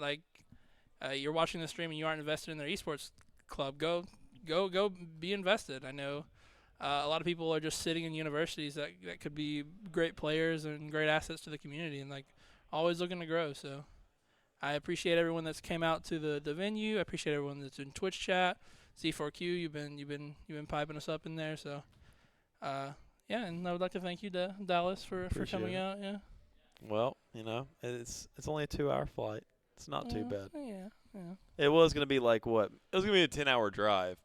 you're watching the stream and you aren't invested in their esports club, go be invested. I know a lot of people are just sitting in universities that could be great players and great assets to the community and always looking to grow. So. I appreciate everyone that's came out to the venue. I appreciate everyone that's in Twitch chat. C4Q, you've been piping us up in there. So, and I would like to thank you, Dallas, for coming out. Yeah. Well, it's only a 2-hour flight. It's not too bad. Yeah. It was gonna be what? It was gonna be a 10-hour drive.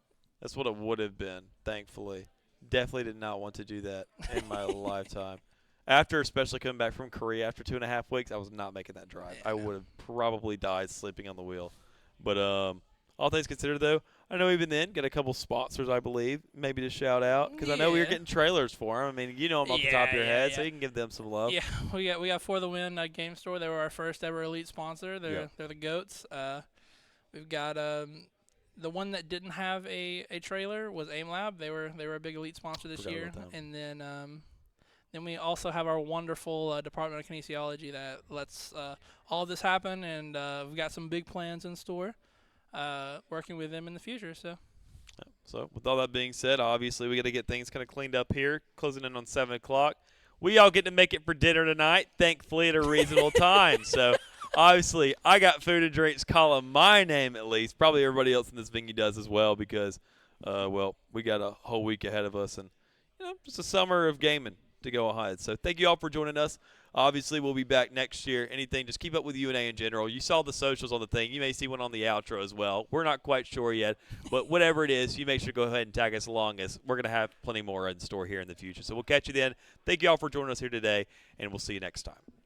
That's what it would have been. Thankfully, definitely did not want to do that in my lifetime. After especially coming back from Korea after 2.5 weeks, I was not making that drive. I would have probably died sleeping on the wheel. But all things considered, though, I know even then got a couple sponsors, I believe, maybe to shout out because I know we were getting trailers for them. You know them off the top of your head, so you can give them some love. Yeah, we got For the Win Game Store. They were our first ever elite sponsor. They're the goats. We've got the one that didn't have a trailer was AimLab. They were a big elite sponsor this Forgot year. about them. And then we also have our wonderful Department of Kinesiology that lets all of this happen, and we've got some big plans in store, working with them in the future. So with all that being said, obviously we got to get things kind of cleaned up here, closing in on 7 o'clock. We all get to make it for dinner tonight, thankfully at a reasonable time. So obviously I got food and drinks calling my name at least. Probably everybody else in this venue does as well because, well, we got a whole week ahead of us and, just a summer of gaming to go ahead. So thank you all for joining us. Obviously, we'll be back next year. Anything, just keep up with UNA in general. You saw the socials on the thing. You may see one on the outro as well. We're not quite sure yet, but whatever it is, you make sure to go ahead and tag us along as we're going to have plenty more in store here in the future. So we'll catch you then. Thank you all for joining us here today, and we'll see you next time.